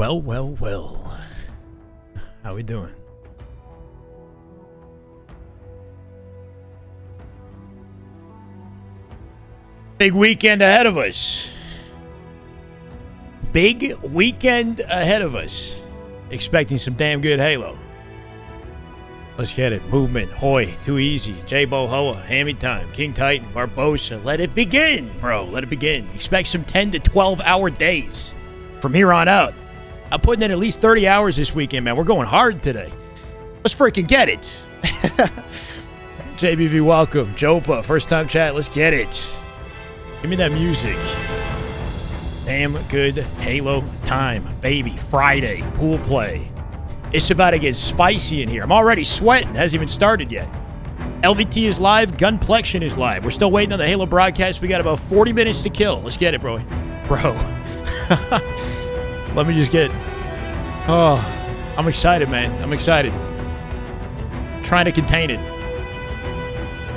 Well, well, well. How we doing? Big weekend ahead of us. Big weekend ahead of us. Expecting some damn good Halo. Let's get it. Movement, Hoy, Too Easy, J-Bo, Hoa, Hammy Time, King Titan, Barbosa. Let it begin, bro. Let it begin. Expect some 10 to 12 hour days from here on out. I'm putting in at least 30 hours this weekend, man. We're going hard today. Let's freaking get it. JBV, welcome. Jopa, first time chat. Let's get it. Give me that music. Damn good Halo time, baby. Friday, pool play. It's about to get spicy in here. I'm already sweating. Hasn't even started yet. LVT is live. Gunplexion is live. We're still waiting on the Halo broadcast. We got about 40 minutes to kill. Let's get it, bro. Bro. Let me just get... Oh, I'm excited, man. I'm excited. Trying to contain it.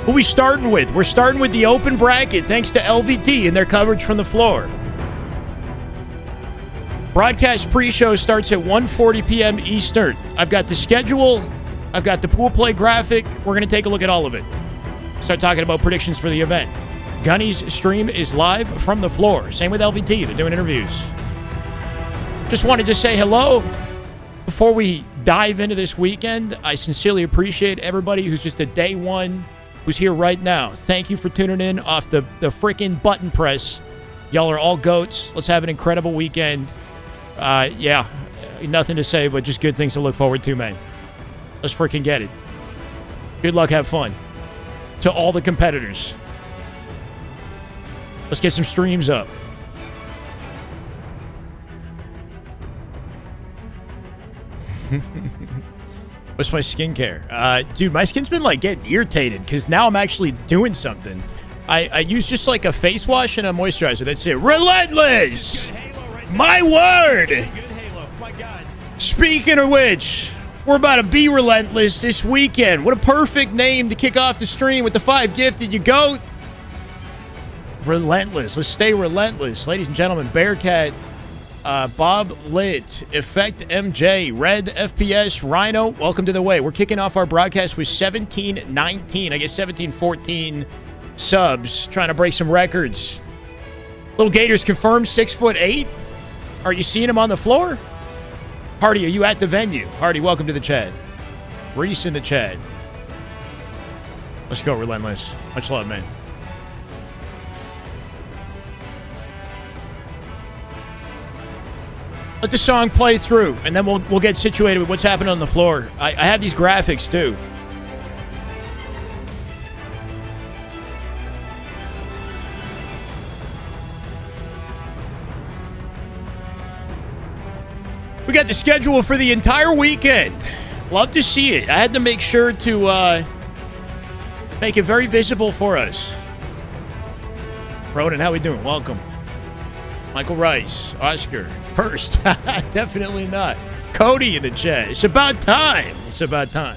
Who we starting with? We're starting with the open bracket thanks to LVT and their coverage from the floor. Broadcast pre-show starts at 1:40 p.m. Eastern. I've got the schedule. I've got the pool play graphic. We're going to take a look at all of it. Start talking about predictions for the event. Gunny's stream is live from the floor. Same with LVT. They're doing interviews. Just wanted to say hello before we dive into this weekend. I sincerely appreciate everybody who's just a day one, who's here right now. Thank you for tuning in off the freaking button press. Y'all are all goats. Let's have an incredible weekend. Yeah, nothing to say but just good things to look forward to, man. Let's freaking get it. Good luck, have fun. To all the competitors. Let's get some streams up. What's my skincare? Dude, my skin's been like getting irritated because now I'm actually doing something. I use just like a face wash and a moisturizer. That's it. Relentless! My word! Good Halo. My God. Speaking of which, we're about to be relentless this weekend. What a perfect name to kick off the stream with the 5 gifted. You go. Relentless. Let's stay relentless. Ladies and gentlemen, Bearcat, Bob Lit, Effect MJ, Red FPS, Rhino, welcome to the way. We're kicking off our broadcast with 1719, I guess 1714 subs, trying to break some records. Little Gators confirmed 6'8". Are you seeing him on the floor? Hardy, are you at the venue? Hardy, welcome to the chat. Reese in the chat. Let's go, Relentless. Much love, man. Let the song play through, and then we'll get situated with what's happening on the floor. I have these graphics, too. We got the schedule for the entire weekend. Love to see it. I had to make sure to make it very visible for us. Ronan, how we doing? Welcome. Michael Rice, Oscar, first. Definitely not. Cody in the chat. It's about time. It's about time.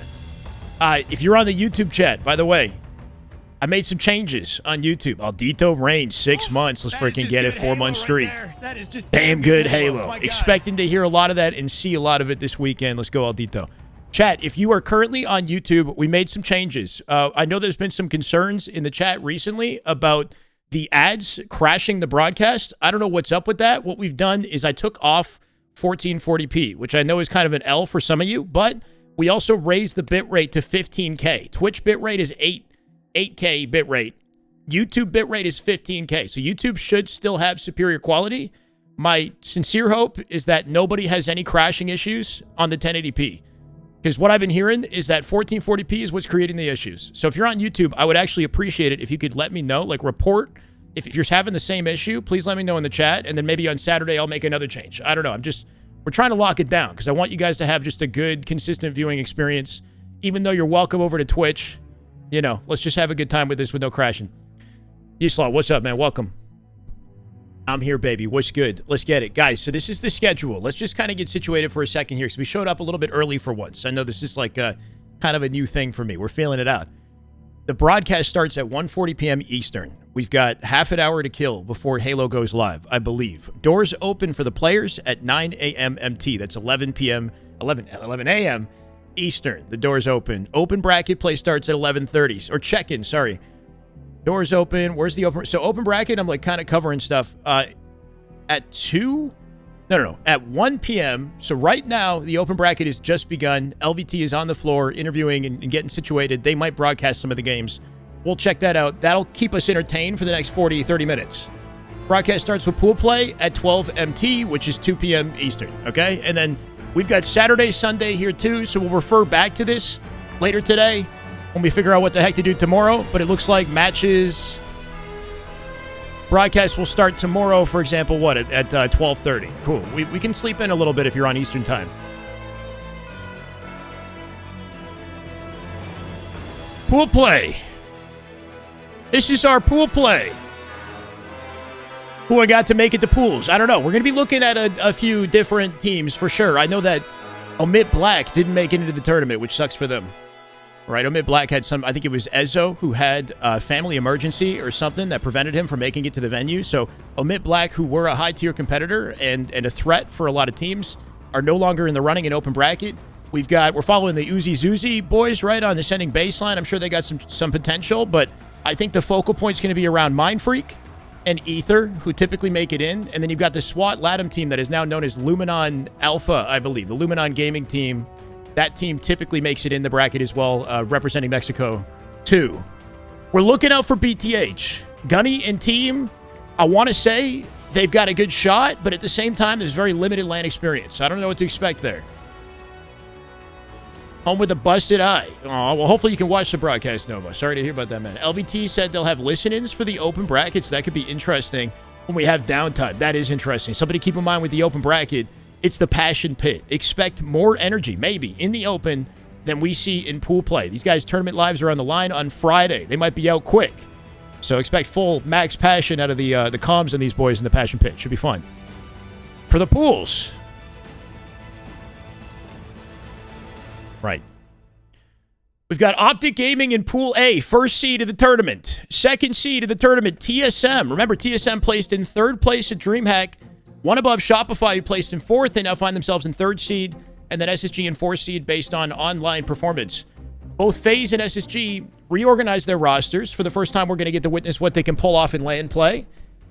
If you're on the YouTube chat, by the way, I made some changes on YouTube. Aldito Range, 6 months. Let's freaking get it. 4-month streak. That is just damn good Halo. Expecting to hear a lot of that and see a lot of it this weekend. Let's go, Aldito. Chat, if you are currently on YouTube, we made some changes. I know there's been some concerns in the chat recently about the ads crashing the broadcast. I don't know what's up with that. What we've done is I took off 1440p, which I know is kind of an L for some of you, but we also raised the bitrate to 15K. Twitch bitrate is 8K bitrate. YouTube bitrate is 15K. So YouTube should still have superior quality. My sincere hope is that nobody has any crashing issues on the 1080p. Because what I've been hearing is that 1440p is what's creating the issues. So if you're on YouTube, I would actually appreciate it if you could let me know, like report. If you're having the same issue, please let me know in the chat. And then maybe on Saturday, I'll make another change. I don't know. We're trying to lock it down because I want you guys to have just a good, consistent viewing experience. Even though you're welcome over to Twitch, you know, let's just have a good time with this with no crashing. Yislaw, what's up, man? Welcome. I'm here, baby. What's good? Let's get it. Guys, so this is the schedule. Let's just kind of get situated for a second here because we showed up a little bit early for once. I know this is like a kind of a new thing for me. We're feeling it out. The broadcast starts at 1:40 p.m. Eastern. We've got half an hour to kill before Halo goes live, I believe. Doors open for the players at 9 a.m. MT. That's 11 a.m. Eastern. The doors open. Open bracket play starts at 11:30. Or check-in, sorry. Doors open. Where's the open? So open bracket, I'm like kind of covering stuff. At 2? No. At 1 p.m. So right now, the open bracket has just begun. LVT is on the floor interviewing and getting situated. They might broadcast some of the games. We'll check that out. That'll keep us entertained for the next 40, 30 minutes. Broadcast starts with pool play at 12 MT, which is 2 p.m. Eastern, okay? And then we've got Saturday, Sunday here too, so we'll refer back to this later today when we figure out what the heck to do tomorrow. But it looks like matches... Broadcast will start tomorrow, for example, what, at 12:30. Cool. We can sleep in a little bit if you're on Eastern time. Pool play. This is our pool play. Who I got to make it to pools? I don't know. We're going to be looking at a few different teams for sure. I know that Omit Black didn't make it into the tournament, which sucks for them. Right, Omit Black had I think it was Ezzo who had a family emergency or something that prevented him from making it to the venue. So Omit Black, who were a high-tier competitor and a threat for a lot of teams, are no longer in the running in open bracket. We're following the Uzi Zuzi boys, right, on the sending baseline. I'm sure they got some potential, but I think the focal point's going to be around Mind Freak and Ether, who typically make it in. And then you've got the SWAT Latam team that is now known as Luminon Alpha, I believe, the Luminon gaming team. That team typically makes it in the bracket as well, representing Mexico, too. We're looking out for BTH. Gunny and team, I want to say they've got a good shot, but at the same time, there's very limited LAN experience. So I don't know what to expect there. Home with a busted eye. Oh, well, hopefully you can watch the broadcast, Nova. Sorry to hear about that, man. LVT said they'll have listen-ins for the open brackets. That could be interesting when we have downtime. That is interesting. Somebody keep in mind with the open bracket, it's the passion pit. Expect more energy, maybe, in the open than we see in pool play. These guys' tournament lives are on the line on Friday. They might be out quick. So expect full max passion out of the comms and these boys in the passion pit. Should be fun. For the pools. Right. We've got OpTic Gaming in Pool A, first seed of the tournament. Second seed of the tournament, TSM. Remember, TSM placed in third place at DreamHack. One above Shopify, who placed in fourth. They now find themselves in third seed. And then SSG in fourth seed based on online performance. Both FaZe and SSG reorganized their rosters. For the first time, we're going to get to witness what they can pull off in LAN play.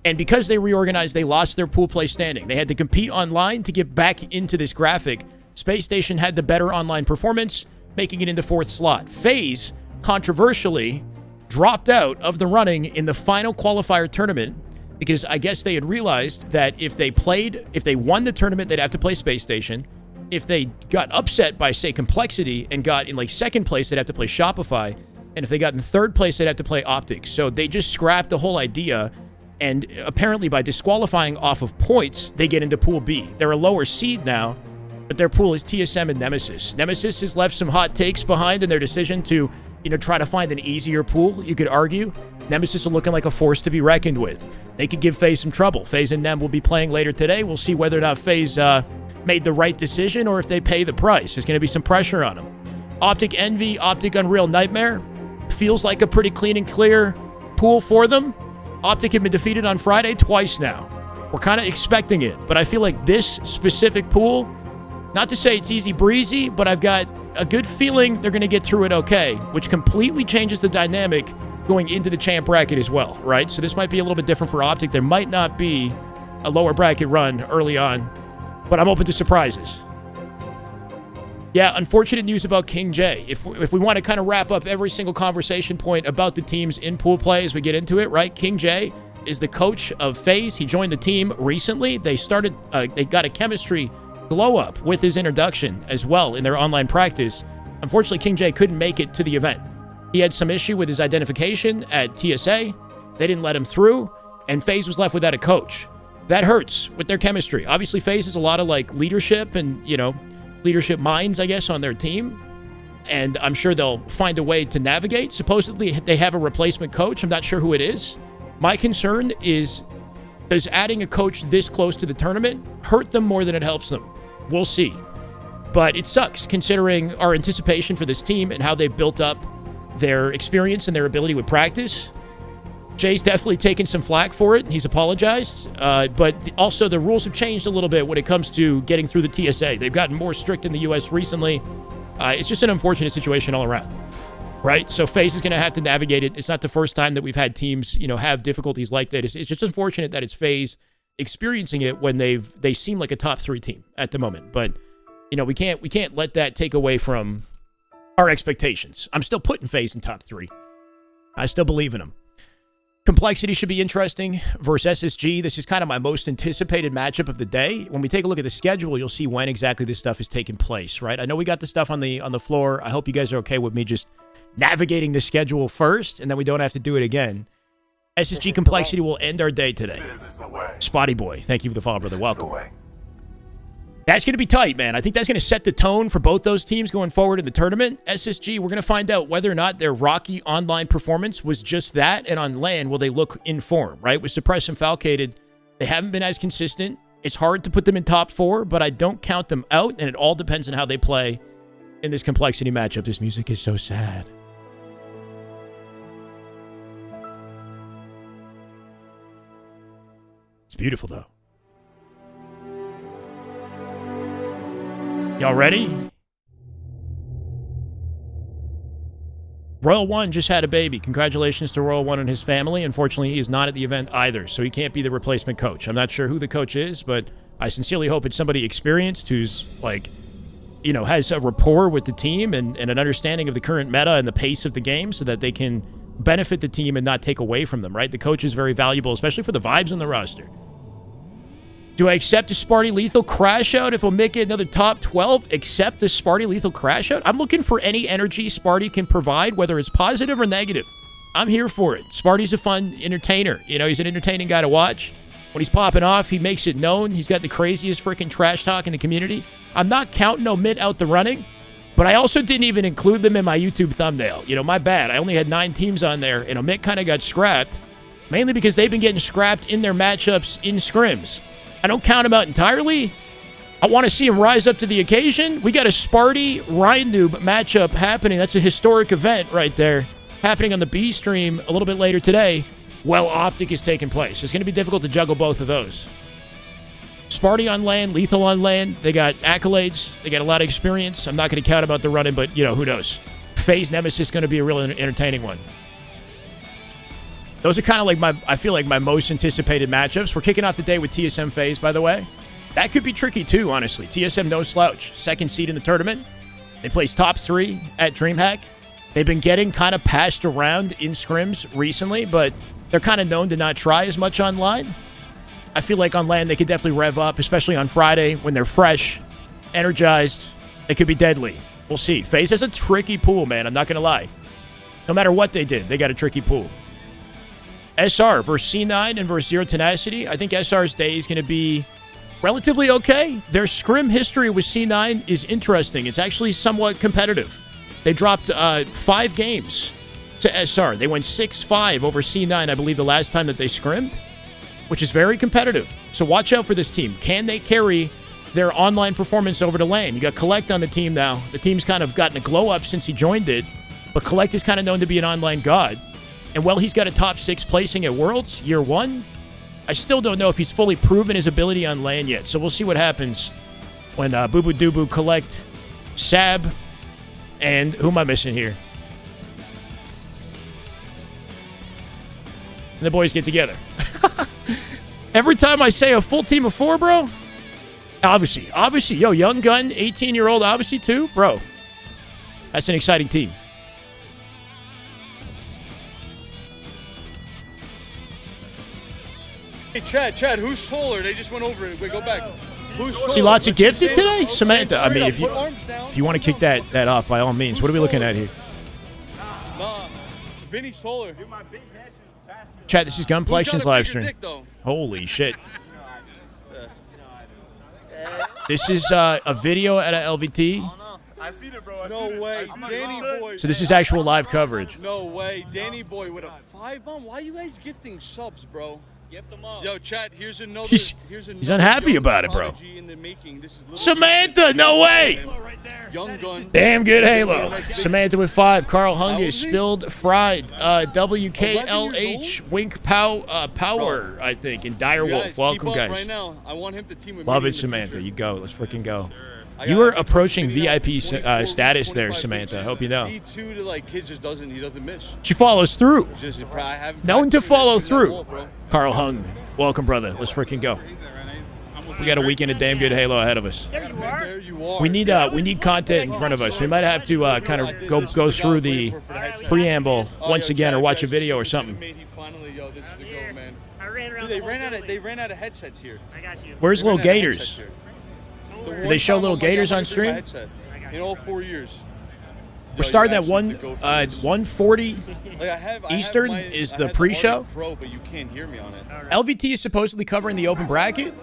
And because they reorganized, they lost their pool play standing. They had to compete online to get back into this graphic. Space Station had the better online performance, making it into fourth slot. FaZe, controversially, dropped out of the running in the final qualifier tournament because I guess they had realized that if they won the tournament, they'd have to play Space Station. If they got upset by, say, Complexity and got in, like, second place, they'd have to play Shopify. And if they got in third place, they'd have to play OpTic. So they just scrapped the whole idea. And apparently by disqualifying off of points, they get into Pool B. They're a lower seed now, but their pool is TSM and Nemesis. Nemesis has left some hot takes behind in their decision to, try to find an easier pool, you could argue. Nemesis are looking like a force to be reckoned with. They could give FaZe some trouble. FaZe and Nem will be playing later today. We'll see whether or not FaZe made the right decision or if they pay the price. There's going to be some pressure on them. OpTic Envy, OpTic Unreal Nightmare. Feels like a pretty clean and clear pool for them. OpTic have been defeated on Friday twice now. We're kind of expecting it, but I feel like this specific pool, not to say it's easy breezy, but I've got a good feeling they're going to get through it okay, which completely changes the dynamic going into the champ bracket as well, right? So this might be a little bit different for OpTic. There might not be a lower bracket run early on, but I'm open to surprises. Yeah, unfortunate news about King J. If we want to kind of wrap up every single conversation point about the teams in pool play as we get into it, right? King J is the coach of FaZe. He joined the team recently. They got a chemistry glow up with his introduction as well in their online practice. Unfortunately, King J couldn't make it to the event. He had some issue with his identification at TSA. They didn't let him through, and FaZe was left without a coach. That hurts with their chemistry. Obviously, FaZe has a lot of leadership and, leadership minds, I guess, on their team. And I'm sure they'll find a way to navigate. Supposedly, they have a replacement coach. I'm not sure who it is. My concern is, does adding a coach this close to the tournament hurt them more than it helps them? We'll see. But it sucks, considering our anticipation for this team and how they built up their experience and their ability with practice. Jay's definitely taken some flack for it. He's apologized. But also the rules have changed a little bit when it comes to getting through the TSA. They've gotten more strict in the U.S. recently. It's just an unfortunate situation all around, right? So FaZe is going to have to navigate it. It's not the first time that we've had teams, have difficulties like that. It's just unfortunate that it's FaZe experiencing it when they seem like a top 3 team at the moment. But, we can't let that take away from our expectations. I'm still putting FaZe in top 3. I still believe in them. Complexity should be interesting versus SSG. This is kind of my most anticipated matchup of the day. When we take a look at the schedule, you'll see when exactly this stuff is taking place, right? I know we got the stuff on the floor. I hope you guys are okay with me just navigating the schedule first, and then we don't have to do it again. SSG Complexity will end our day today. Spotty Boy, thank you for the follow, brother. Welcome. That's going to be tight, man. I think that's going to set the tone for both those teams going forward in the tournament. SSG, we're going to find out whether or not their rocky online performance was just that, and on LAN, will they look in form, right? With Suppress and Falcated, they haven't been as consistent. It's hard to put them in top 4, but I don't count them out, and it all depends on how they play in this Complexity matchup. This music is so sad. It's beautiful, though. Y'all ready? Royal One just had a baby. Congratulations to Royal One and his family. Unfortunately, he is not at the event either, so he can't be the replacement coach. I'm not sure who the coach is, but I sincerely hope it's somebody experienced who's, has a rapport with the team and an understanding of the current meta and the pace of the game so that they can benefit the team and not take away from them, right? The coach is very valuable, especially for the vibes on the roster. Do I accept a Sparty Lethal crash out if Omit get another top 12? Accept the Sparty Lethal crash out? I'm looking for any energy Sparty can provide, whether it's positive or negative. I'm here for it. Sparty's a fun entertainer. He's an entertaining guy to watch. When he's popping off, he makes it known. He's got the craziest freaking trash talk in the community. I'm not counting Omit out the running, but I also didn't even include them in my YouTube thumbnail. My bad. I only had 9 teams on there, and Omit kind of got scrapped, mainly because they've been getting scrapped in their matchups in scrims. I don't count him out entirely. I want to see him rise up to the occasion. We got a Sparty Ryan Noob matchup happening. That's a historic event right there, happening on the B stream a little bit later today. Well, OpTic is taking place. It's going to be difficult to juggle both of those. Sparty on LAN, Lethal on LAN. They got accolades. They got a lot of experience. I'm not going to count about the running, but, who knows? FaZe Nemesis is going to be a really entertaining one. Those are kind of like my most anticipated matchups. We're kicking off the day with TSM FaZe, by the way. That could be tricky, too, honestly. TSM no slouch. 2nd seed in the tournament. They placed top 3 at DreamHack. They've been getting kind of passed around in scrims recently, but they're kind of known to not try as much online. I feel like on LAN they could definitely rev up, especially on Friday when they're fresh, energized. They could be deadly. We'll see. FaZe has a tricky pool, man. I'm not going to lie. No matter what they did, they got a tricky pool. SR versus C9 and versus Zero Tenacity. I think SR's day is going to be relatively okay. Their scrim history with C9 is interesting. It's actually somewhat competitive. They dropped 5 games to SR. They went 6-5 over C9, I believe, the last time that they scrimmed, which is very competitive. So watch out for this team. Can they carry their online performance over to LAN? You got Collect on the team now. The team's kind of gotten a glow up since he joined it, but Collect is kind of known to be an online god. And while he's got a top 6 placing at Worlds, year 1, I still don't know if he's fully proven his ability on LAN yet. So we'll see what happens when Boo Boo Doo Boo, Collect, Sab, and who am I missing here? And the boys get together. Every time I say a full team of 4, bro, obviously, yo, young gun, 18-year-old, obviously, too, bro. That's an exciting team. Hey, Chad, who's taller? They just went over it. Wait, go back. Who's taller? See lots of gifted today? Samantha, I mean, if you want to kick that off, by all means. What are we looking at here? Nah, Vinny's taller. Chad, this is Gunplection's live stream. Holy shit. This is a video at a LVT. I seen it, bro. No way. Danny Boy. So this is actual live coverage. No way. Danny Boy with a 5 bomb? Why are you guys gifting subs, bro? Yo, chat, here's another. He's unhappy young about it, bro. prodigy in the making. This is little Samantha, no way. Young gun. Damn good Halo. Samantha with 5. Carl Hungus, Spilled Fried. WKLH, Wink Power, I think. And Direwolf. Welcome, keep up guys. Right now. I want him to team with Love me it, in the Samantha. future. You go. Let's freaking go. I You got are like approaching maybe like VIP 24, status there, 25 Samantha. I hope you know. D2 to like kids just doesn't miss. She follows through. Just I haven't Known to practiced follow shooting that through. wall, bro. Carl Hung. Welcome, brother. Let's freaking go. We got a weekend of damn good Halo ahead of us. There you are. We need content in front of us. We might have to kind of go through the preamble once again or watch a video or something. Finally, this is the go, man. I ran around. Dude, they ran out of headsets here. I got you. Where's They ran little out of headsets Gators? here. Do they show little Gators on stream? Headset in all 4 years. We're starting at 1:40 Like I have Eastern my, is I the have pre-show. Audio Pro, but you can't hear me on it. LVT is supposedly covering the open bracket,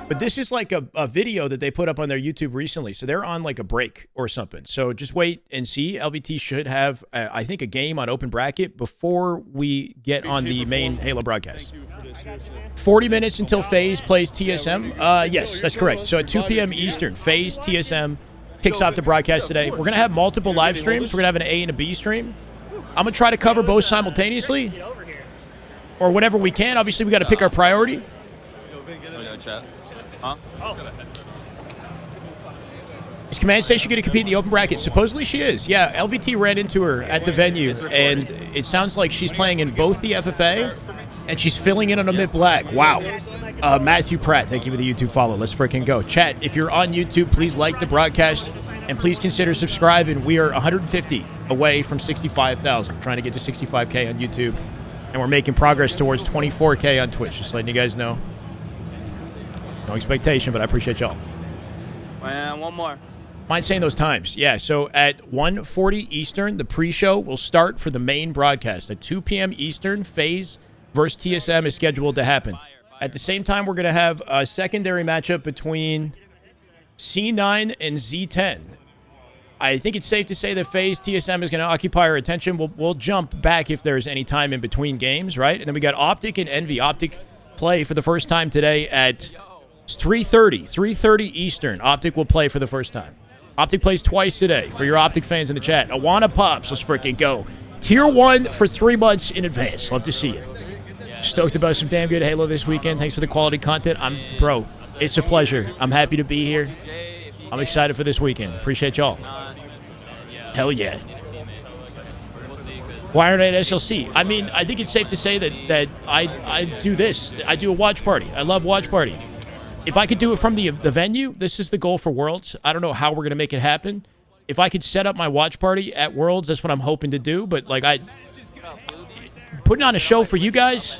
but this is like a video that they put up on their YouTube recently. So they're on like a break or something. So just wait and see. LVT should have, I think, a game on open bracket before we get on the main Halo broadcast. 40 minutes until FaZe plays TSM. Yes, that's correct. So at 2 p.m. Eastern, FaZe TSM kicks off the broadcast today. We're going to have multiple live streams. We're going to have an A and a B stream. I'm going to try to cover both simultaneously or whenever we can. Obviously, we got to pick our priority. Is Command Station going to compete in the open bracket? Supposedly she is. Yeah, LVT ran into her at the venue, and it sounds like she's playing in both the FFA, and she's filling in on Omit Black. Wow. Matthew Pratt, thank you for the YouTube follow. Let's freaking go. Chat, if you're on YouTube, please like the broadcast, and please consider subscribing. We are 150 away from 65,000, trying to get to 65K on YouTube, and we're making progress towards 24K on Twitch, just letting you guys know. No expectation, but I appreciate y'all. Man, one more. Mind saying those times. Yeah, so at 1:40 Eastern, the pre-show will start for the main broadcast. At 2 p.m. Eastern, FaZe versus TSM is scheduled to happen. At the same time, we're going to have a secondary matchup between C9 and Z10. I think it's safe to say that FaZe TSM is going to occupy our attention. We'll jump back if there's any time in between games, right? And then we got OpTic and Envy. OpTic play for the first time today at 3:30 Eastern. OpTic will play for the first time. OpTic plays twice today for your OpTic fans in the chat. Awana Pops, let's freaking go. Tier 1 for 3 months in advance. Love to see you. Stoked about some damn good Halo this weekend. Thanks for the quality content. Bro, it's a pleasure. I'm happy to be here. I'm excited for this weekend. Appreciate y'all. Hell yeah. Why aren't I at SLC? I mean, I think it's safe to say that I do this. I do a watch party. I love watch party. If I could do it from the venue, this is the goal for Worlds. I don't know how we're going to make it happen. If I could set up my watch party at Worlds, that's what I'm hoping to do. But, like, putting on a show for you guys,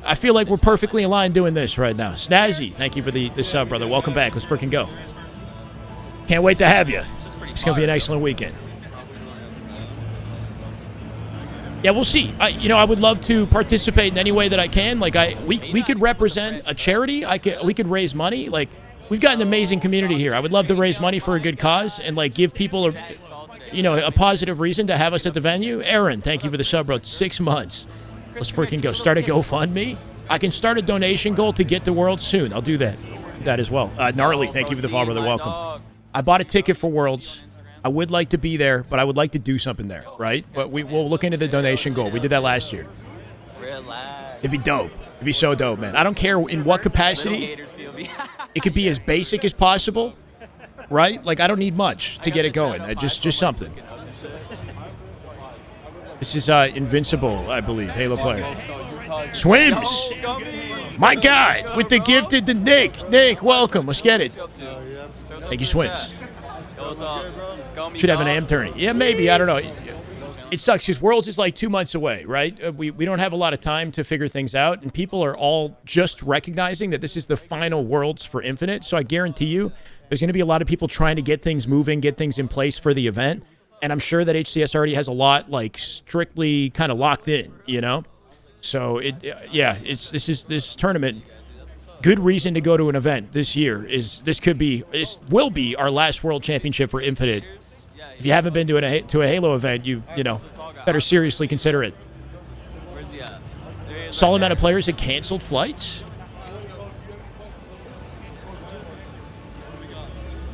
I feel like we're perfectly aligned doing this right now. Snazzy, thank you for the sub, brother. Welcome back. Let's freaking go. Can't wait to have you. It's going to be an excellent weekend. Yeah, we'll see. I would love to participate in any way that I can. Like, we could represent a charity. We could raise money. Like, we've got an amazing community here. I would love to raise money for a good cause and like give people a positive reason to have us at the venue. Aaron, thank you for the sub, bro. 6 months. Let's freaking go. Start a GoFundMe. I can start a donation goal to get to Worlds soon. I'll do that as well. Gnarly, thank you for the follow, brother. Welcome. I bought a ticket for Worlds. I would like to be there, but I would like to do something there, right? But we'll look into the donation goal. We did that last year. Relax. It'd be dope. It'd be so dope, man. I don't care in what capacity. It could be as basic as possible, right? Like, I don't need much to get it going. Just something. This is Invincible, I believe, Halo player. Swims! My God, with the gifted to Nick. Nick, welcome. Let's get it. Thank you, Swims. Should have an AM tourney. Yeah, maybe. I don't know. It sucks because Worlds is like 2 months away, right? We don't have a lot of time to figure things out, and people are all just recognizing that this is the final Worlds for Infinite. So I guarantee you there's going to be a lot of people trying to get things moving, get things in place for the event. And I'm sure that HCS already has a lot like strictly kind of locked in, you know? So this tournament. Good reason to go to an event this year is this will be our last World Championship for Infinite. If you haven't been to a Halo event, you better seriously consider it. Solid amount of players that canceled flights.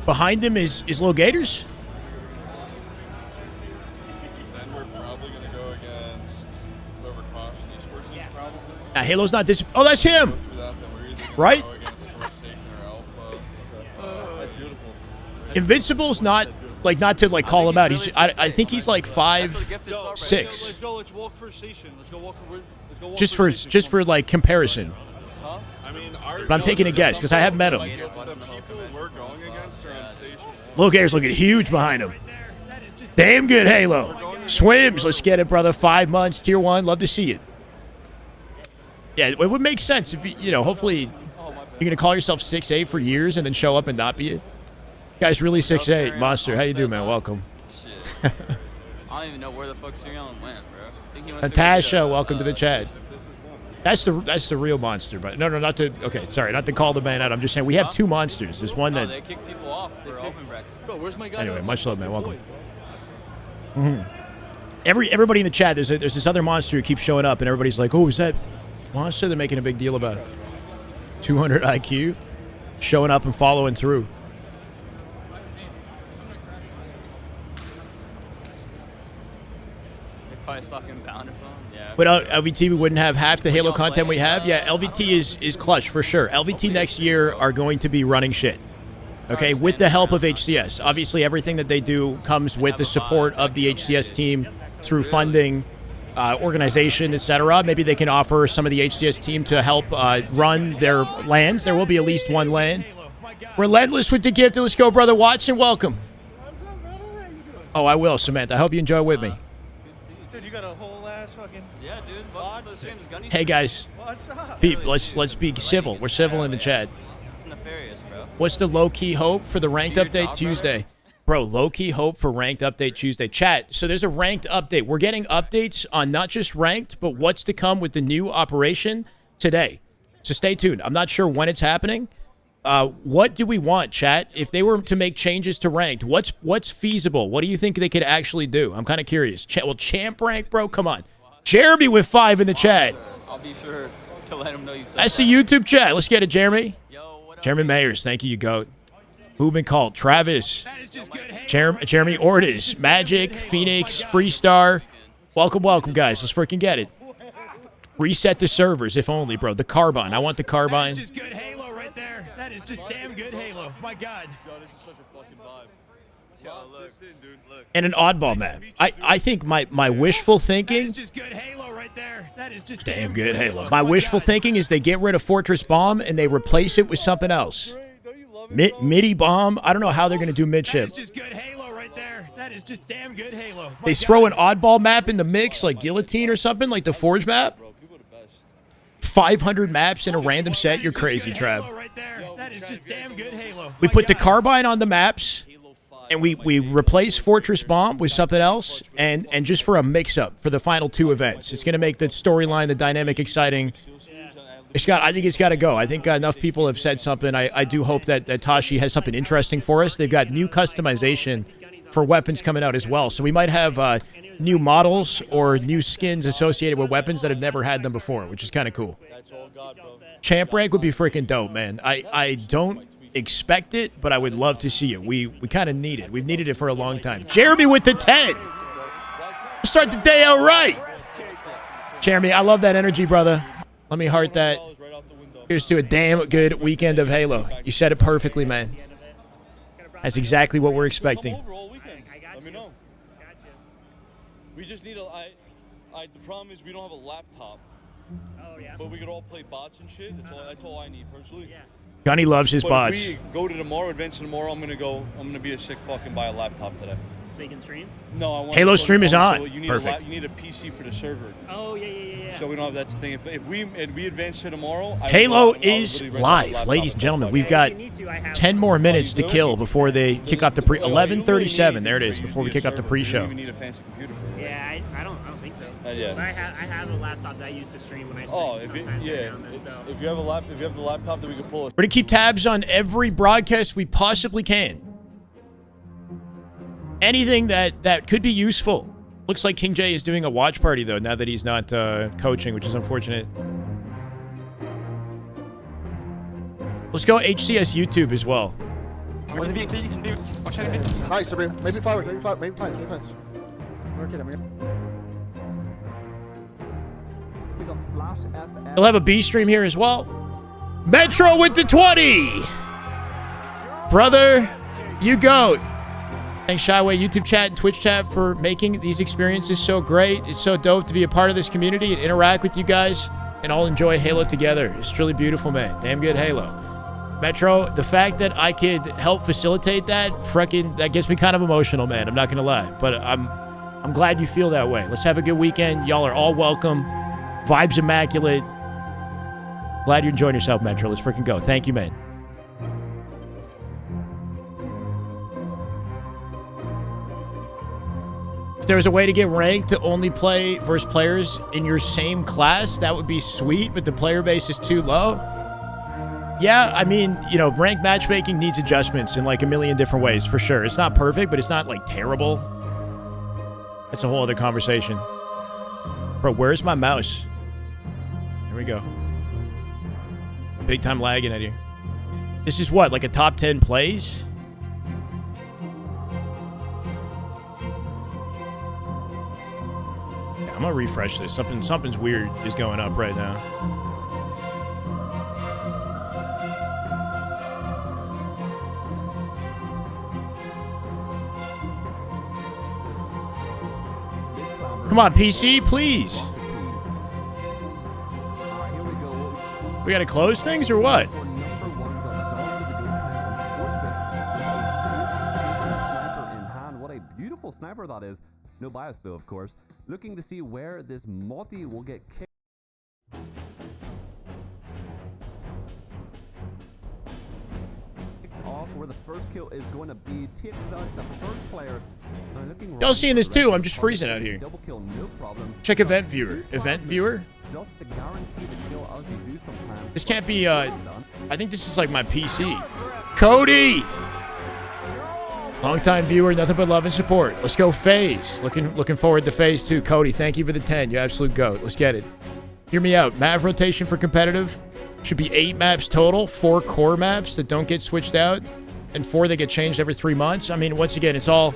Behind him is Lil Gators. Then we're probably going to go against whoever Caution Esports is probably. Now, Halo's not dis. Oh, that's him. Through that, then we're either Right? go against Forsaken or Alpha. That's beautiful. Invincible's not to call him out. I think he's like 5'6". Let's go. Let's walk for station. Let's go walk for. Just for like comparison. I mean, But I'm taking a guess because I have met him. the people we're going against are on station. Lil Gators looking huge behind him. Damn good Halo. Swims. Let's get it, brother. 5 months, tier 1. Love to see it. Yeah, it would make sense if hopefully you're gonna call yourself 6'8" for years and then show up and not be it. Guy's really 6'8". Monster. How you doing, man? Welcome. Shit. I don't even know where the fuck Sirion went, bro. I think he went to go Natasha, get a, welcome to the chat. That's the real monster, but no, not to. Okay, sorry, not to call the man out. I'm just saying we have 2 monsters. There's one No, that. they kick people off for open bracket. Bro, where's my guy? Anyway, much love, man. Welcome. Everybody in the chat, there's this other monster who keeps showing up, and everybody's like, "Oh, is that monster?" They're making a big deal about it. 200 IQ, showing up and following through. They probably stuck him bound or something. Yeah. Without LVT, we wouldn't have half the Halo content we have. Yeah, LVT is clutch for sure. LVT next year are going to be running shit. Okay, with the help of HCS. Obviously, everything that they do comes with the support of the HCS team through funding, organization, etc. Maybe they can offer some of the HCS team to help run their LANs. There will be at least one LAN. Relentless with the gift. Let's go, brother Watson. Welcome. What's up, brother? How you doing? Oh, I will, Samantha. I hope you enjoy with me. Dude, you got a whole ass fucking. Yeah, dude. Welcome to the streams, Gunny. Hey, guys. What's up? Be, let's be civil. We're civil in the chat. It's nefarious, bro. What's the low-key hope for the ranked Do your update job, Tuesday? Bro, low-key hope for ranked update Tuesday. Chat, so there's a ranked update. We're getting updates on not just ranked, but what's to come with the new operation today. So stay tuned. I'm not sure when it's happening. What do we want, chat? If they were to make changes to ranked, what's feasible? What do you think they could actually do? I'm kind of curious. Well, champ rank, bro, come on. Jeremy with 5 in the chat. I'll be sure to let him know you said That's that. the YouTube chat. Let's get it, Jeremy. Yo, what up? Jeremy Mayers, thank you, goat. Movement called Travis, Jeremy Ortiz, Magic, Phoenix, Freestar. Welcome, guys. Let's freaking get it. Reset the servers, if only, bro. The Carbine. I want the Carbine. That is just good Halo right there. That is just damn good Halo. My God. Yo, this is such a fucking vibe. Yo, Lock look. this in, dude. Look. And an oddball map. I think my wishful That is thinking, just good Halo right there. That is just damn good Halo. Oh My wishful God. thinking is they get rid of Fortress Bomb and they replace it with something else. Great. Don't you love it, bro? MIDI Bomb. I don't know how they're going to do That midship. is just good Halo right there. That is just damn good Halo. My They God. throw an oddball map in the mix, like Guillotine or something, like the Forge map. Bro, people are the best. 500 maps in a random set. That is You're just crazy, good Trav. Halo right there. That is just damn good Halo. We My put the God. Carbine on the maps, Halo 5. and we replace Fortress Bomb with something else, and just for a mix-up for the final 2 events. It's going to make the storyline, the dynamic, exciting. I think it's got to go. I think enough people have said something. I do hope that Tashi has something interesting for us. They've got new customization for weapons coming out as well. So we might have new models or new skins associated with weapons that have never had them before, which is kind of cool. That's all God, bro. Champ rank would be freaking dope, man. I don't expect it, but I would love to see it. We kind of need it. We've needed it for a long time. Jeremy with the 10. Start the day out right. Jeremy, I love that energy, brother. Let me heart that. Right out the window. Here's to a damn good weekend of Halo. You said it perfectly, man. That's exactly what we're expecting. Come over all weekend. Let me know. We just need the problem is we don't have a laptop. Oh, yeah. But we could all play bots and shit. That's all I need personally. Gunny loves his But bots. if we go to tomorrow, advance to tomorrow, I'm gonna be a sick fucking buy a laptop today. So you can stream? No, I want Halo stream is on. You need Perfect. you need a PC for the server. Oh, yeah. So we don't have that's the thing. If we advance to tomorrow, Halo I would is literally rent out a live, laptop ladies and and gentlemen. plug We've it. got If you need to, I have 10 more minutes to good? kill before they kick off the pre. You really need 11:37. There it is. anything. Before we You just kick need off the a server. pre-show. You don't even need a fancy computer for it. Yeah, I don't think so. Yeah. But I have a laptop that I used to stream when I stream Oh, if sometimes. yeah, every now and then, so. if you have the laptop that we can pull it. We're gonna keep tabs on every broadcast we possibly can. Anything that could be useful. Looks like King J is doing a watch party, though, now that he's not coaching, which is unfortunate. Let's go HCS YouTube as well. Nice, Sabrina. Maybe flowers, maybe flowers, maybe plants, maybe plants. We'll have a B stream here as well. Metro with the 20. Brother, you go. Thanks, Shyway, YouTube chat and Twitch chat for making these experiences so great. It's so dope to be a part of this community and interact with you guys and all enjoy Halo together. It's truly beautiful, man. Damn good Halo. Metro, the fact that I could help facilitate that, that gets me kind of emotional, man. I'm not gonna lie, but I'm glad you feel that way. Let's have a good weekend. Y'all are all welcome. Vibes immaculate. Glad you're enjoying yourself, Metro. Let's freaking go. Thank you, man. If there was a way to get ranked to only play versus players in your same class, that would be sweet, but the player base is too low. Yeah, I mean, you know, ranked matchmaking needs adjustments in like a million different ways, for sure. It's not perfect, but it's not like terrible. That's a whole other conversation. Bro, where's my mouse? Here we go. Big time lagging out here. This is what, like a top 10 plays? Yeah, I'm gonna refresh this. Something's weird is going up right now. Come on, PC, please. We gotta close things or what? What a beautiful sniper that is. No bias though, of course. Looking to see where this multi will get kicked off, where the first kill is going to be. Takes out the first player. Y'all seeing this too? I'm just freezing out here. Double kill, no problem. Check event viewer. Event viewer? Just to guarantee the kill as you do sometimes. This can't be, I think this is like my PC. Cody! Long-time viewer, nothing but love and support. Let's go FaZe. Looking forward to FaZe too. Cody, thank you for the 10. You absolute goat. Let's get it. Hear me out. Map rotation for competitive should be 8 maps total. 4 core maps that don't get switched out. And 4 that get changed every 3 months. I mean, once again, it's all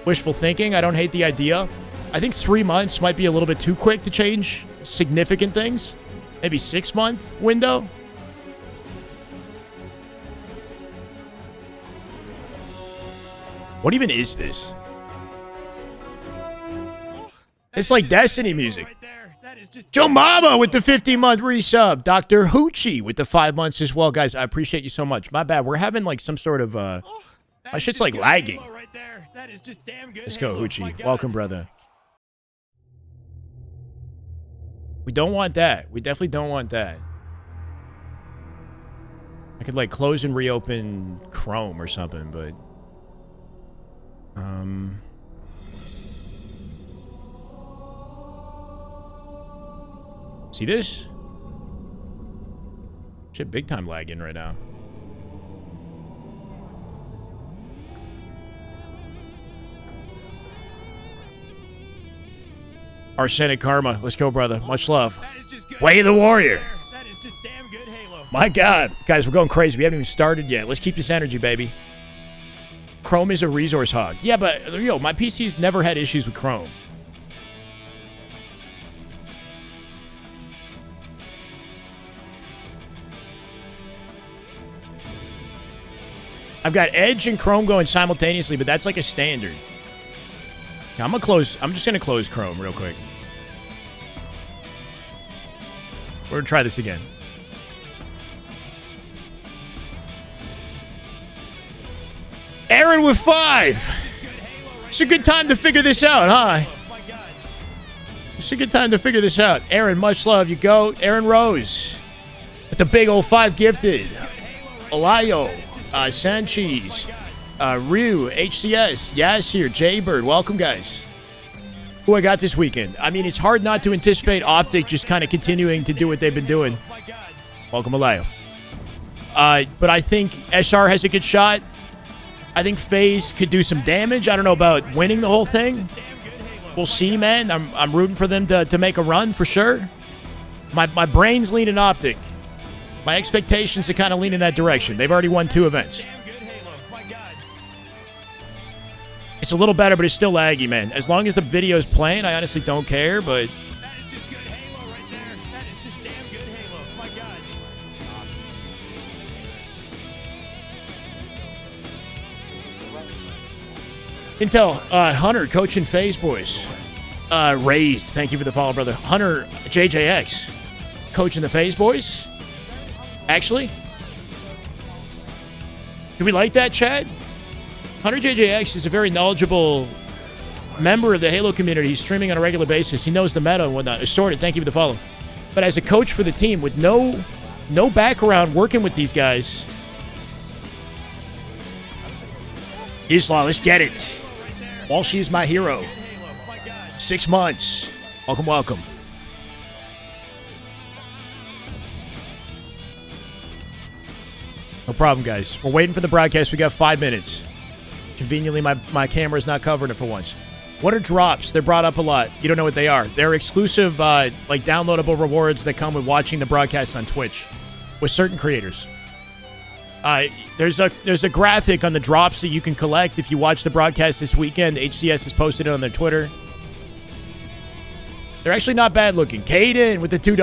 wishful thinking. I don't hate the idea. I think 3 months might be a little bit too quick to change significant things. Maybe 6-month window. What even is this? It's like Destiny music. Joe Mama with the 50-month resub. Dr. Hoochie with the 5 months as well. Guys, I appreciate you so much. My bad. We're having like some sort of my shit's like lagging. Let's go, Hoochie. Welcome, brother. We don't want that. We definitely don't want that. I could like close and reopen Chrome or something, but see this? Shit, big time lagging right now. Arsenic Karma. Let's go, brother. Much love. Way of the Warrior. That is just damn good Halo. My God. Guys, we're going crazy. We haven't even started yet. Let's keep this energy, baby. Chrome is a resource hog. Yeah, but, yo, my PC's never had issues with Chrome. I've got Edge and Chrome going simultaneously, but that's like a standard. I'm just gonna close Chrome real quick. We're gonna try this again. Aaron with 5. It's a good time to figure this out, huh? It's a good time to figure this out. Aaron, much love. You go. Aaron Rose with the big old 5 gifted. Olayo, Sanchez, Ryu, HCS, Yasir, Jaybird. Welcome, guys. Who I got this weekend? I mean, it's hard not to anticipate OpTic just kind of continuing to do what they've been doing. Welcome, Olayo. But I think SR has a good shot. I think FaZe could do some damage. I don't know about winning the whole thing. We'll see, man. I'm rooting for them to make a run for sure. My brain's leaning OpTic. My expectations are kind of leaning in that direction. They've already won 2 events. It's a little better, but it's still laggy, man. As long as the video's playing, I honestly don't care, but... That is just good Halo right there. That is just damn good Halo. My God. Intel, Hunter, coaching FaZe boys. Raised. Thank you for the follow, brother. Hunter JJX, coaching the FaZe boys. Actually, do we like that, Chad? Hunter JJX is a very knowledgeable member of the Halo community. He's streaming on a regular basis. He knows the meta and whatnot. Assorted, thank you for the follow. But as a coach for the team with no background working with these guys, Isla, let's get it. Walshy is my hero. 6 months. Welcome, welcome. No problem, guys. We're waiting for the broadcast. We got 5 minutes. Conveniently, my camera's not covering it for once. What are drops? They're brought up a lot. You don't know what they are. They're exclusive, like downloadable rewards that come with watching the broadcast on Twitch with certain creators. There's a graphic on the drops that you can collect if you watch the broadcast this weekend. HCS has posted it on their Twitter. They're actually not bad looking. Caden with the $2.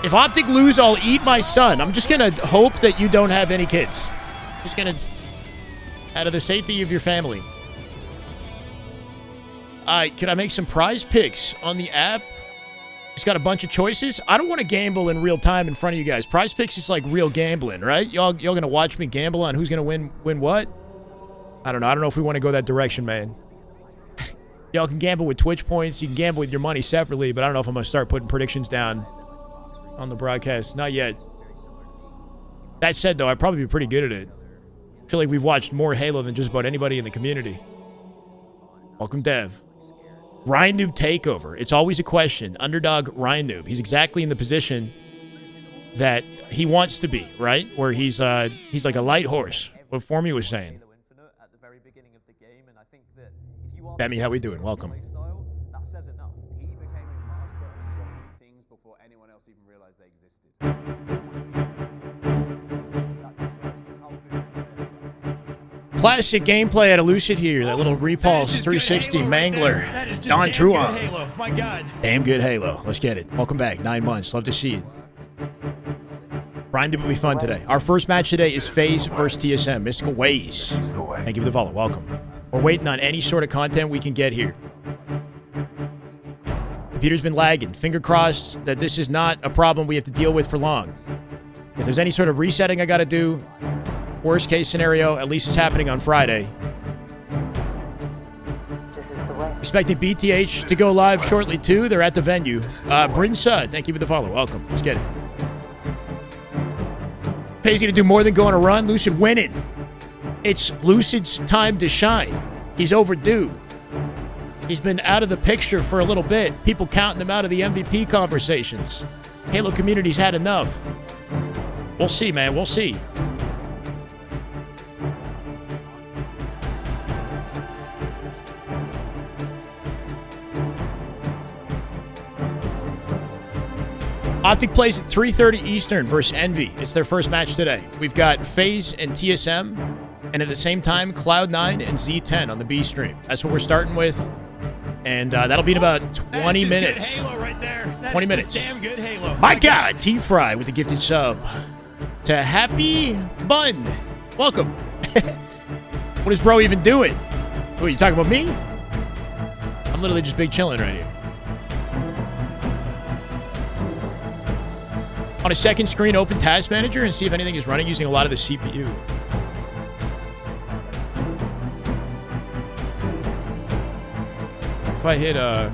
If OpTic lose, I'll eat my son. I'm just going to hope that you don't have any kids. Just going to, out of the safety of your family. Can I make some prize picks on the app? It's got a bunch of choices. I don't want to gamble in real time in front of you guys. Prize picks is like real gambling, right? Y'all going to watch me gamble on who's going to win what? I don't know. I don't know if we want to go that direction, man. Y'all can gamble with Twitch points. You can gamble with your money separately, but I don't know if I'm going to start putting predictions down on the broadcast. Not yet. That said, though, I'd probably be pretty good at it. I feel like we've watched more Halo than just about anybody in the community. Welcome, Dev. Ryan Noob takeover. It's always a question. Underdog Ryan Noob. He's exactly in the position that he wants to be, right? Where he's like a light horse. What Formy was saying. Bammy, how we doing? Welcome. That says enough. He became a master of so many things before anyone else even realized they existed. Classic gameplay at Lucid here. That little Repulse 360 Mangler. Don Truon. My God. Damn good Halo. Let's get it. Welcome back. 9 months. Love to see it. Brian, it will be fun today. Our first match today is FaZe versus TSM. Mystical Ways. Thank you for the follow. Welcome. We're waiting on any sort of content we can get here. Computer's been lagging. Finger crossed that this is not a problem we have to deal with for long. If there's any sort of resetting I got to do, worst case scenario, at least it's happening on Friday. Expecting BTH to go live shortly too. They're at the venue. Brinsa, thank you for the follow. Welcome. Let's get it. FaZe gonna do more than go on a run. Lucid winning. It's Lucid's time to shine. He's overdue. He's been out of the picture for a little bit. People counting him out of the MVP conversations. Halo community's had enough. We'll see, man. We'll see. OpTic plays at 3:30 Eastern versus Envy. It's their first match today. We've got FaZe and TSM, and at the same time, Cloud9 and Z10 on the B stream. That's what we're starting with, and that'll be in about 20 minutes. Halo right there. 20 minutes. Damn good Halo. My God, T-Fry with the gifted sub to Happy Bun. Welcome. What is bro even doing? Who, are you talking about me? I'm literally just big chilling right here. On a second screen, open Task Manager and see if anything is running using a lot of the CPU. If I hit Oh,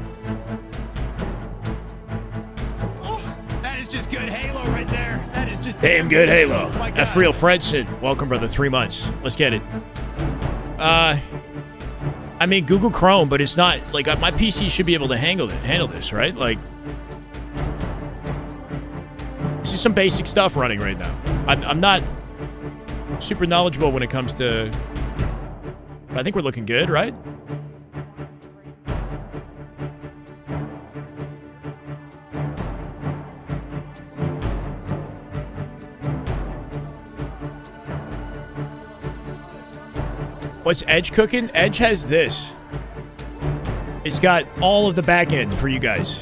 that is just good Halo right there. That is just damn good Halo. Oh my God. That's real Fredson. Welcome, brother. 3 months. Let's get it. I mean, Google Chrome, but it's not like my PC should be able to handle this, right? Like, this is some basic stuff running right now. I'm not super knowledgeable when it comes to, but I think we're looking good, right? What's Edge cooking? Edge has this. It's got all of the back end for you guys.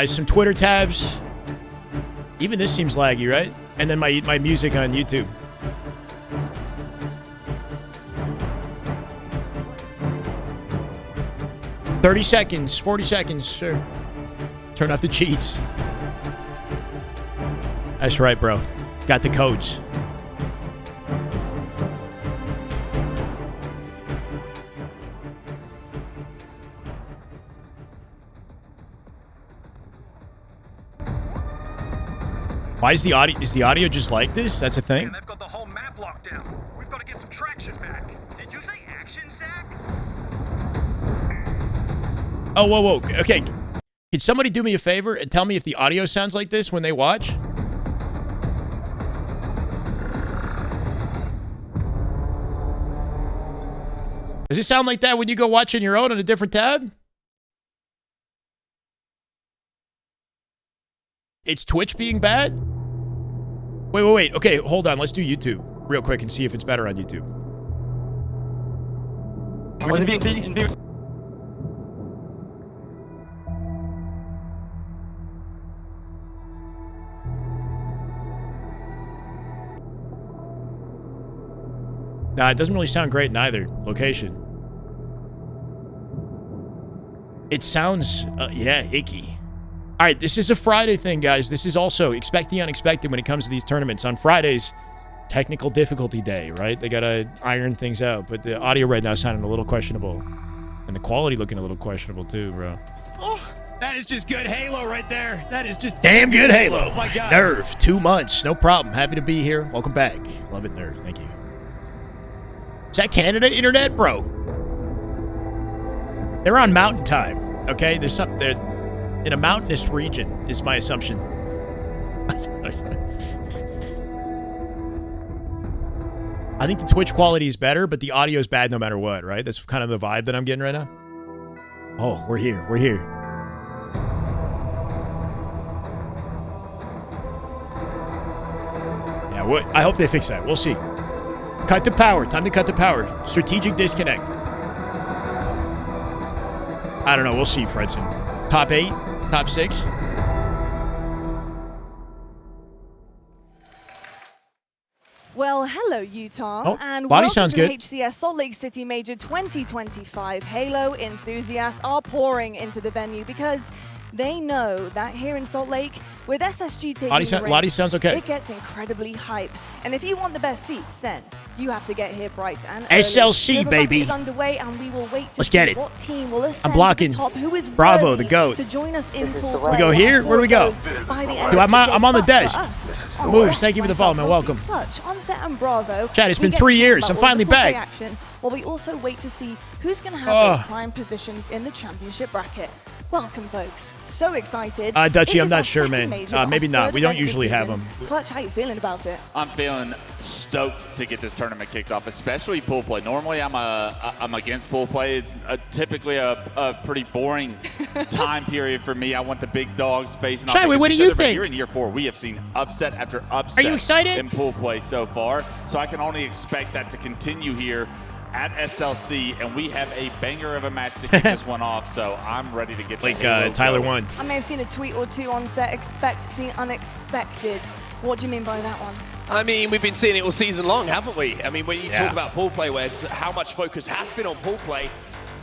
Some Twitter tabs. Even this seems laggy, right? And then my music on YouTube. $30 seconds, 40 seconds, sure. Turn off the cheats. That's right, bro. Got the codes. Why is the audio just like this? That's a thing? They've got the whole map locked down. We've got to get some traction back. Did you say action, Zach? Oh, whoa. Okay. Can somebody do me a favor and tell me if the audio sounds like this when they watch? Does it sound like that when you go watch on your own on a different tab? It's Twitch being bad? Wait. Okay, hold on. Let's do YouTube real quick and see if it's better on YouTube. Nah, it doesn't really sound great in either location. It sounds, yeah, icky. All right, this is a Friday thing, guys. This is also expect the unexpected when it comes to these tournaments. On Fridays, technical difficulty day, right? They got to iron things out. But the audio right now is sounding a little questionable. And the quality looking a little questionable, too, bro. Oh, that is just good Halo right there. That is just Damn good Halo. Oh, my God. Nerve, 2 months. No problem. Happy to be here. Welcome back. Love it, Nerve. Thank you. Is that Canada internet, bro? They're on mountain time, okay? There's something there. In a mountainous region, is my assumption. I think the Twitch quality is better, but the audio is bad no matter what, right? That's kind of the vibe that I'm getting right now. Oh, we're here. We're here. Yeah, I hope they fix that. We'll see. Cut the power. Time to cut the power. Strategic disconnect. I don't know. We'll see, Fredson. Top 8? Top 6? Well, hello, Utah, and body welcome sounds to the good. HCS Salt Lake City Major 2025. Halo enthusiasts are pouring into the venue because they know that here in Salt Lake, with SSG taking the reins, Lottie sounds okay. it gets incredibly hype. And if you want the best seats, then you have to get here bright and early. SLC, the baby. is underway, and we will wait to Let's get see it. what team will ascend I'm blocking. to the top, who is Bravo, worthy the GOAT. to join us in pool We go here? Where do we go? I'm on the desk. Moves, thank you for the follow, man. Welcome. Clutch, Onset and Bravo. Chad, it's We been get 3 to talk years. about I'm all finally the pool play back. Action, while we also wait to see who's going to have those prime positions in the championship bracket. Welcome, folks. So excited. Dutchie, It I'm is not our sure, second man. major, our Maybe not. third We don't event this usually have season. them. Clutch, how you feeling about it? I'm feeling stoked to get this tournament kicked off, especially pool play. Normally, I'm against pool play. It's typically a pretty boring time period for me. I want the big dogs facing off Shyway, against what do each you other, but think? Here in year 4, we have seen upset after upset. Are you excited? In pool play so far, so I can only expect that to continue here at SLC, and we have a banger of a match to kick this one off, so I'm ready to get Like Tyler won. I may have seen a tweet or two on set. Expect the unexpected. What do you mean by that one? I mean, we've been seeing it all season long, haven't we? I mean, when you Yeah. talk about pool play, where how much focus has been on pool play.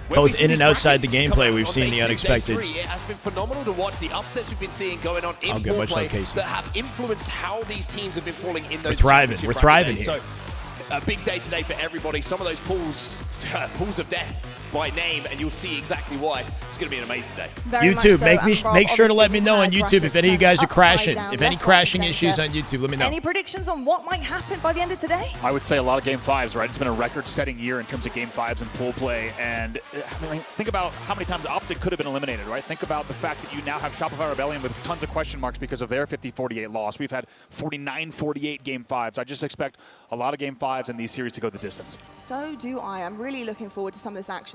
when Both we see in and these outside the brackets come gameplay, out we've on seen day the 2, day unexpected. 3, it has been phenomenal to watch the upsets we've been seeing going on in I'll get pool much play like Casey. that have influenced how these teams have been falling in those We're thriving. championship We're bracket thriving days. So, a big day today for everybody. Some of those pools of death by name, and you'll see exactly why. It's going to be an amazing day. YouTube, make sure to let me know on YouTube if any of you guys are crashing. If any crashing issues on YouTube, let me know. Any predictions on what might happen by the end of today? I would say a lot of Game 5s, right? It's been a record-setting year in terms of Game 5s and pool play. And I mean, think about how many times OpTic could have been eliminated, right? Think about the fact that you now have Shopify Rebellion with tons of question marks because of their 50-48 loss. We've had 49-48 Game 5s. I just expect a lot of Game 5s in these series to go the distance. So do I. I'm really looking forward to some of this action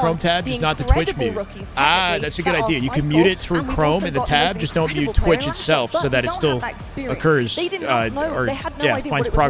Chrome tab, the just not the Twitch incredible mute. rookies, Ah, technically, that's a good that are idea. You can cycle, mute it through and we've Chrome also in the got tab, most just don't incredible mute Twitch player itself action, so that but it we still don't have that experience. occurs They did not know. or They had no yeah, idea finds what it was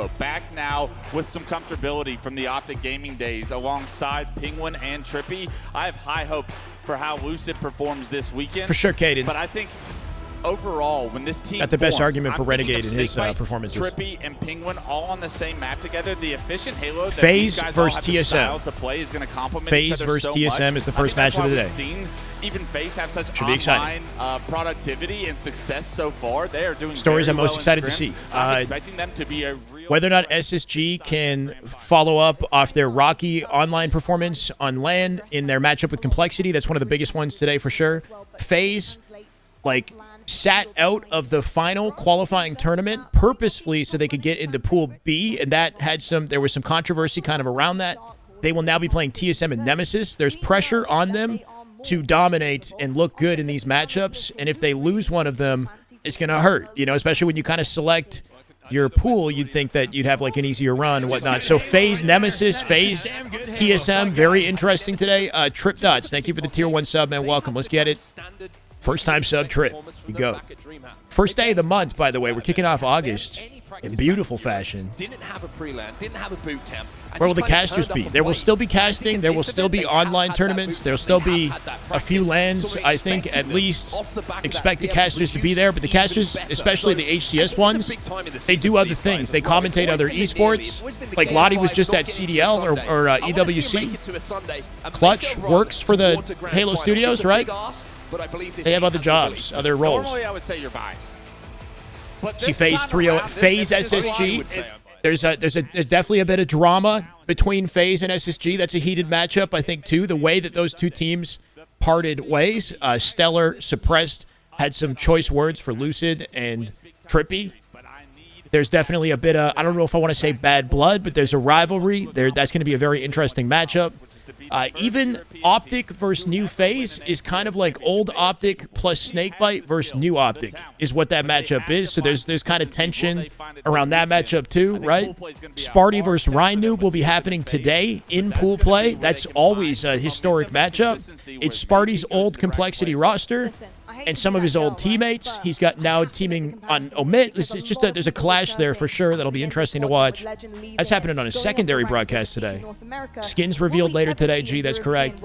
Halo. Back now with some comfortability from the OpTic Gaming days alongside Penguin and Trippy. I have high hopes for how Lucid performs this weekend. For sure, Caden. But I think overall, when this team got the best forms, argument for I'm Renegade thinking in of his Snakebite, performances. Trippy and Penguin all on the same map together. The efficient Halo that FaZe these guys versus all have the style TSM. to play is going to complement FaZe each other versus so TSM much. is the I first think that's match of the why day. we've seen even FaZe have such Should be online exciting. productivity and success so far. They are doing Stories very I'm most well in excited to scrims. see. I'm expecting them to be a real Whether or not SSG can follow up off their rocky online performance on LAN in their matchup with Complexity, that's one of the biggest ones today for sure. FaZe, like, sat out of the final qualifying tournament purposefully so they could get into Pool B, and that had there was some controversy kind of around that. They will now be playing TSM and Nemesis. There's pressure on them to dominate and look good in these matchups, and if they lose one of them, it's going to hurt, you know, especially when you kind of select your pool, you'd think that you'd have like an easier run and whatnot. So FaZe, Nemesis, FaZe, TSM, very interesting today. Trip Dots, thank you for the tier 1 sub, man. Welcome. Let's get it. First time sub Trip. Here you go. First day of the month, by the way. We're kicking off August in beautiful fashion. Didn't have a pre-land, didn't have a boot camp. Where will the casters be? There will still be casting. There will still be online tournaments. There will still be a few LANs. I think at least expect the casters to be there. But the casters, especially the HCS ones, they do other things. They commentate other esports. Like Lottie was just at CDL or EWC. Clutch works for the Halo Studios, right? They have other jobs, other roles. Normally, I would say you're biased. See FaZe 3-0, FaZe SSG. There's definitely a bit of drama between FaZe and SSG. That's a heated matchup, I think, too. The way that those two teams parted ways. Stellar, Suppressed, had some choice words for Lucid and Trippy. There's definitely a bit of, I don't know if I want to say bad blood, but there's a rivalry. That's going to be a very interesting matchup. Even OpTic versus new FaZe is kind of like old OpTic plus Snakebite versus new OpTic is what that matchup is. So there's kind of tension around that matchup too, right? Sparty versus Rhino will be happening today in pool play. That's always a historic matchup. It's Sparty's old Complexity roster and some of his old teammates. He's got now teaming on Omit. It's just that there's a clash there for sure that'll be interesting to watch. That's happening on a secondary broadcast today. Skins revealed later today, G, that's correct. She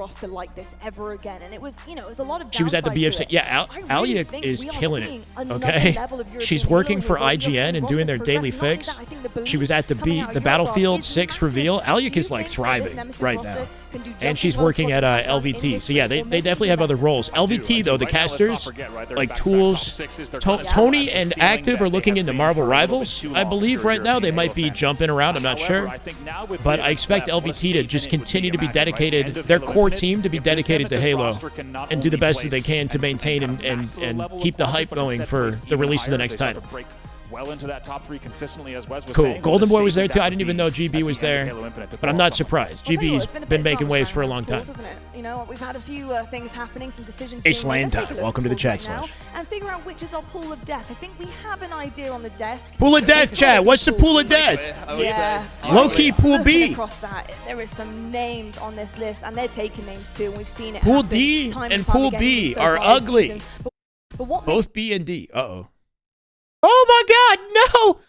was at the BFC. Yeah, Alia is killing it, okay? She's working for IGN and doing their daily fix. She was at the Battlefield 6 reveal. Alia is like thriving right now. And she's working at LVT. So, yeah, they definitely have other roles. LVT, though, the casters, like Tools, Tony and Active are looking into Marvel Rivals, I believe, right now. They might be jumping around. I'm not sure. But I expect LVT to just continue to be dedicated, their core team to be dedicated to Halo and do the best that they can to maintain and keep the hype going for the release of the next title. Well into that top 3 consistently, as Wes was cool. saying. Golden Boy was there too. I didn't even know GB was there, but I'm not surprised. GB's been making waves for a long time. You know, we've had a few things happening, some decisions. Ace Land time. Welcome to the chat slash. And figure out which is our pool of death. I think we have an idea on the desk. Pool of death, chat. What's the pool of death? Yeah. Low key pool B. Across that, there is some names on this list, and they're taking names too. And we've seen it. Pool D and Pool B are ugly. Both B and D. Uh-oh. Oh my God, no!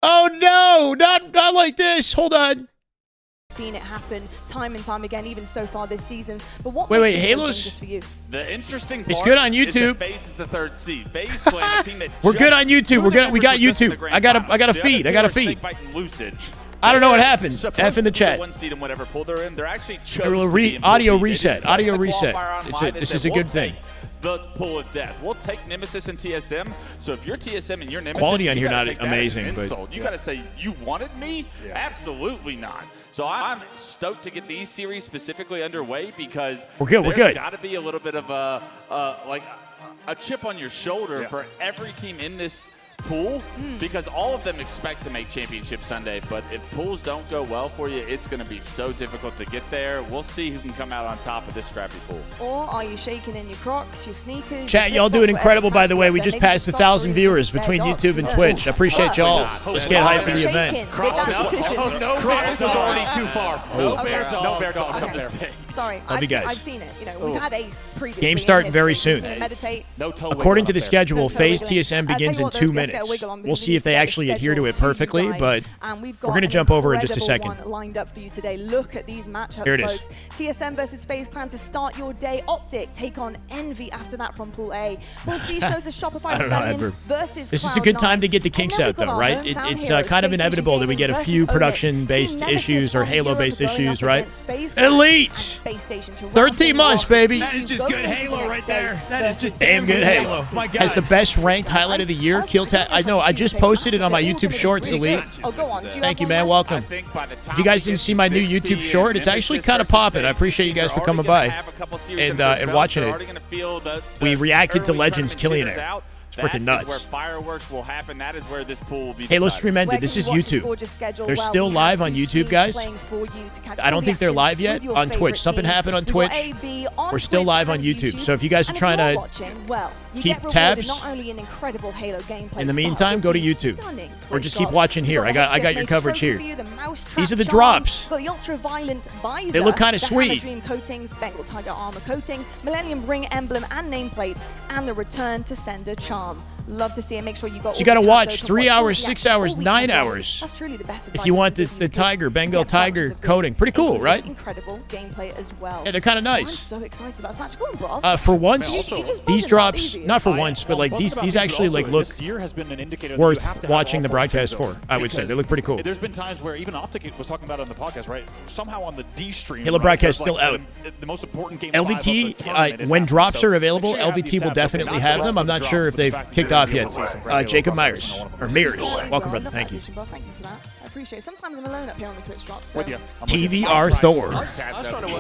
Oh no, not like this. Hold on. Seen it happen time and time again, even so far this season. But what? Wait, Halo's just for you? The interesting part it's good on YouTube. FaZe is the 3rd seed. FaZe playing a team that we're good on YouTube. We got YouTube. I got a feed. I got a feed. I don't know what happened. F in the chat. One seed in whatever pool they're in. They're actually audio reset. Audio reset. This is a good thing. The pool of death. We'll take Nemesis and TSM. So if you're TSM and you're Nemesis, quality on here not amazing, but you got to say you wanted me. Yeah. Absolutely not. So I'm stoked to get these series specifically underway because we're good. There's got to be a little bit of a chip on your shoulder for every team in this pool because all of them expect to make Championship Sunday, but if pools don't go well for you, it's going to be so difficult to get there. We'll see who can come out on top of this scrappy pool. Or are you shaking in your Crocs, your sneakers? Chat, y'all doing incredible, by the way. We just passed 1,000 viewers between YouTube and Twitch. I appreciate y'all. Let's get hyped for the event. Crocs was already too far. No bear dog come there. Sorry, I've seen it. You know, we've had Ace previously. Game starting very soon. According to the schedule, FaZe TSM begins in 2 minutes. We'll see if they actually adhere to it perfectly, but we're going to jump over in just a second. Lined up for you today. Look at these matchups, here it is. folks. TSM versus FaZe Clan to start your day. OpTic take on Envy after that from Pool A. Pool C shows a Shopify Rebellion versus This is a good time to get the kinks out, though, right? It's kind of inevitable that we get a few production-based issues or Halo-based issues, right? Elite! 13 months, baby. That is just good Halo right there. That is just damn good Halo. My God. Has the best ranked highlight of the year. Kill I know. I just posted it on my YouTube Shorts, Elite. Oh, go on. Thank you, man. Welcome. If you guys didn't see my new YouTube Short, it's actually kind of popping. I appreciate you guys for coming by and watching it. We reacted to Legends Killionaire. It's freaking nuts. Where fireworks will happen. That is where this pool will be. Halo Stream ended. This is YouTube. They're still live on YouTube, guys. I don't think they're live yet on Twitch. Something happened on Twitch. We're still live on YouTube. So if you guys are trying to keep tabs, in the meantime, go to YouTube or just keep watching here. I got your coverage here. These are the drops. They look kind of sweet. Dream coatings, Bengal Tiger armor coating, Millennium Ring emblem and nameplate, and the return to sender charm. Love to see it. Make sure you got. So you got to watch 3 hours, 6 hours, 9 hours. That's truly the best if you want the Tiger, Bengal Tiger coating. Pretty cool, right? Incredible gameplay as well. Yeah, they're kind of nice. I'm so excited about this match. Go on, bro. For once, these drops, not for once, but like these actually like look worth watching the broadcast for. I would say they look pretty cool. There's been times where even OpTic was talking about it on the podcast, right? Somehow on the D stream, Halo broadcast still out. The most important game. LVT, when drops are available, LVT will definitely have them. I'm not sure if they've kicked off yet. Jacob Myers, or Mears. Welcome, brother. Thank you. Thank you for that. I appreciate it. Sometimes I'm alone up here on the Twitch drops. So. TVR Thor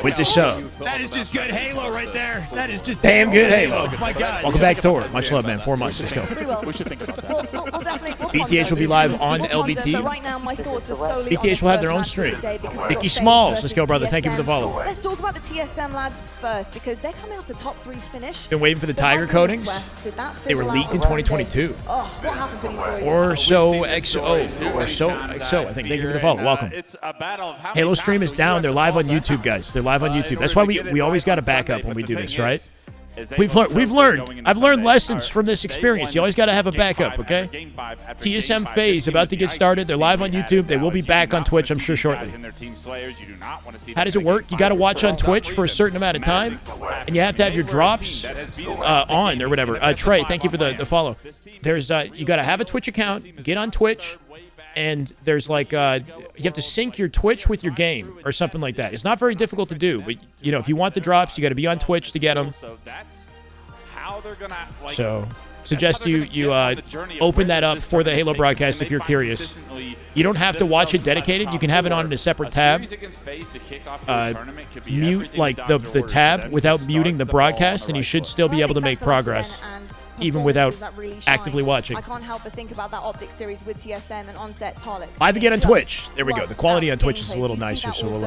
with the sub. That is just good Halo right there. That is just damn good Halo. Oh my God. Welcome back, Thor. Much love, man. 4 months. Let's go. We should think about that. We'll definitely. BTH will be live on LVT. But right now, my thoughts are solely BTH will have their own stream. Vicky Smalls. Let's go, brother. Thank you for the follow. Let's talk about the TSM lads first because they're coming off the top 3 finish. Been waiting for the Tiger coatings. They were leaked in 2022. Oh, what happened for these boys? Or so XO. Or so XO. I think. Thank you for the follow. Welcome. Halo stream is down. They're live on YouTube, guys. They're live on YouTube. That's why we always got a backup when we do this, right? We've learned. I've learned lessons from this experience. You always got to have a backup, okay? TSM FaZe about to get started. They're live on YouTube. They will be back on Twitch, I'm sure, shortly. How does it work? You got to watch on Twitch for a certain amount of time, and you have to have your drops on or whatever. Trey, thank you for the follow. There's you got to have a Twitch account, get on Twitch, and there's like you have to sync your Twitch with your game or something like that. It's not very difficult to do, but you know if you want the drops, you got to be on Twitch to get them. So suggest you open that up for the Halo broadcast if you're curious. You don't have to watch it dedicated. You can have it on in a separate tab. Mute like the tab without muting the broadcast, and you should still be able to make progress. Even without actively watching. I can't help but think about that OpTic series with TSM and onset Tarlet. Live again on Twitch. There we go. The quality on Twitch is a little nicer, so we'll.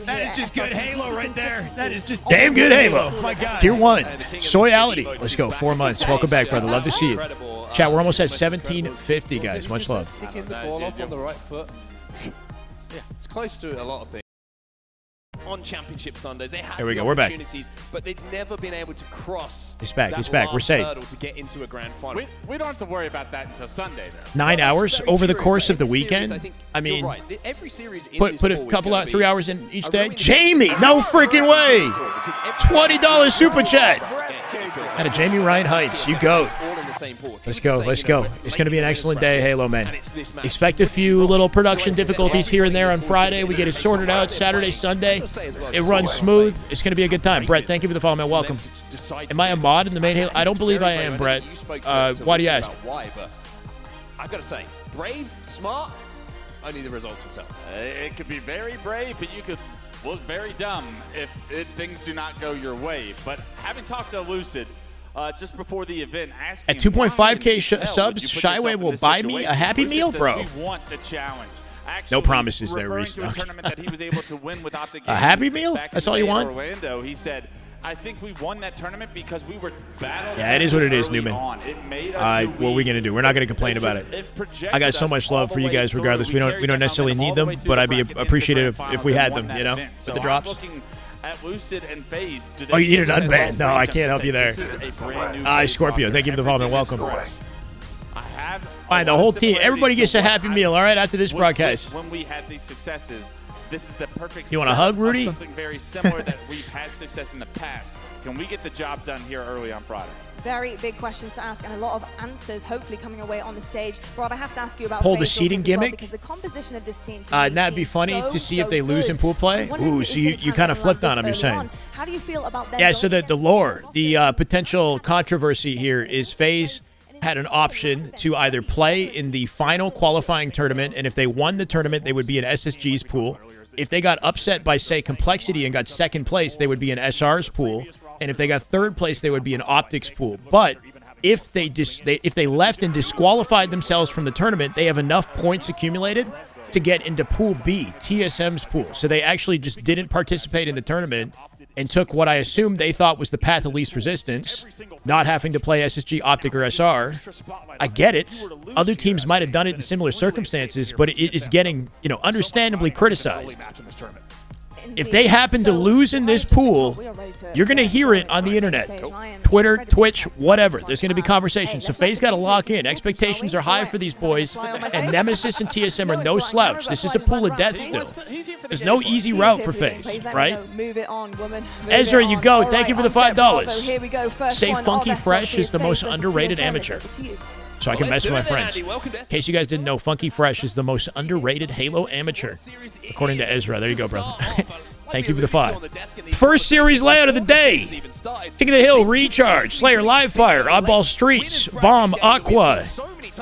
That is just good Halo right there. That is just damn good Halo. Oh my God. Tier 1. Soyality. Let's go. 4 months. Welcome back, brother. Love to see you. Chat, we're almost at 1750, guys. Much love. Kicking the ball off on the right foot. Yeah, it's close to a lot of things. On Championship Sundays, they had there we go. We're back. But they've never been able to cross. It's back. It's back. We're safe. To get into a grand final. We don't have to worry about that until Sunday, though. 9 hours over the course of the weekend. I mean, right. Every series put a couple out 3 hours in each day. Jamie, no freaking way. $20 super chat. And a Jamie Ryan Heights. You go. Let's go. Let's go. It's going to be an excellent day, Halo, man. Expect a few little production difficulties here and there on Friday. We get it sorted out Saturday, Sunday. It runs smooth. It's going to be a good time. Brett, thank you for the follow, man. Welcome. Am I a mod in the main Halo? I don't believe I am, Brett. Why do you ask? Why, but I've got to say, brave, smart, only the results will tell. It could be very brave, but you could look very dumb if things do not go your way. But having talked to Lucid, just before the event, asking at 2.5K subs, Shyway will buy me a Happy Meal, bro. We want the challenge. No promises there, Reese. A tournament that he was able to win with OpTic a Happy Meal? That's all you want? Orlando, he said, I think we won that tournament because we were battled. Yeah, it is what it is, Newman. It made us what are we gonna do? We're not gonna complain about it. I got so much love for you guys, regardless. We don't necessarily need them, but I'd be appreciative if we had them. You know, with the drops. At Lucid and FaZe, oh, you need an unban? No, I can't help you there. Scorpio, thank you for the follow, man. Welcome. Fine, the whole team, everybody gets a Happy Meal, all right, after this broadcast. When we had these successes, this is the perfect. You want a hug, Rudy? Something very similar that we've had success in the past. Can we get the job done here early on Friday? Very big questions to ask and a lot of answers hopefully coming away on the stage. Rob, I have to ask you about the seating gimmick. Because the composition of this team that'd be funny to see if they lose in pool play. Ooh, so you kind of flipped on them, you're saying. How do you feel about that? Yeah, so the lore, the potential controversy here is FaZe had an option to either play in the final qualifying tournament, and if they won the tournament, they would be in SSG's pool. If they got upset by, say, Complexity and got second place, they would be in SR's pool. And if they got third place, they would be in OpTic's pool. But if they left and disqualified themselves from the tournament, they have enough points accumulated to get into Pool B, TSM's pool. So they actually just didn't participate in the tournament and took what I assumed they thought was the path of least resistance, not having to play SSG, OpTic, or SR. I get it. Other teams might have done it in similar circumstances, but it is getting, understandably criticized. If they happen to lose in this pool, you're going to hear it on the internet. Twitter, Twitch, whatever. There's going to be conversations. So FaZe got to lock in. Expectations are high for these boys, and Nemesis and TSM are no slouch. This is a pool of death still. There's no easy route for FaZe, right? Ezra, you go. Thank you for the $5. Say Funky Fresh is the most underrated amateur. So I can mess with my friends. In case you guys didn't know, Funky Fresh is the most underrated Halo amateur, according to Ezra. There you go, brother. Thank you for the 5. First series layout of the day. King of the Hill, Recharge, Slayer, Livefire, Oddball Streets, Bomb, Aqua,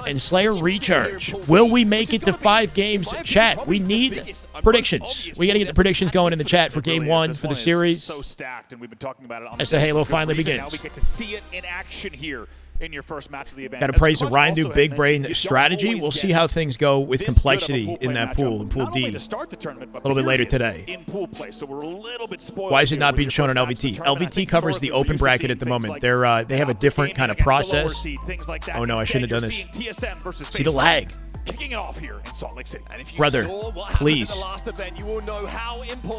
and Slayer Recharge. Will we make it to 5 games? Chat, we need predictions. We got to get the predictions going in the chat for Game 1 for the series as the Halo finally begins. Now we get to see it in action here in your first match of the event. Got to praise the Ryandu Big Brain strategy. We'll see how things go with Complexity in that pool, in Pool D, a little bit later today. Why is it not being shown on LVT? LVT covers the open bracket at the moment. They have a different kind of process. Oh, no, I shouldn't have done this. See the lag. Kicking it off here in Salt Lake City. Brother, please.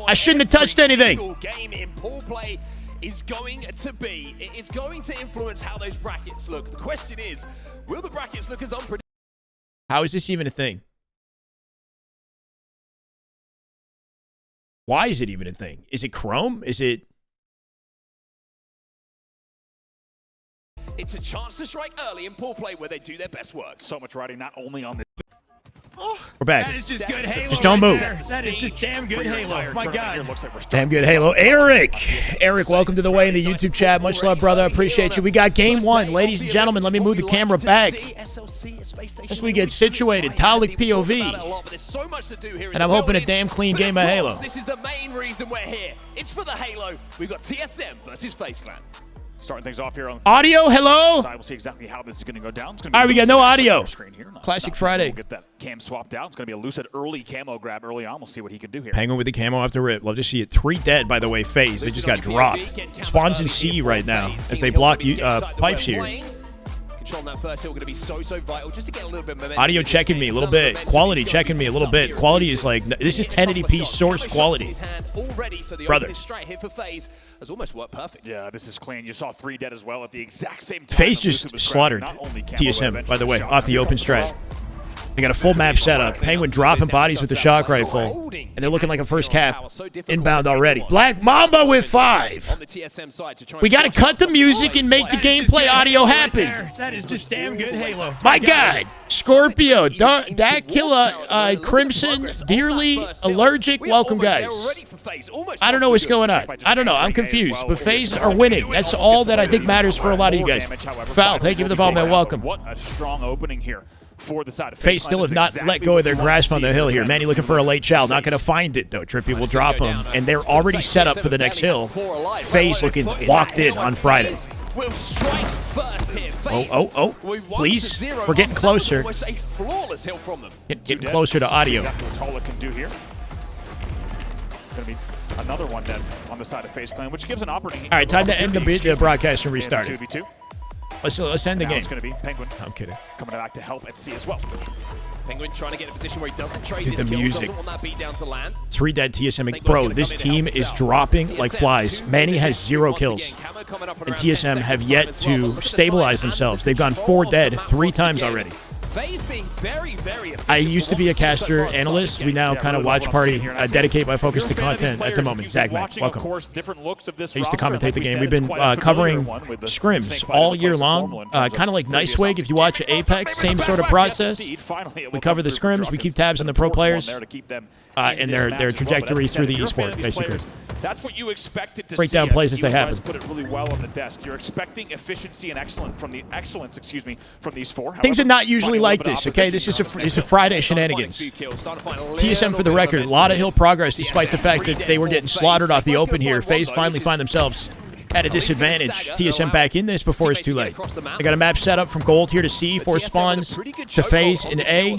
I shouldn't have touched anything. Game in pool play is going to influence how those brackets look. The question is, will the brackets look as unpredictable? How is this even a thing? Why is it even a thing? Is it Chrome? Is it... It's a chance to strike early in pool play where they do their best work. So much writing, not only on the... We're back. That is just good Halo. Just don't move. That is just damn good Halo. My God. Damn good Halo. Eric, welcome to the way in the YouTube chat. Much love, brother. I appreciate you. We got Game 1. Ladies and gentlemen, let me move the camera back as we get situated. Talik POV. And I'm hoping a damn clean game of Halo. This is the main reason we're here. It's for the Halo. We've got TSM versus FaZe Clan. Starting things off here on audio. Hello. We'll see exactly how this is going to go down. All right, we got no audio. Classic Friday. We'll get that cam swapped out. It's going to be a Lucid early camo grab early on. We'll see what he can do here. Penguin with the camo off the rip. Love to see it. 3 dead, by the way. FaZe. They just got dropped. Spawns in C right now as they block pipes here. Controlling that first hill going to be so vital just to get a little bit of momentum. Audio checking me a little bit. Quality checking me a little bit. Quality is like, this is 1080p source quality. Brother. Has almost worked perfect. Yeah, this is clean. You saw 3 dead as well at the exact same time. FaZe just slaughtered TSM, by the way, off the open strat. They got a full map setup. Penguin dropping bodies with the shock rifle. And they're looking like a first cap. Inbound already. Black Mamba with 5. We got to cut the music and make the gameplay audio happen. That is just damn good Halo. My God. Scorpio, Dakilla, Crimson, Dearly, Allergic. Welcome, guys. I don't know what's going on. I don't know. I'm confused. But FaZe are winning. That's all that I think matters for a lot of you guys. Foul, thank you for the follow, man. Welcome. What a strong opening here for the side of FaZe still have not let go of their grasp on the hill here. Manny looking for a late child. Not going to find it, though. Trippy will drop him. And they're already set up for the next hill. FaZe looking locked in on Friday. Oh. Please. We're getting closer. Getting closer to audio. Exactly what Tala can do here. Going to be another one then on the side of FaZe Clan, which gives an opportunity. All right, time to end the broadcast and restart it. 2v2. Let's end the game. It's going to be Penguin. I'm kidding. Coming back to help at C as well. Penguin trying to get in a position where he doesn't trade Dude, his the kill, music. doesn't want that beat down to land. 3 dead TSM. Bro, this team is dropping like flies. Manny has 0 kills. And TSM have yet to stabilize themselves. They've gone 4 dead 3 times already. FaZe being very efficient. I used to be a caster analyst. We now kind of watch party. I dedicate my focus to content at the moment. Zach, man, welcome. I used to commentate the game. We've been covering scrims all year long. Kind of like Nicewig. If you watch Apex, same sort of process. We cover the scrims. We keep tabs on the pro players and their trajectory through the esport, basically. That's what you expected to Break see. down plays as they You guys happen. put it really well on the desk. You're expecting efficiency and excellence from these four. Things are However, not usually finding a like little bit of this, okay? This is a Friday shenanigans. TSM, for the record, a lot of hill progress despite the fact that they were getting slaughtered off the open here. FaZe finally find themselves at a disadvantage. TSM back in this before it's too late. They got a map set up from gold here to C, 4 spawns to FaZe in A.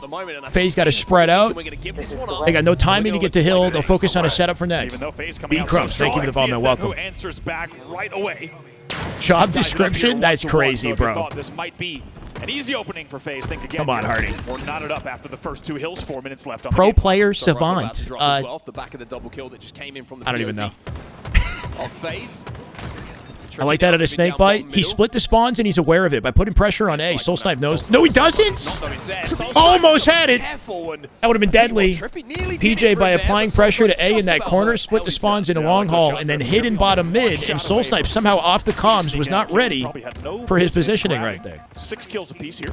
FaZe got to spread out. They got no timing to get to hill. They'll focus on a setup for next. B Crumbs, thank you for the follow, man. Welcome. Who answers back right away. Job description? That's crazy, bro. This might be an easy opening for FaZe. Think again. Come on, Hardy. We're knotted up after the first 2 hills. 4 minutes left on Pro the game. player savant. The back of the double kill that just came in from the I don't even know. Of FaZe. I like that at a snake bite. He split the spawns and he's aware of it by putting pressure on A. Soulsnipe knows. No, he doesn't! Almost had it! That would have been deadly. PJ, by applying pressure to A in that corner, split the spawns in a long haul and then hid in bottom mid, and Soulsnipe somehow off the comms was not ready for his positioning right there. 6 kills apiece here.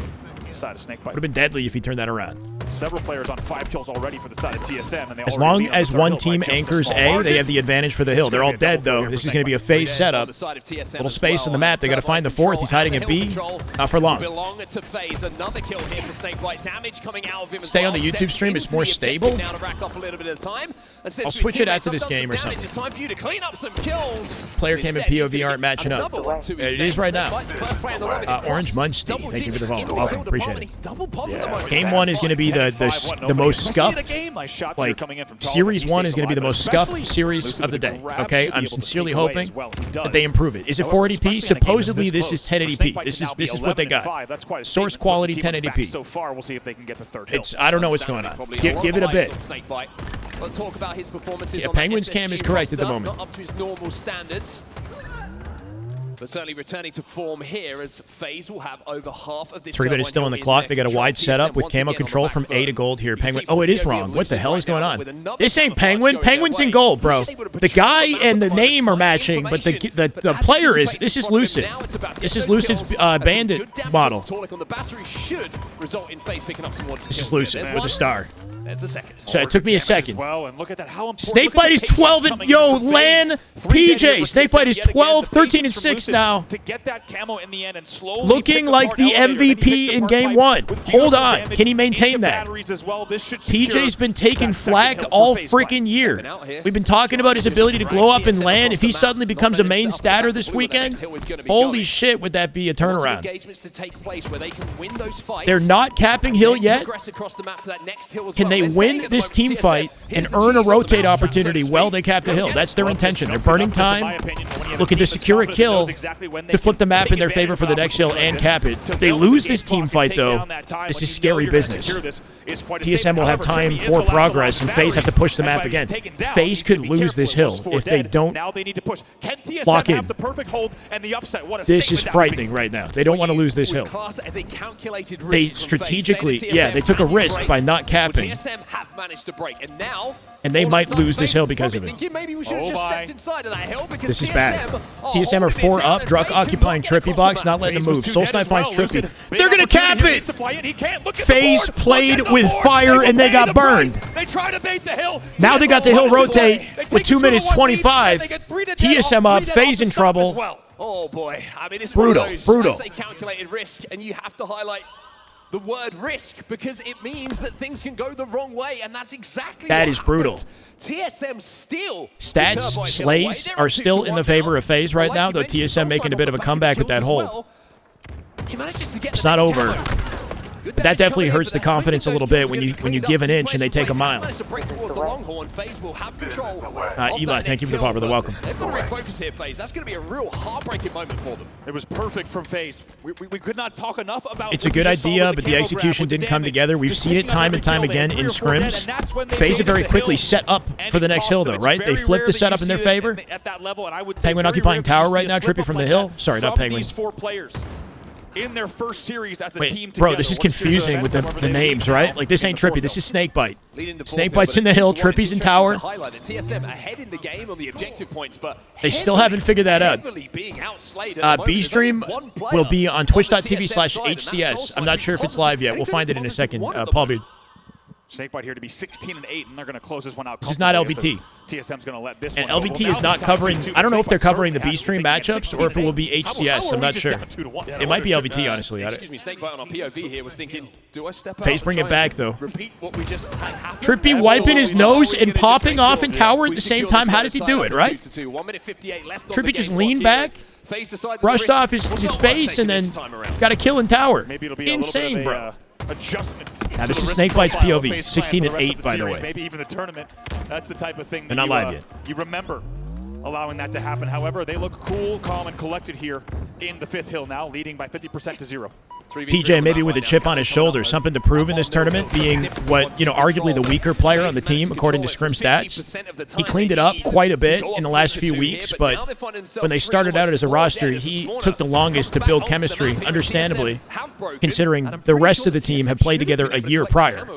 Side of Snakebite. Would have been deadly if he turned that around. Several players on 5 kills already for the side of TSM. And as long as one team anchors A, they have the advantage for the hill. They're all dead, though. This is going to be a FaZe setup. Little space on the map. They got to find the 4th. He's hiding at B. Not for long. Stay on the YouTube stream. It's more stable. I'll switch it after this game or something. Player cam and POV aren't matching up. It is right now. Orange Munsty, thank you for the follow. Welcome. Appreciate it. Yeah. Game 1 is going to be the most scuffed. Like, Series 1 is going to be the most scuffed series of the day. Okay, I'm sincerely hoping that they improve it. Is it 480p? Supposedly, this is 1080p. This is what they got. Source quality 1080p. So far, we'll see if they can get the 3rd. It's I don't know what's going on. Give it a bit. Let's talk about his performances. Yeah, Penguin's cam is correct at the moment. Not up to his normal standards. But certainly returning to form here as FaZe will have over half of this. 3 minutes still on the clock. They got a wide setup with camo control from A to gold here. Penguin. Oh, it is wrong. What the hell is going on? This ain't Penguin. Penguin's in gold, bro. The guy and the name are matching, but the player is. This is Lucid. This is Lucid's bandit model. This is Lucid with a star. There's the second. So it took me a second. Well, and look at that. How important Snakebite is 12 and yo, LAN PJ. Snakebite is 12, 13 and 6 now. To get that camo in the end and slowly looking like the MVP in game 1. Hold on. Can he maintain that? PJ's been taking flack all freaking year. We've been talking about his ability to glow up in LAN. If he suddenly becomes a main statter this weekend, holy shit, would that be a turnaround. They're not capping hill yet. Can they win this team fight and earn a rotate opportunity? Well, they cap the hill. That's their intention. They're burning time, looking to secure a kill to flip the map in their favor for the next hill and cap it. If they lose this team fight, though, this is scary business. TSM will have time for progress, and FaZe have to push the map again. FaZe could lose this hill if they don't lock in. This is frightening right now. They don't want to lose this hill. They strategically, yeah, they took a risk by not capping. And they might lose this hill because of it. This is bad. TSM are 4 up. Druck occupying Trippy box, not letting them move. Soulsnipe finds Trippy. They're going to cap it! FaZe played with fire and they got burned. Now they got the hill rotate with 2 minutes 25. TSM up. FaZe in trouble. Oh boy. I mean, it's brutal. Brutal. A calculated risk, and you have to highlight the word risk because it means that things can go the wrong way, and that's exactly that what is brutal. TSM still stats slays are still in the favor of FaZe right now, though TSM making a bit of a comeback with that hold. It's not over. But that definitely hurts the confidence a little bit when you give an inch and they take a mile. Eli, thank you for the follow, brother. Welcome. They've got to refocus here, FaZe. That's going to be a real heartbreaking moment for them. It was perfect from FaZe. We could not talk enough about. It's a good idea, but the execution didn't come together. We've seen it time and time again in scrims. FaZe are very quickly set up for the next hill, though, right? They flipped the setup in their favor. Penguin occupying tower right now. Trippy from the hill. Sorry, not Penguin. These 4 players in their first series as a team together. Bro, this is confusing with the names, right? Like, this ain't Trippy. This is Snakebite. Snakebite's in the hill. Trippy's in tower. They still haven't figured that out. B-Stream will be on twitch.tv/HCS. I'm not sure if it's live yet. We'll find it in a second. Paul Beard. Snakebite here to be 16-8, and they're going to close this one out. This is not comfortably LVT. TSM's going to let this And one LVT go. is not covering. I don't know if they're covering the B stream matchups or if it will be HCS. I'm not sure. It might be LVT, honestly. Excuse me, Snakebite on our POV here was thinking, do I step out? FaZe bring it back, though. Repeat what we just had happen? Trippy wiping his nose and popping off in tower at the same time. How does he do it, right? 1 minute 58 left on the Trippy game just clock leaned here. back, FaZe decided brushed the off risk his was not face, worth and then taking this time around. got a kill in tower. Maybe it'll be Insane, a little bit bro. of a adjustment. Now, this to is the Snakebite's risk profile POV, FaZe plan 16 for and the rest 8, of by the series, way. Maybe even the tournament. That's the type of thing that They're not live yet. You remember allowing that to happen. However, they look cool, calm, and collected here in the 5th hill now, leading by 50% to 0. PJ maybe with a chip on his shoulder, something to prove in this tournament, being what, you know, arguably the weaker player on the team, according to Scrim stats. He cleaned it up quite a bit in the last few weeks, but when they started out as a roster, he took the longest to build chemistry, understandably, considering the rest of the team had played together a year prior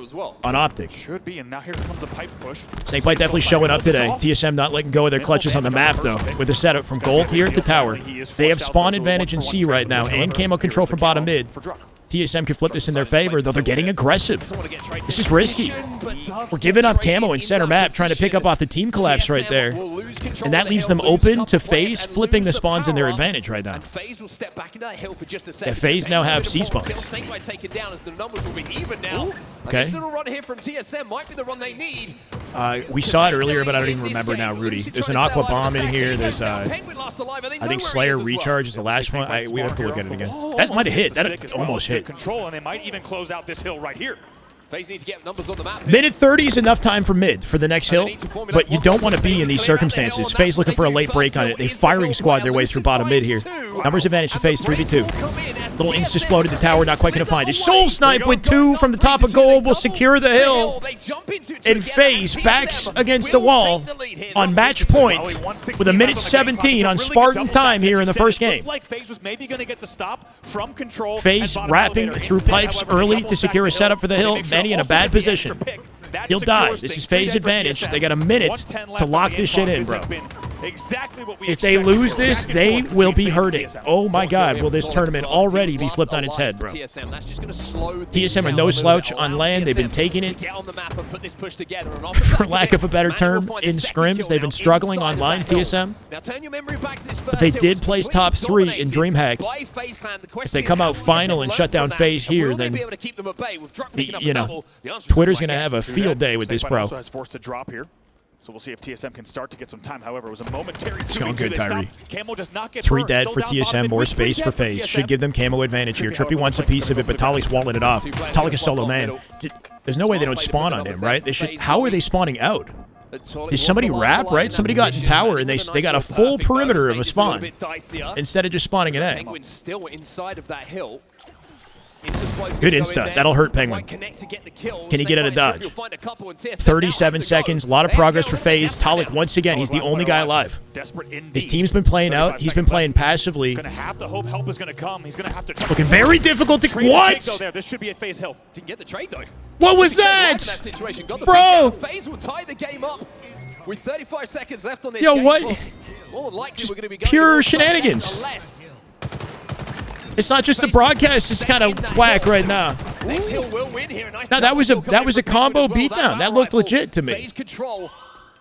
on OpTic. Should be, and now here comes the pipe push. Snakebite definitely showing up today. TSM not letting go of their clutches on the map, though, with the setup from Gold here to Tower. They have spawn advantage in C right now and camo control from bottom mid. TSM can flip this in their favor, though they're getting aggressive. This is risky. We're giving up camo in center map, trying to pick up off the team collapse right there. And that leaves them open to FaZe flipping the spawns in their advantage right now. Yeah, FaZe now have C spawns. Okay. We saw it earlier, but I don't even remember now, Rudy. There's an Aqua Bomb in here. There's, I think Slayer Recharge is the last one. We have to look at it again. That might have hit. That almost hit. Control, and they might even close out this hill right here. FaZe needs to get numbers on the map. Minute 30 is enough time for mid for the next hill, but you don't want to be in these circumstances. FaZe looking for a late break on it. They firing squad their way through bottom mid here. Numbers advantage to FaZe 3v2. Little insta-exploded the tower, not quite going to find it. Soul Snipe with 2 from the top of gold will secure the hill. And FaZe backs against the wall on match point with a minute 17 on Spartan time here in the first game. Like FaZe was maybe going to get the stop from control. FaZe wrapping through pipes early to secure a setup for the hill. Manny in a bad position. He'll die. This is FaZe advantage. They got a minute to lock this shit in, bro. If they lose this, they will be hurting. Oh my God, will this tournament already be flipped on its head, bro? TSM are no slouch on land. They've been taking it, for lack of a better term, in scrims. They've been struggling online, TSM. But they did place top 3 in DreamHack. If they come out final and shut down FaZe here, then, you know, Twitter's going to have a field day with this, bro. Also has forced to drop here. So we'll see if TSM can start to get some time. However, it was a momentary. It's going good, Tyree. Camo does not get 3 burned. dead Still for down TSM, bottom more mid. space for FaZe. Should give them camo advantage here. Trippy wants a piece of it, but Tali's walling it off. Tali is solo man. There's no way they don't spawn on him, right? They should. How are they spawning out? Did somebody wrap, right? Somebody got in tower, and they got a full perimeter of a spawn instead of just spawning an A. Penguin's still inside of that hill. Good insta. That'll hurt Penguin. Can he get out of dodge? 37 seconds. A lot of progress for FaZe. Talik, once again, he's the only guy alive. His team's been playing out. He's been playing passively. Gonna have to hope help is gonna come. He's gonna have to. Looking very difficult to. What? This should be at FaZe hill. Didn't get the trade though. What was that? Bro! FaZe will tie the game up with 35 seconds left on this. Yo, what? More likely Just we're gonna be pure shenanigans. It's not just the broadcast; it's kind of whack right now. Next hill will win here. Nice No, that was a combo beatdown. That looked legit to me. FaZe control.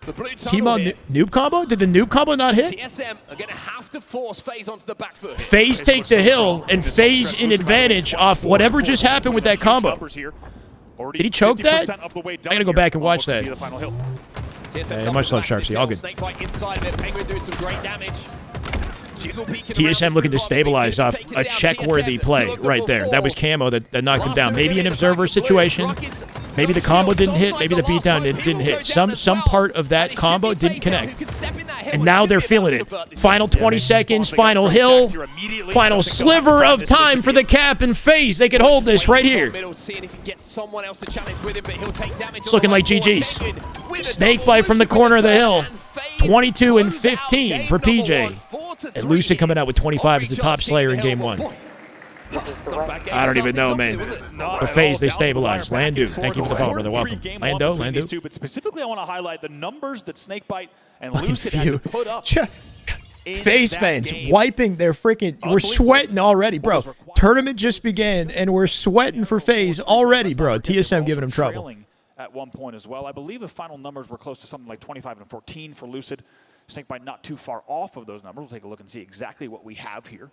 The blue Team on noob combo? Did the noob combo not hit? TSM are going to have to force FaZe onto the back foot. FaZe take the hill, and FaZe in advantage off whatever just happened with that combo. Did he choke that? I gotta go back and watch that. Yeah, much love, Sharksy. All good. TSM looking to stabilize off a check-worthy play right there. That was camo that knocked him down. Maybe an observer situation. Maybe the combo didn't hit. Maybe the beatdown didn't hit. Some part of that combo didn't connect. And now they're feeling it. Final 20 seconds. Final hill. Final sliver of time for the cap and FaZe. They could hold this right here. It's looking like GG's. Snakebite from the corner of the hill. 22 and 15 for PJ. And Lucid coming out with 25 as the top Slayer in Game 1. I don't even know, man. The FaZe, they stabilized. Landu, thank you for the follow, brother. Welcome. Landu. But specifically, I want to highlight the numbers that Snakebite and Fucking Lucid had to put up. FaZe fans wiping their freaking. We're sweating already, bro. Tournament just began, and we're sweating for FaZe already, bro. TSM giving them trouble. at one point as well. I believe the final numbers were close to something like 25 and 14 for Lucid. Snakebite not too far off of those numbers. We'll take a look and see exactly what we have here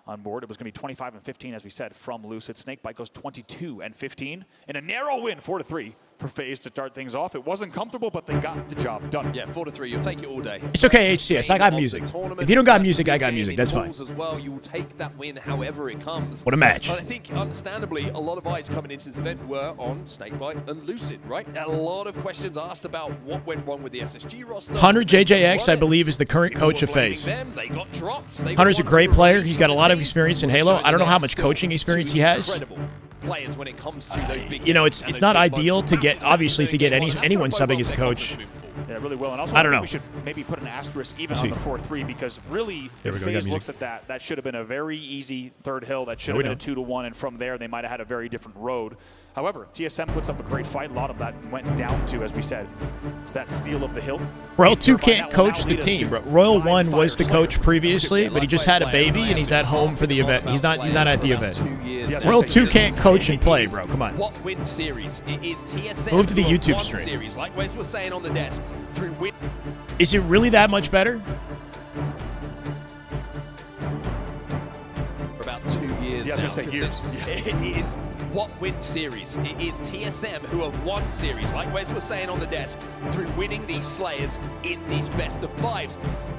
on board. It was going to be 25 and 15, as we said, from Lucid. Snakebite goes 22 and 15 in a narrow win, 4-3 for FaZe to start things off. It wasn't comfortable, but they got the job done. Yeah, 4-3. You'll take it all day. It's okay, HCS. I got music. If you don't got music, I got music. That's fine. As well, you will take that win however it comes. What a match. And I think, understandably, a lot of eyes coming into this event were on Snakebite and Lucid, right? A lot of questions asked about what went wrong with the SSG roster. Hunter JJX, I believe, is the current coach of FaZe. They got dropped. Hunter's a great player. He's got a lot of experience in Halo. I don't know how much coaching experience he has. Incredible players when it comes to those big You know, it's not ideal to get, obviously, to get anyone subbing as a coach. Yeah, really will. And also, I don't know. We should maybe put an asterisk even on the 4-3 because really, if FaZe looks at that, that should have been a very easy third hill. That should have been a 2-1, and from there, they might have had a very different road. However, TSM puts up a great fight. A lot of that went down to, as we said, that steal of the hill. Royal 2 can't coach the team, bro. Royal 1 was the coach previously, but he just had a baby and he's at home for the event. He's not at the event. Royal 2 can't coach and play, bro. Come on. What win series? It is TSM. Move to the YouTube stream. Series, like Wes was saying on the desk. Through win. Is it really that much better? For about 2 years now. It is what win series. It is TSM who have won series, like Wes was saying on the desk, through winning these Slayers in these best of fives.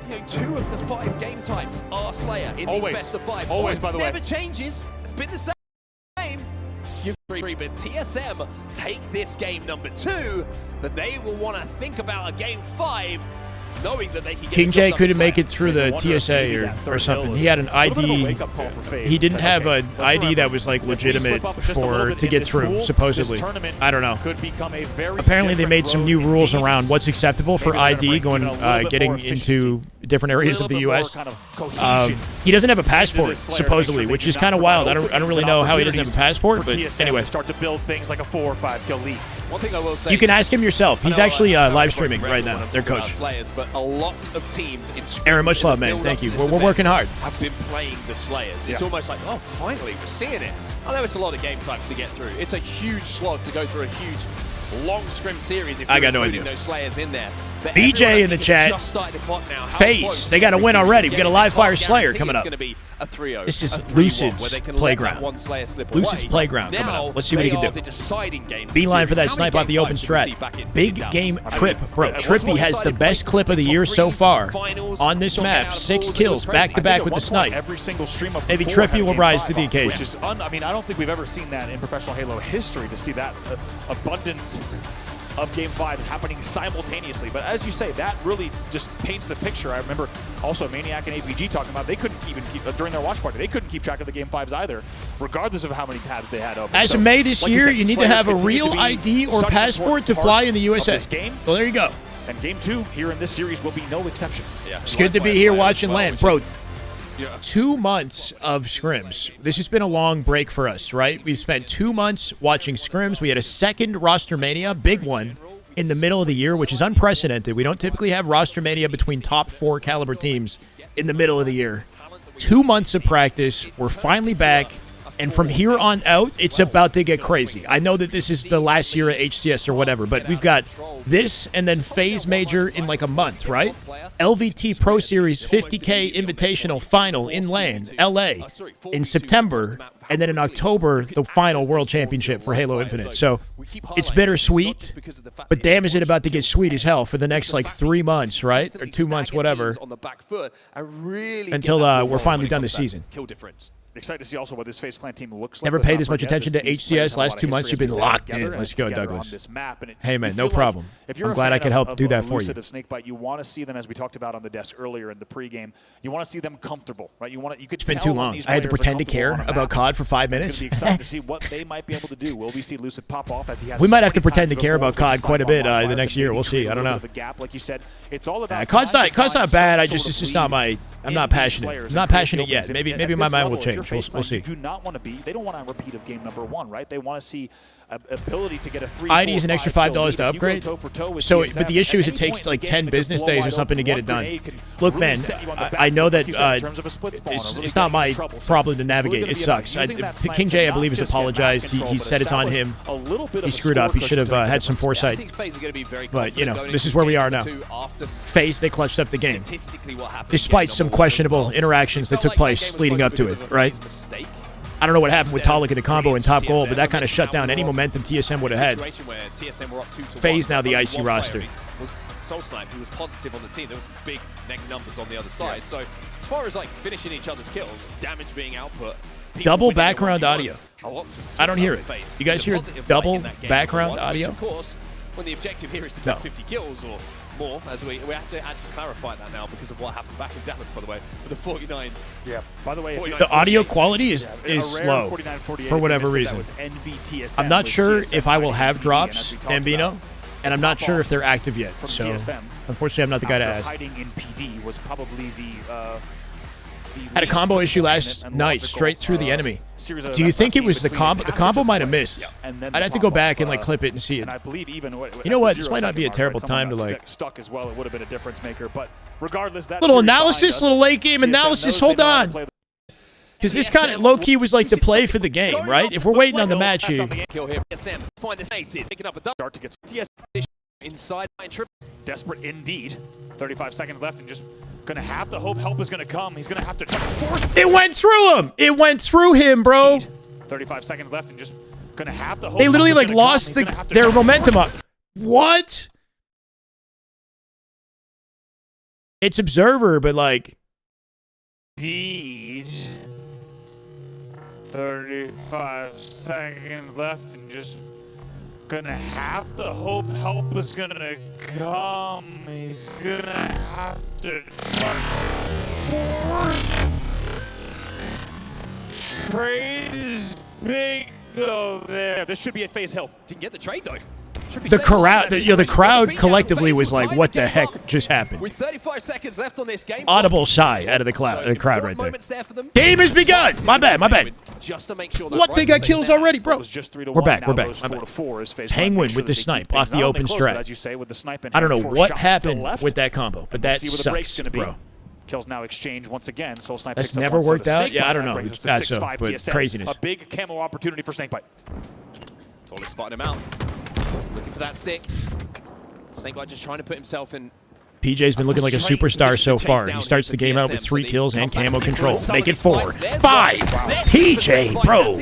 You know, 2 of the 5 game types are Slayer in these best of fives. Always, by the way. Never changes. Been the same. But TSM take this game number 2, then they will want to think about a game 5, knowing that they can get King J couldn't make it through the TSA or something. He had an ID. He didn't have an ID that was like legitimate to get through, supposedly. I don't know. Apparently they made some new rules around what's acceptable for ID getting into different areas of the U.S. He doesn't have a passport, supposedly, which is kind of wild. I don't really know how he doesn't have a passport, but anyway. Start to build things like a 4 or 5 kill lead. One thing I will say, you can ask him yourself. He's actually live streaming right now, their coach. Slayers, but a lot of teams in Aaron, much love, man. Thank you. We're working hard. Have been playing the Slayers. It's almost like, oh, finally, we're seeing it. I know it's a lot of game types to get through. It's a huge slog to go through a huge long scrim series if you're including those Slayers in there. But BJ in the chat. FaZe, they got a win already. We got a live fire Slayer coming up. This is Lucid's playground. Lucid's playground coming up. Let's see what he can do. Beeline for that snipe off the open strat. Big game Trip. Bro, Trippy has the best clip of the year so far on this map. 6 kills back-to-back with the snipe. Maybe Trippy will rise to the occasion. I mean, I don't think we've ever seen that in professional Halo history, to see that abundance of Game 5 happening simultaneously. But as you say, that really just paints the picture. I remember also Maniac and APG talking about they couldn't even keep, during their watch party, they couldn't keep track of the Game 5s either, regardless of how many tabs they had open. As of May this year, you need to have a real ID or passport to fly in the USA. Well, there you go. And Game 2 here in this series will be no exception. It's good to be here watching LAN. Bro, 2 months of scrims. This has been a long break for us, right? We've spent 2 months watching scrims. We had a second roster mania, big one, in the middle of the year, which is unprecedented. We don't typically have roster mania between top 4 caliber teams in the middle of the year. 2 months of practice. We're finally back. And from here on out, it's about to get crazy. I know that this is the last year at HCS or whatever, but we've got this and then FaZe Major in like a month, right? LVT Pro Series 50K Invitational Final in LAN, LA, in September, and then in October, the final World Championship for Halo Infinite. So it's bittersweet, but damn is it about to get sweet as hell for the next like 3 months, right? Or 2 months, whatever, until we're finally done this season. Excited to see also what this FaZe Clan team looks like. Never paid this much attention to HCS. Last 2 months, you've been locked in. Let's go, Douglas. Hey, man, no problem. I'm glad I could help do that for you. Snakebite, you want to see them, as we talked about on the desk earlier in the pregame, you want to see them comfortable, right? You could. It's been too long. I had to pretend to care about COD for 5 minutes. It's going to be exciting to see what they might be able to do. Will we see Lucid pop off as he has? We might have to pretend to care about COD quite a bit the next year. We'll see. I don't know. The gap, like you said, it's all about. COD's not bad. It's just not my. I'm not passionate. I'm not passionate yet. Maybe my mind will change. We'll see. Not want to be. They don't want a repeat of game number 1, right? They want to see ability to get a 3, ID 4, is an extra 5 $5 to upgrade. So, but the issue is it takes like 10 business days or something to get it done. Look, man, I know that it's not my problem to navigate. It sucks. King J, I believe, has apologized. He said it's on him. He screwed up. He should have had some foresight. But, you know, this is where we are now. FaZe, they clutched up the game. Despite some questionable interactions that took place leading up to it, right? I don't know what happened with Talik in the combo in top goal, but that kind of shut down any momentum TSM would have had. FaZe now the IC roster. Soul Snipe, who was positive on the team. There was big negative numbers on the other side. So as far as like finishing each other's kills, damage being output. Double background audio. I don't hear it. You guys hear double background audio? Of course, when the objective here is to get 50 kills or more, as we have to actually clarify that now because of what happened back in Dallas, by the way, with the 49. Yeah. By the way, the audio quality is slow for whatever reason. I'm not sure if I will have drops, Ambino, and I'm not sure if they're active yet. So unfortunately, I'm not the guy to ask. Hiding in PD was probably the had a combo issue last night, straight through the enemy. Do you think it was the combo? The combo might have missed. I'd have to go back and like clip it and see it. And I believe even you know what? This might not be a terrible time to like stuck as well. It would have been a difference maker. But regardless, that little analysis, little late game analysis. Hold on, because this kind of low key was like the play for the game, right? If we're waiting on the match here. Find this 18, picking up a double. Start to get inside trip. Desperate indeed. 35 seconds left and just gonna have to hope help is gonna come. He's gonna have to try to force. It went through him. It went through him, bro. 35 seconds left and just gonna have to hope. They literally like lost their momentum up. What? It's Observer, but like. Indeed. 35 seconds left and just gonna have to hope help is gonna come. He's gonna have to force. Trade is big though there. This should be at FaZe Hill. Didn't get the trade though. The crowd, the crowd collectively was like, "What the heck just happened?" With 35 seconds left on this game, audible sigh out of the crowd right there. Game has begun. My bad. Just to make sure what, they got kills already, bro? We're back. Penguin with the snipe off the open strat. I don't know what happened with that combo, but that sucks, bro. Kills now exchange once again. Soul Snipe that's never worked out. Yeah, I don't know. That's so, but craziness. A big camo opportunity for Snakebite. Totally spotting him out. Looking for that stick. Snakebite just trying to put himself in. PJ's been looking like a superstar so far. He starts the game out with 3 kills and camo control. Make it 4. 5. PJ, bro.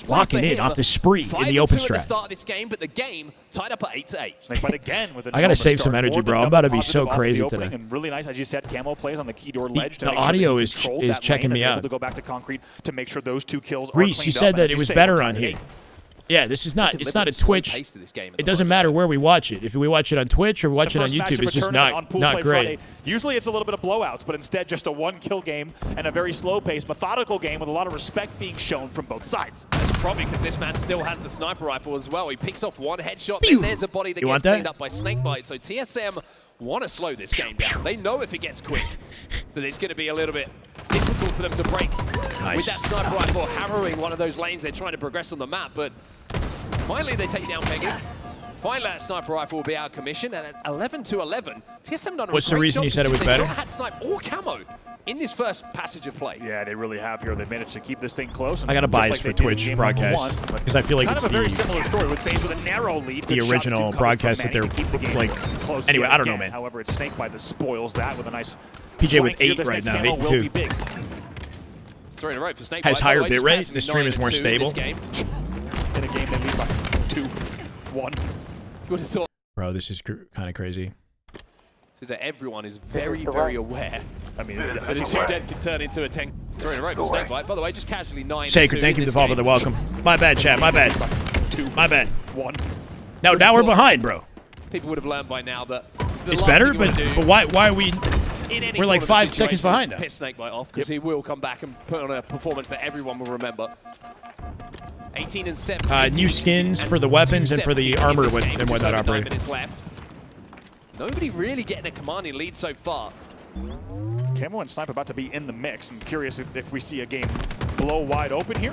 Locking in off the spree in the open strat. Start of this game, but the game tied up at 8-8. Snakebite again with I gotta save some energy, bro. I'm about to be so crazy today. And really nice, as you said, camo plays on the key door ledge. The audio is checking me out. To go back to concrete to make sure those 2 kills are Reese, you said that it was better on here. Yeah, this is not. It's not a Twitch. It doesn't matter where we watch it. If we watch it on Twitch or we watch it on YouTube, it's just not great. Friday, usually it's a little bit of blowouts, but instead just a 1-kill game and a very slow-paced, methodical game with a lot of respect being shown from both sides. That's probably because this man still has the sniper rifle as well. He picks off 1 headshot, then there's a body that gets cleaned up by Snakebite. So TSM want to slow this game down. They know if it gets quick that it's going to be a little bit difficult for them to break. With that sniper rifle harrowing one of those lanes, they're trying to progress on the map, but finally they take down Peggy. Finally that sniper rifle will be out of commission, and at 11-11, TSM done a What's the reason you said it was better? They had snipe or camo in this first passage of play. Yeah, they really have here. They managed to keep this thing close. I got a bias for Twitch broadcast because I feel like it's a very similar story with FaZe with a narrow lead. The original broadcast that they're like close. Anyway, I don't know, man. However, it's Snakebite that spoils that with a nice PJ with 8 right now, 8 and 2. 3 in a row for Snakebite. Has higher bit rate. The stream is more stable. In a game they lead by 2-1. Bro, this is kind of crazy. Is that everyone is very, very aware. I mean, that a 2 dead can turn into a 10. 3 in a row for Snakebite. By the way, just casually 9. Sacred, thank you to Devolver, the welcome. My bad, chat. My bad. 2. My bad. 1. Now we're behind, bro. People would have learned by now that it's better, but why are we? We're like 5 seconds behind now. Piss Snakebite off because he will come back and put on a performance that everyone will remember. 18 and 7. New skins for the weapons and for the armor and whatnot operating. Nobody really getting a commanding lead so far. Camo and Snipe about to be in the mix. I'm curious if we see a game blow wide open here.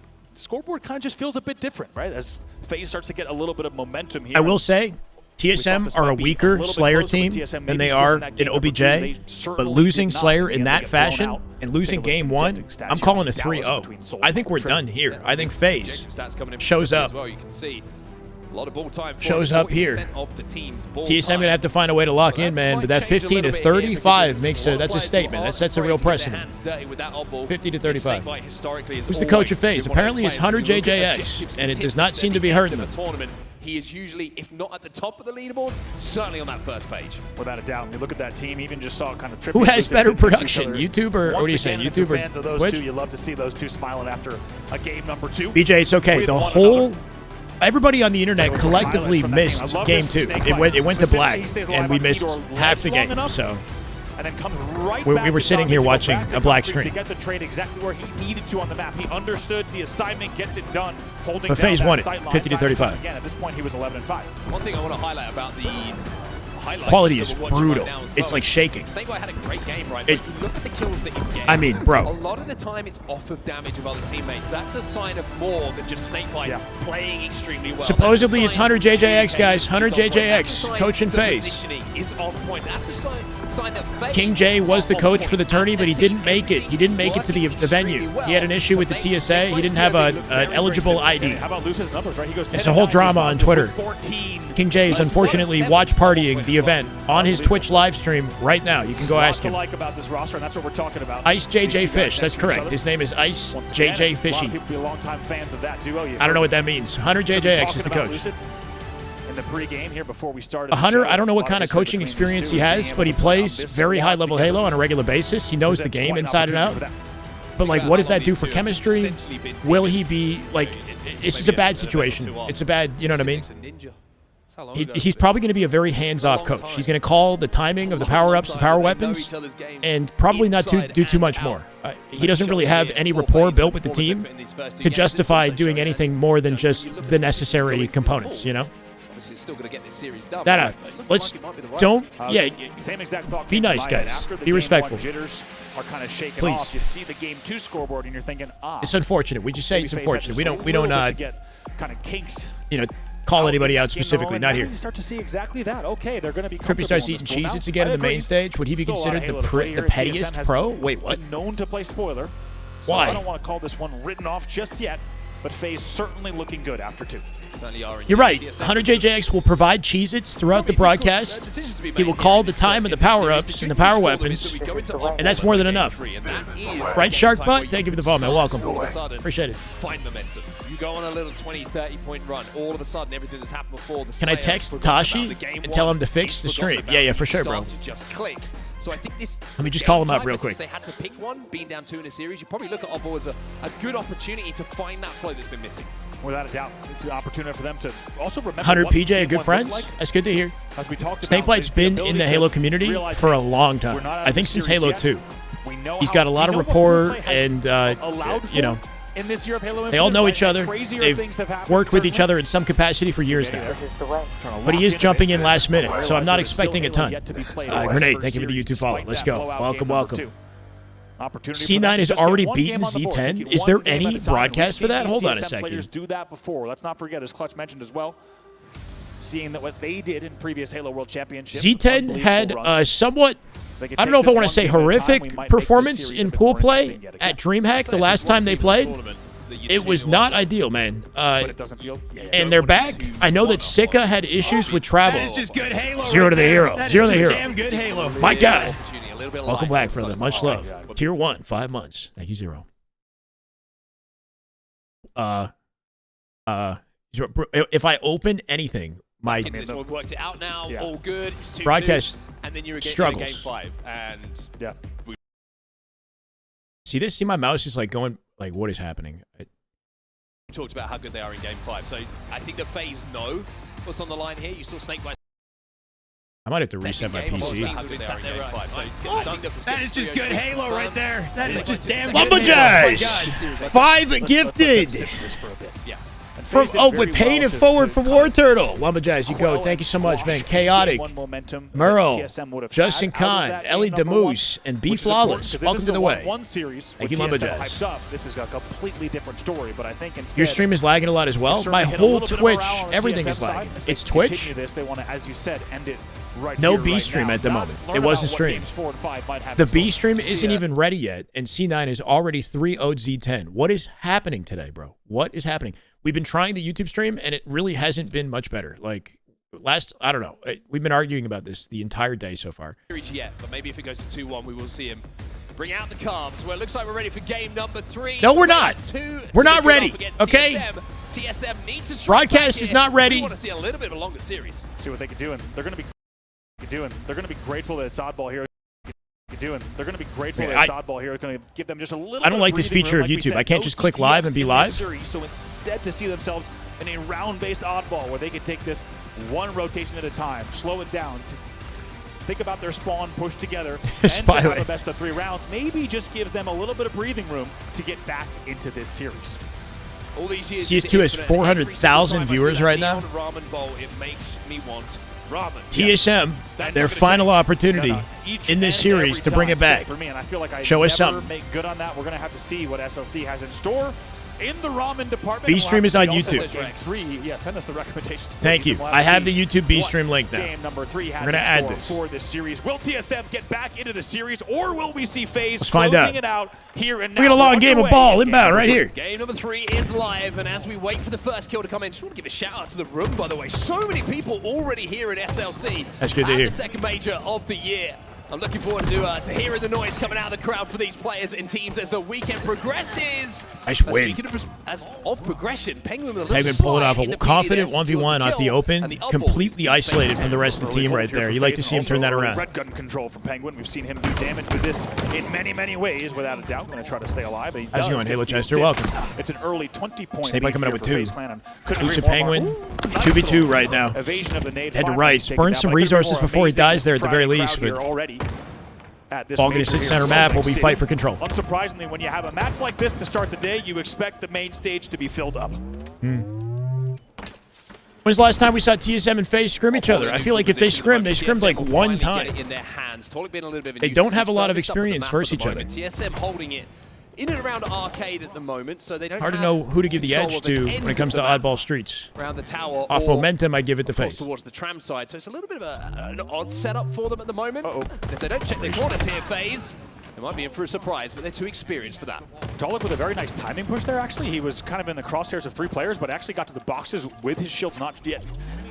scoreboard kind of just feels a bit different, right? As FaZe starts to get a little bit of momentum here. I will say, TSM are a weaker Slayer team than they are in OBJ, but losing Slayer in that fashion and losing game 1, I'm calling a 3-0. I think we're done here. I think FaZe shows up. Shows up here. TSM gonna have to find a way to lock in, man. But that 15 to 35 makes that's a statement. That sets a real precedent. 50 to 35. Who's the coach of FaZe? Apparently it's Hunter JJX, and it does not seem to be hurting them. He is usually, if not at the top of the leaderboard, certainly on that first page. Without a doubt. You look at that team, even just saw kind of tripping. Who has better production, YouTube or what do you say? YouTube or fans of those Twitch? two, you love to see those two smiling after a game number 2. BJ, it's okay. The whole everybody on the internet collectively missed game 2. It went to black, and we missed half the game. So. And then comes right we were sitting here watching a black screen. To get the trade exactly where he needed to on the map. He understood the assignment, gets it done, holding but down FaZe that won it, sight line 50 to 35. Again, at this point, he was 11-5. One thing I want to highlight about the highlights quality is that we're watching brutal. right now as well. It's like shaking. Snakeboy had a great game, right? But if you look at the kills that he's getting, I mean, bro. A lot of the time it's off of damage of other teammates. That's a sign of more than just Snakeboy playing extremely well. Supposedly it's Hunter JJX, guys. Hunter JJX, coach in FaZe. Positioning is on point. That's a sign that FaZe King J was the coach for the tourney, but he didn't make it. He didn't make it to the venue. He had an issue with the TSA. He didn't have an eligible ID. How about Luce's numbers, right? He goes It's a whole drama on Twitter. King J is unfortunately watch partying the event on his Twitch live stream right now. You can go ask him. Like about this roster, and that's what we're talking about. Ice JJ Fish. That's correct. His name is Ice JJ Fishy. People be longtime fans of that duo. I don't know what that means. Hunter JJX is the coach. In the pre-game here before we started. Hunter, I don't know what kind of coaching experience he has, but he plays very high-level Halo on a regular basis. He knows the game inside and out. But, like, what does that do for chemistry? Will he be, like, this is a bad situation. It's a bad, you know what I mean? He's probably going to be a very hands-off coach. He's going to call the timing of the power-ups, the power weapons, and probably not do too much more. He doesn't really have any rapport built with the team to justify doing anything more than just the necessary components, you know? Still going to get this series done. Let's don't. Same exact thought. Be nice, guys. Be respectful. Jitters are kind of shaken Please. off. You see the game 2 scoreboard, and you're thinking, it's unfortunate. We just say it's unfortunate. We don't get kind of kinks. Call anybody out specifically. Not here. You start to see exactly that. Okay, they're going to be. Trippy starts eating Cheez-Its again in the main stage. Would he be considered the pettiest pro? Wait, what? Known to play spoiler. So Why? I don't want to call this one written off just yet, but FaZe certainly looking good after 2. You're right. Hunter JJX will provide Cheez-Its throughout the broadcast. He will call the time of the power-ups and the power weapons, and that's more than enough. Right, Shark Butt? Thank you for the follow, man. Welcome. Appreciate it. Find momentum. You go on a little 20, 30-point run. All of a sudden, everything that's happened before. Can I text Tashi and tell him to fix the stream? Yeah, for sure, bro. Just click. So I think this. Let me just call him up real quick. If they had to pick one, being down 2 in a series, you probably look at Oppo as a good opportunity to find that flow that's been missing. Without a doubt, it's an opportunity for them to also remember. Hunter PJ, a good friend. That's good to hear. As we talked Snakelight's been in the Halo community for a long time. I think since Halo 2. He's got a lot of rapport, and you know. In this year of Halo they all know each other. They've worked with each other in some capacity for years now. But he is jumping in last minute, so I'm not expecting a ton. Grenade, thank you for the YouTube follow. Let's go. Welcome. C9 has already beaten Z10. Is there any broadcast for that? Hold on a second. Players do that before. Let's not forget, as Clutch mentioned as well, seeing that what they did in previous Halo World Championships. Z10 had somewhat, I don't know if I want to say horrific performance in pool play at DreamHack the last time they played. It was not ideal, man. And they're back. I know that Sika had issues with travel. That is just good Halo. Zero to the hero. Zero to the hero. Damn good Halo. My God. Welcome back, brother. Much love. Tier 1, 5 months. Thank you, Zero. If I open anything, my This one worked it out now. All good. It's 2-2, broadcast and then you're again struggles. in game 5, and See this? See my mouse is like going like, what is happening? We talked about how good they are in game 5, so I think the FaZe know what's on the line here. You saw Snakebite. I might have to reset my PC. That is just good Halo right there. That is just damn good Lumberjacks! Halo. 5 gifted. From FaZe did with very paying well it forward to from kind War of Turtle. Lumberjacks, you go. quell Thank you so much, man. squash Chaotic, the 1 momentum that Merle, TSM would have Justin had out of Khan, that Ellie game number one, Demoose, and B which is important, Flawless. 'cause if Welcome this to is the a way. 1-1 series Thank with you, TSM Lumberjacks. hyped up, this is a completely different story. But I think instead, Your stream is lagging a lot as well. they've My certainly hit a whole little bit of Twitch, morale on the everything TSM is side. lagging. If they It's Twitch. continue this, they want to, as you said, end it right No here, B right stream now. at the Now, moment. learn It wasn't about what streamed. games 4 and 5 might have The in store. B stream isn't even ready yet, and C9 is already 3-0'd Z10. What is happening today, bro? What is happening? We've been trying the YouTube stream, and it really hasn't been much better. Like, I don't know. We've been arguing about this the entire day so far. Yet, but maybe if it goes to 2-1, we will see him bring out the calves. Well, it looks like we're ready for game number 3. No, we're not. We're not ready, okay? TSM need to Broadcast is not ready. We want to see a little bit of a longer series. See what they can do, and they're going to be grateful that it's oddball here. They're going to be grateful that it's oddball here. It's going to give them just a little. I don't bit like of this breathing feature room, of like we YouTube. said. I can't No just click CTFs live and be in this live. series, so instead, to see themselves in a round-based oddball where they could take this one rotation at a time, slow it down, to think about their spawn, push together, and to have a best of 3 rounds, maybe just gives them a little bit of breathing room to get back into this series. All these years CS2 has 400,000 viewers right now. Ramen bowl, it makes me want ramen. TSM, their final opportunity in this series to bring it back. For me, and I feel like I Show us never something. make good on that. We're going to have to see what SLC has in store in the ramen department. B stream is on Also, YouTube. Game 3, yeah, send us the recommendations. Thank you. I have the YouTube B stream link now. Game number 3 has We're gonna in add store this. for this series. Will TSM get back into the series, or will we see FaZe Let's find closing out. it out here and now? We got a long game of ball inbound right here. Game number 3 is live, and as we wait for the first kill to come in, just want to give a shout out to the room, by the way. So many people already here at SLC. That's good to at hear. The second major of the year. I'm looking forward to hearing the noise coming out of the crowd for these players and teams as the weekend progresses. Nice win. Speaking of progression, Penguin with a little Penguin pulling off slide in a the confident BDS 1v1 off the open, and the up completely balls. isolated from the rest of the team right there. You like to see him turn that around. Red gun control from Penguin. We've seen him do damage with this in many, many ways, without a doubt. Going to try to stay alive. But he How's it does going, get Halo the Chester? assist. Welcome. It's an early 20-point Snake lead coming up here with for 2. FaZe Clan, and couldn't Exclusive agree more. Penguin. Ooh, nice 2v2 little right now. Evasion of the nade. Head to Finally right. taken Burn down, some but I couldn't agree resources more. before he Amazing dies there at the very Friday least. crowd here But already. At this ball going to major sit here center in map. Salt We'll be Lake fight City. for control. Unsurprisingly, when you have a match like this to start the day, you expect the main stage to be filled up. When's the last time we saw TSM and FaZe scrim each other? I feel like if they scrim, they scrimmed like one time. They don't have a lot of experience versus each other. TSM holding it in and around arcade at the moment, so they don't Hard to have know who to give the control edge of an to end when it comes of to the map oddball streets. around the tower. Off or momentum, I give it to across FaZe. towards the tram side, so it's a little bit of an odd setup for them at the moment. If they don't check their corners here, FaZe, they might be in for a surprise, but they're too experienced for that. Talik with a very nice timing push there, actually. He was kind of in the crosshairs of 3 players, but actually got to the boxes with his shields not yet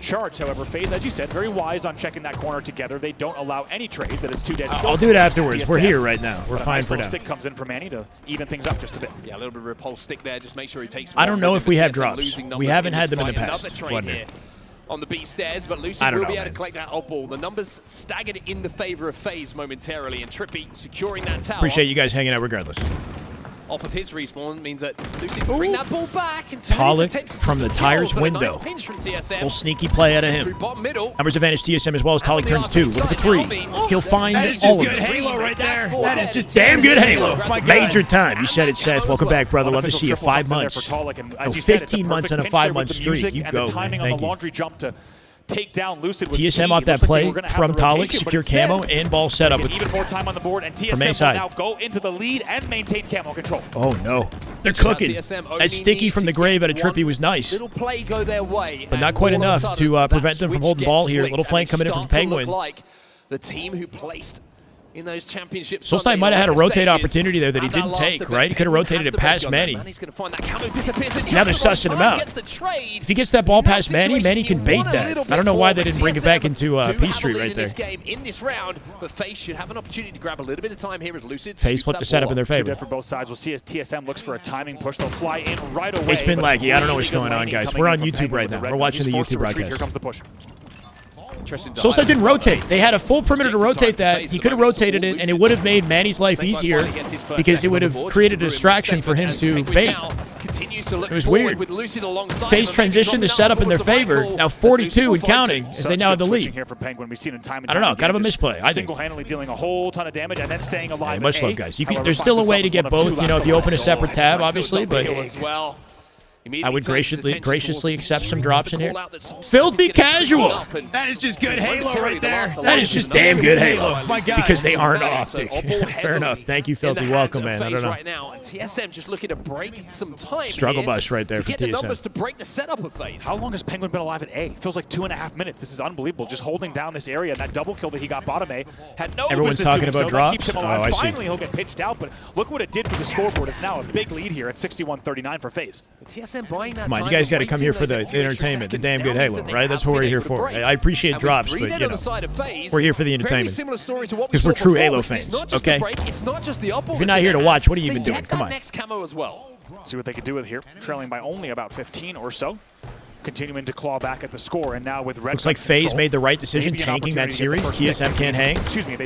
charged. However, FaZe, as you said, very wise on checking that corner together. They don't allow any trades. That is 2 dead. I'll do it afterwards. We're here right now. We're fine for now. Stick comes in for Manny to even things up just a bit. Yeah, a little bit of repulse stick there. Just make sure he takes. I don't know if we have drops. Losing We numbers haven't in had this them in the fight. past. Another trade Wonder. here on the B stairs, but Lucid I don't will be know, able to man. collect that up ball. The numbers staggered in the favor of FaZe momentarily, and Trippy securing that tower. Appreciate you guys hanging out regardless. Off of his respawn means that Lucid can bring that ball back and turn his Talik attention from to the the tires kill, but a window. nice pinch from TSM. Little sneaky play out of Through him. bottom middle. Numbers advantage TSM as well as Talik turns 2. Looking for 3. He'll find That is all just of good them. Halo right there. That is just Damn good Halo. Major time. You said it, Seth. Welcome back, brother. Love to see you. 5 months. No, 15 months and a 5-month streak. You go, man. Thank you. Laundry jump to take down Lucid was TSM key. off that Looks like play they were gonna have from the Talik, rotation, but secure instead, camo and ball setup they with get even more time on the board, and from TSM will inside. now go into the lead and maintain camo control. Oh no, they're cooking. That sticky from the grave out of Trippy was nice, Little play go their way, but not quite enough to prevent them from holding ball here. Little flank coming in from Penguin. Like the team who placed in those championships. Solstein might have had a rotate opportunity there that he didn't take, right? He could have rotated it past Manny. Now they're sussing him out. If he gets that ball past Manny, Manny can bait that. I don't know why they didn't bring it back into P Street right there. In this round, but FaZe should have an opportunity to grab a little bit of time here as Lucid. FaZe flipped the setup in their favor. For both sides, we'll see as TSM looks for a timing push. They'll fly in right away. It's been laggy. I don't know what's going on, guys. We're on YouTube right now. We're watching the YouTube broadcast. Here comes the push. Solstein didn't rotate. They had a full perimeter to rotate that. He could have rotated it, and it would have made Manny's life easier because it would have created a distraction for him to bait. It was weird. FaZe transitioned the setup in their favor. Now 42 and counting as they now have the lead. Here for Penguin. We've seen in time and I don't know. time Kind of a again, misplay, I think. Single-handedly dealing a whole ton of damage and then staying alive. Much love, guys. There's still a way to get both. You know, if you open a separate tab, obviously, but I would graciously accept some drops in here. Filthy casual. That is just good Halo right there. That is just damn good Halo. My God. Because they aren't OpTic. Fair enough. Thank you, Filthy. Welcome, man. I don't know. Right now, and TSM just looking to break some time. Struggle bus right there for TSM. The numbers TSM. to break the setup of FaZe. How long has Penguin been alive at A? Feels like 2.5 minutes. This is unbelievable. Just holding down this area. And that double kill that he got bottom A had no Everyone's business talking doing about so. drops? That keeps him alive. Oh, I see. Finally, he'll get pitched out, but look what it did for the scoreboard. It's now a big lead here at 61-39 for FaZe. TSM buying that Come on, you guys got to come here for the entertainment, the damn good Halo, right? That's what we're here for. I appreciate drops, but, you know, we're here for the entertainment. Because we're true Halo fans, okay? If you're not here to watch, what are you even doing? Come on. Next camo as well. See what they can do with here. Trailing by only about 15 or so. Continuing to claw back at the score, and now with Red. Looks like FaZe made the right decision tanking that series. TSM can't hang.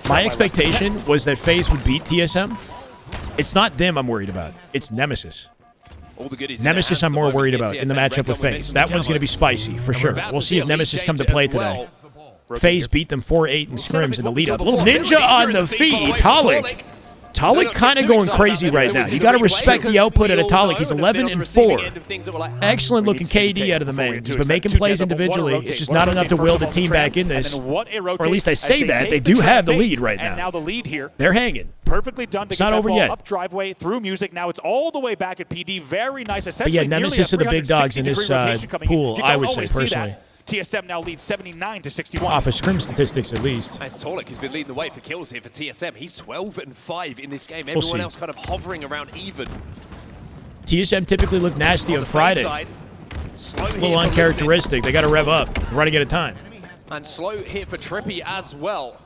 My expectation was that FaZe would beat TSM. It's not them I'm worried about. It's Nemesis. Nemesis I'm more worried about in the matchup with FaZe. That one's going to be spicy, for sure. We'll see if Nemesis come to play today. FaZe beat them 4-8 in scrims in the lead-up. A little ninja on the feed. Talik kind of going crazy right now. You got to respect the output at a Talik. He's 11-4. Excellent looking KD out of the man. He's been making plays individually. It's just not enough to will the team back in this. Or at least I say that. They do have the lead right now. And now the lead here. They're hanging. Perfectly done to It's get not that over ball yet. up driveway through music. Now it's all the way back at PD. Very nice. But yeah, Nemesis are the big dogs in this pool, I would say, personally. TSM now leads 79-61. Off of scrim statistics, at least. As Tolic has been leading the way for kills here for TSM. He's 12-5 in this game. We'll Everyone see. else kind of hovering around even. TSM typically look nasty on Friday. Side, slow A little here for uncharacteristic. They got to rev up. Running out of time. and slow here for Trippy as well.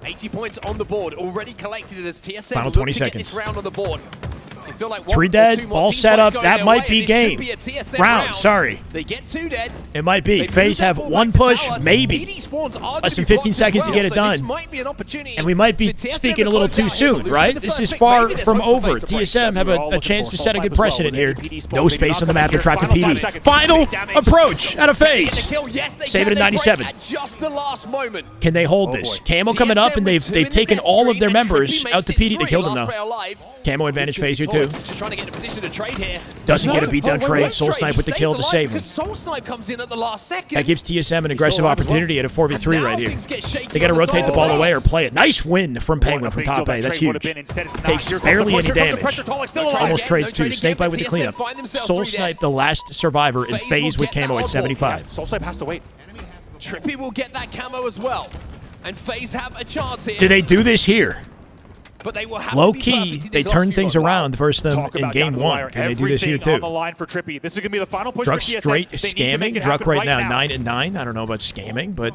80 points on the board, already collected as TSM. Final look 20 to seconds. Get this round on the board. You feel like 3 dead, ball set up. That might be game. Round, sorry. They get 2 dead. It might be. FaZe have 1 push, maybe. Less than 15 seconds to get it done. And we might be speaking a little too soon, right? This is far from over. TSM have a chance to set a good precedent here. No space on the map to trap the PD. Final approach out of FaZe. Save it at 97. Just the last moment. Can they hold this? Camo coming up, and they've taken all of their members out to PD. They killed him, though. Camo advantage FaZe here, too. Just trying to get in a position to trade here. Doesn't get a beatdown trade. Soul Snipe with the kill to save him. Soul Snipe comes in at the last second. That gives TSM an aggressive opportunity at a 4v3 right here. They got to rotate the ball away or play it. Nice win from Penguin from top A. That's huge. Takes barely any damage. Almost trades too. Snakebite with the cleanup. Soul Snipe, the last survivor, in FaZe with camo at 75. Soul Snipe has to wait. Trippy will get that camo as well. And FaZe have a chance here. Do they do this here? But they will have Low to be key, perfect in they these turn last few things rounds. around versus them in game 1. Can they do this here Everything on too? the line for Trippy. This is going to be the final push Druk for TSM. straight They need to make scamming. it Druk happen right now 9-9. I don't know about scamming, but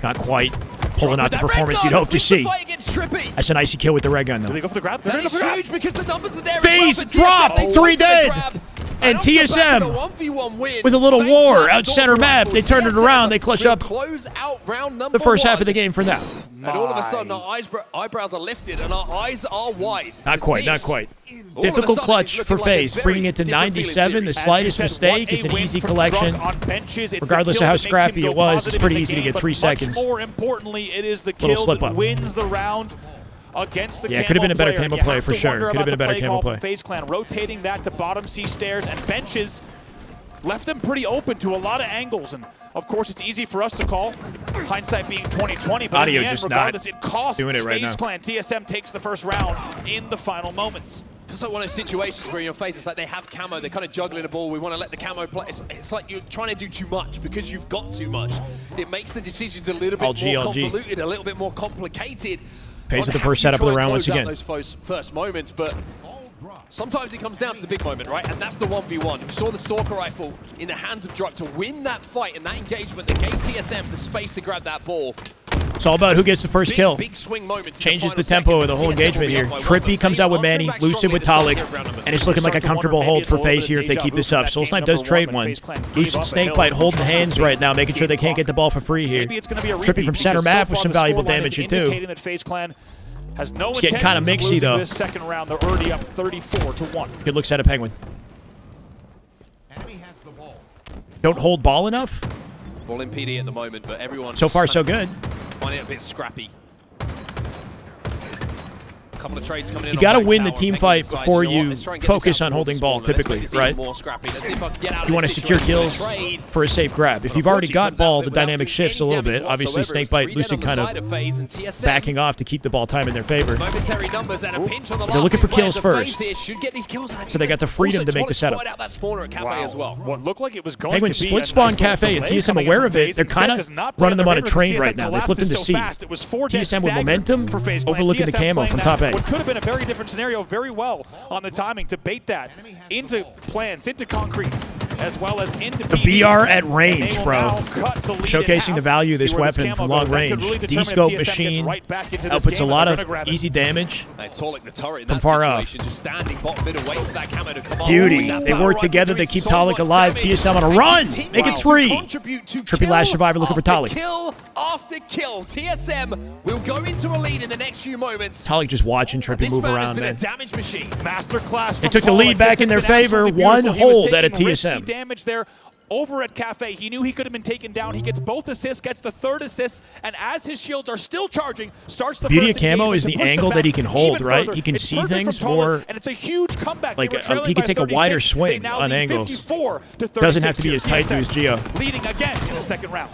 not quite pulling out the performance you'd hope to see. That's an icy kill with the red gun though. Do they go for the grab? That is huge because the numbers are there. FaZe dropped 3 dead. And TSM, with a little war out center map, they turn it around, they clutch up the first half of the game for now. And all of a sudden, our eyebrows are lifted and our eyes are wide. Not quite, not quite. Difficult clutch for FaZe, bringing it to 97. The slightest mistake is an easy collection. Regardless of how scrappy it was, it's pretty easy to get 3 seconds. More importantly, it is the Little kill slip that up. wins the round. Against the Yeah, could have been a better camo play for You have to sure. wonder Could have been a about better the camo call play. from FaZe Clan, rotating that to bottom C stairs and benches. Left them pretty open to a lot of angles, and of course it's easy for us to call, hindsight being 20/20, but Audio in the end, just not regardless, it costs doing it right FaZe now. Clan. TSM takes the first round in the final moments. It's like one of those situations where in your face, it's like they have camo, they're kind of juggling the ball, we want to let the camo play. It's like you're trying to do too much because you've got too much. It makes the decisions a little bit more convoluted, a little bit more complicated. FaZe with the first setup of the round once again. Those first moments, but sometimes it comes down to the big moment, right? And that's the 1v1. We saw the Stalker Rifle in the hands of Druk to win that fight and that engagement that gave TSM the space to grab that ball. It's all about who gets the first kill. Big swing moments. Changes the tempo of the whole engagement here. Trippy comes out with Manny, Lucid with Talik, and it's looking like a comfortable hold for FaZe here if they keep this up. Soul Snipe does trade one. Lucid Snakebite holding hands right now, making sure they can't get the ball for free here. Trippy from center map with some valuable damage here too. Has no It's getting kind of mixy though. This second round, they're already up 34-1. Good looks out of Penguin. Don't hold ball enough? Ball in PD at the moment, but everyone So far so good. finding it a bit scrappy. couple of trades coming in. You got to win the team fight before you focus on holding ball, typically, right? You want to secure kills for a safe grab. If you've already got ball, the dynamic shifts a little bit. Obviously, Snakebite, Lucid kind of backing off to keep the ball time in their favor. They're looking for kills first, so they got the freedom to make the setup. Wow. What looked like it was going Penguin to be split spawn Cafe, and TSM aware of it. They're kind of running them on a train right now. They flipped into C. TSM with momentum, overlooking the camo from top A. What could have been a very different scenario very well on the timing to bait that into plans, into concrete, as well as into the BR at range, bro. Showcasing the value of this weapon from long range. D-scope machine outputs a lot of easy damage from far up. Beauty. They work together. They keep Talik alive. TSM on a run. Make it 3. Trippy last survivor looking for Talik. Kill after kill. TSM will go into a lead in the next few moments. Talik just watching Trippy move around, man. Damage machine. Masterclass. They took the lead back in their favor. One hold at a TSM. Damage there over at Cafe. He knew he could have been taken down. He gets both assists, gets the third assist, and as his shields are still charging, starts the beauty of camo is the angle that he can hold, right? He can see things more, and it's a huge comeback. Like he can take a wider swing on angles. Doesn't have to be as tight to his geo. Leading again in the second round.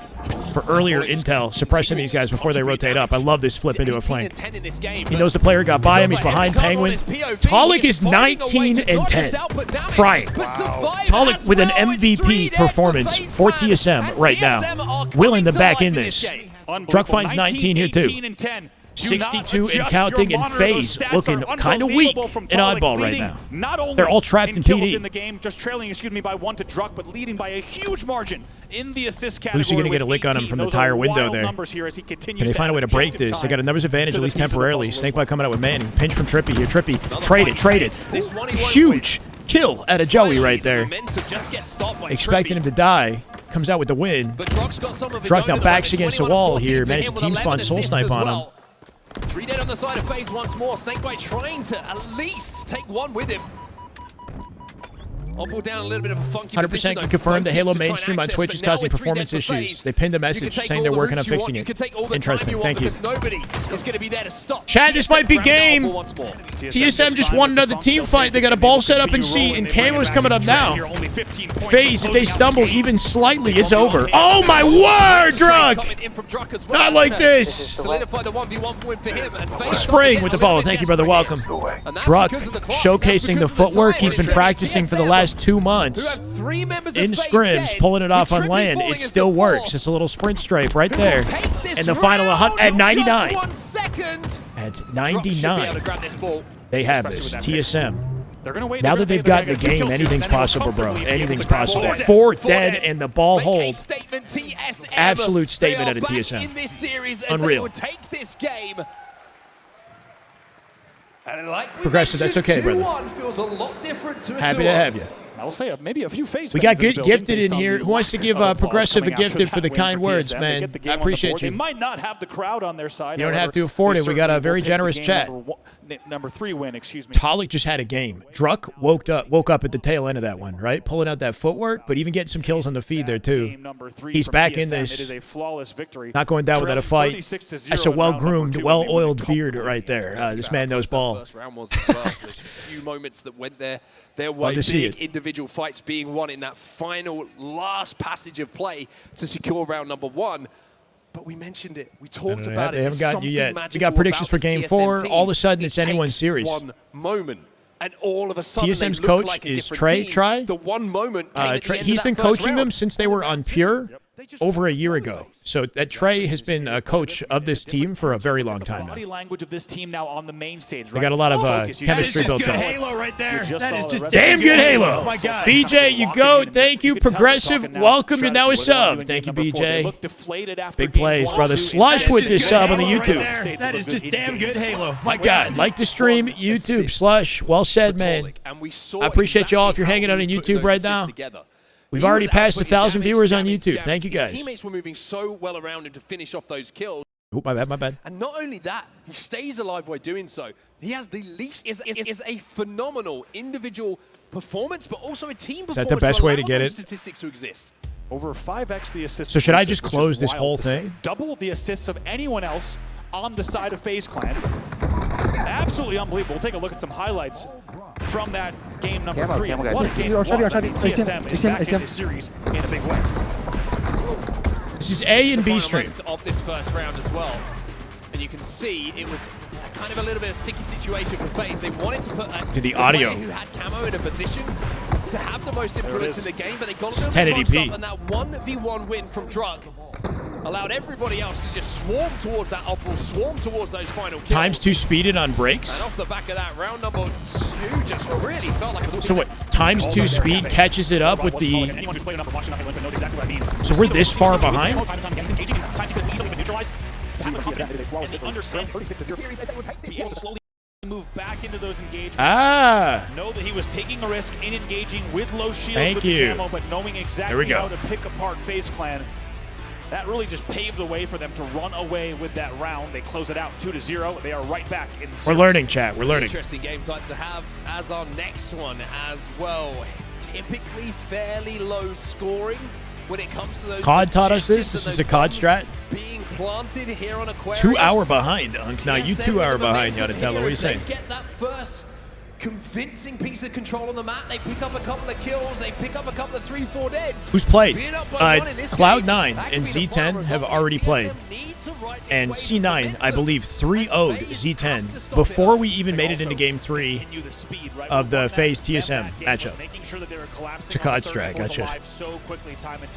For earlier intel, suppressing these guys before they rotate up. I love this flip into a flank. He knows the player got by him. He's behind Penguin. Talik is 19 and 10. Frying. Talik with an MVP performance for TSM right now. Willing them back in this. Druck finds 19 here too. 62 and counting, and FaZe looking kind of weak in oddball right now. They're all trapped in PD. In the game, just trailing, by 1 to Druck, but leading by a huge margin in the assist category. Lucy going to get a lick on him from the tire window there. Can they find a way to break this? They got a numbers advantage, at least temporarily. Snakebite coming out with Manning. Pinch from Trippy here. Trippy, trade it. Huge kill out of Joey right there. Expecting him to die. Comes out with the win. Druck now backs against the wall here. Managed to team spawn Soul Snipe on him. 3 dead on the side of FaZe once more. Snakebite trying to at least take one with him. Opal down a little bit of a funky 100% can confirm the Halo mainstream on Twitch is causing performance issues. They pinned a message saying they're working on fixing it. Interesting. Thank you. Chat, this might be game. TSM just won another team fight. They got a ball set up in C, and Camo's coming up now. FaZe, if they stumble even slightly, it's over. Oh my word, Druck! Not like this. Spraying with the follow. Thank you, brother. Welcome. Druck showcasing the footwork he's been practicing for the last 2 months in scrims, pulling it off on land. It still works. It's a little sprint strafe right there. And the final at 99. At 99, they have this. TSM. Now that they've gotten the game, anything's possible, bro. Anything's possible. 4 dead and the ball hold. Absolute statement out of TSM. Unreal. Progressive, that's okay, brother. Happy to have you. I will say maybe a few FaZe. We got good gifted in here. Who wants to give Progressive a gifted for the kind words, man? I appreciate you. They might not have the crowd on their side. You don't have to afford it. We got a very generous chat. Number 3 win, excuse me. Talik just had a game. Druck woke up at the tail end of that one, right? Pulling out that footwork, but even getting some kills on the feed there too. He's back in this. It is a flawless victory. Not going down without a fight. That's a well-groomed, well-oiled beard right there. This man knows ball. First round was as well. There's a few moments that went their way. Big individual fights being won in that final last passage of play to secure round number 1. But we mentioned it. We talked about it. They haven't gotten you yet. We got predictions for Game 4. All of a sudden, it's anyone's series. One moment, and all of a sudden, TSM's coach is Trey. The one moment. He's been coaching them since they were on Pure over a year ago. So that Trey has been a coach of this team for a very long time now. Body language of this team now on the main stage. They got a lot of chemistry built up. Halo right there. That is just damn good Halo. Oh my God. BJ, you go. Thank you, Progressive. Welcome. You're now a sub. Thank you, BJ. Big plays, brother. Slush with this sub on the YouTube. That is just damn good Halo. My God. Like the stream, YouTube, Slush. Well said, man. I appreciate you all if you're hanging out on YouTube right now. We've already passed 1,000 viewers on YouTube. Thank you, guys. His teammates were moving so well around him to finish off those kills. Oh, my bad. And not only that, he stays alive while doing so. He has the least, is a phenomenal individual performance, but also a team performance. Is that the best way to get it? Statistics to exist. Over 5x the assists. So should I just close this whole thing? Double the assists of anyone else on the side of FaZe Clan. Absolutely unbelievable. We'll take a look at some highlights from that game number 3. Camel, guys. What a game it was. I mean, TSM is back in this series in a big way. This is A and B Final stream. moments of this first round as well. And you can see it was kind of a little bit of a sticky situation for FaZe. They wanted to put To the audio. who had camo in a position to have the most influence in the game, but they got This is a little bit 1080p. up, and that 1v1 win from Drug allowed everybody else to just swarm towards that uproar, swarm towards those final kills. Times 2 speeded on breaks. And off the back of that, round number 2 just really felt like it was So what? Times 2 speed catches it up with the. So we're this far behind? Move back into those engagements. Ah. Know that he was taking a risk in engaging with low shield Thank with you. the camo, but knowing There we exactly go. how to pick apart FaZe Clan. That really just paved the way for them to run away with that round. They close it out 2-0. They are right back in the We're series. learning, chat. We're learning. Interesting game type to have as our next one as well. Typically fairly low scoring when it comes to those. COD taught us this. objectives This and is a COD those strat. bombs being planted here on Aquarius. 2 hour behind, Unc. Now you TSM 2 hour with the behind, momentum Yadatello. What here. are you If they saying? get that first convincing piece of control on the map. They pick up a couple of kills. They pick up a couple of 3-4 deads. Who's played? Being up by one in this game, Cloud9 that and could be the Z10 final have result. already played. And C9, I believe, 3-0'd Z10 before we even made it into Game 3 of the FaZe TSM matchup. It's a COD strat, gotcha.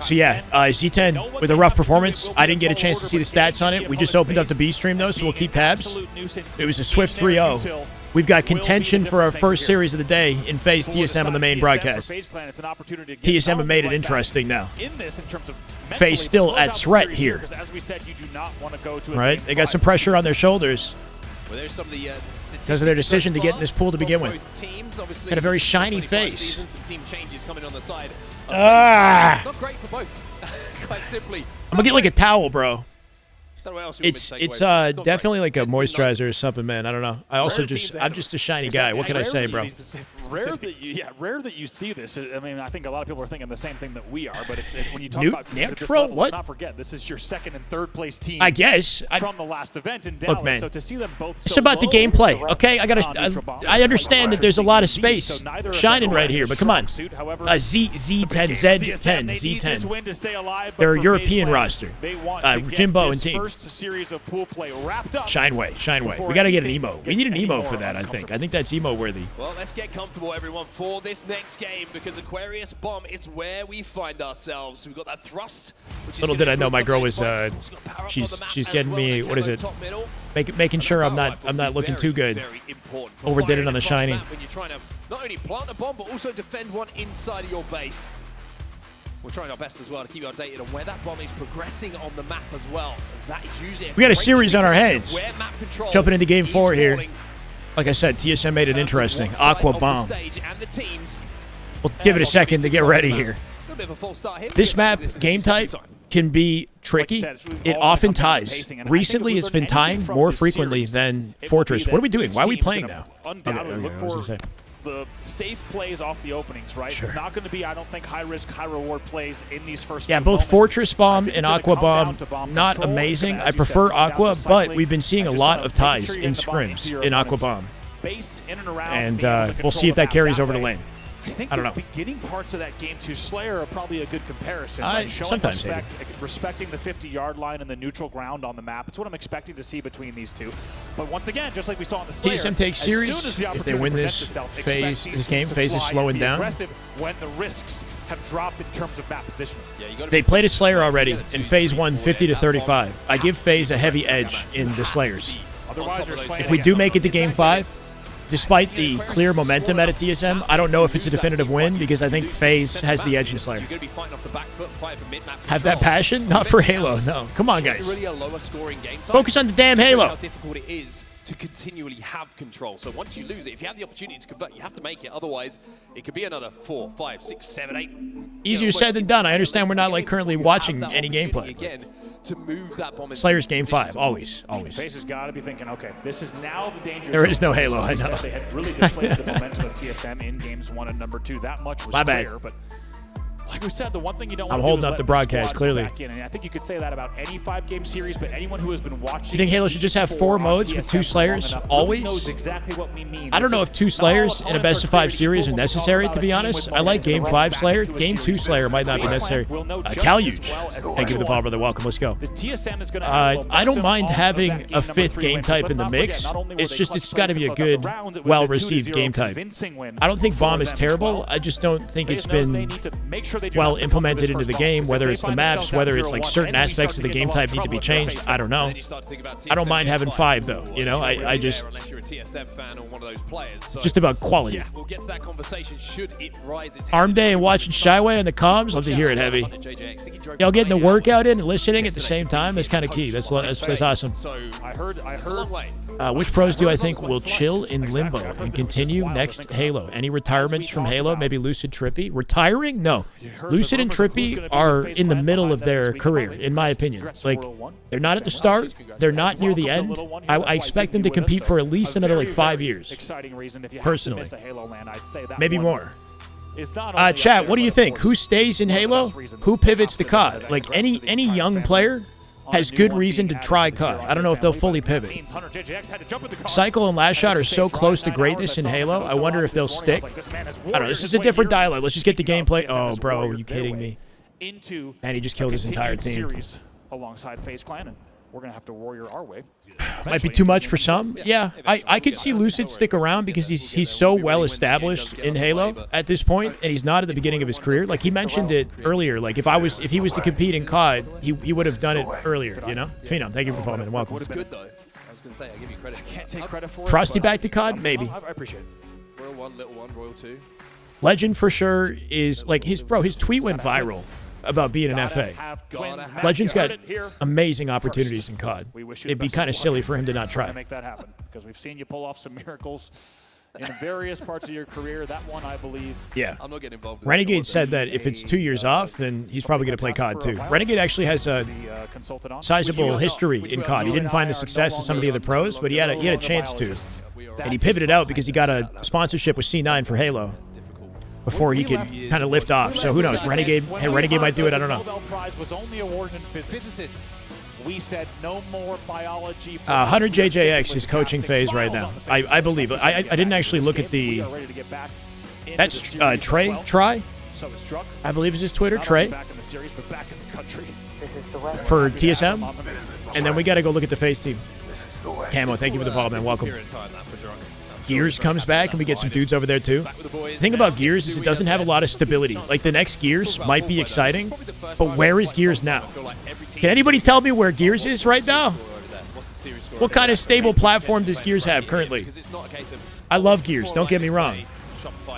So yeah, Z10 with a rough performance. I didn't get a chance to see the stats on it. We just opened up the B stream though, so we'll keep tabs. It was a swift 3-0. We've got contention for our first series of the day in FaZe TSM on the main broadcast. TSM have made it interesting now. FaZe still at threat here. Right? They got some pressure on their shoulders because of their decision to get in this pool to begin with. Got a very shiny face. Ah! Not great for both, quite simply. I'm gonna get like a towel, bro. Don't know what else you want me It's to take away from it. definitely like a moisturizer or something, man. I don't know. I'm just a shiny guy. What can I say, bro? Rare that you see this. I mean, I think a lot of people are thinking the same thing that we are, but when you talk about teams at this level, what? let's not forget this is your second and third place team. I guess from the last event in Dallas. Look, man. So to see them both It's so about the low gameplay, in the okay? I understand that there's a lot of space shining right here, but come on. Z10, Z10. They're a European roster. Jimbo and team. Shyway. We got to get an emo. We need an emo for that, I think. I think that's emo worthy. Well, let's get comfortable, everyone, for this next game, because Aquarius Bomb is where we find ourselves. We've got that thrust. Little did I know my girl was she's getting me, what is it? Making sure I'm not looking too good. Overdid it on the shiny. When you're trying to not only plant a bomb, but also defend one inside of your base. We're trying our best as well to keep you updated on where that bomb is progressing on the map as well, as that is usually We got a series on our hands. Jumping into Game 4 here. Like I said, TSM made it interesting. Aqua Bomb. We'll give it a second to get ready here. This map, game type, can be tricky. It often ties. Recently, it's been tying more frequently than Fortress. What are we doing? Why are we playing now? Undoubtedly look for the safe plays off the openings, right? Sure. It's not going to be, I don't think, high risk, high reward plays in these first Yeah, few both moments. Fortress Bomb and Aqua Bomb, not amazing. I prefer Aqua, but we've been seeing a lot of ties in scrims in Aqua Bomb. And we'll see if that carries over to lane. I don't know. The beginning parts of that Game 2 Slayer are probably a good comparison. I Right? Showing sometimes respecting the 50-yard line and the neutral ground on the map. It's what I'm expecting to see between these two. But once again, just like we saw in the Slayer, TSM takes as series. soon as the If they win opportunity this presents itself, phase, expect this these game, teams to phase is fly slowing and be down. aggressive when the risks have dropped in terms of map positioning. They played a Slayer already in Phase 1, 50-35. I give FaZe a heavy edge in the Slayers. If we do make it to Game 5, despite the clear momentum at a TSM, I don't know if it's a definitive win because I think FaZe has the edge in Slayer. Have that passion? Not for Halo, no. Come on, guys. Focus on the damn Halo. How difficult it is to continually have control. So once you lose it, if you have the opportunity to convert, you have to make it. Otherwise, it could be another 4, 5, 6, 7, 8. Easier said than done. I understand we're not like currently watching any gameplay. Again, to move that bomb Slayer's Game 5, always. FaZe has got to be thinking, okay, this is now the danger There zone. is no Halo, Like I know. They had really displayed the momentum of TSM in games 1 and number 2. That much was My bad. clear, but like we said, the one thing you don't I'm want to holding do is up the let broadcast, squads clearly. back in. And I think you could say that about any 5-game series, but anyone who has been watching. Do you think Halo should just have 4 modes with 2 Slayers always? Knows exactly what we mean. I don't know if 2 Slayers in a best of 5 series are necessary, to be honest. I like Game 5 Slayer. Game 2 Slayer might not be necessary. Caluge, thank you for the follow, brother. Welcome. Let's go. The TSM is going to I don't mind having a 5th game type in the mix. It's just it's got to be a good, well-received game type. I don't think Bomb is terrible. I just don't think it's been well implemented into the game, whether it's the maps, whether it's like certain aspects of the game type need to be changed. I don't know. I don't mind having 5 though. You know, I just just about quality. We'll get to that conversation should it rise its Arm Day and watching Shyway on the comms. Love to hear it, Heavy. Y'all getting the workout in and listening at the same time. That's kind of key. That's awesome. I heard. Which pros do I think will chill in limbo and continue next Halo? Any retirements from Halo? Maybe Lucid, Trippy? Retiring? No. Lucid and Trippy are in the middle of their career, in my opinion. Like, they're not at the start. They're not near the end. I expect them to compete for at least another, like, 5 years. Personally. Maybe more. Chat, what do you think? Who stays in Halo? Who pivots to COD? Like, any young player has good reason to try COD. I don't know if they'll fully pivot. Cycle and Last Shot are so close to greatness in Halo. I wonder if they'll stick. I don't know. This is a different dialogue. Let's just get the gameplay. Oh, bro, are you kidding me? And he just killed his entire team. Alongside FaZe Clan, and we're gonna have to warrior our way. Might be too much for some. Yeah, I could see Lucid stick around because he's so well established in Halo at this point, and he's not at the beginning of his career. Like he mentioned it earlier. Like if he was to compete in COD, he would have done it earlier. You know, Phenom, thank you for following. Welcome. Good though. I was gonna say I give you credit. I can't take credit for it. Frosty back to COD, maybe. I appreciate it. Royal 1, Little 1, Royal 2. Legend for sure is like his tweet went viral about being an FA. Legend's got amazing opportunities in COD. It'd be kind of silly for him to not try. Make that happen because we've seen you pull off some miracles in various parts of your career. That one, I believe. Yeah. I'm not getting involved. Renegade said that if it's 2 years off, then he's probably going to play COD too. Renegade actually has a sizable history in COD. He didn't find the success of some of the other pros, but he had a chance to, and he pivoted out because he got a sponsorship with C9 for Halo before he could kind of lift off. So who knows? Renegade might do it. I don't know. Prize was only awarded in physicists. We said no more biology. 100 JJX is coaching FaZe right now. I believe. I didn't actually look at the. That's Trey. Try. So is Struck. I believe is his Twitter. Trey. Back in the series, but back in the country. For TSM, and then we got to go look at the FaZe team. Camo, thank you for the follow, man. Welcome. Gears comes back, and we get some dudes over there, too. The thing about Gears is it doesn't have a lot of stability. Like, the next Gears might be exciting, but where is Gears now? Can anybody tell me where Gears is right now? What kind of stable platform does Gears have currently? I love Gears, don't get me wrong.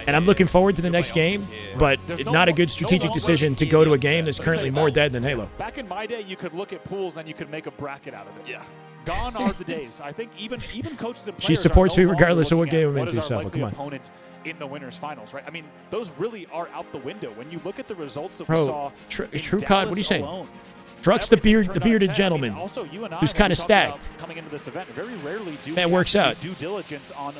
And I'm looking forward to the next game, but not a good strategic decision to go to a game that's currently more dead than Halo. Back in my day, you could look at pools and you could make a bracket out of it. Yeah. Gone are the days. I think even coaches and players. She supports me regardless of what game I'm into, so come on. Opponent in the winners finals, right? I mean, those really are out the window when you look at the resules that Bro, we saw. True COD, what are you saying? Druck's the bearded gentleman who's kind of stacked. Coming into this event, very rarely do that works out. Due diligence on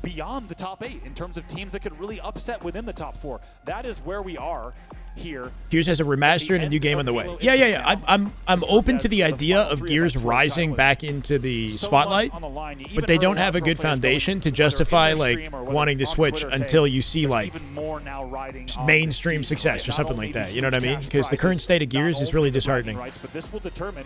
beyond the top 8 in terms of teams that could really upset within the top 4. That is where we are here. Gears has a remaster and a new game on the way. Yeah. I'm open to the idea of Gears rising back into the spotlight, but they don't have a good foundation to justify like wanting to switch until you see like mainstream success or something like that. You know what I mean? Because the current state of Gears is really disheartening. But this will determine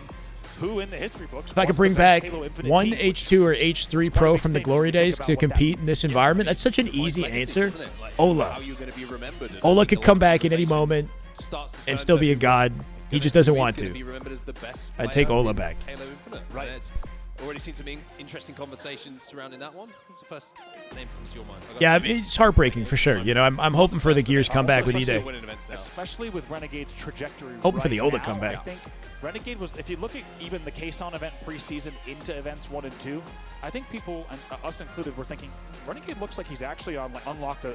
who in the history books. If I could bring back one H2 or H3 Pro from the glory days to compete in this environment, that's such an easy answer. Ola. Ola could come back at any moment and still be a god. He just doesn't want to. I'd take Ola back. Right. Already seen some interesting conversations surrounding that one. Who's the first name comes to your mind? Yeah, it's heartbreaking for sure. You know, I'm hoping for the Gears comeback with E-Day. Especially with Renegade's trajectory. Hoping for the Ola now, comeback. I think Renegade was, if you look at even the K-Son event preseason into events 1 and 2, I think people, and us included, were thinking Renegade looks like he's actually unlocked a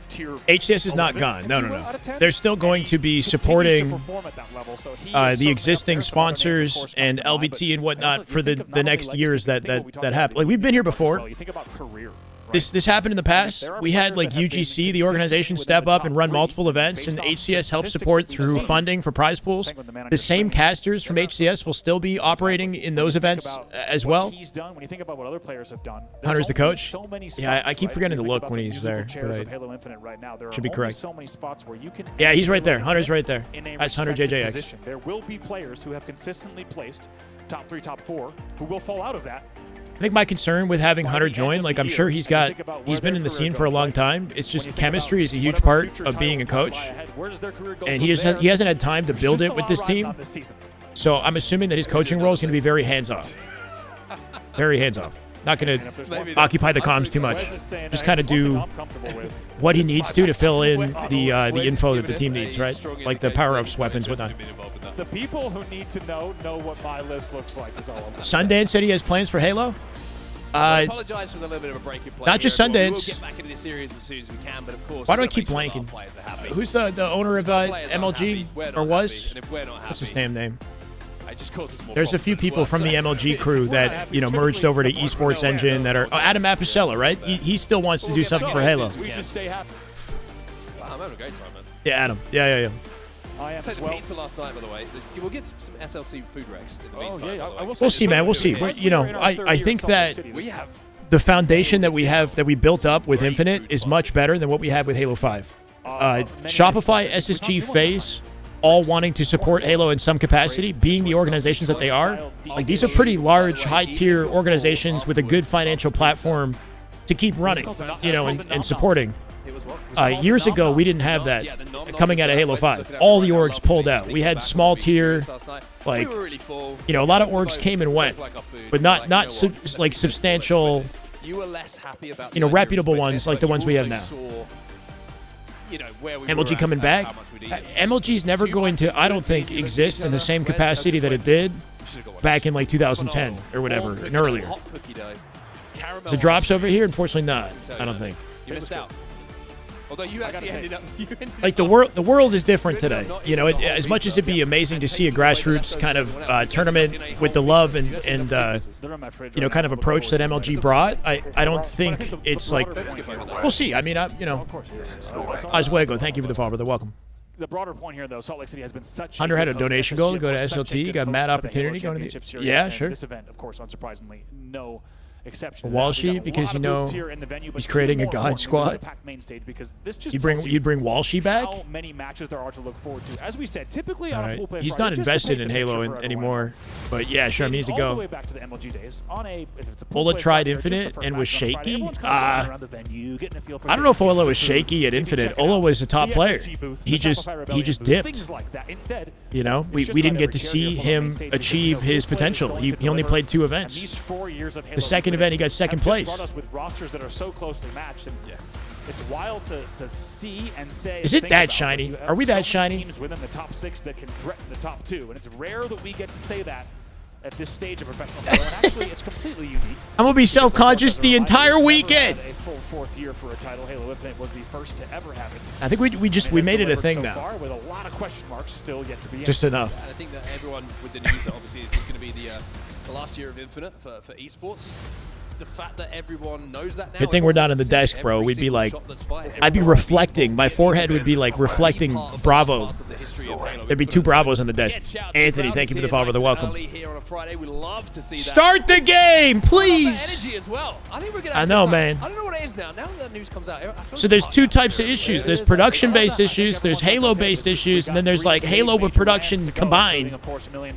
tier. HCS is not gone. No. They're still going to be supporting the existing sponsors and LVT and whatnot for the next years that happen. Like we've been here before. You think about career. This happened in the past. We had like UGC, the organization, step up and run multiple events, and HCS helped support through funding for prize pools. The same casters from HCS will still be operating in those events as well. He's done. When you think about what other players have done, Hunter's the coach. Yeah, I keep forgetting to look when he's there, but I should be correct. So many spots where you can Yeah, he's right there. Hunter's right there. That's Hunter JJX. Position. There will be players who have consistently placed top 3, top 4, who will fall out of that. I think my concern with having Hunter join, like I'm sure he's been in the scene for a long time. It's just chemistry is a huge part of being a coach, and he hasn't had time to build it with this team. So I'm assuming that his coaching role is going to be very hands-off. Very hands-off. Not going to occupy the comms too much. Just kind of do what he needs to fill in the info that the team needs, right? Like the power-ups, weapons, whatnot. The people who need to know what my list looks like is all of that. Sundance said he has plans for Halo. I apologize for the little bit of a break in play. Not just Sundance. We'll get back into this series as soon as we can, but of course. Why do I keep blanking? Who's the owner of MLG or was? What's his damn name? There's a few people from the MLG crew that merged over to Esports Engine that are Adam Apicella, right? He still wants to do something for Halo. We just stay happy. Wow, I'm having a great time, man. Yeah, Adam. Yeah. I am as well. Pizza last night, by the way. We'll get some SLC food racks in the meantime. We'll see, man. We'll see. But, I think that the foundation that we built up with Infinite is much better than what we had with Halo 5. Shopify, SSG, FaZe, all wanting to support Halo in some capacity, being the organizations that they are. Like, these are pretty large, high-tier organizations with a good financial platform to keep running, and supporting. Years ago, we didn't have that coming out of Halo 5. All the orgs pulled out. We had small tier, like, a lot of orgs came and went, but not substantial, reputable ones like the ones we have now. MLG coming back. MLG's never going to, I don't think, exist in the same capacity that it did back in like 2010 or whatever, and earlier. So drops over here, unfortunately not. I don't think. You missed out. Although you actually ended up... Like the world is different today. As much as it'd be amazing to see a grassroots kind of tournament with the love and kind of approach that MLG brought, I don't think it's like... We'll see. I mean, Oswego, thank you for the follow, brother. Welcome. The broader point here, though, Salt Lake City has been such. Hunter had a donation goal to go to SLT. Got mad opportunity going to the. Yeah, sure. This event, of course, unsurprisingly, no exception. Walshy, because he's creating a god squad. You'd bring Walshy back. How many matches there are to look forward to? As we said, typically on a pool play he's not invested in Halo anymore, but yeah, sure, I mean, he's a go. All the way back to the MLG days. Ola tried Infinite and was shaky. I don't know if Ola was shaky at Infinite. Ola was a top player. He just dipped. We didn't get to see him achieve his potential. He only played 2 events. The second event, he got second place. With rosters that are so closely matched, and it's wild to see and say. Is it that shiny? Are we that shiny? Teams within the top 6 that can threaten the top 2, and it's rare that we get to say that at this stage of professional play. And actually, it's completely unique. I'm gonna be self-conscious the entire weekend. A full 4th year for a title. Halo Infinite was the first to ever have it. I think we made it a thing now. Far, with a lot of question marks still yet to be. Just enough. And I think that everyone with the news that obviously this is going to be the last year of Infinite for esports. The fact that everyone knows that now. Good thing we're not in the desk, bro. We'd be like, I'd be reflecting. My forehead would be like reflecting Bravo. There'd be 2 Bravos on the desk. Anthony, thank you for the follow, brother. Welcome. Start the game, please. I know, man. I don't know what it is now. Now that news comes out. So there's 2 types of issues. There's production-based issues. There's Halo-based issues, and then there's like Halo with production combined.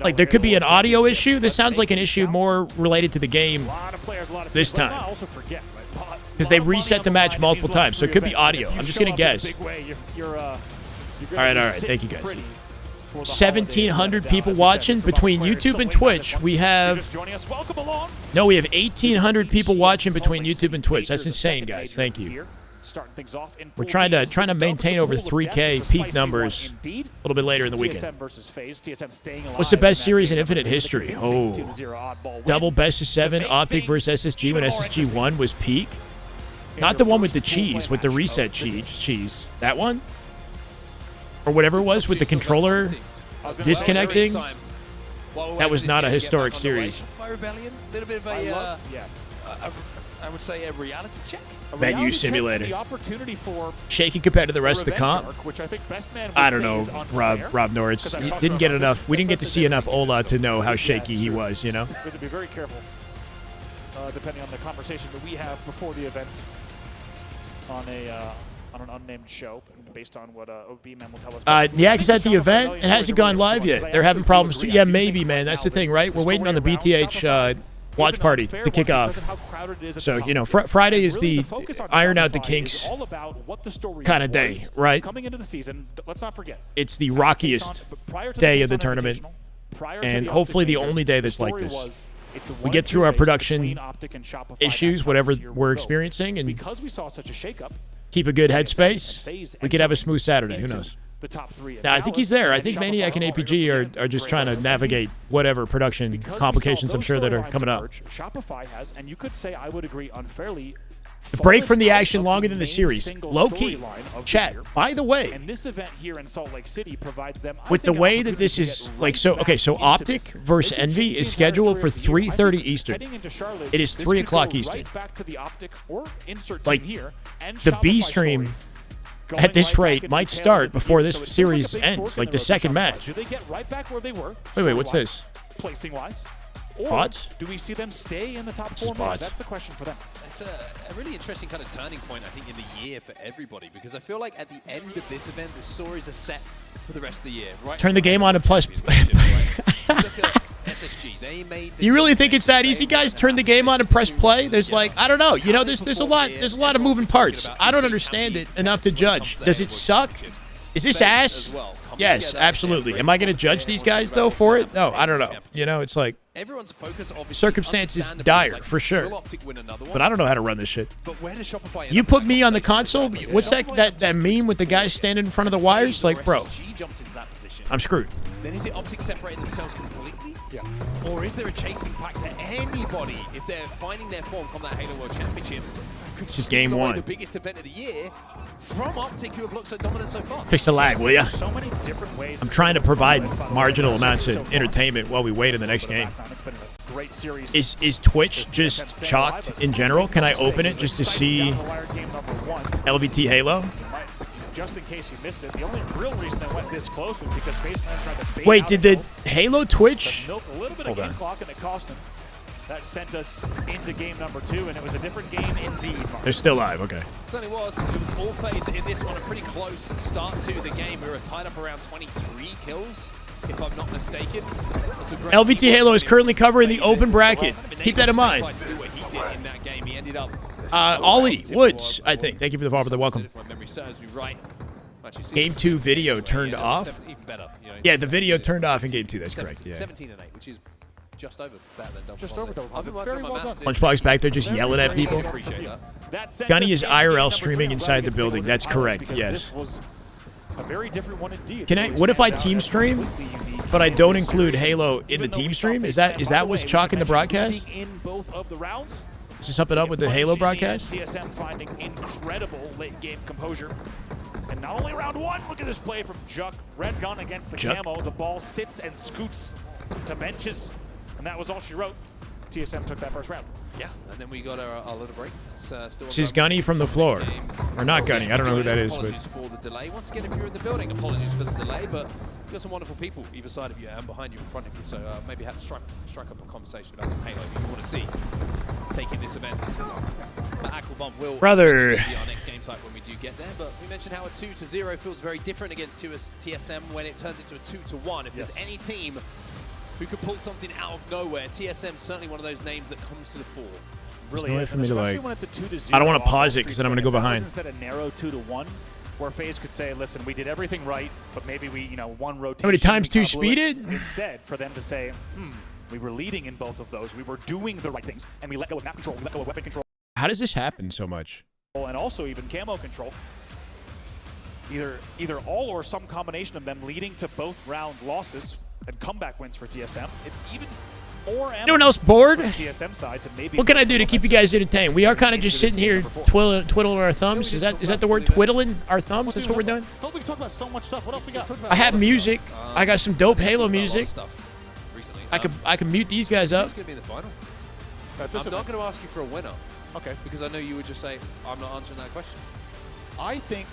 Like there could be an audio issue. This sounds like an issue more related to the game this time, because they reset the match multiple times, so it could be audio. I'm just gonna guess. All right. Thank you, guys. 1,700 people watching between YouTube and Twitch. We have 1,800 people watching between YouTube and Twitch. That's insane, guys. Thank you. We're trying to maintain over 3K peak numbers a little bit later in the weekend. What's the best series in Infinite history? Oh, double best of 7, OpTic versus SSG when SSG 1 was peak. Not the one with the cheese, with the reset cheese. That one? Or whatever it was with the controller disconnecting. That was not a historic series. Rebellion, little bit of a I would say a reality check. Menu simulator. The opportunity for Shaky compared to the rest of the comp. Which I think best man I don't know, Rob Norris. He didn't get enough. We didn't get to see enough Ola to know how shaky he was, you know? We have to be very careful, depending on the conversation that we have before the event on an unnamed show, based on what OB man will tell us. Yeah, because at the event, it hasn't gone live yet. They're having problems too. Yeah, maybe, man. That's the thing, right? We're waiting on the BTH watch party to kick off. So, you know, Friday is the iron out the kinks kind of day, right? Coming into the season, let's not forget. It's the rockiest day of the tournament, and hopefully the only day that's like this. We get through our production issues, whatever we're experiencing, and because we saw such a shakeup, keep a good headspace, we could have a smooth Saturday. Who knows? The top three. Now, I think he's there. I think Maniac and APG are just trying to navigate whatever production complications I'm sure that are coming up. Shopify has, and you could say I would agree unfairly, the break from the action longer than the series. Low-key. Chat, by the way, and this event here in Salt Lake City provides them with the way that this is like so. Okay, so OpTic versus Envy is scheduled for 3:30 Eastern. It is 3 o'clock Eastern. Like the B stream at this rate might start before this series ends, like the second match. Do they get right back where they were? Wait, what's this? Placing wise. Or bots? Do we see them stay in the top 4 matches? That's the question for them. It's a really interesting kind of turning point, I think, in the year for everybody, because I feel like at the end of this event, the stories are set for the rest of the year. Right? Turn the game on and plus. Look at SSG. They made You really think it's that easy, guys? Turn the game on and press play? There's like, I don't know. You know, there's a lot of moving parts. I don't understand it enough to judge. Does it suck? Is this ass? Yes, absolutely. Am I going to judge these guys, though, for it? No, I don't know. You know, it's like everyone's focus, circumstances dire, for sure. But I don't know how to run this shit. You put me on the console? What's that meme with the guys standing in front of the wires? Like, bro, I'm screwed. Then is it OpTic separating themselves completely? Yeah. Or is there a chasing pack that anybody, if they're finding their form come that Halo World Championships, could This is game one. the biggest event of the year from OpTic, who have looked so dominant so far? Fix the lag, will ya? So many different ways. I'm trying to provide marginal amounts of entertainment while we wait in the next game. It's been a great series. Is Twitch just chalked in general? Can I open it just to see LVT Halo? Just in case you missed it, the only real reason it went this close was because FaZe fans tried to bait Wait, out did the Halo Twitch? milk a little bit of game clock, and it cost them. That sent us into game number 2, and it was a different game indeed. They're still live, okay. It certainly was. It was all FaZe in this one. A pretty close start to the game. We were tied up around 23 kills, if I'm not mistaken. LVT Halo is currently covering the open bracket. Keep that in mind. Ollie Woods, I think. Thank you for the follow, for the welcome. Game 2 video turned off? Yeah, the video turned off in Game 2. That's correct, yeah. 17 and 8, which is just over better than double. Just over double. I've been working on my master. Lunchbox back there just yelling at people. Gunny is IRL streaming inside the building. That's correct, yes. This was a very different one indeed. Can I? What if I team stream, but I don't include Halo in the team stream? Is that what's chalking the broadcast? In both of the rounds. Is there something up with the Halo broadcast? TSM finding incredible late game composure. And not only round 1, look at this play from Juck. Red gun against the camo. The ball sits and scoots to benches. And that was all she wrote. TSM took that first round. Yeah, and then we got a little break. She's Gunny from the floor. Or not Gunny, I don't know who that is. Apologies for the delay. Once again, if you're in the building, apologies for the delay, but we've got some wonderful people either side of you and behind you, in front of you. So maybe have to strike up a conversation about some Halo if you want to see taking this event. Aquabomb will be our next game type when we do get there, but we mentioned how a 2-0 feels very different against TSM when it turns into a 2-1. If there's any team who could pull something out of nowhere, TSM's certainly one of those names that comes to the fore. Really, no way for me to like. When it's a 2-0 I don't want to pause it because then I'm going to go behind. Instead of narrow 2-1, where FaZe could say, "Listen, we did everything right, but maybe we, one rotation." How many times 2 speeded? Instead, for them to say, we were leading in both of those, we were doing the right things, and we let go of map control, we let go of weapon control. How does this happen so much? And also even camo control. Either all or some combination of them leading to both round losses and comeback wins for TSM. It's even more anyone else bored? TSM side to maybe. What can I do to keep you guys entertained? We are kind of just sitting here twiddling our thumbs. Is that the word, twiddling our thumbs? That's what we're doing? We talked about so much stuff. What else we got? I have music. I got some dope Halo music. I could mute these guys up. Who's going to be in the final? I'm not going to ask you for a winner. Okay, because I know you would just say, I'm not answering that question. I think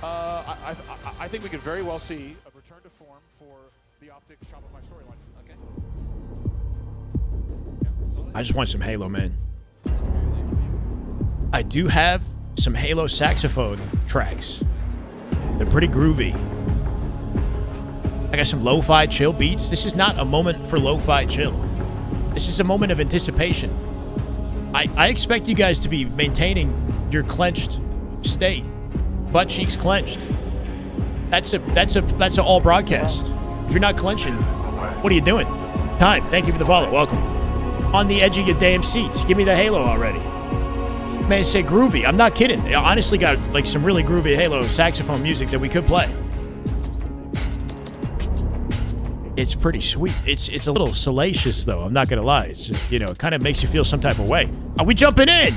I think we could very well see a return to form for the OpTic Shopify storyline. Okay. I just want some Halo, man. I do have some Halo saxophone tracks. They're pretty groovy. I got some lo-fi chill beats. This is not a moment for lo-fi chill. This is a moment of anticipation. I expect you guys to be maintaining your clenched state. Butt cheeks clenched. That's an all broadcast. If you're not clenching, what are you doing? Time. Thank you for the follow. Welcome. On the edge of your damn seats. Give me the Halo already. Man, say groovy. I'm not kidding. I honestly got like some really groovy Halo saxophone music that we could play. It's pretty sweet. It's a little salacious though. I'm not gonna lie. It's just, you know, it kind of makes you feel some type of way. Are we jumping in?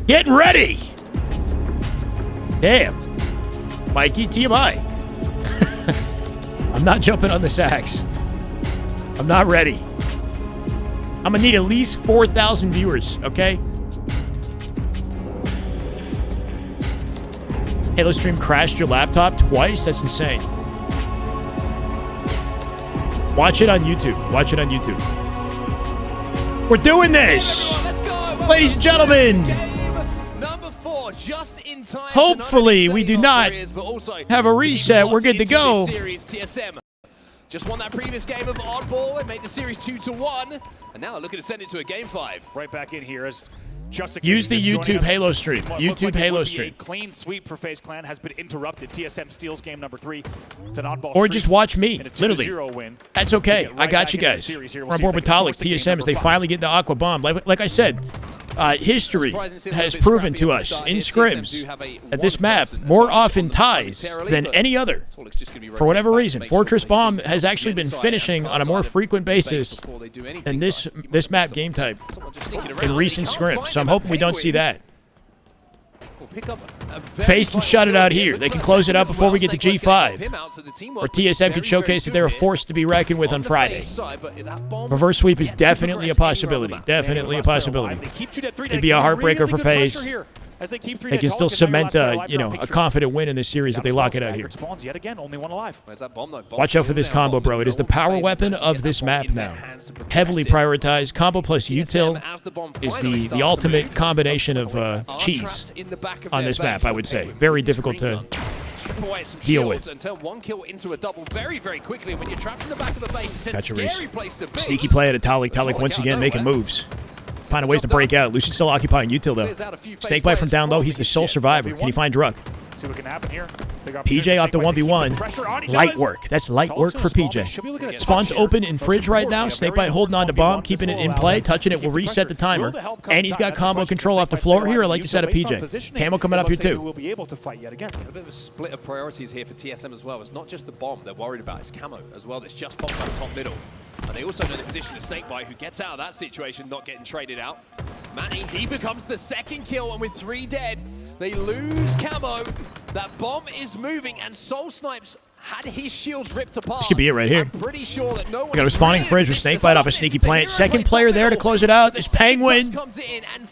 Getting ready. Damn. Mikey, TMI. I'm not jumping on the sax. I'm not ready. I'm gonna need at least 4,000 viewers, okay? Halo stream crashed your laptop twice? That's insane. Watch it on YouTube. Watch it on YouTube. We're doing this! Ladies and gentlemen! Number 4, just in time. Hopefully we do not have a reset. We're good to go. TSM just won that previous game of Oddball and made the series 2-1. And now they're looking to send it to a game 5. Right back in here as Use the YouTube Halo stream. YouTube Halo A stream. clean sweep for FaZe Clan has been interrupted. TSM steals game number 3. It's an oddball. Or just watch me, and a 2-0 literally. win. That's okay. I got you guys. We're on board with Talik, TSM, as they finally get the Aqua Bomb. Like I said, history has proven to us in scrims that this map more often ties than any other. For whatever reason, Fortress Bomb has actually been finishing on a more frequent basis than this map game type in recent scrims. So I'm hoping we don't see that. FaZe can shut it out here. They can close it out before we get to G5. Or TSM can showcase that they're a force to be reckoned with on Friday. Reverse sweep is definitely a possibility. Definitely a possibility. It'd be a heartbreaker for FaZe. They can still cement a confident win in this series if they lock it out here. Watch out for this combo, bro. It is the power weapon of this map now. Heavily prioritized. Combo plus util is the ultimate combination of cheese on this map, I would say. Very difficult to deal with. And turn one kill into a double very, very quickly. And when you're trapped in the back of the base, it's a scary place to be. Sneaky play at a Talik. Talik once again making moves. Finding ways to break out. Lucian's still occupying util though. Snakebite from down low. He's the sole survivor. Can he find Druck? See what can happen here. PJ off the 1v1. Light work. That's light work for PJ. Spawn's open in fridge right now. Snakebite holding on to bomb, keeping it in play. Touching it will reset the timer. And he's got combo control off the floor here. I like to set a PJ. Camo coming up here too. Will be able to fight yet again. A bit of a split of priorities here for TSM as well. It's not just the bomb they're worried about. It's camo as well. That's just bombed up top middle. And they also know the position of Snakebite, who gets out of that situation, not getting traded out. Manny, he becomes the second kill, and with 3 dead, they lose camo. That bomb is moving, and Soul Snipes had his shields ripped apart. This could be it right here. I'm pretty sure that no one got a respawning fridge with Snakebite off a sneaky plant. Second player there to close it out is Penguin.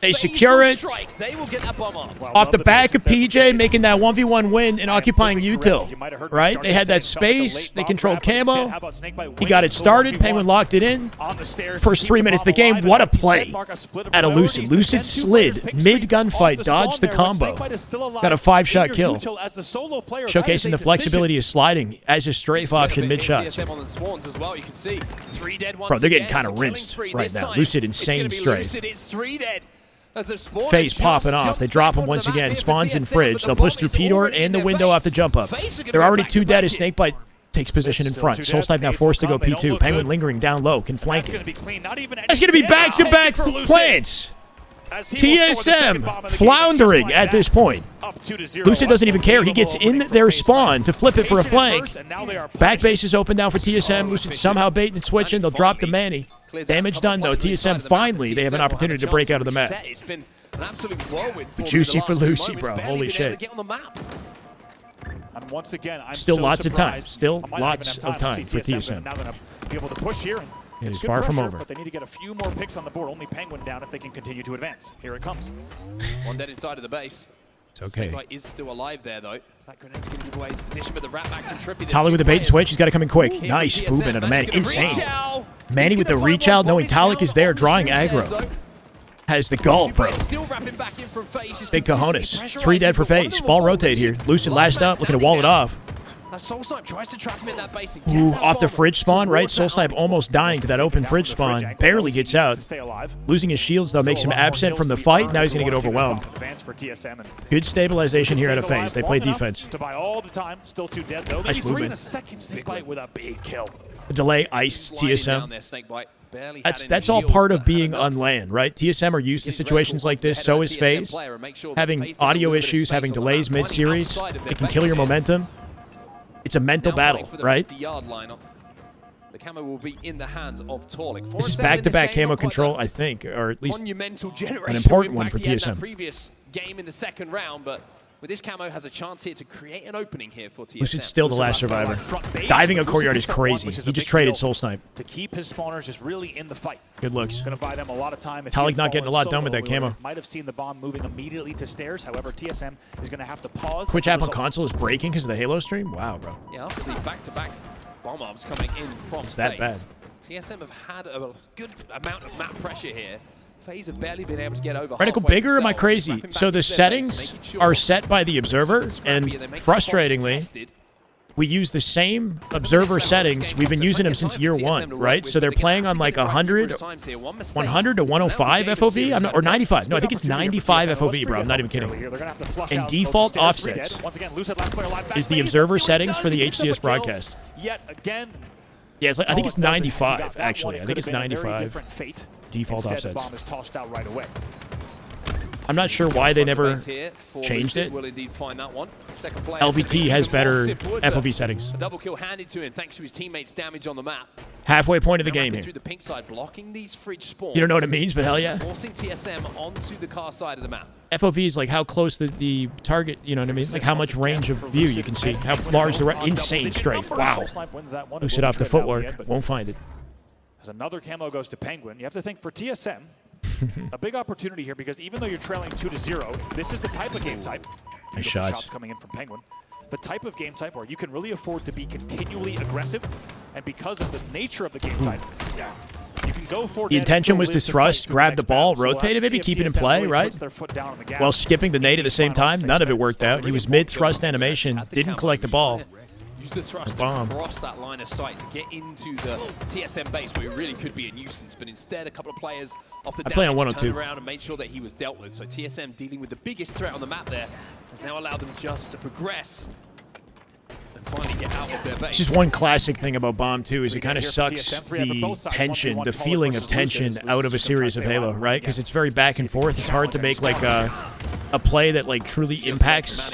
They secure it. They will get that bomb Off the back of PJ making that 1v1 win and occupying util. Right? They had that space. They controlled camo. He got it started. Penguin locked it in. First 3 minutes of the game. What a play at a Lucid. Lucid slid mid-gunfight, dodged the combo. Got a 5-shot kill. Showcasing the flexibility of sliding as a strafe option mid-shots. Bro, they're getting kind of rinsed right now. Lucid, insane strafe. FaZe popping off. They drop him once again. Spawns in fridge. They'll push through P-Door and the window off the jump up. They're already 2 dead as Snakebite takes position in front. Soul Snipe now forced to go P2. Penguin lingering down low. Can flank it. That's going to be back-to-back plants. TSM floundering at this point. Lucid doesn't even care. He gets in their spawn to flip it for a flank. Back base is open now for TSM. Lucid somehow baiting and switching. They'll drop the Manny. Damage done, though. TSM finally, they have an opportunity to break out of the map. Juicy for Lucy, bro. Holy shit. And once again, I'm Still so lots of time. surprised. Still I might not lots even have of time for to see TSM. Now going to be able to push here. It is Good far from pressure, over. But they need to get a few more picks on the board. Only Penguin down if they can continue to advance. Here it comes. One dead inside of the base. It's okay. Snakebite is still alive there, though. That grenade's going to give away his position, but the rat back from Trippy. Tali with the bait and switch. He's got to come in quick. Nice movement out of Manny. Insane. Manny with the reach out, knowing Talik is there, drawing aggro. Has the gulp, bro. Big cojones. 3 dead for FaZe. Ball rotate here. Lucid last up, looking to wall it off. Soul Snipe tries to trap him in that base. Ooh, off the fridge spawn, right? Soul Snipe almost dying to that open fridge spawn. Barely gets out. Losing his shields, though, makes him absent from the fight. Now he's going to get overwhelmed. Good stabilization here out of FaZe. They play defense. To buy all the time. Still 2 dead, though. Nice Maybe 3 in a movement. second. Snakebite with a big kill. The delay iced TSM. That's all part of being on LAN, right? TSM are used to situations like this. So is FaZe. Having audio issues, having delays mid-series, it can kill your momentum. It's a mental battle, right? The camo will be in the hands of Torlik. This is back-to-back camo control, I think, or at least monumental an important one for impact he had in that TSM. previous game in the second round, but with this camo has a chance here to create an opening here for TSM. Lucid's still the last survivor. Diving a courtyard is crazy. He just traded Soul Snipe. To keep his spawners just really in the fight. Good looks. Going to buy them a lot of time. If Talik not getting a lot done with that camo. Might have seen the bomb moving immediately to stairs. However, TSM is going to have to pause. Twitch app on console is breaking because of the Halo stream? Wow, bro. Yeah, after the back-to-back bomb arms coming in from It's that bad. TSM have had a good amount of map pressure here. FaZe have barely been able to get over. Reticle bigger or am I crazy? So the settings are set by the observer, and frustratingly, we use the same observer settings. We've been using them since year 1, right? So they're playing on like 100 to 105 FOV, or 95. No, I think it's 95 FOV, bro. I'm not even kidding. And default offsets is the observer settings for the HCS broadcast. Yet again. Yeah, it's like, I think it's 95, actually. I think it's 95 default Instead, offsets. the bomb is tossed out right away. I'm not sure why they never changed it. LVT has better FOV settings. A double kill handed to him thanks to his teammates' damage on the map. Halfway point of the game here. Through the pink side, blocking these fridge spawns. You don't know what it means, but hell yeah. Forcing TSM onto the car side of the map. FOV is like how close the target, you know what I mean? Like how much range of view you can see. How large the insane strafe. Wow. Lucid off the footwork. Won't find it. As another camo goes to Penguin, you have to think for TSM, a big opportunity here because even though you're trailing 2-0, this is the type of game type. Nice shots. Shots coming in from Penguin. The type of game type where you can really afford to be continually aggressive, and because of the nature of the game type, you can go for The intention was to thrust, grab the ball, rotate it, maybe keep it in play, right? While skipping the nade at the same time. None of it worked out. He was mid-thrust animation, didn't collect the ball. Use the thrust to cross that line of sight to get into the TSM base where it really could be a nuisance, but instead a couple of players off the play on damage 102. turned around and made sure that he was dealt with. So TSM dealing with the biggest threat on the map there has now allowed them just to progress and finally get out of their base. It's just one classic thing about Bomb 2 is it kind of sucks the tension, the feeling of tension out of a series of Halo, right? Because it's very back and forth. It's hard to make like a play that like truly impacts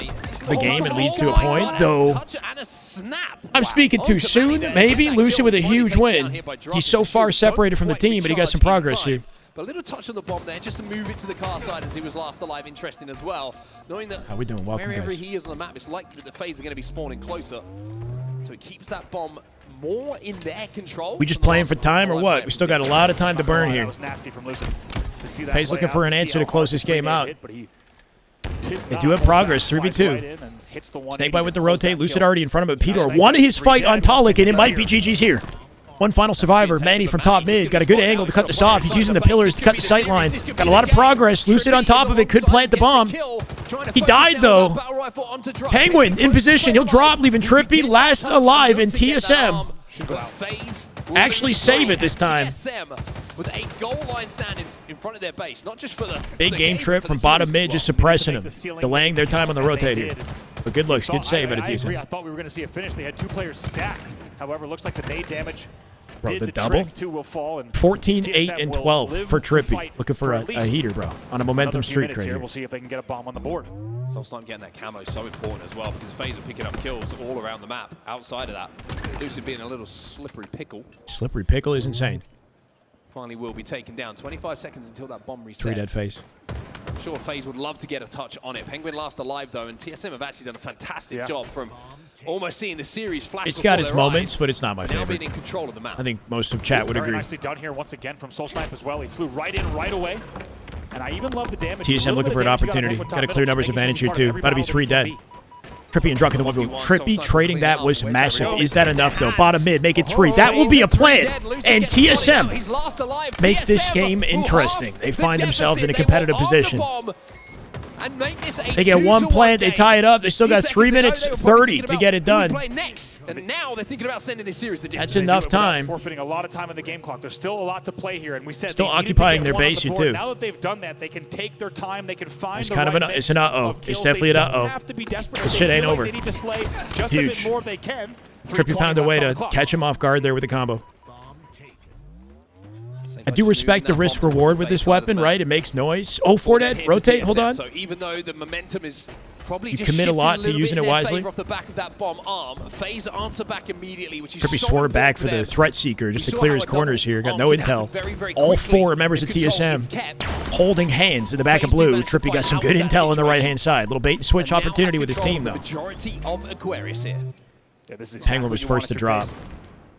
the game and leads to a point, though I'm speaking too soon. Maybe Lucid with a huge win. He's so far separated from the team, but he got some progress here. But a little touch on the bomb there just to move it to the car side as he was last alive. Interesting as well, knowing that how we doing? Welcome, wherever guys. he is on the map, it's likely that the FaZe are going to be spawning closer. So it keeps that bomb more in their control. We just playing for time or what? We still got a lot of time to burn here. That was nasty from Lucid. FaZe looking for an answer to close this game out. They do have progress, 3v2. Snakebite with the rotate. Lucid already in front of him. Peter won his fight on Talik, and it might be GG's here. One final survivor, Manny from top mid. Got a good angle to cut this off. He's using the pillars to cut the sight line. Got a lot of progress. Lucid on top of it. Could plant the bomb. He died, though. Penguin in position. He'll drop, leaving Trippy last alive, and TSM actually save it this time. With a goal line stand in front of their base, not just for the big game trip from bottom mid, just suppressing him, delaying their time on the rotate here. But good looks, good save out of TSM. I thought we were going to see a finish. They had 2 players stacked. However, it looks like the nade damage. Bro, did the double? trick. 2 will fall, and 14, 8, TSM and will 12 live for to Trippy. fight Looking for at a least heater, bro. On a momentum streak right here. We'll see if they can get a bomb on the board. Soul Snipe getting that camo is so important as well because FaZe are picking up kills all around the map. Outside of that, Lucid being a little slippery pickle. Slippery pickle is insane. Finally will be taken down. 25 seconds until that bomb resets. 3 dead FaZe. I'm sure FaZe would love to get a touch on it. Penguin last alive, though, and TSM have actually done a fantastic job from almost seeing the series flash. It's got its moments, but it's not my now favorite. being in control of the map. I think most of chat would Very agree. nicely done here once again from Soul Snipe as well. He flew right in right away. And I even love the damage. TSM looking for an opportunity. Got a clear numbers advantage here, too. About to be 3 dead. Trippy and Drunk in the 1v1. Trippy trading that was massive. Is that enough, though? Bottom mid, make it 3. That will be a plan. And TSM make this game interesting. They find themselves in a competitive position. They get one plant, they tie it up. They still got 3 minutes 30 to get it done. And now they're thinking about sending this series the distance. That's enough time. Forfeiting a lot of time on the game clock. There's still a lot to play here, and we said still they needed to occupying get their one on base the here board. too. Now that they've done that, they can take their time. They can find It's the kind of right an mix it's an uh-oh. of It's kills. definitely an They don't uh-oh. have to be desperate. This They shit ain't feel like over. They need to slay just Huge. a bit more if they can. Trippy found a way to catch him off guard there with the combo. I do respect the risk reward with this weapon, right? It makes noise. Oh, 4 dead. Rotate. Hold on. So even though the momentum is probably You just commit a lot to shifting using bit it in their wisely. favor off the back of that bomb arm, FaZe answer back immediately, which is Trippy so swerved back for important the them. threat seeker just to saw clear how his a corners double here. Got arm no can happen intel. very, very All quickly 4 members of if control is TSM kept. holding hands in the back of blue. Trippy got some good intel on the right-hand side. Little bait and switch And now opportunity have with his control team, of though. the majority of Aquarius here. Yeah, this is Penguin was first to drop.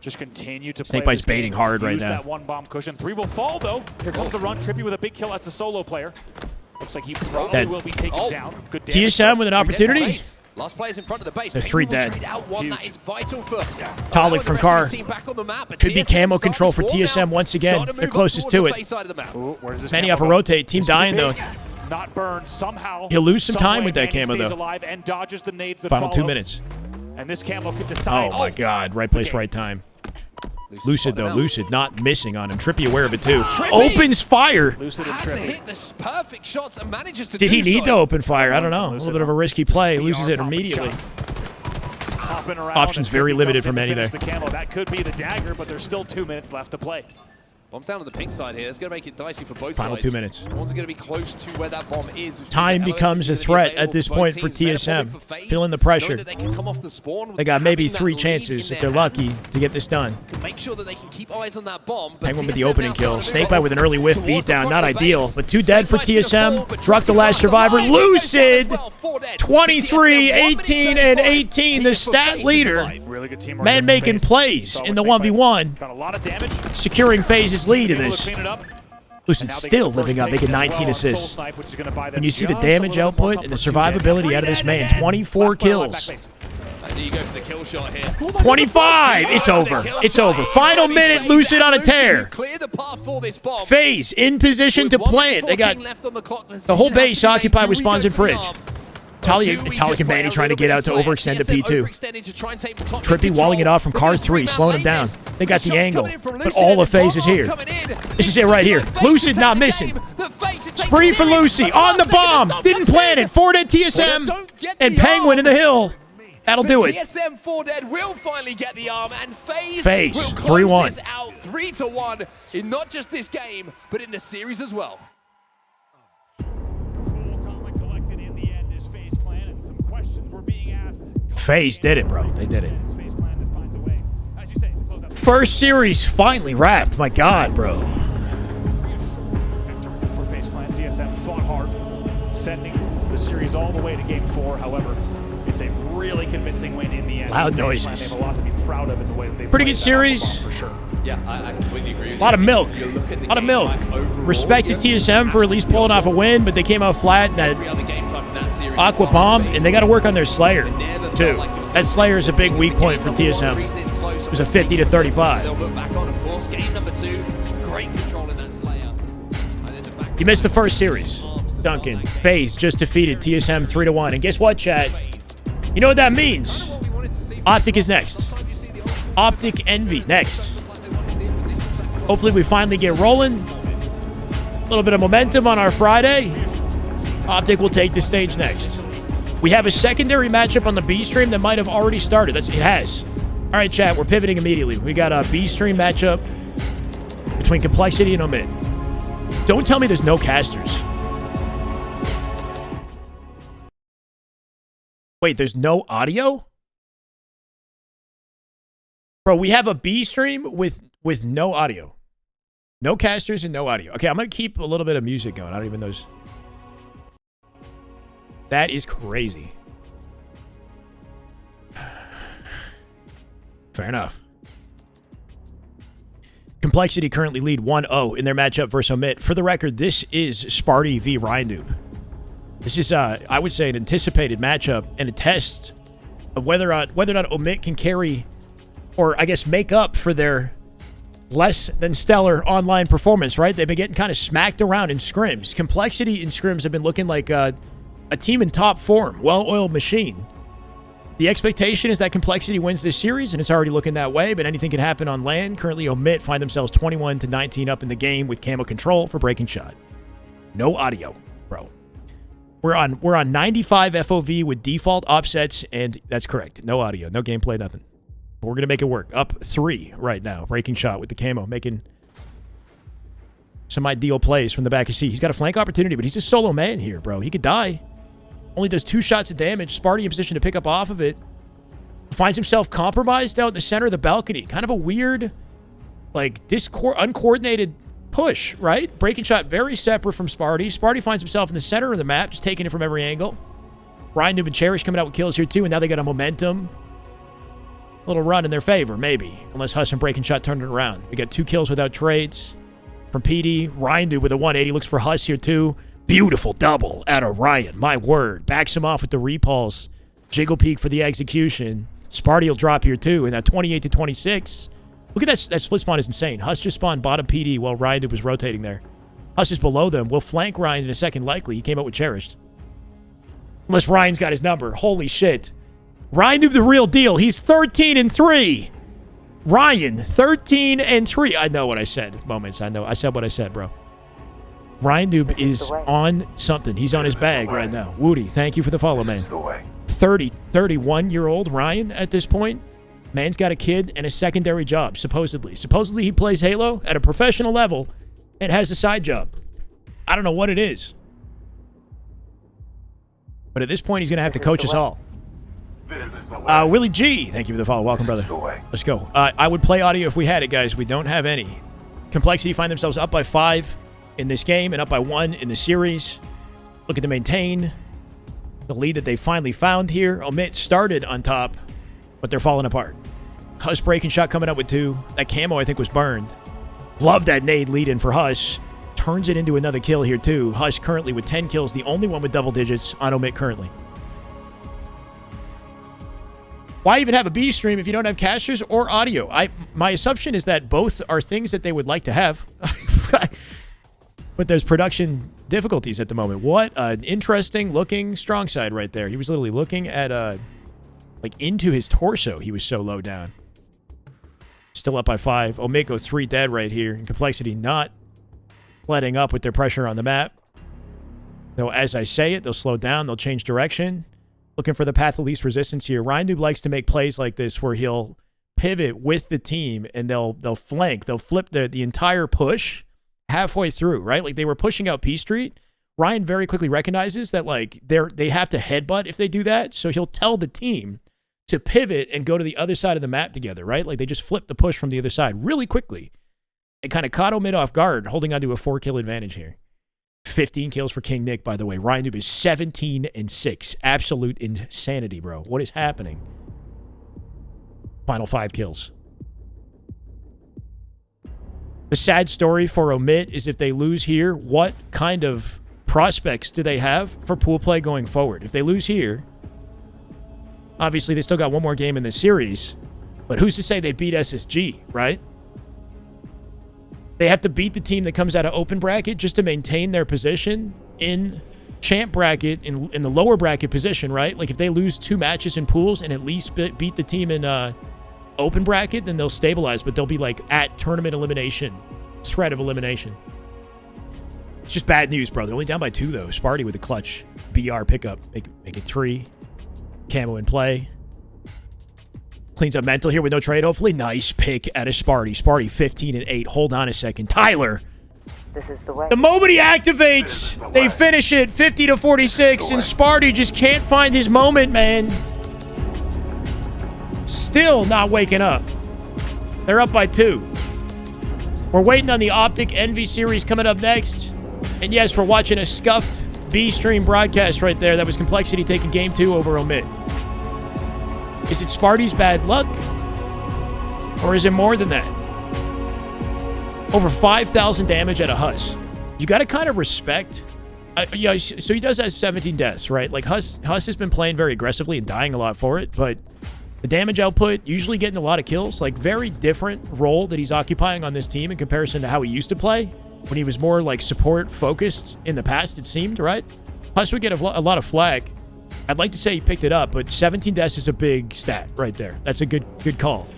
Just continue to Snake play Bite's this game. baiting hard right Use now. that one bomb cushion. 3 will fall, though. Here comes the run. Trippy with a big kill as the solo player. Looks like he probably Dead. will be taken down. Good damage. TSM with an opportunity. Last player's in front of the base. There's 3 Penguin will dead. trade out one that is vital for Talik from Car. Could be camo control for TSM once again. They're closest to it. Ooh, where does this Many camo off a go? rotate. Team This could be dying, though. big. Not burned somehow. He'll lose some time way, with that Manny camo, stays though. alive and dodges the nades that Final 2 follow. minutes. And this camo could decide. Oh, my God. Right place, right time. Lucid, though. Lucid not missing on him. Trippy aware of it, too. Opens fire. Lucid and Had to Trippy. hit the perfect shots and manages to Did do he need to so. open fire? I don't know. A little bit of a risky play. Loses it immediately. Hopping around Options and very Trippy limited comes from in to Manny finish the camo. That could be the dagger, but there's still 2 minutes left to play. Bomb's down on the pink side here. It's going to make it dicey for both Final sides. 2 minutes. One's going to be close to where that bomb is. which Time means that becomes LOS a is gonna be threat at available this for both point for teams. Better TSM. for FaZe, Feeling the knowing pressure. that they can come off the spawn with They got maybe having that 3 lead chances in if their they're lucky hands. to get this done. Can make sure that they can keep eyes on that bomb. But Penguin with the TSM opening now kill. starting to Snake move Bite with an early whiff towards the beatdown. front Not of the ideal, base. but 2 dead for Snake Bite's gonna fall, TSM. but Druck the Trippy's last not survivor. alive. He goes down as Lucid! well. 4 dead. 23, TSM, 1 18, minute and 35 18. here The for stat FaZe to leader. survive. Really good teamwork. Man making plays in the 1v1. Got a lot of damage. Securing FaZe's lead in Able to this. clean it up. Lucid still living up, making 19 assists. When you see the damage output and the survivability out of this man, 24 kills. And do you go for the kill shot here? 25! It's over. It's over. Final minute, Lucid on a tear. Clear the path for this bomb. FaZe in position to plant. They got the whole base occupied with spawns and fridge. Talik and Manny trying to get out to overextend to P2. Trippy walling it off from car 3, slowing him down. They got the angle, but all of FaZe is here. This is it right here. Lucid not missing. Spree for Lucy on the bomb. Didn't plant it. 4 dead TSM and Penguin in the hill. That'll do it. TSM 4 dead will finally get the arm, and FaZe, will 3-1. close this out 3-1 in not just this game, but in the series as well. FaZe did it, bro. They did it. First series finally wrapped. My God, bro. For FaZe Clan, TSM fought hard, sending the series all the way to Game 4. However, it's a really convincing win in the end. Loud FaZe noises. Clan, they have a lot to be proud of in the way that they Pretty played good that off the series. bomb, for sure. Yeah, I completely agree with A lot of you. milk. You look at the A lot of game milk. type overall, Respect to yeah, TSM for at least pulling off a win, but they came out flat in that every other game type in that series Aqua apart Bomb, from and they got to work on their Slayer, never felt too. like it was That Slayer is a big weak point for Game number one, TSM. the reason it's close, It was a 50 to 35. They'll look back on, of course. Game number 2, great control in that Slayer. And then the back You missed the first series. Duncan, FaZe just defeated TSM 3-1. And guess what, chat? You know what that means? OpTic is next. OpTic Envy next. Hopefully we finally get rolling. A little bit of momentum on our Friday. OpTic will take the stage next. We have a secondary matchup on the B stream that might have already started. It has. All right, chat, we're pivoting immediately. We got a B stream matchup between Complexity and Omit. Don't tell me there's no casters. Wait, there's no audio? Bro, we have a B stream with no audio. No casters and no audio. Okay, I'm going to keep a little bit of music going. I don't even know. That is crazy. Fair enough. Complexity currently lead 1-0 in their matchup versus Omit. For the record, this is Sparty v Ryan. This is, I would say, an anticipated matchup and a test of whether or not Omit can carry, or I guess make up for their less than stellar online performance, right? They've been getting kind of smacked around in scrims. Complexity in scrims have been looking like a team in top form, well-oiled machine. The expectation is that Complexity wins this series, and it's already looking that way, but anything can happen on land. Currently, Omit find themselves 21-19 up in the game with camo control for breaking shot. No audio, bro. We're on 95 FOV with default offsets, and that's correct. No audio, no gameplay, nothing. But we're going to make it work. Up 3 right now. Breaking shot with the camo, making some ideal plays from the back of C. He's got a flank opportunity, but he's a solo man here, bro. He could die. Only does 2 shots of damage. Sparty in position to pick up off of it. Finds himself compromised out in the center of the balcony. Kind of a weird, like, uncoordinated push, right? Breaking shot very separate from Sparty. Sparty finds himself in the center of the map, just taking it from every angle. Ryan and Cherish coming out with kills here too, and now they got a momentum. Little run in their favor, maybe. Unless Huss and Breaking Shot turn it around. We got 2 kills without trades from PD. Ryan with a 180 looks for Huss here too. Beautiful double out of Ryan. My word. Backs him off with the repulse. Jiggle peek for the execution. Sparty will drop here too. And that 28-26. Look at that. That split spawn is insane. Huss just spawned bottom PD while Ryan was rotating there. Huss is below them. We'll flank Ryan in a second likely. He came out with Cherished. Unless Ryan's got his number. Holy shit. Ryan the real deal. He's 13-3. Ryan, 13-3. I know what I said. Moments. I know. I said what I said, bro. Ryan Noob is on something. He's on his bag right now. Woody, thank you for the follow, man. 31-year-old Ryan at this point. Man's got a kid and a secondary job, supposedly. Supposedly he plays Halo at a professional level and has a side job. I don't know what it is. But at this point, he's going to have to coach us all. Willie G, thank you for the follow. Welcome, brother. Let's go. I would play audio if we had it, guys. We don't have any. Complexity find themselves up by 5 in this game and up by 1 in the series. Looking to maintain the lead that they finally found here. Omit started on top, but they're falling apart. Huss Breaking Shot coming up with 2. That camo, I think, was burned. Love that nade lead in for Huss. Turns it into another kill here, too. Huss currently with 10 kills, the only one with double digits on Omit currently. Why even have a B stream if you don't have casters or audio? My assumption is that both are things that they would like to have. But there's production difficulties at the moment. What an interesting looking strong side right there. He was literally looking at like into his torso. He was so low down. Still up by 5. Omit goes 3 dead right here. And Complexity not letting up with their pressure on the map. So as I say it, they'll slow down. They'll change direction. Looking for the path of least resistance here. Ryan Noob likes to make plays like this where he'll pivot with the team and they'll flank. They'll flip the entire push halfway through, right? Like they were pushing out P Street. Ryan very quickly recognizes that like they have to headbutt if they do that. So he'll tell the team to pivot and go to the other side of the map together, right? Like they just flip the push from the other side really quickly. It kind of caught Omit off guard, holding on to a 4-kill advantage here. 15 kills for King Nick, by the way. Ryan Noob is 17-6. Absolute insanity, bro. What is happening? Final 5 kills. The sad story for Omit is if they lose here, what kind of prospects do they have for pool play going forward? If they lose here, obviously they still got 1 more game in the series, but who's to say they beat SSG, right? They have to beat the team that comes out of open bracket just to maintain their position in champ bracket, in the lower bracket position, right? Like if they lose 2 matches in pools and at least beat the team in open bracket, then they'll stabilize, but they'll be like at tournament elimination, threat of elimination. It's just bad news, bro. They're only down by 2, though. Sparty with a clutch BR pickup. Make it 3. Camo in play. Cleans up mental here with no trade, hopefully. Nice pick out of Sparty. Sparty 15-8. Hold on a second. Tyler. This is the way. The moment he activates, they finish it 50-46, and Sparty just can't find his moment, man. Still not waking up. They're up by 2. We're waiting on the OpTic Envy series coming up next. And yes, we're watching a scuffed B stream broadcast right there. That was Complexity taking game 2 over Omit. Is it Sparty's bad luck? Or is it more than that? Over 5,000 damage at a Huss. You got to kind of respect. Yeah, so he does have 17 deaths, right? Like Huss has been playing very aggressively and dying a lot for it, but the damage output, usually getting a lot of kills, like very different role that he's occupying on this team in comparison to how he used to play when he was more like support focused in the past, it seemed, right? Huss would get a lot of flag. I'd like to say he picked it up, but 17 deaths is a big stat right there. That's a good call.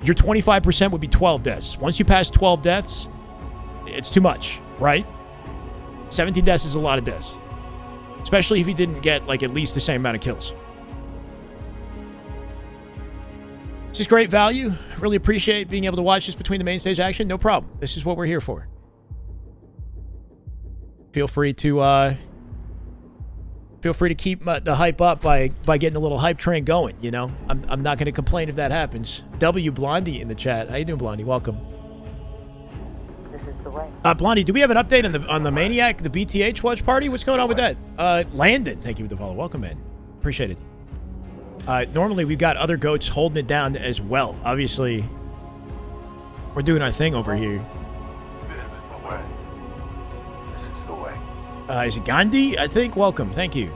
Your 25% would be 12 deaths. Once you pass 12 deaths, it's too much, right? 17 deaths is a lot of deaths. Especially if he didn't get, like, at least the same amount of kills. This is great value. Really appreciate being able to watch this between the main stage action. No problem. This is what we're here for. Feel free to keep the hype up by getting a little hype train going, you know? I'm not going to complain if that happens. W Blondie in the chat. How you doing, Blondie? Welcome. This is the way. Blondie, do we have an update on the Maniac, the BTH watch party? What's going on with that? Landon, thank you for the follow. Welcome, man. Appreciate it. Normally, we've got other goats holding it down as well. Obviously, we're doing our thing over here. This is the way. This is the way. Is it Gandhi? I think. Welcome. Thank you.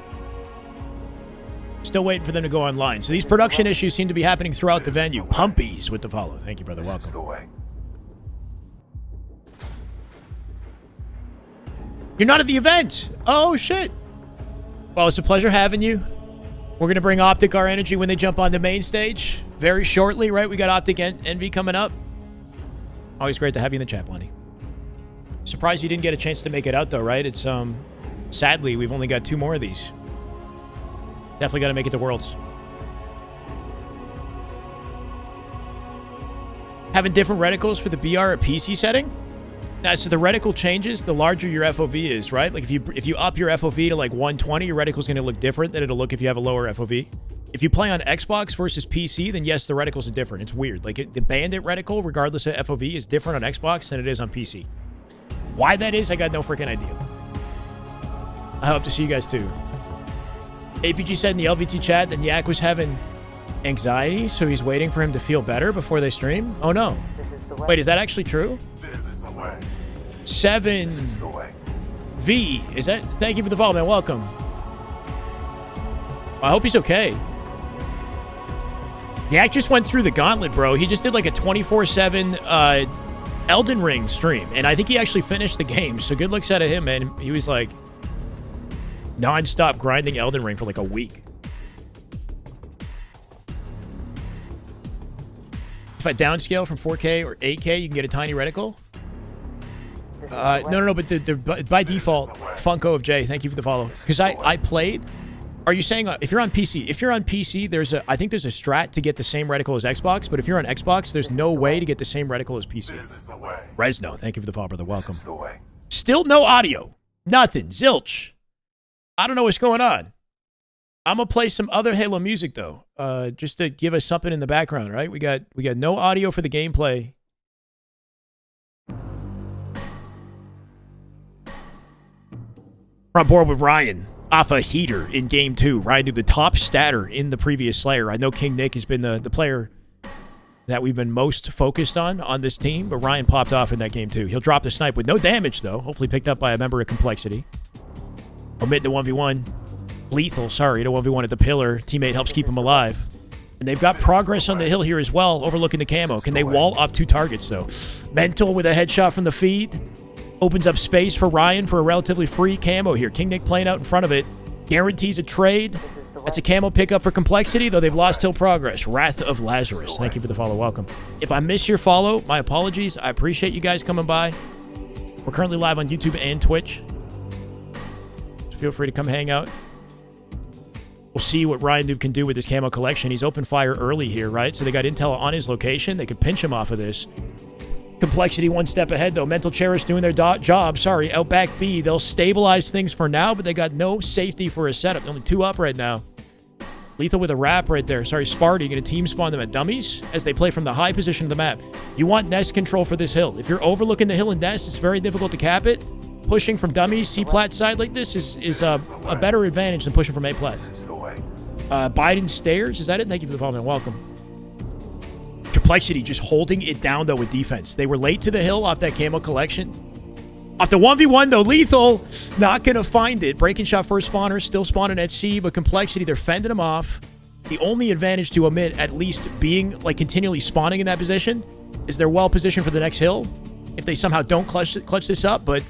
Still waiting for them to go online. So these production issues seem to be happening throughout the venue. Pumpies with the follow. Thank you, brother. Welcome. This is the way. You're not at the event. Oh, shit. Well, it's a pleasure having you. We're going to bring OpTic our energy when they jump on the main stage very shortly, right? We got OpTic Envy coming up. Always great to have you in the chat, Lenny. Surprised you didn't get a chance to make it out, though, right? It's, sadly, we've only got 2 more of these. Definitely got to make it to Worlds. Having different reticles for the BR at PC setting? Now, so the reticle changes the larger your FOV is, right? Like if you up your FOV to like 120, your reticle's going to look different than it'll look if you have a lower FOV. If you play on Xbox versus PC, then yes, the reticles are different. It's weird. Like the Bandit reticle, regardless of FOV, is different on Xbox than it is on PC. Why that is, I got no freaking idea. I hope to see you guys too. APG said in the LVT chat that Yak was having anxiety, so he's waiting for him to feel better before they stream. Oh no. Wait, is that actually true? 7 V. Is that? Thank you for the follow, man. Welcome. I hope he's okay. Yak just went through the gauntlet, bro. He just did like a 24/7 Elden Ring stream, and I think he actually finished the game. So good looks out of him, man. He was like non-stop grinding Elden Ring for like a week. If I downscale from 4K or 8K, you can get a tiny reticle. No, but the by default, Funko of J, thank you for the follow. Because I played. Are you saying if you're on PC? If you're on PC, I think there's a strat to get the same reticle as Xbox. But if you're on Xbox, there's no way to get the same reticle as PC. Resno, thank you for the follow, brother. Welcome. Still no audio. Nothing. Zilch. I don't know what's going on. I'm gonna play some other Halo music though, just to give us something in the background. Right? We got no audio for the gameplay. We're on board with Ryan off a heater in Game 2. Ryan did the top statter in the previous Slayer. I know King Nick has been the player that we've been most focused on this team, but Ryan popped off in that Game 2. He'll drop the snipe with no damage, though. Hopefully picked up by a member of Complexity. Omit the 1v1. Lethal, sorry, the 1v1 at the pillar. Teammate helps keep him alive. And they've got progress on the hill here as well, overlooking the camo. Can they wall off 2 targets, though? Mental with a headshot from the feed. Opens up space for Ryan for a relatively free camo here. King Nick playing out in front of it. Guarantees a trade. That's a camo pickup for Complexity, though they've lost hill progress. Wrath of Lazarus. Thank you for the follow. Welcome. If I miss your follow, my apologies. I appreciate you guys coming by. We're currently live on YouTube and Twitch. So feel free to come hang out. We'll see what Ryan Noob can do with his camo collection. He's open fire early here, right? So they got intel on his location. They could pinch him off of this. Complexity 1 step ahead, though. Mental Cherish doing their job. Sorry, Outback B. They'll stabilize things for now, but they got no safety for a setup. Only 2 up right now. Lethal with a wrap right there. Sorry, Sparty. Going to team spawn them at dummies as they play from the high position of the map. You want nest control for this hill. If you're overlooking the hill and nest, it's very difficult to cap it. pushing from dummies, C-plat side like this is a better advantage than pushing from A-plat. Biden stairs, is that it? Thank you for the follow, man. Welcome. Complexity just holding it down, though, with defense. They were late to the hill off that camo collection. Off the 1v1, though, Lethal not going to find it. Breaking shot first spawner, still spawning at C, but Complexity, they're fending him off. The only advantage to Omit, at least being, like, continually spawning in that position, is they're well positioned for the next hill. If they somehow don't clutch this up, but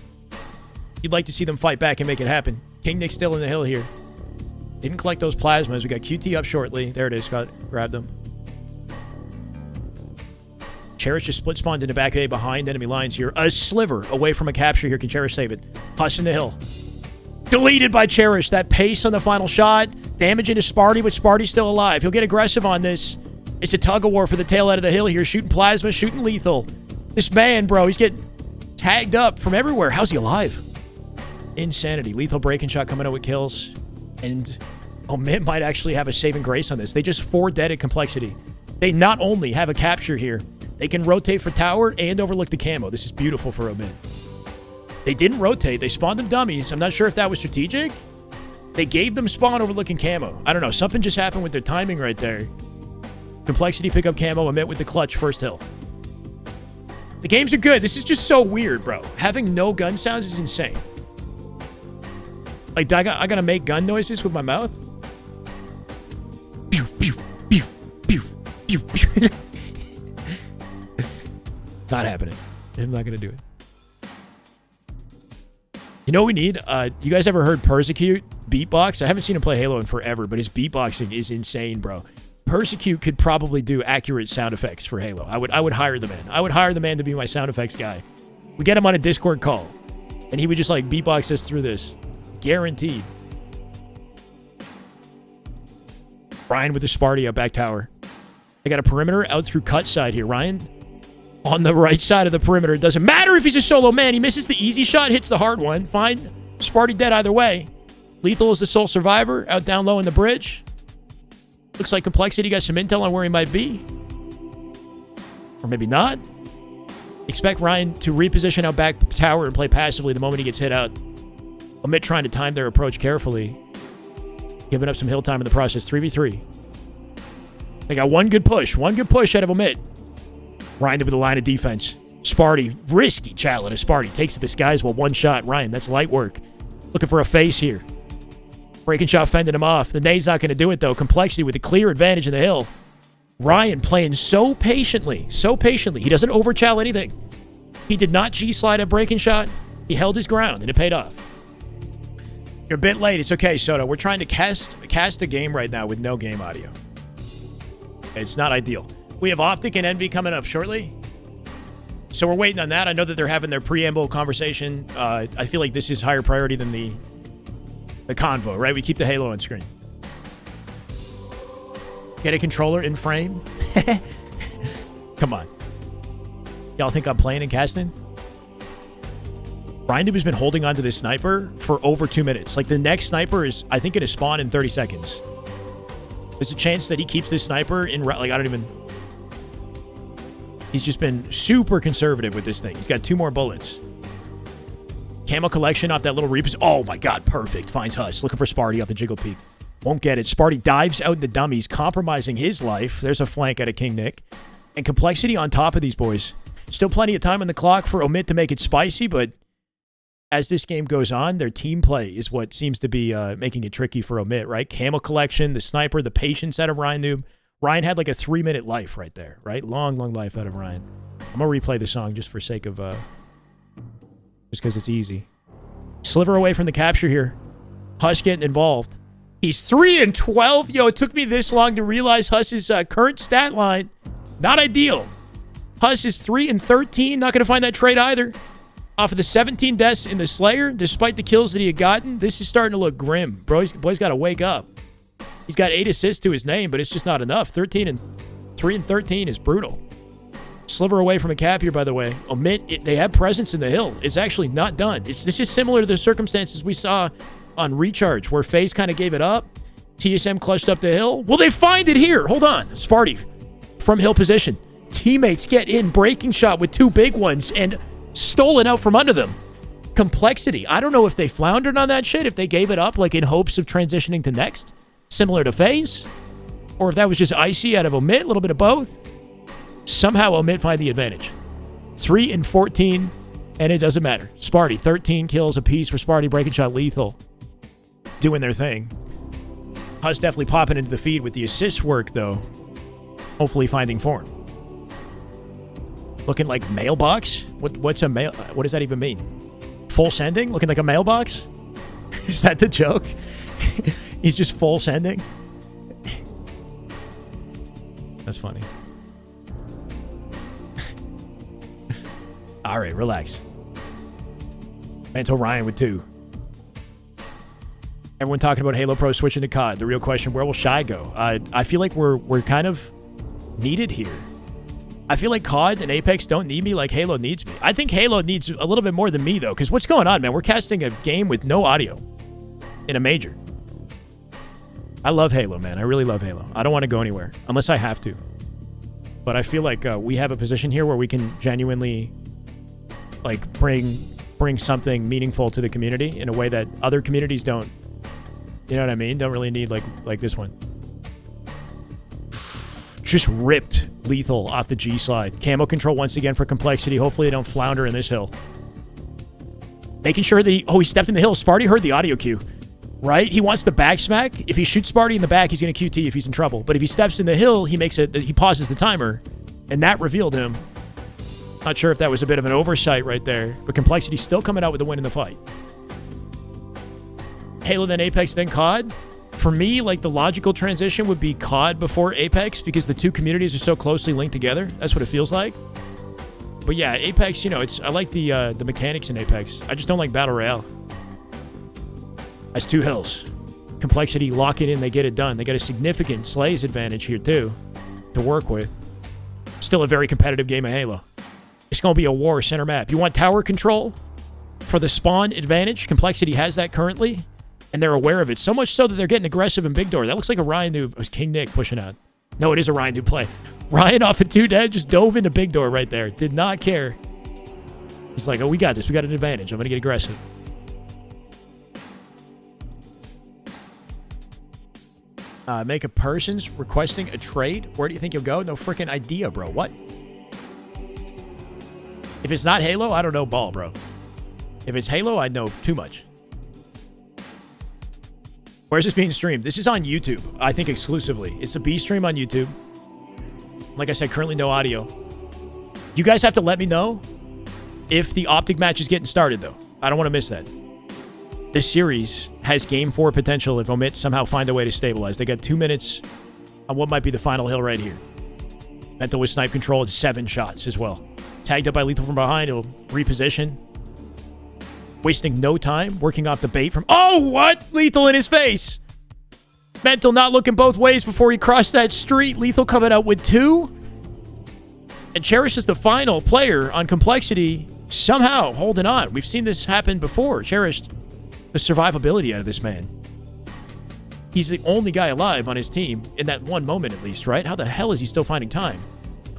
you'd like to see them fight back and make it happen. King Nick still in the hill here. Didn't collect those plasmas. We got QT up shortly. There it is. Grab them. Cherish just split spawned in the back A behind enemy lines here. A sliver away from a capture here. Can Cherish save it? Huss in the hill. Deleted by Cherish. That pace on the final shot. Damage into Sparty, but Sparty's still alive. He'll get aggressive on this. It's a tug-of-war for the tail end of the hill here. Shooting plasma, shooting lethal. This man, bro, he's getting tagged up from everywhere. How's he alive? Insanity. Lethal breaking shot coming out with kills. And Omit might actually have a saving grace on this. They just 4 dead at Complexity. They not only have a capture here, they can rotate for tower and overlook the camo. This is beautiful for Omit. They didn't rotate. They spawned them dummies. I'm not sure if that was strategic. They gave them spawn overlooking camo. I don't know. Something just happened with their timing right there. Complexity pick up camo. Omit with the clutch first hill. The games are good. This is just so weird, bro. Having no gun sounds is insane. Like, I gotta make gun noises with my mouth? Pew, pew, pew, pew, pew, pew. Not happening. I'm not gonna do it. You know what we need? You guys ever heard Persecute beatbox? I haven't seen him play Halo in forever, but his beatboxing is insane, bro. Persecute could probably do accurate sound effects for Halo. I would hire the man. I would hire the man to be my sound effects guy. We get him on a Discord call, and he would just like beatbox us through this. Guaranteed. Ryan with the Sparty up back tower. They got a perimeter out through cut side here. Ryan on the right side of the perimeter. It doesn't matter if he's a solo man. He misses the easy shot, hits the hard one. Fine. Sparty dead either way. Lethal is the sole survivor out down low in the bridge. Looks like Complexity got some intel on where he might be. Or maybe not. Expect Ryan to reposition out back tower and play passively the moment he gets hit out. Omit trying to time their approach carefully. Giving up some hill time in the process. 3v3. They got one good push. One good push out of Omit. Ryan with a line of defense. Sparty. Risky challenge of Sparty. Takes it to skies while one shot. Ryan, that's light work. Looking for a face here. Breaking shot fending him off. The nade's not going to do it, though. Complexity with a clear advantage in the hill. Ryan playing so patiently. So patiently. He doesn't overchal anything. He did not G-slide a breaking shot. He held his ground, and it paid off. You're a bit late. It's okay, Soto. We're trying to cast a game right now with no game audio. It's not ideal. We have OpTic and Envy coming up shortly. So we're waiting on that. I know that they're having their preamble conversation. I feel like this is higher priority than the convo, right? We keep the Halo on screen. Get a controller in frame? Come on. Y'all think I'm playing and casting? Ryan has been holding on to this sniper for over 2 minutes. Like, the next sniper is, I think, going to spawn in 30 seconds. There's a chance that he keeps this sniper in, like, I don't even... He's just been super conservative with this thing. He's got 2 more bullets. Camo collection off that little Reapers. Oh, my God. Perfect. Finds Huss. Looking for Sparty off the Jiggle Peak. Won't get it. Sparty dives out in the dummies, compromising his life. There's a flank out of King Nick. And Complexity on top of these boys. Still plenty of time on the clock for Omit to make it spicy, but as this game goes on, their team play is what seems to be making it tricky for Omit, right? Camo collection, the sniper, the patience out of Ryan Noob. Ryan had like a 3-minute life right there, right? Long, long life out of Ryan. I'm going to replay the song just for sake of, just because it's easy. Sliver away from the capture here. Huss getting involved. He's 3-12. Yo, it took me this long to realize Huss's current stat line. Not ideal. Huss is 3-13. Not going to find that trade either. Off of the 17 deaths in the Slayer, despite the kills that he had gotten, this is starting to look grim. Boy's got to wake up. He's got 8 assists to his name, but it's just not enough. 3-13 is brutal. Sliver away from a cap here, by the way. Omit, they have presence in the hill. It's actually not done. This is similar to the circumstances we saw on Recharge, where FaZe kind of gave it up. TSM clutched up the hill. Well, they find it here. Hold on. Sparty from hill position. Teammates get in, breaking shot with 2 big ones, and stolen out from under them. Complexity. I don't know if they floundered on that shit, if they gave it up like in hopes of transitioning to next, similar to FaZe, or if that was just icy out of Omit, a little bit of both. Somehow Omit find the advantage. 3 and 14, and it doesn't matter. Sparty, 13 kills apiece for Sparty, breaking shot lethal. Doing their thing. Hus definitely popping into the feed with the assist work, though. Hopefully finding form. Looking like mailbox? What's a mail? What does that even mean? Full sending? Looking like a mailbox? Is that the joke? He's just full sending? That's funny. All right, relax. Manto Ryan with 2. Everyone talking about Halo Pro switching to COD. The real question, where will Shy go? I feel like we're kind of needed here. I feel like COD and Apex don't need me like Halo needs me. I think Halo needs a little bit more than me, though, because what's going on, man? We're casting a game with no audio in a major. I love Halo, man. I really love Halo. I don't want to go anywhere unless I have to. But I feel like we have a position here where we can genuinely like bring something meaningful to the community in a way that other communities don't. You know what I mean? Don't really need like this one. Just ripped lethal off the G slide. Camo control once again for Complexity. Hopefully they don't flounder in this hill. Making sure that he stepped in the hill. Sparty heard the audio cue, right? He wants the back smack. If he shoots Sparty in the back, he's going to QT if he's in trouble. But if he steps in the hill, he pauses the timer, and that revealed him. Not sure if that was a bit of an oversight right there, but Complexity still coming out with the win in the fight. Halo, then Apex, then COD. For me, like the logical transition would be COD before Apex because the two communities are so closely linked together. That's what it feels like. But yeah, Apex, you know, I like the mechanics in Apex. I just don't like Battle Royale. That's 2 hills. Complexity, lock it in, they get it done. They get a significant Slays advantage here too to work with. Still a very competitive game of Halo. It's going to be a war center map. You want tower control for the spawn advantage? Complexity has that currently. And they're aware of it. So much so that they're getting aggressive in Big Door. That looks like a Ryan Noob. It was King Nick pushing out. No, it is a Ryan Noob play. Ryan off of 2 dead just dove into Big Door right there. Did not care. He's like, oh, we got this. We got an advantage. I'm going to get aggressive. Make a person's requesting a trade. Where do you think you'll go? No freaking idea, bro. What? If it's not Halo, I don't know ball, bro. If it's Halo, I know too much. Where's this being streamed? This is on YouTube, I think exclusively. It's a B stream on YouTube. Like I said, currently no audio. You guys have to let me know if the OpTic match is getting started, though. I don't want to miss that. This series has Game 4 potential if Omit somehow find a way to stabilize. They got 2 minutes on what might be the final hill right here. Mental with snipe control and 7 shots as well. Tagged up by Lethal from behind. He'll reposition. Wasting no time, working off the bait from... Oh, what? Lethal in his face. Mental not looking both ways before he crossed that street. Lethal coming out with 2. And Cherish is the final player on Complexity, somehow holding on. We've seen this happen before. Cherish, the survivability out of this man. He's the only guy alive on his team in that one moment at least, right? How the hell is he still finding time?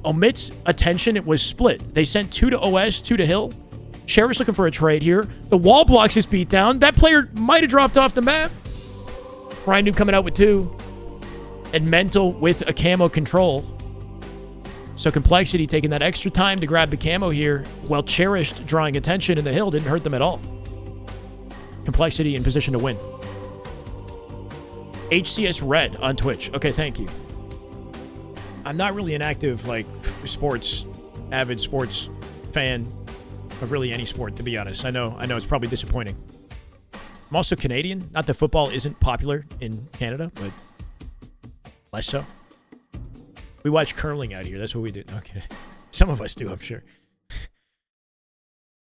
Omit's attention, it was split. They sent 2 to OS, 2 to Hill. Cherish looking for a trade here. The wall blocks his beatdown. That player might have dropped off the map. Ryan Noob coming out with 2. And Mental with a camo control. So Complexity taking that extra time to grab the camo here, while Cherished drawing attention in the hill didn't hurt them at all. Complexity in position to win. HCS Red on Twitch. Okay, thank you. I'm not really an active, like, avid sports fan of really any sport, to be honest. I know it's probably disappointing. I'm also Canadian. Not that football isn't popular in Canada, but less so. We watch curling out here. That's what we do. Okay. Some of us do, I'm sure.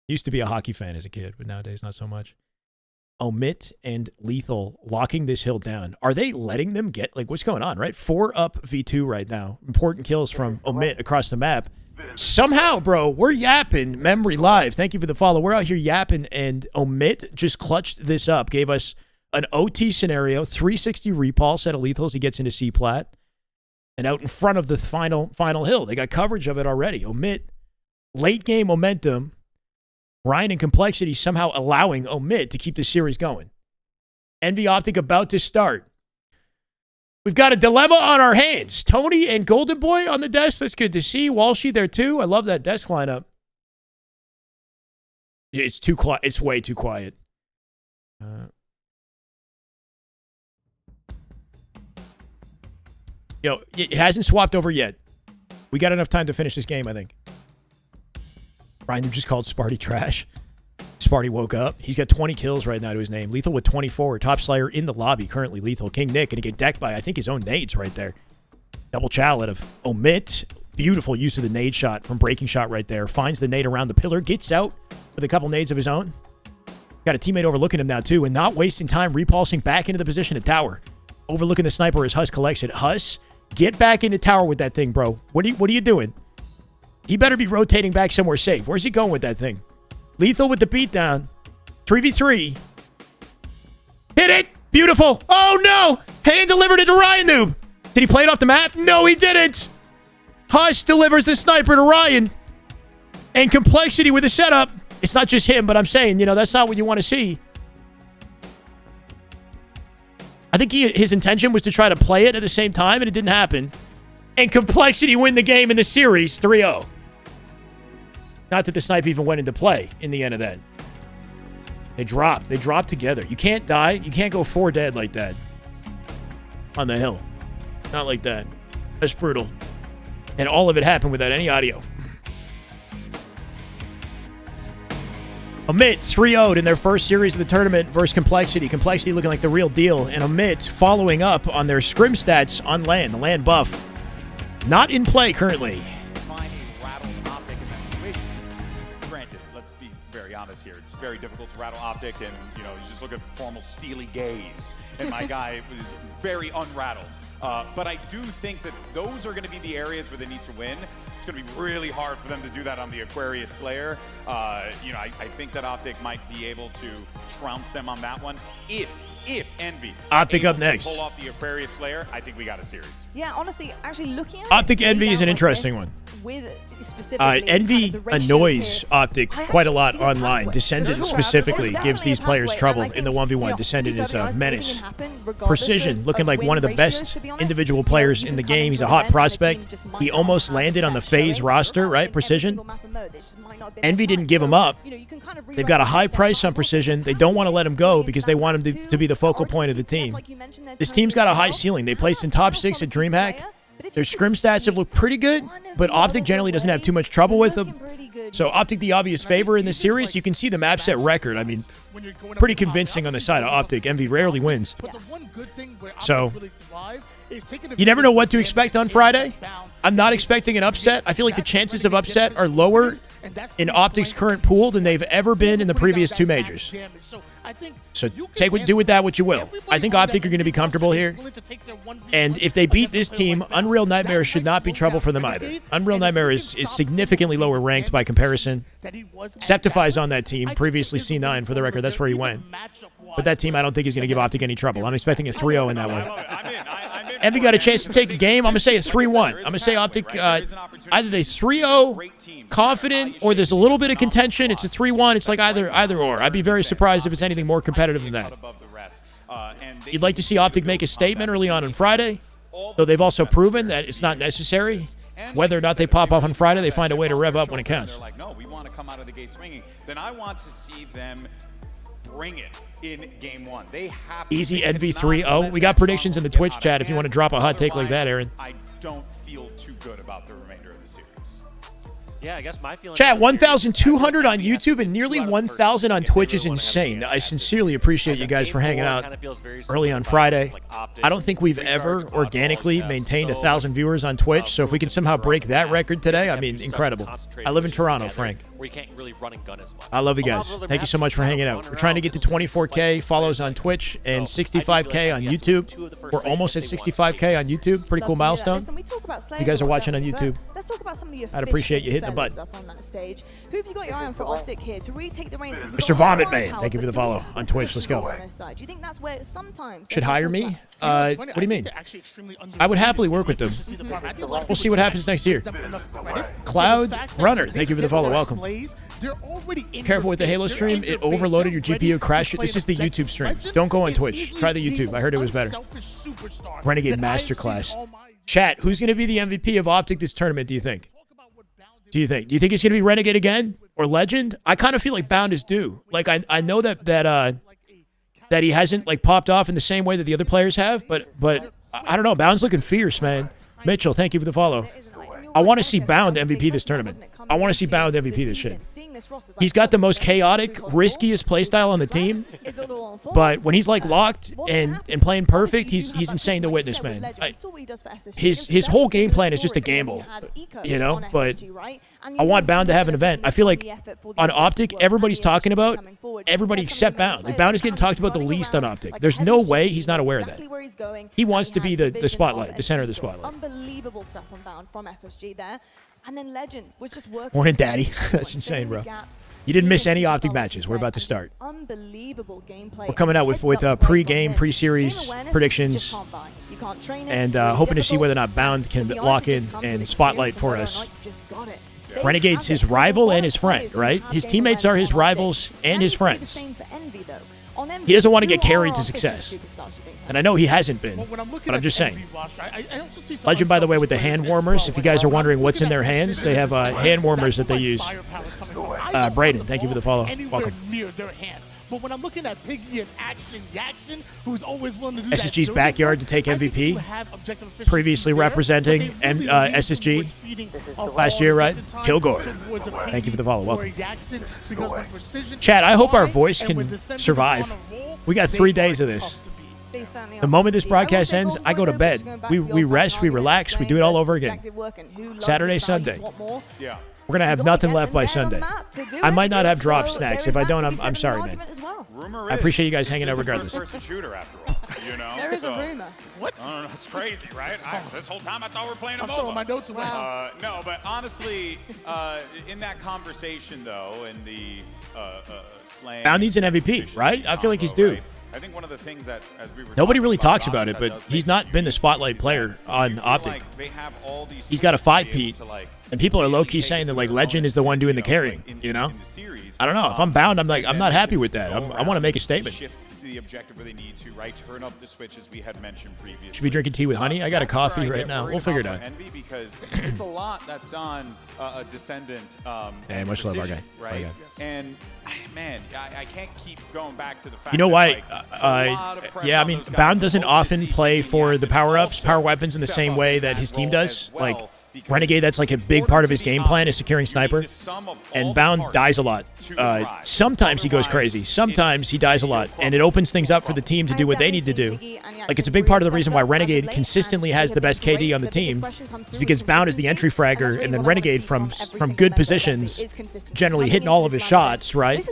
Used to be a hockey fan as a kid, but nowadays not so much. Omit and Lethal locking this hill down. Are they letting them get, like, what's going on, right? 4 up V2 right now. Important kills from Omit across the map. Somehow, bro, we're yapping. Memory Live, thank you for the follow. We're out here yapping, and Omit just clutched this up. Gave us an OT scenario, 360 repulse at a Lethal as he gets into C-plat. And out in front of the final hill. They got coverage of it already. Omit, late game momentum. Ryan and Complexity somehow allowing Omit to keep the series going. Envy OpTic about to start. We've got a dilemma on our hands. Tony and Golden Boy on the desk. That's good to see. Walshy there too. I love that desk lineup. It's too quiet. It's way too quiet. It hasn't swapped over yet. We got enough time to finish this game, I think. Ryan just called Sparty trash. Sparty woke up. He's got 20 kills right now to his name. Lethal with 24. Top Slayer in the lobby currently. Lethal. King Nick going to get decked by, I think, his own nades right there. Double chow out of Omit. Beautiful use of the nade shot from Breaking Shot right there. Finds the nade around the pillar. Gets out with a couple nades of his own. Got a teammate overlooking him now, too, and not wasting time repulsing back into the position at tower. Overlooking the sniper as Huss collects it. Huss, get back into tower with that thing, bro. What are you doing? He better be rotating back somewhere safe. Where's he going with that thing? Lethal with the beatdown. 3v3. Hit it! Beautiful! Oh, no! Hand delivered it to Ryan Noob. Did he play it off the map? No, he didn't! Huss delivers the sniper to Ryan. And Complexity with the setup. It's not just him, but I'm saying, that's not what you want to see. I think his intention was to try to play it at the same time, and it didn't happen. And Complexity win the game in the series 3-0. Not that the snipe even went into play in the end of that. They dropped. They dropped together. You can't die. You can't go 4 dead like that. On the hill. Not like that. That's brutal. And all of it happened without any audio. Omit 3-0'd in their first series of the tournament versus Complexity. Complexity looking like the real deal. And Omit following up on their scrim stats on LAN. The LAN buff. Not in play currently. Let's be very honest here. It's very difficult to rattle OpTic, and you just look at formal steely gaze, and my guy is very unrattled. But I do think that those are going to be the areas where they need to win. It's going to be really hard for them to do that on the Aquarius Slayer. I think that OpTic might be able to trounce them on that one. If Envy OpTic up next. Pull off the Aquarius Slayer, I think we got a series. Yeah, honestly, actually looking at OpTic Envy is an interesting one. With specifically Envy annoys OpTic quite a lot online. Descendant specifically gives these players trouble in the 1v1. Descendant is a menace. Precision, looking like one of the best individual players in the game. He's a hot prospect. He almost landed on the FaZe roster, right? Precision. Envy didn't give him up. They've got a high price on Precision. They don't want to let him go because they want him to be the focal point of the team. This team's got a high ceiling. They placed in top 6 at DreamHack. Their scrim stats have looked pretty good, but OpTic generally doesn't have too much trouble with them. So OpTic the obvious favor in this series. You can see the map set record. I mean, pretty convincing on the side of OpTic. Envy rarely wins. So you never know what to expect on Friday. I'm not expecting an upset. I feel like the chances of upset are lower in OpTic's current pool than they've ever been in the previous 2 majors. So do with that what you will. I think OpTic are going to be comfortable here. And if they beat this team, Unreal Nightmare should not be trouble for them either. Unreal Nightmare is significantly lower ranked by comparison. Septify's on that team, previously C9 for the record. That's where he went. But that team I don't think is going to give OpTic any trouble. I'm expecting a 3-0 in that one. Envy got a chance to take a game. I'm going to say a 3-1. I'm going to say OpTic, either they 3-0 confident or there's a little bit of contention. It's a 3-1. It's like either or. I'd be very surprised if it's anything more competitive than that. You'd like to see OpTic make a statement early on Friday, though they've also proven that it's not necessary. Whether or not they pop off on Friday, they find a way to rev up when it counts. They're like, no, we want to come out of the gate swinging. Then I want to see them bring it in game 1. They have to Easy Envy 3-0. We got predictions in the Twitch chat if you want to drop a hot take like that, Aaron. I don't feel too good about the remainder of the series. Yeah, I guess my feeling. Chat, 1,200 on YouTube and nearly 1,000 on Twitch is insane. I sincerely appreciate you guys for hanging out early on Friday. I don't think we've ever organically maintained 1,000 viewers on Twitch, so if we can somehow break that record today, I mean, incredible. I live in Toronto, Frank. I love you guys. Thank you so much for hanging out. We're trying to get to 24K follows on Twitch and 65K on YouTube. We're almost at 65K on YouTube. Pretty cool milestone. You guys are watching on YouTube. I'd appreciate you hitting the button. Up on that stage. Who have you got your eye on for OpTic here to really take the reins? Mr. Vomit Man, thank you for the follow on Twitch. Let's go. Do you think that's where sometimes should hire me? What do you mean? I would happily work with them. We'll see what happens next year. Cloud Runner, thank you for the follow. Welcome. They're already in Careful with the Halo base. stream. They're in It your base. overloaded They're your ready GPU. to Crashed it. play This the is the second. YouTube stream. Legend Don't go on is Twitch. easily Try the YouTube. I heard it was better. unselfish superstar Renegade that I've seen Masterclass. all my- Chat, who's going to be the MVP of OpTic this tournament, do you think? Do you think it's going to be Renegade again or Legend? I kind of feel like Bound is due. Like I know that he hasn't like popped off in the same way that the other players have, but I don't know. Bound's looking fierce, man. Mitchell, thank you for the follow. I want to see Bound MVP this tournament. I want to see Bound MVP this shit. He's got the most chaotic, riskiest playstyle on the team, but when he's like locked and playing perfect, he's insane to witness, man. His whole game plan is just a gamble, you know. But I want Bound to have an event. I feel like on OpTic, everybody's talking about everybody except Bound. Like Bound is getting talked about the least on OpTic. There's no way he's not aware of that. He wants to be the spotlight, the center of the spotlight. Unbelievable stuff on Bound from SSG there. And then Legend was just working. Morning, Daddy. That's insane, bro. You didn't miss any OpTic matches. We're about to start. Unbelievable gameplay. We're coming out with pre-game, pre-series predictions, and hoping to see whether or not Bound can lock in and spotlight for us. Renegade's his rival and his friend, right? His teammates are his rivals and his friends. He doesn't want to get carried to success. And I know he hasn't been, but I'm just saying. Legend, by the way, with the hand warmers, if you guys are wondering what's in their hands, they have hand warmers that they use. Braden, thank you for the follow. Welcome. But when I'm looking at Piggy and Jackson, who's always willing to do SSG's that backyard to take MVP, previously representing SSG last year, right? Kilgore. Thank you for the follow. Welcome. Chat, I hope our voice can survive. We got 3 days of this. The moment this broadcast ends, I go to bed. We rest, we relax, we do it all over again. Saturday, Sunday. Yeah. We're going to have nothing left by Sunday. I might not have drop snacks. If I don't, I'm sorry, man. I appreciate you guys hanging out regardless. Person shooter after all, you know? There is a rumor. What? I don't know, it's crazy, right? This whole time I thought we were playing a I'm MOBA. throwing my notes away. No, but honestly, in that conversation, though, in the slang... Bound needs an MVP, right? I feel like he's due. Right? I think one of the things that, as we were Nobody really talking talks about it, but he's not been the spotlight player on OpTic. Like He's got a 5-peat, and people are low-key saying that like Legend is the one doing the carrying, you know? I don't know. If I'm Bound, I'm not happy with that. I want to make a statement. Shift to the objective where they need to, right? Turn up the switch as we had mentioned previously. Should be drinking tea with honey? I got a coffee right now. We'll figure it out. Envy because it's a lot that's on a descendant. Hey, much love, our guy. Right? And man, I can't keep going back to the fact. You know why? Yeah, I mean, Bound doesn't often play for the power-ups, power weapons in the same way that his team does. Like, Renegade, that's like a big part of his game plan is securing sniper. And Bound dies a lot. Sometimes he goes crazy. Sometimes he dies a lot. And it opens things up for the team to do what they need to do. Like, it's a big part of the reason why Renegade consistently has the best KD on the team. It's because Bound is the entry fragger, and then Renegade from good positions, generally hitting all of his shots, right?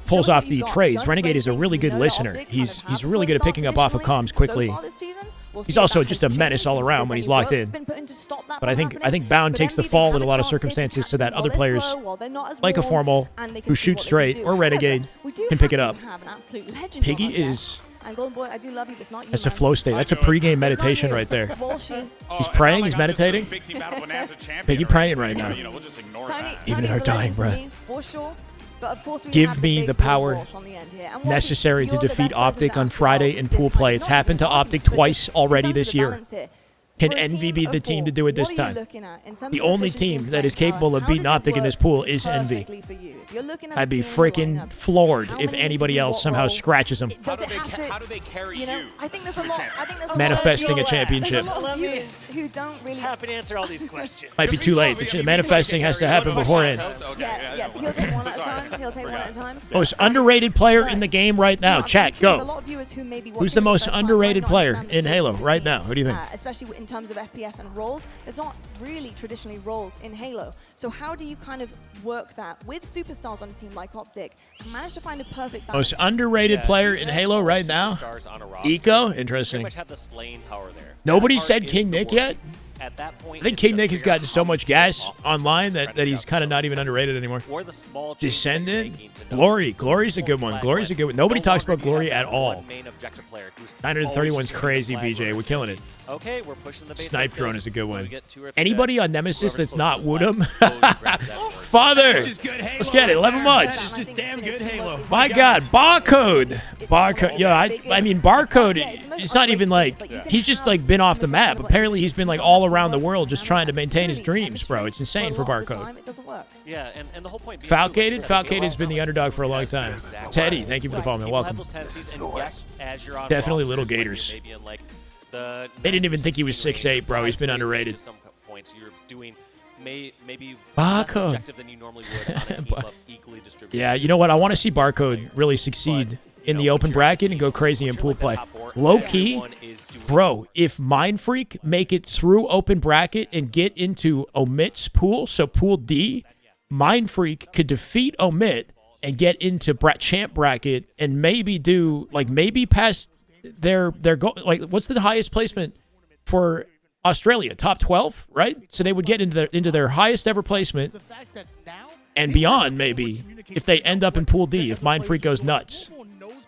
Pulls off the trades. Renegade is a really good listener. He's really good at picking up off of comms quickly. He's also just a menace all around when he's locked in. But I think Bound takes the fall in a lot of circumstances so that other players, like a Formal, who shoot straight, or Renegade, can pick it up. Piggy is... That's a flow state. That's a pre-game meditation right there. He's praying, he's meditating. Piggy praying right now. Even in her dying breath. Give me the power necessary to defeat OpTic on Friday in pool play. It's happened to OpTic twice already this year. Can Envy be the team to do it this time? The only team that is capable of beating OpTic in this pool is Envy. I'd be freaking floored if anybody else somehow scratches him. How do they carry you? I think there's a lot. Manifesting a championship. Who don't really happy to answer all these questions. Might be too late. The manifesting has to happen beforehand. Yes, he'll take one at a time. He'll take one at a time. Most underrated player in the game right now. Chat, go. Who's the most underrated player in Halo right now? Who do you think? Especially in terms of FPS and roles, there's not really traditionally roles in Halo. So how do you kind of work that with superstars on a team like OpTic and manage to find a perfect balance? Most underrated player in Halo right now? Eco? Interesting. Pretty much have the slaying power there. Nobody said King Nick yet? at that point, I think it's King just Nick has figuring out gotten how so many much players gas off online trying that, to he's figure kind out of not even those underrated anymore. or the small changes they're Descendant, making to know Glory. Glory's a good one. flag Glory's a when good one. Nobody no talks about longer do you Glory have at that all. one main objective player who's 931's always crazy, flag BJ. We're killing it. Okay, we're pushing the base Snipe like drone this. is a good When we one. get 2 or 3 Anybody dead, on Nemesis whoever's that's not closest to the Woodham? flag goes grab that board. Father! Which is good Halo Let's get it. right 11 there. months. That's just damn good Halo. My God, Barcode. Barcode. Yo, I mean, Barcode, it's not even like, he's just like been off the map. Apparently, he's been like all around the world just trying to maintain his dreams, bro. It's insane for Barcode. Yeah, and the whole point being Falcated? Falcated's been the underdog for a long time. Teddy, thank you for the follow, man. People have Welcome. those tendencies, and yes, as you're on Definitely rosters, little like, you're Gators. maybe in, like, the They didn't even think he was 16 6'8", bro. He's been underrated. At some points, you're doing maybe Barcode. less objective than you normally would on a team of equally distributed. Yeah, you know what? I want to see Barcode really succeed in the open bracket and go crazy in pool play. Low key, bro, if Mind Freak make it through open bracket and get into Omit's pool, so pool D, Mind Freak could defeat Omit and get into champ bracket and maybe do, like, maybe pass their goal. Like, what's the highest placement for Australia? Top 12, right? So they would get into their highest ever placement and beyond, maybe, if they end up in pool D, if Mind Freak goes nuts.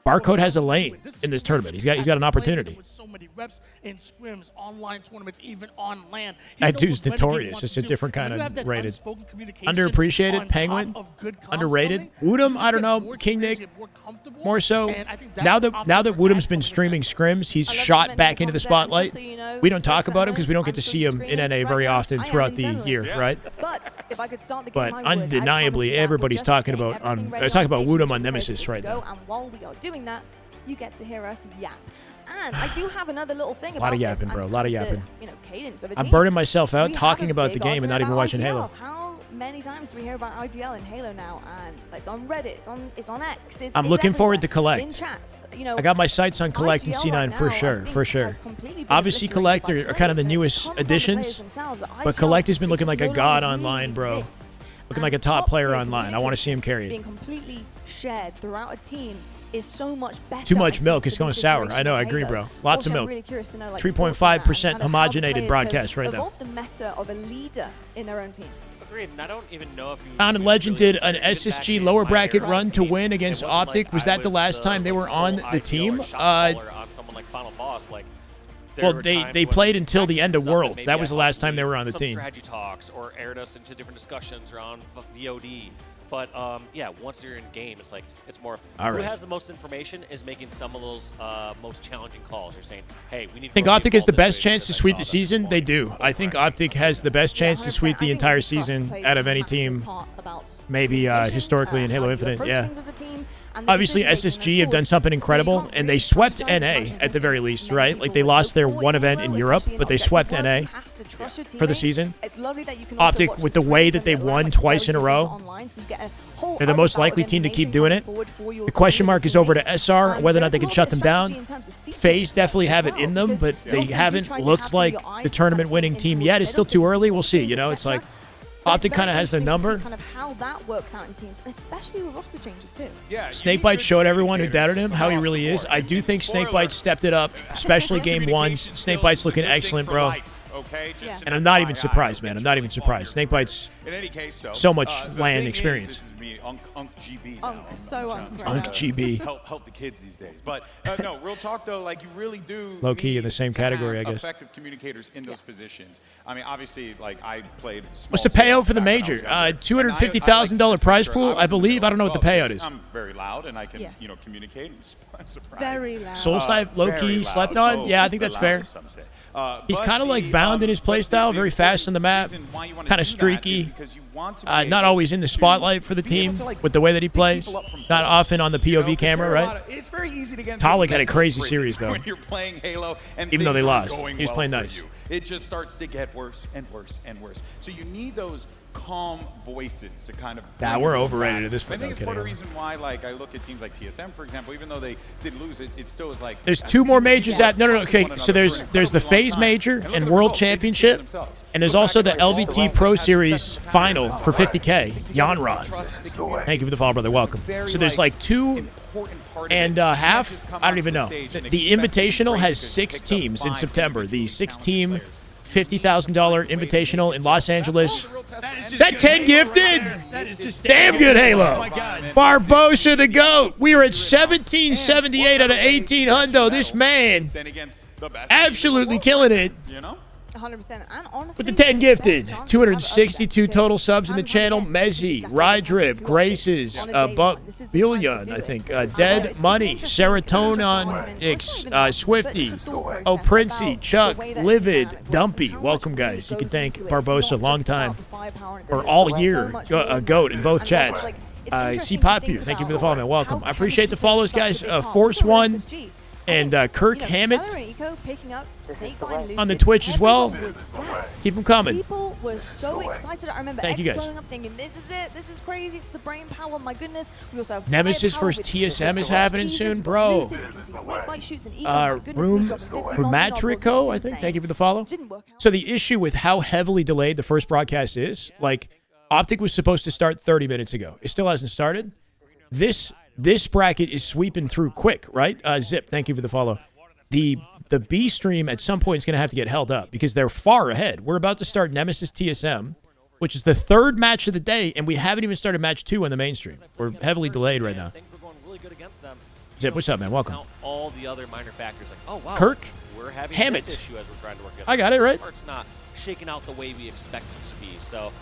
Barcode has a lane in this tournament. He's got an opportunity. So many reps in scrims, online tournaments, even on land. That dude's notorious. It's a different kind of rated. Underappreciated, Penguin, underrated. Woodham, I don't know. King Nick, more so. Now that Woodham's been streaming scrims, he's shot back into the spotlight. We don't talk about him because we don't get to see him in NA very often throughout the year, right? But undeniably, everybody's talking about Woodham on Nemesis right now. And while we are doing that, you get to hear us yap. And I do have another little thing about A lot of this yapping, bro. A and lot of the, yapping. cadence of a I'm team. burning myself out We talking have a about the big game and not argument even about watching IGL. Halo. How many times do we hear about IGL in Halo now? And it's on Reddit, it's on X. I'm looking forward to everywhere. Collect. In chats, you know, I got my sights on Collect and IGL C9 right for now, sure, I think, for sure. has completely been Obviously, obliterated Collect by are kind of the players. newest Come from the additions, players themselves. but IGL Collect has been just looking like a no god longer online, really bro. exists. Looking like a And top player tier online. I want to see him carry being it. completely shared throughout a team is so much better. Too much I think, milk for is the going sour. situation I know, of I agree, Halo. bro. Lots of Also, I'm milk. really curious to know, like, 3.5% homogenated broadcast broadcast right now. evolved the meta of a leader in their own team. Agreed, and I don't even know if you. Found and Legend did an SSG lower bracket run to win against OpTic. Was that the last time they were on the team? Well, they played until the end of Worlds. That was the last time they were on the team. Strategy talks or aired us into different discussions around VOD. But yeah, once you're in game, it's like it's more of All who right. has the most information is making some of those most challenging calls. You're saying, hey, we need. I think OpTic has the best chance to sweep the season. They do. I think OpTic has the best chance to sweep the entire season out of any team, maybe historically in Halo Infinite. Yeah. Obviously, SSG have done something incredible, and they swept NA at the very least, right? Like, they lost their one event in Europe, but they swept NA for the season. OpTic, with the way that they've won twice in a row, they're the most likely team to keep doing it. The question mark is over to SR, whether or not they can shut them down. FaZe definitely have it in them, but they haven't looked like the tournament-winning team yet. It's still too early. We'll see, you know? It's like OpTic kind of has their number. Kind of how that works out in teams, especially with roster changes too. Snakebite showed everyone who doubted him how he really is. I do think Snakebite stepped it up, especially game one. Snakebite's looking excellent, bro. And I'm not even surprised, man. I'm not even surprised. Snakebite's so much LAN experience. Unk GB. Help the kids these days. But no, real talk though, like you really do. Low key in the same category, I guess. Effective communicators in those positions. I mean, obviously, like I played. What's the payout for the major? $250,000 prize pool, I believe. I don't know what the payout is. I'm very loud and I can, communicate. Surprise. Very loud. Soul Snipe, low key, slept on. Yeah, I think that's fair. He's kind of like bound in his playstyle, very fast on the map, kind of streaky. Not always in the spotlight for the team with the way that he plays. Not often on the POV camera, right? It's very easy to get. Talik had a crazy series though. When you're playing Halo, and even though they lost, going he was well playing for nice. you. It just starts to get worse and worse and worse. So you need those calm voices to kind of. Nah, we're overrated at this point. I think it's part of the reason why, like, I look at teams like TSM, for example, even though they did lose, it still is like. There's two more majors at no. Okay, so there's the FaZe Major and World Championship, and there's also the LVT Pro Series Final for 50K. Yanron, thank you for the follow, brother. Welcome. So there's like 2.5. I don't even know. The Invitational has 6 teams in September. The 6-team $50,000 invitational in Los Angeles. Is that 10 gifted? Damn good Halo. Barbosa the GOAT. We are at 1778 out of 18 hundo. This man absolutely killing it. 100%. And honestly, With the 10 gifted, 262 total subs in the channel. Mezzy, Rydrip, Graces, Billion, I think, Dead Money, Serotonin, Swifty, Princey, Chuck, Livid, Dumpy. Welcome, guys. You can thank Barbosa, long time, or all year, GOAT in both chats. C Popu, thank you for the follow, man. Welcome. I appreciate the follows, guys. Force One and Kirk Hammett on the Twitch as well. Keep them coming. People were so excited. I remember Thank you, guys. blowing up thinking, this is it. This is crazy. It's the brain power. My goodness. We also have Nemesis versus TSM is happening soon, bro. Rumatrico, I think. Thank you for the follow. So the issue with how heavily delayed the first broadcast is, like, OpTic was supposed to start 30 minutes ago. It still hasn't started. This bracket is sweeping through quick, right? Zip, thank you for the follow. The B stream at some point is going to have to get held up because they're far ahead. We're about to start Nemesis TSM, which is the third match of the day, and we haven't even started match 2 on the main stream. We're heavily delayed right now. Things were going really good against them. Zip, what's up, man? Welcome. All the other minor factors, like, oh wow, Kirk we're having Hammett. this issue as we're trying to work it. I got it right. It's not shaking out the way we expect it to be. So.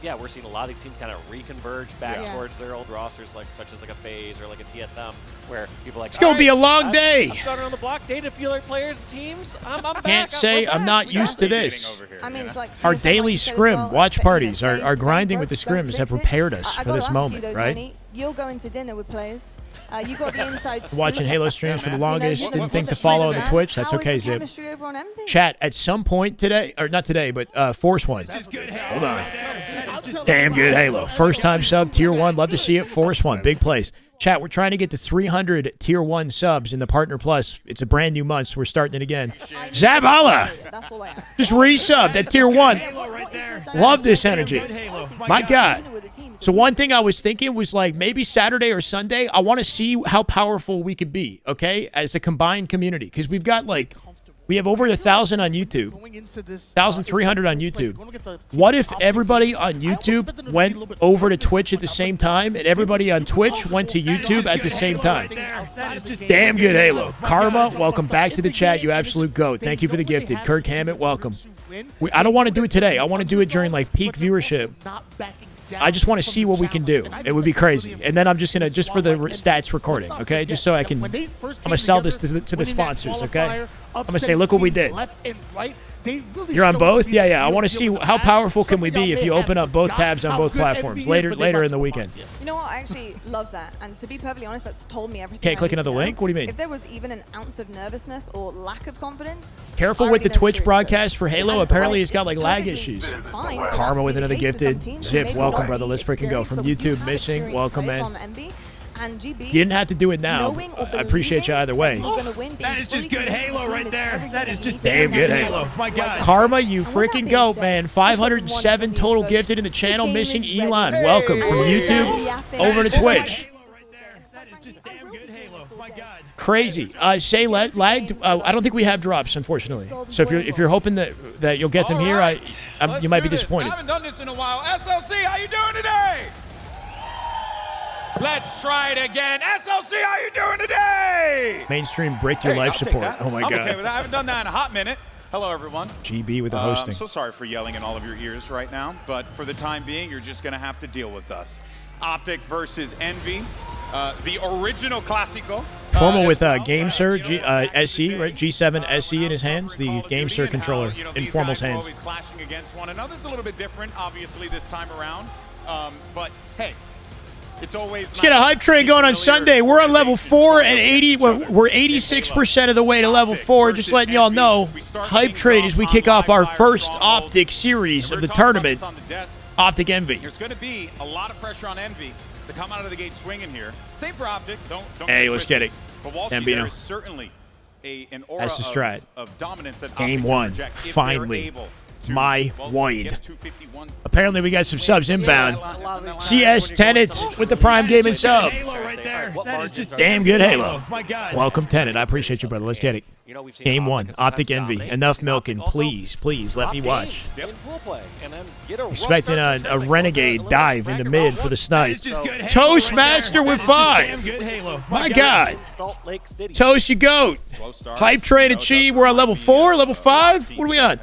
Yeah, we're seeing a lot of these teams kind of reconverge back towards their old rosters, such as like a FaZe or like a TSM, where people are like, it's going to be a long day. I'm starting on the block, data a few other players and teams. I'm back. Can't say I'm not used to this. I mean, it's like Our daily scrim, watch parties, our grinding with the scrims have prepared us for this moment, right? You're going to dinner with players. You got the inside scoop. Watching Halo streams for the longest. Didn't think to follow on the Twitch. That's okay, Zip. Chat, at some point today, or not today, but Force One. Hold on. Damn good Halo. First time sub, tier 1. Love to see it. Force One. Big place. Chat, we're trying to get to 300 tier 1 subs in the Partner Plus. It's a brand new month, so we're starting it again. Zabala! Just resubbed at tier 1. Love this energy. My God. So one thing I was thinking was, like, maybe Saturday or Sunday, I want to see how powerful we could be, okay, as a combined community. Because we've got, like, we have over 1,000 on YouTube, 1,300 on YouTube. What if everybody on YouTube went over to Twitch at the same time, and everybody on Twitch went to YouTube at the same time? Damn good Halo. Karma, welcome back to the chat, you absolute GOAT. Thank you for the gifted. Kirk Hammett, welcome. I don't want to do it today. I want to do it during, like, peak viewership. I just want to see what we can do. It would be crazy. And then I'm just going to, just for the stats recording, okay? Just so I can, I'm going to sell this to the sponsors, okay? I'm going to say, look what we did. You're on both? Yeah. I want to see how powerful can we be if you open up both tabs on both platforms later in the weekend. You know what? I actually love that. And to be perfectly honest, that's told me everything. Can't click another link? What do you mean? If there was even an ounce of nervousness or lack of confidence. Careful with the Twitch broadcast for Halo. Apparently, it's got like lag issues. Karma with another gifted. Zip, welcome, brother. Let's freaking go. From YouTube, missing. Welcome, man. You didn't have to do it now. I appreciate you either way. That is just good Halo right there. That is just damn good Halo. My God. Karma, you freaking GOAT, man. 507 total gifted in the channel. Missing Elon. Welcome from YouTube over to Twitch. Crazy. Say lagged. I don't think we have drops, unfortunately. So if you're hoping that you'll get them here, you might be disappointed. I haven't done this in a while. SLC, how you doing today? Let's try it again. SLC, how you doing today? Mainstream break your life support. Oh my God. Okay, but I haven't done that in a hot minute. Hello, everyone. GB with the hosting. I'm so sorry for yelling in all of your ears right now, but for the time being, you're just going to have to deal with us. OpTic versus Envy, the original Clásico. Formal with GameSir SE, right? G7 SE in his hands, the GameSir controller in Formal's hands. Always clashing against one another. It's a little bit different, obviously, this time around. But hey. It's always Let's get a hype train going on Sunday. We're on level 4 and 80. We're 86% of the way to level 4. Just letting y'all know, hype train as we kick off our first OpTic series of the tournament. OpTic Envy. There's going to be a lot of pressure on Envy to come out of the gate swinging here. Same for OpTic. Don't hey, let's get it. But there is certainly an aura That's the strat. Of dominance that Game 1. Finally. My wide. Apparently we got some subs inbound. CS Tenet with the Prime Gaming sub. Damn good Halo. Welcome Tenet. I appreciate you, brother. Let's get it. You know, we've seen Game OpTic one, can sometimes OpTic Envy. dominate. Enough We've seen milking, OpTic also please, let me drop watch. games in pool play and then get a rough Expecting start to the a tournament. Renegade dive into mid for the snipe. just good Halo Toastmaster with 5. Damn good Halo. My God. Salt Lake City. Toast, you goat. Hype train achieved. We're on level 4, level 5. What are we on?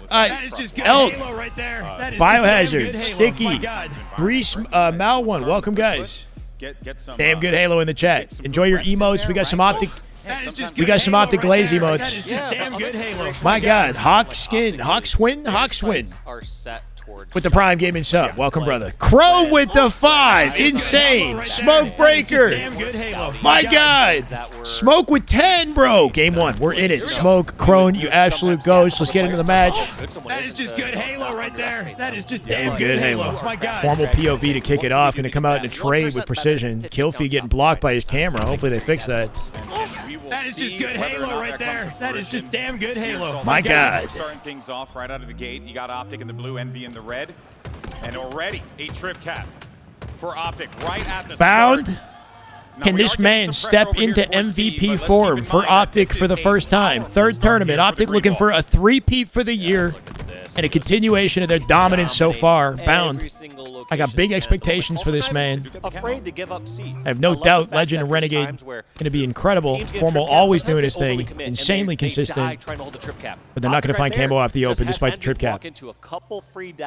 That is just good Elk. Halo right there. That is just damn Biohazard, good Halo. Sticky, My God. Grease, Mal1. Welcome, guys. Get some, Damn good Halo in the chat. Enjoy your emotes. We got some OpTic. That is just We good got some Halo OpTic right glaze there. emotes. That is just damn good Halo. My God, Hawk Skin, Hawk Swin, Hawk Swin. Are set towards With the Prime Gaming sub. Welcome, brother. Crow with the 5. Insane. Smoke Breaker. Damn good Halo. My God. Smoke with 10, bro. Game 1. We're in it. Smoke, Crone, you absolute ghost. Let's get into the match. That is just good Halo right there. That is just Damn good Halo. My God. Formal POV to kick it off. Going to come out in a trade with precision. Killfeed getting blocked by his camera. Hopefully they fix that. That is just good Halo right there. That is just damn good Halo. My God. Starting things off right out of the gate. You got OpTic in the blue, Envy in the red. And already a trip cap for OpTic right at the Bound. start. Can this man step into MVP form for OpTic for the first time? Third tournament. OpTic looking for a 3-peat for the year and a continuation of their dominance so far. Bound. I got big expectations for this man. Afraid to give up seat. I have no doubt Legend and Renegade going to be incredible. Formal always doing his thing. Insanely consistent. But they're not going to find camo off the open despite the trip cap. Can't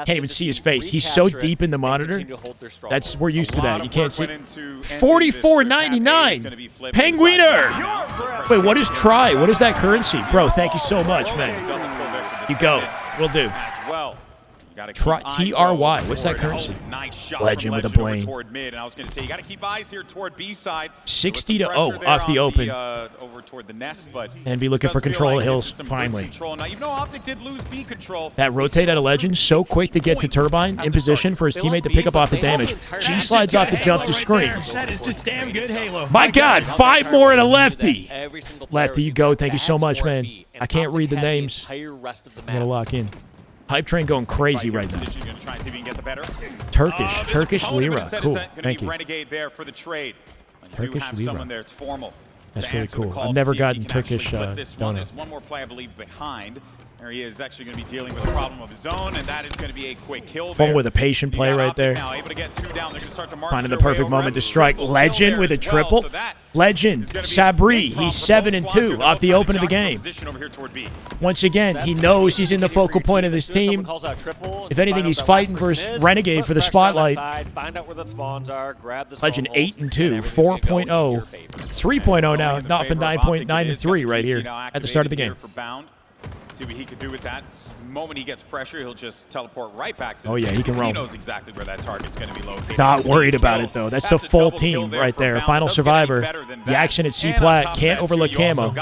even see his face. He's so deep in the monitor. We're used to that. You can't see. 44.99. Penguiner. Wait, what is Try? What is that currency? Bro, thank you so much, man. You go. Will do. TRY. What's that currency? Legend with a blame. Toward mid, and I was going to say you got to keep eyes here toward B side. 60-0 off the open. Over toward the nest, but Envy looking for control of hills finally. Now, even though OpTic did lose B control. That rotate out of Legend so quick to get to Turbine in position for his teammate to pick up off the damage. G slides off the jump to screens. That is just damn good Halo. My God, 5 more and a lefty. Lefty, you go. Thank you so much, man. I can't read the names. I'm going to lock in. Hype train going crazy right now. Turkish lira. Cool. Thank you. Renegade there for the trade. Turkish lira. Someone there. It's formal. That's really cool. I've never gotten Turkish donut. One more play, I believe, behind. There he is actually going to be dealing with a problem of his own, and that is going to be a quick kill. Formal with a patient play right there. Now able to get 2 down. They're going to start to march Finding the perfect moment to strike. Legend with a triple. Legend. Sabri. He's 7-2 off the open of the game. Once again, he knows he's in the focal point of this team. If anything, he's fighting for his Renegade for the spotlight. Legend 8-2, 4.0, 3.0 now, not for 9.93 right here at the start of the game. See what he can do with that. The moment he gets pressure, he'll just teleport right back to Oh, yeah, he can roam. He knows exactly where that target's going to be located. Not worried about it, though. That's the full team right there. Final survivor. The action at C-Plat. Can't overlook camo.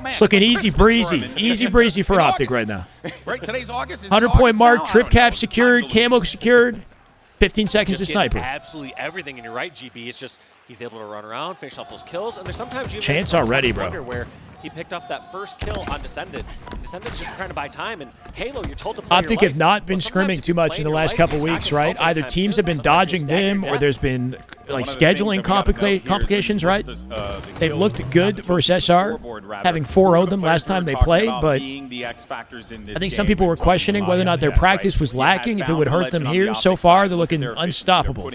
It's looking easy breezy. Easy breezy for OpTic right now. Right, today's August. 100-point mark. Trip cap secured. Camo secured. 15 seconds to sniper. Absolutely everything, and you're right, GB. It's just he's able to run around, finish off those kills, and there's sometimes you Chance already, bro. Where he picked off that first kill on Descendant. Descendant's just trying to buy time, and Halo, you're told to play OpTic have not been scrimming too much in the last couple weeks, right? Either teams have been dodging them, or there's been like scheduling complications, right? They've looked good versus SR, having 4-0'd them last time they played, but I think some people were questioning whether or not their practice was lacking, if it would hurt them here. So far, they're looking unstoppable.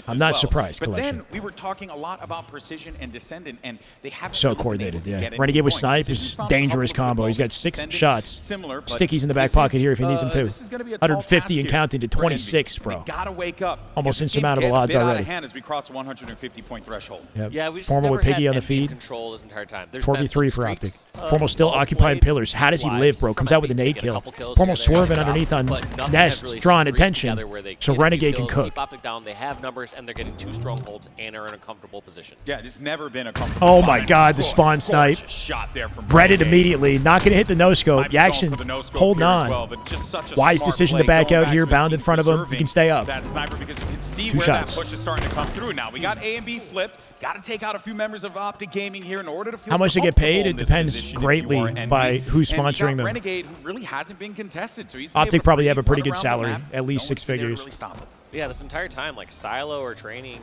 I'm not surprised, Collection. But then we were talking a lot about precision and Descendant, and they have so coordinated, yeah. Renegade with Snipe is dangerous combo. He's got 6 shots. Stickies in the back pocket here if he needs them too. 150 and counting to 26, bro. Gotta wake up. Almost insurmountable odds already. As we cross the 150-point threshold. Yep. Yeah, we just Formal with Piggy on the feed. 4v3 for OpTic. Formal still occupying pillars. How does he live, bro? Comes out with an 8 kill. Formal swerving underneath on Nest, drawing attention, so Renegade can cook. OpTic down, they have numbers, and they're getting 2 strongholds and are in a comfortable position. Yeah, it's never been a comfortable. Oh my God, the spawn snipe. Read it immediately. Not going to hit the no-scope. Jackson holding on. Wise decision to back out here. Bound in front of him. He can stay up. 2 shots. Push is starting to come through now. We got A and B flipped. got to take out a few members of OpTic Gaming here in order to feel How much they get paid? It comfortable in this depends position if greatly you are Envy. by who's And you got sponsoring them. Renegade, who really hasn't been contested, so he's been able OpTic to probably have a pretty run good around the salary, map. at least No 6 one's been able to figures. really stop him. Yeah, this entire time, like silo or training,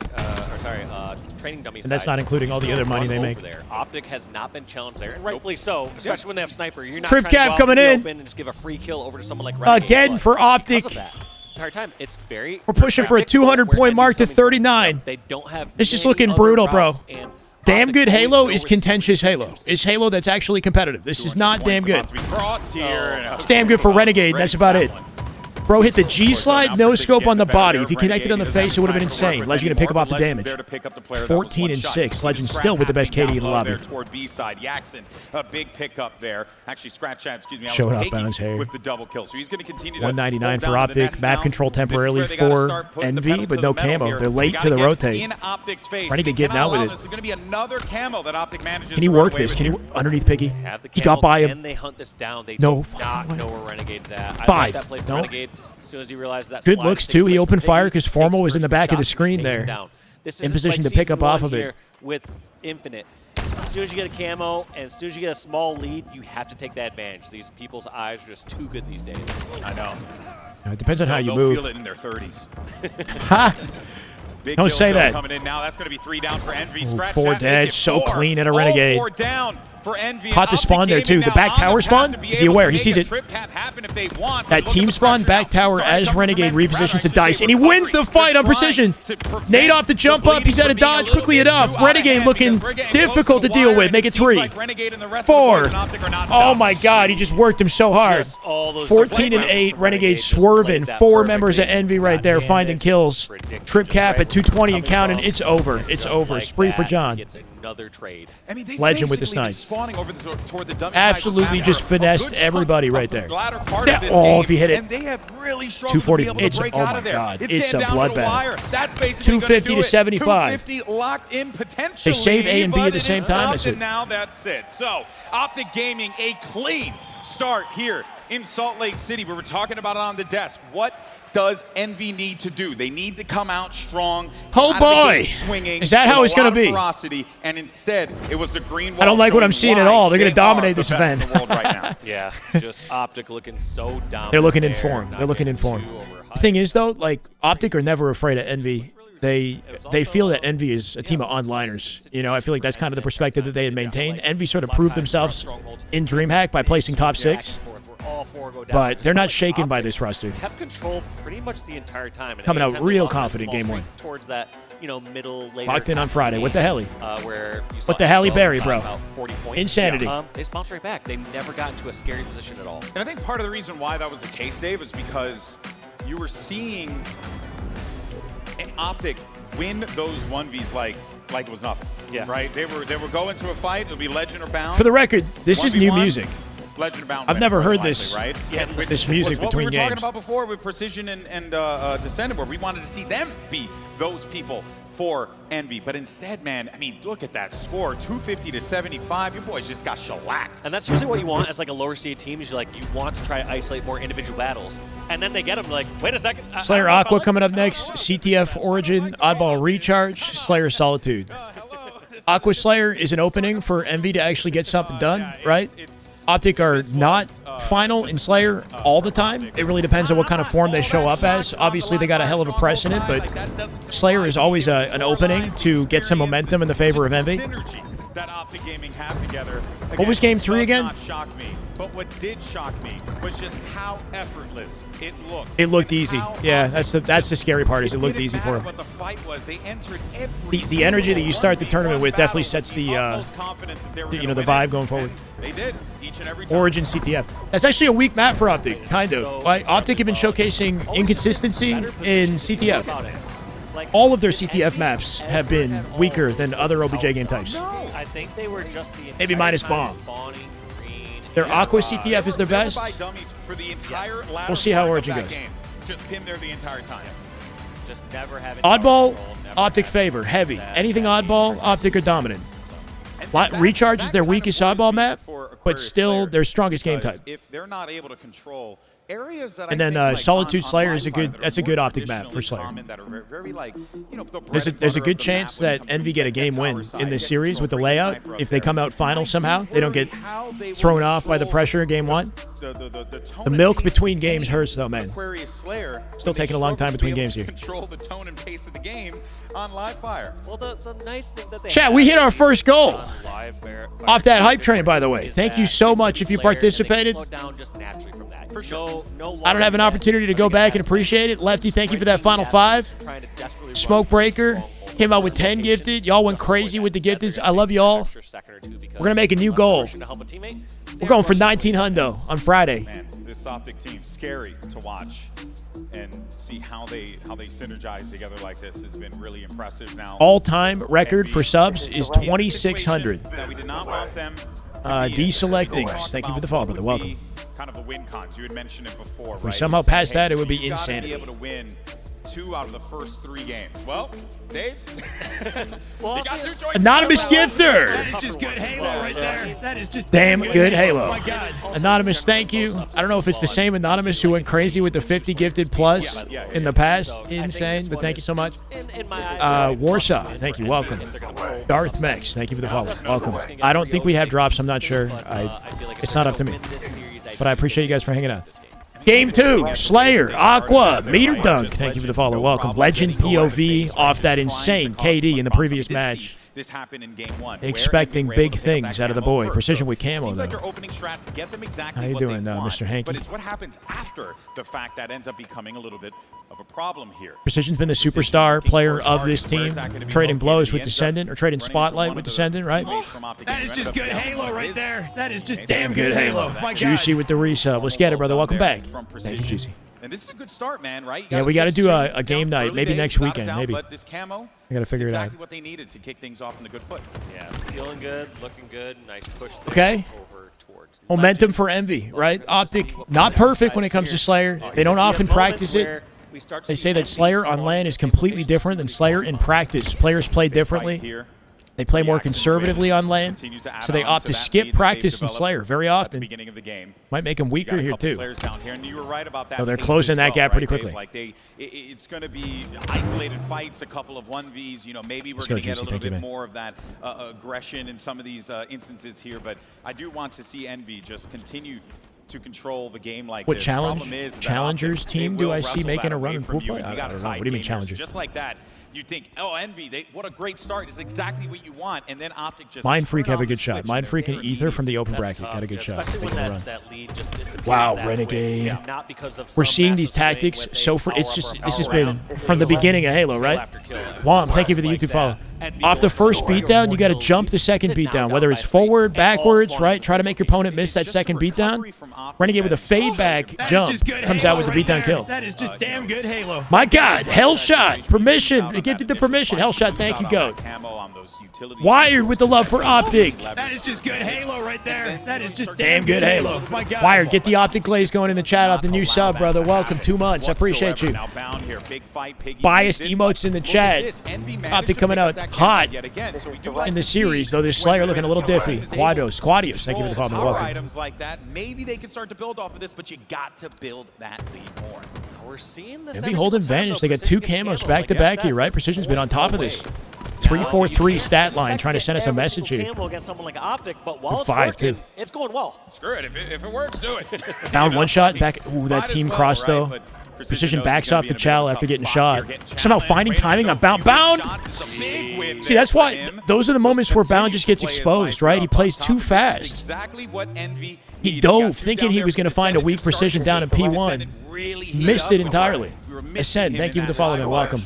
training dummy. And that's side, not including all the other money they over make. There. OpTic has not been challenged there, and rightfully so, especially when they have sniper. You're not Trip trying to cap go out coming the in. open and just give a free kill over to someone like Renegade. Again for Because OpTic. of that. This entire time, it's very. We're pushing for a 200-point mark to 39. They don't have. It's just many looking other brutal, bro. routes, and Damn OpTic good always Halo go is with contentious Halo. It's Halo that's actually competitive. This is not damn good. It's damn good for Renegade, and that's about it. Bro hit the G slide, no scope on the body. If he connected on the face, it would have been insane. Legend gonna pick up off the damage. 14 and 6. Legend still with the best KD in the lobby. Toward B side, Yaxon, a big pickup there. Actually, Scratch Chat, excuse me. Showed up on his hair. With the double kill, so he's going to continue. 199 for OpTic. Map control temporarily for Envy, but no camo. They're late to the rotate. Renegade getting out with it. There's going to be another camo that OpTic manages. Can he work this? Can he underneath Piggy? He got by him. Can they hunt this down? They No. do not know where Renegade's at. I 5. like that play for No. Renegade. As soon as he realized that. Good looks too. He opened fire because Formal was in the back of the screen there, in position to pick up off of it. With Infinite, as soon as you get a camo and as soon as you get a small lead, you have to take that advantage. These people's eyes are just too good these days. I know. It depends on how you They'll move. feel it in their 30s. Ha! Big Don't kill say zone that. Coming in now. That's going to be 3 down for Envy. Ooh, Scratch 4 Chat, dead. make it So 4. clean at a All Renegade. 4 down for Envy. Caught the OpTic spawn there Gaming too. The now back on tower path spawn. to be Is he able to aware? He make sees a it. trip cap happen if they want. That Look team at the spawn pressure back now. tower Sorry, as coming from Renegade Envy. repositions the Rather, dice, and he wins the fight on precision. Nade off the jump up. He's had a dodge quickly enough. Renegade looking difficult to deal with. Make it 3. 4. Oh my God, he just worked him so hard. 14 and 8. Renegade swerving. 4 members of Envy right there finding kills. Trip cap at 220 and counting. It's over. It's over. Spree for John. Another trade. I mean, Legend with the snipe. Spawning over toward the dummy Absolutely side just for a finessed good everybody chunk right of the there. latter part of this Oh, game, if he hit it. and they have really struggled to 240. be able to It's break oh out my of there. God. It's It's a getting down to the bloodbath. wire. That's basically 250 to 75. 250 locked in potentially. They save A and B at the same time. That's it. Now that's it. So OpTic Gaming, a clean start here in Salt Lake City. We were talking about it on the desk. What does Envy need to do? They need to come out strong. Oh out of the boy. gate swinging, Is that how with it's a gonna lot of be? ferocity, and instead, it was the green wall. I don't like what I'm showing seeing at why all. They're going to they are dominate the this best event. in the world right now. Yeah, just OpTic looking so dominant. They're looking in there, form. not They're looking in getting form. too overhyped. The thing is, though, like, OpTic are never afraid of Envy. They feel that Envy is a team of onliners. You know, I feel like that's kind of the perspective that they had maintained. Envy sort of proved themselves in DreamHack by placing top 6. All 4 go down. But they're not Just shaken OpTic by this roster. Kept control pretty much the entire time. And Coming out anytime they real lost that confident small game streak 1. Towards that, middle, later. Locked in on half Friday. game, What the heli? Where you saw What the Halle Evo Berry, by bro? about 40 points. Insanity. They bounced right back. They never got into a scary position at all. And I think part of the reason why that was the case, Dave, is because you were seeing an OpTic win those 1Vs like it was nothing. Yeah. Right? They were going to a fight. It'll be Legend or Bound. For the record, this is new 1v1, music. Legend or Bound. I've never heard likely, this. Right? Yeah, this music was what between we were games. talking about before with Precision and Descendant, where we wanted to see them be those people for Envy. But instead, man, I mean, look at that score, 250 to 75. Your boys just got shellacked. And that's usually what you want as like a lower seed team. Is you want to try to isolate more individual battles, and then they get them like, wait a second. Slayer Aqua coming up next. CTF Origin, Oddball Recharge, Slayer Solitude. Aqua Slayer is an opening for Envy to actually get something done, right? OpTic are not final in Slayer all the time. It really depends on what kind of form they show up as. Obviously, they got a hell of a precedent, but Slayer is always an opening to get some momentum in the favor of Envy. That OpTic Gaming have together. What was game 3 again? Not shock me, but what did shock me was just how effortless it looked. It looked easy. Yeah, that's the scary part is it looked easy for them. What the fight was, they entered every The energy that you start the tournament with definitely sets the the vibe going forward. They did each and every time. Origin CTF. That's actually a weak map for OpTic, kind of. OpTic have been showcasing inconsistency in CTF. All of their CTF maps have been weaker than other OBJ game types. I think they were just the Maybe minus bomb. spawning green. Their Aqua CTF is their best. We'll see how Origin goes. Just pinned there the entire time. Just never having Oddball, OpTic favor, heavy. Anything oddball, OpTic are dominant. Recharge is their weakest oddball map, but still their strongest game type. If they're not able to control areas that And then Solitude Slayer is a good. That's a good OpTic map for Slayer. that are very like, you know, the There's a good chance that Envy get a game win in this series with the layout. If they come out final somehow, they don't get thrown off by the pressure in game one. The milk between games hurts though, man. Still taking a long time between games here. Control the tone and pace of the game on live fire. Well, the nice thing that they Chat, we hit our first goal off that hype train, by the way. Thank you so much if you participated. I don't have an opportunity to go back and appreciate it. Lefty, thank you for that final 5. Smoke Breaker came out with 10 gifted. Y'all went crazy with the gifted. I love y'all. We're going to make a new goal. We're going for 19 hundo on Friday. Man, this OpTic team, scary to watch and see how they synergize together like this has been really impressive. Now, All-time record for subs is 2,600. we did not want them Deselecting. Thank you for the follow, brother. Welcome. kind of the win cons. You had mentioned it before. If we somehow pass that, it would be insanity. Be able to win 2 out of the first 3 games. Well, Dave, you got 2 choices. Anonymous gifter. That is just good Halo right there. That is just Damn good Halo. Oh my God. Anonymous, thank you. I don't know if it's the same Anonymous who went crazy with the 50 gifted plus in the past. Insane, but thank you so much. Warsaw, thank you. Welcome. Darth Mex, thank you for the follow. Welcome. I don't think we have drops. I'm not sure. It's not up to me. But I appreciate you guys for hanging out. Game 2, Slayer, Aqua, Meter Dunk. Thank you for the follow. Welcome. Legend POV off that insane KD in the previous match. This happened in game 1. Expecting big things out of the boy. Precision with camo, Seems like though. their opening strats get them exactly How you what doing, they want, Mr. Hanky? But it's what happens after the fact that ends up becoming a little bit of a problem here. Precision's been the superstar player of this team, trading blows with Descendant, or trading Spotlight with Descendant, right? That is just good Halo right there. That is just Damn good Halo. My God. Juicy with the resub. Let's get it, brother. Welcome back. Thank you, Juicy. And this is a good start, man, right? Yeah, we got to do a game night, maybe next weekend, maybe. But this camo, I got to figure it out. exactly what they needed to kick things off on a good foot. Yeah, feeling good, looking good, nice push there Okay. over towards Momentum for Envy, right? OpTic, not perfect when it comes to Slayer. They don't often practice it. They say that Slayer on LAN is completely different than Slayer in practice. Players play differently. They play more conservatively on LAN, so they opt to skip practice in Slayer very often. Beginning of the game. Might make them weaker here, too. Players down here, and you were right about that. No, they're pace closing as that well, gap pretty right, Dave? quickly. Like it's going to be isolated fights, a couple of 1vs. You know, maybe we're Let's go, going to get a Juicy. little Thank you, bit man. more of that aggression in some of these instances here. But I do want to see Envy just continue to control the game like What this. challenge? Problem is that Challengers OpTic, team they do will I see wrestle making that a run away in from pool you. play? You I got don't a know. What do you mean tie challenger? Just like that. You think, oh, Envy, what a great start. Is exactly what you want. And then OpTic just Mind Freak turn have a on the good shot. switch Mind there. Freak They and were Ether from the open That's bracket tough, got a good shot. especially when Making a run. that lead just disappears Wow, that Renegade. quick. Not because of We're some seeing these massive swing tactics with a so for it's power just up or this has power been down. from the beginning of Halo, right? Wom, thank you for the YouTube follow. Off the first beatdown, you got to jump the second beatdown, whether it's forward, backwards, right? Try to make your opponent miss that second beatdown. Renegade with a fade back jump comes out with the beatdown kill. That is just damn good Halo. My God, Hellshot, permission. It gifted the permission. Hellshot, thank you, GOAT. Wired with the love for OpTic. That is just good Halo right there. That is just Damn good Halo. My God. Wired, get the OpTic glaze going in the chat off the new sub, brother. Welcome, 2 months. I appreciate you. Biased emotes in the chat. OpTic coming out hot in the series, though this Slayer looking a little diffy. Quadios, thank you for the follow. Power Welcome. items like that, maybe they can start to build off of this, but you got to build that lead more. We're seeing this. Envy holding advantage. They got 2 camos back to back here, right? Precision's been on top of this. 3-4-3 stat line trying to send us a message here. Camo against someone like OpTic, but while it's 5 working, too. it's going well. Screw it. If it works, do it. Down one shot, back. Ooh, that team cross, though. Precision backs off the chow after getting shot. Somehow finding timing on Bound. Bound! See, that's why those are the moments where Bound just gets exposed, right? He plays too fast. Exactly what Envy He dove thinking he was going to find a weak precision down in P1. Missed it entirely. Ascend, thank you for the follow, man. Welcome.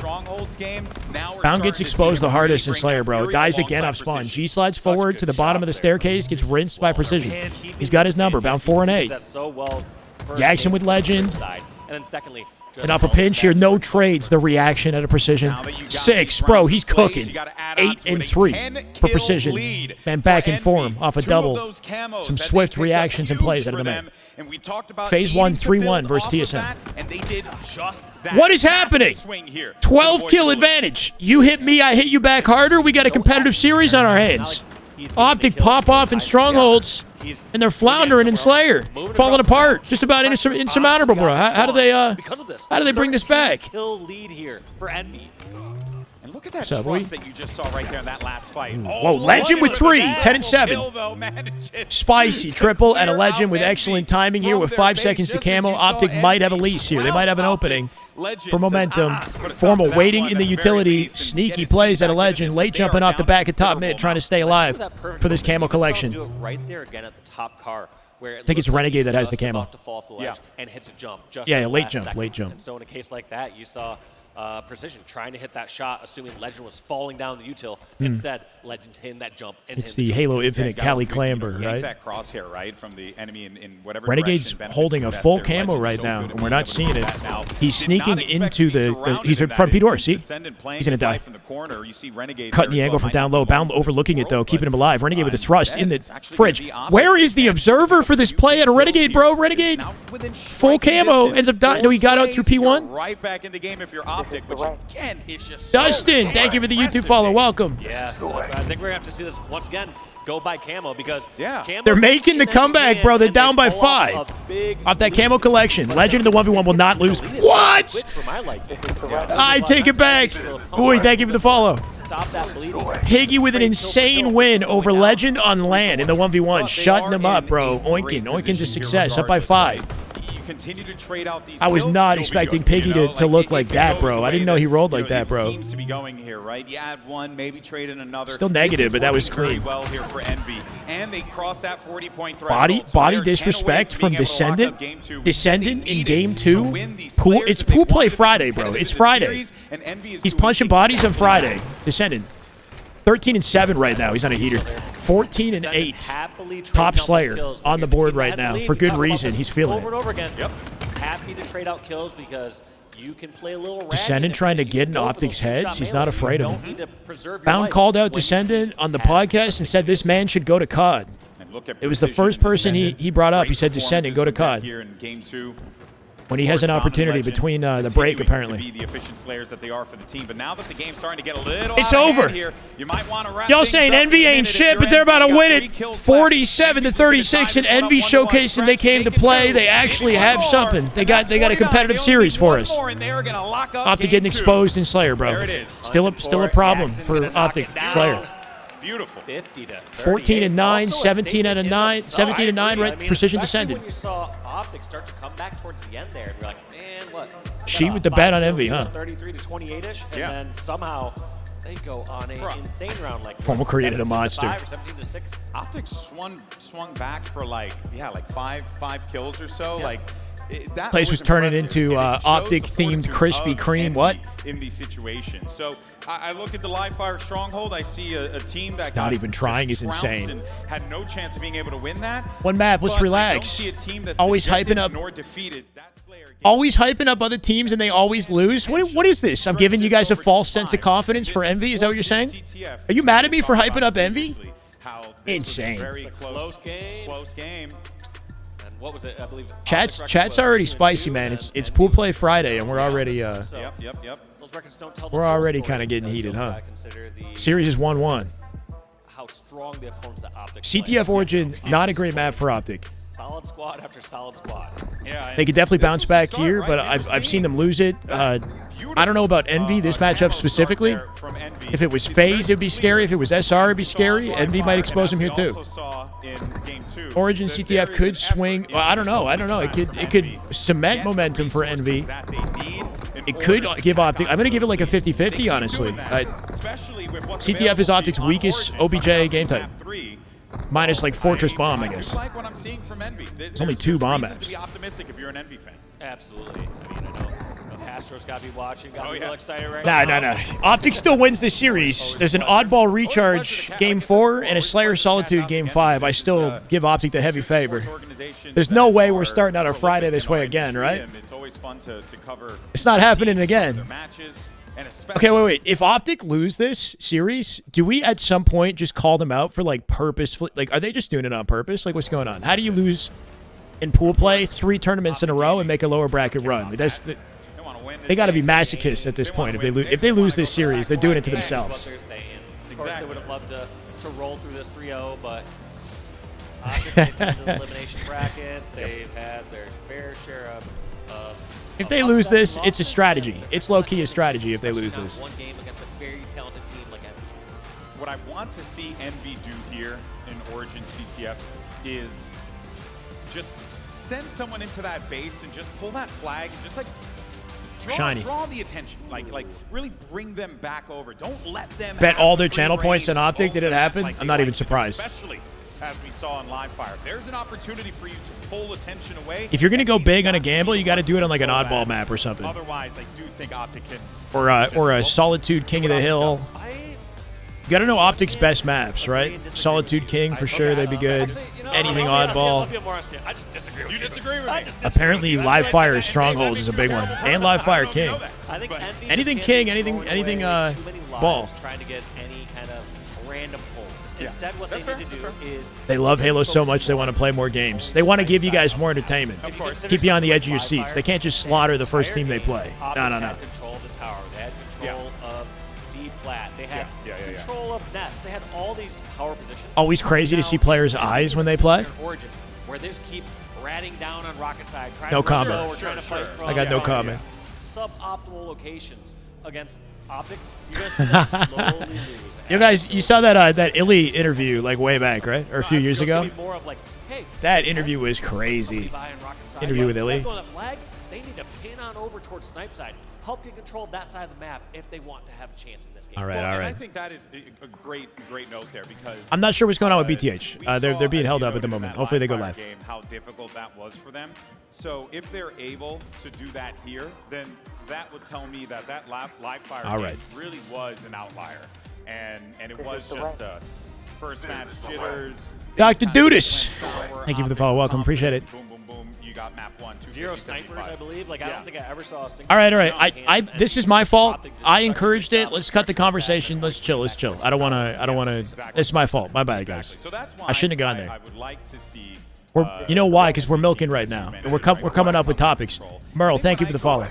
Bound gets exposed the hardest in Slayer, bro. Dies again off spawn. G slides forward to the bottom of the staircase, gets rinsed by Precision. He's got his number, Bound 4 and 8. That's so well. Gags him with Legend. And then secondly, And off a pinch here, no trades. The reaction at a Precision. 6, bro, he's cooking. 8 and 3 for Precision. Man, back in form off a double. Some swift reactions and plays out of the man. FaZe 1 3-1 versus TSM. What is happening? 12 kill advantage. You hit me, I hit you back harder. We got a competitive series on our hands. OpTic pop off in strongholds, and they're floundering in Slayer, falling apart, just about insurmountable, bro. How do they bring this back? Kill lead here for Envy. And look at that What's up, trust that you just saw right there in that last fight. Whoa, Legend with 3, 10 and 7. Spicy triple and a Legend with excellent timing here with 5 seconds to camo. OpTic might have a lease here. They might have an opening for momentum. Formal waiting in the utility. Sneaky plays at a Legend. Late jumping off the back of top mid, trying to stay alive for this camo collection. Do it right there again at the top car. Where I think it's Renegade that has the camo. To fall off the ledge and hits a jump. Just Yeah, in the late last jump, second. late jump. And so in a case like that, you saw Precision trying to hit that shot, assuming Legend was falling down the util. Instead, Legend hitting that jump. And It's the Halo Infinite Cali Clamber, right? That crosshair, right, from the enemy in whatever Renegade's holding a full camo right now, and we're not seeing it. He's sneaking into the he's from P-Door, see? He's going to die. Cutting the angle from down low, bound overlooking it, though, keeping him alive. Renegade with a thrust in the fridge. Where is the observer for this play at a Renegade, bro? Renegade, full camo, ends up dying. No, he got out through P1. Right back in the game if you're OpTic, which again is just Dustin, thank you for the YouTube follow. Welcome. Yes, I think we're going to have to see this once again. Go by camo because camo They're making the comeback, bro. They're down by 5 off that camo collection. Legend in the 1v1 will not lose. What? I take it back. Boy, thank you for the follow. Stop that bleeding. Piggy with an insane win over Legend on land in the 1v1. Shutting them up, bro. Oinking to success. Up by 5. Continue to trade out these I was not expecting Piggy to look like that, bro. I didn't know he rolled like that, bro. Seems to be going here, right? You add one, maybe trade in another. Still negative, but that was clean. Well here for Envy, and they cross that 40-point threshold. Body disrespect from Descendant. Descendant in game 2. It's pool play Friday, bro. It's Friday. He's punching bodies on Friday. Descendant. 13 and 7 right now. He's on a heater. 14 and 8. Top Slayer on the board right now for good reason. He's feeling over and it. over again. Yep. Happy to trade out kills because you can play a little Descendant trying to get in OpTic's heads. He's not afraid of him. Bound called out Descendant on the podcast and said this man should go to COD. It was the first person he brought up. He said Descendant, go to COD. Here in game 2. When he has an opportunity between the break, apparently. To be the efficient slayers that they are for the team, but now that the game's starting to get a little it's out of over. hand here, you might want to wrap Y'all things saying up Envy in a ain't minute. shit, If but you're they're about to Envy, win you it. got 3 kills 47 to 36, and Envy showcasing they came to play. They actually have something. They got a competitive series for us. OpTic getting exposed in Slayer, bro. Still a problem for OpTic Slayer. Beautiful. 50 to 14 and 9, 17 out of 9, 17 and 9, right? Precision especially Descendant. when you saw OpTic start to come back towards the end there, and you're like, man, what? She with the bet on Envy, huh? 33 to 28ish, and then somehow they go on an insane round like Formal created a monster. 5 or 17 to 6. OpTic swung back for like five kills or so. Like that Place was turning into OpTic themed Krispy Kreme. What? In these situations. So I look at the live fire stronghold. I see a team that Not even trying is insane. And had no chance of being able to win that. One map, let's But relax. I don't see a team that's Always dejected hyping up. nor defeated. That Slayer game. Always hyping up other teams and they always lose. What is this? I'm giving you guys a false sense of confidence for Envy. Is that what you're saying? Are you mad at me for hyping up Envy? Insane. Very close game. And what was it? I believe Chat's already spicy, man. It's pool play Friday, and we're already Yep. Those records don't tell the we're full already story kind of getting because heated, those huh? guys consider the Series is 1-1. how strong the opponents that OpTic CTF play. Origin, not a great map for OpTic. Solid squad after solid squad. Yeah, They could definitely bounce back here, but I've seen them lose it. I don't know about Envy, this matchup specifically. If it was FaZe, it would be scary. If it was SR, it would be scary. Envy might expose him here too. Origin CTF could swing. Well, I don't know. It could cement momentum for Envy. It could give OpTic. I'm going to give it like a 50-50, honestly. CTF is OpTic's weakest OBJ game type. Minus like Fortress Bomb, I guess. It's only 2 bomb maps. Be optimistic if you're an Envy fan. Absolutely. I mean, I know Astro's got to be watching, got to be real excited right now. No. OpTic still wins this series. There's an oddball recharge game 4 and a Slayer Solitude game 5. I still give OpTic the heavy favor. There's no way we're starting out our Friday this way again, right? It's always fun to cover. It's not happening again. Okay, wait. If OpTic lose this series, do we at some point just call them out for like purposefully? Like, are they just doing it on purpose? Like, what's going on? How do you lose in pool play 3 tournaments in a row and make a lower bracket run? Like, they got to be masochists at this point. If they lose this series, they're doing it to themselves. Of course, they would have loved to to roll through this 3-0, but OpTic made it to the elimination bracket. They've had their fair share of if they lose this, it's a strategy. It's low-key a strategy if they lose this. One game against a very talented team like Envy. What I want to see Envy do here in Origin CTF is just send someone into that base and just pull that flag and just like draw the attention. Like really bring them back over. Don't let them bet have all their free channel points reign on OpTic. Did it over happen? like I'm they not even like to do, surprised. Especially as we saw in live fire. There's an opportunity for you to pull attention away. If you're going to go big on a gamble, you got to do it on like an oddball map or something. Otherwise, I do think OpTic can. Or a Solitude King of the Hill. You got to know OpTic's best maps, right? Solitude King for sure, they'd be good. Anything oddball. I just disagree with you. You disagree with me? Apparently, Live Fire Strongholds is a big one, and Live Fire King. I think Envy Anything just King, can't anything be throwing away too many ball. lives trying to get any kind of random pulls. Instead, what they need to do is They love Halo so much they want to play more games. They want to give you guys more entertainment. Keep you on the edge of your seats. They can't just slaughter the first team they play. No. They had control of the tower. They had control of C-Plat. They had control of Nest. They had all these power positions. Always crazy to see players' eyes when they play. Origin, where they just keep ratting down on Rocket Side. Trying No to comment. We're trying to play from, I got no comment. suboptimal locations against OpTic. You guys slowly lose. You guys, you saw that that Illy interview like way back, right? Or a few years ago? More of like, hey, That interview was crazy. Interview with Illy. They need to pin on over towards Snipe side. Help get control of that side of the map if they want to have a chance in this game. All right, all And I right. think that is a great note there because I'm not sure what's going on with BTH. They're being held up at the moment. Hopefully they go live. Game, how difficult that was for them. So if they're able to do that here, then that would tell me that live fire All game right. really was an outlier, and it was just a first match jitters. Dr. Dudas. Thank you for the follow. Welcome. Appreciate it. Boom, boom, boom. You got map 1, 2, 0 snipers, I believe. Like I don't think I ever saw a single. All right, all right. This is my fault. I encouraged it. Let's cut the conversation. Let's chill. Let's chill. I don't want to. It's my fault. My bad, guys. So that's why I shouldn't have gone there. I would like to see. You know why? Because we're milking right now. And we're coming up with topics. Merle, thank you for the follow.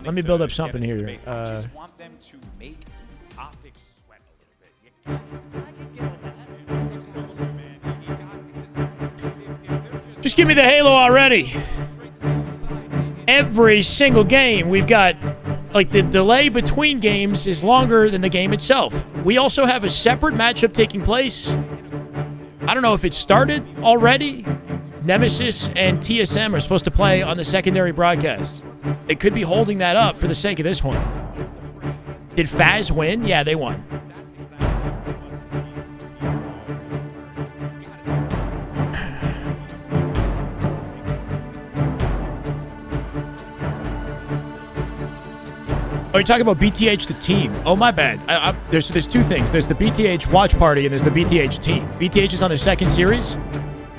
Let me build up something here. I just want them to make OpTic sweat a little bit. Just give me the Halo already. Every single game, we've got, like, the delay between games is longer than the game itself. We also have a separate matchup taking place. I don't know if it started already. Nemesis and TSM are supposed to play on the secondary broadcast. They could be holding that up for the sake of this one. Did FaZe win? Yeah, they won. Oh, you're talking about BTH the team. Oh, my bad. There's two things. There's the BTH watch party and there's the BTH team. BTH is on their second series.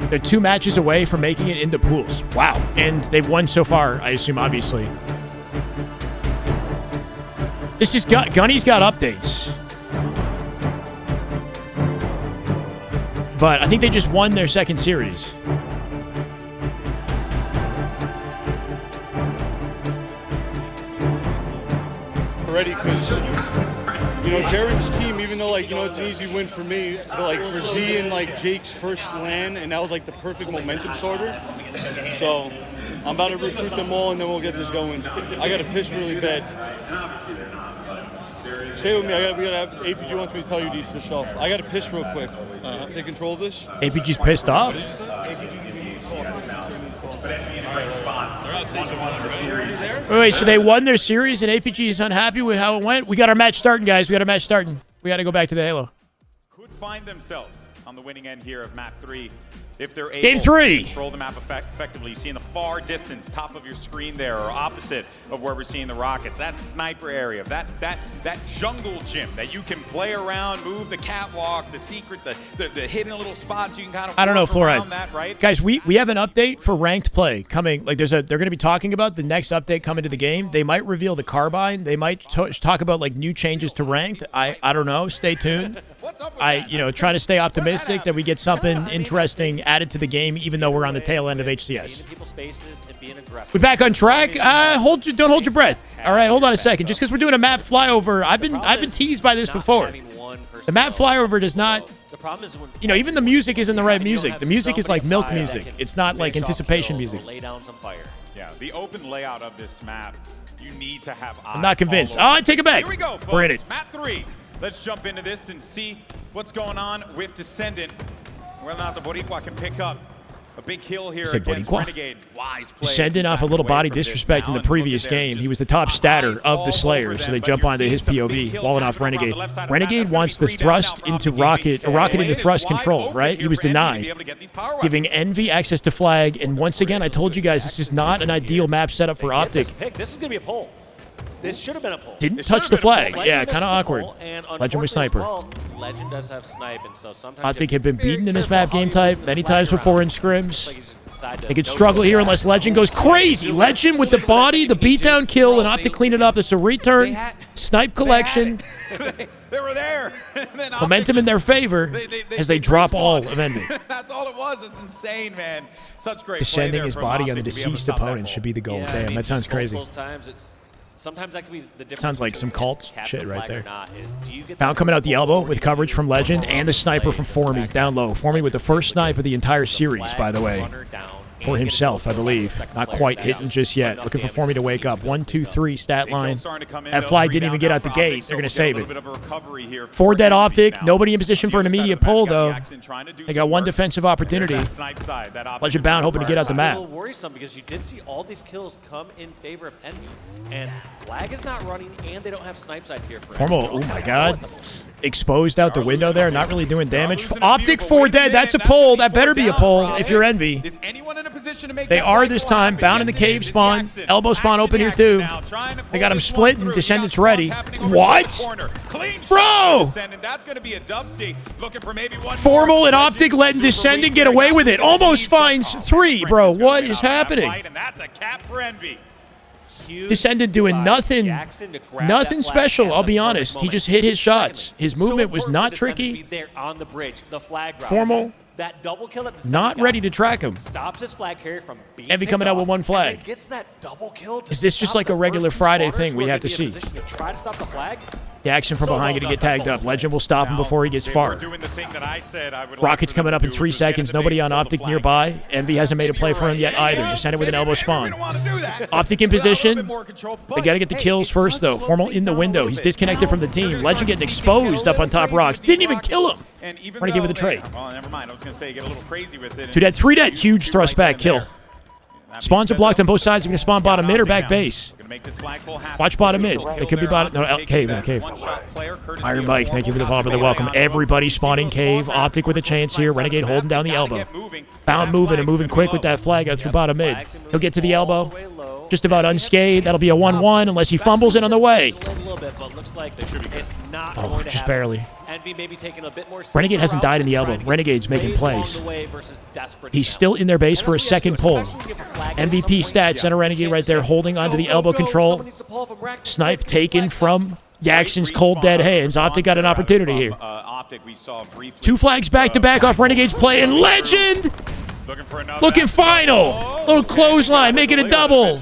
They're 2 matches away from making it into pools. Wow. And they've won so far, I assume, obviously. This is Gunny's got updates. But I think they just won their second series. Already, because Jared's team, even though it's an easy win for me, but for Z and Jake's first LAN, and that was the perfect momentum starter. So I'm about to recruit them all, and then we'll get this going. I got to piss really bad. Stay with me. We gotta have APG wants me to tell you this stuff. I got to piss real quick. Take control of this. APG's pissed off. Wait, so they won their series and APG is unhappy with how it went? We got our match starting, guys. We got our match starting. We got to go back to the Halo. Could find themselves on the winning end here of map 3 if they're able Game 3. to control the map effectively. You see in the far distance, top of your screen there, or opposite of where we're seeing the rockets, that sniper area, that jungle gym that you can play around, move the catwalk, the secret, the hidden little spots you can kind of I don't know, work around Fluoride. that, right? Guys, we have an update for ranked play coming. Like they're going to be talking about the next update coming to the game. They might reveal the carbine. They might talk about new changes to ranked. I don't know. Stay tuned. Trying to stay optimistic that we get something interesting added to the game, even though we're on the tail end of HCS. We're back on track. Don't hold your breath. All right, hold on a second. Just because we're doing a map flyover, I've been teased by this before. one person. The map flyover does not. The problem is when Even the music isn't the right music. The music is like milk music. It's not like anticipation music. lay down some fire. Yeah, the open layout of this map, you need to have eyes. I'm not convinced. all over I take it back. Here we go, folks. We're in it. Map 3. Let's jump into this and see what's going on with Descendant. Whether or not the Boricua can pick up a big kill here Said against Boricua? Renegade. Wise play. Descending off a little body disrespect in the previous game. He was the top statter of the Slayers, so they jump onto his POV, walling off Renegade. Renegade wants the thrust into Rocket, a Rocket into thrust control, right? He was denied, giving Envy access to flag. And once again, I told you guys, this is not an ideal map setup for OpTic. This is going to be a pull. This should have been a pull. Didn't touch the flag. Yeah, kind of awkward. Legend was sniper. Legend does have snipe, and so sometimes OpTic had been beaten in this map game type many times before in scrims. They could struggle here unless Legend goes crazy. Legend with the body, the beatdown kill, and OpTic clean it up. It's a return, snipe collection. They were there. Momentum in their favor as they drop all of Envy. That's all it was. It's insane, man. Such great Descending play his there body from on the OpTic to be able to deceased stop that opponent goal. should be the goal. Yeah, Damn, that sounds crazy. Those times, sometimes that could be the difference. Sounds like some between cult cap shit the right flag or there. not is, do you get Bound that coming out first the pull elbow or with do you coverage from Legend and the sniper from Formy down low. Formy with the first snipe of the entire series, by the way. For himself, I believe. Not quite hitting just yet. Looking for Formy to wake up. 1, 2, 3 stat line. That flag didn't even get out the gate. They're going to save it. 4 dead OpTic. Nobody in position for an immediate pull, though. They got one defensive opportunity. Legend Bound hoping to get out the map. A little worrisome because you did see all these kills come in favor of Envy, and flag is not running, and they don't have snipe side here for Formal, oh my god. Exposed out the window there, not really doing damage. OpTic 4 dead, that's a pull. That better be a pull if you're Envy. They are this time. Bound in the cave spawn. Elbow spawn open here too. They got him split and Descendant's ready. What? Bro! Formal and OpTic letting Descendant get away with it. Almost finds 3, bro. What is happening? Descendant doing nothing special, I'll be honest. He just hit his shots. His movement was not tricky. On the bridge, the flag Formal, that double kill that not ready to track him. stops his flag carrier from being Envy coming out with 1 flag. gets that double kill to Is this just stop like a the regular first two Friday spawners thing who we are have to gonna be in see? position to try to stop the flag. The action from behind going to get tagged up. Legend will stop him before he gets far. Rocket's coming up in 3 seconds. Nobody on OpTic nearby. Envy hasn't made a play for him yet either. Descended with an elbow spawn. OpTic in position. They got to get the kills first, though. Formal in the window. He's disconnected from the team. Legend getting exposed up on top rocks. Didn't even kill him. Renegade with a trade. Well, never mind. I was going to say get a little crazy with it. 2 dead, 3 dead. Huge thrust back kill. Spawns are blocked on both sides. They're going to spawn bottom mid or back base. Watch bottom mid. They could be bottom. No, cave. Iron Mike, thank you for the follow. They're welcome. Everybody spawning cave. OpTic with a chance here. Renegade holding down the elbow. Bound moving and moving quick with that flag out through bottom mid. He'll get to the elbow. Just about unscathed. That'll be a 1-1 unless he fumbles in on the way. Oh, just barely. Renegade hasn't died in the elbow. Renegade's making plays. He's still in their base for a second pull. MVP stats, center Renegade right there holding onto the elbow control. Snipe taken from Jackson's cold dead hands. OpTic got an opportunity here. 2 flags back to back off Renegade's play, and Legend looking final. Little clothesline, making a double.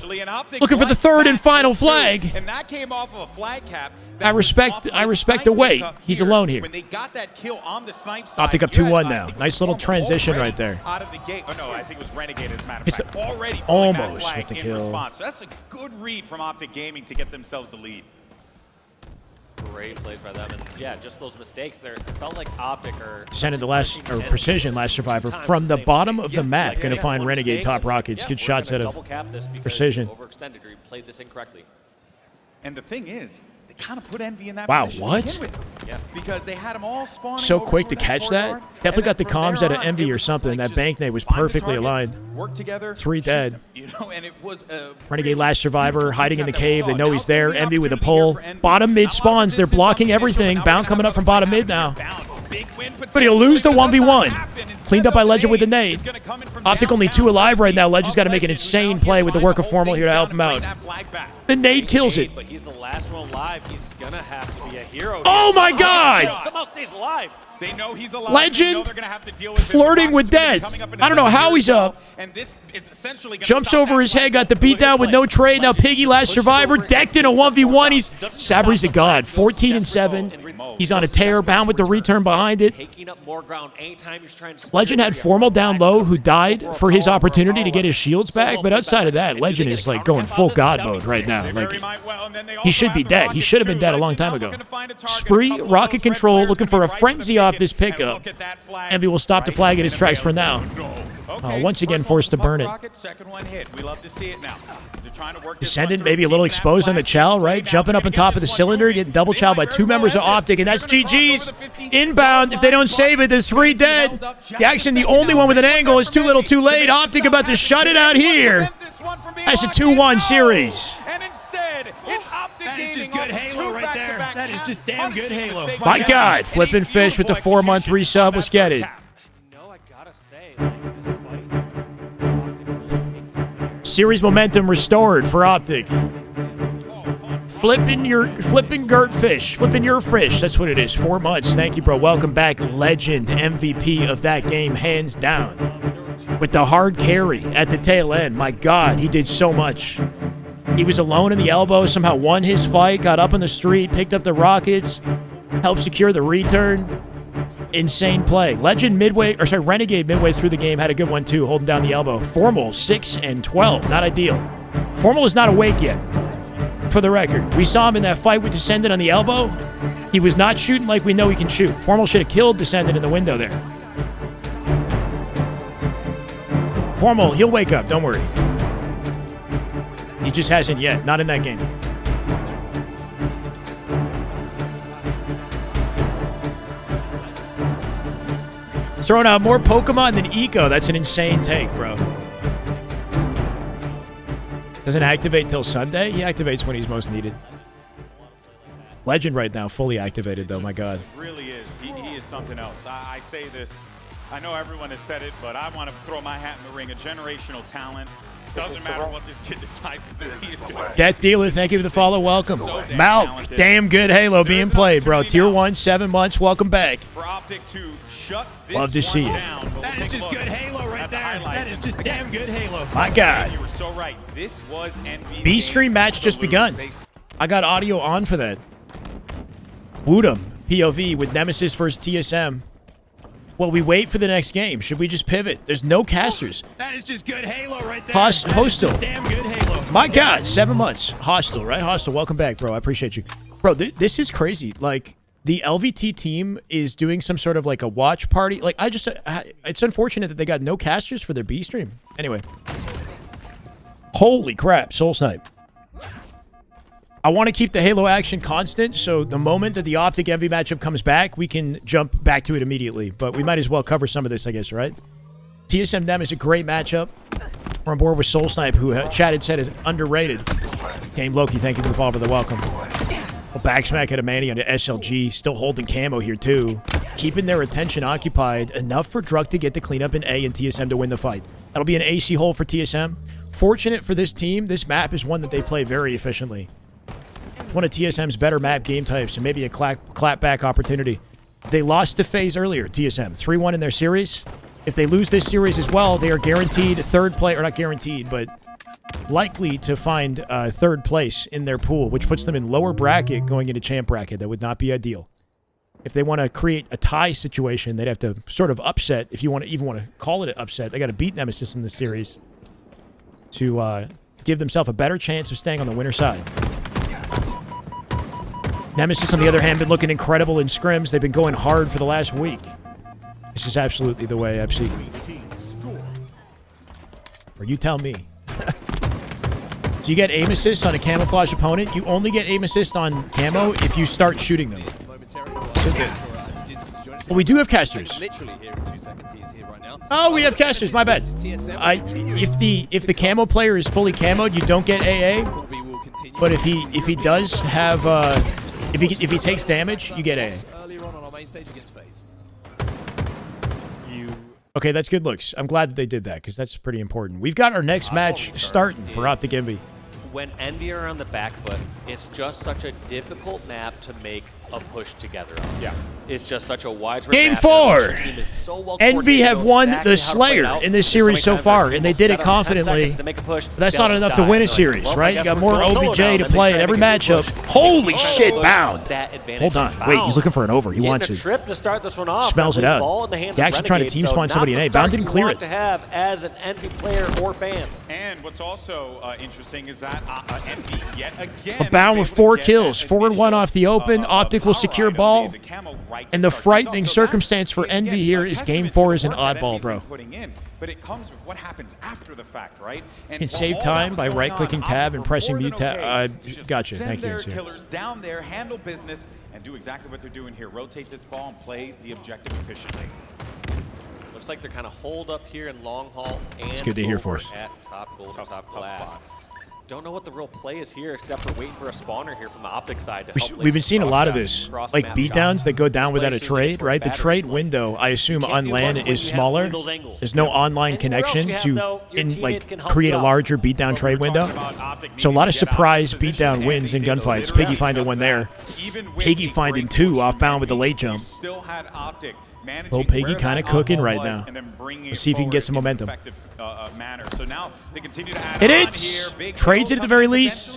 Looking for the 3rd and final flag. And that came off of a flag cap. I respect the wait. He's alone here. When they got that kill on the snipe side, OpTic up 2-1 now. Nice little transition right there. Out of the gate. Oh no, I think it was Renegade as a matter of It's fact. Already almost with the kill. Response. So that's a good read from OpTic Gaming to get themselves the lead. Great plays by them, and yeah, just those mistakes there. It felt like OpTic or Descended the last, or Precision last survivor from the bottom of the map. Going to find Renegade top rockets. Good shots out of Precision. overextended or you played this incorrectly. And the thing is, they kind of put Envy in that Wow, position what? to begin with. Yeah. Because they had them all spawning So over quick to towards catch courtyard, that. Definitely got the and then comms from out of there Envy on, or it was something. like That just bank nade was find the perfectly targets, aligned. Work together. 3 dead. You know, and it was Renegade last survivor, hiding in the cave. They know he's there. Envy with a pull. Bottom mid spawns. They're blocking everything. Bound coming up from bottom mid now. But he'll lose the 1v1. Cleaned up by Legend with the nade. OpTic only 2 alive right now. Legend's got to make an insane play with the work of Formal here to help him out. The nade kills it. But he's the last one alive. He's gonna have to be a hero. Oh my God! Somehow stays alive. They know he's alive. Legend flirting with death. I don't know how he's up. And this is essentially Jumps over his head, got the beat down with no trade. Now Piggy, last survivor, decked in a 1v1. He's Sabri's a god. 14-7. He's on a tear, bound with the return behind it. Taking up more ground anytime he's trying to. Legend had Formal down low, who died for his opportunity to get his shields back. But outside of that, Legend is like going full god mode right now. Like he should be dead. He should have been dead a long time ago. Spree, rocket control, looking for a frenzy off this pickup. Envy will stop the flag in his tracks for now. Once again forced to burn it. Descendant maybe a little exposed on the chow, right? Jumping up on top of the cylinder, getting double chow by 2 members of OpTic, and that's GG's. Inbound, if they don't save it, there's 3 dead. Jackson, the only one with an angle, is too little too late. OpTic about to shut it out here. That's a 2-1 series. That is just good Halo right there. That is just damn good Halo. My God, flipping fish with the 4-month resub. Let's get it. Series momentum restored for OpTic. Flipping your fish. That's what it is. 4 months. Thank you, bro. Welcome back, Legend, MVP of that game, hands down. With the hard carry at the tail end. My God, he did so much. He was alone in the elbow, somehow won his fight, got up on the street, picked up the rockets, helped secure the return. Insane play. Legend Renegade midway through the game had a good one too, holding down the elbow. Formal 6 and 12, not ideal. Formal is not awake yet, for the record. We saw him in that fight with Descendant on the elbow. He was not shooting like we know he can shoot. Formal should have killed Descendant in the window there. Formal, he'll wake up, don't worry. He just hasn't yet, not in that game. Throwing out more Pokemon than Eco. That's an insane take, bro. Doesn't activate till Sunday? He activates when he's most needed. Legend right now, fully activated, though. My God. It really is. He is something else. I say this. I know everyone has said it, but I want to throw my hat in the ring. A generational talent. Doesn't matter what this kid decides to do. He is going to. Death Dealer, thank you for the follow. Welcome. Malk, damn good Halo being played, bro. Tier 1, 7 months. Welcome back. For OpTic to shut this Love to see you. That is just good Halo right there. That is just damn good Halo. My God. You were so right. This was NB's B-Stream match just begun. I got audio on for that. Woodham, POV with Nemesis versus TSM. Well, we wait for the next game. Should we just pivot? There's no casters. That is just good Halo right there. Hostile. Damn good Halo. My God, 7 months. Hostile, right? Hostile, welcome back, bro. I appreciate you. Bro, this is crazy. Like, the LVT team is doing some sort of like a watch party. Like, it's unfortunate that they got no casters for their B stream. Anyway. Holy crap, Soul Snipe. I want to keep the Halo action constant, so the moment that the OpTic MV matchup comes back, we can jump back to it immediately. But we might as well cover some of this, I guess, right? TSM Dem is a great matchup. We're on board with Soul Snipe, who chatted said is underrated. Game Loki, thank you for the follow, for the welcome. Well, Backsmack had a Manny on the SLG, still holding camo here too. Keeping their attention occupied, enough for Druk to get the cleanup in A and TSM to win the fight. That'll be an AC hole for TSM. Fortunate for this team, this map is one that they play very efficiently. One of TSM's better map game types, and maybe a clapback opportunity. They lost to FaZe earlier, TSM. 3-1 in their series. If they lose this series as well, they are guaranteed third place, or not guaranteed, but likely to find third place in their pool, which puts them in lower bracket going into champ bracket. That would not be ideal. If they want to create a tie situation, they'd have to sort of upset, if you even want to call it an upset. They got to beat Nemesis in the series to give themselves a better chance of staying on the winner side. Nemesis, on the other hand, been looking incredible in scrims. They've been going hard for the last week. This is absolutely the way I've seen it. Or you tell me. Do you get aim assist on a camouflage opponent? You only get aim assist on camo if you start shooting them. So good. Well, we do have casters. Oh, we have casters. My bad. If the camo player is fully camoed, you don't get AA. But if he does have if he takes damage, you get AA. Earlier on our main stage against FaZe. Okay, that's good looks. I'm glad that they did that because that's pretty important. We've got our next match starting for OpTic Envy. When Envy are on the back foot, it's just such a difficult map to make a push together on. Yeah. It's just such a wide Game 4. Envy have won the Slayer in this series so far, and they did it confidently. But that's not enough to win a series, right? You got more OBJ to play in every matchup. Holy shit, Bound. Hold on. Wait, he's looking for an over. He wants it. Trip to start this one off. Smells it out. He's actually trying to team spawn somebody in A. Bound didn't clear it. To have as an Envy player or fan. And what's also interesting is that Envy yet again. But Bound with 4 kills, 4-1 off the open. OpTic will secure ball. And the frightening circumstance for Envy here is Game 4 is an oddball, bro. But it comes with what happens after the fact, right? You can save time by right-clicking tab and pressing mute tab. Gotcha. Thank you. Send their killers down there, handle business, and do exactly what they're doing here. Rotate this ball and play the objective efficiently. Looks like they're kind of holed up here in long haul and it's good to hear for us. At top gold, top glass. Don't know what the real play is here, except for waiting for a spawner here from the OpTic side to help. We've been seeing a lot of this, like beatdowns that go down without a trade, right? The trade window, I assume, on LAN is smaller. There's no online connection to create a larger beatdown trade window. So a lot of surprise beatdown wins in gunfights. Piggy finding one there. Piggy finding 2 off Bound with the late jump. Well, Piggy kind of cooking right now. Let's see if he can get some momentum. So now they continue to add It hits! Trades it at the very least.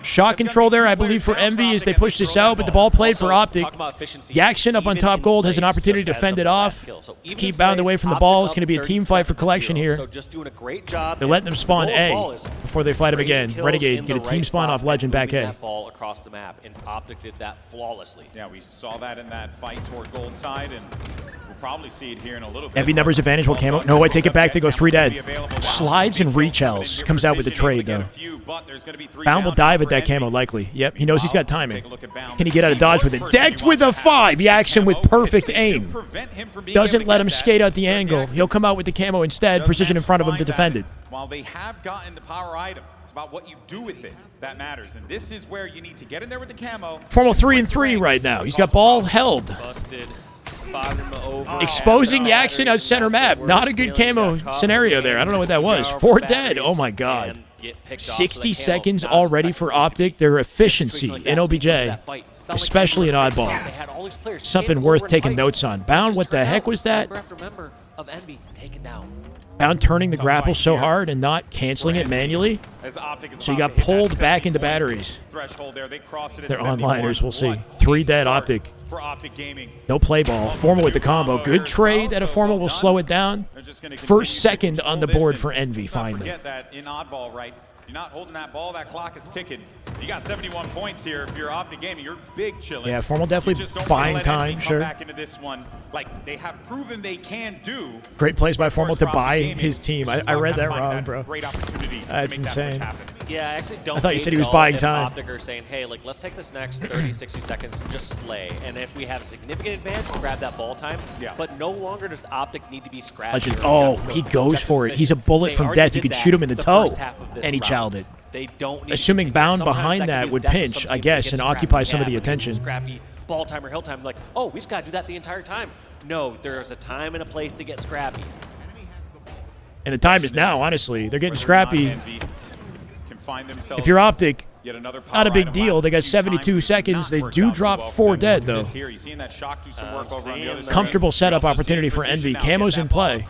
Shot control there, I believe, for Envy as they push this out, but the ball played for OpTic. Jackson up on top gold has an opportunity to fend it off. Keep Bound away from the ball. It's going to be a team fight for collection here. They're letting them spawn A before they fight him again. Renegade get a team spawn off Legend back A. Ball across the map, and OpTic did that flawlessly. Yeah, we saw that in that fight toward gold side, and we'll probably see it here in a little bit. Envy numbers advantage will camo. No, I take it back. They go 3 dead. Slides and rechells. Comes out with the trade, though. Bound will dive at that camo, likely. Yep, he knows he's got timing. Can he get out of dodge with it? Decked with a 5. Jackson with perfect aim. Doesn't let him skate out the angle. He'll come out with the camo instead. Precision in front of him to defend it. While they have gotten the power item, it's about what you do with it that matters. And this is where you need to get in there with the camo. Formal 3-3 right now. He's got ball held. Busted. Spot him over. Exposing Jackson out center map. Not a good camo scenario there. I don't know what that was. 4 dead. Oh my god. 60 seconds already for OpTic. Their efficiency in OBJ, especially in oddball. Something worth taking notes on. Bound, what the heck was that? Bound turning the grapple so hard and not canceling it manually. So you got pulled back into batteries. They're onliners, we'll see. 3 dead OpTic. No play ball. Formal with the combo. Good trade at a Formal will slow it down. First second on the board for Envy, finally. Forget that in oddball, right? You're not holding that ball, that clock is ticking. You got 71 points here. If you're OpTic Gaming, you're big chilling. Yeah, Formal definitely buying time, sure. Back into this one, like they have proven they can do. Great plays by Formal to buy his team. I read that wrong, bro. Great opportunity. That's insane. Yeah, I actually don't. I thought you said he was buying time. OpTic are saying, hey, like let's take this next 30, 60 seconds, just slay, and if we have a significant advantage, grab that ball time. Yeah. But no longer does OpTic need to be scratched. Oh, he goes for it. He's a bullet from death. You could shoot him in the toe, and he chowed it. They don't need assuming Bound behind that would pinch, I guess, and occupy some of the attention. Scrappy ball time or hill time, like, oh, we just got to do that the entire time. No, there's a time and a place to get scrappy. And the time is now, honestly. They're getting scrappy. If you're OpTic, not a big deal. They got 72 seconds. They do drop 4 dead, though. Comfortable setup opportunity for Envy. Camo's in play.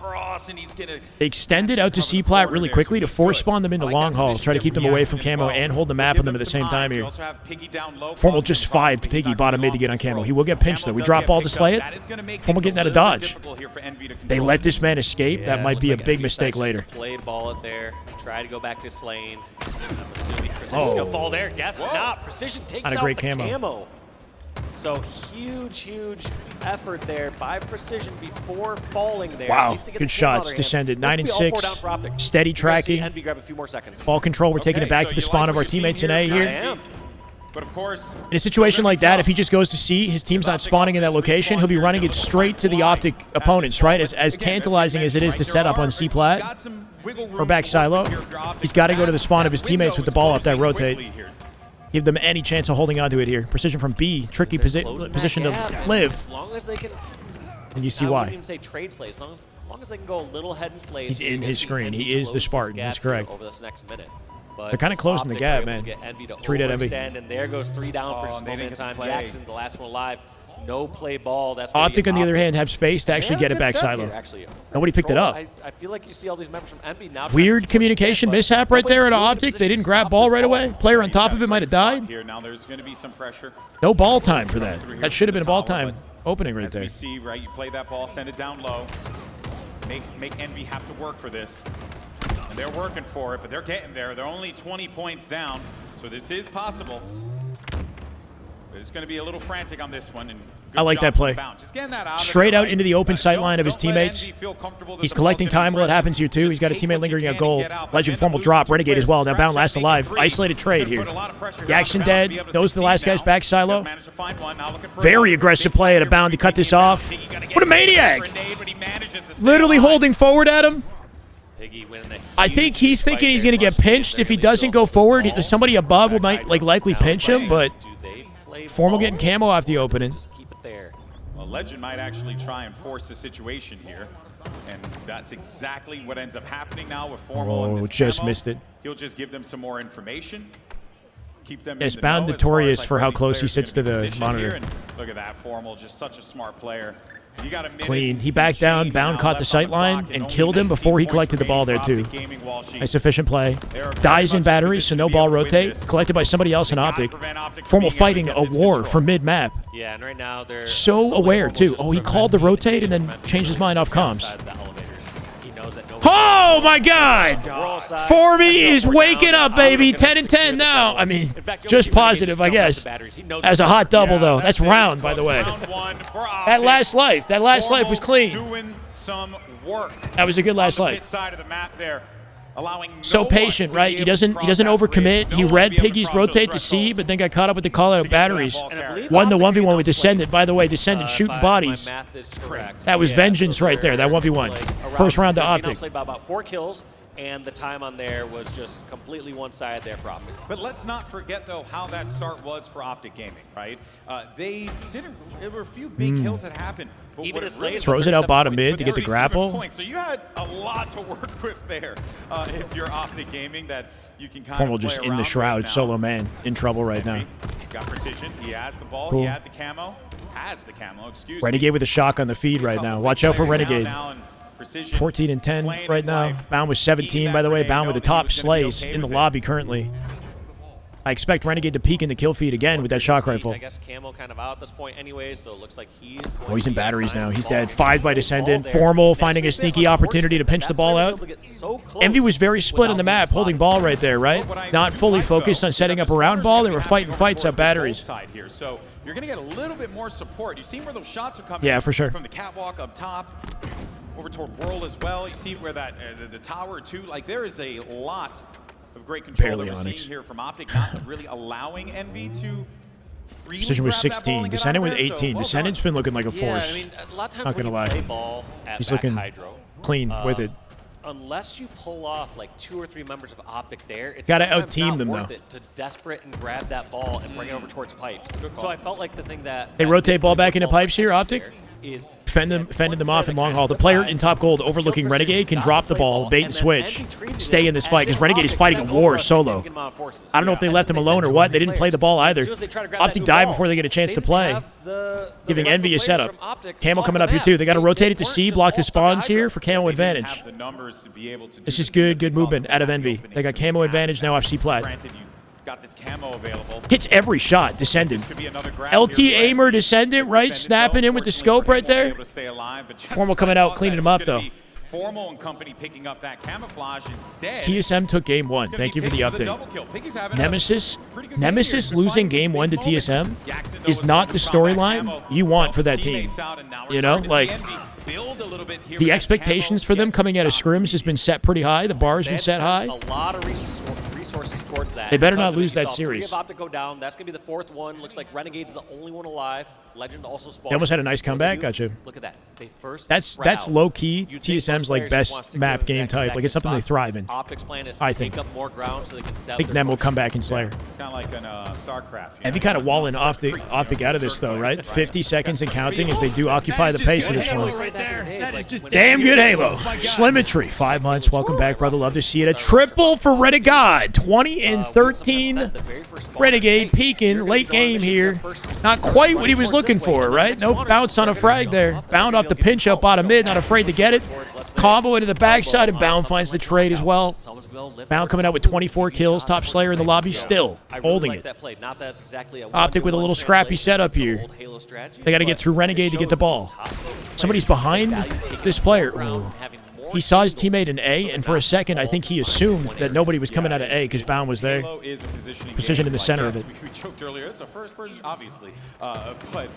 They extend it out to C-Plat really quickly to force spawn them into long haul. Try to keep them away from camo and hold the map on them at the same time here. Formal just 5 to Piggy, bottom mid to get on camo. He will get pinched, though. We drop ball to slay it. Formal getting out of dodge. They let this man escape. That might be a big mistake later. Played ball it there. Try to go back to slaying. I'm assuming Precision's going to fall there. Guess not. Precision takes out the camo. So huge effort there by Precision before falling there. Wow, good shots. Descended 9 and 6. Steady tracking. Envy grab a few more seconds. Ball control. We're taking it back to the spawn of our teammates in A here. But of course, in a situation like that, if he just goes to C, his team's not spawning in that location, he'll be running it straight to the OpTic opponents, right? As tantalizing as it is to set up on C-Plat or back silo, he's got to go to the spawn of his teammates with the ball off that rotate. Give them any chance of holding onto it here. Precision from B, tricky position to live. As long as they can. And you see I why. wouldn't even say trade slay, as long as As long as they can go a little head and slay. He's in his screen. He is the Spartan. That's correct. Over this next minute. But they're kind of closing the gap, man. 3 dead Envy. And there goes 3 down for just a moment in time. Jackson, the last one alive. No play ball. That's OpTic, on the other hand, have space to actually get it back silo. Nobody picked it up. I feel like you see all these members from Envy now. Weird communication mishap right there at OpTic. They didn't grab ball right away. Player on top of it might have died. Now there's going to be some pressure. No ball time for that. That should have been a ball time opening right there. As we see, right, you play that ball, send it down low. Make Envy have to work for this. And they're working for it, but they're getting there. They're only 20 points down, so this is possible. But it's going to be a little frantic on this one. And I like that play. Straight out into the open sight line of his teammates. He's collecting time while it happens here, too. He's got a teammate lingering at goal. Legend formal drop. Renegade as well. Now bound last alive. Isolated trade here. Jackson dead. Those are the last guys back silo. Very aggressive play at a bound to cut this off. What a maniac. Literally holding forward at him. I think he's thinking he's going to get pinched if he doesn't go forward. Somebody above might likely pinch him, but Formal getting camo off the opening. Well, Legend might actually try and force the situation here, and that's exactly what ends up happening now with Formal. Oh, just missed it. He'll just give them some more information. Keep them. Yes, bound notorious for how close he sits to the monitor. Look at that, Formal, just such a smart player. Clean. He backed down, bound caught the sight line, and killed him before he collected the ball there, too. Nice efficient play. Dies in batteries, so no ball rotate. Collected by somebody else in OpTic. Formal fighting a war for mid-map. Yeah, and right now they're so aware, too. Oh, he called the rotate and then changed his mind off comms. Oh, my God! Formy is waking up, baby. 10 and 10 now. I mean, just positive, I guess. As a hot double, though. That's round, by the way. That last life was clean. That was a good last life. So patient, right? He doesn't overcommit. He read Piggy's rotate to C, but then got caught up with the call out of batteries. Won the 1v1 with Descendant. By the way, Descendant shooting bodies. That was vengeance right there. That 1v1. First round to OpTic. About 4 kills. And the time on there was just completely one-sided there for OpTic. But let's not forget, though, how that start was for OpTic Gaming, right? There were a few big kills that happened. But even really throws it out bottom mid to get the grapple. So you had a lot to work with there if you're OpTic Gaming that you can kind Formal of play just in the shroud, solo man, in trouble right now. Got precision. He has the ball. Cool. He had the camo. Excuse me. Renegade with a shock on the feed right now. Watch out for Renegade. 14 and 10 right now. Bound with 17, by the way. Bound with the top slays in the lobby currently. I expect Renegade to peek in the kill feed again with that shock rifle. I guess camo kind of out at this point anyway, so it looks like he's going Oh, he's in batteries now. He's dead. 5 by Descendant. Formal finding a sneaky opportunity to pinch the ball out. Envy was very split on the map, holding ball right there, right? Not fully focused on setting up a round ball. They were fighting fights up batteries. So you're going to get a little bit more support. You see where those shots are coming Yeah, for sure. from the catwalk up top. Over toward World as well. You see where that the tower too. Like there is a lot of great control that we're seeing here from OpTic, not really allowing Envy to. Precision was 16. Descendant with 18. Descendant's been looking like a force. Yeah, I mean, a lot of times Not when gonna you play lie. ball at He's back looking hydro, clean with it. Unless you pull off like 2 or 3 members of OpTic there, it's Gotta sometimes out-team not them, worth though. it to desperate and grab that ball and bring it over towards pipes. So I felt like the thing that They rotate ball back into pipes here, OpTic. is Fended them off in long haul. The player in top gold overlooking Renegade can drop the ball, bait and switch, stay in this fight, because Renegade is fighting a war solo. I don't know if they left him alone or what. They didn't play the ball either. OpTic died before they get a chance to play, giving Envy a setup. Camo coming up here too. They got to rotate it to C, block the spawns here for camo advantage. This is good movement out of Envy. They got camo advantage now off C plat. Got this camo available. Hits every shot, Descendant. LT aimer, Descendant, right? Snapping in with the scope right there. Formal coming out, cleaning him up, though. Formal and company picking up that camouflage instead. TSM took game 1. Thank you for the update. Nemesis losing game 1 to TSM is not the storyline you want for that team. You know, like, the expectations for them coming out of scrims has been set pretty high. The bar's been set high. A lot of resources towards that. They better not Because lose we that saw series. 3 of OpTic go down. That's going to be the 4th one. Looks like Renegade's the only one alive. Legend also spawned. They almost had a nice comeback. Gotcha. Look at that. They first That's low key TSM's like best map game type. Like it's something they thrive in. OpTic's plan is I to think. take up more ground so they can sell I think their them will push. come back in Slayer. It's kind of like an StarCraft. And kind of walling OpTic out of this though, right? 50 seconds and counting as they do occupy the pace of this one. Damn good Halo. Slimmetry, 5 months. Welcome back, brother. Love to see it. A triple for Renegade. 20 and 13. Renegade peaking late game here. Not quite what he was looking for, right? No bounce on a frag there. Bound off the pinch up out of mid. Not afraid to get it. Combo into the backside, and Bound finds the trade as well. Bound coming out with 24 kills. Top Slayer in the lobby still holding it. OpTic with a little scrappy setup here. They got to get through Renegade to get the ball. Somebody's behind this player. Ooh. He saw his teammate in A, and for a second, I think he assumed that nobody was coming out of A because Bound was there. Positioned in the center of it. We joked earlier, it's a first person, obviously. But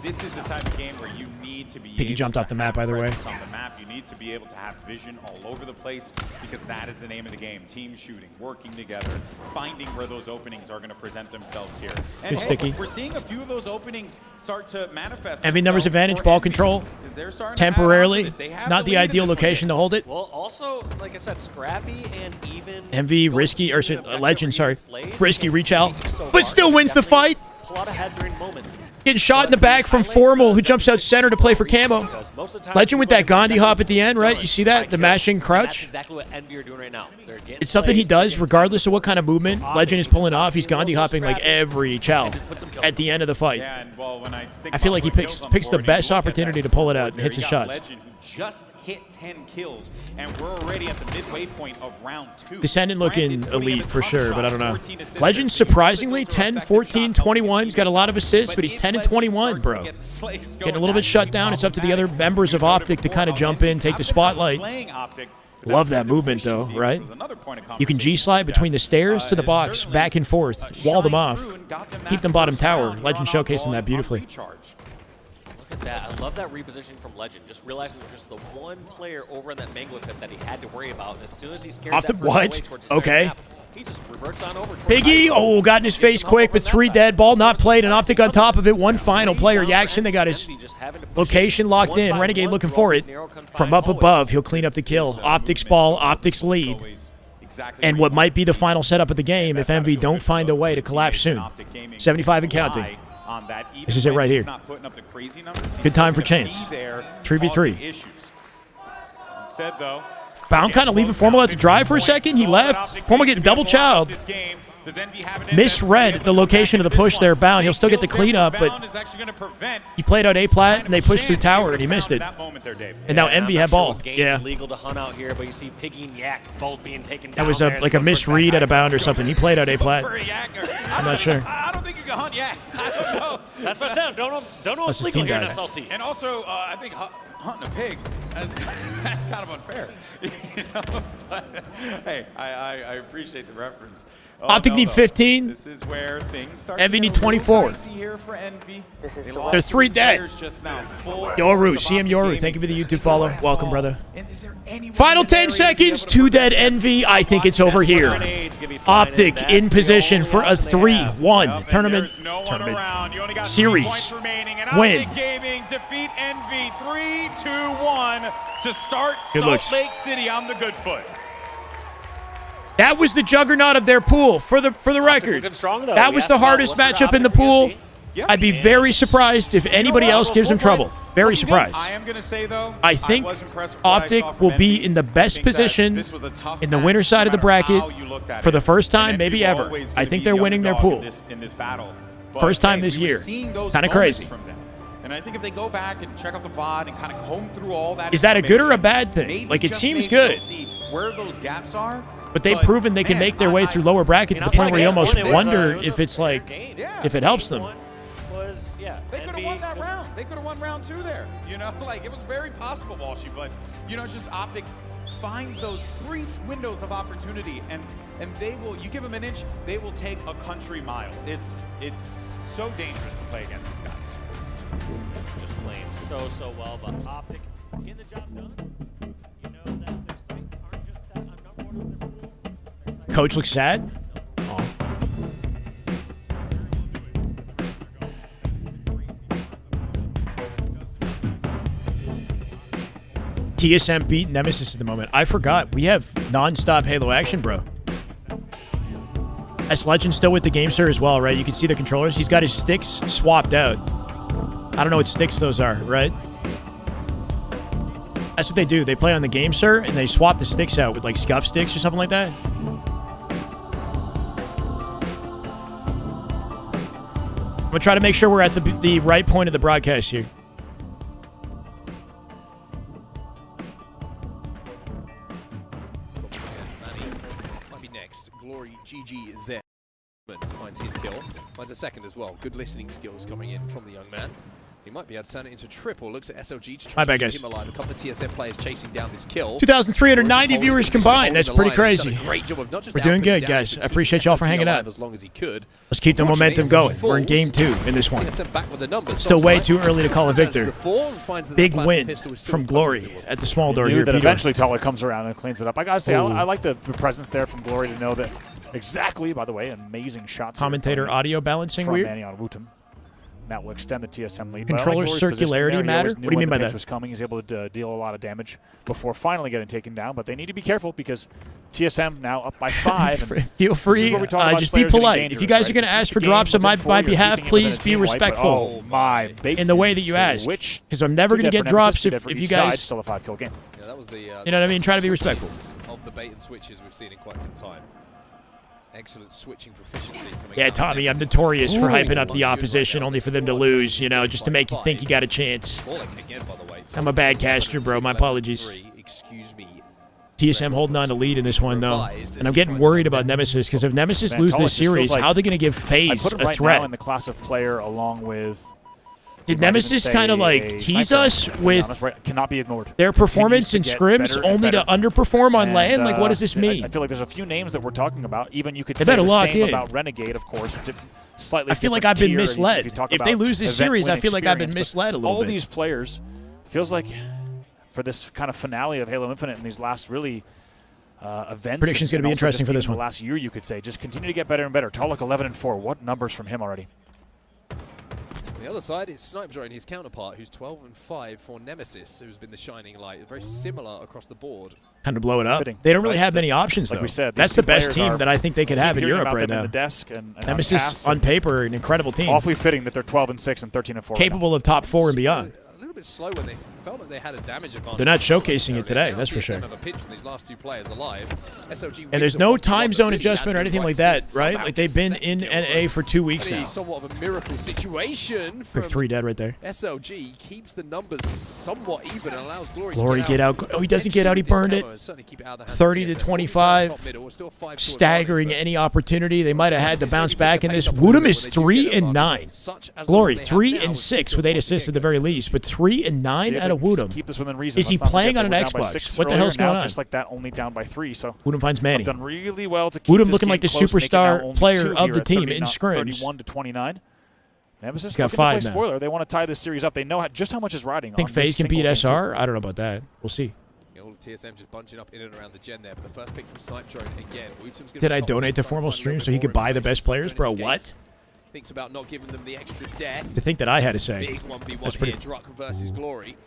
this is the type of game where you need to be Piggy jumped off the map either way. on the map. You need to be able to have vision all over the place because that is the name of the game. Team shooting, working together, finding where those openings are going to present themselves here. And Good sticky. we're seeing a few of those openings start to manifest. Envy numbers advantage, ball control. Temporarily. Not the ideal location to hold it. Well, also, like I said, scrappy and even. Envy, risky, or Legend, sorry. Risky reach out, but still wins the fight. Plata had during moments. Getting shot in the back from Formal, who jumps out center to play for Camo. Legend with that Gandhi hop at the end, right? You see that? The mashing crouch? That's exactly what Envy are doing right now. It's something he does regardless of what kind of movement Legend is pulling off. He's Gandhi hopping like every chow at the end of the fight. I feel like he picks the best opportunity to pull it out and hits his shots. Legend just hit 10 kills, and we're already at the midway point of round 2. Descendant looking elite for sure, but I don't know. Legend surprisingly 10, 14, 21. He's got a lot of assists, but he's 10 and 21, bro. Getting a little bit shut down. It's up to the other members of OpTic to kind of jump in, take the spotlight. Love that movement though, right? You can G-slide between the stairs to the box, back and forth, wall them off, keep them bottom tower. Legend showcasing that beautifully. Look at that. I love that repositioning from Legend. Just realizing there's just the one player over in that Mango pit that he had to worry about. And as soon as he scared Off the that person away what? towards his Okay. map, he just reverts on over. Piggy, oh, got in his face quick, but 3 dead. Ball not played, and OpTic on top of it. One final player, Jackson. They got his location locked in. Renegade looking for it. From up above, he'll clean up the kill. OpTic's ball, OpTic's lead. And what might be the final setup of the game if MV don't find a way to collapse soon. 75 and counting. This is it right here. Good time for Chance. 3v3. Bound kind of leaving Formal out to drive for a second. He left. Formal getting double chowed. Misread the location of the push there, Bound. He'll still get the cleanup, but he played out A-plat, and they pushed through tower, and he missed it. And now Envy had ball. Yeah. Legal to hunt out here, but you see Piggy and Yak both being taken That down. was like a misread at a Bound or something. He played out A-plat. I'm not sure. I don't think you can hunt yaks. I don't know. That's what I said. Don't know That's what's his legal team here in guy. SLC. And also, I think hunting a pig, that's kind of unfair. You know? But, hey, I appreciate the reference. OpTic need 15. This is where things start Envy to need get a little 24. dicey here for Envy. There's 3 dead. Just now, full Yoru, CM Yoru, thank you for the YouTube follow. Welcome, brother. Final 10 seconds, 2 dead Envy. I think it's over here. OpTic in position for a 3-1 tournament series win. Gaming defeat Envy 3-2-1 to start Good Salt looks. Lake City on the good foot. That was the juggernaut of their pool, for the record. That was the hardest matchup in the pool. I'd be very surprised if anybody else gives them trouble. Very surprised. I am going to say, though, I think OpTic will be in the best position in the winner side of the bracket for the first time, maybe ever. I think they're winning their pool. In this battle. First time this year. Kind of crazy. And I think if they go back and check out the VOD and kind of comb through all that, Is that a good or a bad thing? Like, it seems good. See where those gaps are. But they've proven they can make their way through lower bracket to the point where you almost wonder if it's like, if it helps them. They could have won that round. They could have won round 2 there. You know, like it was very possible, Walshy. But you know, just OpTic finds those brief windows of opportunity, and they will. You give them an inch, they will take a country mile. It's so dangerous to play against these guys. Just playing so well, but OpTic getting the job done. You know that their sights aren't just set on number 1 of their pool. Coach looks sad. Oh. TSM beat Nemesis at the moment. I forgot. We have non-stop Halo action, bro. S Legend still with the game, sir, as well, right? You can see the controllers. He's got his sticks swapped out. I don't know what sticks those are, right? That's what they do. They play on the game, sir, and they swap the sticks out with like scuff sticks or something like that. I'm going to try to make sure we're at the right point of the broadcast here. Might be next. Glory GGZ finds his kill. Finds a second as well. Good listening skills coming in from the young man. He might be able to turn it into triple. Looks at SLG to try to keep him alive. A couple of TSM players chasing down this kill. 2,390 viewers combined. That's pretty crazy. Great job of not just We're doing good, guys. I appreciate y'all for hanging out. As long as he could. Let's keep the momentum going. We're in game 2 in this one. Still way too early to call a victor. Big win from Glory at the small door here. That eventually Tala comes around and cleans it up. I gotta say, I like the presence there from Glory to know that exactly. By the way, amazing shots. Commentator audio balancing from weird. Manny on Wootum. That will extend the TSM lead. Controller circularity matter? What do you mean by that? Was coming. He's able to deal a lot of damage before finally getting taken down, but they need to be careful because TSM now up by 5. And feel free, just be polite. If you guys are going to ask for drops on my behalf, please be respectful in the way that you ask. Because I'm never going to get drops if you guys... Still a 5-kill game. Yeah, that was the, you know what I mean? Try to be respectful. Of the bait and switches we've seen in quite some time. Excellent switching proficiency. Yeah, Tommy, I'm notorious for hyping up the opposition only for them to lose, you know, just to make you think you got a chance. I'm a bad caster, bro. My apologies. TSM holding on to lead in this one, though. And I'm getting worried about Nemesis, because if Nemesis lose this series, how are they going to give FaZe a threat? Now in the class of player along with... Did Nemesis kind of like tease us with cannot be ignored. Their performance in scrims only to underperform on LAN? Like, what does this mean? I feel like there's a few names that we're talking about. Even you could they say better the lock same in. About Renegade, of course. Slightly I feel like I've been misled. If they lose this series, I feel like I've been misled a little bit. All these players, feels like for this kind of finale of Halo Infinite and these last really events. Prediction's going to be interesting for this one. The last year, you could say, just continue to get better and better. Taluk 11-4. What numbers from him already? On the other side, it's Sniper and his counterpart, who's 12-5 for Nemesis, who's been the shining light. Very similar across the board. Kind of blow it up. They don't really have many options, though. Like we said, that's the best team that I think they could have in Europe right now. The desk and Nemesis, on paper, an incredible team. Awfully fitting that they're 12-6 and 13-4. Capable of top 4 and beyond. A little bit slow when they felt like they had a damage advantage. They're not showcasing it today, that's for sure. These last two players alive. And there's no time zone adjustment or anything like that, right? Like they've been in NA for 2 weeks now. Somewhat of a miracle situation. Quick 3 dead right there. SLG keeps the numbers somewhat even and allows Glory to get out. Oh, he doesn't get out. He burned it. 30-25. Staggering any opportunity. They might have had to bounce back in this. Wootum is 3-9. Glory 3-6 with 8 assists at the very least, but 3-9 out of Wootum. Keep this within reason. Is he playing on an Xbox? What the hell's going on? Just like that, only down by 3. So Wootum finds Manny. Done really well to keep Wootum looking like the superstar player of the team in scrims. 31-29. Nemesis got 5 now. Spoiler. They want to tie this series up. They know just how much is riding. I think FaZe can beat SR. I don't know about that. We'll see. All of TSM just bunching up in and around the gen there, but the first pick from Snipe Drone again. Did I donate to Formal Stream so he could buy the best players, bro? What? Thinks about not giving them the extra death. To think that I had to say. Big 1v1 That's pretty. Here, Druck versus Glory.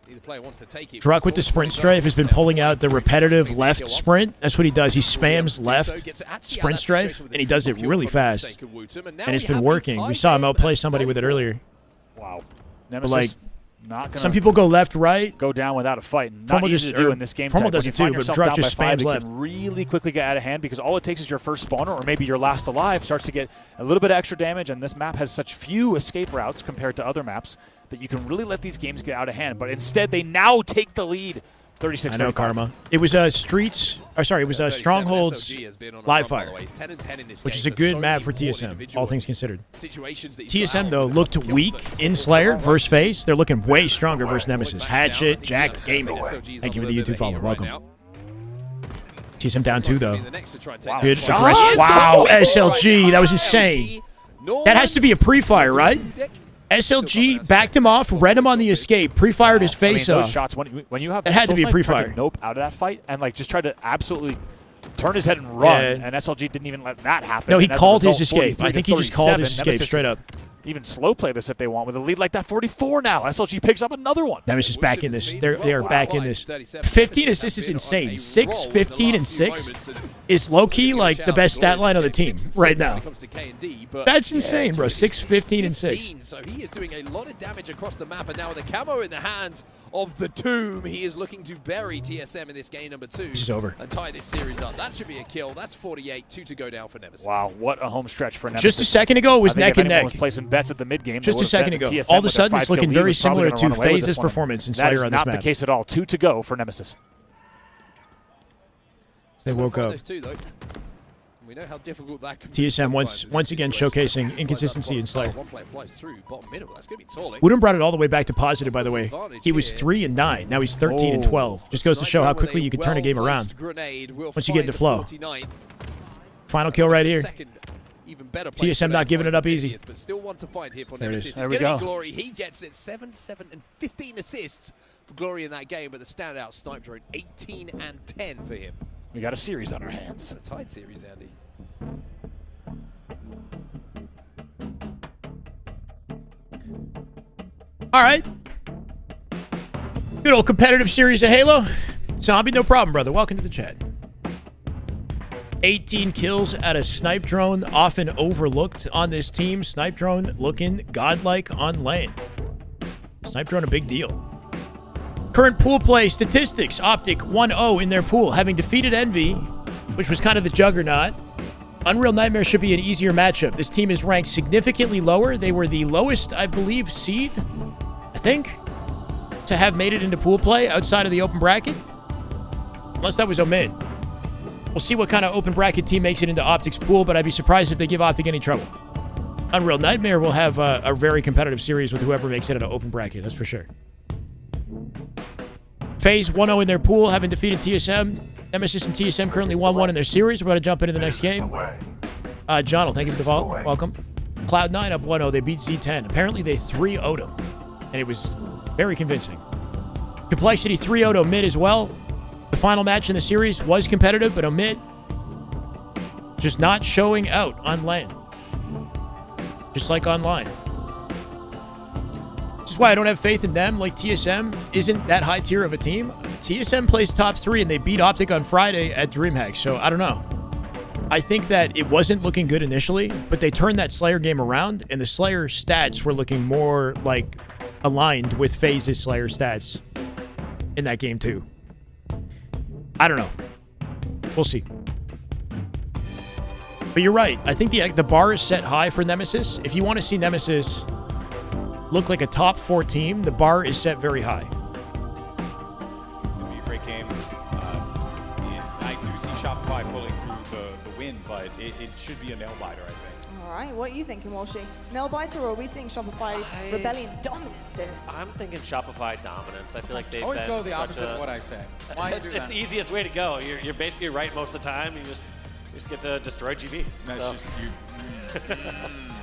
Neither player wants to take it. Druck with the sprint strafe has been pulling out the repetitive left sprint. That's what he does. He spams left sprint strafe, and he does it really fast. And it's been working. We saw him outplay somebody with it earlier. Wow. Nemesis, like, some people go left, right. Go down without a fight. Not easy to do in this game. Formal does it too, but Druck just spams left. It can really quickly get out of hand because all it takes is your first spawner or maybe your last alive starts to get a little bit of extra damage, and this map has such few escape routes compared to other maps that you can really let these games get out of hand. But instead, they now take the lead. 36. I know, Karma. It was Streets. Or sorry, it was Strongholds Live Fire, which is a good map for TSM, all things considered. TSM though looked weak in Slayer versus FaZe. They're looking way stronger versus Nemesis. Hatchet, Jack Gaming. Thank you for the YouTube follow. Welcome. TSM down 2 though. Good aggression. Wow, SLG. That was insane. That has to be a pre-fire, right? SLG backed him off, read him on the escape, pre-fired his face those off. shots, when you have that had to be a pre-fire. Nope, out of that fight, and like just tried to absolutely turn his head and run, and SLG didn't even let that happen. No, he called his escape. I think he just called his escape straight up. even slow play this if they want with a lead like that. 44 now. SLG picks up another one. Nemesis back in this. They are back in this. 15 assists is insane. 6, 15, and 6 is low-key like the best stat line on the team right now. That's insane, bro. 6, 15, and 6. So he is doing a lot of damage across the map, and now with the camo in the hands of the Tomb, he is looking to bury TSM in this game number 2. This is over. And tie this series up. That should be a kill. That's 48, 2 to go down for Nemesis. Wow, what a home stretch for Nemesis. Just a second ago, it was neck and neck. Was placing bets at the mid game. Just a second ago. All of a sudden, it's looking very similar to FaZe's performance in Slayer on this map. That is not the case at all. 2 to go for Nemesis. They woke up. We know how difficult that can TSM once again showcasing inconsistency in Slayer. Wooden Wooden brought it all the way back to positive, by the way. He was 3 and 9. Now he's 13 and 12. Just goes to show how quickly you can turn a game around once you get into flow. Final kill right here. TSM not giving it up easy. But still one to find here for There it Nemesis. is. There we go. Glory. He gets it. 7, 7, and 15 assists for Glory in that game, but the standout Snipe Drone 18 and 10 for him. We got a series on our hands. A tied series, Andy. All right. Good old competitive series of Halo. Zombie, no problem, brother. Welcome to the chat. 18 kills at a Snipe Drone, often overlooked on this team. Snipe Drone looking godlike on lane. Snipe Drone a big deal. Current pool play statistics. OpTic 1-0 in their pool, having defeated Envy, which was kind of the juggernaut. Unreal Nightmare should be an easier matchup. This team is ranked significantly lower. They were the lowest, I believe, seed, I think, to have made it into pool play outside of the open bracket. Unless that was Omit. We'll see what kind of open bracket team makes it into OpTic's pool, but I'd be surprised if they give OpTic any trouble. Unreal Nightmare will have a very competitive series with whoever makes it into open bracket, that's for sure. FaZe 1-0 in their pool, having defeated TSM. Nemesis and TSM currently 1-1 in their series. We're about to jump into the next game. John'll, thank you for the follow. Welcome. Cloud9 up 1-0. They beat Z10. Apparently, they 3-0'd them, and it was very convincing. Complexity 3-0'd Omit as well. The final match in the series was competitive, but Omit just not showing out on LAN. Just like online. This is why I don't have faith in them. Like, TSM isn't that high tier of a team. TSM plays top 3, and they beat OpTic on Friday at DreamHack, so I don't know. I think that it wasn't looking good initially, but they turned that Slayer game around, and the Slayer stats were looking more, like, aligned with FaZe's Slayer stats in that game, too. I don't know. We'll see. But you're right. I think the bar is set high for Nemesis. If you want to see Nemesis look like a top 4 team, the bar is set very high. It's going to be a great game. I do see Shopify pulling through the win, but it should be a nail-biter, I think. All right, what are you thinking, Walshy? Nail-biter, or are we seeing Shopify Rebellion dominance here? I'm thinking Shopify dominance. I feel like they've Always been go the such opposite of what I say. Why it's the easiest way to go. You're basically right most of the time. You just get to destroy GB. That's so. just you.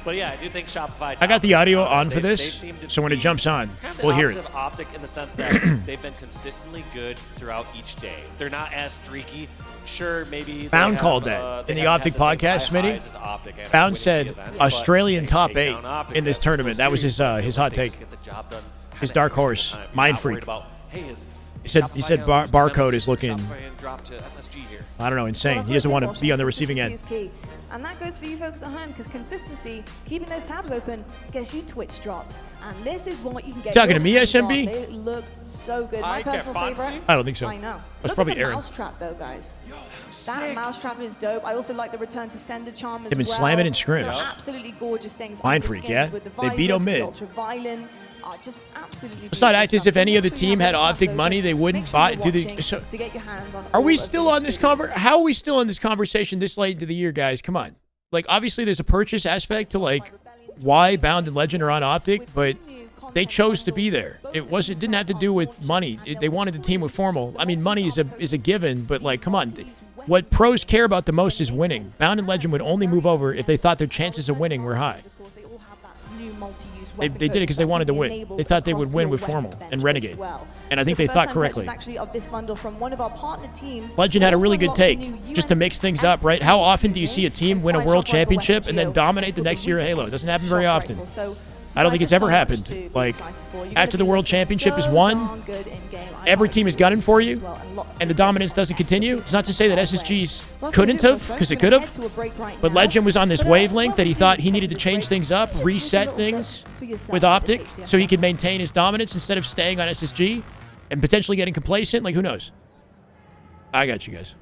But yeah, I do think Shopify. I got the audio on for this, so when it jumps on, we'll hear it. Kind of the opposite of OpTic in the sense that they've been consistently good throughout each day. They're not as streaky. Sure, maybe. Found called that in the OpTic podcast, Smitty. Found said Australian top 8 in this tournament. That was his hot take. His dark horse, Mind Freak. He said barcode is looking, I don't know, insane. He doesn't want to be on the receiving end. And that goes for you folks at home, because consistency, keeping those tabs open, gets you Twitch drops. And this is what you can get. Talking to me, SMB? They look so good. My personal favorite. I don't think so. I know. That's Look probably at the Aaron. mousetrap, though, guys. That mousetrap is dope. I also like the return to sender charm as well. They've been slamming in scrims. So absolutely gorgeous things. Mind Freak, yeah? They beat Omit. Ultraviolent. Just absolutely. It's not act as if any other team had OpTic money, they wouldn't buy. So, are we still on this How are we still on this conversation this late into the year, guys? Come on. Like, obviously, there's a purchase aspect to, like, why Bound and Legend are on OpTic, but they chose to be there. It didn't have to do with money. They wanted the team with formal. I mean, money is a given, but, like, come on. What pros care about the most is winning. Bound and Legend would only move over if they thought their chances of winning were high. multi-use They weapon did it codes because they that wanted to can be win. enabled They thought they would across win your with weapon Formal bench and as Renegade. well. And I think The they thought first-time correctly. purchase actually of this bundle from one of our partner teams. Legend had a really good Also unlocked take, the new just to mix things up, right? How often do you see a team win a world championship and then dominate the next year of Halo? It doesn't happen very often. I don't think it's ever happened. Like, after the world championship is won, every team is gunning for you, and the dominance doesn't continue. It's not to say that SSGs couldn't have, because it could have, but Legend was on this wavelength that he thought he needed to change things up, reset things with OpTic, so he could maintain his dominance instead of staying on SSG and potentially getting complacent. Like, who knows? I got you guys.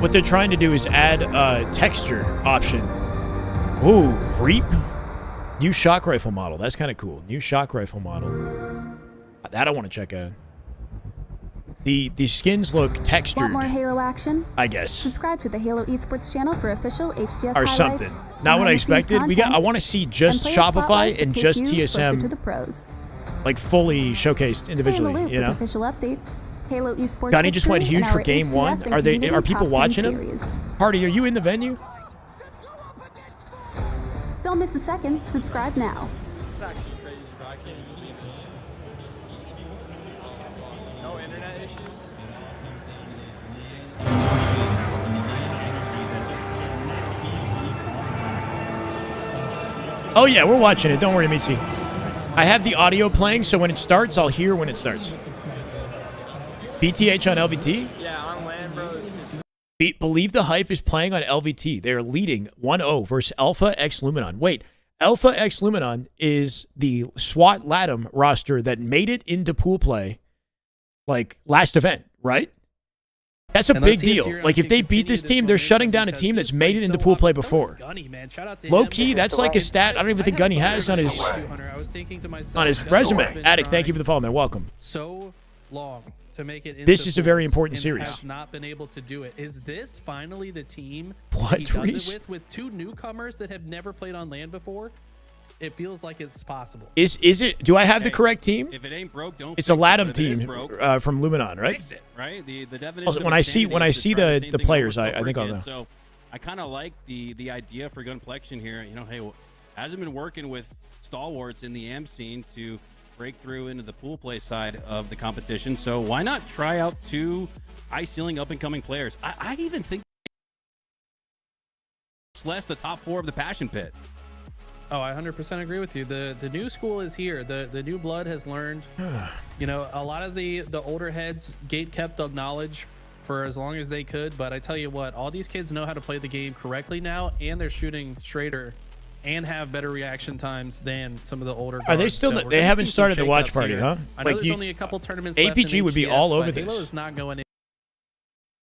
What they're trying to do is add a texture option. Ooh, Reap? New shock rifle model. That's kind of cool. New shock rifle model. That I want to check out. The skins look textured. Want more Halo action? I guess. Subscribe to the Halo Esports channel for official HCS Or highlights, something. Not what I expected. I want to see just Shopify and just TSM to the pros. like fully showcased individually, Stay in the loop you know? with official updates. Halo Esports Gunny just went history, huge and for our game HCS one. and Are community people top 10 watching him? series. Party, are you in the venue? Don't miss a second. Subscribe now. It's actually crazy, bro. I can't even believe this. No internet issues. Oh yeah, we're watching it. Don't worry, Mitzi. I have the audio playing, so when it starts, I'll hear when it starts. BTH on LVT? Yeah, on land, bro. Believe the Hype is playing on LVT. They're leading 1-0 versus Alpha X Luminon. Wait, Alpha X Luminon is the SWAT LATAM roster that made it into pool play like last event, right? That's a big deal. Like, if they beat this team, they're shutting down a team that's made it into pool play before. Low key, that's like a stat I don't even think Gunny has on his resume. Attic, thank you for the follow, man. Welcome. So long to make it. This is a very important series. Has not been able to do it. Is this finally the team What, he does Reese? it with two newcomers that have never played on land before? It feels like it's possible. Is it? Do I have the correct team? If it ain't broke, don't. It's a fix it, LATAM but if it is team broke, from Luminon, right? Fix it, right? The definition. Also, of when I see insanity is to try the same thing players, over I and over think I'll again. know. So, I kind of like the idea for Gunplexion here. You know, hey, hasn't been working with stalwarts in the AM scene to break through into the pool play side of the competition. So why not try out two high ceiling up and coming players? I even think less the top four of the Passion Pit. Oh, I 100% agree with you. The new school is here. The new blood has learned. You know, a lot of the older heads gate kept the knowledge for as long as they could. But I tell you what, all these kids know how to play the game correctly now, and they're shooting straighter and have better reaction times than some of the older guards. Are they still? So They haven't started the watch party, huh? I know Like there's only a couple tournaments left in APG would be HCS, all over but this. Halo is not going in.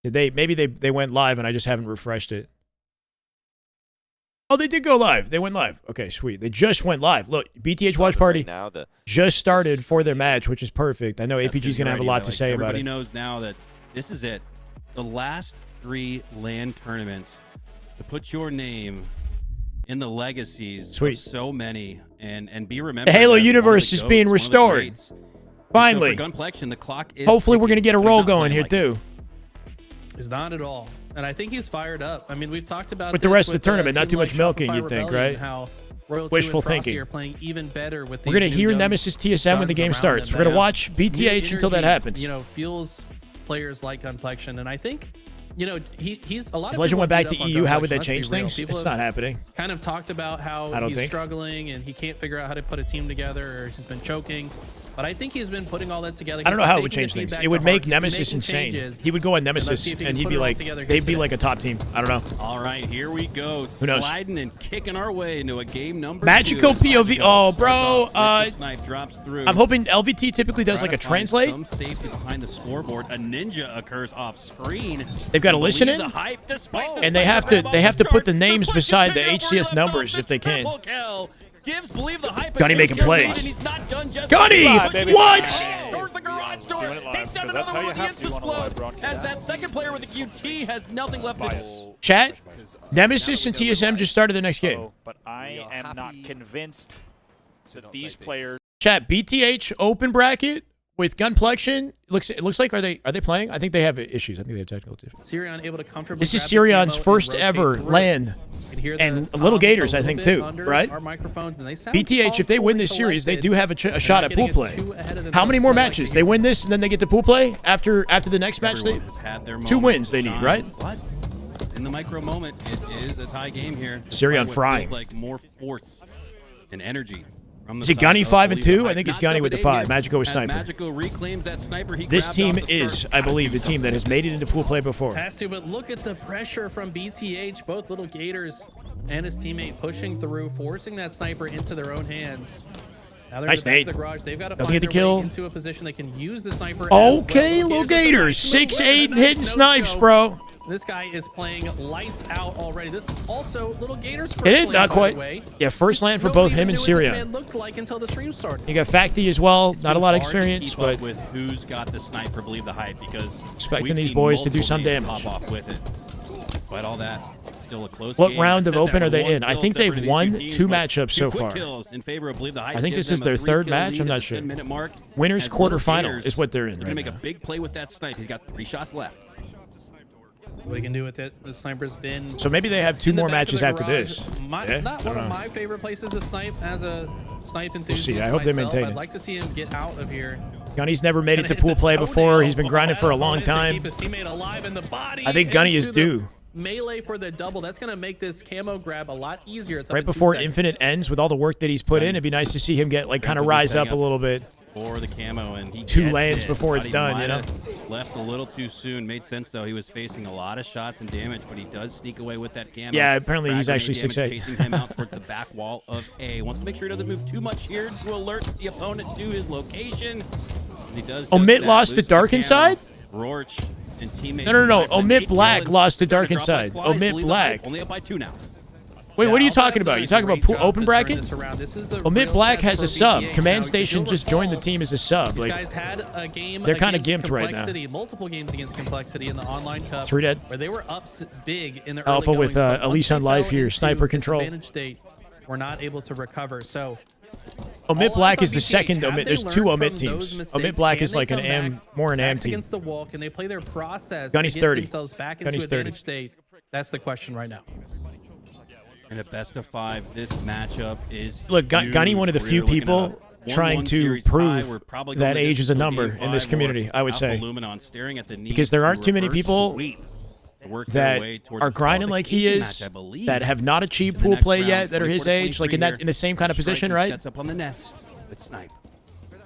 Did they? Maybe they went live and I just haven't refreshed it. Oh, they did go live. They went live. Okay, sweet. They just went live. Look, BTH Watch Party just started for their match, which is perfect. I know APG's going to have a lot to say about it. Everybody knows now that this is it. The last 3 LAN tournaments to put your name in the legacies Sweet. of so many and be remembered. The Halo as one of universe the is GOATs, being one of the restored. greats. And Finally. So for Gunplexion, the clock is Hopefully, we're going to get a ticking. roll There's not going here, playing too. Is not at all. And I think he's fired up. I mean, we've talked about With the this rest of the with, tournament, not team too much like milking, Shopify you'd think, Rebellion, right? How Royal Wishful 2 and Frosty thinking. are playing even better with We're these going to new hear young Nemesis TSM when the guns game around starts. them We're going to that watch have BTH new until that energy, happens. You know, fuels players like Gunplexion. And I think, you know, he's a lot If of Legend people went back beat to up on EU, how would Gunplexion, that let's be change real. things? People It's have not happening. Kind of talked about how I don't he's think. struggling and he can't figure out how to put a team together, or he's been choking. But I think he's been putting all that together. I don't know how it would change things. It would make Nemesis insane. He would go on Nemesis, and he'd be like, they'd be like a top team. I don't know. All right, here we go. Who knows? Sliding and kicking our way into a game number Magical 2. POV. Oh, bro. Snipe drops through. I'm hoping LVT typically does like a translate. Some safety behind the scoreboard. A ninja occurs off screen. They've got to listen in, and they have to put the names beside the HCS numbers if they can. Gives Believe the Hype. Gunny making plays. Gunny! What? Towards the garage door. Takes down another one with the Insta-Splode. As that second player with the QT has nothing left to do. Chat, Nemesis and TSM just started the next game. But I am not convinced that these players... Chat, BTH open bracket with Gunplexion. It looks like are they playing? I think they have issues. I think they have technical difficulties. Sirion able to comfortably. This is Sirion's first ever LAN. And Little Gators, I think, too, right? BTH, if they win this series, they do have a shot at pool play. How many more matches? They win this, and then they get to pool play after the next match? 2 wins they need, right? What? In the micro moment, it is a tie game here. Sirion frying. Feels like more force and energy. Is it Gunny 5 and 2? I think it's Gunny with the 5. Magico with Sniper. Magico reclaims that sniper he this team grabbed off the is, start. I believe, the team that has made it into pool play before. Has to, but look at the pressure from BTH. Both Little Gators and his teammate pushing through, forcing that sniper into their own hands. Now they're Nice back to nade. the garage. They've got to Doesn't find get the their way kill. into a position they can use the sniper. Okay, Little Gators, 6'8" hitting snipes, bro. This guy is playing lights out already. This also Little Gators first It is land, not by quite. the way. Yeah, first land for both him and Nobody even knew what this Sirion. man looked like until the stream started. You got Facty as well. Not a lot of Hard to experience, keep up but with who's got the sniper, Believe the Hype, because expecting we've these seen boys to do multiple some names damage. Pop off with it. Despite all that, still a close what game. round of Set that open are with they one in? I kill think separate they've these won teams, 2 but matchups so quick far. kills in favor of Believe the Hype. I think gives this is them a their 3rd 3-kill match. lead I'm at not the sure. 10-minute mark. Winners As Little quarterfinal Gators is what they're in are gonna right make now. a big play with that snipe. He's got 3 shots left. What he can do with it. The sniper's been. So maybe they have 2 in the more back of matches the after garage. this. Not I one don't of know. my favorite places to snipe as a snipe We'll enthusiast. see. I hope they myself. maintain I'd it. like to see him get out of here. Gunny's never made it to Trying pool hit the play before. toenail. He's been grinding for a long To time. keep his teammate alive in the body. I think Gunny is into the due. Melee for the double. That's going to make this camo grab a lot easier. It's up Right in 2 before seconds. Infinite ends, with all the work that he's put in, it'd be nice to see him get kind of rise up a little bit. For the camo, and he 2 gets lands it. before Thought it's he done, you know? might've Left a little too soon. Made sense though. He was facing a lot of shots and damage, but he does sneak away with that camo. Yeah, apparently he's Frag actually grenade damage 6'8". Chasing him out towards the back wall of A. Wants to make sure he doesn't move too much here to alert the opponent to his location. As he does. Omit just that. lost to Loses Dark the camo. Inside? Rourch and teammate. No. Omit Omit Black lost to Dark Inside. Omit Black. Only up by 2 now. Wait, what are you talking about? You talking about open bracket? Omit Black has a sub. Command Station just joined the team as a sub. These Like, guys had a game they're kind of against gimped right now. Complexity, multiple games against Complexity in the online cup. 3 dead. Where they were up big in the Alpha early with goings, but once Elise they on life fell here, into sniper control. disadvantaged state, were not able to recover. So Omit all Black eyes is on the BTH. 2nd Have Omit. they There's 2 learned Omit from teams. those mistakes? Omit Black Can is they like an come back, more an AM backs team. against the wall? Can they play their process Gunny's to get 30. themselves back into Gunny's 30. advantage state? That's the question right now. In a best of 5, this matchup is Look, Gunny, huge. one of the We're few looking at a people 1-1 trying to series tie. prove We're probably going that the age is distance a till number game in this 5 community, or I would Alpha say. Luminon staring at the need Because there aren't to too many reverse people sweep to work their way that towards are a grinding like he qualification is, match, I believe. that have not achieved In the pool next play round, yet, that are his 24-23 age, like in here. the same kind of position, Strikey right? Sets up on the nest with Snipe.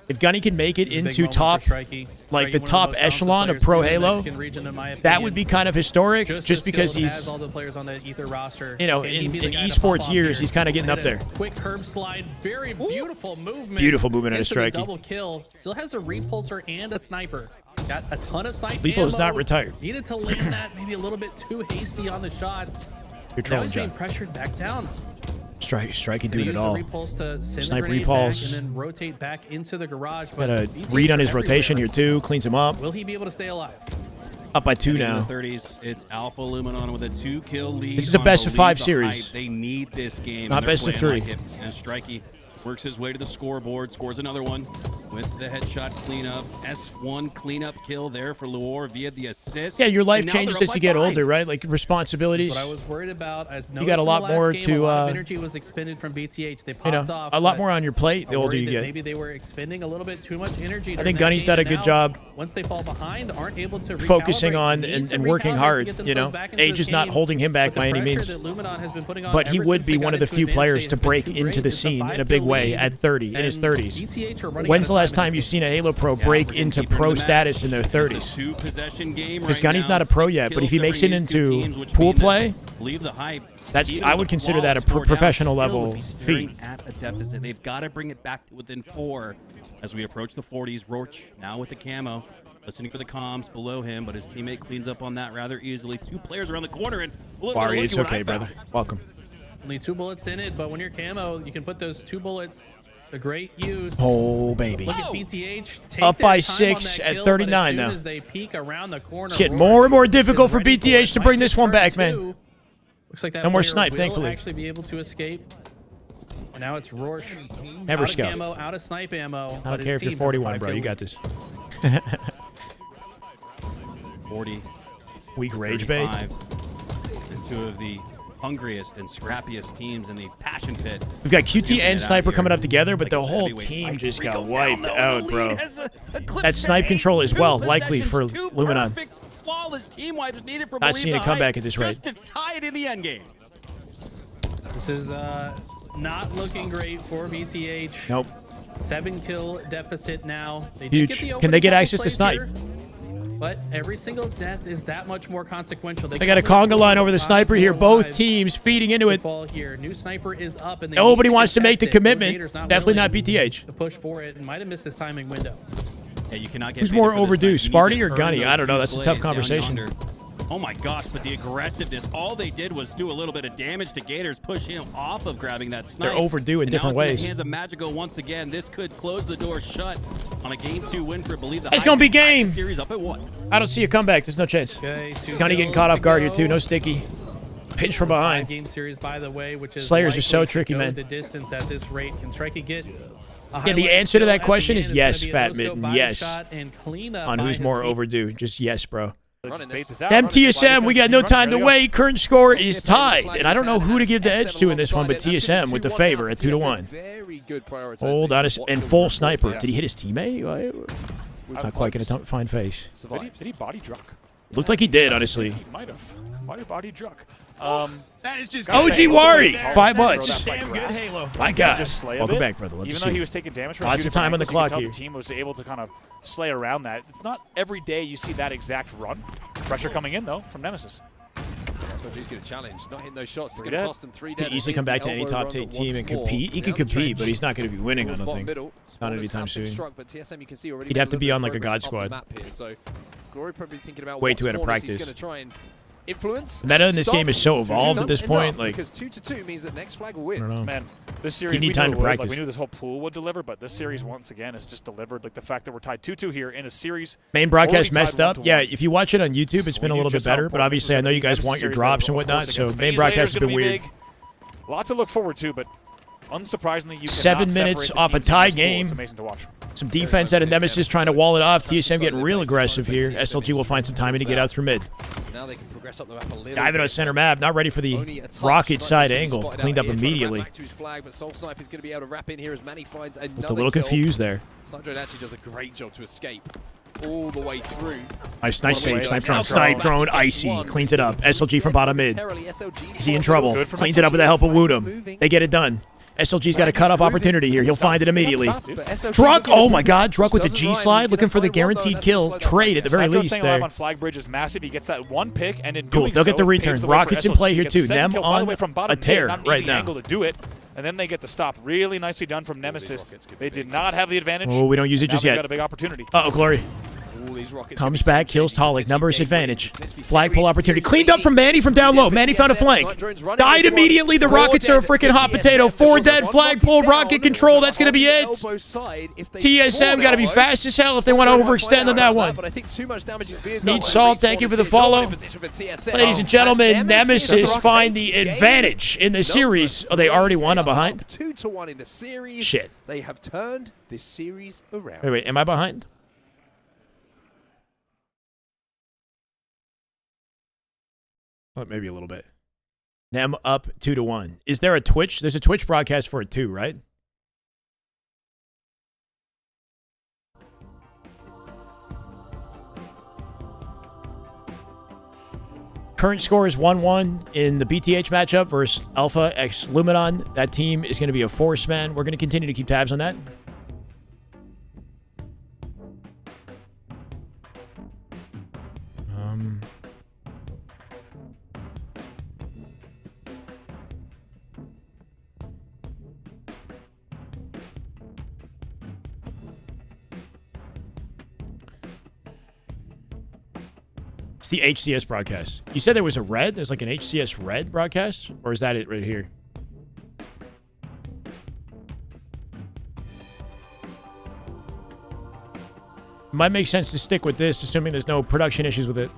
If Gunny can make it It's a big into moment top, for Strikey. like Strikey, the one of top most talented echelon of players Pro in the Halo, Mexican region, in my that opinion. would be kind of historic, just because as he's, all the players on the Ether roster. you know, Can he in be the guy to esports pop off years, here? he's kind of getting up Hit a there. Quick curb slide, very beautiful movement. Beautiful movement on a into the Strikey. double kill. Still has a repulsor and a sniper. Got a ton of snipe Lethal is ammo. not retired. Needed to land that maybe a little bit too hasty on the shots. You're Now trolling, he's being John. pressured back down. Strikey doing it Use all. the repulse to send Snipe the grenade repulse. back and then rotate back into the garage. Got But a BTH read on are his rotation everywhere. here too, cleans him up. Will he be able to stay alive? Up by 2 In now. the 30s, it's Alpha Luminon with a 2-kill lead. This is a on best of Believe 5 the series. Hype. They need this game. Not and they're best of playing 3. like it. And Strikey works his way to the scoreboard, scores another one with the headshot cleanup. S1 cleanup kill there for Luor via the assist. Yeah, your life And now changes they're as up you by get 5. older, right? Like responsibilities. That's what I was worried about. I You got a lot more to, a lot of energy was expended from BTH. They popped off. a lot but more on your plate the I'm older worried you that get. Maybe they were expending a little bit too much energy. I during think that Gunny's game, done a and good now, job once they fall behind, aren't able to focusing recalibrate. on Need and to working recalibrate to hard, get you know. themselves back into Age this is not game. holding him back But by the any pressure means. that Luminon has been putting on But he ever would since be they one got of the into few advanced players state to has been break too into great. the It's a scene in a 5-kill big way. Shyway at 30, in his 30s. BTH are running When's the out of last time in time this you've game. seen a Halo Pro break into pro status in their 30s? Two-possession game Because right Gunny's now, not a pro 6 yet, but kills if he makes it separating these two into teams, which pool mean that, play, believe the hype. that's even I with would the consider that a flawless score down, professional still level would be staring feat. at a deficit. They've got to bring it back to within 4 as we approach the 40s. Roach now with the camo, listening for the comms below him, but his teammate cleans up on that rather easily. 2 players around the corner, and look, Barry, look it's at what okay, I found. brother. Welcome. Only 2 bullets in it, but when you're camo, you can put those 2 bullets to great use. Oh, baby. Look at BTH take Up their by time 6 on that at kill, 39 but as soon now. as they peek around the corner, It's getting Roach more and more difficult is for ready BTH it. to Might bring get this one turn back, 2. man. Looks like that No more player snipe, will thankfully. actually be able to escape. And now it's Roche. Never out scuffed. of camo, out of snipe ammo. I don't care if you're 41, bro. You got this. 40. Weak rage bait. 35. It's 2 of the hungriest and scrappiest teams in the passion pit. We've got QT Getting and it out Sniper here. coming up together, but Like the it's a whole heavyweight team fight. just We got go wiped down, though. out, The bro. lead has eclipsed That snipe to control as 2 well, likely for possessions, 2 Luminon. perfect, flawless team wipes needed for Not Believe seeing the a comeback Hype at this rate. just to tie it in the end game. This is not looking great for BTH. Nope. 7 kill deficit now. They did Huge. get the Can opening they get couple access to plays snipe? here, but every single death is that much more consequential. They got a conga line over the sniper here. Both teams feeding into it. Fall here. New sniper is up, and they Nobody need wants to make the contest it. commitment. Gator's Definitely willing not BTH. to push for it and might have missed his timing window. Yeah, you cannot get Who's baited more for this overdue, snipe. You need Sparty to or earn Gunny? those I don't know. 2 That's a tough slays down conversation. yonder. Oh my gosh, but the aggressiveness, all they did was do a little bit of damage to Gators, push him off of grabbing that snipe. They're overdue in And different now it's ways. in the hands of Magico once again. This could close the door shut on a Game 2 win for Believe the It's Hype gonna be and tie the game. Series up at 1. I don't see a comeback. There's no chance. Okay, 2 Gunny getting kills caught to off guard here go. too. No sticky. Pinch from behind. 5-game series, by the way, which is Slayers are so likely to tricky, go man. the distance at this rate. Can Strikey get a Yeah, highlight the answer to kill that at the question end? is It's yes, gonna be a Fat no-scope Mitten. body Yes. shot and cleanup On by who's his more team. overdue. Just yes, bro. Them Them TSM, we got no time to wait. Current score is tied. And I don't know who to give the edge to in this one, but TSM with the favor at 2-1. Hold on, and full sniper. Did he hit his teammate? It's not quite going to find face. Did he body druck? Looked like he did, honestly. He might have. Might have body druck. That is just OG Wari, 5 months. Damn good Halo. My God. Just slay a Welcome bit. back, brother. Love to Even see though you. he was taking damage from Lots a few of time on the different clock angles, here. you could tell the team was able to kind of slay around that. It's not every day you see that exact run. Pressure coming in, though, from Nemesis. SLG's going to challenge, not hitting those shots. It's Three going to dead. cost him 3 He dead. could easily come back to any top team and compete. He could compete, but he's not going to be winning, I don't think. Not anytime soon. He'd have to be on like a God squad. Way too out of practice. Influence. Meta in this game is so evolved at this point. Like, because 2-2 means that next flag will I win. don't know. Man, this series You need we time knew to it would. practice. Like, we knew this whole pool would deliver, but this series once again has just delivered. Like the fact that we're tied 2-2 here in a series. Main broadcast already messed tied up. 1-1. Yeah, if you watch it on YouTube, it's been a We knew little bit just how better. But important obviously, this I was know you gonna guys be. want your Series drops and of course whatnot. So against main FaZe broadcast later has is gonna been be weird. big. Lots to look forward to, but unsurprisingly, you 7 cannot minutes separate the off a teams in tie this pool. game. It's amazing to watch. Some defense out of Nemesis trying to wall it off. TSM getting real aggressive here. SLG will find some timing to get out through mid. Now they can progress up the map a little Diving on bit. center map, not ready for the Only a touch. rocket Sniper's side gonna be angle. spotted Cleaned out up here, trying to wrap immediately. back to his flag, but Soul Sniper's going to be able to wrap in here as Manny finds another Looked a little kill. confused there. Sniper actually does a great job to escape all the way through. Nice save. Way Snipe now drone. Snipe drone. Icy. Cleans it up. SLG from bottom mid. Is he in trouble? Cleans it up with the help of Woodham. They get it done. SLG's got a cut-off opportunity here. He'll find it immediately. Druck. Oh my God. Druck with the G slide, looking for the guaranteed kill. Trade at the very least staying there. alive on flag bridge is massive. He gets that one pick, and in Cool. doing They'll get the so, it return. paves the way for Rockets in SLG. play here Gets the too. second Them kill, by the on way, from bottom a mid. tear Not an right easy now. angle to do it, and then they get the stop. Really nicely done from Nemesis. They did not have the advantage. Oh, we don't use it Now just they've yet. got a big opportunity. Uh-oh, Glory. Comes back, kills Talik. Numbers advantage. Flagpole opportunity. Cleaned up from Manny from down low. Manny found a flank. Died immediately. The Rockets are a freaking hot potato. 4 dead. Flagpole, rocket control. That's going to be it. TSM got to be fast as hell if they want to overextend on that one. Need Salt. Thank you for the follow. Ladies and gentlemen, Nemesis find the advantage in the series. Oh, they already won. I'm behind. 2-1 in the series. Shit. They have turned this series around. Wait. Am I behind? Oh, maybe a little bit. Them up 2-1. Is there a Twitch? There's a Twitch broadcast for it too, right? Current score is 1-1 in the BTH matchup versus Alpha x Luminon. That team is going to be a force, man. We're going to continue to keep tabs on that. It's the HCS broadcast. You said there was a red? There's like an HCS red broadcast? Or is that it right here? Might make sense to stick with this, assuming there's no production issues with it.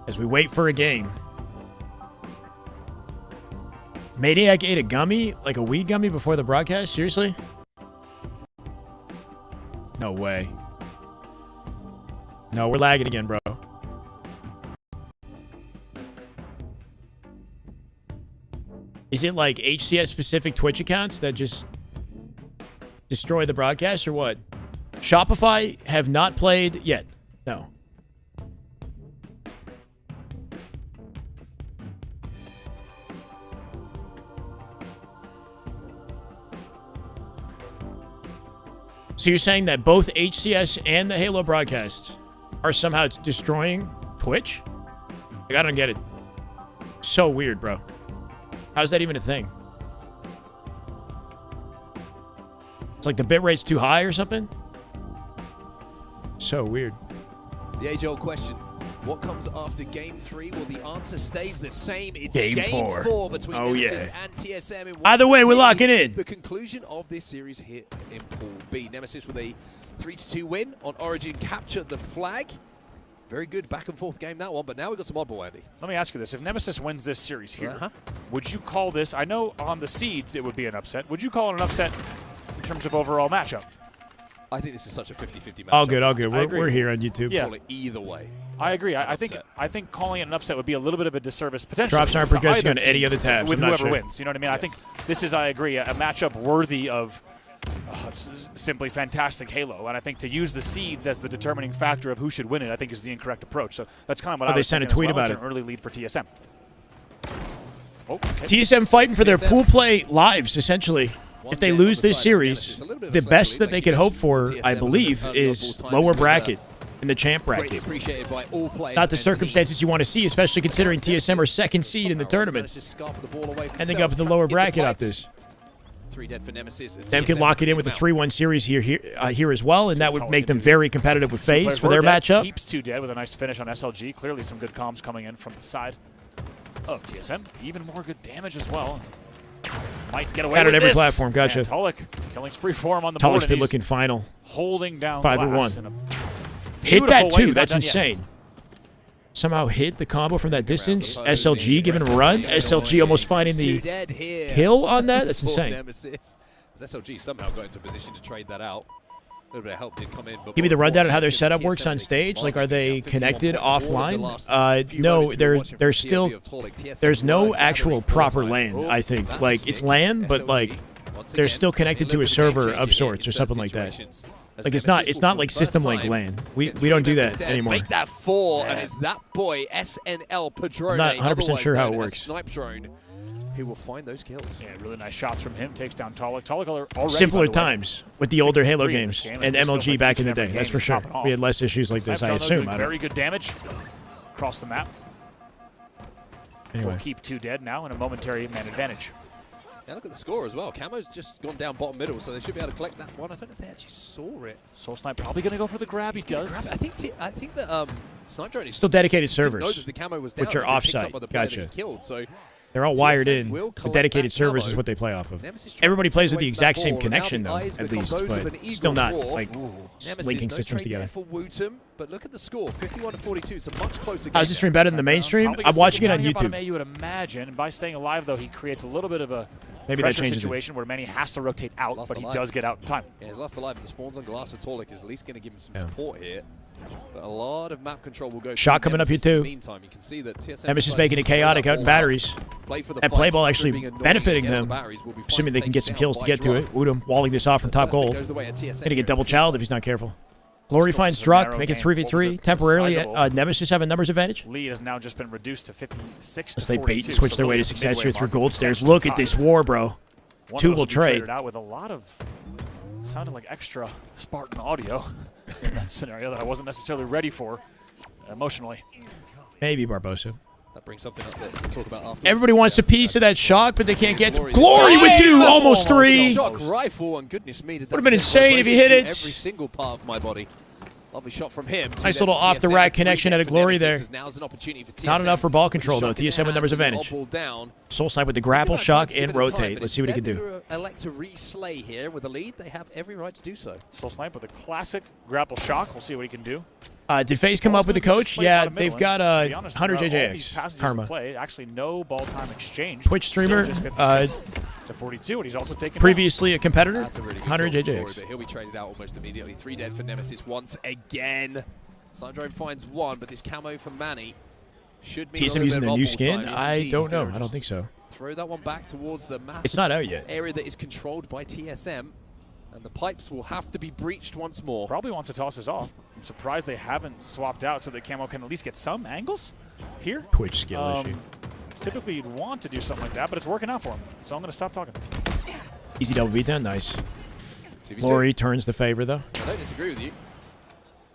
As we wait for a game. Maniac ate a gummy? Like a weed gummy before the broadcast? Seriously? No way. No, we're lagging again, bro. Is it like HCS specific Twitch accounts that just destroy the broadcast or what? Shopify have not played yet. No. So you're saying that both HCS and the Halo broadcasts are somehow destroying Twitch? Like, I don't get it. So weird, bro. How's that even a thing? It's like the bitrate's too high or something? So weird. The age-old question. What comes after Game 3? Well, the answer stays the same. It's Game 4. 4 between Nemesis yeah. and TSM. In Either way, we're locking in. The conclusion of this series here in Pool B. Nemesis with a 3-2 win on Origin, captured the flag. Very good back-and-forth game, that one, but now we've got some oddball, Andy. Let me ask you this. If Nemesis wins this series here, would you call this, I know on the seeds it would be an upset, would you call it an upset in terms of overall matchup? I think this is such a 50-50 matchup. All good, all good. We're here on YouTube. Yeah. Call it either way. I agree. I think calling it an upset would be a little bit of a disservice potentially. Drops aren't progressing on any other tabs. With I'm not whoever sure. wins. You know what I mean? Yes. I think this is, I agree, a matchup worthy of simply fantastic Halo. And I think to use the seeds as the determining factor of who should win it, I think is the incorrect approach. So that's kind of what I was they sent a tweet about it. An early lead for TSM. Oh, okay. TSM fighting for their pool play lives, essentially. If they lose this series, the best that they could hope for, I believe, is lower bracket in the champ bracket. Not the circumstances you want to see, especially considering TSM are second seed in the tournament. Ending up in the lower bracket off this. 3 dead for Nemesis. Them could lock it in with a 3-1 series here as well, and that would make them very competitive with FaZe for their matchup. Keeps 2 dead with a nice finish on SLG. Clearly some good comms coming in from the side of TSM. Even more good damage as well. Might get away Had with on every this. platform, gotcha. And Tulik killing spree for him on the board. Tulik's been looking final. Holding down 5-1. Hit that too. That's insane. Somehow hit the combo from that distance. SLG giving him a run. SLG almost finding the kill on that. That's insane. SLG somehow got into a position to trade that out. A little bit of help did come in. Give me the rundown on how their setup works on stage. Like, are they connected offline? No, there's still there's no actual proper LAN. I think like it's LAN, but like they're still connected to a server of sorts or something like that. Like it's not like System Link LAN. We don't do that anymore. Make that 4, and it's that boy SNL Padrone. I'm not 100% sure how it works. Snipe drone. Who will find those kills? Yeah, really nice shots from him. Takes down Tulik. Tulik already, simpler times with the older Halo games and MLG back in the day. That's for sure. We had less issues like this, I assume. Very good damage across the map. Anyway. We'll keep 2 dead now in a momentary man advantage. Yeah, look at the score as well. Camo's just gone down bottom middle, so they should be able to collect that one. I don't know if they actually saw it. Soul Snipe probably going to go for the grab. He does. I think that Snipe Drone is still dedicated servers, know that the camo was down, which are offsite. Gotcha. Killed, so they're all wired in. The dedicated servers is what they play off of. Everybody plays with the exact same connection, though, at least, but still not like linking systems together. But look at the score, 51-42. It's a much closer game. How's this stream better than the mainstream? I'm watching it on YouTube. You would imagine, and by staying alive, though, he creates a little bit of a maybe that changes situation where Manny has to rotate out, but he does get out in time. Yeah, he's last alive. The spawns on glass of Tulik is at least going to give him some support here. But a lot of map control will go. Shot coming up here too. Meantime, you can see that TSM Nemesis making it chaotic out in batteries. And play ball actually benefiting them, assuming they can get some kills to get to it. Woodham walling this off from top goal. Gonna get double challenged if he's not careful. Glory finds Just a Druck, narrow make it game. What was 3v3. it? Temporarily, Sizable. Nemesis have a numbers advantage. Lead has now just been reduced to 56 As to they 42. bait and switch So their way to really success midway here through mark gold is stairs. essentially Look at tied. this war, bro. One of Two those will be trade. traded out with a lot of sounded like extra Spartan audio in that scenario that I wasn't necessarily ready for emotionally. Maybe Barbosa. That brings something up that we'll talk about after. Everybody wants a piece of that shock, but they can't get to Glory with two, almost three. Shock rifle, and goodness me, Would've been insane if he hit it. Every single part of my body. Lovely shot from him. Nice little off-the-rack connection at a Glory there. Now's an opportunity for TSM. Not enough for ball control, though. TSM with numbers advantage. Soul Snipe with the grapple, shock, and rotate. Let's see what he can do. Elect to reslay here with a lead. They have every right to do so. Soul Snipe with a classic grapple shock. We'll see what he can do. Did FaZe come up with the coach? Yeah, they've got 100 JJX. JJX. Karma. Play, actually, no ball time exchange. Twitch streamer. Still just 56 to 42, and he's also taken Previously a competitor. That's a really good 100 goal for Glory, JJX. but he'll be traded out almost immediately. 3 dead for Nemesis once again. Slime finds 1, but this camo from Manny should mean TSM using their new skin? I don't know. I don't think so. Throw that one back towards the map. It's not out yet. Area that is controlled by TSM, and the pipes will have to be breached once more. Probably wants to toss this off. I'm surprised they haven't swapped out so that Camo can at least get some angles here. Twitch skill issue. Typically you'd want to do something like that, but it's working out for him. So I'm going to stop talking. Easy double beatdown. Nice. Glory turns the favor, though. I don't disagree with you.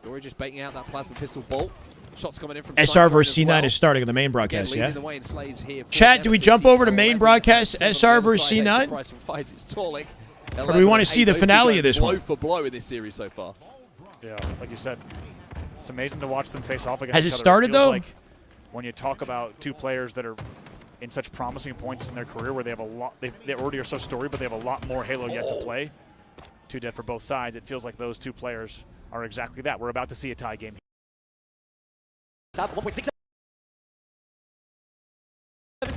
Glory just baiting out that plasma pistol bolt. Shots coming in from SR versus C9 is starting on the main broadcast, Again, yeah? the way in Slays here for Chat, do we Nemesis. jump He's over to got main 11, broadcast, seven SR on the versus side. C9? Price and Fights, it's Torlik. Or do we want to see the finale of this blow one? for blow in this series so far. Yeah, like you said, it's amazing to watch them face off against Has each it other. started, feels though? Like when you talk about two players that are in such promising points in their career where they have a lot, they already are so storied, but they have a lot more Halo yet to play. 2 dead for both sides. It feels like those two players are exactly that. We're about to see a tie game. South 1.67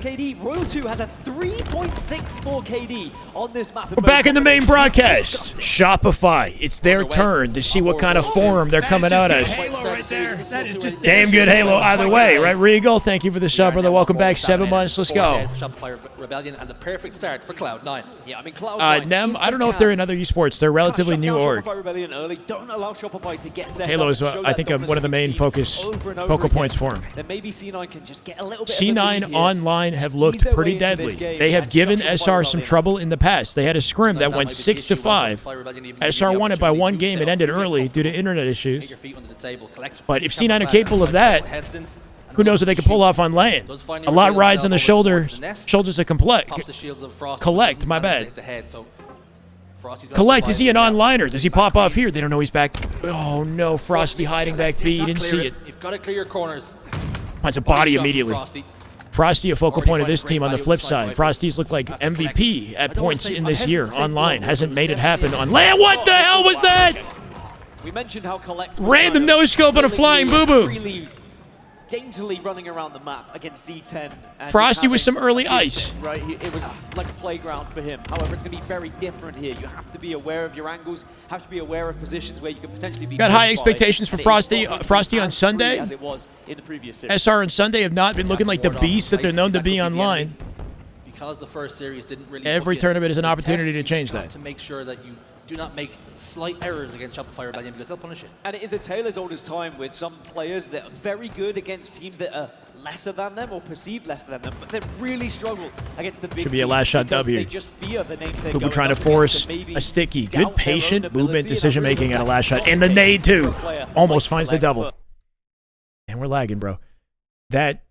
KD. Royal 2 has a 3.64 KD on this map. We're back in the main broadcast. Shopify. It's their turn to see what kind of form they're coming out as. That is just Damn good Halo either way, right, Regal? Thank you for the sub, brother. Welcome back. 7 months. Let's go. Shopify Rebellion and the perfect start for Cloud9. Yeah, I mean, Cloud9. Nem, I don't know if they're in other esports. They're relatively new org. Shopify Rebellion early. Don't allow Shopify to get set Halo up is, and show I that think, dominance one of the from main team focus over and over focal again. points for him. Then maybe C9 can just get a little bit of a lead C9 here. online have looked Ease their pretty way into deadly. this game They have and given shut Shopify SR some Rebellion. trouble in the past. They had a scrim that went 6-5. SR won it by 1 game. It ended early due to internet issues. But if C9 are capable of that, who knows what they can pull off on land? A lot rides on the shoulders of Collect, my bad. Collect, is he an onliner? Does he pop off here? They don't know he's back. Oh no, Frosty hiding back B. He didn't see it. You've got to clear your corners. Finds a body immediately. Frosty, a focal point of this team on the flip side. Frosty's looked like MVP at points in this year online. Hasn't made it happen on land. What the hell was that? We mentioned how Collect Random no-scope on a flying boo-boo. Really daintily running around the map against Z10. And Frosty with just some having early a ice. Right, it was like a playground for him. However, it's going to be very different here. You have to be aware of your angles, have to be aware of positions where you could potentially be. Got high pushed by, expectations for and it is Frosty. not Frosty on as Sunday. free as it was in the previous series. SR on Sunday have not been looking like the beasts that they're known to be online. Because the first series didn't really Every book it tournament is an to opportunity test, to change you've got that. to make sure that you do not make slight errors against Shopify Rebellion because they'll punish it. And it is a tale as old as time with some players that are very good against teams that are lesser than them or perceived lesser than them, but they really struggle against the big Should be a teams last shot because W. They just fear the names they're Boo going trying to up force against and maybe a sticky. doubt Good their own patient ability, movement, and decision really making at a that last shot. strong And the nade too. for a player Almost like finds the Collect, double. but And we're lagging, bro. That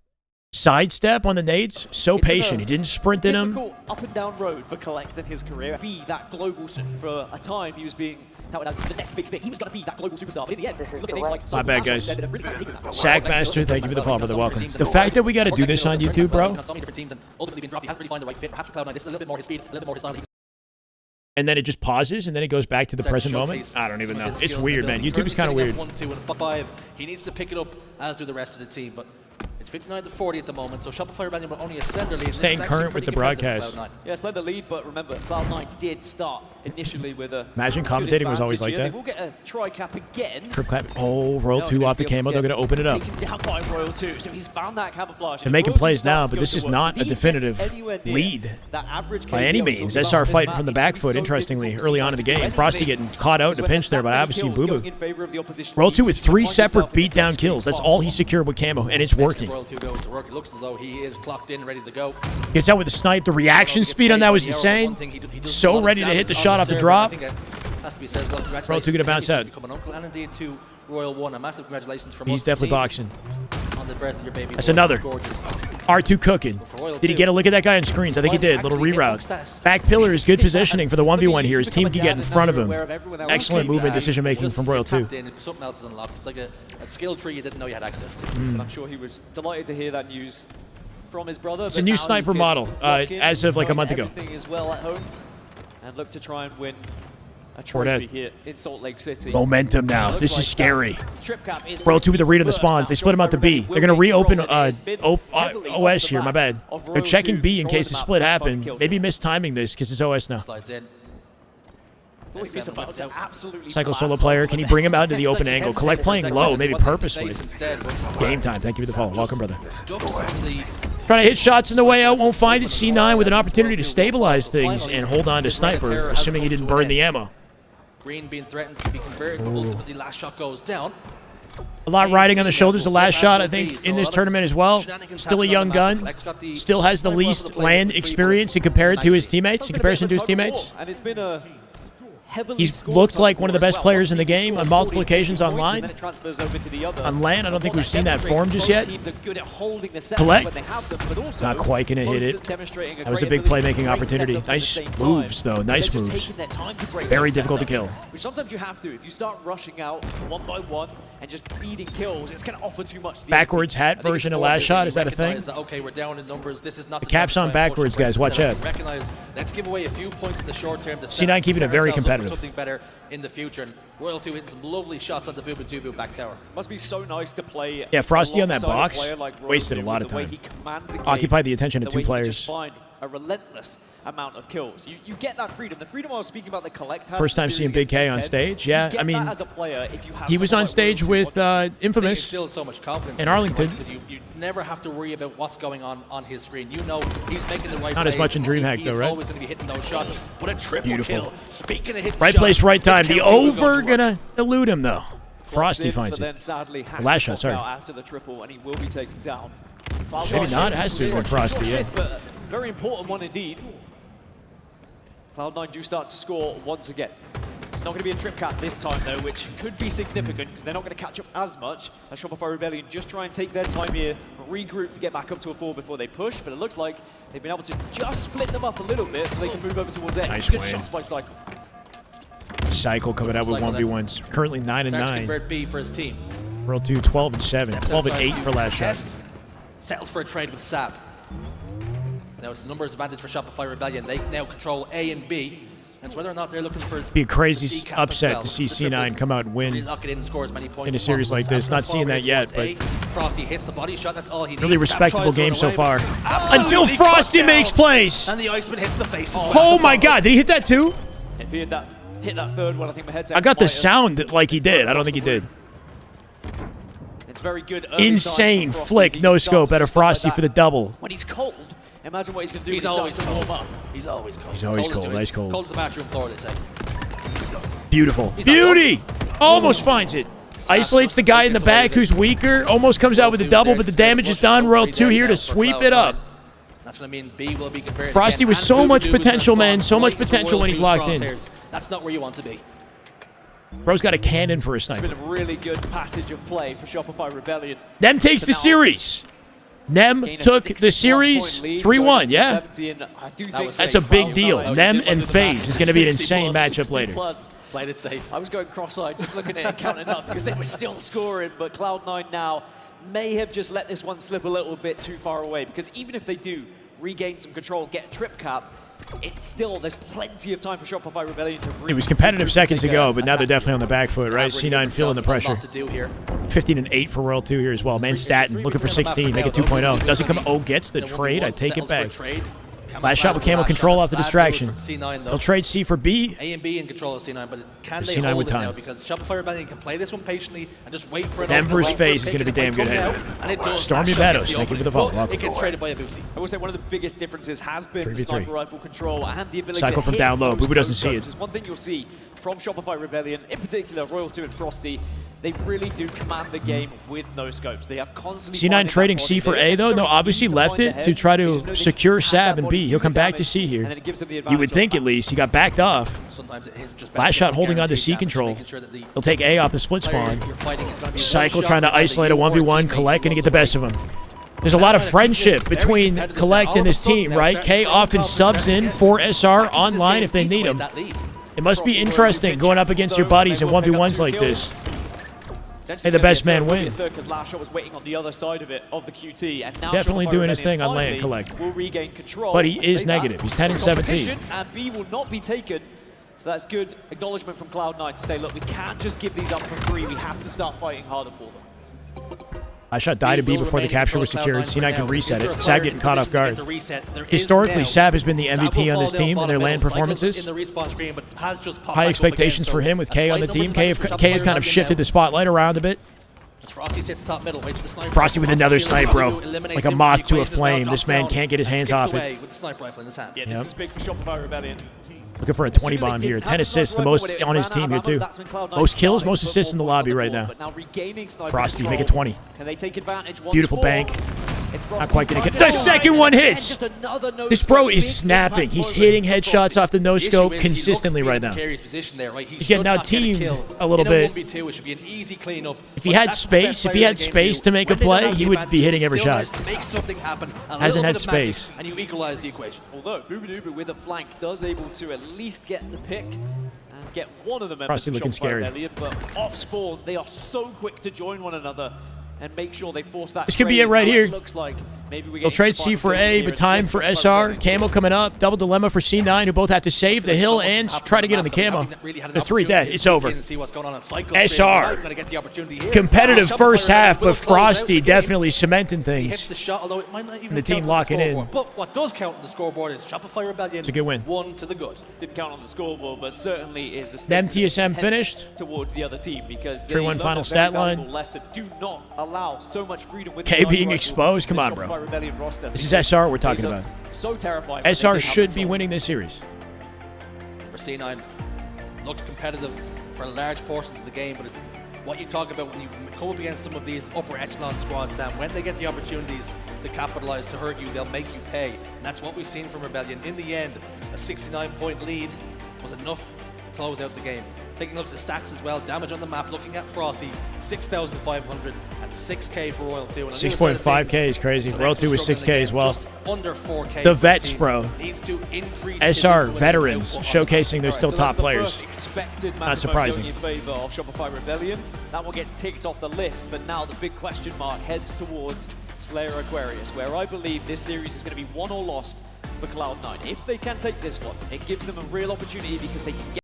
sidestep on the nades, so it's been patient. a He didn't sprint in him. difficult up and down road for Collect in his career. Be that global for a time he was being touted as the next big thing. He was going to be that global superstar, but in the end, look at names like My bad, guys. Sackmaster, Sackmaster, thank you for the follow, brother. Welcome. The fact that we got to do this on YouTube, bro, So many different teams and ultimately been dropped. He hasn't really found the right fit. Perhaps for Cloud9, this is a little bit more his speed, a little bit more his style. and then it just pauses and then it goes back to the present moment. I don't even know. It's weird, man. YouTube is kind of weird. 1, 2, and 5. He needs to pick it up, as do the rest of the team. But It's 59-40 at the moment, so Shopify Rebellion will only a slender lead. Staying current with the broadcast. Yeah, slender lead, but remember, Cloud9 did start initially with a... Imagine commentating was always like that. They will get a tri-cap again. Trip clap. Oh, Royal 2 off the camo. They're going to open it up. Taken down by Royal 2, so he's found that camouflage. They're making plays now, but this is not a definitive lead by any means. SR fighting from the back foot, interestingly, early on in the game. Frosty getting caught out in a pinch there, but obviously Boo Boo. Royal 2 with 3 separate beatdown kills. That's all he secured with camo, and it's working. Royal 2 goes to work. It looks as though he is clocked in, ready to go. Gets out with the snipe. The reaction speed on that was insane. So ready to hit the shot off the drop. Royal 2 going to bounce out. And indeed to Royal 1. A massive congratulations from He's definitely boxing. On the birth of your baby. That's another. R2 cooking. Did he get a look at that guy on screens? I think he did. Little reroute. Back pillar is good positioning for the 1v1 here. His team can get in front of him. Excellent movement decision making from Royal 2. Something else is unlocked. It's like a skill tree you didn't know you had access to. But I'm sure he was delighted to hear that news from his brother. It's a new sniper model as of like a month ago. Everything is well at home and look to try and win a trophy here in Salt Lake City. Momentum now. This is scary. Royal 2 with the read of the spawns. They split him out to B. They're going to reopen OS here. My bad. They're checking B in case the split happened. Maybe mistiming this because it's OS now. Cycle solo player. Can he bring him out to the open angle? Collect playing low, maybe purposefully. Game time. Thank you for the follow. Welcome, brother. Trying to hit shots in the way out. Won't find it. C9 with an opportunity to stabilize things and hold on to Sniper, assuming he didn't burn the ammo. Green being threatened to be converted, but ultimately last shot goes down. A lot riding on the shoulders. The last shot, I think, in this tournament as well. Still a young gun. Still has the least land experience in comparison to his teammates. And it's been a He's looked like one of the best players in the game on multiple occasions online. On LAN, I don't think we've seen that form just yet. Collect. Not quite going to hit it. That was a big playmaking opportunity. Nice moves, though. Nice moves. Very difficult to kill. Which sometimes you have to. If you start rushing out one by one and just beating kills, it's going to offer too much. Backwards hat version of last shot. Is that a thing? Okay, we're down in numbers. This is not the cap's on backwards, guys. Watch out. Let's give away a few points in the short term. C9 keeping it very competitive. Something better in the future, and Royal 2 hitting some lovely shots on the Boo back tower. Must be so nice to play. Yeah, Frosty on that box wasted a lot of time. Occupied the attention of 2 players. Find a relentless amount of kills. You get that freedom. The freedom I was speaking about, the collect. First time seeing Big K on stage. Yeah, I mean, he was on stage with Infamous still so much confidence in Arlington. You never have to worry about what's going on his screen. You know he's making the right Not plays. as much in DreamHack though, right? He's always going to be hitting those shots. But a triple kill. Speaking of hitting right shots, place, right time. The over gonna elude him though. Frosty finds then it. Sadly has last shot, sorry. After the triple, and he will be taken down. Maybe not. It has to have been Frosty. Yeah. But very important one indeed. Cloud9 do start to score once again. It's not going to be a trip cap this time though, which could be significant because they're not going to catch up as much as Shopify Rebellion just try and take their time here, regroup to get back up to a 4 before they push, but it looks like they've been able to just split them up a little bit so they can move over towards A. Nice Good win. shots by Cycle. Cycle coming out with 1v1s. Currently 9-9. Convert B for his team. Royal 2 12-7. 12-8 for last shot. Settled for a trade with SAP. Now it's a numbers advantage for Shopify Rebellion. They now control A and B. And it's whether or not they're looking for be a crazy upset to see C9 come out and win lock it in, score as many points in a series like this. Not seeing that yet, but Frosty hits the body shot. That's all he needs. Really respectable game so far. Until Frosty makes plays. And the Iceman hits the face. Oh my God! Did he hit that too? If he had hit that third one, I think my head's out. I got the sound like he did. I don't think he did. It's very good. Insane flick, no scope out of Frosty for the double. When he's cold, imagine what he's going to do. He's always cold. He's always cold. He's always cold. Nice cold. Cold as the bathroom floor, they say. Beautiful. Beauty! Almost finds it. Isolates the guy in the back who's weaker. Almost comes out with a double, but the damage is done. Royal 2 here to sweep it up. That's going to mean B will be converted. Frosty with so much potential, man. So much potential when he's locked in. That's not where you want to be. Bro's got a cannon for a sniper. It's been a really good passage of play for Shopify Rebellion. Nem takes the series. Nem took the series 3-1, yeah. That's a big deal. Nem and FaZe is going to be an insane matchup later. Played it safe. I was going cross-eyed just looking at it and counting up because they were still scoring, but Cloud9 now may have just let this one slip a little bit too far away because even if they do regain some control, get a trip cap, there's plenty of time for Shopify Rebellion to It was competitive seconds ago, but now they're definitely on the back foot, right? C9 feeling the pressure. 15-8 for World 2 here as well. Man, Staten looking for 16, make it 2.0. Doesn't come. Oh, gets the trade. I take it back. Last shot with Camo control off the distraction. They'll trade C for B. A and B in control of C9, but can they C9 hold with it time. now? Because Shopify Rebellion can play this one patiently and just wait for it. Denver's FaZe is going to be damn good at it. Stormy Meadows, thank you for the follow. It gets traded by Abusi. I will say one of the biggest differences has been 3v3. the sniper rifle control and the ability Cycle to from hit down low. those Boo Boo doesn't see scopes. it. Is one thing you'll see from Shopify Rebellion, in particular Royal 2 and Frosty. They really do command the game with no scopes. They are constantly C9 trading C for A, though. No, obviously left it to try to secure Sab and B. He'll come back to C here. You would think, at least. He got backed off. Last shot holding on to C control. He'll take A off the split spawn. Cycle trying to isolate a 1v1. Collect going to get the best of him. There's a lot of friendship between Collect and this team, right? K often subs in for SR online if they need him. It must be interesting going up against your buddies in 1v1s like this. Hey, the best man win. Because last shot was waiting on the other side of it, of the QT, and now Definitely Shopify doing his Rebellion thing on land finally Collect. will regain control. But he I'll is say negative. that. He's 10 and 17. And B will not be taken. So that's good acknowledgement from Cloud9 to say, look, we can't just give these up for free. We have to start fighting harder for them. I shot die to B before the capture was secured. C9 can reset it. Sab getting caught off guard. Historically, Sab has been the MVP on this team in their LAN performances. High expectations for him with K on the team. K has kind of shifted the spotlight around a bit. Frosty sits top middle, waits for the sniper. Frosty with another snipe, bro. Like a moth to a flame. This man can't get his hands off it. With the sniper rifle in his hand. Yeah, this is big for Shopify Rebellion. Looking for a 20 bomb here. 10 assists, the most on his team here, too. Most kills, most assists in the lobby right now. Frosty, make it 20. Can they take advantage? Beautiful bank. Not quite going to get. The second one hits! This bro is snapping. He's hitting headshots off the no-scope consistently right now. He's getting out-teamed a little bit. If he had space, to make a play, he would be hitting every shot. Hasn't had space. And you equalize the equation. Although Booba with a flank does able to at least get the pick and get one of the members Frosty of looking Shopify scary. Rebellion, but off spawn, they are so quick to join one another and make sure they force that. This could be trade. it right Now here. It looks like maybe we They'll trade C for A, but time for SR. Camo coming up. Double dilemma for C9, who both have to save the hill and try to get on the camo. The 3 dead. It's over. SR. Competitive first half, but Frosty definitely cementing things. And the team locking in. But what does count on the scoreboard is Shopify Rebellion. It's a good win. One to the good. Didn't count on the scoreboard, but certainly is a step Them TSM finished. towards the other team because 3-1 final stat line. Lesson. Do not allow so much freedom with K the being rifle exposed. Come on, Shopify bro. Rebellion roster. This is SR we're talking about. So terrified. when they SR did have should be control. winning this series. For C9, looked competitive for large portions of the game, but it's what you talk about when you come up against some of these upper echelon squads down. When they get the opportunities to capitalize, to hurt you, they'll make you pay. And that's what we've seen from Rebellion. In the end, a 69-point lead was enough to close out the game. Taking a look at the stats as well, damage on the map, looking at Frosty, 6,500 and 6K for Royal 2. 6.5K is crazy. Royal 2 was 6K as well. Just under 4K. The vets, bro. Needs to increase SR veterans showcasing they're still top players. Expected Not surprising. in favor of Shopify Rebellion. That one gets ticked off the list, but now the big question mark heads towards Slayer Aquarius, where I believe this series is going to be won or lost for Cloud9. If they can take this one, it gives them a real opportunity because they can get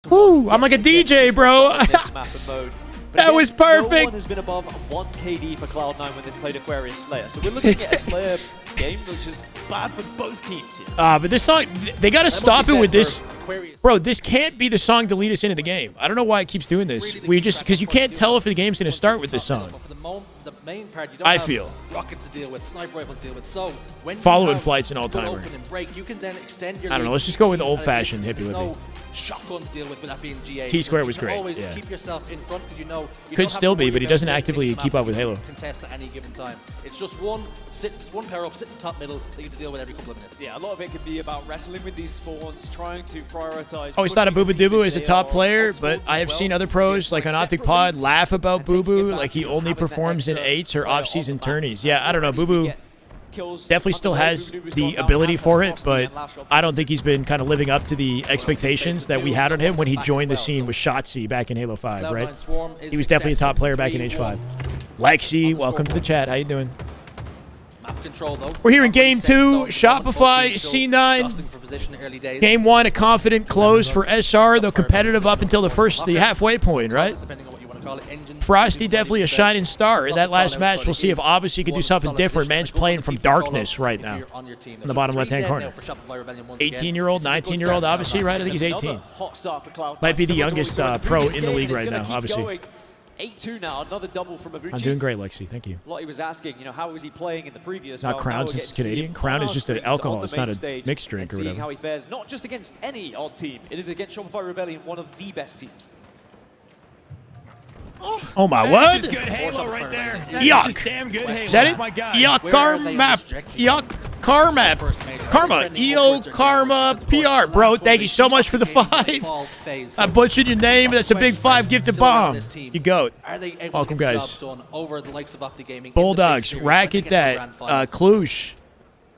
Woo, I'm like a DJ, bro. That was No perfect. one has been above 1 KD for Cloud9 when they've played Aquarius Slayer. So we're looking at a Slayer game which is bad for both teams here. But this song, they got to stop it with this. Bro, this can't be the song to lead us into the game. I don't know why it keeps doing this. We just, because you can't tell if the game's going to start with this song. The main part, you don't I have feel. rockets to deal with, sniper rifles to deal with. So when Following you flight's an good all-timer. open and break, you can then extend your I don't know. lead Let's just go with at a old-fashioned distance. hippie There's with no shotgun to deal with that being GA. T-square was You can great, always yeah. keep yourself in front because you know you Could don't have still to be, worry but he about doesn't certain actively things keep on up with the map Halo. that you can contest at any given time. It's just one pair up, sit in top middle that you have to deal with every couple of minutes. Yeah, a lot of it can be about wrestling with these spawns, trying to prioritize. Always thought of Boo Boo Dubu as a top player, They are but I have seen other pros, like on OpTic Pod, laugh about Boo Boo, like he only performs in 8s or off-season tourneys. Yeah, I don't know. Boo Boo definitely still has the ability for it, but I don't think he's been kind of living up to the expectations that we had on him when he joined the scene with Shotzi back in Halo 5, right? He was definitely a top player back in H5. Lexi, welcome to the chat. How you doing? Map control, though. We're here in Game 2, Shopify, C9. Game 1, a confident close for SR, though competitive up until the halfway point, right? Frosty definitely a shining star in that last match. We'll see if obviously he could do something different. Man's playing from darkness right now in the bottom left-hand corner. 18-year-old, 19-year-old, obviously, right? I think he's 18. Might be the youngest pro in the league right now, obviously. 8-2 now, another double from Avucci. I'm doing great, Lexi. Thank you. Lottie was asking, how was he playing in the previous? Not Crown since it's Canadian. Crown is just an alcohol. It's not a mixed drink or whatever. How he fares, not just against any odd team. It is against Shopify Rebellion, one of the best teams. Oh my what? That's just good Halo right there. Yuck. Just damn good Halo. Is that it? Oh my God. Yuck Karma. Yuck Karma. Karma. EO Karma PR. Bro, thank you so much for the 5. I butchered your name. That's a big 5 gifted bomb. You goat. Welcome, guys. Bulldogs. Racket that. Cluj.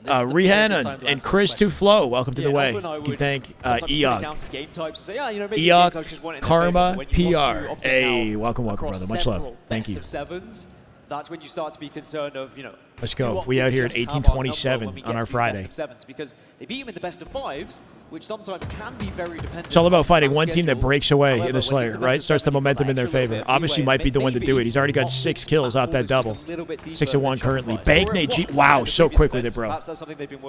Rihanna and Chris to Flow. Welcome to the way. You can thank Eog. Eog, Karma, PR. Hey, welcome, brother. Much love. Thank you. That's when you start to be concerned of, Let's go. We out here at 1827 on our Friday. Because they beat him in the best of 5s, which sometimes can be very dependent. It's all about finding one team that breaks away in the Slayer, right? Starts the momentum in their favor. Obviously might be the one to do it. He's already got 6 kills off that double. 6-1 currently. Bank Nate G. Wow, so quick with it, bro.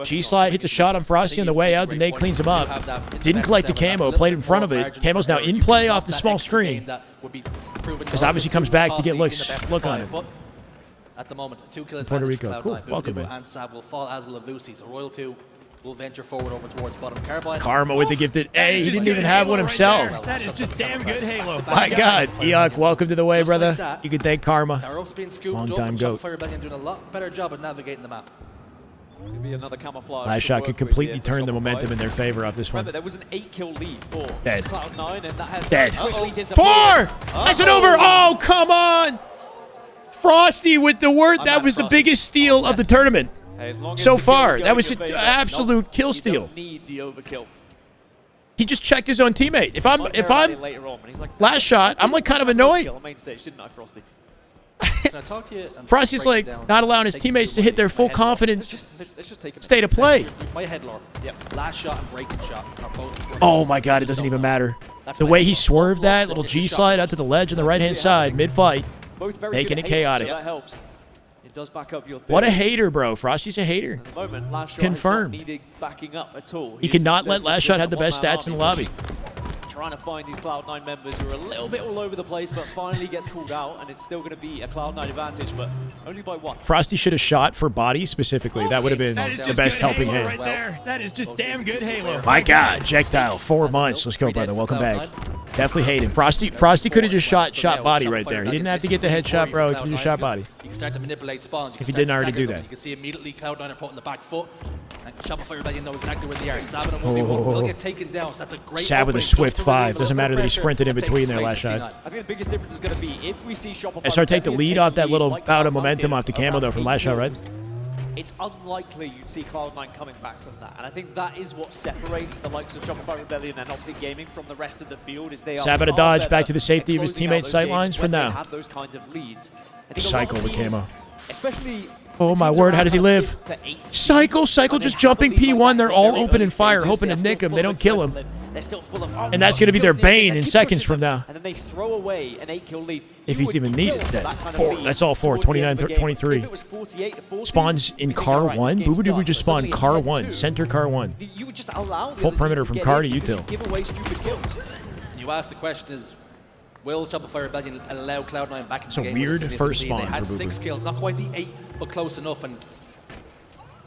G-Slide hits a shot on Frosty on the way out. The Nate cleans him up. Didn't collect the camo. Played in front of it. Camo's now in play off the small screen. Because obviously comes back to get look on it. At the moment, 2 kill Puerto advantage Rico. for Cool. Cloud9. Welcome, Boo man. and Sab will fall, as will Avucci. So Royal 2 will venture forward over towards bottom. Carbine. Karma with the gifted A. He didn't even have one himself. That is just damn good Halo. My God. Eog, welcome to the way, brother. You can thank Karma. Long time goat. Shopify Rebellion doing a lot better job of navigating the map. Maybe another camouflage. Last shot could completely turn the momentum in their favor off this one. Remember, there was an 8-kill lead for Dead. Cloud9, and that has Dead. quickly 4! disappeared. That's it over. Oh, come on. Frosty with the word. That was the biggest steal of the tournament so far. That was an absolute kill steal. Need the overkill. He just checked his own teammate. If I'm last shot, I'm like kind of annoyed. Frosty's like not allowing his teammates to hit their full confident state of play. My headlord. Yep. Last shot and breaking shot are both. Oh my God, it doesn't even matter. The way he swerved that little G slide out to the ledge on the right hand side mid-fight, making it chaotic. That helps. It does back up your What a hater, bro. Frosty's a hater. At the moment, last shot Confirmed. has not needed backing up at all. He cannot let last shot have the best stats in the lobby. Trying to find these Cloud9 members who are a little bit all over the place, but finally gets called out, and it's still going to be a Cloud9 advantage, but only by 1. Frosty should have shot for body specifically. That would have been the best helping hand. Right there. That is just damn good Halo. My God, Jectile, 4 months. Let's go, brother. Welcome back. Definitely hate him. Frosty could have just shot body right there. He didn't have to get the headshot, bro. He could have just shot body. You can start to manipulate spawns. If he didn't already do that. You can see immediately Cloud9 are putting the back foot. And Shopify Rebellion know exactly where they are. Sab and 1v1 will get taken down. So that's a great Sab with a swift 5. Doesn't matter that he sprinted in between there last shot. I think the biggest difference is going to be if we see Shopify SR take the lead off that little bout of momentum off the camo though from last shot, right? It's unlikely you'd see Cloud9 coming back from that. And I think that is what separates the likes of Shopify Rebellion and OpTic Gaming from the rest of the field is they are Sab at a dodge back to the safety of his teammates' sightlines for now. Have those kinds of leads. Cycle with camo. Especially Oh my word, how does he live? Cycle just jumping P1. They're all open and fire, hoping to nick him. They don't kill him. They're still full of And that's going to be their bane in seconds from now. And then they throw away an 8-kill lead. If he's even needed. That's all 4. 29, 23. Spawns in car 1. Boo Boo Doo just spawned car 1. Center car 1. You would just allow full perimeter from car to util. Give away stupid kills. You asked the question is, will Shopify Rebellion allow Cloud9 back into the game? It's a weird first spawn They had for Boo Boo. 6 kills, not quite the 8, but close enough. And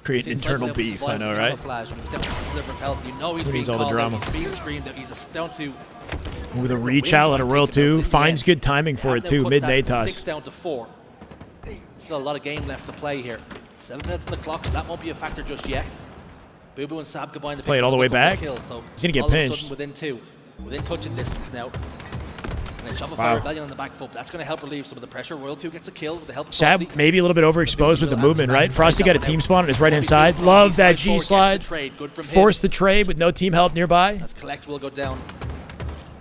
create internal beef, I know, right? You know he's being all the called drama. out, he's being screamed at, he's down to... With a reach out on a Royal 2. Finds good timing for it, too. Mid Natos. 6 down to 4. Still a lot of game left to play here. 7 minutes on the clock, so that won't be a factor just yet. Boo Boo and Sab combine to play it all the way back. Kills, so he's going to get all of a pinched. sudden within 2. Within touching distance now. And then Shopify Rebellion on the back foot. That's going to help relieve some of the pressure. Royal 2 gets a kill with the help of Sab Frosty. maybe a little bit overexposed with the movement, right? Frosty got a team spawn on his right-hand side. Love that G slide. Force the trade with no team help nearby. As Collect will go down.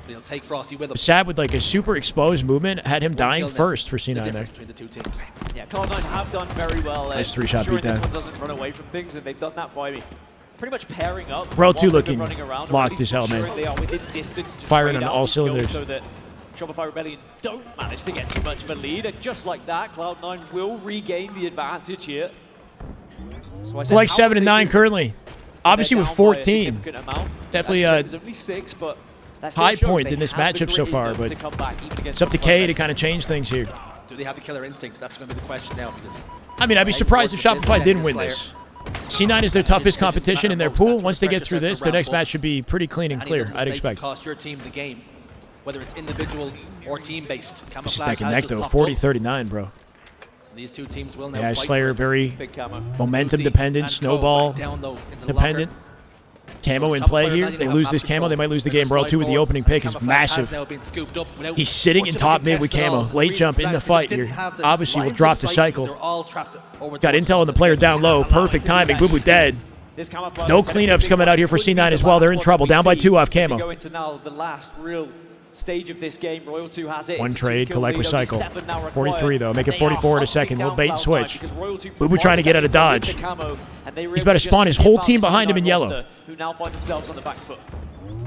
He'll take Frosty with him. Sab with like a super exposed movement had him dying first for C9 there. Between the two teams. Yeah, Cloud9 have done very well. Nice 3-shot beat this down. one doesn't run away from things, and they've done that by pretty much pairing up. Royal 2 looking locked as hell, man. They are within distance to firing trade on out all these kills cylinders. So that Shopify Rebellion don't manage to get too much of a lead, and just like that, Cloud9 will regain the advantage here. So I said, Like how 7 and they 9 do? currently. Obviously They're with down by a 14. significant amount. Definitely There's only 6, but that's high still showing point they in this have the matchup so grit in far, them but to come back, even against it's up to Shopify K to Rebellion. kind of change things here. Do they have the killer instinct? That's going to be the question now. Because I mean, I'd be surprised if Shopify didn't win this. C9 is their toughest competition in their pool. Once they get through this, the next match should be pretty clean and clear, I'd expect. Cost your team the game, whether it's individual or team-based. This is neck and neck, though. 40-39, bro. These two teams will now Yeah, fight Slayer for very momentum Lucy dependent, and snowball Crow back down, though, into the dependent. locker. Camo in play here. They lose this camo, they might lose the game. Royal 2 with the opening pick is massive. He's sitting in top mid with camo. Late jump in the fight here. Obviously will drop the cycle. Got intel on the player down low. Perfect timing. Boo Boo dead. No cleanups coming out here for C9 as well. They're in trouble. Down by 2 off Go camo. into now the last real stage of this game. Royal 2 has it. One It's a trade, 2-kill collect lead, with only cycle. 7 now required. 43 though. Make it They are 44 in a hunting second. down Little bait and Cloud9 switch. because Royal 2 Boo Boo trying to get out of dodge. with the camo, and they were He's able about to just spawn his skip whole out team this behind him in C9 yellow. roster, who now find themselves on the back foot.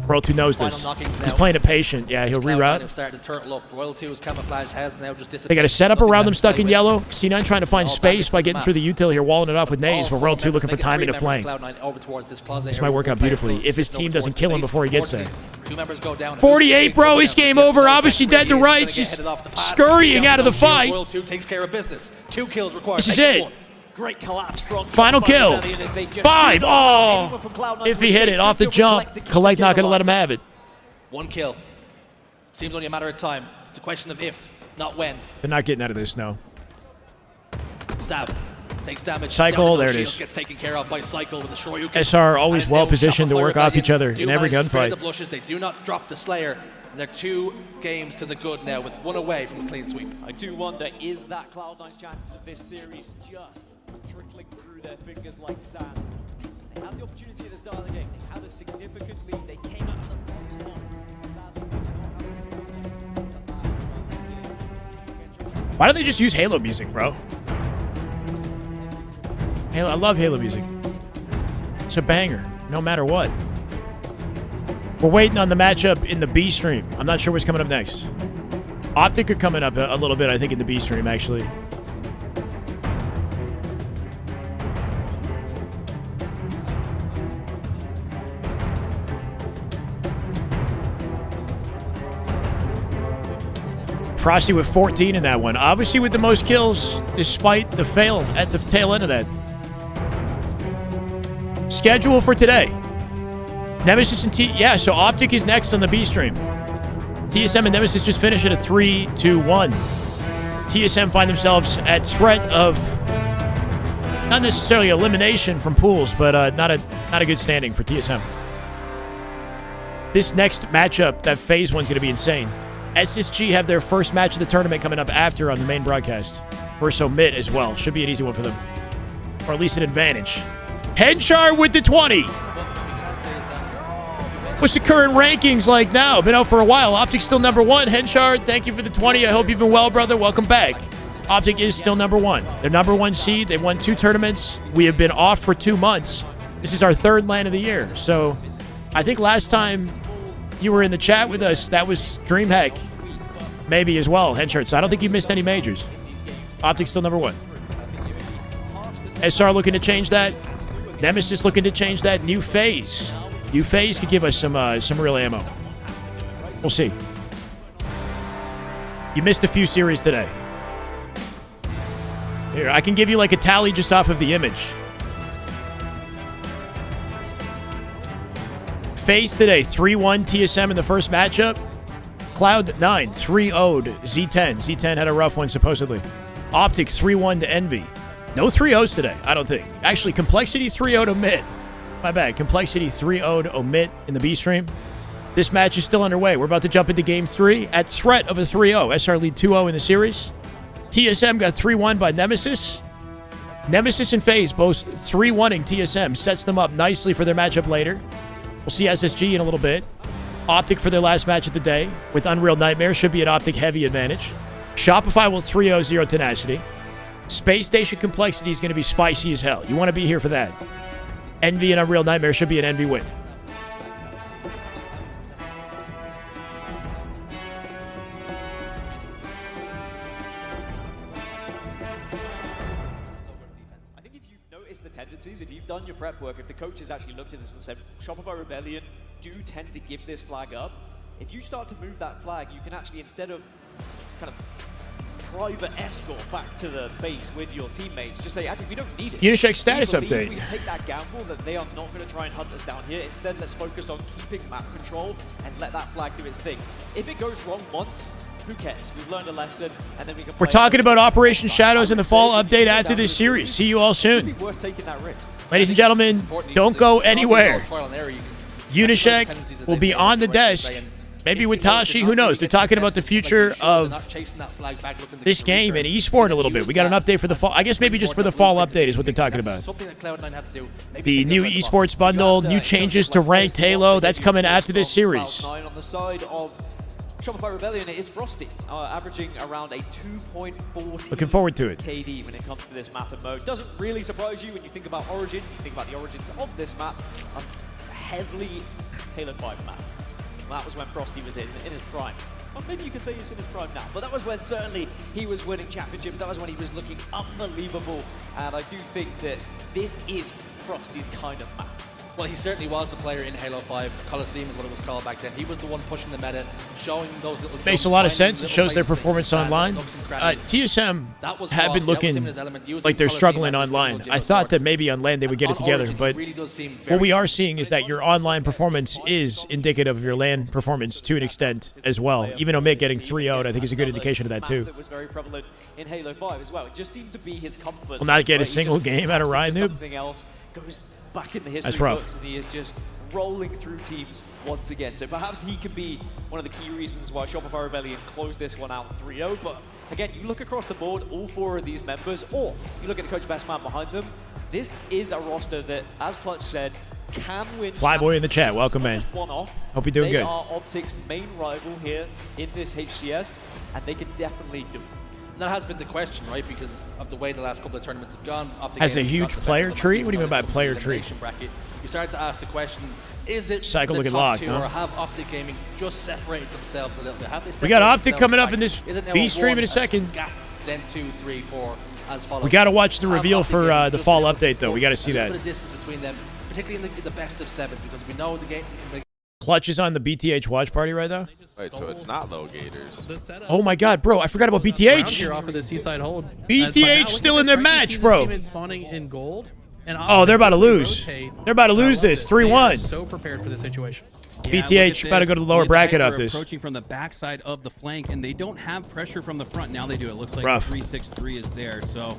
Royal 2 knows this. He's playing it patient. Yeah, he'll reroute. Started to turtle up. Royal 2's camouflage has now just disappeared. They got a setup around them stuck in yellow. C9 trying to find space by getting through the util here, walling it off with nades, but Royal 2 looking for timing to flank. This might work out beautifully if his team doesn't kill him before he gets there. 48, bro. His game over. Obviously dead to rights. He's scurrying out of the fight. Royal 2 takes care of business. 2 kills required. This is it. Great collapse from Final Shopify kill. Rebellion as they just 5. do not Oh, have anyone from Cloud9 if to he hit escape. it off the Good jump, to keep Collect the not skill going to let him alive. have it. 1 kill. Seems only a matter of time. It's a question of if, not when. They're not getting out of this, no. Sab takes damage. Cycle, Down there it shields, is. Gets taken care of by Cycle with the Shoryuken. SR always And well now positioned to Shopify work off Rebellion each other do in every manage to spare gunfight. The blushes. They do not drop the Slayer. And they're 2 games to the good now with 1 away from a clean sweep. I do wonder, is that Cloud9's chances of this series just trickling through their fingers like sand? They had the opportunity at the start of the game. They had a significant lead. They came out of the top spot. Sadly, they did not have the start. Why don't they just use Halo music, bro? Halo, I love Halo music. It's a banger, no matter what. We're waiting on the matchup in the B stream. I'm not sure what's coming up next. OpTic are coming up a little bit, I think, in the B stream, actually. Frosty with 14 in that one. Obviously with the most kills, despite the fail at the tail end of that. Schedule for today. Nemesis and yeah, so OpTic is next on the B stream. TSM and Nemesis just finished at a 3-2-1. TSM find themselves at threat of not necessarily elimination from pools, but not a good standing for TSM. This next matchup, that FaZe one's going to be insane. SSG have their first match of the tournament coming up after on the main broadcast. Versus Omit as well. Should be an easy one for them. Or at least an advantage. Henchar with the 20. What's the current rankings like now? Been out for a while. OpTic's still #1. Henchar, thank you for the 20. I hope you've been well, brother. Welcome back. OpTic is still number one. They're number one seed. They won 2 tournaments. We have been off for 2 months. This is our 3rd LAN of the year. So I think last time you were in the chat with us, that was DreamHack maybe as well, Henchert. So I don't think you missed any majors. OpTic still number one. SR looking to change that. Nemesis looking to change that. New FaZe. New FaZe could give us some real ammo. We'll see. You missed a few series today. Here, I can give you like a tally just off of the image. FaZe today, 3-1 TSM in the first matchup. Cloud9 3-0'd Z10. Z10 had a rough one, supposedly. OpTic 3-1 to Envy. No 3-0s today, I don't think. Actually, Complexity 3-0'd Omit. My bad. Complexity 3-0'd Omit in the B stream. This match is still underway. We're about to jump into Game 3 at threat of a 3-0. SR lead 2-0 in the series. TSM got 3-1 by Nemesis. Nemesis and FaZe both 3-1ing TSM. Sets them up nicely for their matchup later. We'll see SSG in a little bit. OpTic for their last match of the day with Unreal Nightmare. Should be an OpTic heavy advantage. Shopify will 3-0 Zero Tenacity. Space Station Complexity is going to be spicy as hell. You want to be here for that. Envy and Unreal Nightmare should be an Envy win. If you've done your prep work, if the coaches actually looked at this and said, Shopify Rebellion do tend to give this flag up, if you start to move that flag, you can actually, instead of kind of private escort back to the base with your teammates, just say, actually, we don't need it. Unishex status update. We can take that gamble that they are not going to try and hunt us down here. Instead, let's focus on keeping map control and let that flag do its thing. If it goes wrong once, who cares? We've learned a lesson, and then we can. We're talking about Operation Shadows in the fall update add to this series. See you all soon. Ladies and gentlemen, don't go anywhere. Unishex will be on the desk. Maybe with Tashi, who knows? They're talking about the future of this game and esport a little bit. We got an update for the fall. I guess maybe just for the fall update is what they're talking about. The new esports bundle, new changes to ranked Halo. That's coming after this series. On the side of Shopify Rebellion, it is Frosty, averaging around a 2.40 Looking forward to it. KD when it comes to this map and mode. Doesn't really surprise you when you think about Origin. You think about the origins of this map, a heavily Halo 5 map. Well, that was when Frosty was in his prime. Well, maybe you could say he's in his prime now, but that was when certainly he was winning championships. That was when he was looking unbelievable, and I do think that this is Frosty's kind of map. Well, he certainly was the player in Halo 5. Coliseum is what it was called back then. He was the one pushing the meta, showing those little jumps. Makes a lot of sense. It shows their performance online. TSM have been looking like they're struggling online. I thought that maybe on LAN they would get it together, but what we are seeing is that your online performance is indicative of your LAN performance to an extent as well. Even Omit getting 3-0'd, I think is a good indication of that too. That was very prevalent in Halo 5 as well. It just seemed to be his comfort. Will not get a single game out of Ryan Noob. Something else goes back in the history books, and he is just rolling through teams once again. So perhaps he could be one of the key reasons why Shopify Rebellion closed this one out 3-0. But again, you look across the board, all 4 of these members, or you look at the coach best man behind them, this is a roster that, as Clutch said, can win. Flyboy in the chat, welcome man. Hope you're doing good. They are OpTic's main rival here in this HCS, and they can definitely do it. That has been the question, right? Because of the way the last couple of tournaments have gone. Has a huge player tree? What do you mean by player tree? Bracket. You start to ask the question, is it Cycle the looking top locked, 2, huh? or have OpTic Gaming just separated themselves a little bit? Have they We got separated OpTic coming up themselves in this back? B stream in a second. Gap, then 2, 3, 4 as follows. We got to watch the reveal Have OpTic for Gaming the just fall been able to update though. We got to see a that. little bit of distance between them, particularly in the best of 7s, because we know the game. Clutch is on the BTH watch party right now. Wait, so it's not low gators. Oh my god, bro, I forgot about BTH. Here off of the seaside hold. BTH still in their match, bro. Spawning in gold. And Oh, they're about to lose. They're about to lose this 3-1. So prepared for the situation. BTH about to go to the lower bracket off this. Approaching from the backside of the flank, and they don't have pressure from the front. Now they do. It looks like Rough. 3-6-3 is there, so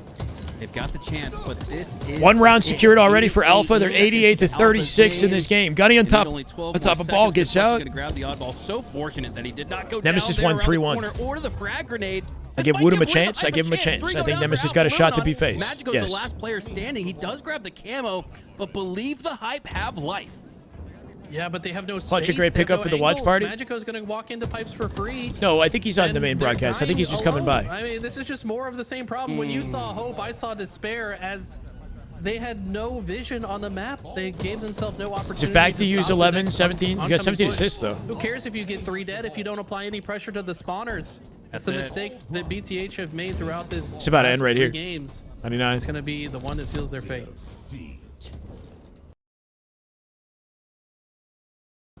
they've got the chance. But this is one round secured already for Alpha. They're 88-36 in this game. Gunny on top of ball gets out. Going to grab the oddball. So fortunate that he did not go Nemesis down won there around 3-1. the corner or the frag grenade. I give Woodham a chance. I give him a chance. I think Nemesis got a shot to be FaZe. Magic goes the last player standing. He does grab the camo, but believe the hype have life. Yeah, but they have no Such space. a great They have pickup no for the watch angles. party. Magico's going to walk into pipes for free. No, I think he's on the And main they're broadcast. I think he's dying just coming alone. by. I mean, this is just more of the same problem. When you saw hope, I saw despair, as they had no vision on the map. They gave themselves no opportunity. The fact to to use stop the 11, next 17, you got oncoming 17 push. assists, though. Who cares if you get 3 dead if you don't apply any pressure to the spawners? That's the it. mistake that BTH have made throughout this. It's about to end last right 3 here. Games. 99. It's going to be the one that seals their fate.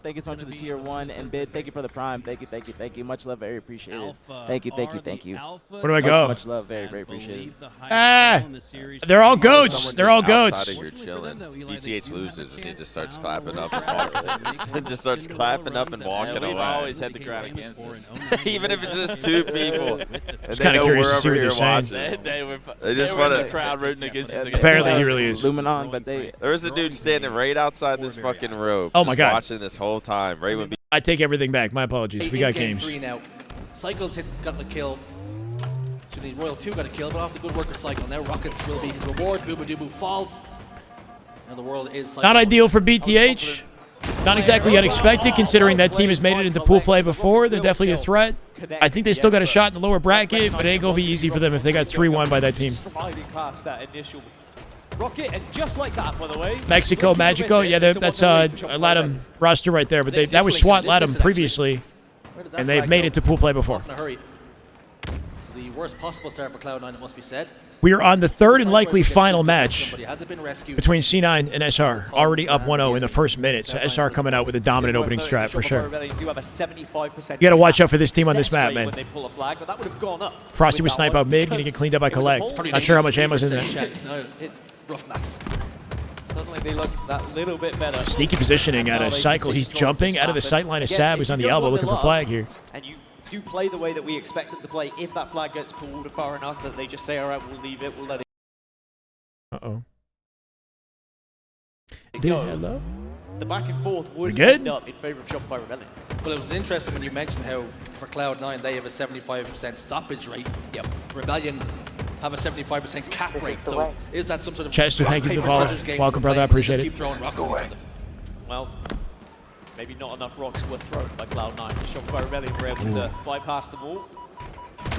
Thank you so much for the tier 1 and bid. Thank you for the prime. Thank you, thank you, thank you. Much love, very appreciated. Thank you, thank you, thank you. Where do I go? Much love, very, very appreciated. Ah, they're all goats. They're all goats. Outside of your chilling. BTH loses and he just starts clapping up and walking. Just starts clapping up and walking away. We've always had the crowd against us. Even if it's just 2 people. Just kind of curious to see what they're saying. They just want the crowd rooting against us. Apparently he really is. Luminon, but they. There was a dude standing right outside this fucking rope. Oh my God. Watching this whole time. Right when I take everything back. My apologies. We got Game games. 3 now. Cycle's gotten a kill. Royal 2 got a kill, but off the good work of Cycle. Now Rockets will be his reward. Booba falls. Now the world is Cycle. Not ideal for BTH. Not exactly unexpected, considering that team has made it into pool play before. They're definitely a threat. I think they still got a shot in the lower bracket, but it ain't going to be easy for them if they got 3-1 by that team. Sliding past that initial rocket, and just like that, by the way. Mexico, Magico, yeah, that's Latam roster right there, but that was SWAT Latam previously, and they've made it to pool play before. In a hurry. So the worst possible start for Cloud9, it must be said. We are on the third and likely final match Has it been rescued? between C9 and SR, already up 1-0 in the first minute, so SR coming out with a dominant opening strat for sure. Do have a 75% You got to watch out for this team on this success map, rate man. when they pull a flag, but that would have gone up Frosty with was that snipe one out mid, going to because get cleaned up by it was a Collect. whole Not sure how much ammo's in there. No, it's rough maths. Suddenly they look that little bit better. Sneaky positioning out of Cycle. He's jumping out of the sight line of Sab, who's on the elbow looking for flag here. And you do play the way that we expect them to play. If that flag gets pulled far enough that they just say, all right, we'll leave it, we'll let it Uh-oh. go. Hello? The back and forth would good? end up in favor of Shopify Rebellion. Well, it was interesting when you mentioned how for Cloud9 they have a 75% stoppage rate. Yep. Rebellion have a 75% cap rate. So is that some sort of Chester, thank you for the paper, follow. scissors game Welcome, we're brother. I playing where appreciate they it. just keep throwing rocks at each other? Well, maybe not enough rocks were thrown by Cloud9. Shopify Rebellion were able to bypass them all.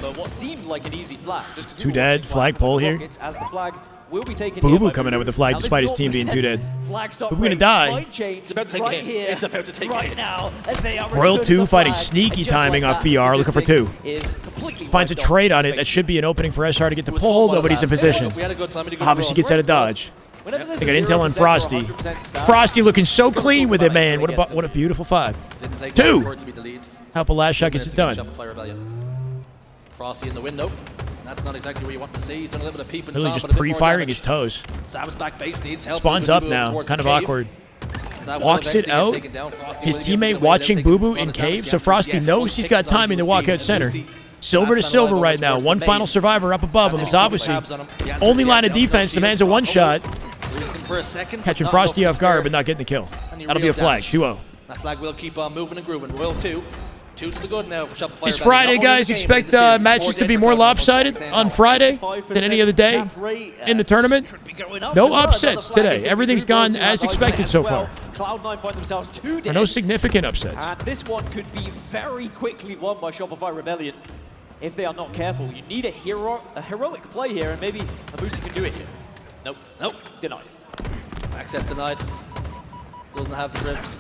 But what seemed like an easy flag. just 'cause we 2 were dead, watching flag what pole happened here. with the Rockets, as the flag will be taken Boo here Boo by coming out with the Boo. flag Now, despite his this team being 2 dead. Flag stop Boo Boo gonna rate die. might change It's about to take a right hit. here, It's about to take a right hit. now, as they are Royal restoring 2 the fighting flag. sneaky And just timing like off that, BR, looking for 2. is completely Finds a wiped off trade on it. That basically. should be an opening for SR to get the pull. Nobody's in position. We had a good time. We had a good Obviously run. gets out of dodge. Whenever there's They a got intel on 0% or Frosty. 100% stat, Frosty looking so clean with it, man. What a beautiful 5. Didn't take 2. long for it to be the lead. Help a last shot gets it done. Shopify Rebellion. Frosty in the window. That's not exactly what you want to see. He's done a little bit of peeping Really Tom, just but a bit more pre-firing damage. his toes. Sab's back base needs help. Spawns Boo Boo up Boo now. towards Kind the of cave. awkward. Sab will Walks it eventually get out. taken down. Frosty His will get teammate away, watching they'll Boo take Boo all in the damage. cave, so Yes, Frosty yes, knows one he's tick got is on timing to walk Lucy, out center. Lucy. Silver to Last man silver alive right over now. towards One the final base. survivor up above him. And It's then obviously tabs on him. The answer only is line yes, of down defense. The goes man's a Shields. one-shot. Loses him for a second. Catching Not Frosty enough off to guard, scare. but not getting the kill. Any That'll be real a flag. damage. 2-0. That flag will keep on moving and grooving. Royal 2. 2 to the good now for Shopify. It's Rebellion. Friday, Not only guys. the game, Expect but the series. matches to be more lopsided on Friday than any other day in the tournament. No upsets today. Everything's gone as expected so far. Cloud9 find themselves 2 Or dead. no significant upsets. And this one could be very quickly won by Shopify Rebellion if they are not careful. You need a heroic play here, and maybe Abusi can do it here. Nope. Nope. Denied. Access denied. Doesn't have the grips.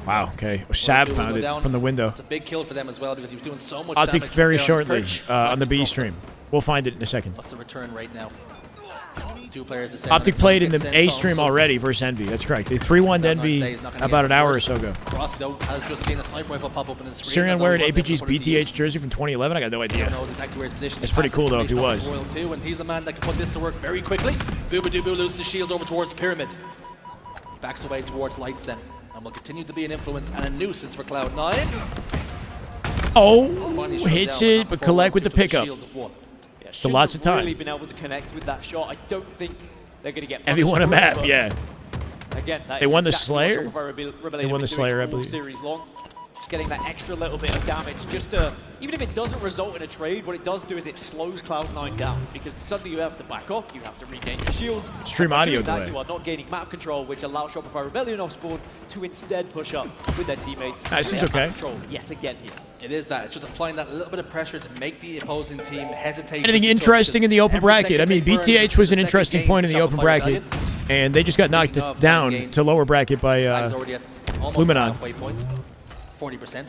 Wow, okay. Sab found it from the window. It's a big kill for them as well because he was doing so much I'll damage. take very from down his shortly perch. on the B stream. We'll find it in a second. What's the return right now? 2 players to OpTic played in the A stream already versus Envy. That's correct. They 3-1'd Envy about an hour or so ago. Frosty though has just seen a sniper rifle pop up in his screen. Sirion wearing APG's BTH jersey from 2011. I got no idea. Knows exactly where his position It's is. pretty Pass cool though if he information was. off to Royal 2, and he's a man that can put this to work very quickly. Booba Doo loses the shield over towards Pyramid. Backs away towards Lights then. And will continue to be an influence and a nuisance for Cloud9. Oh, Finally shut hits down, it, but Collect with the pickup. shields of 1. Still lots of time. Really been able to connect with that shot. I don't think they're going to get. Envy won a punished map, for it, yeah. but Again, that They is won the exactly what Slayer? Shopify Rebellion They won have the been doing Slayer, I all believe. Series long. Just getting that extra little bit of damage, just to even if it doesn't result in a trade, what it does do is it slows Cloud9 down, because suddenly you have to back off, you have to regain your shields. Stream By audio doing that, delay. you are not gaining map control, which allows Shopify Rebellion off spawn to instead push up with their teammates. That seems They have okay. map control yet again here. It is that. It's just applying that little bit of pressure to make the opposing team hesitate. Anything just a touch, interesting in the open every bracket? second I mean, they burn, BTH this was is an the second interesting game point in for the open Shopify bracket, Rebellion. and they just got knocked Speaking of down second game, to lower bracket by Flag's already at almost Luminon. halfway point, 40%.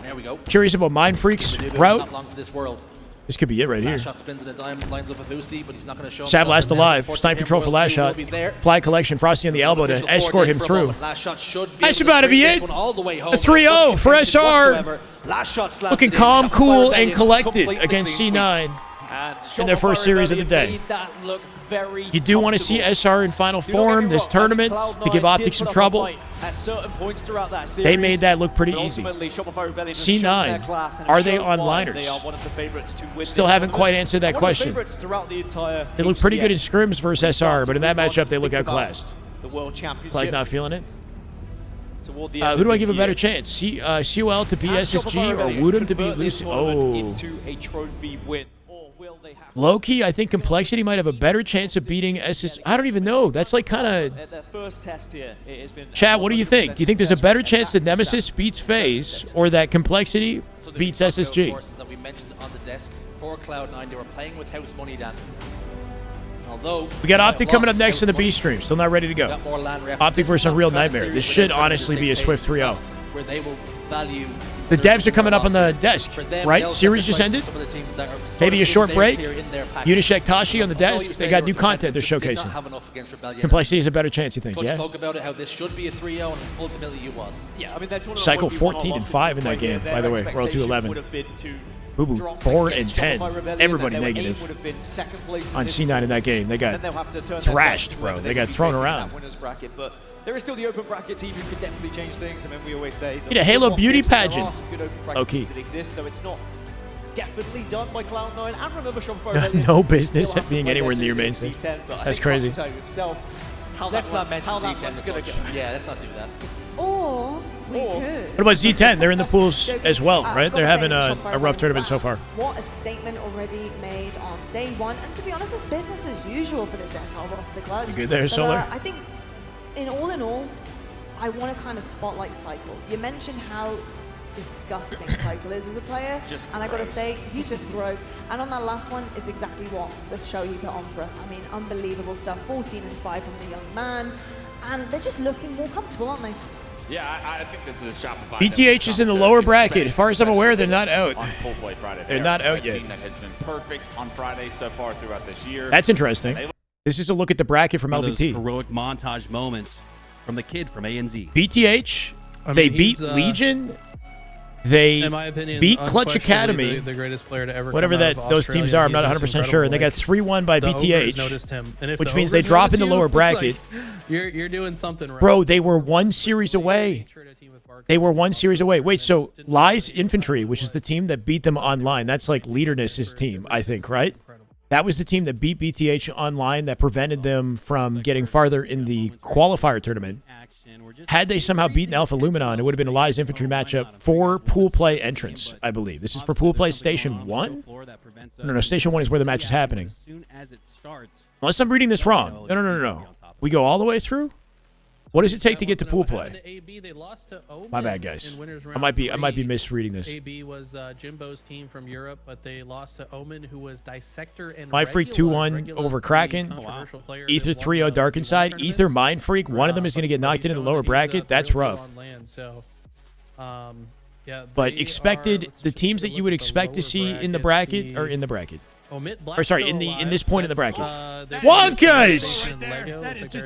There we go. Curious about Mind Freak's Maneuver route. Not long to this world. This could be it right here. Last shot spins in a dime, lines up with Uzi, but he's not going to show Sab himself. last And now, alive. unfortunately, Snipe control for last Royal shot. will be there. Flag collection. Frosty on the elbow to Official escort him for a through. moment. Last shot should be That's able to about to bring be this it. one all the way home. A 3-0 for SR. Whatsoever. Last shot slammed Looking it in. calm, Shopify cool, Rebellion and collected completely against clean sweep. C9 And in their first Shopify series of the Rebellion day. made that look very You do want to see comfortable. SR in final Do not get me form this wrong, I think tournament Cloud9 to give did OpTic some put up a trouble. fight at certain points throughout that series, They made that look pretty but easy. ultimately, Shopify Rebellion has shown their C9, class and are have they shown why onliners? They are one of the favorites to win Still this haven't quite tournament. answered that One of the question. favorites throughout the entire They look pretty good in HCS. scrims versus SR, but in that matchup, they look outclassed. The World Championship. Like not feeling it. Toward the Who end do I of give a this better year. chance? CUL to beat Can SSG Shopify or Rebellion Woodham to beat convert this Lucy? one Oh. into a trophy win, or will they have Low-key, I think Complexity might have a better chance of beating SSG. I don't even know. That's like kind of... at their first test here? It has been Chad, what do you think? Do you think there's a better chance that Nemesis beats FaZe or that Complexity So the beats big talk, SSG? of course, is that we mentioned on the desk for Cloud9, they were playing with house money then. Although We got it OpTic coming up was next in the house B money, stream. Still not ready to go. got more land reps. OpTic This versus is not Unreal the kind of Nightmare. series This where should they're trying to honestly be a dictate swift things 3-0. Where they will value The their devs are coming up on the desk, For them, right? they'll Series just sacrifice ended. some of the teams that are sort Maybe a of short in break. their tier, in their package. Unishek Tashi on the Although you desk. say They got were new content they're competitive, did not showcasing. have enough against Rebellion. Complexity has a better chance, you think? Coach Yeah. spoke about it, how this should be a 3-0, and ultimately it was. Yeah, I mean, that tournament Cycle would be won or 14 and lost 5 in that way here. game, Their by the way. World expectation 211. would have been to Boo Boo, drop 4 and against 10. Shopify Rebellion, Everybody and their negative. aim would have been second place in On this C9 in that game. They and then got they'll have to turn thrashed, themselves to bro. whoever They they'd got be thrown facing in around. that winners bracket, but there is still the open bracket team who could definitely change things. I mean, we always say Need a Halo top beauty teams, there are pageant. some good open bracket Okay. teams that exist, so it's not definitely done by Cloud9. And remember, Shopify Rebellion No still business have to being play anywhere their near your series main against stage. C10, but I That's think crazy. Fox will tell you himself how Let's that not one- mention how that Z10 one's as gonna much. go. Yeah, let's not do that. Or we could. What about Z10? They're in the pools as well, right? I've They're gotta having say, a Shopify rough Rebellion, tournament so wow, far. What a statement already made on day one. And to be honest, it's business as usual for this SR roster club. You good there, But, Solar? I think, in all, I want to kind of spotlight Cycle. You mentioned how disgusting Cycle is as a player, Just and I got to gross. say, he's just gross. And on that last one is exactly what the show he put on for us. I mean, unbelievable stuff. 14 and 5 from the young man, and they're just looking more comfortable, aren't they? Yeah, I think this is a Shopify. BTH is in the lower bracket. As far as I'm aware, they're not out. On full play Friday. They're not out a yet. team that has been perfect on Friday so far throughout this year. That's interesting. This is a look at the bracket from One of those LVT. heroic montage moments from the kid from ANZ. BTH, I mean, they beat he's, Legion. They in my opinion, beat Clutch unquestionably Academy. the greatest player to ever Whatever come out that of those Australia. teams are, I'm He's not just 100% sure. And they got incredible. 3-1 by The ogres BTH, noticed him. And if which the means they ogres drop in notice the lower you, bracket. like, you're doing something right. Bro, they were 1 series away. They were 1 series away. Wait, so Lies Infantry, which is the team that beat them online, that's like Leaderness's team, I think, right? That was the team that beat BTH online that prevented them from getting farther in the qualifier tournament. Had they somehow beaten Alpha Luminon, it would have been a Lies Infantry matchup for pool play entrance, I believe. This is for pool play Station 1? No, Station 1 is where the match is happening. Unless I'm reading this wrong. No. We go all the way through? What does it take to get to pool play? My bad, guys. I might be misreading this. AB was Jimbo's team from Europe, but they lost to Omen, who was Dissector and My Freak 2-1 over Kraken. Ether 3-0 Dark Inside. Ether Mind Freak. One of them is going to get knocked in the lower bracket. That's rough. But expected, the teams that you would expect to see in the bracket are in the bracket. Or sorry, in this point in the bracket. Wonka's!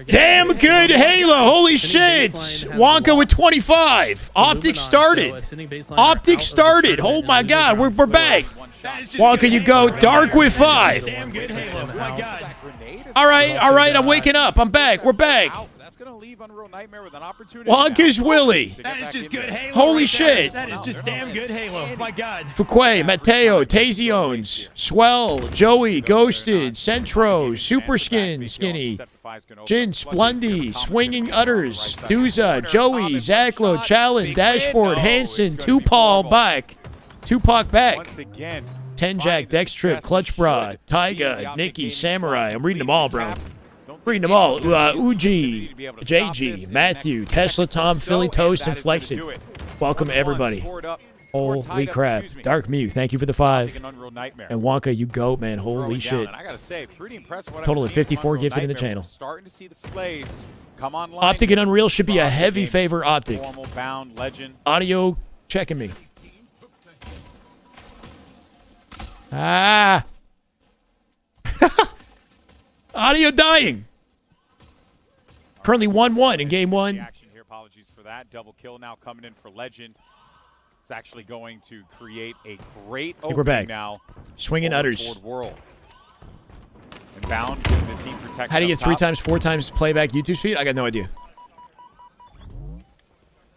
Damn good Halo! Holy shit! Wonka with 25. OpTic started. OpTic started. Oh my god, we're back. Wonka, you go. Dark with 5. All right, I'm waking up. I'm back. We're back. Wonka's Willie. That is just good Halo. Holy right shit. there. That is just damn good Halo. My God. Fuquay, Mateo, Taziones, Swell, Joey, Ghosted, Centro, Super Skin, Skinny, Jin, Splendy, Swinging Utters, Duza, Joey, Zacklo, Challen, Dashboard, Hanson, Tupal, back. Tupac back. Once again, 10 Jack, Dex Trip, Clutch Bra, Tyga, Nikki, Samurai. I'm reading them all, bro. Reading them all. Uji, JG, Matthew, Tesla, Tom, Philly Toast, and Flexit. Welcome, everybody. Holy crap. Dark Mew, thank you for the 5. And Wonka, you goat, man. Holy shit. Total of 54 gifted in the channel. Starting to see the slays come online. OpTic and Unreal should be a heavy favor, OpTic. Formal, bound, legend. Audio checking me. Ah. Audio dying. Currently 1-1 in game 1. Action here. Apologies for that. Double kill now coming in for Legend. It's actually going to create a great opening we're back. now. Swinging utters. World. And bound getting the team protection. How do you up get 3 top. times, 4 times playback YouTube speed? I got no idea.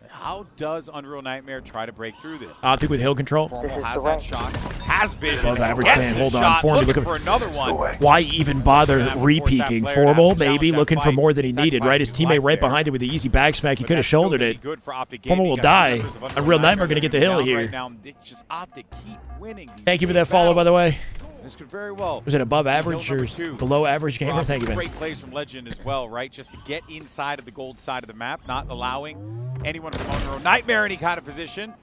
How does Unreal Nightmare try to break through this? OpTic with hill control. Formal has that shot. Has vision. Above average Gets fan. the Hold on. shot. Formal Looking looking for another one. Why even bother re-peeking? Formal, maybe, looking for more than he needed, right? His teammate right behind it with the easy back smack. He could have shouldered it. Formal will die. Unreal Nightmare going to get the hill here. Thank you for that follow, by the way. This could very well. Was it above average or below average gamer? Thank you, man. Great plays from Legend as well, right? Just to get inside of the gold side of the map, not allowing anyone from Unreal Nightmare any kind of position.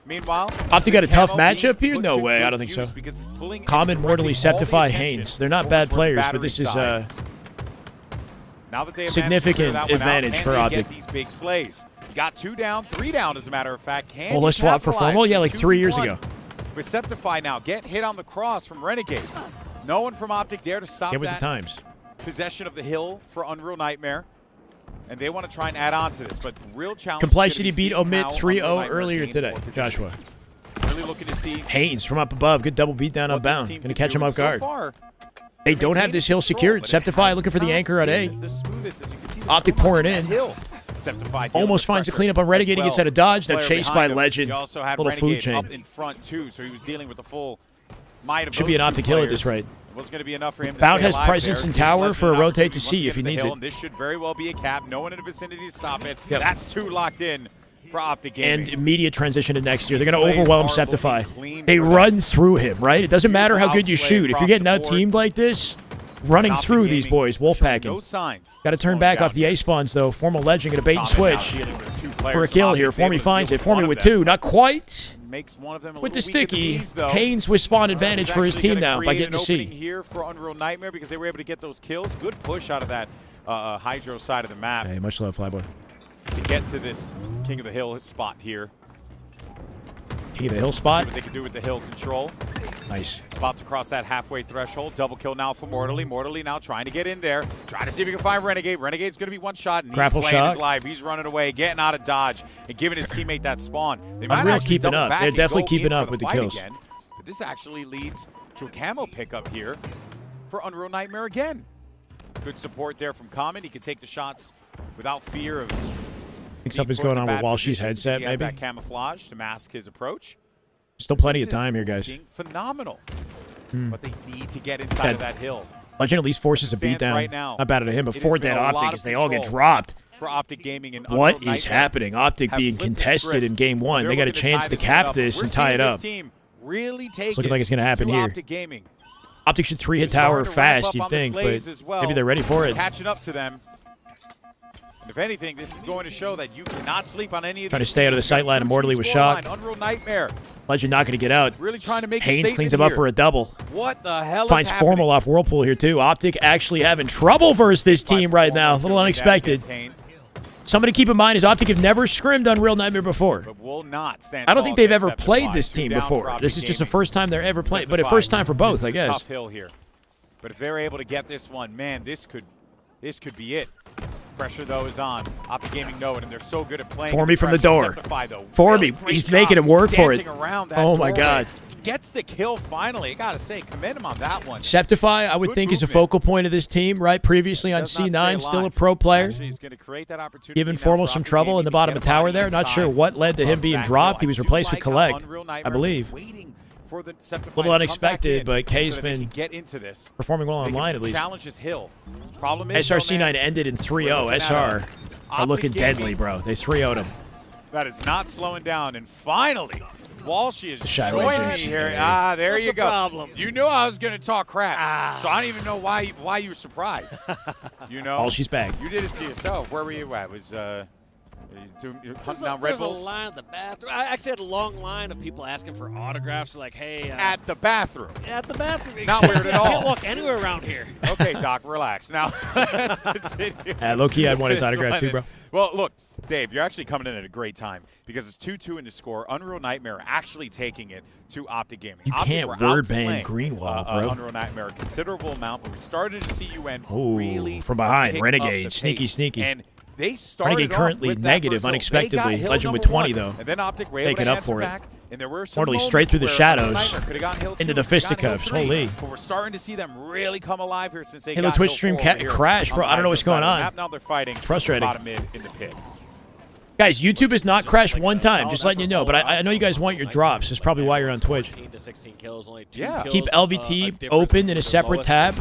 Meanwhile, OpTic got a tough matchup here? No way. I don't think so. Common, Mortally, Septify, Haynes. They're not bad players, but this is a significant advantage for OpTic. These big slays. Got 2 down, 3 down, as a matter of fact. Oh, let's swap for Formal? Yeah, like 3 years ago. Receptify now. Get hit on the cross from Renegade. No one from OpTic there to stop Get with that the times. possession of the hill for Unreal Nightmare. And they want to try and add on to this, but the real challenge. Complexity beat Omit 3-0 earlier today, Joshua. Really looking to see Haynes from up above. Good double beatdown on bound. Going to catch him off guard. They don't have this hill secured. Septify looking for the anchor on A. OpTic pouring in. Almost finds a cleanup on Renegade. He gets out of dodge. Then chased by Legend. Little food chain. Up in front too, so he was dealing with the full might of Should be an OpTic hill at this rate. It wasn't going to be enough for him. Bound has presence in tower for a rotate to see if he needs it. This should very well be a cap. No one in the vicinity to stop it. Yep. That's 2 locked in for OpTic Gaming. And immediate transition to next year. They're going to overwhelm Septify. They run through him, right? It doesn't matter how good you shoot. If you're getting out-teamed like this, running through these boys, wolfpacking. Got to turn back off the A spawns, though. Formal Legend going to bait and switch for a kill here. Formy finds it. Formy with 2. Not quite. With the sticky, Haynes with spawn advantage for his team now by getting to C. Here for Unreal Nightmare because they were able to get those kills. Good push out of that Hydro side of the map. Hey, much love, Flyboy. To get to this King of the Hill spot here. King of the Hill spot. See what they can do with the hill control. Nice. About to cross that halfway threshold. Double kill now for Mortally. Mortally now trying to get in there. Trying to see if he can find Renegade. Renegade's going to be one shot. And Grapple he's playing shot. his life. He's running away, getting out of dodge, and giving his teammate that spawn. They might Unreal actually keeping double up. back They're and definitely go keeping in up for with the fight kills. Again. But this actually leads to a camo pickup here for Unreal Nightmare again. Good support there from Common. He can take the shots without fear of. I think something's going on with Walshy's headset, He has maybe. that camouflage to mask his approach. Still plenty of time here, guys. Phenomenal. But they need to get inside of that hill. Legend at least forces a Stands beatdown. right now. Not bad at him, but It for has been that a lot OpTic of as they all get control dropped. For OpTic Gaming and What Unreal is Nightmare happening? OpTic have being flipped the contested script. in game 1. They're They got a looking to chance tie to this cap one up. this We're and tie seeing it this up. team really take It's looking like it's going to happen to here. OpTic Gaming. OpTic should 3-hit tower fast, you'd think, but maybe they're ready for it. Catching up to them. And if anything, this is going to show that you cannot sleep on any of Trying to these stay out of the teams. sight line, and Mortally with shock. Unreal Nightmare. Legend not going to get out. Really trying to make a Haynes statement cleans him up here. for a double. What the hell Finds is happening? Formal off Whirlpool here, too. OpTic actually having trouble versus this team right now. A little unexpected. Somebody keep in mind is OpTic have never scrimmed Unreal Nightmare before. But will not stand I don't think tall they've ever against played Septify. this team Two down before. for This OpTic is just the Gaming. first time they're ever playing, but a Septify. first time for both, This I is a guess. tough hill here. But if they're able to get this one, man, this could be it. Pressure, though, is on. OpTic Gaming know it, and they're so good at playing. Formy from the door. Septify, though. Formy, Really he's great making job him work for it. dancing around that Oh, my doorway. God. Gets the kill finally. I got to say, commend him on that one. Septify, I would Good think, is a movement. focal point of this team, right? Previously on Does not C9, stay still a alive. pro player. Actually, he's gonna create that opportunity Giving now Formal for some OpTic trouble Gaming in the to bottom get of tower on the there. Not inside sure what led to him of being that dropped. He hill. was I do replaced with like how Collect, Unreal I Nightmare believe. waiting for the Septify A little to come back unexpected, in but K's so that they been can get into this. performing well They can online at least. challenge his hill. Problem is, though, SRC9 man, ended in 3-0. we're looking at SR are OpTic looking Gaming deadly, bro. They 3-0'd him. that is not slowing down, and finally Walshy is Shyway joining me juice. here. Yeah. There What's you the go. problem? You knew I was going to talk crap, so I don't even know why you were surprised. You know? Oh, she's back. You did it to yourself. Where were you at? Was you're hunting down Red There's a Bulls? line at the bathroom. I actually had a long line of people asking for autographs. Like, hey. At the bathroom. At the bathroom. Not weird at all. I can't walk anywhere around here. Okay, Doc, relax. Now, let's continue. Low-key, I'd want his This autograph too, one. bro. Well, look, Dave, you're actually coming in at a great time because it's 2-2 in the score. Unreal Nightmare actually taking it to OpTic Gaming. You OpTic can't were word ban outslaying, Greenwall, bro. Unreal Nightmare a considerable amount, but we started to see UN Ooh, really from behind, pick up Renegade, the sneaky, pace. sneaky. And they started Renegade off currently with that negative first hill. unexpectedly. They got hill Legend with number 20 one, though. and then OpTic were able Making to up answer for it. back, and there were some Mortally moments straight through the where shadows Nightmare could've gotten hill into two, the could've gotten hill fisticuffs. three, Holy. But we're starting to see them really come alive here since they Halo got Twitch hill stream four over here crashed, on bro. the I don't know what's right-hand going side of the on. map. Now they're fighting Frustrating. bottom mid in the pit. Guys, YouTube has not crashed one time, just letting you know. But I know you guys want your drops. That's probably why you're on Twitch. Keep LVT open in a separate tab,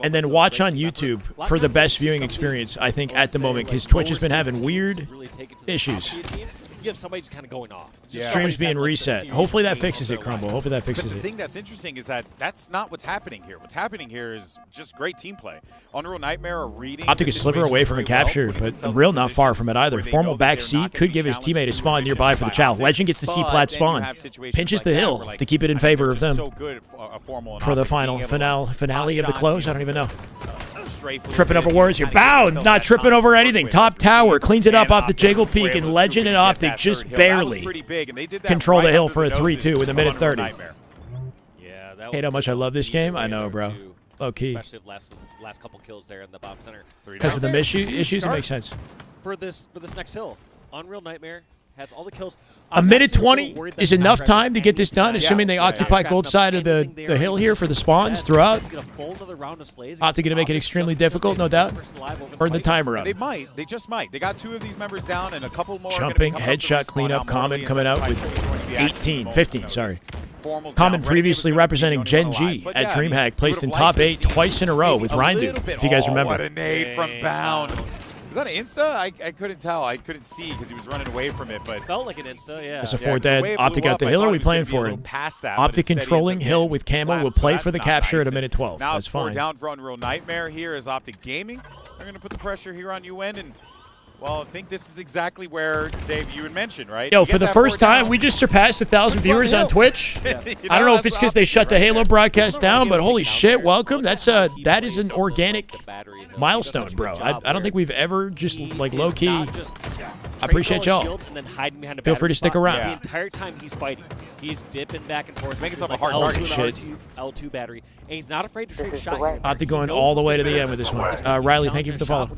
and then watch on YouTube for the best viewing experience, I think, at the moment, because Twitch has been having weird issues. You have somebody just kind of going off. Streams being reset. Hopefully that fixes it, Crumble. Hopefully that fixes But the it. thing that's interesting is that that's not what's happening here. What's happening here is just great team play. Unreal Nightmare are reading. OpTic is sliver away from a capture, but Real not far from it either. Formal back seat could give his teamate a spawn nearby for the chow. Legend gets the C-plat spawn. Pinches the hill to keep it in favor of them for the final finale of the close. I don't even know. Tripping over words here. Bound! Not tripping over anything. Top tower. Cleans it up off the Jiggle Peak, and Legend and OpTic just barely control the hill for a 3-2 with a minute 30. Hate how much I love this game. I know, bro. Low key. Especially the last couple kills there in the bottom center. Because of the issues, it makes sense. For this next hill, Unreal Nightmare has all the kills. A minute 20 is enough time to get this done, assuming they occupy gold side of the hill here for the spawns throughout. OpTic going to make it extremely difficult, no doubt. Burn the timer up. They might. They just might. They got 2 of these members down, and a couple more. Jumping, headshot, cleanup, Common coming out with 15, sorry. Common previously representing Gen G at DreamHack, placed in top 8 twice in a row with Rindu, if you guys remember. What a nade from Bound. Is that an Insta? I couldn't tell. I couldn't see because he was running away from it. But felt like an Insta, yeah. That's a 4 dead. OpTic at the hill. Are we playing for it? OpTic controlling hill with Camo will play for the capture at a minute 12. Now That's it's 4 fine. down for Unreal Nightmare here as OpTic Gaming. They're going to put the pressure here on UN. And, well, I think this is exactly where, Dave, you had mentioned, right? Yo, for the first time, we just surpassed 1,000 viewers on Twitch. I don't know if it's because they shut the Halo broadcast down, but holy shit, welcome. That is an organic milestone, bro. I don't think we've ever just, like, low-key. I appreciate y'all. Feel free to stick around. The entire time he's fighting, he's dipping back and forth. Making himself like a hard target. L2 and L2 battery, and he's not afraid to shoot shot here. OpTic going all the way to the end with this one. Riley, thank you for the follow.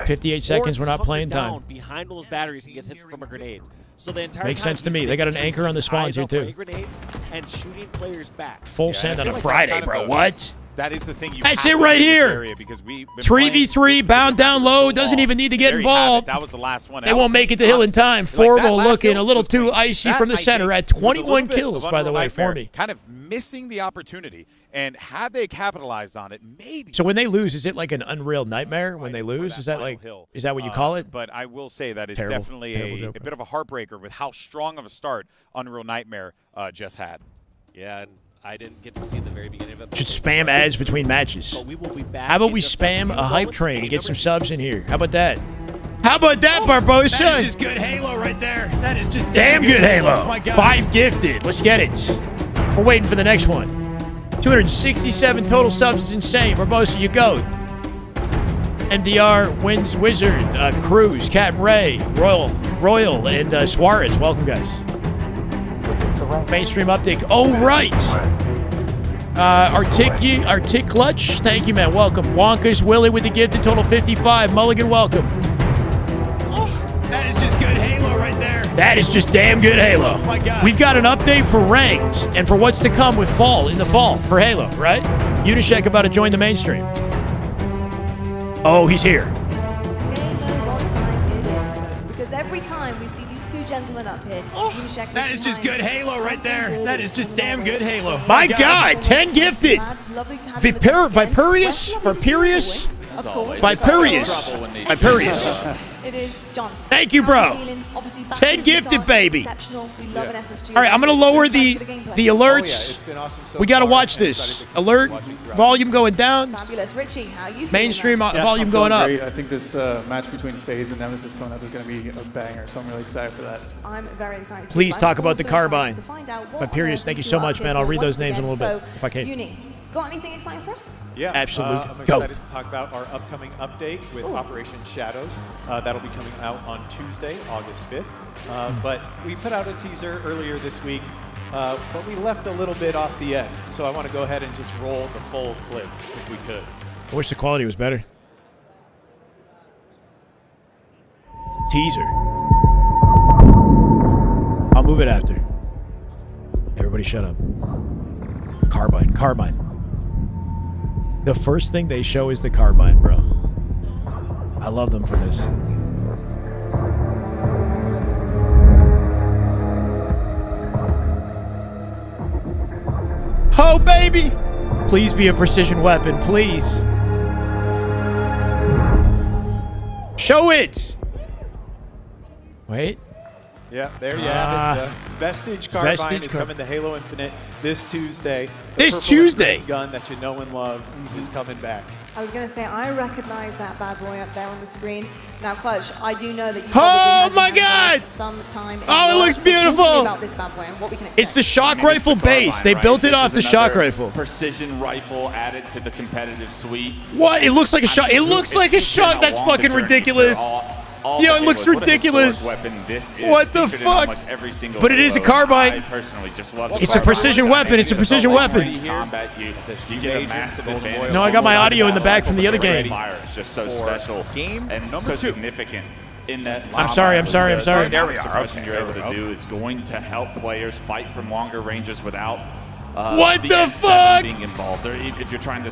58 seconds, we're not playing time. Behind all those batteries and gets hit from a grenade. So the entire Makes time sense to me. They got an anchor on the spawns here, too. grenades and shooting players back. Full send on a Friday, bro. What? That is the thing. That's it right here. 3v3, bound down low, doesn't even need to get involved. That was the last one. They won't make it to hill in time. Formal looking a little too icy from the center at 21 kills, by the way, for me. Kind of missing the opportunity. And had they capitalized on it, maybe. So when they lose, is it like an Unreal Nightmare when they lose? Is that what you call it? But I will say that it's Terrible. definitely a bit of a heartbreaker with how strong of a start Unreal Nightmare just had. Yeah, and I didn't get to see the very beginning of it. Should spam ads between matches. How about we spam a hype train and get some subs in here? How about that? How about that, Barbosa? That is just good Halo right there. That is just damn good Halo. Oh my God. 5 gifted. Let's get it. We're waiting for the next one. 267 total subs is insane. Barbosa, you go. MDR wins Wizard, Cruz, Cat and Ray, Royal, and Suarez. Welcome, guys. Mainstream OpTic. Oh, right. Artic Clutch. Thank you, man. Welcome. Wonka's Willie with the gifted total 55. Mulligan, welcome. That is just good Halo right there. That is just damn good Halo. Oh my God. We've got an update for ranked and for what's to come with fall in the fall for Halo, right? Unishek about to join the mainstream. Oh, he's here. Because every time we see these two gentlemen up here, That is just good Halo right there. That is just damn good Halo. My God, 10 gifted. Viperius. It is John. Thank you, How bro. are you feeling? Obviously, back 10 in gifted, Utah, baby. Exceptional. We love an SSG. All right, I'm going to lower the alerts. Oh, yeah, it's been awesome so We got to far. watch this. Alert, volume going down. Fabulous. Richie, how are you feeling? Mainstream now? volume I'm going feeling up. great. I think this match between FaZe and Nemesis coming up is going to be a banger, so I'm really excited for that. I'm very excited. too. Please I'm talk about the also excited carbine. to find out what My Pirius, on thank you earth so are much, up man. here I'll read for those once names in a again. little bit, So, if I can. Uni, got anything exciting for us? Yeah, Absolute I'm goat. excited to talk about our upcoming update with Operation Shadows. That'll be coming out on Tuesday, August 5th. But we put out a teaser earlier this week, but we left a little bit off the end. So I want to go ahead and just roll the full clip if we could. I wish the quality was better. Teaser. I'll move it after. Everybody shut up. Carbine, carbine. The first thing they show is the carbine, bro. I love them for this. Oh, baby! Please be a precision weapon, please. Show it! Wait. Yeah, there you have it. The Vestige Carbine is coming to Halo Infinite this Tuesday. The This purple Tuesday? and green gun that you know and love is coming back. I was going to say, I recognize that bad boy up there on the screen. Now, Clutch, I do know that you Oh probably my had your hands God! on it sometime. Oh, it looks beautiful! About this bad boy and what we can expect. It's the shock rifle base. They built it off the shock rifle. Precision rifle added to the competitive suite. What? It looks like a shot. It looks like a shot. That's fucking ridiculous. Yo, it looks ridiculous. What the fuck? But it is a carbine. It's a precision weapon. It's a precision weapon. You get a massive advantage. No, I got my audio in the back from the other game. It's just so special and so significant. In that I'm sorry. There we are. Suppression you're able to do is going to help players fight from longer ranges without what the S7 fuck? being involved. Or if you're trying to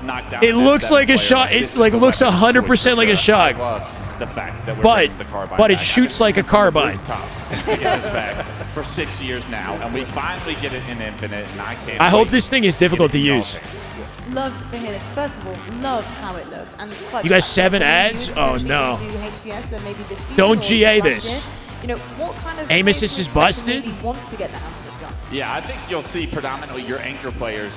knock down It an looks S7 like a player, shot. this It like is looks the weapon 100% like a shot. I love the fact that we're But bringing the carbine it back. shoots like a carbine. We get this back for 6 years now, and we finally get it in Infinite, and I can't I hope wait this thing is difficult to use. Love to hear this. First of all, love how it looks. And Clutch, You guys 7 that's ads? something Oh you no. use into HCS and maybe this season Don't or GA last this. year. You know, what kind of Aim players assist do you is expect to busted? maybe want to get that out of this gun? Yeah, I think you'll see predominantly your anchor players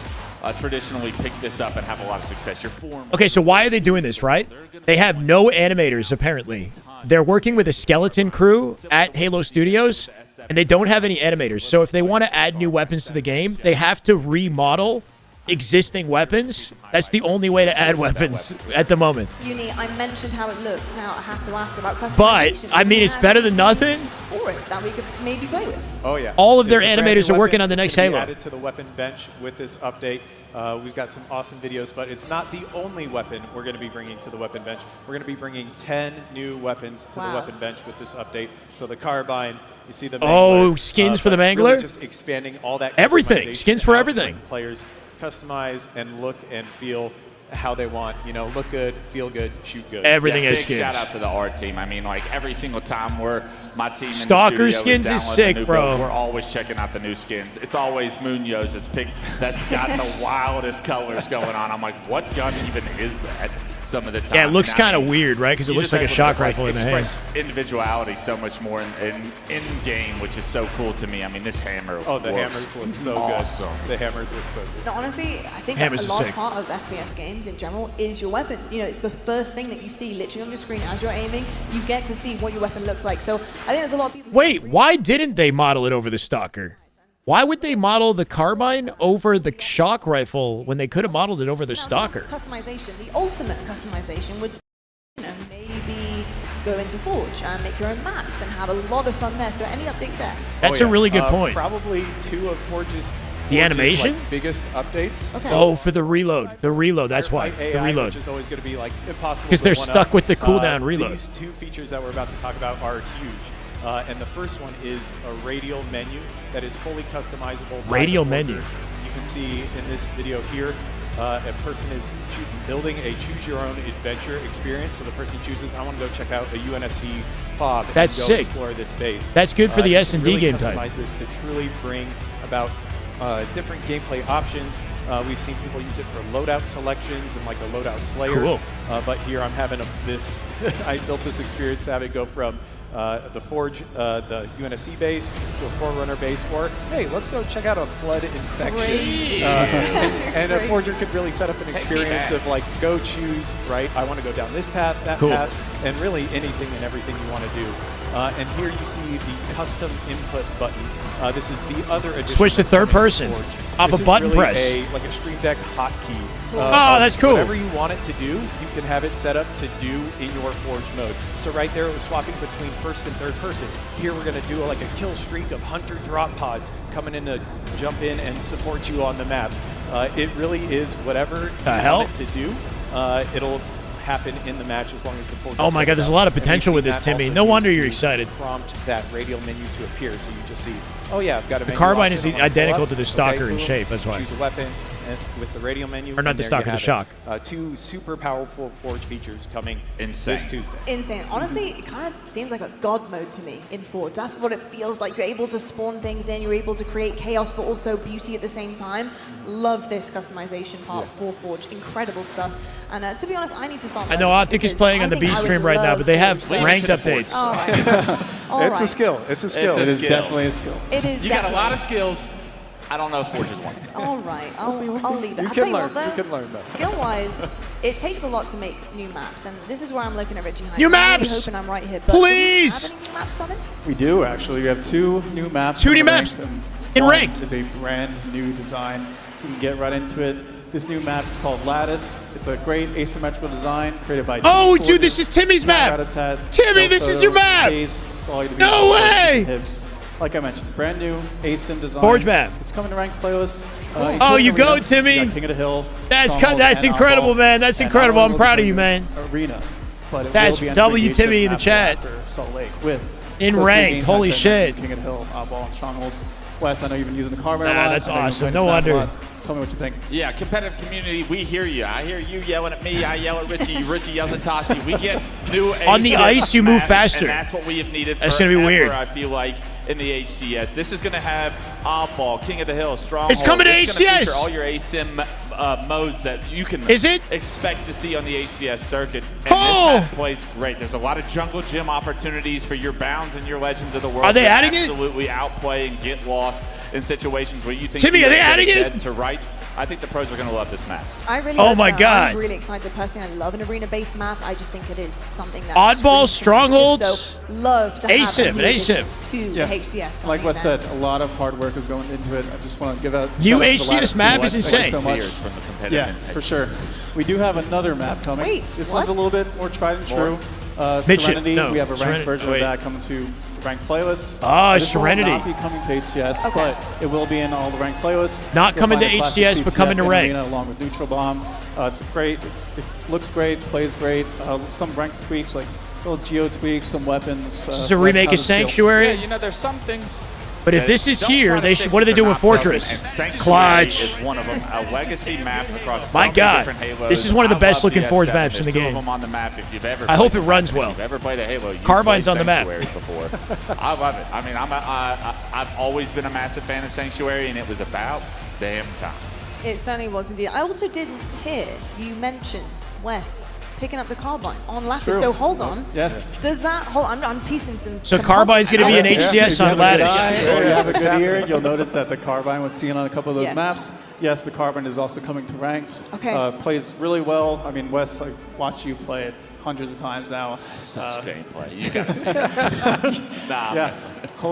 traditionally pick this up and have a lot of success. Your form. Okay, so why are they doing this, right? They have no animators, apparently. They're working with a skeleton crew at Halo Studios, and they don't have any animators. So if they want to add new weapons to the game, they have to remodel existing weapons. That's the only way to add weapons at the moment. Uni, I mentioned how it looks. Now I have to ask about customization. But, I mean, it's better than nothing. For it that we could maybe play with. Oh yeah. All of their It's a brand animators new are working weapon. on the It's next gonna be Halo. Added to the weapon bench with this update. We've got some awesome videos, but it's not the only weapon we're going to be bringing to the weapon bench. We're going to be bringing 10 new weapons to the weapon bench with this update. So the carbine, you see the Oh, Mangler, skins for the but Mangler? really just expanding all that Everything. customization Skins for out, everything. letting players customize and look and feel how they want. You know, look good, feel good, shoot good. Everything Yeah, has big skins. shout out to the art team. I mean, like every single time my team in Stalker the studio skins is downloading sick, a new bro. build, we're always checking out the new skins. It's always Munoz that's picked that's got the wildest colors going on. I'm like, what gun even is that? Some of the time. Yeah, it looks Now, kind of weird, right? Because it you looks just like a able to, shock rifle in the hand. express individuality so much more in game, which is so cool to me. I mean, this hammer. Oh, the works hammers look so awesome. good. The hammers look so good. No, honestly, I think Hammers a are large sick. part of FPS games in general is your weapon. You know, it's the first thing that you see literally on your screen as you're aiming. You get to see what your weapon looks like. So I think there's a lot of people. Wait, why didn't they model it over the Stalker? Why would they model the carbine over the shock rifle when they could have modeled it over the Stalker? Customization, the ultimate customization would, you know, maybe go into Forge and make your own maps and have a lot of fun there. So any updates there? That's a really good point. Probably two of Forge's animation? like, biggest updates. Okay. Oh, for the reload. The reload, that's why. AI, The reload. which is always going to be like impossible. Because they're to one stuck up. with the cooldown reload. These two features that we're about to talk about are huge. And the first one is a radial menu that is fully customizable. by Radial the menu. worker. You can see in this video here, a person is building a choose-your-own adventure experience. So the person chooses, I want to go check out a UNSC fob That's and go sick. explore this base. That's good for the you can S&D really game type. customize this to truly bring about different gameplay options. We've seen people use it for loadout selections and like a loadout slayer. Cool. But here I'm having this, I built this experience to have it go from the Forge, the UNSC base to a Forerunner base, or hey, let's go check out a Flood Infection. And a Forger could really set up an experience of like, go choose, right? I want to go down this path, that path, and really anything and everything you want to do. And here you see the custom input button. This is the other addition. Switch to third person off a button press. Like a Stream Deck hotkey. Oh, that's cool. Whatever you want it to do, you can have it set up to do in your Forge mode. So right there, it was swapping between first and third person. Here we're going to do like a kill streak of Hunter drop pods coming in to jump in and support you on the map. It really is whatever you want it to do. It'll happen in the match as long as the Forge. Oh my God, there's a lot of potential with this, Timmy. No wonder you're excited. Prompt that radial menu to appear, so you just see, oh yeah, I've got a The menu Carbine option, is identical to the Stalker in boom, shape, that's why. Choose a weapon with the radial menu. Or not and the there Stalker, you the have Shock. it. 2 super powerful Forge features coming this Tuesday. Insane. Honestly, it kind of seems like a god mode to me in Forge. That's what it feels like. You're able to spawn things in, you're able to create chaos, but also beauty at the same time. Love this customization part for Forge. Incredible stuff. And to be honest, I need to start. I know OpTic is playing on the B stream right now, but they have ranked updates. All right. It's a skill. It's a skill. It is definitely a skill. It is. You got a lot of skills. I don't know if Forge is one. All right, I'll leave it. You I'll can tell you learn. what, You though, can learn, though. skill-wise, it takes a lot to make new maps, and this is where I'm looking at Reggie Hines. New I'm maps! really hoping I'm right here, but Please! do we have any new maps coming? We do, actually. We have 2 new maps. 2 new maps in ranked. It's a brand new design. You can get right into it. This new map is called Lattice. It's a great asymmetrical design created by Oh, dude, this is Timmy's map. Timmy, this is your map. No way. Like I mentioned, brand new ASYM design. Forge map. It's coming to ranked playlists. Oh, you go, Timmy. You got King of the Hill. That's Stronghold, that's and incredible, Oddball. man. That's And incredible. not I'm only proud of will you, be man. Arena, but it That's will be W entering Timmy HCS in the map chat. after Salt Lake with In those 3 ranked. game Holy types I mentioned, shit. King of the Hill, Oddball, and Strongholds. Wes, I know you've been using the Carbine a Nah, lot. that's I know you've been awesome. No playing Snap a wonder. lot. Tell me what you think. Yeah, competitive community, we hear you. I hear you yelling at me. I yell at Richie. Richie yells at Tashi. We get new On the ASYM ice, you move maps, faster. And that's what we have needed That's gonna be forever, weird. I feel like, in the HCS. This is going to have Oddball, King of the Hill, Stronghold. It's coming to It's gonna HCS. feature all your ASYM modes that you can expect to see on the HCS circuit. And this map plays great. There's a lot of jungle gym opportunities for your Bounds and your Legends of the World. Are they to adding it? absolutely outplay and get lost in situations where you think Timmy, you're are they getting adding it? dead to rights. I think the pros are going to love this map. I really Oh hope my so. God. I'm really excited personally. I love an arena-based map. I just think it is something that Oddball, Strongholds, So love to have ASYM, a new addition ASYM. to Yeah. the HCS. Like coming Wes there. said, a lot of hard work is going into it. I just want to give a New shout out to the HCS Lattice map team. is Thank you insane. so much. Tears from the competitive Yeah, insights. for sure. We do have another map coming. Wait, this what? one's a little bit more tried and true. Midship, Serenity, no, we have a ranked Serenity, version wait. of that coming to the ranked playlists. Ah, This Serenity. will not be coming to HCS, Okay. but it will be in all the ranked playlists. Not You'll coming find to a classic HCS, but coming to CTF in ranked. Arena along with Neutral Bomb. It's great. It looks great, plays great. Some ranked tweaks, like little geo tweaks, some weapons. So remake a Sanctuary? Yeah, you know, there's some things. But if that this is don't here, try to they fix should. What are they if doing they're with not broken, Fortress? and Sanctuary Clutch. is one of them. A legacy map across My so many God. different Halos. This is one of the I best love looking the Forge S7. maps in the There's 2 game. of them on the map. If you've ever I hope played it the runs map, well. If you've ever played a Halo, you've Carbine's played on the map. Sanctuary before. I love it. I mean, I've always been a massive fan of Sanctuary, and it was about damn time. It certainly was indeed. I also didn't hear you mention Wes picking up the Carbine on Lattice. true. So hold on. Yes. Does that hold? I'm piecing them. So some Carbine's puzzles gonna be in together. HCS on Lattice. Or you have a good ear, you'll notice that the Carbine was seen on a couple of those Yes. maps. Yes, the Carbine is also coming to ranks. Okay. Plays really well. I mean, Wes, I watch you play it hundreds of times now. Such gameplay. You gotta see that. Nah, Yeah.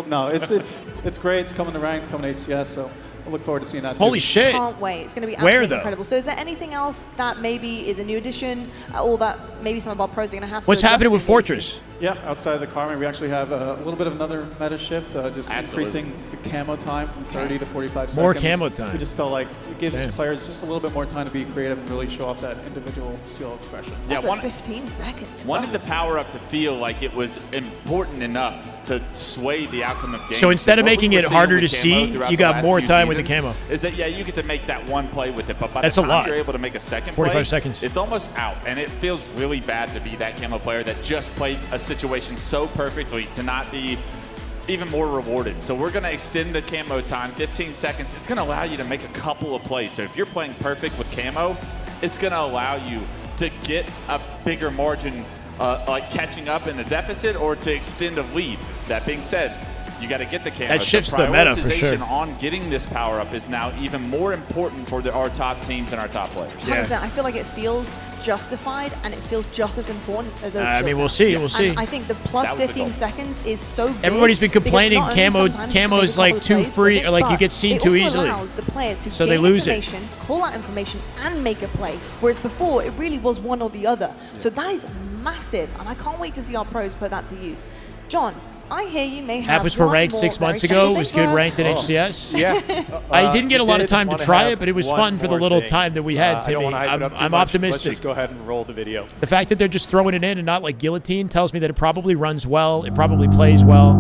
No, it's great. It's coming to ranks, coming to HCS. So I look forward to seeing that. Holy too. shit. Can't wait. It's going to be Where, absolutely though? incredible. So is there anything else that maybe is a new addition, or that maybe some of our pros are going to have to What's adjust happening to with maybe? Fortress? Yeah, outside of the Carbine, we actually have a little bit of another meta shift, just increasing the camo time from 30 to 45 More seconds. camo time. We just felt like it gives Damn. players just a little bit more time to be creative and really show off that individual skill expression. Yeah, That's 15 seconds. wanted the power up to feel like it was important enough to sway the outcome of games. So instead of What making we're it seeing harder with to camo see, throughout you the got last more few time with the seasons camo. Is that, yeah, you get to make that one play with it, but by That's the a time lot. you're able to make a second 45 play, seconds. it's almost out. And it feels really bad to be that camo player that just played a situation so perfectly, to not be even more rewarded. So we're going to extend the camo time, 15 seconds. It's going to allow you to make a couple of plays. So if you're playing perfect with camo, it's going to allow you to get a bigger margin, like catching up in the deficit or to extend a lead. That being said, you got to get the camo. That shifts the meta for sure. Prioritization on getting this power up is now even more important for our top teams and our top players. 100%. I feel like it feels justified and it feels just as important as I mean, we'll see. We'll see. And I think the plus 15 seconds is so big. Everybody's been complaining camo is like too free, or like you get seen too easily. It also allows the player to so gain they lose information, call out information, and make a play. Whereas before, it really was one or the other. So that is massive, and I can't wait to see our pros put that to use. John, I hear you may have That was for ranked 6 months ago. It was good ranked in HCS. Yeah. I didn't get a lot of time to try it, but it was fun for the little time that we had, Timmy. I'm optimistic. Let's just go ahead and roll the video. The fact that they're just throwing it in and not like guillotine tells me that it probably runs well. It probably plays well.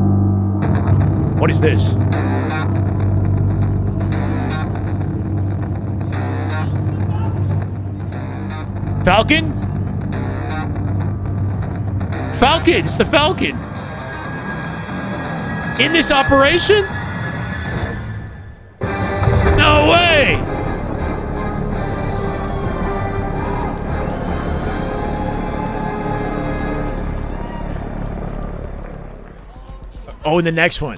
What is this? Falcon? Falcon! It's the Falcon! In this operation? No way! Oh, in the next one.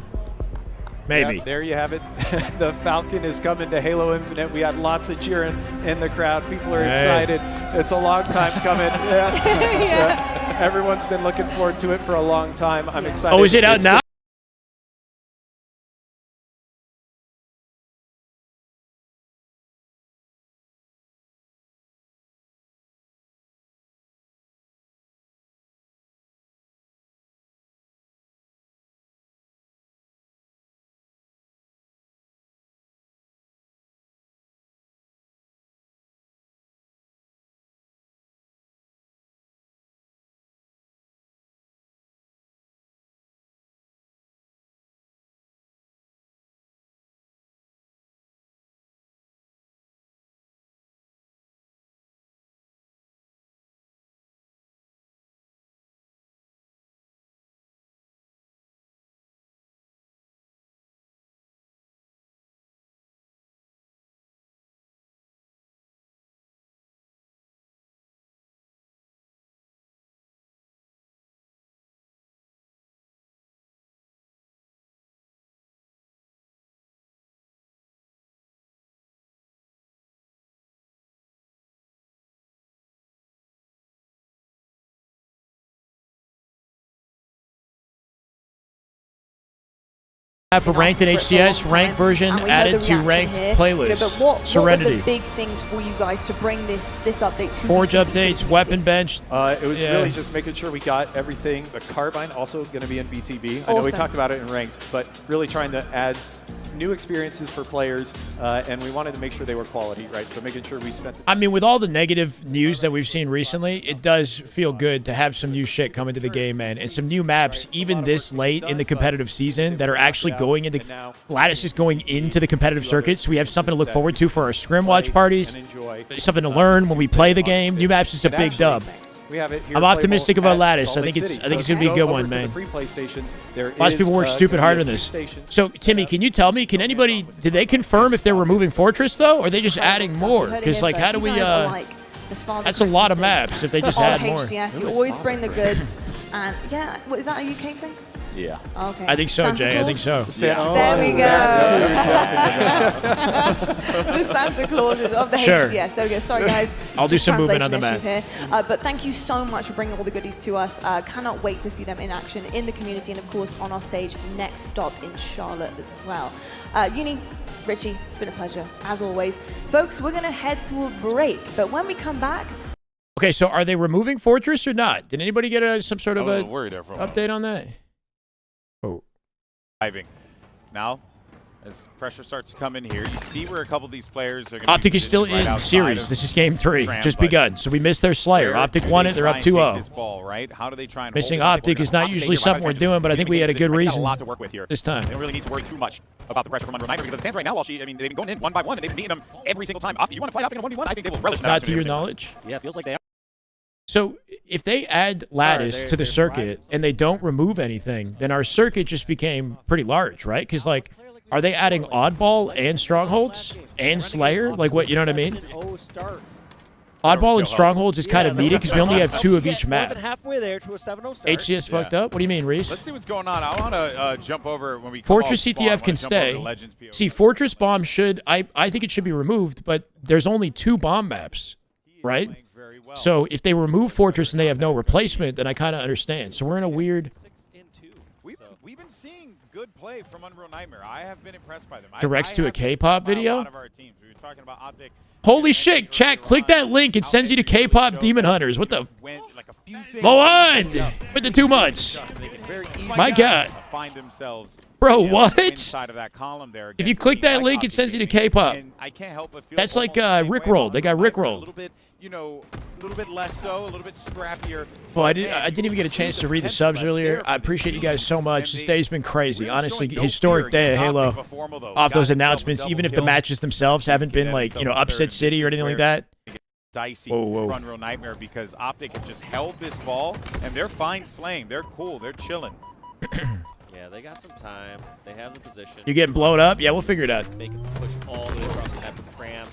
Maybe. Yeah, there you have it. The Falcon is coming to Halo Infinite. We had lots of cheering in the crowd. People are excited. It's a long time coming. Yeah. Everyone's been looking forward to it for a long time. I'm excited. Oh, is it out now? For ranked in HCS, ranked version added to ranked playlist. What Serenity. were the big things for you guys to bring this update to? Forge updates, weapon bench. It was really just making sure we got everything. The Carbine also going to be in BTB. I know we talked about it in ranked, but really trying to add new experiences for players, and we wanted to make sure they were quality, right? So making sure we spent. I mean, with all the negative news that we've seen recently, it does feel good to have some new shit come into the game, man, and some new maps, even this late in the competitive season, that are actually going into. Lattice is going into the competitive circuit, so we have something to look forward to for our scrim watch parties. Something to learn when we play the game. New maps is a big dub. I'm optimistic about Lattice. I think it's going to be a good one, man. Lots of people work stupid hard on this. So, Timmy, can you tell me? Can anybody? Did they confirm if they're removing Fortress though, or are they just adding more? Because like, how do we? That's a lot of maps if they just add more. HCS, you always bring the goods, and yeah, what is that a UK thing? Yeah. Okay. I think so, Santa Jay. Claus? I think so. There we go. The Santa Clauses of the HCS. There we go. Sorry, guys. I'll do some movement on the translation map. issues here. But thank you so much for bringing all the goodies to us. Cannot wait to see them in action in the community and, of course, on our stage next stop in Charlotte as well. Uni, Richie, it's been a pleasure, as always. Folks, we're going to head to a break. But when we come back... Okay, so are they removing Fortress or not? Did anybody get some sort of a update on that? Oh. Diving. Now, as pressure starts to come in here, you see where a couple of these players are going to OpTic is still in series. This is game 3, just begun. So we missed their Slayer. OpTic won it. They're up 2-0. Right? How do they try and missing OpTic is not usually something we're doing, but I think we had a good reason this time. They don't really need to worry too much about the pressure from under Niner because it stands right now, they've been going in one by one, and they've been beating them every single time. OpTic, you want to fight OpTic in a 1v1? I think they will relish that. Not to your knowledge? Yeah, it feels like they are. So if they add lattice to the circuit and they don't remove anything, then our circuit just became pretty large, right? Because, like, are they adding oddball and strongholds and Slayer? Like, what, you know what I mean? Oddball and strongholds is kind of needed because we only have 2 of each map. More than halfway there to a 7-0 start. HCS fucked up? What do you mean, Reese? Let's see what's going on. I want to jump over when we come Fortress off CTF spawn, can stay. See, Fortress Bomb should, I think it should be removed, but there's only 2 bomb maps, right? So if they remove Fortress and they have no replacement, then I kind of understand. So we're in a weird... We've been seeing good play from Unreal Nightmare. I have been impressed by them. Directs to a K-pop video? A lot of our teams. We were talking about OpTic. Holy shit, chat, click that link. It sends you to K-pop Demon Hunters. What the... Moan! With the too much. My God. Find themselves, bro, what? Inside of that column there. If you click that link, it sends you to K-pop. That's like Rickrolled. They got Rickrolled. A little bit, you know, a little bit less so, a little bit scrappier. Well, I didn't even get a chance to read the subs earlier. I appreciate you guys so much. This day's been crazy. Honestly, historic day of Halo. Off those announcements, even if the matches themselves haven't been like, you know, upset city or anything like that. Dicey for Unreal Nightmare because OpTic have just held this ball and they're fine slaying. They're cool. They're chilling. Yeah, they got some time. They have the position. You getting blown up? Yeah, we'll figure it out. They can push all the way across the map with Tram.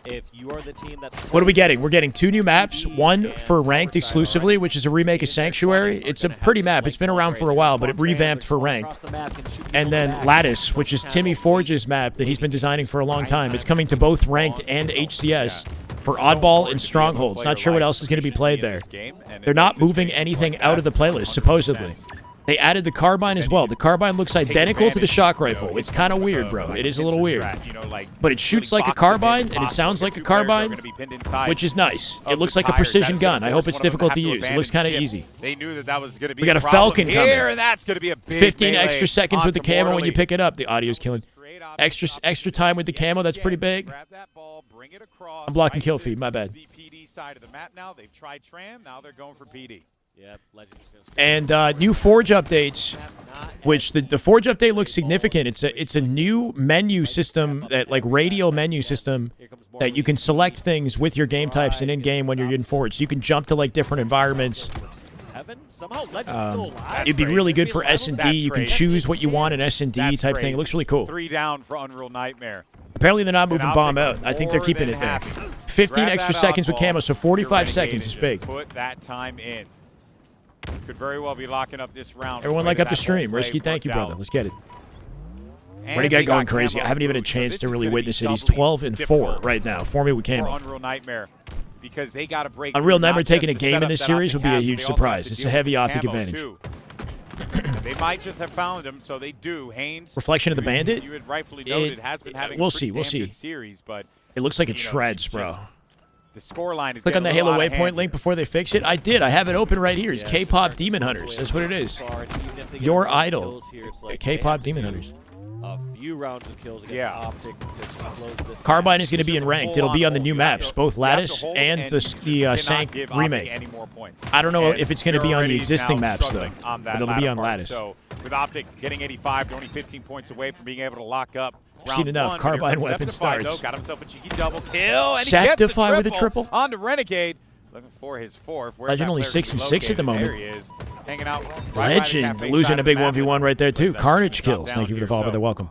If you are the team that's... What are we getting? We're getting 2 new maps. One for Ranked exclusively, which is a remake of Sanctuary. It's a pretty map. It's been around for a while, but it revamped for Ranked. And then Lattice, which is Timmy Forge's map that he's been designing for a long time. It's coming to both Ranked and HCS for Oddball and Strongholds. Not sure what else is going to be played there. They're not moving anything out of the playlist, supposedly. They added the carbine as well. The carbine looks identical to the shock rifle. It's kind of weird, bro. It is a little weird. But it shoots like a carbine, and it sounds like a carbine, which is nice. It looks like a precision gun. I hope it's difficult to use. It looks kind of easy. They knew that was going to be we got a Falcon coming. And that's going to be a big 15 extra seconds with the camo when you pick it up. The audio's killing. Extra time with the camo. That's pretty big. I'm blocking kill feed. My bad. Side of the map now. They've tried Tram. Now they're going for PD. Yep, and new Forge updates, which the Forge update looks significant. It's a new menu system, that like radial menu system that you can select things with your game types and in game when you're in Forge. So you can jump to like different environments. It'd be really good for S&D. You can choose what you want in S&D type thing. It looks really cool. 3 down for Unreal Nightmare. Apparently they're not moving bomb out. I think they're keeping it there. 15 extra seconds with camo, so 45 seconds is big. Put that time in. Could very well be locking up this round. Everyone like up the stream. Risky, thank you, brother. Let's get it. Ready guy going crazy. I haven't even had a chance to really witness it. He's 12-4 right now. For me with camo. Unreal Nightmare. Because they got to break. Unreal Nightmare taking a game in this series would be a huge surprise. It's a heavy OpTic advantage. They might just have found him, so they do. Haynes. Reflection of the Bandit? You had rightfully noted has been having we'll a see. good series, but it looks like it shreds, bro. The scoreline is click on the Halo Waypoint link before they fix it. I did. I have it open right here. It's K-pop Demon Hunters. That's what it is. Your idol. K-pop Demon Hunters. A few rounds of kills against OpTic to close this. Carbine is going to be in Ranked. It'll be on the new maps, both Lattice and the Sank remake. I don't know if it's going to be on the existing maps, though. But it'll be on Lattice. So with OpTic getting 85, they're only 15 points away from being able to lock up. I've seen enough. Carbine weapon starts. Got himself a cheeky double kill. And Saptify with a triple. On to Renegade. Looking for his 4th. Legend only 6-6 at the moment. There he is. Hanging out. Legend losing a big 1v1 right there, too. Carnage kills. Thank you for the follow, brother. Welcome.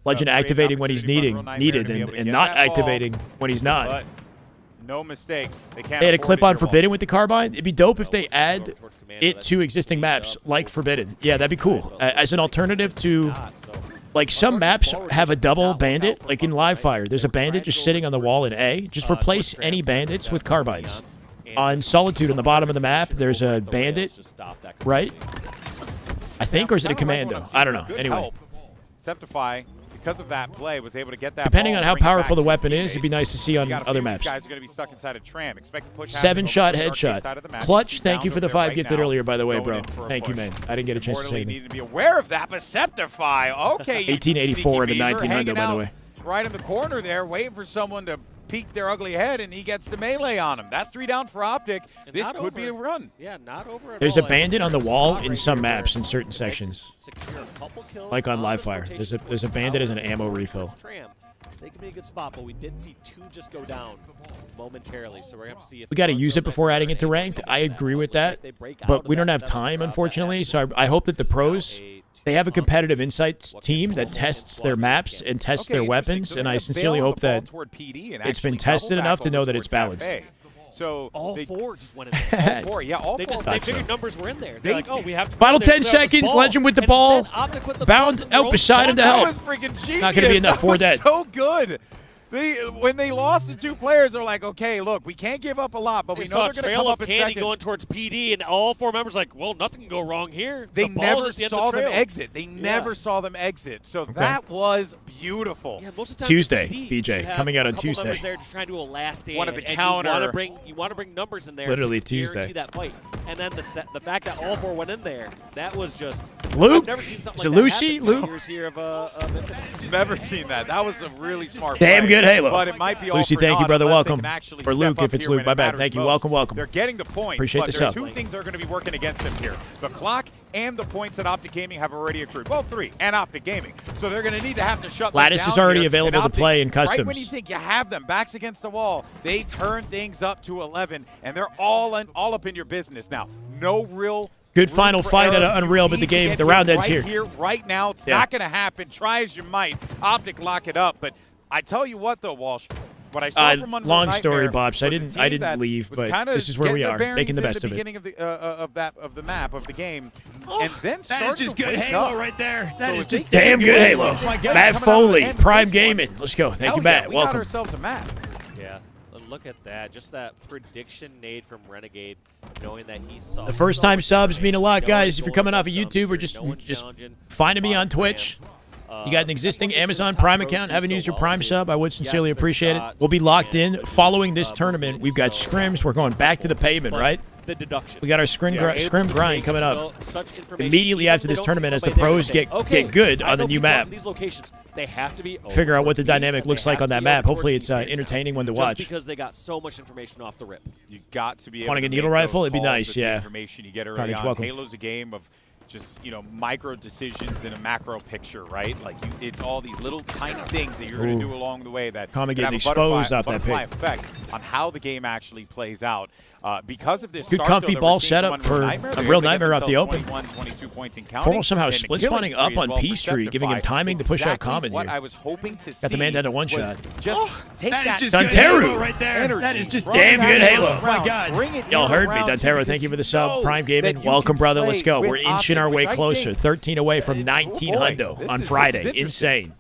Legend activating when he's needed and not activating when he's not. No mistakes. They had a clip on Forbidden with the Carbine. It'd be dope if they add it to existing maps like Forbidden. Yeah, that'd be cool. As an alternative to... Like, some maps have a double bandit. Like in Livefire, there's a bandit just sitting on the wall in A. Just replace any bandits with carbines. On Solitude, on the bottom of the map, there's a bandit, right? I think, or is it a commando? I don't know. Anyway. Septify, because of that play, was able to get that. Depending on how powerful the weapon is, it'd be nice to see on other maps. Guys are going to be stuck inside a Tram. Expect to push 7-shot headshot. Clutch, thank you for the 5 gifted earlier, by the way, bro. Thank you, man. I didn't get a chance to say anything. Needed to be aware of that, but Septify, okay. 1884 to 1900, by the way. Right in the corner there, waiting for someone to peek their ugly head, and he gets the melee on him. That's 3 down for OpTic. This could be a run. Yeah, not over at There's a bandit on the wall in some maps in certain sections. Like on Livefire. There's a bandit as an ammo refill. they can be a good spot, but we did see 2 just go down momentarily, so we're going to have to see if... We got to use it before adding it to ranked. I agree with that, but we don't have time, unfortunately, so I hope that the pros, they have a competitive insights team that tests their maps and tests their weapons, and I sincerely hope that it's been tested enough to know that it's balanced. So all 4 just went in there. All 4, yeah, all 4. They figured numbers were in there. They're like, oh, we have to... Final 10 seconds, Legend with the ball. Bound out beside him to help. That was freaking genius. Not going to be enough. 4 dead. So good. When they lost the 2 players, they're like, okay, look, we can't give up a lot, but we know they're going to come up in seconds. Going towards PD, and all 4 members like, well, nothing can go wrong here. They never saw them exit. They never saw them exit. So that was beautiful. Yeah, most of the time Tuesday, PD, BJ, coming out on Tuesday. There just trying to do a last stand. One of the counter. You want to bring numbers in there. Literally to Tuesday. guarantee that fight. And then the fact that all 4 went in there, that was just... Luke? I've never seen something Is it like Lucy? that happen Luke? years here of Never seen that. That was a really smart Damn play. good Halo. But it might be all Lucy, for thank you, naught brother. unless they Welcome. can actually Or step Luke, up if it's here Luke. when My it bad. matters Thank you. most. Welcome, welcome. They're getting the point. Appreciate but the there are sub. 2 things that are going to be working against them here. The clock and the points that OpTic Gaming have already accrued. Well, 3, and OpTic Gaming. So they're going to need to have to shut Lattice them down is already here. available And to play in Right customs. when you think you have them, backs against the wall, they turn things up to 11, and they're all up in your business now. No real... Good final fight at Unreal, but the round ends right here. Right now, it's not going to happen. Try as you might. OpTic lock it up, but I tell you what, though, Walsh, what I saw from Unreal long story, Nightmare Bobs. I was a didn't team leave, that but was this is where we getting are, their making the bearings best in of the it. beginning of the map of the game, and then That is just good Halo right there. That is just Damn good Halo. Oh my God. Matt Foley, Prime Gaming. Let's go. Thank you, Matt. We got Welcome. ourselves a map. Yeah, look at that. Just that prediction made from Renegade, knowing that he saw... The first time subs mean a lot, guys. If you're coming off of YouTube or just finding me on Twitch, you got an existing Amazon Prime account, haven't used your Prime sub, I would sincerely appreciate it. We'll be locked in following this tournament. We've got scrims. We're going back to the pavement, right? The deduction. We got our scrim grind coming up. Immediately after this tournament, as the pros get good on the new map. These locations, they have to be Figure out what the dynamic looks like on that map. Hopefully it's entertaining one to watch. Just because they got so much information off the rip. You got to be able Wanting to a needle make rifle? those It'd be calls nice, with the yeah. information you get early Carnage, on. welcome. Halo's a game of just, micro decisions in a macro picture, right? Like, it's all these little tiny things that you're going to do along the way that Common can getting have a exposed off that butterfly pick. effect on how the game actually plays out. Because of this Good start, comfy though, that ball we're seeing setup from for Nightmare, they're Unreal able to get Nightmare out the themselves open. 21, 22 points and counting. Formal somehow And the split killing spawning up spree as on well for P-Street, giving him Septify. timing to push out Exactly Common what here. I was hoping to see. Got the man down to one was shot. Just take That that is just good Dontaru. Halo right there. That is just Damn good Halo. Oh my God. Y'all heard me, Dontero. Thank you for the sub. Prime Gaming, welcome, brother. Let's go. We're inching our way closer. 13 away from 19 hundo on Friday. Insane.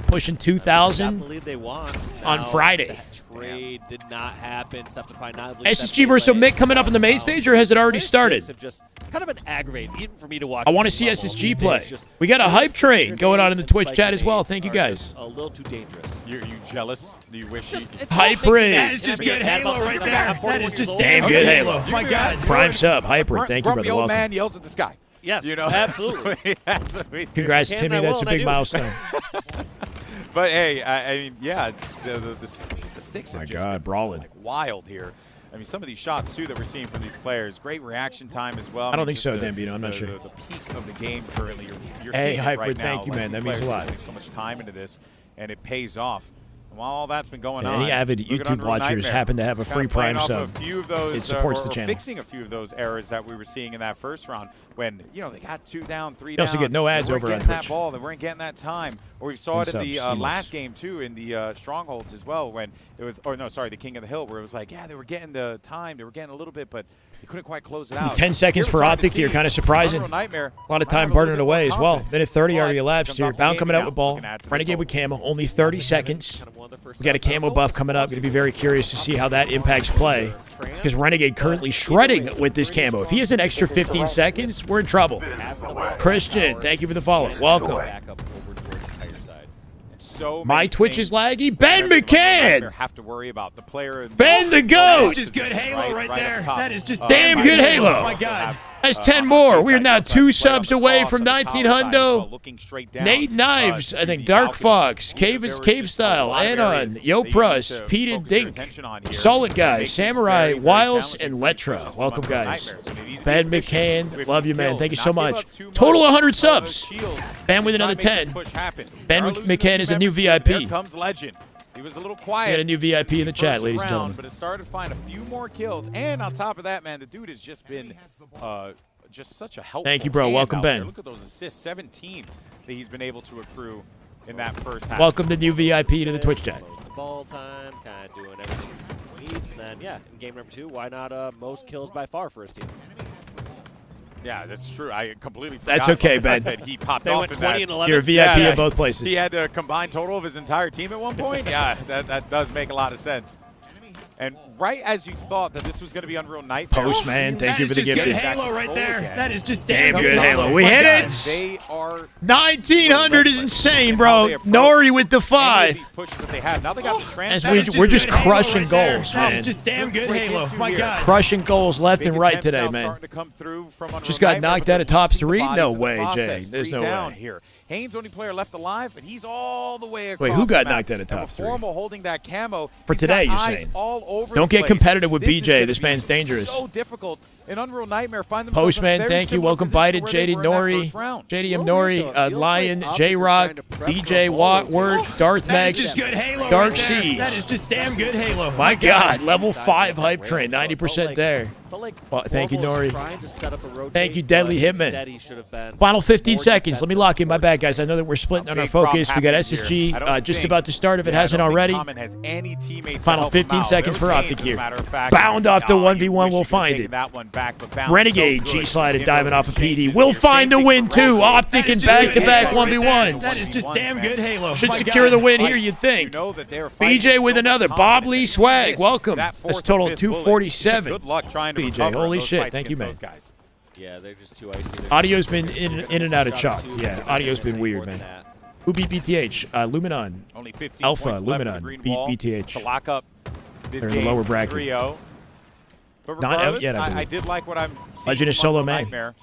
Pushing 2,000 I believe they won. on Friday. That trade did not happen. SSG versus Omit coming up on the main stage, or has it already started? Have just kind of been aggravating, even for me to watch. I want to see SSG play. We got a hype train going on in the Twitch chat as well. Thank you, guys. A little too dangerous. You jealous? Do you wish you... Hyprid. That is just good Halo right there. That is just Damn good Halo. Oh my God. Prime sub, Hyprid. Thank you, brother. Grumpy old Welcome. man yells at the sky. Yes, absolutely. That's what we do. Congrats, Timmy. That's a big milestone. But hey, I mean, yeah, it's the sticks have My just God, been, brawling. like, wild here. I mean, some of these shots too that we're seeing from these players, great reaction time as well. I don't think just so, Dambino. I'm not sure. The peak of the game currently. You're Hey, seeing it Hyper, right thank now. you, man. These That means a players are lot. putting so much time into this, and it pays off. And while all that's been going And on, any avid look at YouTube Unreal watchers Nightmare. happen to have a Kind free of playing Prime off sub. A few of those, It supports or the channel. fixing a few of those errors that we were seeing in that first round when they got 2 down, 3 You down. also get no ads they weren't over on getting that Twitch. ball. They weren't getting that time. Or we saw it in the Subs, last game too, in the strongholds as well, when it was, or no, sorry, the King of the Hill, where it was like, yeah, they were getting the time, they were getting a little bit, but they couldn't quite close it out. 10 seconds for OpTic here, kind of surprising. A lot of time burning away as well. Minute 30 already elapsed here. Bound coming out with ball. Renegade with camo, only 30 seconds. We got a camo buff coming up. Going to be very curious to see how that impacts play. Because Renegade currently shredding with this camo. If he has an extra 15 seconds, we're in trouble. Christian, thank you for the follow. Welcome. My Twitch is laggy. Ben McCann. Have to worry about the player. Ben the GOAT. That is just good Halo right there. That is just damn good Halo. Oh my God. That's 10 more. We are now 2 subs away from 19 hundo. Nate Knives, I think. Dark Fox, Cave Style, Anon, Yo Prus, Pete Dink, Solid Guys, Samurai, Wiles, and Letra. Welcome, guys. Ben McCann, love you, man. Thank you so much. Total 100 subs. Ben with another 10. Ben McCann is a new VIP. Here comes Legend. He was a little quiet. We got a new VIP in the chat, ladies and gentlemen. But it started to find a few more kills. And on top of that, man, the dude has just been just such a helpful Thank you, bro. hand Welcome, out Ben. there. Look at those assists, 17 that he's been able to accrue in that first half. Welcome the new VIP to the Twitch chat. Ball time, kind of doing everything he needs. And then, yeah, in game number 2, why not most kills by far for his team? Yeah, that's true. I completely forgot. That's okay, about the Ben. fact that he popped They off went in 20 that. and 11. You're a VIP at both places. He had a combined total of his entire team at one point. Yeah, that does make a lot of sense. And right as you thought that this was going to be Unreal Nightmare. Postman, thank you for the gift. Good Halo right there. That is just damn good Halo. We hit it. They are 1900 is insane, bro. Nori with the 5. pushes that they have. Now they got the As we're just crushing goals, That man. is just damn good Halo. My God. Crushing goals left and right today, man. Just got knocked out of top 3? No way, Jay. There's no way. Here. Haynes, only player left alive, but he's all the way across. Wait, who got the map. knocked out of top 3? Formal holding that camo. For He's today, got you're eyes saying. all over Don't the get place. competitive with This is BJ. gonna This be man's dangerous. So difficult. In Unreal Nightmare, find themselves in a Postman, very thank you. similar Welcome position by to to where they JD were in that Nori, first round. JDM Nori, Lion, J-Rock, DJ Watward, Darth That Max, is just good Halo Dark right there. Seas. That is just damn good Halo. My God, level 5 hype train, 90% there. Well, thank you, Nori. Thank you, Deadly Hitman. Final 15 seconds. Let me lock in. My bad, guys. I know that we're splitting on our focus. We got SSG just about to start if it hasn't already. Final 15 seconds for OpTic here. Bound off the 1v1. We'll find it. Renegade G-slided diving off of PD. We'll find the win, too. OpTic and back-to-back 1v1s. That is just damn good Halo. Should My secure God. the win here, you'd think. BJ with another. Bob Lee Swag. Welcome. That's total 247. Good luck trying to BJ, recover holy those shit. fights Thank you, man. against those guys. Yeah, they're just too icy. Audio's been in and out of chalk. Yeah, audio's been weird, man. Who beat BTH? Luminon. Only 15 Alpha, points left for the Luminon green beat wall BTH. to lock up this They're in the game lower bracket. 3-0. But Not out regardless, yet, I I believe. did like what I'm seeing Legend is from solo Unreal man. Nightmare.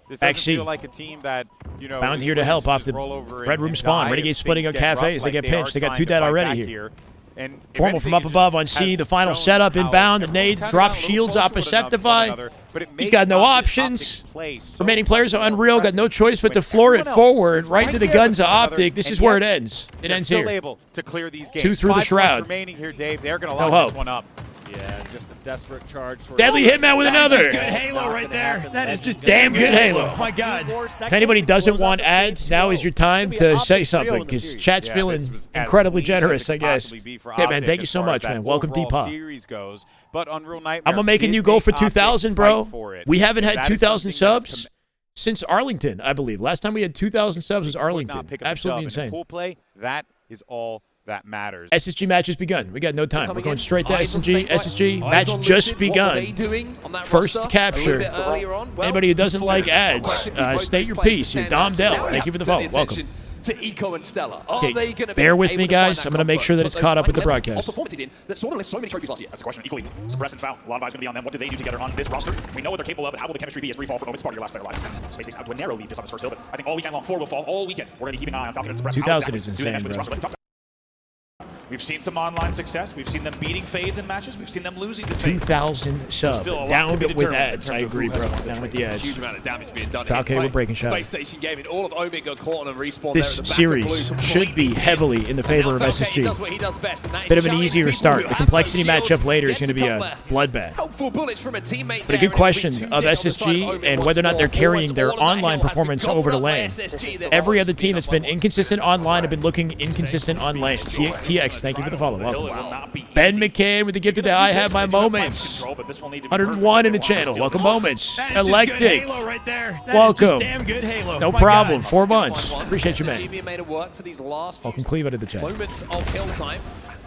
This Back doesn't C. feel like a team that, you know, Bound is here to willing help off just the roll over Red and Room spawn. die Renegade if splitting things on get rough, cafes. They like get are pinched. They got trying 2 to dead fight already back here. And if Formal from up anything, it above just on C. has The final shown setup how inbound. The everyone's nade kinda drop gotten a little shields closer off with one Perceptify. another, but it He's makes got no OpTic options. play so Remaining players are much more unreal. Got no impressive choice but to when floor it everyone else forward is right to the there guns with of one another, OpTic. This and is where it yet ends. It they're ends still here. able to clear these games. 2 through the 5 points shroud. remaining here, Dave. They're going to No lock hope. this one up. Yeah, just a desperate charge. Deadly Hitman with another. Good Halo right there. That is just Damn good Halo. My God. If anybody doesn't want ads, now is your time to say something because chat's Yeah, feeling this was as incredibly clean as generous, it I could guess. possibly be for Yeah, man, OpTic thank you as so far much, as that man. Welcome, overall Deepa. series goes. But Unreal Nightmare I'm going to make a did new goal for make 2,000, OpTic bro. fight for it. We haven't had That is 2,000 something that's subs since Arlington, I believe. Last time we had 2,000 subs was could Arlington. not pick up a Absolutely dub. And in insane. pool play, that is all that matters. SSG match has begun. We got no time. We're Coming going in. straight to Eyes on SSG. St. White. SSG Eyes match on just Lucid. What were they begun. doing on that First roster capture. a little bit earlier on? Well, Anybody who doesn't before like the ads, question, both state those your players piece. You're stand Dom out. Dell. Now we Thank have you for the to turn follow. Welcome. attention to Eco and Stella. Are Okay, they going to bear be with able me, to find guys. that I'm gonna make comfort? sure that it's Put caught those up with the level of broadcast. performances in that sort of list so many trophies last year. That's the question. Equally suppress and foul. A lot of eyes going to be on them. What do they do together on this roster? We know what they're capable of, but how will the chemistry be as 3 fall for Omit? It's part of your last player alive. Spacing out to a narrow lead just on this first hill, but I think all weekend long 4 will fall all weekend. We're going to be keeping an eye on Falcon and Suppress. 2,000 is Do they match insane, with this bro. roster? Let me talk. We've seen some online success. We've seen them beating FaZe in matches. We've seen them losing to FaZe. 2,000 subs. still a lot Down to be with determined in ads. terms I of agree, who has bro. won the Down with trade. the ads. Huge amount of damage being done. Falcon, we're breaking shot. Space Station Gaming, all of Omit got caught on a respawn. This there at the back series of blue, should be completely heavily in the favor of Now Falcon, he does SSG. what he does best, and that is Bit of an challenge easier people start. who The have complexity no shields, matchup later is gets going to be a couple bloodbath. helpful bullets from a teammate But a there, good and question it'll be of two dead on the side SSG Omit and once whether or not more. they're carrying Almost their all of that online hill has been performance over to gobbled up by LAN. SSG. They're Every always other team been that's on been one. inconsistent online have been looking inconsistent on LAN. TX, thank you for the follow. Welcome. Ben McCann with the gift of the I have my moments. 101 in the channel. Welcome, Moments. Electric. Welcome. No problem. 4 months. Appreciate you, man. SSG being made to work for these last few Welcome, Cleveland, to the chat. moments of hill time.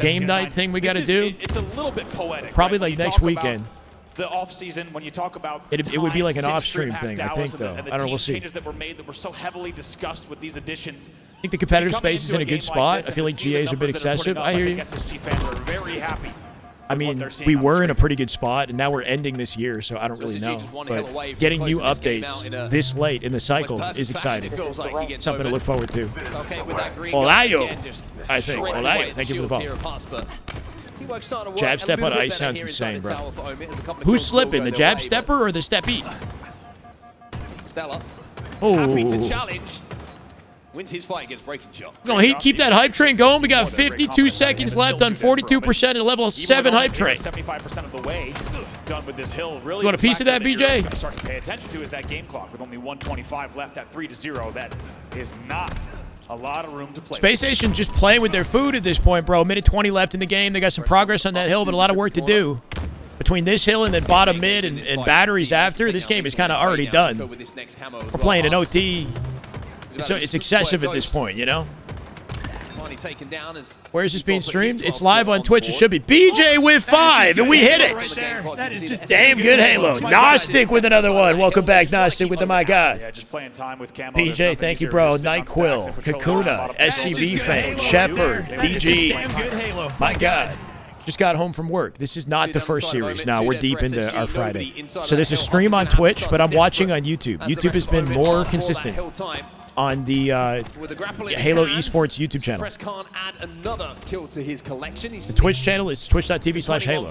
game night thing we got to do. It's a little bit poetic. Probably right? like next Talk weekend. the off season, when you talk about It would be like an time, off-stream Since thing, I Dallas think, and though. the I don't know, team we'll see. changes that were made that were so heavily discussed with these additions. I think the competitive Coming space is into in a good game like spot. this I and feel to like see the GA is a bit numbers that are putting excessive. up, I hear think you. SSG fans are very happy. I mean, we were in a pretty good spot, and now we're ending this year, so I don't really know. But getting new updates this late in the cycle is exciting. Something to look forward to. Olayo, I think. Olayo, thank you for the follow. Jab step on ice sounds insane, bro. Who's slipping, the jab stepper or the steppy? Stella. Oh. Happy to challenge. Wins his fight against Breaking Shot. No, he keep that hype train going. We got 52 seconds left on 42% of level 7 hype train. 75% of the way done with this hill. Really, You want a piece of that, BJ? You're start to pay attention to is that game clock with only 125 left at 3-0. That is not a lot of room to play. Space Station just playing with their food at this point, bro. Minute 20 left in the game. They got some progress on that hill, but a lot of work to do. Between this hill and then bottom mid and batteries after, this game is kind of already done. We're playing an OT. It's excessive at this point, you know? Where is this being streamed? It's live on Twitch. It should be. BJ with 5, and we hit it. That is just damn good Halo. Gnostic with another one. Welcome back, Gnostic, with the my God. Yeah, just playing time with Camo. BJ, thank you, bro. Nightquill, Kakuna, SCB fan, Shepard, DG. My God. Just got home from work. This is not the first series. Now we're deep into our Friday. So there's a stream on Twitch, but I'm watching on YouTube. YouTube has been more consistent on the Halo Esports YouTube channel. Can't add another kill to his collection. The Twitch channel is twitch.tv/Halo.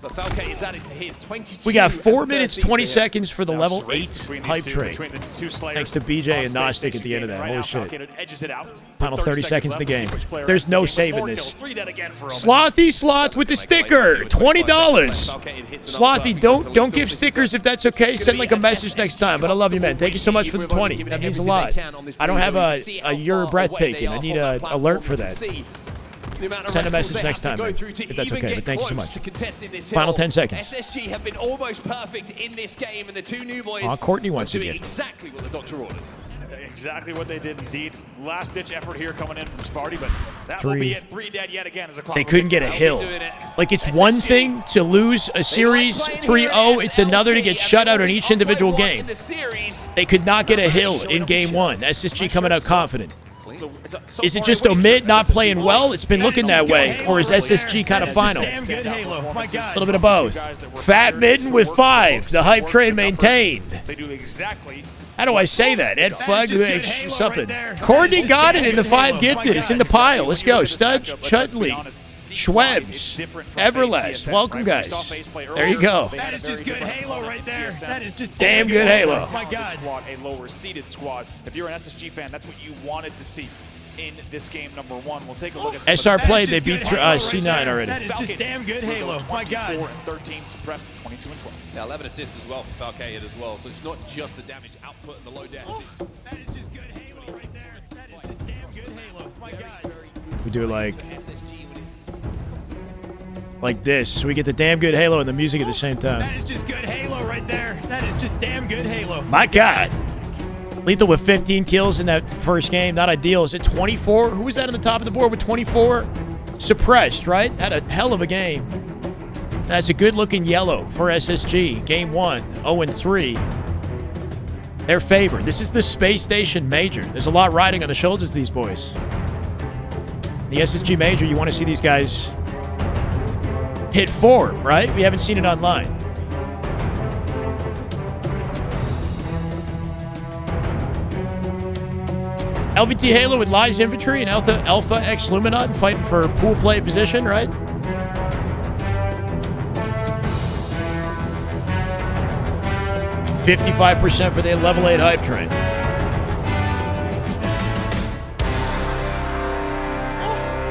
But Falke is added to his 22. We got 4 minutes, 20 seconds for the level 8 hype train. Between the two slayers. Thanks to BJ and On Gnostic Space at the end of that. Station Holy right shit. now, Falke edges it out. Final 30 seconds in the game. Left. Which player There's has no the saving more this. kills. 3 dead again for Omit. Slothy Sloth with the sticker. $20. Slothy, don't give stickers if that's okay. Send like a message next time. But I love you, man. Thank you so much for the 20. That means a lot. I don't have a your breathtaking. I need an alert for that. Send a message next time, man, if that's okay. But thank you so much. Final 10 seconds. SSG have been almost perfect in this game, and the two new boys Courtney wants are a doing gift. exactly what the doctor ordered. Exactly what they did indeed. Last-ditch effort here coming in from Sparty, but that will be it. 3 dead yet again as a clock. They couldn't get a hill. Like, it's one thing to lose a series 3-0. It's another to get shut out in each individual game. They could not get a hill in game 1. SSG coming out confident. Is it just Omit not playing well? It's been looking that way. Or is SSG kind of final? A little bit of both. Fat Mitten with 5. The hype train maintained. They do exactly. How do I say that? Ed Fug, something. Courtney got it in the 5 gifted. It's in the pile. Let's go. Studge, Chudley, Schwebs, Everlast. Welcome, guys. There you go. That is just good Halo right there. That is just damn good Halo. Oh my God. Squad, a lower seeded squad. If you're an SSG fan, that's what you wanted to see in this game number 1. We'll take a look at SR played. They beat C9 already. That is just damn good Halo. My God. 24 and 13, suppressed to 22 and 12. Now 11 assists as well for Falke as well. So it's not just the damage output and the low deaths. That is just good Halo right there. That is just damn good Halo. My God. We do it like this. So we get the damn good Halo and the music at the same time. That is just good Halo right there. That is just damn good Halo. My God. Lethal with 15 kills in that first game. Not ideal. Is it 24? Who was that on the top of the board with 24? Suppressed, right? Had a hell of a game. That's a good-looking yellow for SSG. Game 1, 0-3. Their favor. This is the Space Station Major. There's a lot riding on the shoulders of these boys. The SSG Major, you want to see these guys hit form, right? We haven't seen it online. LVT Halo with Lies Infantry and Alpha X Luminot fighting for pool play position, right? $55% for the level 8 hype train.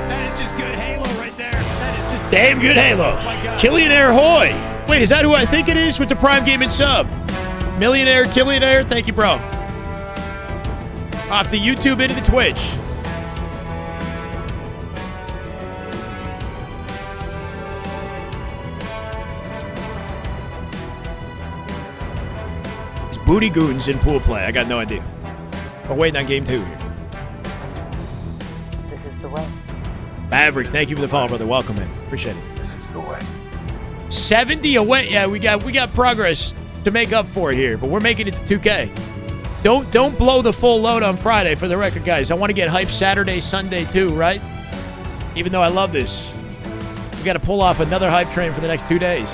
That is just good Halo right there. That is just damn good Halo. Killionaire Hoy. Wait, is that who I think it is with the Prime Gaming sub? Millionaire, Killionaire, thank you, bro. Off the YouTube into the Twitch. It's Booty Goons in pool play. I got no idea. We're waiting on game 2 here. This is the way. Maverick, thank you for the follow, brother. Welcome in. Appreciate it. This is the way. 70 away. Yeah, we got progress to make up for here, but we're making it to 2K. Don't blow the full load on Friday for the record, guys. I want to get hyped Saturday, Sunday too, right? Even though I love this. We got to pull off another hype train for the next 2 days.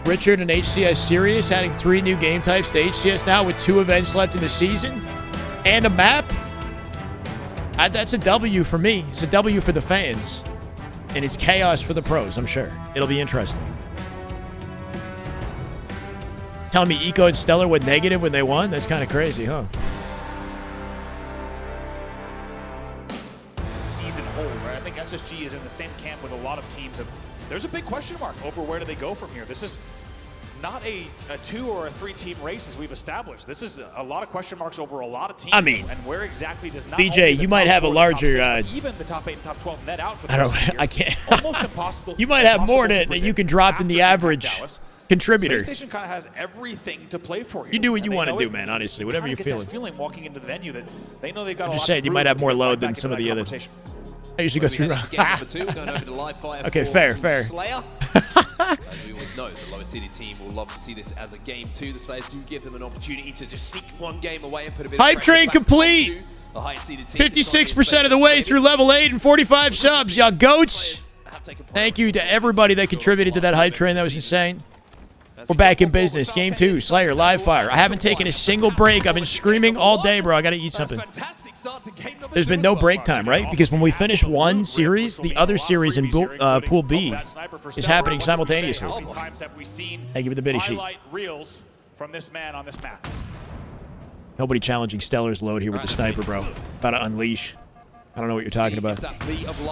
Richard and HCS Serious adding 3 new game types to HCS now with 2 events left in the season and a map. That's a W for me. It's a W for the fans. And it's chaos for the pros, I'm sure. It'll be interesting. Telling me Eco and Stellar went negative when they won? That's kind of crazy, huh? Season whole, right? I think SSG is in the same camp with a lot of teams. There's a big question mark over where do they go from here. This is not a 2 or a 3 team race as we've established. This is a lot of question marks over a lot of teams. I mean, and where exactly does not BJ, you might have a larger. Even the top 8 and top 12 net out for the I rest don't. of the year. I can't. Almost impossible. You might have more that you can drop than the average contributor. Space Station kind of has everything to play for here. You do what you want to do, man. Honestly, whatever you're feeling. Feeling walking into the venue that they know they've got. I'm just saying, you might have more load than some of the others. I usually go through. Okay, fair. Slayer. As we all know, the lowest seeded team will love to see this as a game 2. The Slayers do give them an opportunity to just sneak 1 game away and put a bit Hype of train complete. 56% of the way through level 8 and 45 subs, y'all goats. Thank you to everybody that contributed to that hype train. That was insane. We're back in business. Game 2, Slayer, live fire. I haven't taken a single break. I've been screaming all day, bro. I got to eat something. There's been no break time, right? Because when we finish one series, the other series in Pool B is happening simultaneously. Thank you for the biddy sheet. Reels from this man on this map. Nobody challenging Stellar's load here with the sniper, bro. About to unleash. I don't know what you're talking about.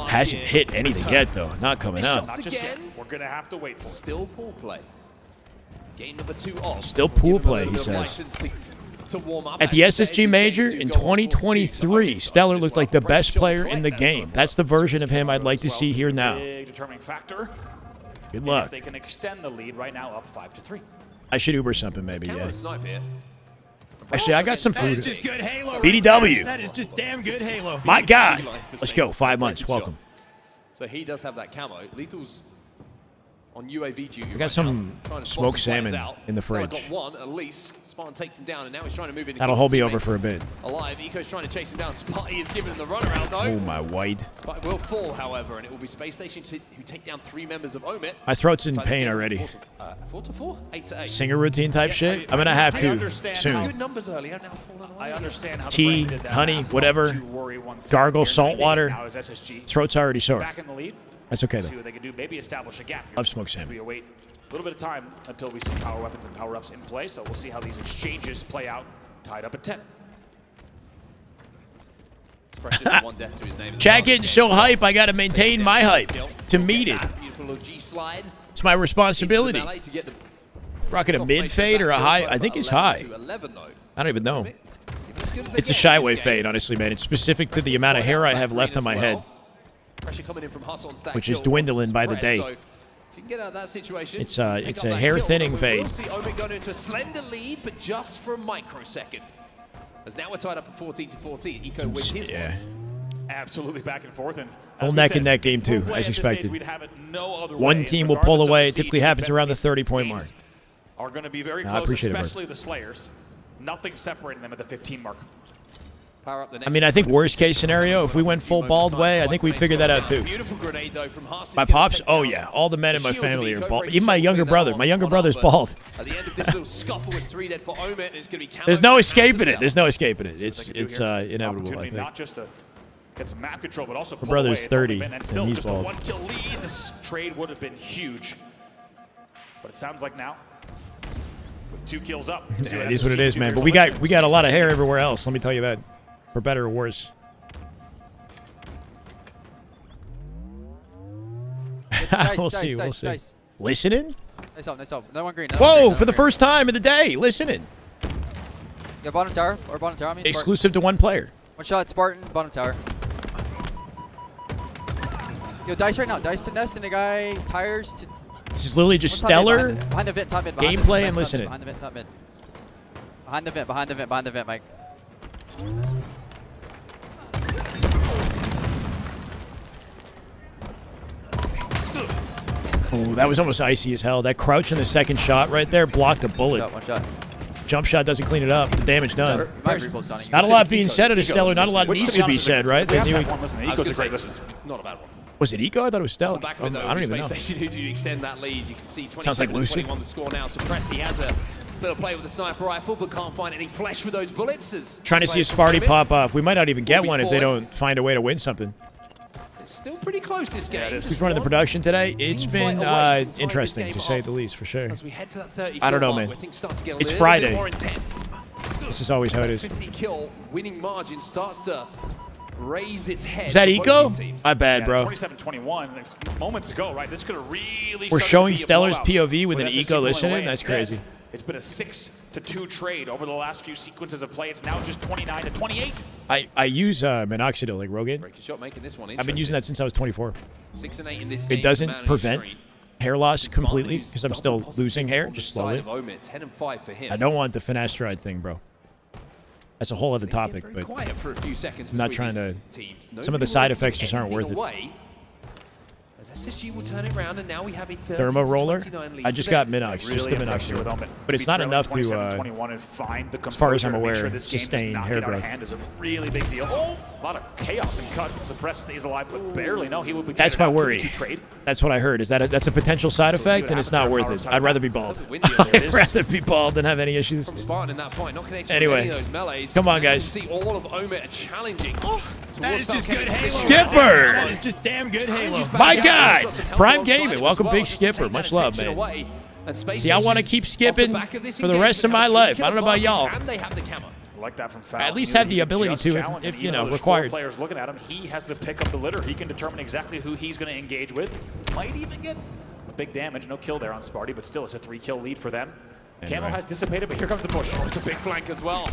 Hasn't hit anything yet, though. Not coming out. Not just yet. We're going to have to wait for it. Still pool play. Game number 2 off. Still pool play, he says. At the SSG Major in 2023, Stellar looked like the best player in the game. That's the version of him I'd like to see here now. Big determining factor. Good luck. If they can extend the lead right now, up 5-3. I should Uber something, maybe, yeah. Snipe here. Actually, I got some food. That is just good Halo. BDW. That is just damn good Halo. My God. Let's go. 5 months. Welcome. So he does have that camo. Lethal's on UAV duty. I got some smoked salmon in the fridge. Got 1 at least. Spartan takes him down, and now he's trying to move in. That'll hold me over for a bit. Alive. Eco's trying to chase him down. Spotty is giving him the runaround, though. Oh, my white. Spotty will fall, however, and it will be Space Station who take down 3 members of Omit. My throat's in pain already. 4-4? 8-8. Singer routine type shit? I'm going to have to soon. Good numbers earlier. Now I understand how tea, honey, whatever. Gargle, salt water. Throat's already sore. Back in the lead. That's okay, See though. what they can do. Maybe establish a gap. Love smoked salmon. We await a little bit of time until we see power weapons and power ups in play. So we'll see how these exchanges play out. Tied up at 10. Chat getting so hype, I got to maintain my hype to meet it. It's my responsibility. Rocking a mid fade or a high? I think it's high. I don't even know. It's a Shyway fade, honestly, man. It's specific to the amount of hair I have left on my head, which is dwindling by the day. Get out of that situation. It's a hair thinning fade. We'll see Omit going into a slender lead, but just for a microsecond. As now we're tied up at 14-14. Eco wins his ones. Absolutely back and forth. And whole neck and neck game 2, as expected. One team will pull away. It typically happens around the 30-point mark. Are going to be very close, especially the Slayers. Nothing separating them at the 15 mark. I mean, I think worst case scenario, if we went full bald way, I think we'd figure that out too. My pops, oh yeah, all the men in my family are bald. Even my younger brother. My younger brother's bald. At the end of this little scuffle, it's 3 dead for Omit, and it's going to be camo. There's no escaping it. There's no escaping it. It's inevitable, I think. Not just to get some map control, but also My brother's 30, and he's just bald. a 1-kill lead. This trade would have been huge, but it sounds like now, with 2 kills up. Yeah, it is what it is, man. But we got a lot of hair everywhere else. Let me tell you that. For better or worse. We'll see. We'll see. Listening? Nice up. No one green. Whoa! For the first time of the day, listening. Yeah, bottom tower. Or bottom tower. I mean, exclusive to one player. One shot, Spartan, bottom tower. Yo, dice right now. Dice to nest and the guy tires to. This is literally just Stellar behind the vent, top mid. Gameplay and listening. Behind the vent, top mid. Behind the vent, Mike. Oh, that was almost icy as hell. That crouch in the second shot right there blocked a bullet. One shot. Jump shot doesn't clean it up. The damage done. Not Not a lot being said at a Stellar. Not a lot needs to be said, right? They knew Eco's a great listen. Not a bad one. Was it Eco? I thought it was Stellar. Back of it, though, I don't even know. Space Station, you extend that lead. You can see 20 Sounds like Lucy. 21 the score now. Suppressed. He has a little play with the sniper rifle, but can't find any flesh with those bullets. As Trying to see a Sparty pop off. We might not even get one if they don't find a way to win something. It's still pretty close this game. Who's running the production today? It's been interesting, to say the least, for sure. As we head to that 30 I don't know, mark, man. where things start to get a It's little Friday. bit more intense. This is always how it is. 50 kill winning margin starts to raise its head. Is that for both Eco? these teams. My bad, bro. 27-21 moments ago, right? This could have really. We're started showing to be a Stellar's blowout POV with an SSG Eco pulling listening? away. That's Instead, crazy. It's been a 6-2 trade over the last few sequences of play. It's now just 29-28. I use minoxidil like Rogan. Breaking shot, making this one I've been using that since I was 24. 6 and 8 in this game. It doesn't Manny prevent Street. hair loss completely because I'm still losing hair, On the just side slowly. of Omit, 10 and 5 for him. I don't want the finasteride thing, bro. That's a whole other topic, but Quiet for a few seconds I'm not between trying to. these teams. Some of the Nobody side wants to effects give just aren't worth anything it. away, as SSG will turn it around, and now we have a 30 Thermo roller. 29 lead I for just them. got Minox, just the minoxidil, but it's Be not trailing enough to, 27-21 and find the as far as I'm composure to make aware, sure this game does sustain not hair get out of growth. hand is a really big deal. Oh, a lot of chaos and cuts. Suppressed stays alive, but barely. No, he will be. That's traded my out worry. to trade. That's what I heard. Is that that's a potential side effect, and it's not worth it. I'd rather be bald. I'd rather be bald than have any issues. From Spartan in that fight, not connecting Anyway, with any of those melees. come on, And you guys. can see all of Omit are challenging. That is just good Halo. Skipper! That is just damn good Halo. My God! Prime Gaming. Welcome, Big Skipper. Much love, man. See, I want to keep skipping for the rest of my life. I don't know about y'all. And they have the camo. Like that from Foul. I at least He have the can ability just to, challenge, if and you even know, though there's 4 required. players looking at him, he has to pick up the litter. He can determine exactly who he's going to engage with. Might even get a big damage. No kill there on Sparty, but still, it's a 3-kill lead for them. Anyway. Camo has dissipated, but here comes the push. It's a big flank as well.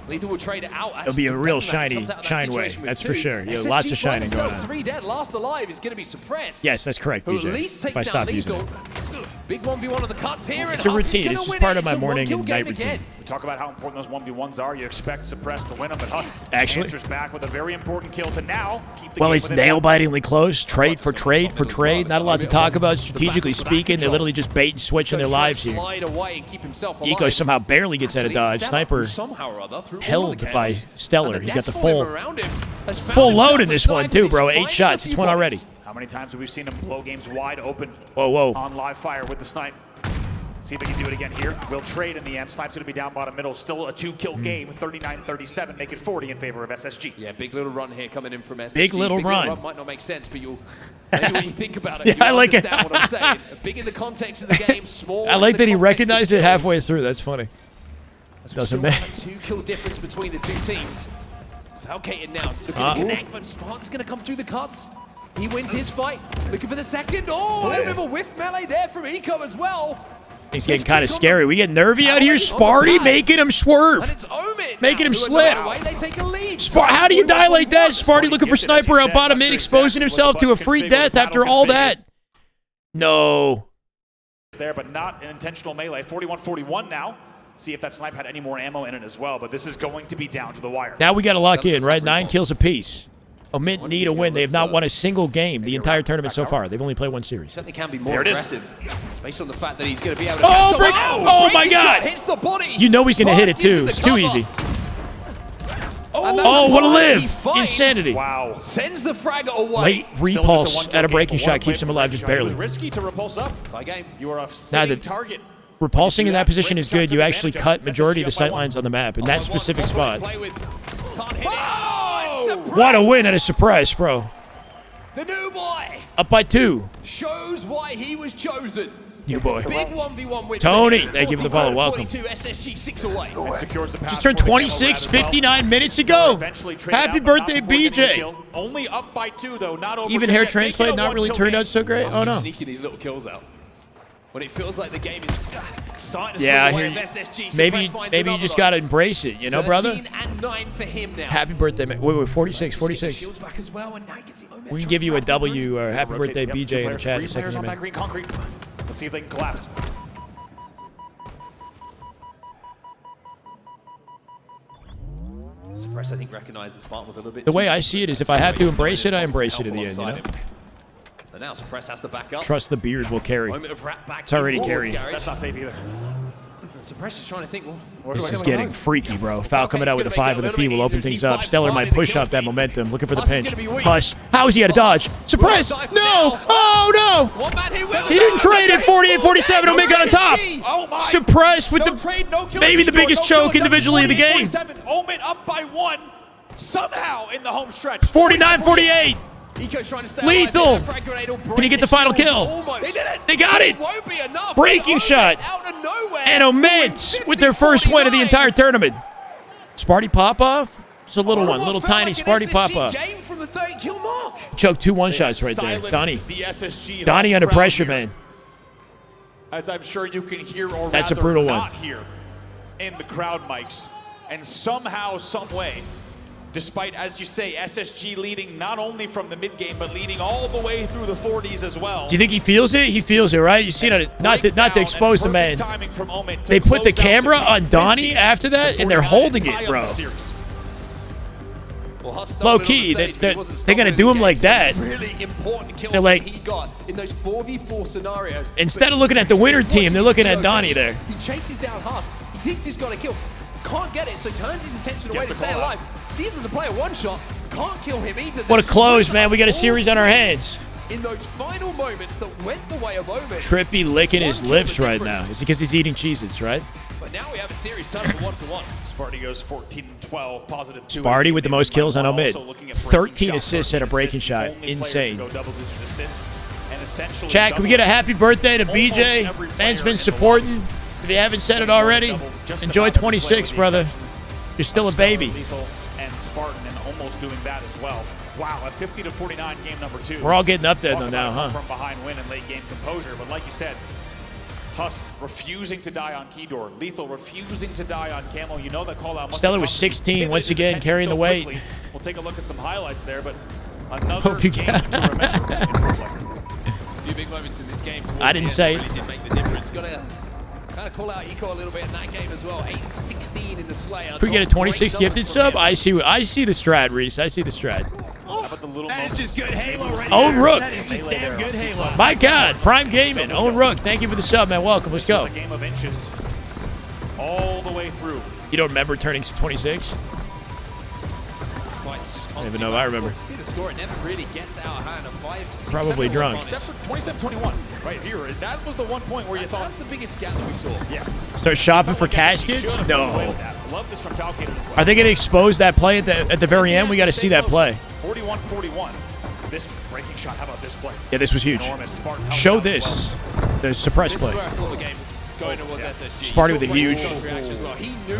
Lethal will trade it out. It'll be a real shiny shine way. That's for sure. Yeah, lots of shining going on. 3 dead, last alive is going to be suppressed. Yes, that's correct, Who at BJ. least If I takes down stop using Lethal. it. Big 1v1 on the cuts here. It's a routine. It's just part of my morning and night routine. We talk about how important those 1v1s are. You expect Suppress to win them, but Huss Actually. answers back with a very important kill to now keep the Well, game it's within nail-bitingly close. Trade for trade for trade. Not a lot to talk about strategically speaking. They're literally just bait and switch in their lives here. Slide away and keep himself alive. Eco somehow barely gets out of dodge. Sniper Somehow or other, through all held of the by chaos. Stellar. And He's got the death form full around him has found full load himself in a this one sniper. too, He's bro. 8 finding shots. a It's few one bodies. already. How many times have we seen him blow games wide open? Whoa, whoa. On live fire with the snipe. See if they can do it again here. We'll trade in the end. Snipe's going to be down bottom middle. Still a 2-kill game. 39-37. Make it 40 in favor of SSG. Yeah, big little run here coming in from SSG. Big little run. Might not make sense, but you'll maybe when you think about it, Yeah, you I like it. understand what I'm saying. Big in the context of the game, small. I like that he recognized it halfway through. That's funny. Doesn't matter. 2-kill difference between the two teams. Falcated now, looking to connect, but Spartan's going to come through the cuts. He wins his fight, looking for the second. Oh, a little bit of a whiff melee there from Eco as well. He's getting kind of scary. We get nervy out here. Sparty making him swerve. And it's Omit Making him who are slip. not away. They take a lead. How do you die like that? Sparty looking for sniper out bottom mid, exposing himself to a free death after all that. No. There, but not an intentional melee. 41-41 now. See if that snipe had any more ammo in it as well, but this is going to be down to the wire. Now we got to lock in, right? 9 kills apiece. Omit need a win. They have not won a single game the entire tournament so far. They've only played 1 series. Certainly can be more aggressive, based on the fact that he's going to be able to. Oh, catch break! up. Oh my breaking shot God! hits the body. You know he's going to hit it Spartan too. uses It's the too cover. easy. Oh, what a he live! finds- Insanity. Wow. Sends the fragger away. Late repulse at a breaking shot keeps him alive just It was barely. risky to repulse up. Tie game. You are a Now sitting the target. repulsing in that position is good. You actually cut majority of the sight lines on the map in that specific spot. What a win at a surprise, bro. The new boy Up by 2. shows why he was chosen. You boy. Big 1v1 win. Tony, thank you for the follow. Welcome. 42, SSG 6 away. And secures the pass Just turned for the demo 26, round as well. 59 minutes ago. Eventually traded Happy out, but not birthday, before getting a BJ. kill. Only up by 2 though, not over Even just hair yet. transplant Making a not really 1-kill turned game. out so great. Oh no. Sneaking these little kills out. When it feels like the game is starting to Yeah, I slip hear away you. of SSG. Maybe Suppress finds you another just though. got to embrace it, you know, brother? 13 and 9 for him now. Happy birthday, man. Wait, 46, 46. Shields back as well, and now he gets the Omit We can shot give you a back. W or happy Rotate, birthday, yep, BJ, 2 in the players, chat in 3 a players second. on that Man. green concrete. Let's see if they can collapse. Suppress, I think, recognized that Spartan was a little bit The way too I see it is if I have to embrace it, I embrace it at the end, you know? And now Suppress has to back up. Trust the beard will carry. Moment of wrap back It's already carrying. That's not safe either. Suppress is trying to think, well, This is getting freaky, bro. Foul coming out with a 5 with the feet will open things up. Stellar might push off that momentum. Looking for the pinch. Hush. How is he at a dodge? Suppress. No. Oh, no. He didn't trade it. 48-47. Omit got on top. Suppress with maybe the biggest choke individually of the game. Omit up by 1 somehow in the home stretch. 49-48. Lethal. Can he get the final kill? They did it. They got it. Breaking shot. And Omit with their first win of the entire tournament. Sparty pop-off? It's a little one. Little tiny Sparty pop-off. Choked 2 one-shots right there. Donnie under pressure, man. As I'm sure you can hear, or that's a rather brutal not one. hear in the crowd mics. And somehow, some way, despite, as you say, SSG leading not only from the mid-game, but leading all the way through the 40s as well. Do you think he feels it? He feels it, right? You see it. Not to expose the man. They put the camera on Donnie after that, and they're holding it, bro. Low key, they're gonna do him like that. Really important kill They're like, he got in those 4v4 scenarios. instead of looking at the winner team, they're looking at Donnie there. He chases down Huss. He thinks he's got a kill. Can't get it, so turns his attention away to stay alive. Sees as a player one shot. Can't kill him either. What a close, man. We got a series on our hands. In those final moments that went the way of Omit. Trippy licking his lips right now. It's because he's eating Cheez-Its, right? But now we have a series tied for 1-1. Sparty goes 14-12, positive 2. Sparty with the most kills on Omit. 13 assists and a breaking shot. Insane. Chat, can we get a happy birthday to BJ? Man's been supporting. If you haven't said it already, enjoy 26, brother. You're still a baby. And Spartan and almost doing that as well. Wow, a 50-49 game number 2. We're all getting up there though now, huh? From behind win and late game composure, but like you said, Huss refusing to die on Keydor, Lethal refusing to die on Camel. You know that call out. Stellar was 16 once again, carrying the weight. We'll take a look at some highlights there, but another game to remember. A few big moments in this game. I didn't say it. Really did make the difference. Got to kind of call out Eco a little bit in that game as well. 8-16 in the Slayer. If we get a 26 gifted sub, I see the strat, Reese. I see the strat. That is just good Halo right Own there. Rook. That is just damn good Halo. My God, Prime Gaming. Own Rook. Thank you for the sub, man. Welcome. Let's go. This is a game of inches all the way through. You don't remember turning 26? I don't even know if I remember. See the score, it never really gets out of hand. 5-6. Probably drunk. Except for 27-21 right here. That was the one point where you thought. That's the biggest gap that we saw. Yeah. Start shopping for caskets? No. Love this from Falcator as well. Are they going to expose that play at the very end? We got to see that play. 41-41. This breaking shot. How about this play? Yeah, this was huge. Show this. The suppress play. Going towards SSG. Sparty with a huge. He knew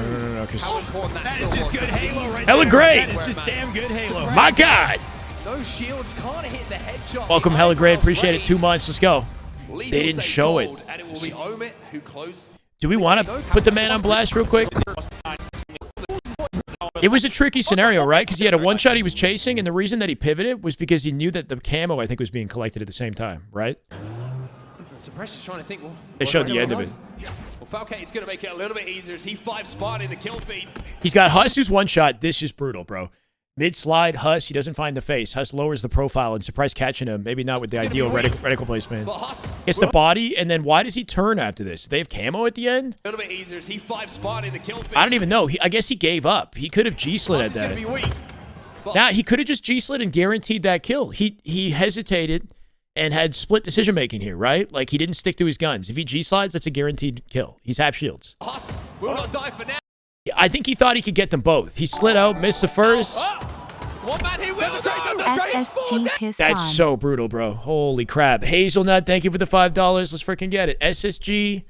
how important that is just good Halo right Hella there. great. That is just damn good Halo. My God. No shields, can't hit the headshot. Welcome, Hella Great. Appreciate it. 2 months. Let's go. Lethal They didn't show it. And it will be Omit who closed. Do we want to put the man on blast real quick? It was a tricky scenario, right? Because he had a one shot he was chasing, and the reason that he pivoted was because he knew that the camo, I think, was being collected at the same time, right? Suppress is trying to think. Well, They showed the end of it. Well, Falcate's going to make it a little bit easier as he 5 in the kill feed. He's got Huss, who's one shot. This is brutal, bro. Mid slide, Huss, he doesn't find the face. Huss lowers the profile and Surprise catching him. Maybe not with the ideal reticle placement. It's the body, and then why does he turn after this? Do they have camo at the end? A little bit easier as he 5 in the kill feed. I don't even know. I guess he gave up. He could have G-slid at that. Now, he could have just G-slid and guaranteed that kill. He hesitated and had split decision making here, right? Like, he didn't stick to his guns. If he G-slides, that's a guaranteed kill. He's half shields. Huss will not die for now. I think he thought he could get them both. He slid out, missed the first. One man, he will. That's so brutal, bro. Holy crap. Hazelnut, thank you for the $5. Let's freaking get it. SSG,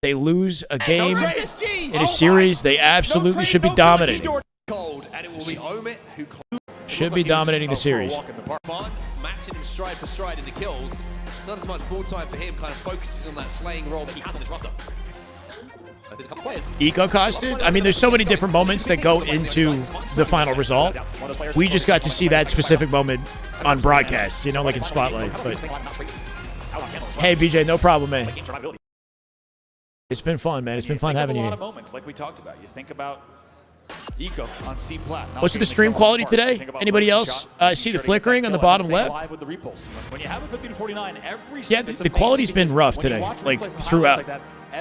they lose a game in a series. They absolutely should be dominating. Cold, and it will be Omit who Should be dominating the series. Matching him stride for stride in the kills. Not as much ball time for him, kind of focuses on that slaying role that he has on his roster. There's a couple players. Eco costed? I mean, there's so many different moments that go into the final result. We just got to see that specific moment on broadcast, you know, like in Spotlight. But hey, BJ, no problem, man. It's been fun, man. It's been fun having you a lot here. of moments, like we talked about. You think about Eco on C plat. What's with the stream quality today? Anybody else see the flickering on the bottom left? With the repulse. When you have a 50 to 49, every Yeah, the quality's been rough today, like throughout,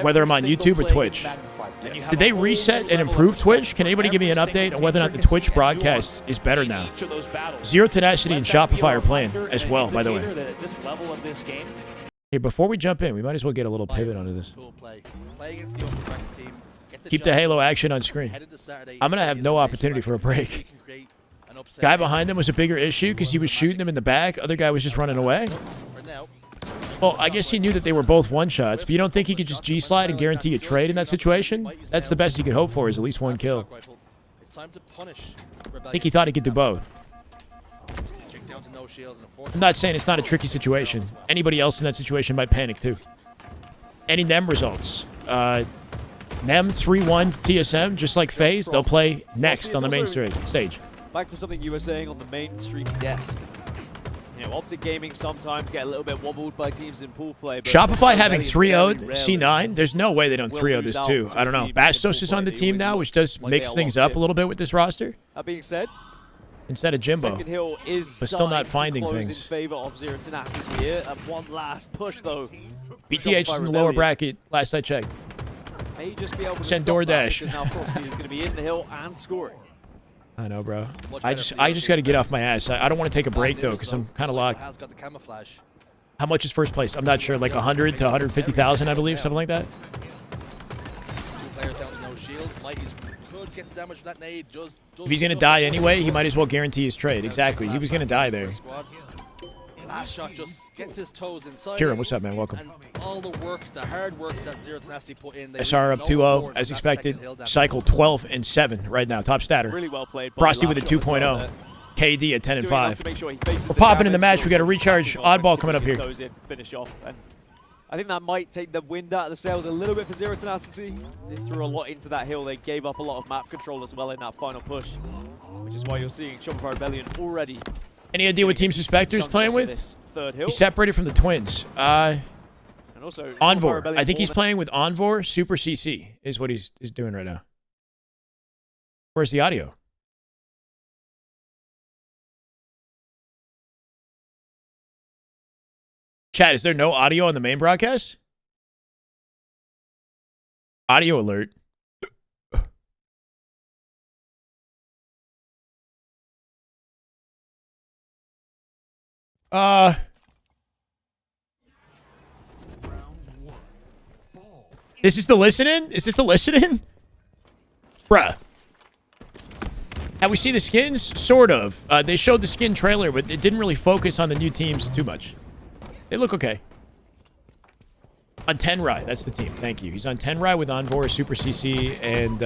whether I'm on YouTube or Twitch. Did they reset and improve Twitch? Can anybody give me an update on whether or not the Twitch broadcast is better now? Zero Tenacity and Shopify are playing as well, by the way. Hey, before we jump in, we might as well get a little pivot onto this. Keep the Halo action on screen. I'm going to have no opportunity for a break. Guy behind him was a bigger issue because he was shooting him in the back. Other guy was just running away. Well, I guess he knew that they were both one-shots, but you don't think he could just G-slide and guarantee a trade in that situation? That's the best he could hope for, is at least one kill. I think he thought he could do both. I'm not saying it's not a tricky situation. Anybody else in that situation might panic, too. Any NEM results? NEM 3-1 TSM, just like FaZe, they'll play next on the main stage. Back to something you were saying on the mainstream desk. You know, OpTic Gaming sometimes get a little bit wobbled by teams in pool play. But Shopify having 3-0'd C9, there's no way they don't 3-0 this too. I don't know. Bastos is on the team now, which does mix things up a little bit with this roster. That being said, instead of Jimbo, Second Hill is but still not finding in things. favor of Zero Tenacity here. And one last push though. BTH is in the lower bracket, last I checked. May just be able to Send stop that DoorDash. because now Frosty is going to be in the hill and scoring. I know, bro. I just got to get off my ass. I don't want to take a break though, because I'm kind of locked. How much is first place? I'm not sure. Like 100 to 150,000, I believe, something like that. If he's gonna die anyway, he might as well guarantee his trade. Exactly. He was gonna die there. Last shot just gets his toes inside. Kieran, what's up, man? Welcome. And all the work, the hard work that Zero Tenacity put in. SR up 2-0 as expected. Cycle 12-7 right now. Top statter. Really well played. Frosty with a 2.0. KD at 10-5. We're popping in the match. We got a recharge oddball coming up here. To finish off. And I think that might take the wind out of the sails a little bit for Zero Tenacity. They threw a lot into that hill. They gave up a lot of map control as well in that final push, which is why you're seeing Shopify Rebellion already. Any idea what Team Suspector's playing with? Third hill. He's separated from the Twins. And also Envor. I think he's playing with Envor. Super CC is what he's doing right now. Where's the audio? Chat, is there no audio on the main broadcast? Audio alert. Is this the listening? Is this the listening? Bruh. Have we seen the skins? Sort of. They showed the skin trailer, but it didn't really focus on the new teams too much. They look okay. On Tenrai, that's the team. Thank you. He's on Tenrai with Envor, Super CC, and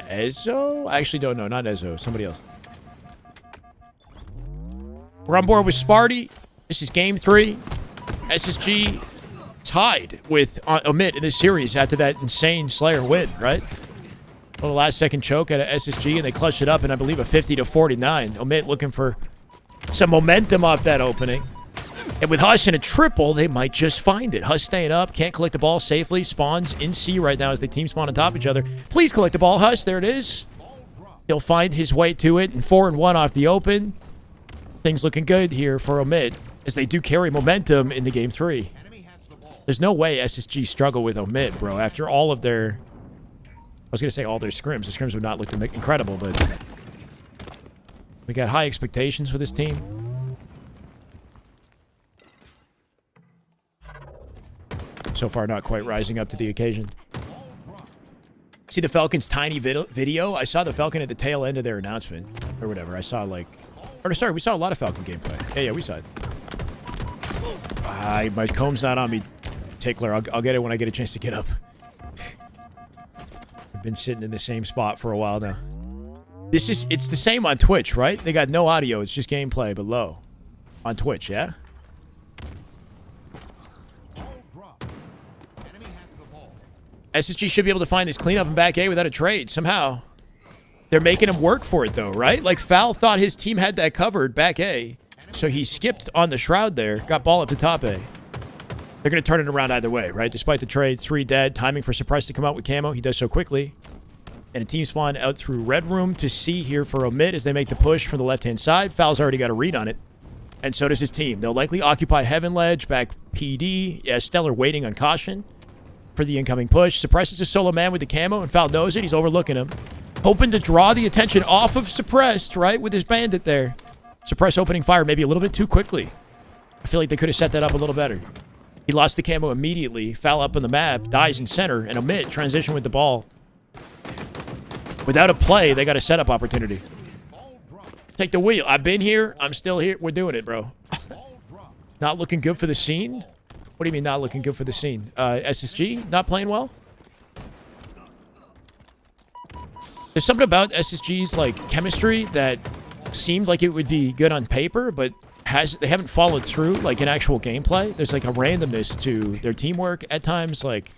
Ezo? I actually don't know. Not Ezo. Somebody else. We're on board with Sparty. This is game 3. SSG tied with Omit in this series after that insane Slayer win, right? A little last-second choke at a SSG, and they clutched it up in, I believe, a 50-49. Omit looking for some momentum off that opening. And with Huss in a triple, they might just find it. Huss staying up, can't collect the ball safely. Spawns in C right now as they team spawn on top of each other. Please collect the ball, Huss. There it is. He'll find his way to it, and 4-1 off the open. Things looking good here for Omit as they do carry momentum into game 3. There's no way SSG struggle with Omit, bro. After all of their... I was going to say all their scrims. The scrims would not look incredible, but... we got high expectations for this team. So far, not quite rising up to the occasion. See the Falcons' tiny video? I saw the Falcon at the tail end of their announcement. Or whatever. I saw, like... Or, sorry, we saw a lot of Falcon gameplay. Yeah, we saw it. My comb's not on me, Tickler. I'll get it when I get a chance to get up. I've been sitting in the same spot for a while now. It's the same on Twitch, right? They got no audio. It's just gameplay, but low. On Twitch, yeah? SSG should be able to find this cleanup in back A without a trade, somehow. They're making him work for it, though, right? Like, Foul thought his team had that covered back A, so he skipped on the Shroud there, got ball up to top A. They're going to turn it around either way, right? Despite the trade, 3 dead, timing for Surprise to come out with camo. He does so quickly. And a team spawn out through red room to C here for Omit as they make the push from the left-hand side. Foul's already got a read on it. And so does his team. They'll likely occupy Heaven Ledge, back PD. Yeah, Stellar waiting on caution for the incoming push. Suppresses a solo man with the camo, and Foul knows it. He's overlooking him. Hoping to draw the attention off of Suppressed, right, with his bandit there. Suppress opening fire maybe a little bit too quickly. I feel like they could have set that up a little better. He lost the camo immediately. Foul up on the map, dies in center, and Omit transition with the ball. Without a play, they got a setup opportunity. Take the wheel. I've been here. I'm still here. We're doing it, bro. Not looking good for the scene? What do you mean not looking good for the scene? SSG not playing well? There's something about SSG's like chemistry that seemed like it would be good on paper, but they haven't followed through like in actual gameplay. There's like a randomness to their teamwork at times. Like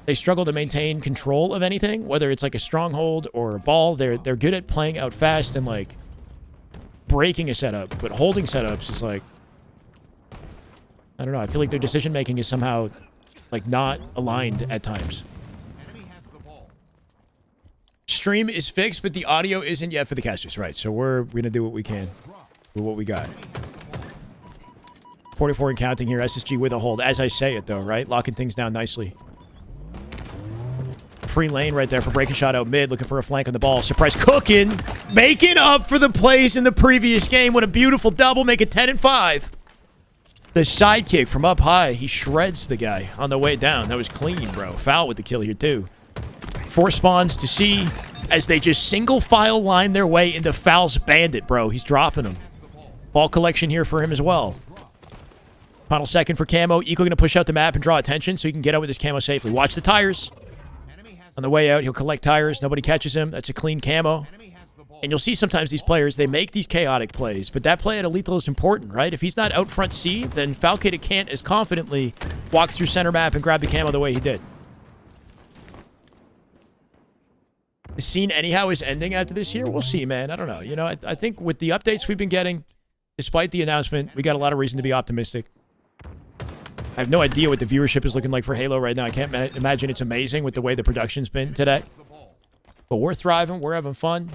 they struggle to maintain control of anything, whether it's like a stronghold or a ball. They're good at playing out fast and like breaking a setup, but holding setups is like, I don't know. I feel like their decision making is somehow like not aligned at times. Stream is fixed, but the audio isn't yet for the casters, right? So we're gonna do what we can with what we got. 44 and counting here. SSG with a hold, as I say it though, right? Locking things down nicely. Free lane right there for breaking shot out mid, looking for a flank on the ball. Surprise cooking, making up for the plays in the previous game. What a beautiful double, make it 10 and 5. The sidekick from up high, he shreds the guy on the way down. That was clean, bro. Foul with the kill here too. 4 spawns to see as they just single file line their way into Foul's bandit, bro. He's dropping them. Ball collection here for him as well. Final second for Camo. Eco going to push out the map and draw attention so he can get out with his camo safely. Watch the tires. On the way out, he'll collect tires. Nobody catches him. That's a clean camo. And you'll see sometimes these players, they make these chaotic plays, but that play at Lethal is important, right? If he's not out front C, then Falcated can't as confidently walk through center map and grab the camo the way he did. The scene anyhow is ending after this year. We'll see, man. I don't know. You know, I think with the updates we've been getting, despite the announcement, we got a lot of reason to be optimistic. I have no idea what the viewership is looking like for Halo right now. I can't imagine it's amazing with the way the production's been today. But we're thriving. We're having fun.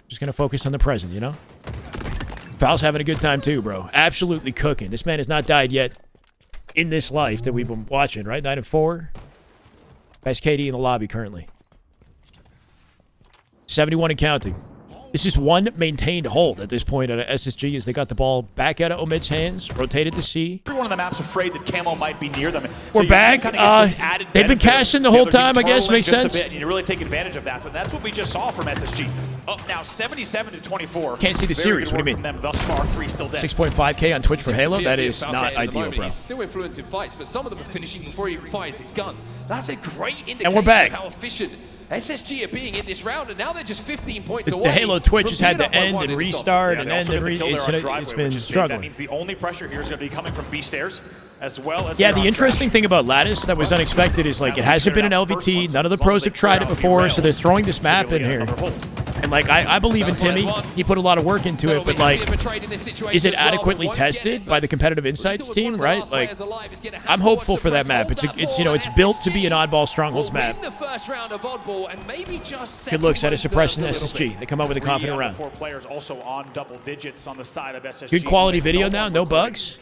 Just going to focus on the present, you know? Val's having a good time too, bro. Absolutely cooking. This man has not died yet in this life that we've been watching, right? 9 and 4. Best KD in the lobby currently. 71 and counting. This is one maintained hold at this point at SSG as they got the ball back out of Omit's hands, rotated to C. Everyone on the map's afraid that Camo might be near them. We're back. They've been cashing the whole time, I guess. Makes sense. And you really take advantage of that. So that's what we just saw from SSG. Up now 77 to 24. Can't see the series. What do you mean? Them thus far, 3 still dead. 6.5K on Twitch for Halo. That is not ideal, bro. He's still influencing fights, but some of them are finishing before he even fires his gun. That's a great indication and we're back. of how efficient SSG are being in this round, and now they're just 15 points away. The Halo Twitch has had to end and restart and end and it's been struggling. That means the only pressure here is going to be coming from B stairs, as well as the interesting thing about Lattice that was unexpected is like it hasn't been an LVT. None of the pros have tried it before, so they're throwing this map in here. And like I believe in Timmy, he put a lot of work into it, but like, is it adequately tested by the Competitive Insights team? Right? Like, I'm hopeful for that map. It's you know it's built to be an oddball strongholds map. Good looks at a suppressing SSG. They come out with a confident round. 4 players also on double digits on the side of SSG. Good quality video now, no bugs.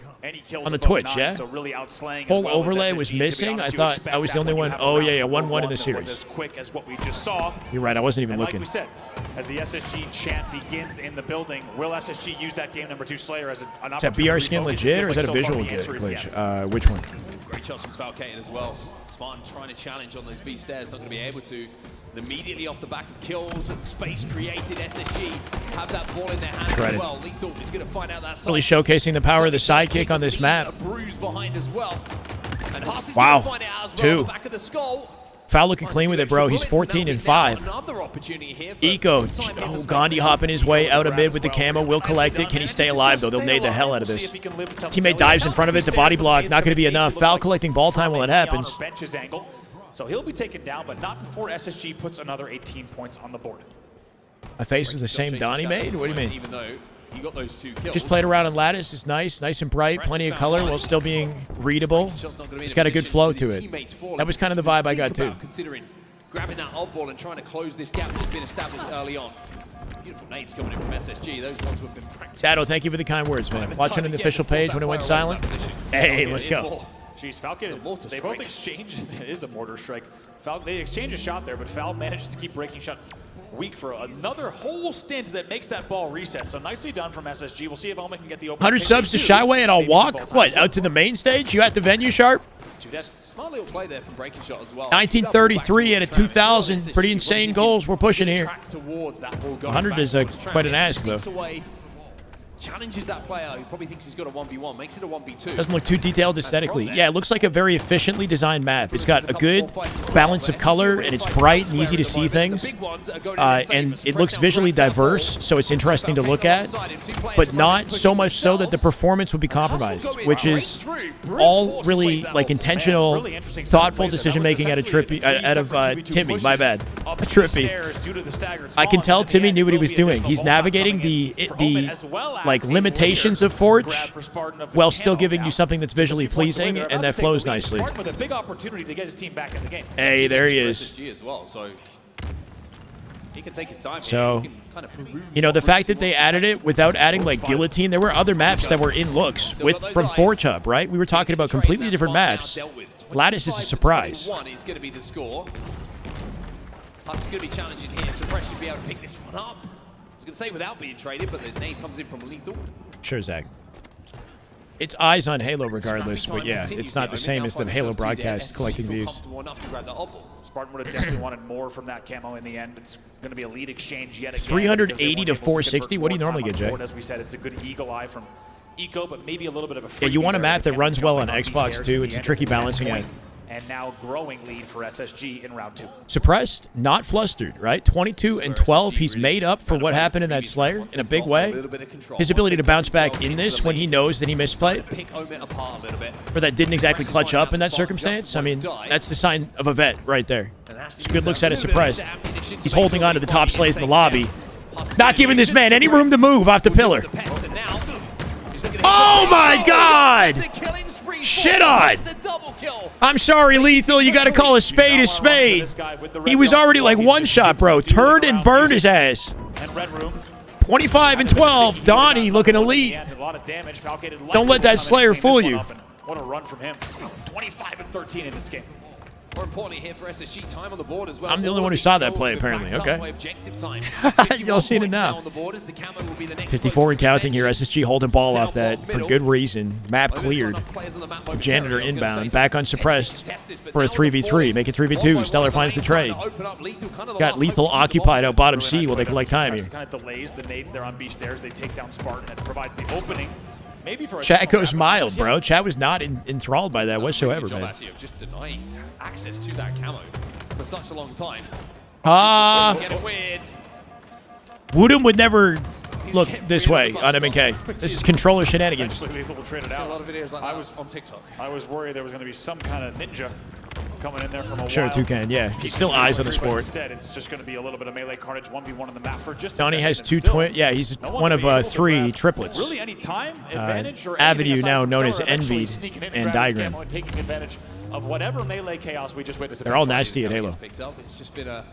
On the Twitch, 9, yeah? So really outslaying whole as well overlay as was SSG. missing. I thought I was the only one. Oh, yeah, 1-1 in the series. Was as quick as what we just saw. You're right, I wasn't even and looking. Like we said, as the SSG chant begins in the building, will SSG use that game number 2 Slayer as an opportunity? Is that BR skin legit, or is that a visual glitch? Yes. Which one? Great shots from Falcated as well. Spartan trying to challenge on those B stairs, not going to be able to. Immediately off the back of kills and space created, SSG have that ball in their hands as well. Lethal is going to find out that really showcasing the power of the sidekick on this map. A bruise behind as well. And wow. Find it out as well. 2. The back of the skull. Foul looking clean with it, bro. He's 14 and 5. Eco, Gandhi hopping his way out of mid with the camo. Will collect it. Can he stay alive, though? They'll nade the hell out of this. Teammate dives in front of it. The body block, not going to be enough. Foul collecting ball time while it happens. So he'll be taken down, but not before SSG puts another 18 points on the board. My face is the same Donnie made? What do you mean? Even though he got those 2 kills. Just played around on Lattice. It's nice and bright. Plenty of color while still being readable. It's got a good flow to it. That was kind of the vibe I got too. Considering grabbing that odd ball and trying to close this gap that's been established early on. Beautiful nades coming in from SSG. Those ones who have been practiced. Dado, thank you for the kind words, man. Watching on the official page when it went silent. Hey, let's go. Jeez, Falcon, they both exchange. It is a mortar strike. Falcon, they exchange a shot there, but Fal manages to keep breaking shot weak for another whole stint that makes that ball reset. So nicely done from SSG. We'll see if Omit can get the open. 100 subs to Shyway and I'll walk, what, out to the main stage? You at the venue, Sharp? Smart little play there from breaking shot as well. 1933 and a 2000. Pretty insane goals we're pushing here. 100 is quite an ask, though. Challenges that player who probably thinks he's got a 1v1, makes it a 1v2. Doesn't look too detailed aesthetically. Yeah, it looks like a very efficiently designed map. It's got a good balance of color, and it's bright and easy to see things. And it looks visually diverse, so it's interesting to look at, but not so much so that the performance would be compromised, which is all really like intentional, thoughtful decision-making out of Timmy. My bad. Trippy. I can tell Timmy knew what he was doing. He's navigating the like limitations of Forge while still giving you something that's visually pleasing and that flows nicely. With a big opportunity to get his team back in the game. Hey, there he is. As well, so he can take his time. So, you know, the fact that they added it without adding like Guillotine, there were other maps that were in looks from Forge Hub, right? We were talking about completely different maps. Lattice is a surprise. One is going to be the score. That's going to be challenging here. Suppress should be able to pick this one up. I was going to say without being traded, but the nade comes in from Lethal. Sure, Zach. It's eyes on Halo regardless, but yeah, it's not the same as the Halo broadcast collecting views. Spartan would have definitely wanted more from that camo in the end. It's going to be a lead exchange yet again. 380 to 460. What do you normally get, Jay? As we said, it's a good eagle eye from Eco, but maybe a little bit of a yeah, you want a map that runs well on Xbox too. It's a tricky balancing act. And now growing lead for SSG in round 2. Suppressed, not flustered, right? 22 and 12. He's made up for what happened in that Slayer in a big way. His ability to bounce back in this when he knows that he misplayed, or that didn't exactly clutch up in that circumstance. I mean, that's the sign of a vet right there. It's good looks at it suppressed. He's holding on to the top slays in the lobby. Not giving this man any room to move off the pillar. Oh my God! Shit on! I'm sorry, Lethal. You got to call a spade a spade. He was already like one shot, bro. Turned and burned his ass. 25 and 12. Donnie looking elite. Don't let that Slayer fool you. What a run from him. 25 and 13 in this game. More importantly here for SSG, time on the board as well. I'm the only one who saw that play, apparently. Okay. Y'all seen it now. 54 and counting here. SSG holding ball off that for good reason. Map cleared. Janitor inbound. Back on suppressed for a 3v3. Make it 3v2. Stellar finds the trade. Got Lethal occupied out bottom C while they collect time here. Kind of delays the nades there on B stairs. They take down Spartan and provides the opening. Maybe for Chat goes mild, bro. Chat was not enthralled by that whatsoever, man. Actually, of just denying access to that camo for such a long time. Woodham would never look this way on MK. This is controller shenanigans. Lethal will trade it out. A lot of videos like that on TikTok. I was worried there was going to be some kind of ninja coming in there from a Sure, wild. Toucan, yeah. He's still eyes on the sport. Instead, it's just going to be a little bit of melee carnage, 1v1 on the map for just a Donnie second, has and two still, twin. Yeah, he's one of 3 triplets. Really, any time advantage or Avenue, anything now aside known from as Stellar eventually Envied sneaking in and grabbing Diagram. camo and taking advantage of whatever melee chaos we just witnessed. They're all nasty at Halo. Picked up. It's just been a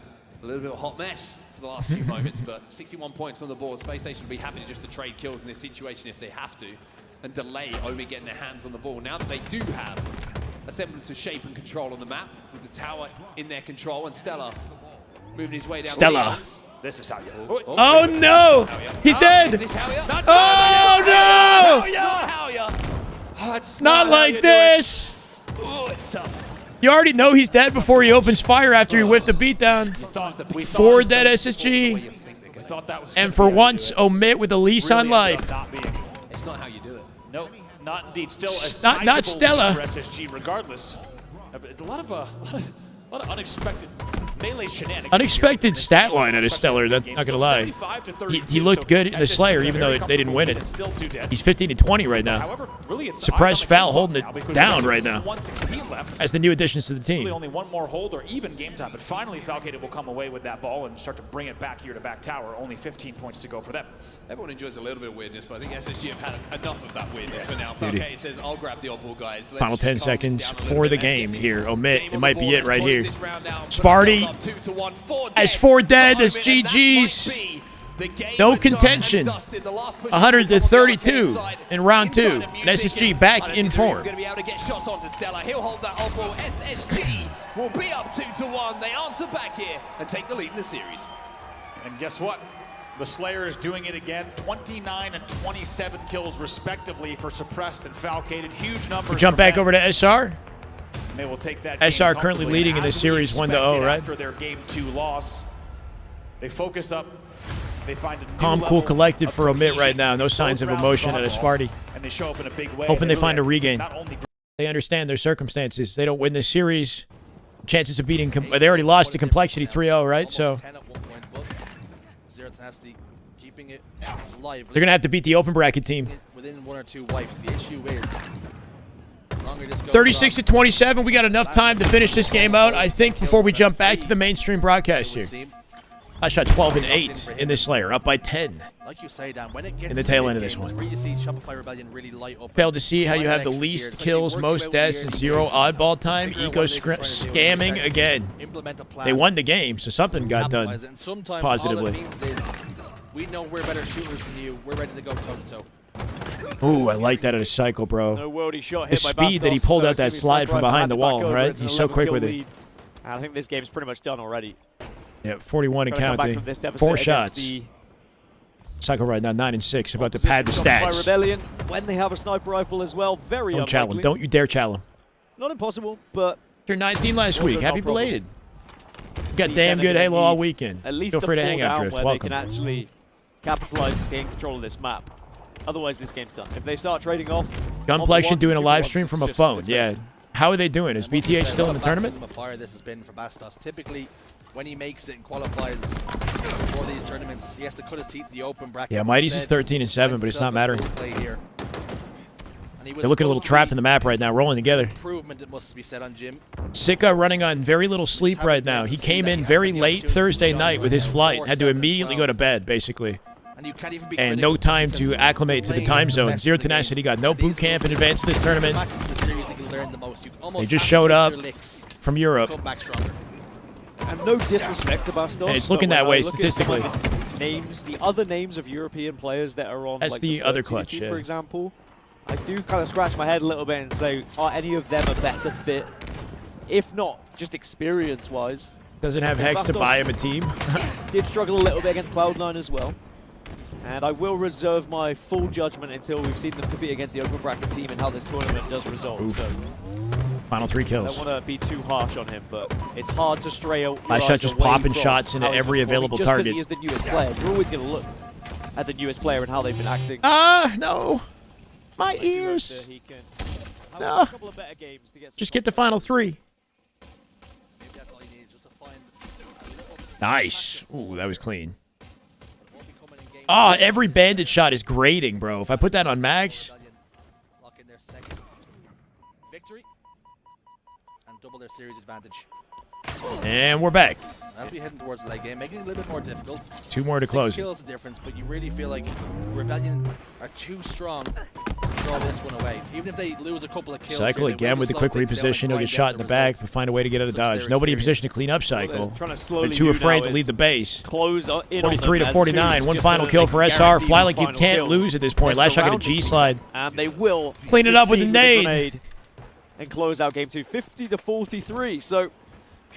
little bit of a hot mess for the last few moments, but 61 points on the board. Space Station will be happy to just to trade kills in this situation if they have to, and delay Omit getting their hands on the ball. Now that they do have a semblance of shape and control on the map, with the tower in their control, and Stellar moving his way down. Stella. This is how you. Oh no! He's dead! Oh no! Not like this! Oh, it's tough. You already know he's dead before he opens fire after he whiffed a beatdown. 4 dead SSG. And for once, Omit with a lease on life. It's not how you do it. No, not indeed. Still a Not Stella. for SSG, regardless. A lot of unexpected melee shenanigans. Unexpected stat line out of Stellar, not gonna lie. He looked good in the Slayer, even though they didn't win it. He's 15 and 20 right now. Suppressed Foul holding it down right now. As the new additions to the team. Really only one more hold or even game time, but finally Falcated will come away with that ball and start to bring it back here to back tower. Only 15 points to go for them. Everyone enjoys a little bit of weirdness, but I think SSG have had enough of that weirdness for now. Falcated says, I'll grab the odd ball, guys. Final 10 seconds for the game here. Omit, it might be it right here. Sparty, As 4 dead, as GG's. No contention. 100-32 in round 2. And SSG back in form. Going to be able to get shots onto Stella. He'll hold that off. Well, SSG will be up 2-1. They answer back here and take the lead in the series. And guess what? The Slayer is doing it again. 29 and 27 kills respectively for Suppressed and Falcated. Huge numbers. We jump back over to SR. They will take that SR currently leading in this series 1-0, right? After their game 2 loss, they focus up. They find a new Calm, cool, collected for Omit right now. No signs of emotion at his party. And they show up in a big way. Hoping they find a regain. They understand their circumstances. They don't win this series. Chances of beating... They already lost to Complexity 3-0, right? So... They're going to have to beat the open bracket team. Within 1 or 2 wipes, the issue is 36-27. We got enough time to finish this game out, I think, before we jump back to the mainstream broadcast here. I shot 12 and 8 in this Slayer, up by 10 like you say, Dan, when it gets in the tail end of this one. Where you see Shopify Rebellion really light up. Failed to see how you have the least kills, most deaths, and 0 oddball time. Eco scamming again. They won the game, so something got done positively. We know we're better shooters than you. We're ready to go toe-to-toe. Ooh, I like that at a cycle, bro. No worldy shot The speed that he pulled out that slide from behind the wall, right? He's so quick with it. I think this game's pretty much done already. Yeah, 41 and counting. 4 shots. Cycle right now, 9 and 6. About to pad the stats. Rebellion, when they have a sniper rifle as well, very Don't challenge him. Don't you dare challenge him. Not impossible, but... You're 19 last week. Happy belated. You got damn good Halo all weekend. At least Feel free to hang out, Drift. where Welcome. they can actually capitalize and gain control of this map. Otherwise, this game's done. If they start trading off... Gunplexion doing a live stream from a phone. Yeah. How are they doing? Is BTH still in the tournament? Fire this has been for Bastos. Typically, when he makes it and qualifies for these tournaments, he has to cut his teeth in the open bracket. Yeah, Mighty's is 13 and 7, but it's not mattering. They're looking a little trapped in the map right now, rolling together. Improvement, it must be said on Jim. Sika running on very little sleep right now. He came in very late Thursday night with his flight. Had to immediately go to bed, basically. And no time to acclimate to the time zone. Zero Tenacity got no boot camp in advance of this tournament. They just showed up from Europe. And no disrespect to Bastos. And it's looking that way statistically. The other names of European players that are on, That's like, the other clutch, team, yeah. for example, I do kind of scratch my head a little bit and say, are any of them a better fit? If not, just experience-wise. Doesn't have Hex to buy him a team. Did struggle a little bit against Cloud9 as well. And I will reserve my full judgment until we've seen them compete against the open bracket team and how this tournament does resolve. So Final 3 kills. I don't want to be too harsh on him, but it's hard to stray away. Last shot just popping shots into every available target. Just because he is the newest player, you're always going to look at the newest player and how they've been acting. No. My ears. No. Just get the final 3. Nice. Ooh, that was clean. Every bandit shot is grading, bro. If I put that on max. Victory and double their series advantage. And we're back. As we heading towards the late game, making it a little bit more difficult. 2 more to close. 6 kills the difference, but you really feel like Rebellion are too strong to throw this one away. Even if they lose a couple of kills. Cycle again with the quick reposition. He'll get shot in the back, but find a way to get out of dodge. Nobody in position to clean up Cycle. They're too afraid to leave the base. 43-49. One final kill for SR. Fly like you can't lose at this point. Last shot got a G-slide. And they will clean it up with a nade. And close out game 2, 50-43. So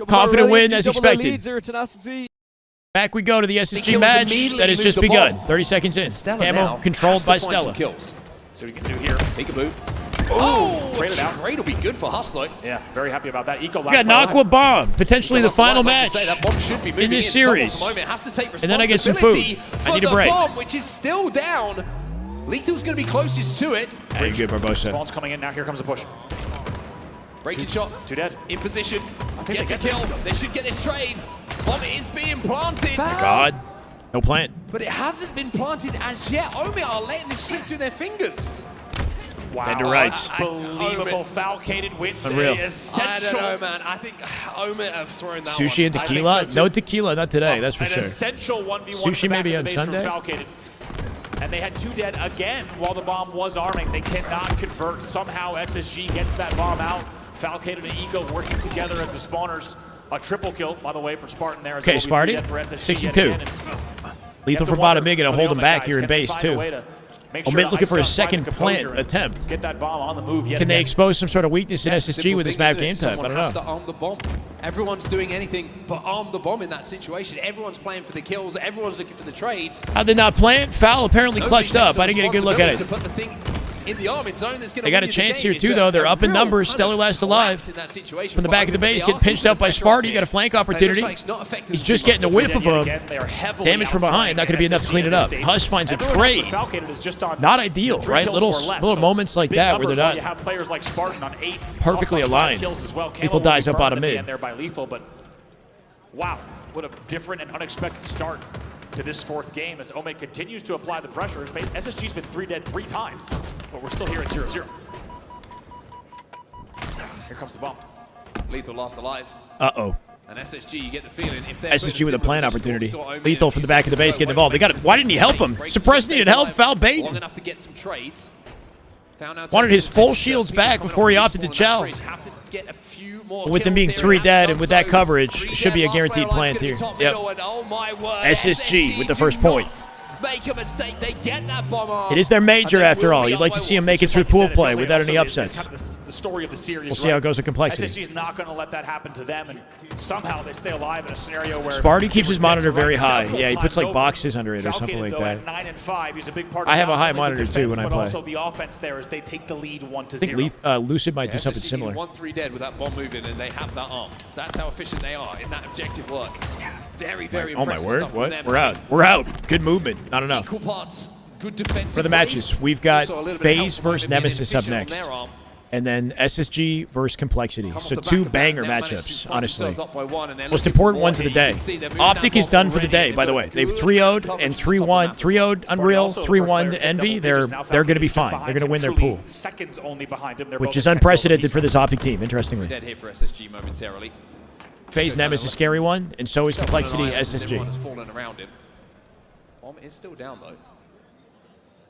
confident win as expected. Zero Tenacity. Back we go to the SSG match that has just begun. 30 seconds in. Camo controlled by Stella. Kills. So we can do here. Make a move. Trade it out. Trade will be good for Hustler. Yeah, very happy about that. Eco We got an Aqua Bomb, potentially the final match in this series. And then I get some food. I need a break. Bomb, which is still down. Lethal's going to be closest to it. Very good, Barbosa. Spawn's coming in now. Here comes the push. Breaking shot. 2 dead. In position. Gets a kill. They should get this trade. Omit is being planted. My God. No plant. But it hasn't been planted as yet. Omit are letting this slip through their fingers. Wow. Tender right. Unbelievable. Falcated wins. Unreal. I don't know, man. I think Omit have thrown that Sushi and tequila? So no tequila, not today. That's for an sure. Essential 1v1. Sushi maybe on Sunday. And they had 2 dead again while the bomb was arming. They cannot convert. Somehow SSG gets that bomb out. Falcated and Eco working together as the spawners A triple kill, by the way, for Spartan there. Okay, Sparty, 62. Lethal for bottom mid, gonna hold him back here in base too. Omit looking for a second plant attempt. Get that bomb on the move yet Can they again. expose some sort of weakness in SSG with this map game type? I Someone don't has know. to arm the bomb. Everyone's doing anything but arm the bomb in that situation. Everyone's playing for the kills. Everyone's looking for the trades. How'd they not plant? Foul apparently clutched up. I didn't get a good look at To it. put the thing in the arming zone that's gonna They got a win you the chance game. here too, It's though. They're a up in real numbers. kind Stellar of last alive. collapse in that situation. From the back of the base, getting pinched up by Sparty. You got a flank opportunity. He's just getting a whiff of him. Damage from behind. Not going to be enough to clean it up. Hush finds a trade. Not ideal, right? Little moments like that where they're not You have players like Spartan on 8 perfectly aligned. Lethal dies up out of mid. There by Lethal, but wow, what a different and unexpected start to this fourth game as Omit continues to apply the pressure. SSG's been 3 dead 3 times, but we're still here at 0-0. Here comes the bomb. Lethal last alive. Uh-oh. And SSG, you get the feeling if they're SSG with a plant opportunity. Lethal from the back of the base getting involved. They got it. Why didn't he help him? Suppress needed help. Foul bait. Long enough to get some trades. Wanted his full shields back before he opted to chow. With them being 3 dead and with that coverage, it should be a guaranteed plant here. Yep. SSG with the first point. Make a mistake, they get that bomb off. It is their major after all. You'd like to see him make it through pool play without any upsets. Kind of the story of the series. We'll see how it goes with complexity. SSG's not going to let that happen to them, and somehow they stay alive in a scenario where Sparty keeps his monitor very high. Yeah, he puts like boxes under it or something like that. I have a high monitor too when I play. Also, the offense there is they take the lead 1-0. I think Lucid might do something similar. 1-3 dead with that bomb moving, and they have that arm. That's how efficient they are in that objective work. Very, very Oh my impressive word! stuff from What? them. We're out. We're out. Good movement. Not enough. Equal parts, good defensive For the plays. matches, we've got Also a little bit of help FaZe from versus Omit being Nemesis up inefficient next. on their arm. And then SSG versus Complexity. So 2 banger matchups, honestly. Up by 1, and they're Most looking for important more ones of the here. You day. can see they're moving OpTic that is bomb done for the already, day, and by the way. They've 3-0'd and 3-1. 3-0'd Unreal, 3-1 to Envy. They're going to be fine. They're going to win their pool. Seconds only behind him. Which is unprecedented for this OpTic team, interestingly. Dead here for SSG momentarily. FaZe Nem is a scary one, and so is Complexity Everyone SSG. has fallen around him. Bomb is still down though.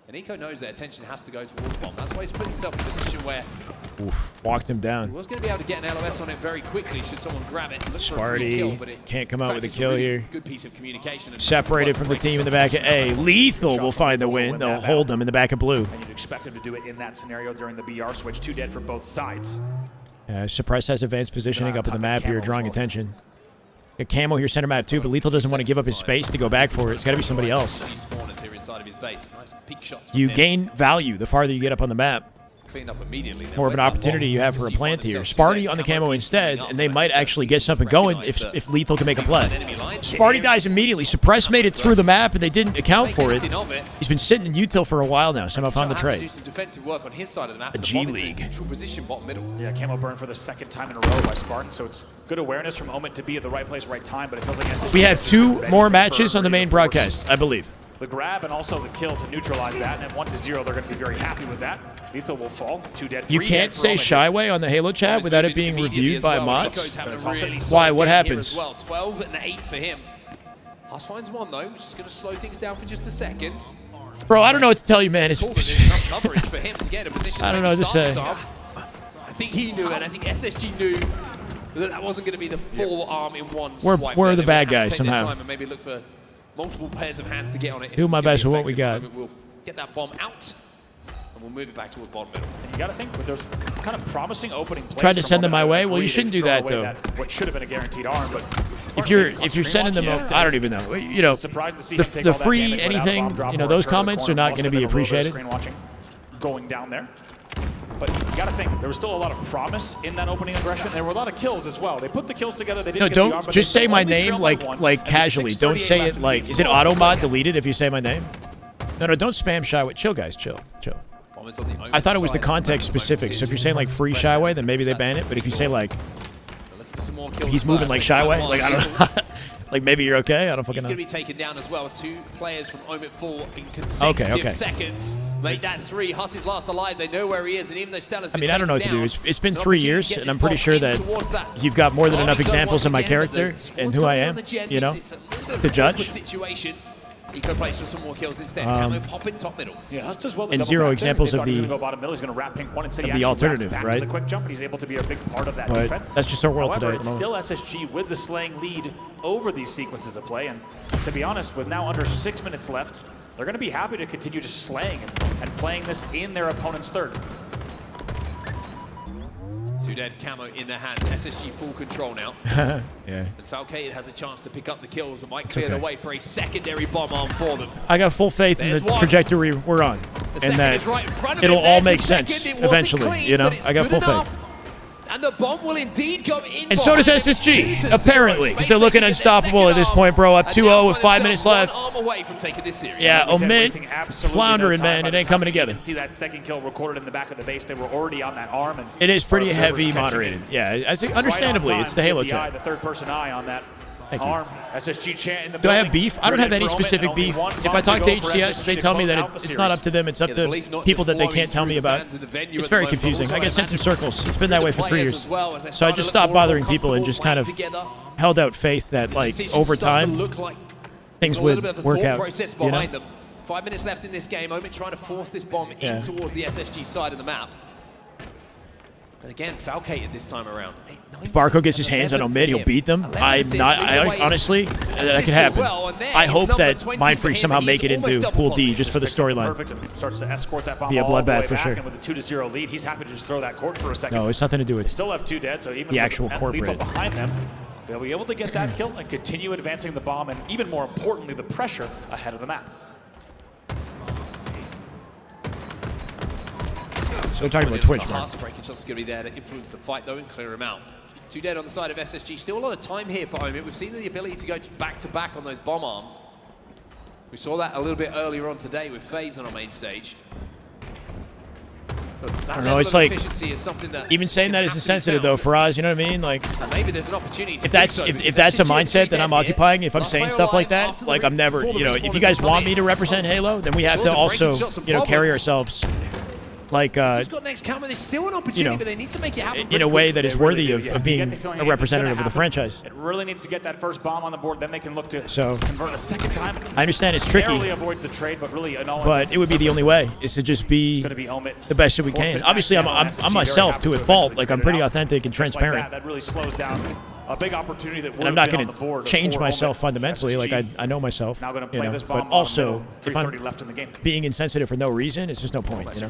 And Eco knows that attention has to go towards Bomb. That's why he's put himself in a position where Oof, walked him he down. was going to be able to get an LOS on it very quickly should someone grab it. Look for a free kill, but Sparty it can't come out with a kill really here. Good piece of communication. And Separated from the team in the back of A. Lethal will find the win. They'll hold him in the back of blue. And you'd expect him to do it in that scenario during the BR switch. 2 dead for both sides. Suppress has advanced positioning up in the map here, drawing attention. Got Camo here, center map too, but Lethal doesn't want to give up his space to go back for it. It's got to be somebody else. Spawners here inside of his base. Nice peek shots. You from him. gain value the farther you get up on the map. Clean up immediately. More of an opportunity you have for a plant here. Sparty on the camo instead, and they might actually get something going if Lethal can make a play. Sparty dies immediately. Suppress made it through the map, and they didn't account for it. He's been sitting in util for a while now. Somehow found the Do trade. some defensive work on his side of the map. A The G bomb is in a League. neutral position, bottom middle. Yeah, camo burn for the 2nd time in a row by Spartan, so it's good awareness from Omit to be at the right place, right time, but it feels like SSG We have 2 ready more for matches on the Burn, main of course. broadcast, I believe. The grab and also the kill to neutralize that, and then 1-0, they're going to be very happy with that. Lethal will fall. 2 dead, 3 You dead can't for say Omit. Shyway on the Halo chat without it being reviewed by mods. Nico's having a really Why? solid What game here happens? as well. 12 and 8 for him. Haas finds 1 though, which is going to slow things down for just a second. Bro, I don't know what to tell you, man. It's Enough coverage for him to get in a position. I don't to know what to start say. this off. I think he knew, and I think SSG knew that wasn't going to be the full arm in one swipe. We're there. the They bad would have guys to take their somehow. time and maybe look for multiple pairs of hands to get on it. Do my best with what we got. We'll get that bomb out, and we'll move it back towards bottom middle. And you got to think, with those kind of promising opening plays Tried to from send them Omit, my I way. agree Well, you they've shouldn't do thrown that, away though. what should have been a guaranteed arm, but If you're sending them, I don't even know. You know, surprised to see him take the all that free damage without a anything, bomb drop you know, or those turn the comments are corner. not Must going to have be been a little bit of appreciated. screen watching going down there. But you got to think, there was still a lot of promise in that opening aggression. There were a lot of kills as well. They put the kills together. They didn't No, get the arm, don't but just they say my only name trailed by 1, like and casually. Don't 6:38 say left it in like. the Is it game. auto mod deleted if you say my name? No, don't spam Shyway. Chill, guys. Chill. I thought it was the context specific. So if you're saying like free Shyway, then maybe they ban it. But if you say like he's moving like Shyway, like I don't know. Like maybe you're okay. I don't fucking He's know. going to be taken down as well as 2 players from Omit fall in consecutive seconds. Make that 3. Huss is last alive. They know where he is, and even though Stella's been I don't know what to do. taken It's been down, 3 years, and I'm pretty sure that you've got more than enough examples of my character and who I am, you know, to judge. situation. Eco plays for some more kills instead. Camo popping top middle. Yeah, that's just well. And zero examples of the alternative, right? The quick jump, and he's able to be a big part of that But defense. that's just our world However, today. It's still SSG with the slaying lead over these sequences of play, and to be honest, with now under 6 minutes left, they're going to be happy to continue just slaying and playing this in their opponent's third. 2 dead, Camo in their hands. SSG full control now. Yeah. And Falcated has a chance to pick up the kills and might clear the way for a secondary bomb arm for them. I got full faith in the trajectory we're on, and that it'll all make sense eventually. You know, I got full faith. And the bomb will indeed go in. And so does SSG, apparently, because they're looking unstoppable at this point, bro. Up 2-0 with 5 minutes left. Away from taking this series. Yeah, Omit floundering, man. It ain't coming together. See that second kill recorded in the back of the base. They were already on that arm. And it is pretty heavy moderated. Yeah, understandably, it's the Halo chat. The third person eye on that arm. SSG chant in the Do I have beef? I don't have any specific beef. If I talk to HCS, they tell me that it's not up to them. It's up to people that they can't tell me about. It's very confusing. I get sent in circles. It's been that way for 3 years. So I just stopped bothering people and just kind of held out faith that, like, over time, things would work out. You know? 5 minutes left in this game. Omit trying to force this bomb in towards the SSG side of the map. But again, Falcated this time around. If Barco gets his hands on Omit, he'll beat them. Honestly, that could happen. I hope that Mindfreak somehow make it into Pool D just for the storyline. Starts to escort that bomb Be a all the way bloodbath for back, sure. and with a 2-0 lead, he's happy to just throw that court for a second. No, it's nothing to do with They still have 2 dead, so even the actual with corporate. Lethal behind them, they'll be able to get that kill and continue advancing the bomb, and even more importantly, the pressure ahead of the map. So we're talking about Twitch, man. Breaking shots going to be there to influence the fight, though, and clear him out. 2 dead on the side of SSG. Still a lot of time here for Omit. We've seen the ability to go back-to-back on those bomb arms. We saw that a little bit earlier on today with FaZe on our main stage. I don't know, it's like, even saying that is insensitive though for us, you know what I mean? Like, maybe there's an opportunity to if that's a mindset that I'm occupying, if I'm saying stuff like that, like I'm never, you know, if you guys want me to represent Halo, then we have to also, you know, carry ourselves like, you know, in a way that is worthy of being a representative of the franchise. It really needs to get that first bomb on the board, then they can look to convert a second time. I understand it's tricky, Barely avoids the trade, but really, but it would be the only way, is to just be the best that we can. Obviously, I'm myself to a fault. Like, I'm pretty authentic and transparent. That really slows down a big opportunity that would And I'm not going to change myself fundamentally. Like, I know myself, now you know, but also, if I'm being insensitive for no reason, it's just no point, you know?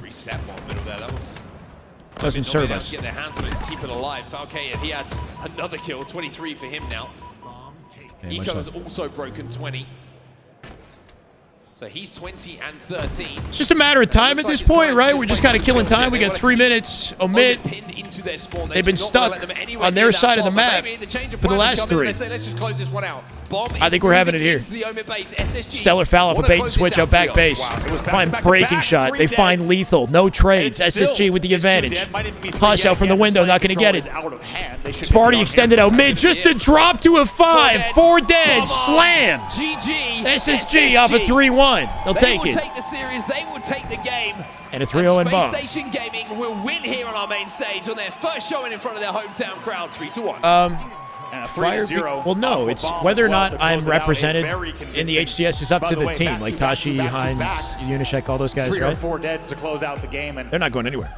Doesn't serve us. Get their hands on it to keep it alive. Falcated, he adds another kill, 23 for him now. Eco has also broken 20. So he's 20 and 13. It's just a matter of time at this point, right? We're just kind of killing time. We got 3 minutes. Omit, they've been stuck on their side of the map for the last 3. Let's just close this one out. I think we're having it here. Stellar foul off a bait and switch out back base. Find breaking shot. They find lethal. No trades. SSG with the advantage. Hush out from the window. Not going to get it. Sparty extended out mid just to drop to a 5. 4 dead. Slam. SSG off a 3-1. They'll take it. They will take the series. They will take the game. And a 3-0 in bomb. Space Station Gaming will win here on our main stage on their first showing in front of their hometown crowd, 3-1. Well, no, it's whether or not I'm represented in the HCS is up to the team, like Tashi, Hines, Unishek, all those guys, 3 or right? 4 deads to close out the game, and they're not going anywhere.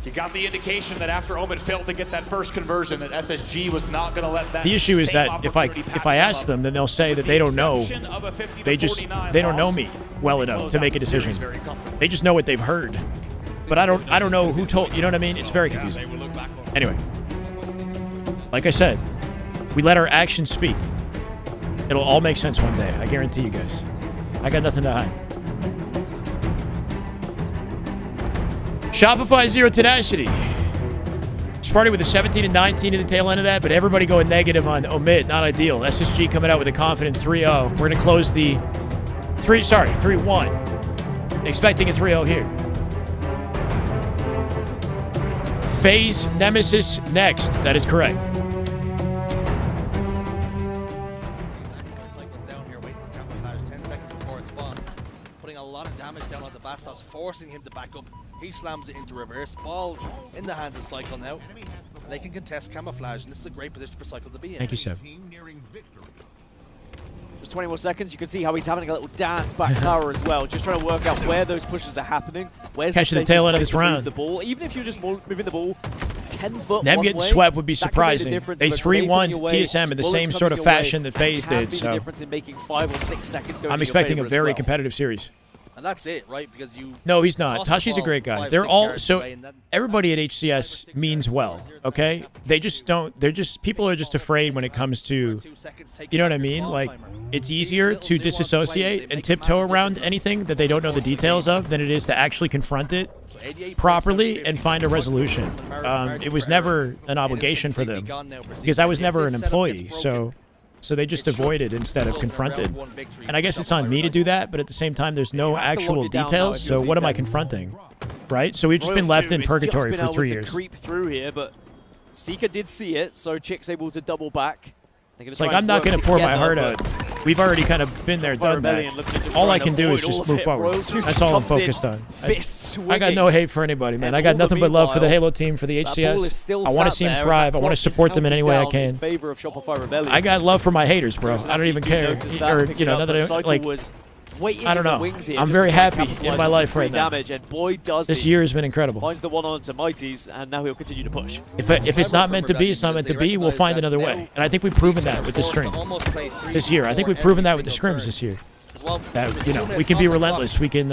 You got the indication that after Omit failed to get that first conversion, that SSG was not going to let that. The issue is that if I ask them, then they'll say that they don't know. They don't know me well enough to make a decision. They just know what they've heard, but I don't know who told. You know what I mean? It's very confusing. Anyway, like I said, we let our actions speak. It'll all make sense one day. I guarantee you guys. I got nothing to hide. Shopify Zero Tenacity. Started with a 17 and 19 in the tail end of that, but everybody going negative on Omit. Not ideal. SSG coming out with a confident 3-0. We're going to close the 3-1. Expecting a 3-0 here. FaZe Nemesis next. That is correct. Bastos forcing him to back up. He slams it into reverse. Ball in the hands of Cycle now. And they can contest camouflage, and this is a great position for Cycle to be in. Thank you, Sev. Just 20 more seconds. You can see how he's having a little dance back tower as well, just trying to work out where those pushes are happening. Where's Catching the tail end of this round. The ball, even if you're just moving the ball 10 foot Them one getting way, swept would be that can make the surprising. difference They of a grenade 3-1 coming your way, TSM in the bullets same coming sort of your way. fashion that FaZe It can did. be the So difference in making 5 or 6 seconds go I'm in your expecting a favor as very well. competitive series. And that's it, right? Because you. No, he's not. toss the Tashi's a ball great guy. 5, They're 6 all yards so away and then- everybody at HCS means well, okay? They just don't. They're just people are just afraid when it comes to, you know what I mean? Like it's easier to disassociate and tiptoe around anything that they don't know the details of than it is to actually confront it properly and find a resolution. It was never an obligation for them because I was never an employee, so they just avoided instead of confronted. And I guess it's on me to do that, but at the same time, there's no actual details, so what am I confronting? Right? So we've just been left in purgatory for 3 years. Creep through here, but Seeker did see it, so Chick's able to double back. It's like I'm not going to pour my heart out. We've already kind of been there, done that. All I can do is just move forward. That's all I'm focused on. I got no hate for anybody, man. I got nothing but love for the Halo team, for the HCS. I want to see them thrive. I want to support them in any way I can. I got love for my haters, bro. I don't even care. Or, you know, I don't know. I'm very happy in my life right now. And boy, does this year has been incredible. Finds the one on to Mighties, and now he'll continue to push. If it's not meant to be, it's not meant to be. We'll find another way. And I think we've proven that with this stream this year. I think we've proven that with the scrims this year. That, you know, we can be relentless. We can.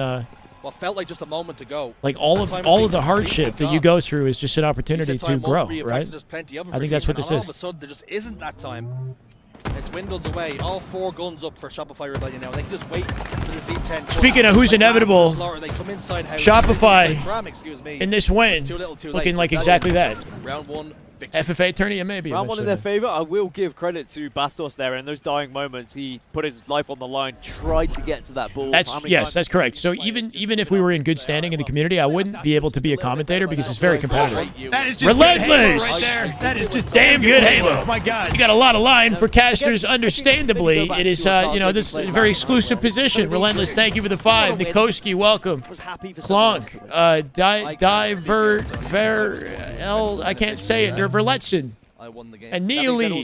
What felt like just a moment ago. Like all of the hardship that you go through is just an opportunity to grow, right? I think that's what this All of a is. sudden, there just isn't that time. It dwindles away. All 4 guns up for Shopify Rebellion now. They can just wait for the Z10. Speaking of who's inevitable, They come inside house. Shopify in this win, looking like exactly that. Round 1. FFA tourney, yeah, maybe. Round 1 in their favor. I will give credit to Bastos there. In those dying moments, he put his life on the line, tried to get to that ball. That's correct. So even if we were in good standing in the community, I wouldn't be able to be a commentator because it's very competitive. That is just relentless. Halo right there. That is just damn good Halo. Oh my God. You got a lot of line for casters. Understandably, it is you know, this very exclusive position. Relentless. Thank you for the 5. Nikoski, welcome. Klonk, I can't say it. Verletson. And Neely,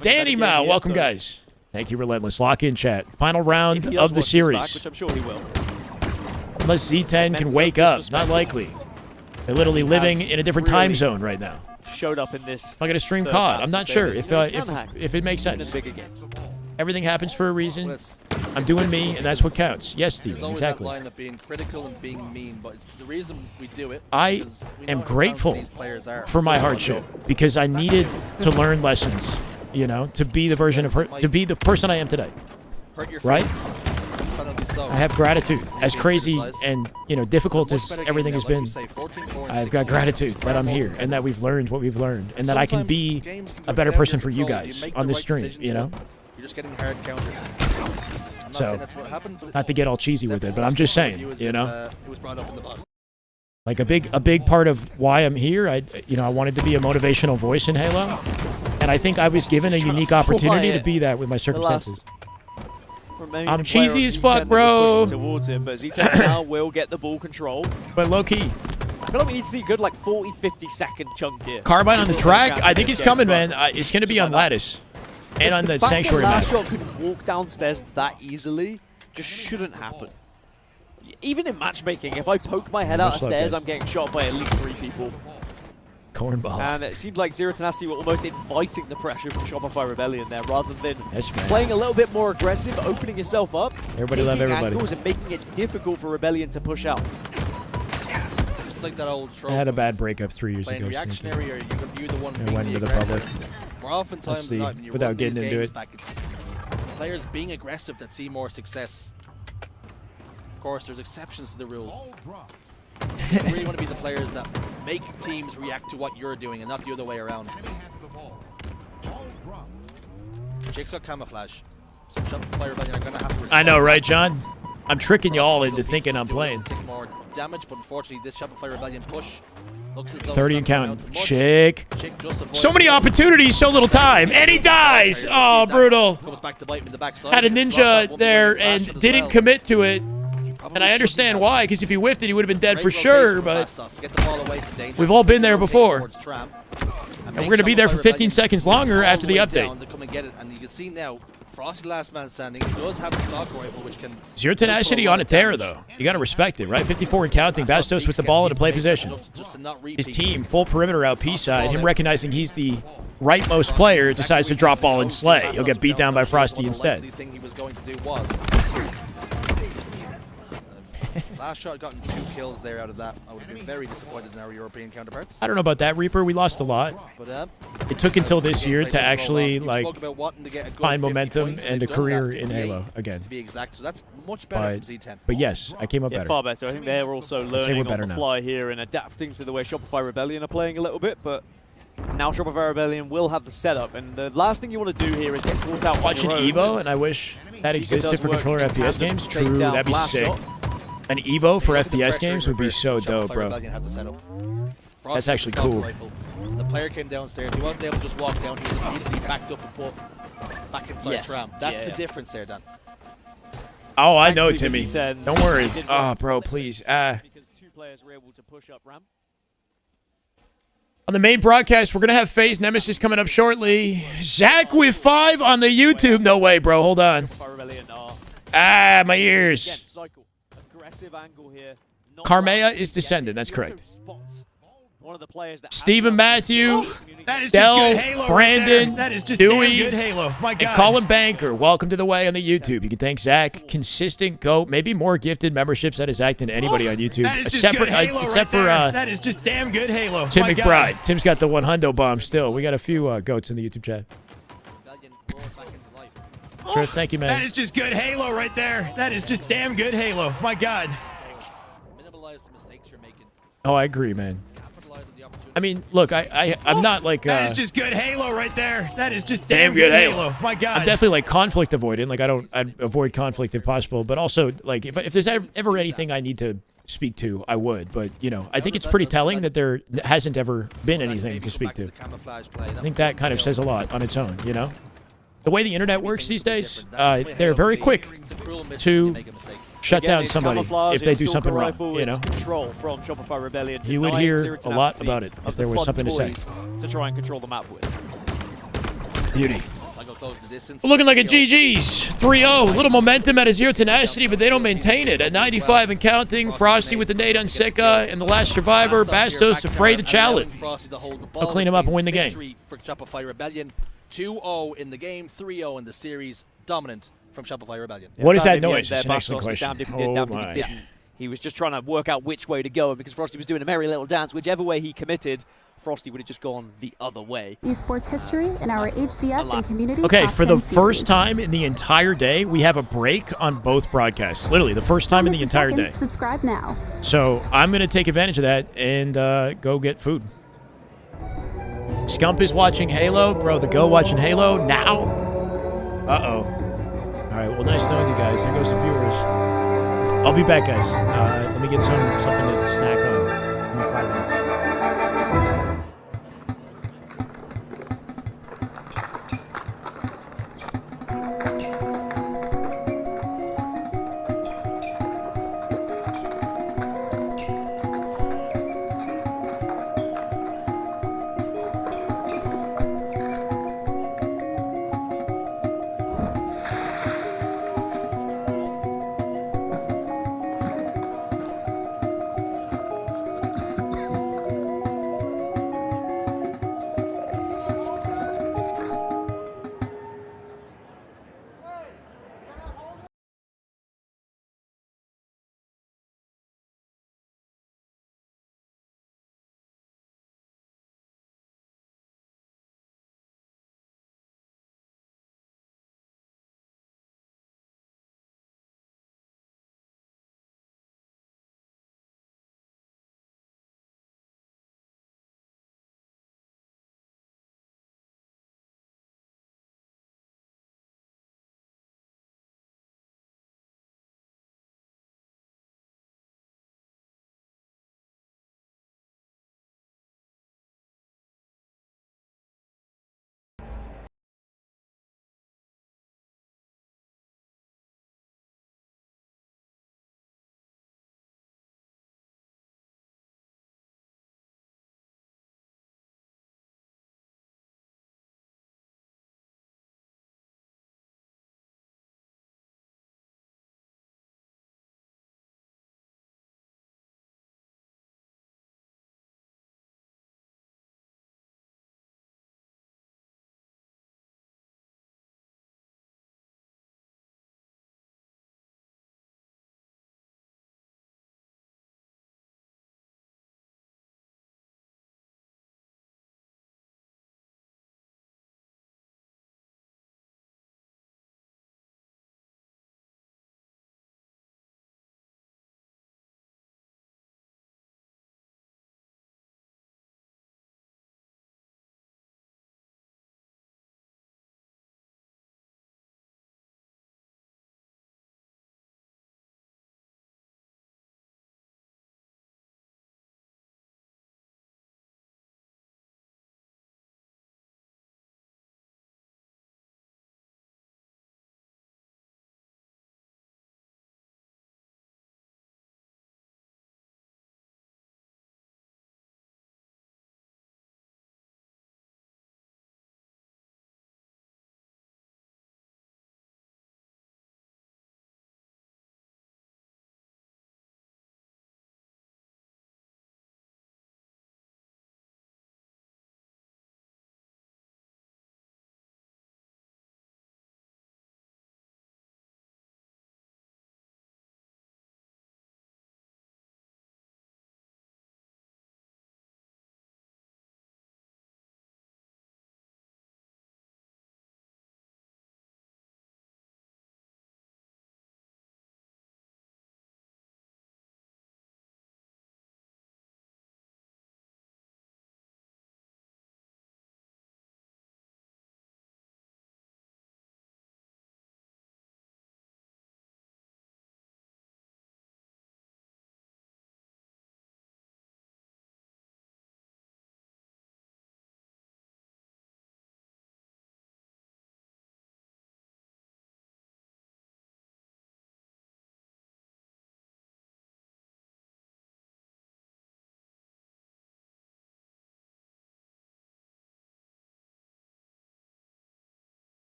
Danny Mao, welcome guys. Thank you, Relentless. Lock in, chat. Final round of the series. Which I'm sure he will. Unless Z10 can wake up, not likely. They're literally living in a different time zone right now. Showed up in this. I'm gonna stream COD. I'm not sure if it makes sense. Everything happens for a reason. I'm doing me, and that's what counts. Yes, Steven, exactly. That line of being critical and being mean, but it's the reason we do it. I am grateful for my hardship because I needed to learn lessons, you know, to be the version of to be the person I am today. Right? I have gratitude. As crazy and, you know, difficult as everything has been, I've got gratitude that I'm here and that we've learned what we've learned and that I can be a better person for you guys on this stream, you know? You're just getting hard countered. So, not to get all cheesy with it, but I'm just saying, you know? Like a big part of why I'm here, I wanted to be a motivational voice in Halo, and I think I was given a unique opportunity to be that with my circumstances. I'm cheesy as fuck, bro. Towards him, but Z10 now will get the ball control. But low key. I feel like we need to see a good 40-50 second chunk here. Carbine on the track, I think it's coming, man. It's going to be on Lattice. And on the Sanctuary map. Last shot could walk downstairs that easily just shouldn't happen. Even in matchmaking, if I poke my head out of stairs, I'm getting shot by at least 3 people. Cornball. And it seemed like Zero Tenacity were almost inviting the pressure from Shopify Rebellion there, rather than yes, playing a little bit more aggressive, opening yourself up, everybody love everybody, angles and making it difficult for Rebellion to push out. It's like that old trope. I had a bad breakup 3 years ago. Reactionary, or you're the one I went into the public. More oftentimes than not, when you without run getting these into games it. Back, it's players being aggressive that see more success. Of course, there's exceptions to the rule. You really want to be the players that make teams react to what you're doing and not the other way around. Jake's got camouflage. So Shopify Rebellion are going to have to respond. I know, right, John? I'm tricking you all into thinking I'm playing. Take more damage, but unfortunately, this Shopify Rebellion push looks as though 30 and count. Chick. just So many opportunities, so little time. And he dies. Oh, brutal. Comes back to bite him in the backside. Had a ninja there and didn't commit to it. And I understand why, because if he whiffed it, he would have been dead for sure, but we've all been there before. And we're going to be there for 15 seconds longer after the update. And you can see now, Frosty last man standing. He does have a stock rifle, which can... Zero tenacity on it there, though. You got to respect it, right? 54 and counting. Bastos with the ball in a play position. His team, full perimeter out P-side. Him recognizing he's the rightmost player, decides to drop ball and slay. He'll get beat down by Frosty instead. The thing he was going to do was... Last shot gotten 2 kills there out of that. I would have been very disappointed in our European counterparts. I don't know about that, Reaper. We lost a lot. But, it took until this year to actually like find momentum and a career in Halo again. To be exact, so that's much better from Z10. But yes, I came up better. Far better. I think they're also learning on the fly here and adapting to the way Shopify Rebellion are playing a little bit, but now Shopify Rebellion will have the setup, and the last thing you want to do here is get caught out Watch an Evo, and I wish that existed for controller FPS games. True, that'd be sick. An Evo for FPS games would be so dope, bro. That's actually cool. The player came downstairs. He wasn't able to just walk down. He was immediately backed up and put back inside Tram. That's the difference there, Dan. Oh, I know, Timmy. Don't worry. Oh, bro, please. Because 2 players were able to push up ramp. On the main broadcast, we're going to have FaZe Nemesis coming up shortly. Zach with 5 on the YouTube. No way, bro. Hold on. Ah, my ears. Angle here. Carmea is descendant. That's correct. One of the players that Stephen Matthew, that is Del, just good Halo Brandon, right there. That is just Dewey, damn good Halo. My God. and Colin Banker. Welcome to the way on the YouTube. You can thank Zach. Consistent GOAT. Maybe more gifted memberships out of Zach than anybody on YouTube. That is just good Halo except right for there. That is just damn good Halo. Tim My McBride. God. Tim's got the 100 bomb still. We got a few goats in the YouTube chat. Sure, thank you, man. That is just good Halo right there. That is just damn good Halo. My God. Oh, I agree, man. I mean, look, I'm not like... that is just good Halo right there. That is just damn good Halo. My God. I'm definitely like conflict avoidant. Like I'd avoid conflict if possible. But also, like if there's ever anything I need to speak to, I would. But, you know, I think it's pretty telling that there hasn't ever been anything to speak to. I think that kind of says a lot on its own, you know? The way the internet works these days, they're very quick to shut down somebody if they do something wrong, you know? Control from Shopify Rebellion. You would hear a lot about it if there was something to say. To try and control the map with. Beauty. Looking like a GG's. 3-0. A little momentum at a 0 tenacity, but they don't maintain it. At 95 and counting, Frosty with the nade on Sika, and the last survivor, Bastos, afraid to challenge. He'll clean him up and win the game. For Shopify Rebellion, 2-0 in the game, 3-0 in the series, dominant from Shopify Rebellion. What is that noise? That's an excellent question. Oh my. He was just trying to work out which way to go, and because Frosty was doing a merry little dance, whichever way he committed, Frosty would have just gone the other way. Esports history in our HCS and community. Okay, top for the 10 first series. time in the entire day, we have a break on both broadcasts. Literally, the first time in the entire day. Subscribe now. So I'm going to take advantage of that and go get food. Scump is watching Halo. Bro, the Go watching Halo now. Uh-oh. All right, well, nice knowing you guys. There goes the viewers. I'll be back, guys. Let me get something to snack on. Give me 5 minutes.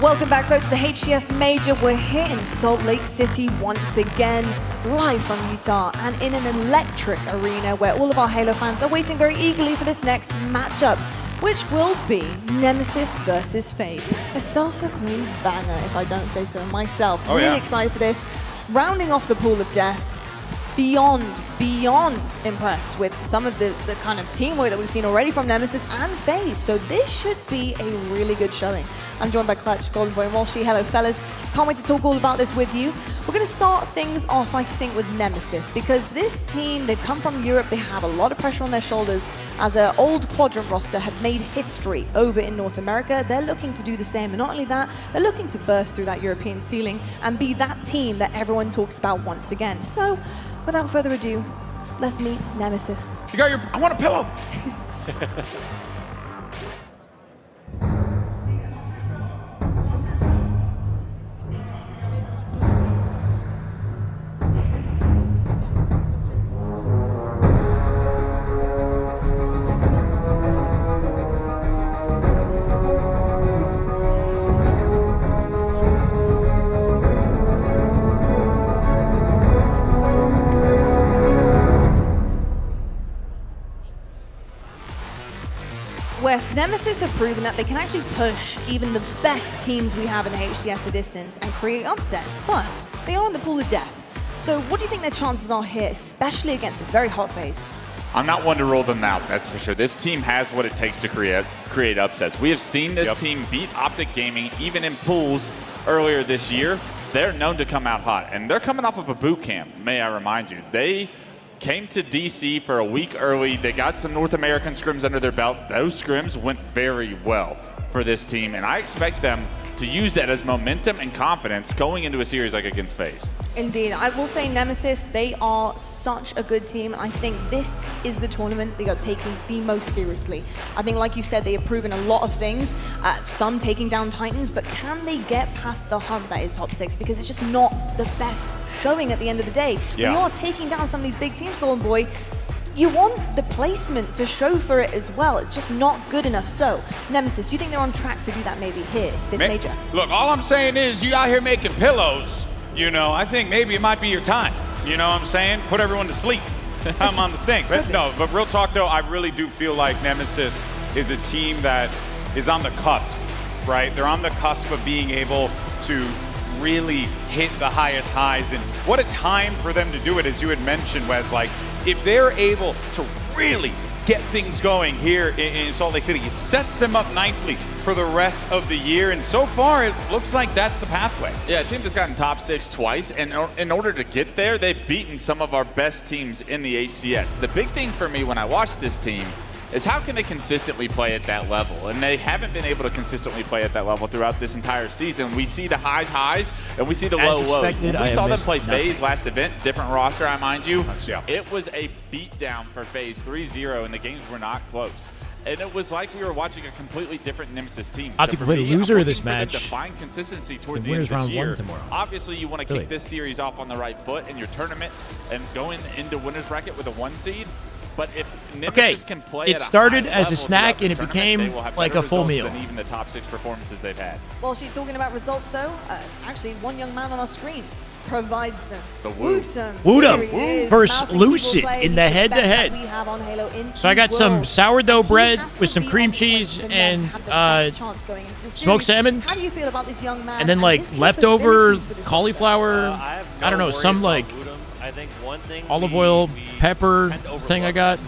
Welcome back, folks, to the HCS Major. We're here in Salt Lake City once again, live from Utah, and in an electric arena where all of our Halo fans are waiting very eagerly for this next matchup, which will be Nemesis versus FaZe. A self-acclaimed banger, if I don't say so myself. Oh, really yeah. excited for this. Rounding off the pool of death, beyond impressed with some of the kind of teamwork that we've seen already from Nemesis and FaZe. So this should be a really good showing. I'm joined by Clutch, Golden Boy, and Walshy. Hello, fellas. Can't wait to talk all about this with you. We're going to start things off, I think, with Nemesis, because this team, they've come from Europe. They have a lot of pressure on their shoulders, as their old Quadrant roster had made history over in North America. They're looking to do the same, and not only that, they're looking to burst through that European ceiling and be that team that everyone talks about once again. So, without further ado, let's meet Nemesis. You got your, I want a pillow. West, Nemesis have proven that they can actually push even the best teams we have in the HCS the distance and create upsets, but they are in the pool of death. So what do you think their chances are here, especially against a very hot FaZe? I'm not one to rule them out, that's for sure. This team has what it takes to create upsets. We have seen this team beat OpTic Gaming even in pools earlier this year. They're known to come out hot, and they're coming off of a boot camp, may I remind you. They came to DC for a week early. They got some North American scrims under their belt. Those scrims went very well for this team, and I expect them to use that as momentum and confidence going into a series like against FaZe. Indeed. I will say Nemesis, they are such a good team. I think this is the tournament they are taking the most seriously. I think, like you said, they have proven a lot of things, some taking down Titans, but can they get past the hump that is top 6? Because it's just not the best showing at the end of the day. When you are taking down some of these big teams, Golden Boy, you want the placement to show for it as well. It's just not good enough. So, Nemesis, do you think they're on track to do that maybe here, this major? Look, all I'm saying is you out here making pillows, you know, I think maybe it might be your time. You know what I'm saying? Put everyone to sleep. I'm on the thing. But no, but real talk though, I really do feel like Nemesis is a team that is on the cusp, right? They're on the cusp of being able to really hit the highest highs, and what a time for them to do it, as you had mentioned, Wes. Like, if they're able to really get things going here in Salt Lake City, it sets them up nicely for the rest of the year, and so far it looks like that's the pathway. Yeah, a team that's gotten top 6 twice, and in order to get there, they've beaten some of our best teams in the HCS. The big thing for me when I watch this team is how can they consistently play at that level? And they haven't been able to consistently play at that level throughout this entire season. We see the highs, and we see the lows. We saw them play FaZe last event, different roster, I mind you. It was a beatdown for FaZe, 3-0, and the games were not close. And it was like we were watching a completely different Nemesis team. OpTic play the loser of this match. To find consistency towards the The end of winner's this round year. 1 tomorrow. Obviously, you want to kick this series off on the right foot in your tournament and going into winner's bracket with a 1 seed. But if Nemesis can play it started as a snack and it became like a full meal. Than even the top 6 performances they've had. While she's talking about results, though, actually, one young man on our screen provides them. The Woo. Woodham versus Lucid in the head-to-head. So I got some sourdough bread with some cream cheese and smoked salmon. How do you feel about this young man? And then like leftover cauliflower, I don't know, some like I think one thing olive oil, pepper thing I got.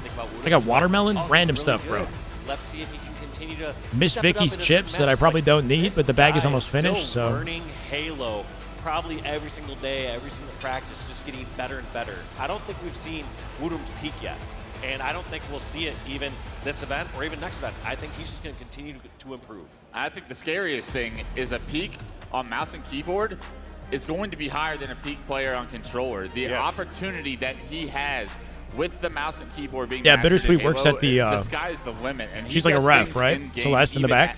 I got watermelon, random stuff, bro. Let's see if he can continue to Miss Vicky's chips that I probably don't need, but the bag is almost finished, so. Learning Halo probably every single day, every single practice, just getting better and better. I don't think we've seen Woodham's peak yet, and I don't think we'll see it even this event or even next event. I think he's just going to continue to improve. I think the scariest thing is a peak on mouse and keyboard is going to be higher than a peak player on controller. The opportunity that he has with the mouse and keyboard being Bittersweet works at the sky's the limit. And she's like a ref, right? Celeste in the back.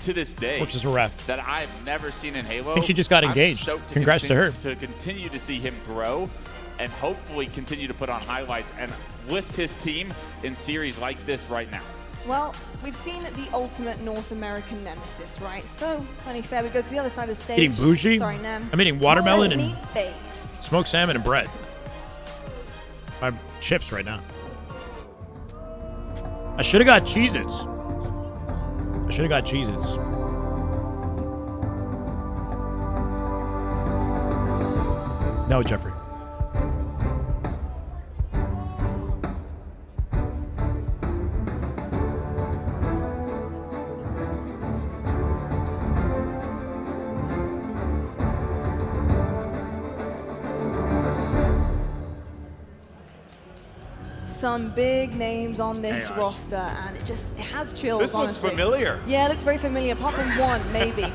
To this day, which is a ref that I've never seen in Halo. I think she just got engaged. Congrats to her. To continue to see him grow and hopefully continue to put on highlights and lift his team in series like this right now. Well, we've seen the ultimate North American nemesis, right? So it's only fair we go to the other side of the stage. Eating bougie? Sorry, Nem. I'm eating watermelon Let's and meet FaZe. smoked salmon and bread. My chips right now. I should have got Cheez-Its. I should have got Cheez-Its. No, Jeffrey. Some big names on this Chaos. roster, and it has chills. This looks honestly. familiar. Yeah, it looks very familiar, apart from one, maybe.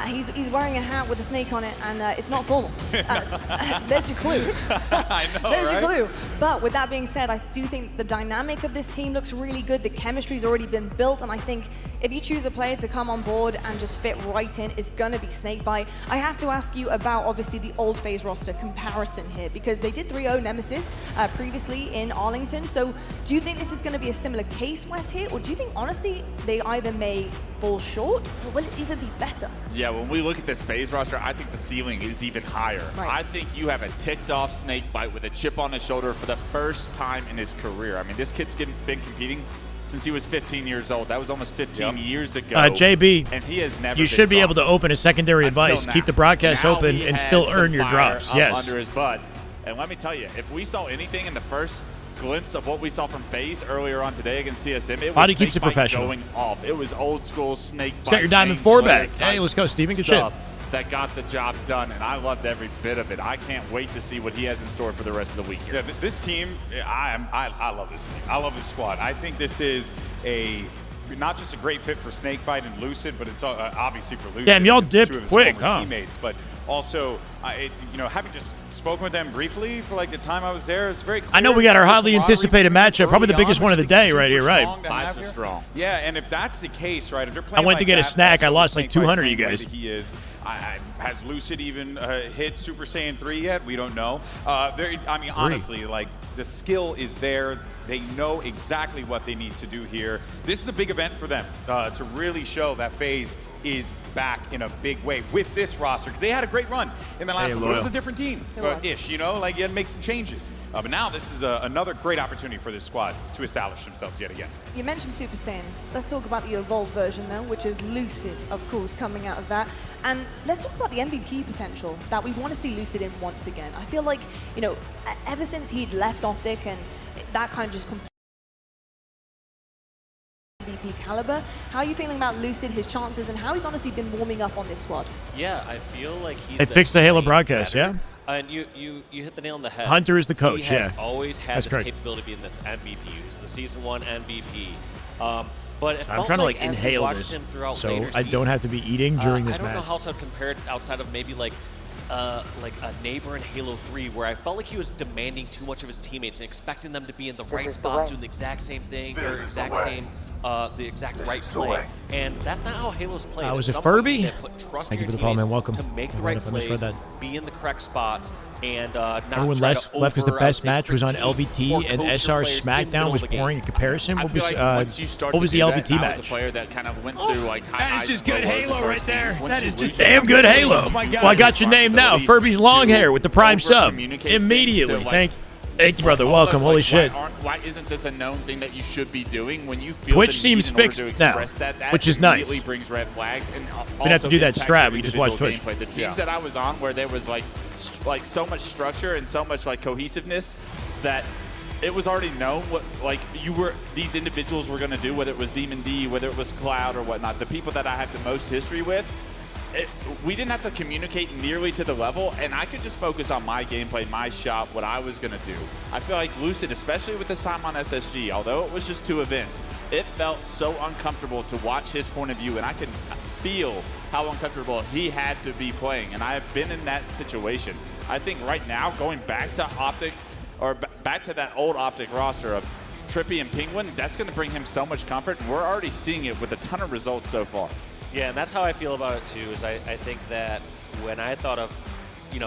He's wearing a hat with a snake on it, and it's not formal. There's your clue. I know, There's right? your clue. But with that being said, I do think the dynamic of this team looks really good. The chemistry's already been built, and I think if you choose a player to come on board and just fit right in, it's going to be Snakebite. I have to ask you about, obviously, the old FaZe roster comparison here, because they did 3-0 Nemesis previously in Arlington. So do you think this is going to be a similar case, Wes, here? Or do you think, honestly, they either may fall short, or will it even be better? Yeah, when we look at this FaZe roster, I think the ceiling is even higher. Right. I think you have a ticked-off Snakebite with a chip on his shoulder for the first time in his career. I mean, this kid's been competing since he was 15 years old. That was almost 15 years ago. JB, and he has never you been should be able to dropped open a secondary until advice. now. Keep the broadcast Now open he and has still some earn your fire drops. up Yes. under his butt. And let me tell you, if we saw anything in the first glimpse of what we saw from FaZe earlier on today against TSM, it Body was keeps it Snakebite professional. going off. It was old school Snakebite. Got your Diamond main 4 Slayer back. type Hey, let's go, Steven. Good shit. stuff that got the job done, and I loved every bit of it. I can't wait to see what he has in store for the rest of the week here. Yeah, this team, I love this team. I love this squad. I think this is not just a great fit for Snakebite and Lucid, but it's obviously for Lucid. Damn, y'all It's dipped two of his quick, former huh? Teammates, but also, having just spoken with them briefly for like the time I was there, it's very clear. I know we got our the highly camaraderie anticipated between them matchup, probably the early biggest on, one of the which I day think right is here, super right? strong to have Vibes are here. strong. Yeah, and if that's the case, right, if they're I playing went like to get a that, snack. I also lost like Snakebite 200, you Snake the way guys. that He is. Has Lucid even hit Super Saiyan 3 yet? We don't know. Honestly, like the skill is there. They know exactly what they need to do here. This is a big event for them to really show that FaZe is back in a big way with this roster, because they had a great run in the last one. But it was a different team, ish, you know, like you had to make some changes. But now this is another great opportunity for this squad to establish themselves yet again. You mentioned Super Saiyan. Let's talk about the evolved version though, which is Lucid, of course, coming out of that. And let's talk about the MVP potential that we want to see Lucid in once again. I feel like, you know, ever since he'd left OpTic and that kind of just MVP caliber, how are you feeling about Lucid, his chances, and how he's honestly been warming up on this squad? Yeah, I feel like he's They fixed the Halo broadcast, yeah? And you hit the nail on the head. Hunter is the coach, he has yeah. always had That's this correct. capability of being this MVP. He's the season 1 MVP. But it I'm felt trying to like like as we inhale watched this, him throughout so later I don't have to be eating during this I don't know match. how else I'd compare it outside of maybe like a neighbor in Halo 3, where I felt like he was demanding too much of his teammates and expecting them to be in the right spots, doing the exact same thing, or the exact right play. And that's not how Halo's played. Was it At some point, Furby? you need to put trust Thank in you for your the follow, man. teammates Welcome. to make the All right if I misread plays, that. be in the correct spots, and not Remember when try left to was the best I would match say, was on critique or LVT and coach your SR players in the SmackDown middle was of the game. boring in comparison. I What feel was like once you start what to was the do LVT that, I match? was a player that kind of went through like high That is highs just and good lows the Halo first right there. games. Once That you is lose just that Damn good Halo. Oh my God. Well, I got your name now. Furby's long hair with the prime sub. over-communicate Immediately. things to, like, Thank you, brother. almost Welcome. Holy like, shit. Why isn't this a known thing that you should be doing when you feel Twitch the need seems in order fixed to now, express that which is nice. immediately brings red flags and We'd have to also do that impacts strat. your We just watch individual Twitch. gameplay. The teams that I was on where there was like so much structure and so much like cohesiveness that it was already known what these individuals were going to do, whether it was Demon D, whether it was Cloud or whatnot. The people that I had the most history with, we didn't have to communicate nearly to the level, and I could just focus on my gameplay, my shot, what I was going to do. I feel like Lucid, especially with this time on SSG, although it was just 2 events, it felt so uncomfortable to watch his point of view, and I could feel how uncomfortable he had to be playing, and I have been in that situation. I think right now, going back to OpTic, or back to that old OpTic roster of Trippy and Penguin, that's going to bring him so much comfort, and we're already seeing it with a ton of results so far. Yeah, and that's how I feel about it too, is I think that when I thought of,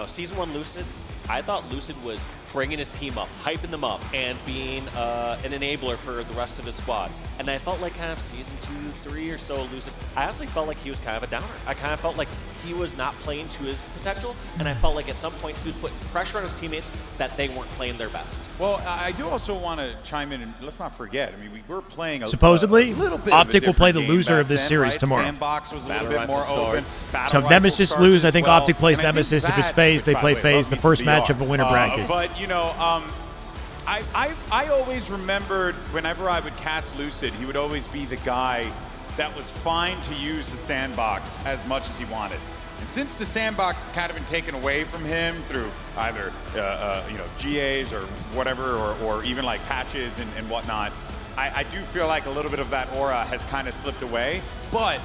Season 1 Lucid, I thought Lucid was bringing his team up, hyping them up, and being an enabler for the rest of his squad. And I felt like kind of season 2, 3 or so losing, I actually felt like he was kind of a downer. I kind of felt like he was not playing to his potential, and I felt like at some points he was putting pressure on his teammates that they weren't playing their best. Well, I do also want to chime in, and let's not forget, I mean, we were playing supposedly, little bit of a OpTic will play the different loser game of this back then, series right? tomorrow. Sandbox was a little bit more open. So if Nemesis lose, I think well. OpTic plays And I think Nemesis. If it's that- FaZe, they by play the way, FaZe. The love first me some matchup VR. of winner bracket. But, you know, I always remembered whenever I would cast Lucid, he would always be the guy that was fine to use the sandbox as much as he wanted. And since the sandbox has kind of been taken away from him through either you know, GAs or whatever, or even like patches and whatnot, I do feel like a little bit of that aura has kind of slipped away. But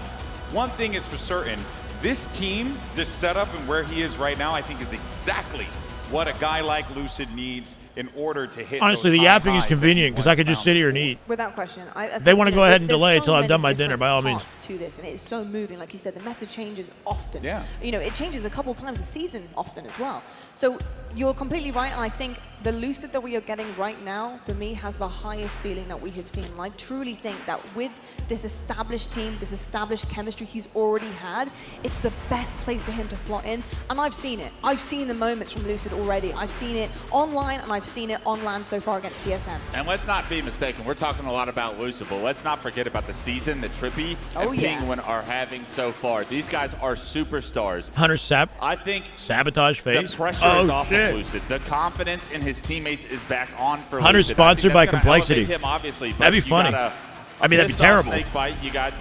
one thing is for certain, this team, this setup and where he is right now, I think is exactly what a guy like Lucid needs in order to hit. Honestly, the yapping is convenient because I could just sit here and eat. Without question. They want to go ahead and there's delay so until I've many done my dinner, different by all means. parts to this, and it's so moving. Like you said, the meta changes often. Yeah. You know, it changes a couple times a season often as well. So you're completely right, and I think the Lucid that we are getting right now, for me, has the highest ceiling that we have seen. And I truly think that with this established team, this established chemistry he's already had, it's the best place for him to slot in. And I've seen it. I've seen the moments from Lucid already. I've seen it online, and I've seen it on land so far against TSM. And let's not be mistaken, we're talking a lot about Lucid, but let's not forget about the season that Trippy and Penguin are having so far. These guys are superstars. Hunter I think sabotage FaZe. The pressure is off of Lucid. The confidence in his teammates is back on for Hunter's Lucid. sponsored by I think that's gonna Complexity. elevate him, obviously, but That'd be you funny. got I mean, that'd be pissed off terrible. Snake bite. You got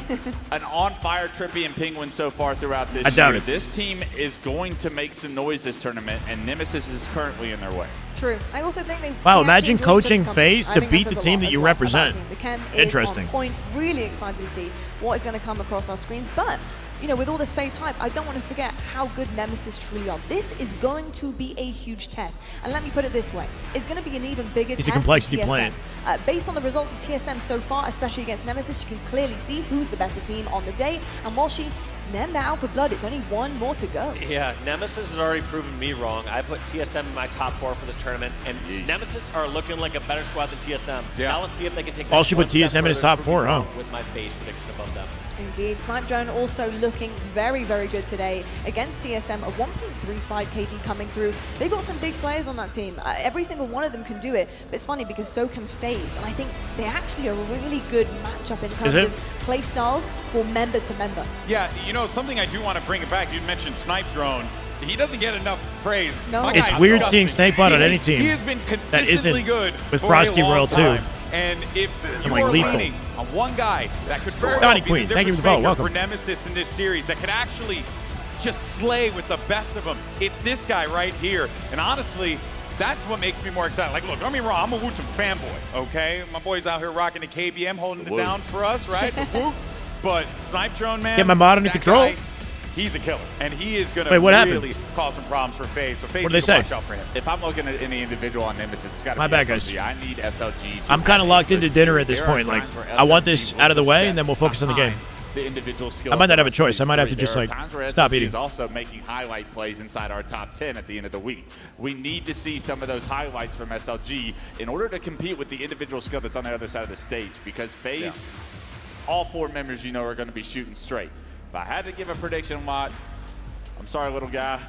an on-fire Trippy and Penguin so far throughout this I doubt year. it. This team is going to make some noise this tournament, and Nemesis is currently in their way. True. I also think they. Wow, they imagine actually enjoyed coaching this company. FaZe I to think beat that the says a team lot that as you well about represent. that team. The chem Interesting. is on point. Really excited to see what is going to come across our screens. But, you know, with all this FaZe hype, I don't want to forget how good Nemesis truly are. This is going to be a huge test. And let me put it this way. It's going to be an even bigger He's test a Complexity than TSM. plant. Based on the results of TSM so far, especially against Nemesis, you can clearly see who's the better team on the day. And while she named the Alpha Blood, it's only one more to go. Yeah, Nemesis has already proven me wrong. I put TSM in my top 4 for this tournament, and Nemesis are looking like a better squad than TSM. Yeah. Now let's see if they can take All that she one put step TSM in his further top to prove 4, me huh? wrong with my FaZe prediction above them. Indeed. Snipe Drone also looking very, very good today against TSM. A 1.35 KD coming through. They've got some big slayers on that team. Every single one of them can do it. But it's funny because so can FaZe. And I think they actually are a really good matchup in terms of play styles for member to member. Yeah, you know, something I do want to bring it back. You mentioned Snipe Drone. He doesn't get enough praise. No. My It's guy's weird disgusting. seeing Snakebot on any team He has been that consistently isn't good with for Frosty a long World, too. time. And if you like are lethal. leaning on one guy that could very Donnie well be Queen, the thank you for difference the follow. maker Welcome. for Nemesis in this series, that could actually just slay with the best of them, it's this guy right here. And honestly, that's what makes me more excited. Like, look, don't get me wrong, I'm a Wooten fanboy, okay? My boy's out here rocking the KBM, holding it Woo. down for us, right? Woo. But Snipe Drone, man, Get my mod under that control. guy, he's a killer, and he is going Wait, to what happened? really cause some problems for FaZe. So FaZe What did needs they to say? watch out for him. If I'm looking at any individual on Nemesis, it's got to My be bad, SLG. guys. I need SLG. I'm kind of locked into dinner at this point. Like, I want this out of the way, and then we'll focus on the game. The individual skill. I might not have a of choice. I might have to these just, three. like, There are times where stop SLG eating. is also making highlight plays inside our top 10 at the end of the week. We need to see some of those highlights from SLG in order to compete with the individual skill that's on the other side of the stage, because FaZe, all 4 members, you know, are going to be shooting straight. If I had to give a prediction, Watt, I'm sorry, little guy.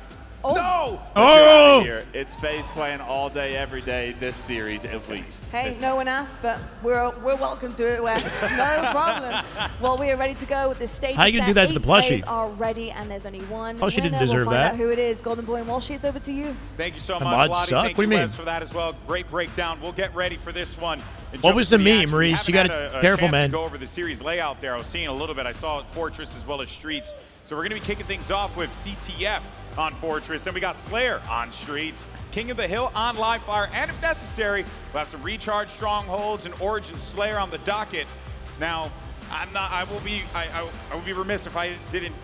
Oh. No! But you're out of here. It's FaZe playing all day, every day this series, at least. Hey, no one asked, but we're welcome to it, Wes. No problem. Well, we are ready to go with this stage. How you gonna do that to the plushie? Are ready, and there's only one. Plushie didn't winner. deserve we'll find that. out who it is. Golden Boy and Walshy, it's over to you. Thank you so The much, mods Lottie. suck? Thank What do you you, mean? Wes, for that as well. Great breakdown. We'll get ready for this one. and What jump was into the meme, action. We Maurice? haven't You had gotta- a careful, chance man. to go over the series layout there. I was seeing a little bit. I saw Fortress as well as Streets. So we're going to be kicking things off with CTF on Fortress. Then we got Slayer on Streets, King of the Hill on Livefire, and if necessary, we'll have some Recharge Strongholds and Origin Slayer on the docket. Now, I will be remiss if I didn't,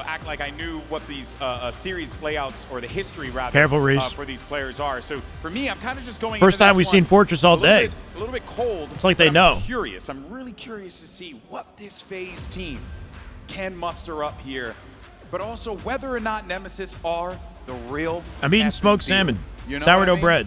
act like I knew what these series layouts, or the history rather, Careful, Reese. for these players are. So for me, I'm kind of just going. First into time this we've one seen Fortress all a little day. bit- a little bit cold. It's like but they I'm know. Curious. I'm really curious to see what this FaZe team can muster up here, but also whether or not Nemesis are the real. I'm eating effing smoked deal. salmon, You know sourdough what I mean? bread.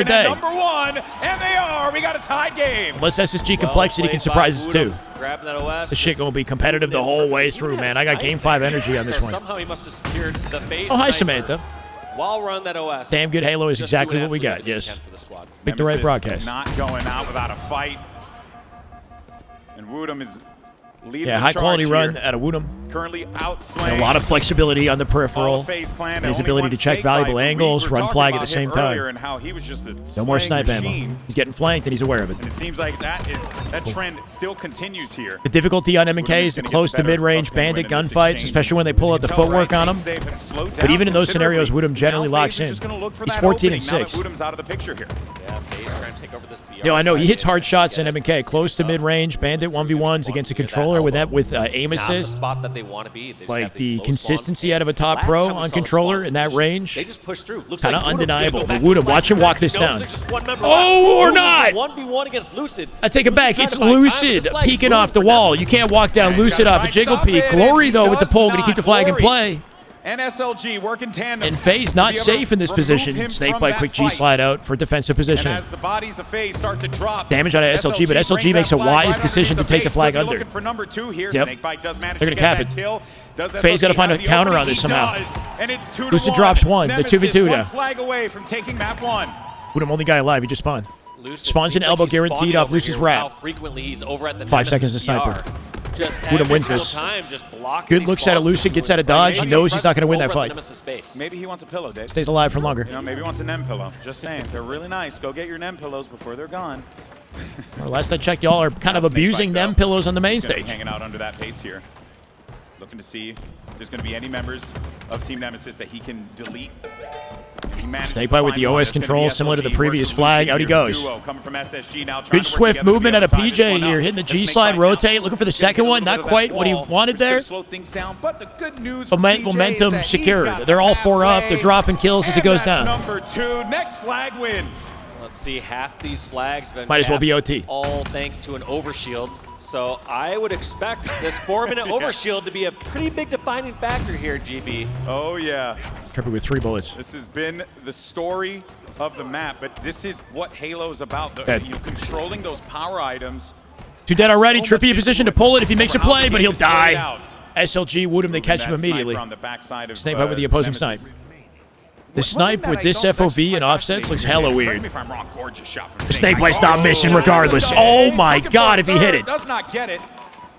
entire day. Number one, and they are. We got a tied game. Unless SSG Complexity can surprise us too. grabbing that OS. This shit gonna be competitive the whole way through, man. I got Game 5 energy on this one. Somehow he must have secured the FaZe Oh, hi, sniper Samantha. while running that OS. Damn good Halo is Just exactly doing what we got. absolutely Yes. everything he can for the squad. Pick the right broadcast. Not going out without a fight. And Woodham is leading Yeah, the high quality charge run here. out of Woodham. Currently out And slaying. a lot of flexibility on the all peripheral. of FaZe Clan, And his only ability one to check snake valuable bite, but angles, we were run talking flag at about the same him earlier time. and how he was just a No more slaying snipe ammo. machine. He's getting flanked and he's aware of it. And it seems like that trend still continues here. The difficulty on M&K is the close to mid-range bandit gunfights, especially when they pull out the footwork on him. But even in those scenarios, Woodham generally locks in. He's 14 and 6. Woodham's out of the picture here. Yeah, FaZe trying to take over this BR. Yo, I know he hits hard shots in M&K, close to mid-range bandit 1v1s against a controller with aim Not the assist. spot that they want to be. They just Like have these the low consistency spawns. out of a top Last pro time we on saw the controller spawns in that push, range. They just push through. Looks Kind like of Woodham's gonna undeniable. go But back Woodham, to watch him flag. walk this No, down. it's just one member Oh, or not! 1v1 against Lucid. I take it Lucid back. trying It's to buy time, but Lucid the flag's peeking moving off the for wall. them. You can't walk down Lucid off a jiggle peek. Glory, though, with the pole, going to keep the flag in play. And SLG working tandem. And FaZe not safe in this position. Snake by quick G slide out for defensive positioning. And as the bodies of FaZe start to drop, Damage on SLG, but SLG makes a wise decision to take the flag under. Looking for number 2 here. Yep. Snakebite does manage They're to gonna get cap that it. kill. Does FaZe got to SLG find a have the counter on opening? this He somehow. does. And it's 2 to Lucid 1. drops one. The Nemesis 2v2 one now. flag away from taking map 1. Woodham, only guy alive. He just spawned. Lucid Spawns an seems elbow like he's guaranteed spawning off over Lucid's here. wrap. How frequently he's over at the 5 seconds Nemesis to sniper. BR. Just Woodham every wins single this. time, just blocking Good these looks at a spawns. Lucid, gets out of dodge. He knows he's not going to win that Over at fight. the Nemesis space. Maybe he wants a pillow, Dave. Stays alive for longer. You know, maybe he wants a NEM pillow. Just saying. They're really nice. Go get your NEM pillows before they're gone. Well, last I checked, y'all are kind of abusing them pillows on the main He's gonna be stage. hanging out under that pace here. Looking to see if there's going to be any members of Team Nemesis that he can delete. Snakebite with the OS control, similar to the previous flag. Out he goes. Good swift movement out of PJ here, hitting the G slide, rotate, looking for the second one. Not quite what he wanted there. Momentum secured. They're all 4 up. They're dropping kills as it goes down. Number 2, next flag wins. Let's see, half these flags have been Might as well be capped, OT. all thanks to an overshield. So I would expect this 4-minute overshield to be a pretty big defining factor here, GB. Oh, yeah. Trippy with 3 bullets. This has been the story of the map, but this is what Halo's about. Controlling those power items. 2 dead already. Trippy in position to pull it if he makes a play, but he'll die. SLG, Woodham, they catch him immediately. Snakebite with the opposing snipe. The snipe with this FOV and offsets looks hella weird. The Snakebite's not missing regardless. Oh my god, if he hit it. Does not get it.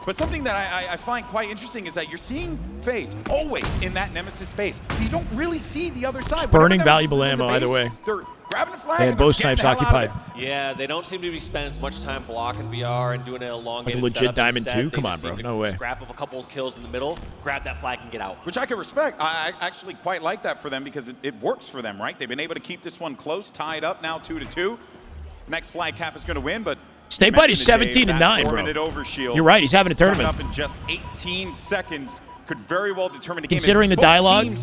But something that I find quite interesting is that you're seeing FaZe always in that Nemesis space. You don't really see the other side. It's burning valuable ammo either way. They're grabbing a flag. They had both snipes occupied. Yeah, they don't seem to be spending as much time blocking VR and doing an elongated Like a legit setup. diamond Instead, too? they Come just on, bro. seem to No way. Scrap up a couple of kills in the middle, grab that flag and get out. Which I can respect. I actually quite like that for them because it works for them, right? They've been able to keep this one close, tied up now 2-2. Next flag cap is going to win, but Snakebite is 17 and 9, bro. You're right. He's having a tournament. Coming up in just 18 seconds. Could very well determine the game. Considering the dialogue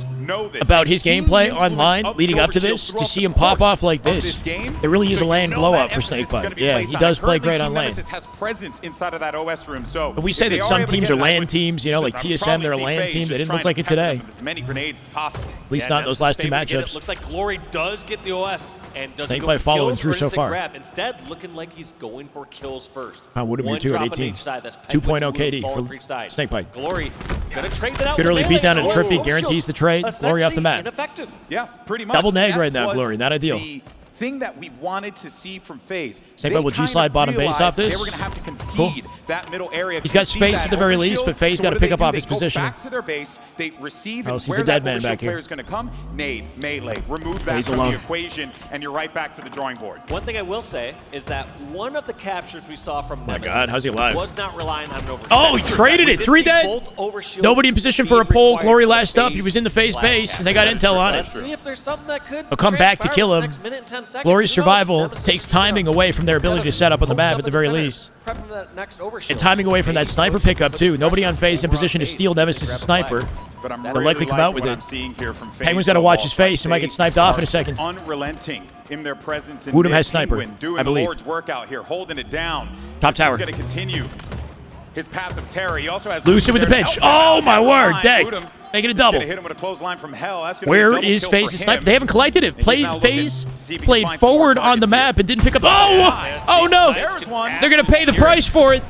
about his gameplay online leading up to this, to see him pop off like this, there really is a lane blow up for Snakebite. Yeah, he does play great on lane. Nemesis has presence inside of that OS room, so but we say that some teams are LAN teams, you know, like TSM, they're a LAN team. They didn't look like it today. As many grenades as possible. At least not in those last 2 matchups. Looks like Glory does get the OS and doesn't Snakebite following through so far. Grab. Instead, looking like he's going for kills first. Woodham here too at 18. 2.0 KD for Snakebite. Glory gonna trade that out. Good early beatdown and Trippy guarantees the trade. Glory off the map. Ineffective. Yeah, pretty much. Double nag right now, Glory. Not ideal. The thing that we wanted to see from FaZe. Snakebite will G-slide bottom base off this. They were going to have to concede that middle area. He's got space at the very least, but FaZe got to pick up off his position. Back to their base. They receive Oh, and he's where a dead that man back player here. is going to come. Nade, melee, remove that He's from alone. the equation, and you're right back to the drawing board. One thing I will say is that one of the captures we saw from My Nemesis God, how's he alive? was not relying on an overshield. Oh, he traded it. 3 dead. Nobody in position for a pull. Glory last up. He was in the FaZe base, and they got intel on Let's it. see if there's something that could He'll come back to transpire kill this him. next minute and 10 seconds. Glory's Who knows? survival Nemesis takes is timing away from their ability to set up on the map at the very least. Prep for that next overshield. And timing away from that sniper pickup too. Nobody on FaZe in position to steal Nemesis' sniper. But I'm They'll really likely come out liking with what it. I'm seeing here from FaZe Penguin's got to watch his face. He might get sniped off in a second. Unrelenting in their presence. In Woodham has sniper, Penguin doing I believe. The Lord's work out here, holding it down. Top tower. He's going to continue his path of terror. He also has Lucid with the pinch. Oh my word, decked. Making a double. Hit him with a closeline from hell. That's gonna Where be a double is kill FaZe's for sniper? him. They haven't collected it. FaZe played forward on the map and didn't pick up. Oh no! They're going to pay the price for it.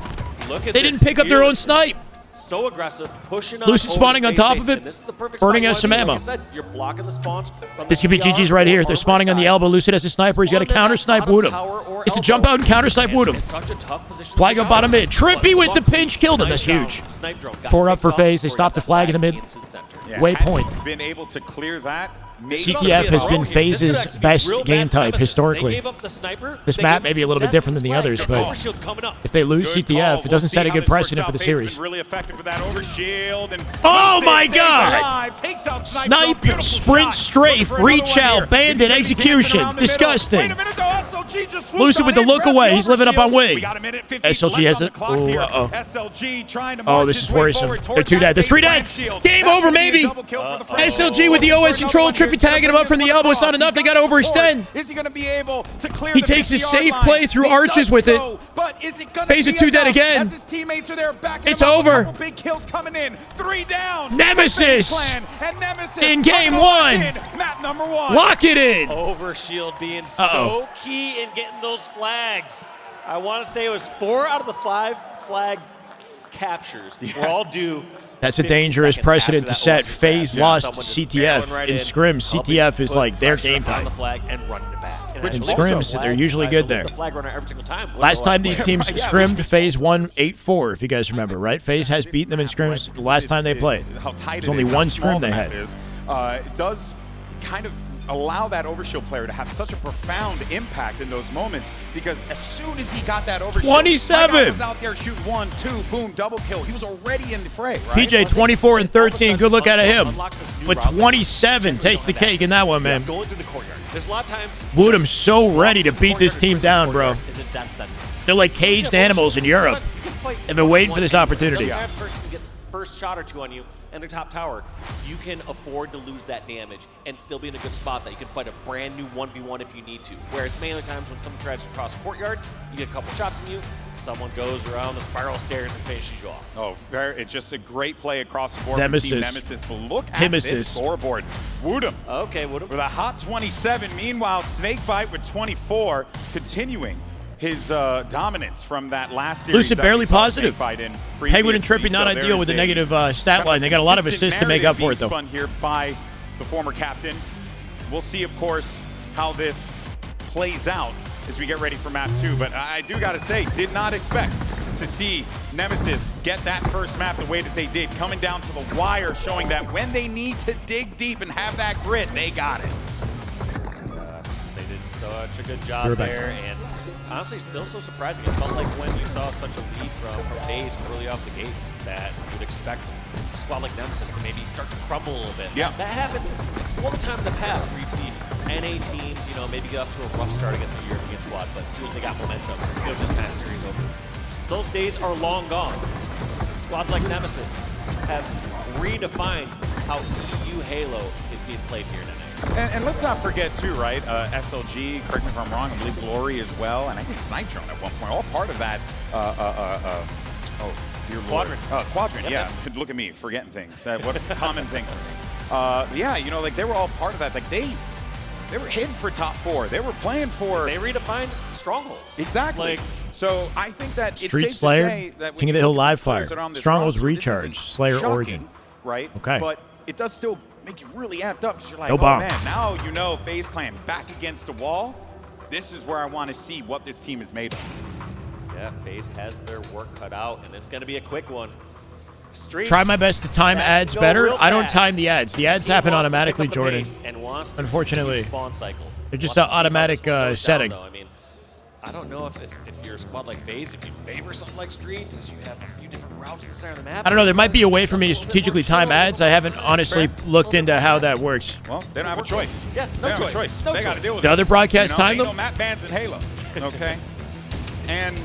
Look at They didn't pick up their own snipe. So aggressive, pushing Lucid up spawning on over top base of it, and this is the perfect burning spot us some you wanna be. ammo. Like I said, you're blocking the spawns from This the could be PR GG's right here. or They're spawning on the side. elbow. Lucid has a sniper. He's got a counter snipe Wood him. It's a jump out and counter snipe Wood him. Such a tough position. Flag up bottom mid. Trippy with the pinch killed him. That's huge. 4 up for FaZe. They stopped the flag in the mid. Waypoint. Been able to clear that. CTF has been FaZe's best game type historically. This map may be a little bit different than the others, but if they lose CTF, it doesn't set a good precedent for the series. Really effective with that overshield and oh my god! Snipe, sprint, strafe, reach out, bandit, execution. Disgusting. Lucid with the look away. He's living up on Wig. SLG has it. Oh, this is worrisome. They're 2 dead. They're 3 dead. Game over, maybe. SLG with the OS control. Trippy tagging him up from the elbow. It's not enough. They got to overextend. Is he going to be able to clear? He takes his safe play through arches with it. FaZe are 2 dead again. It's over. Big kills coming in. 3 down. Nemesis in game 1. Map number 1. Lock it in. Overshield being so key in getting those flags. I want to say it was 4 out of the 5 flag captures were all due. That's a dangerous precedent to set. FaZe lost CTF. In scrims, CTF is like their game type. In scrims, they're usually good there. Last time these teams scrimmed, FaZe won 8-4, if you guys remember, right? FaZe has beaten them in scrims the last time they played. There's only 1 scrim they had. It does kind of allow that overshield player to have such a profound impact in those moments, because as soon as he got that overshield, 27 my guy was out there shooting 1, 2, boom, double kill. He was already in the fray, right? PJ 24 and 13. Good look out of him. But 27 takes the cake in that one, man. Woodham's so ready to beat this team down, bro. They're like caged animals in Europe. They've been waiting for this opportunity. First shot or 2 on you and the top tower, you can afford to lose that damage and still be in a good spot that you can fight a brand new 1v1 if you need to. Whereas many other times when someone tries to cross courtyard, you get a couple shots on you, someone goes around the spiral stairs and finishes you off. Oh, it's just a great play across the board Nemesis. from Team Nemesis. But look at this scoreboard. Woodham. Okay, Woodham. With a hot 27. Meanwhile, Snakebite with 24, continuing his dominance from that last series. Lucid barely positive. Penguin and Trippy not ideal with the negative stat line. They got a lot of assists to make up for it, though. Spun here by the former captain. We'll see, of course, how this plays out as we get ready for map 2. But I do got to say, did not expect to see Nemesis get that first map the way that they did, coming down to the wire, showing that when they need to dig deep and have that grit, they got it. They did such a good job there, and honestly, still so surprising. It felt like when you saw such a lead from FaZe early off the gates that you would expect a squad like Nemesis to maybe start to crumble a little bit. Yeah. That happened all the time in the past where you'd see NA teams, you know, maybe get off to a rough start against a European squad, but as soon as they got momentum, it was just kind of series over. Those days are long gone. Squads like Nemesis have redefined how EU Halo is being played here tonight. And let's not forget, too, right? SLG, correct me if I'm wrong, I believe Glory as well, and I think Snipe Drone at one point, all part of that, oh, dear Lord. Quadrant, yeah. Look at me, forgetting things. What a common thing. Yeah, you know, like, they were all part of that. Like, they were hitting for top 4. They were playing for... They redefined strongholds. Exactly. Like, so I think that it's Street safe Slayer, to say that King of the Hill Live Fire, Strongholds Recharge, Slayer shocking, Origin. Right? Okay. But it does still make you really amped up, because you're like, No oh bomb. man, now you know FaZe Clan back against the wall. This is where I want to see what this team is made of. yeah, FaZe has their work cut out, and it's going to be a quick one. Streets, Try my best to time ads better. I don't time the ads. The ads happen automatically, Jordan. Unfortunately. They're just an automatic setting. I mean, I don't know if you're a squad like FaZe, if you favor something like Streets, as you have a few different routes in the center of the map. I don't know. There might be a way for me to strategically time ads. I haven't honestly looked into how that works. Well, they don't have a choice. Yeah, no choice. No they got to deal with The it. other broadcast time ain't them? no map bans in Halo, okay? And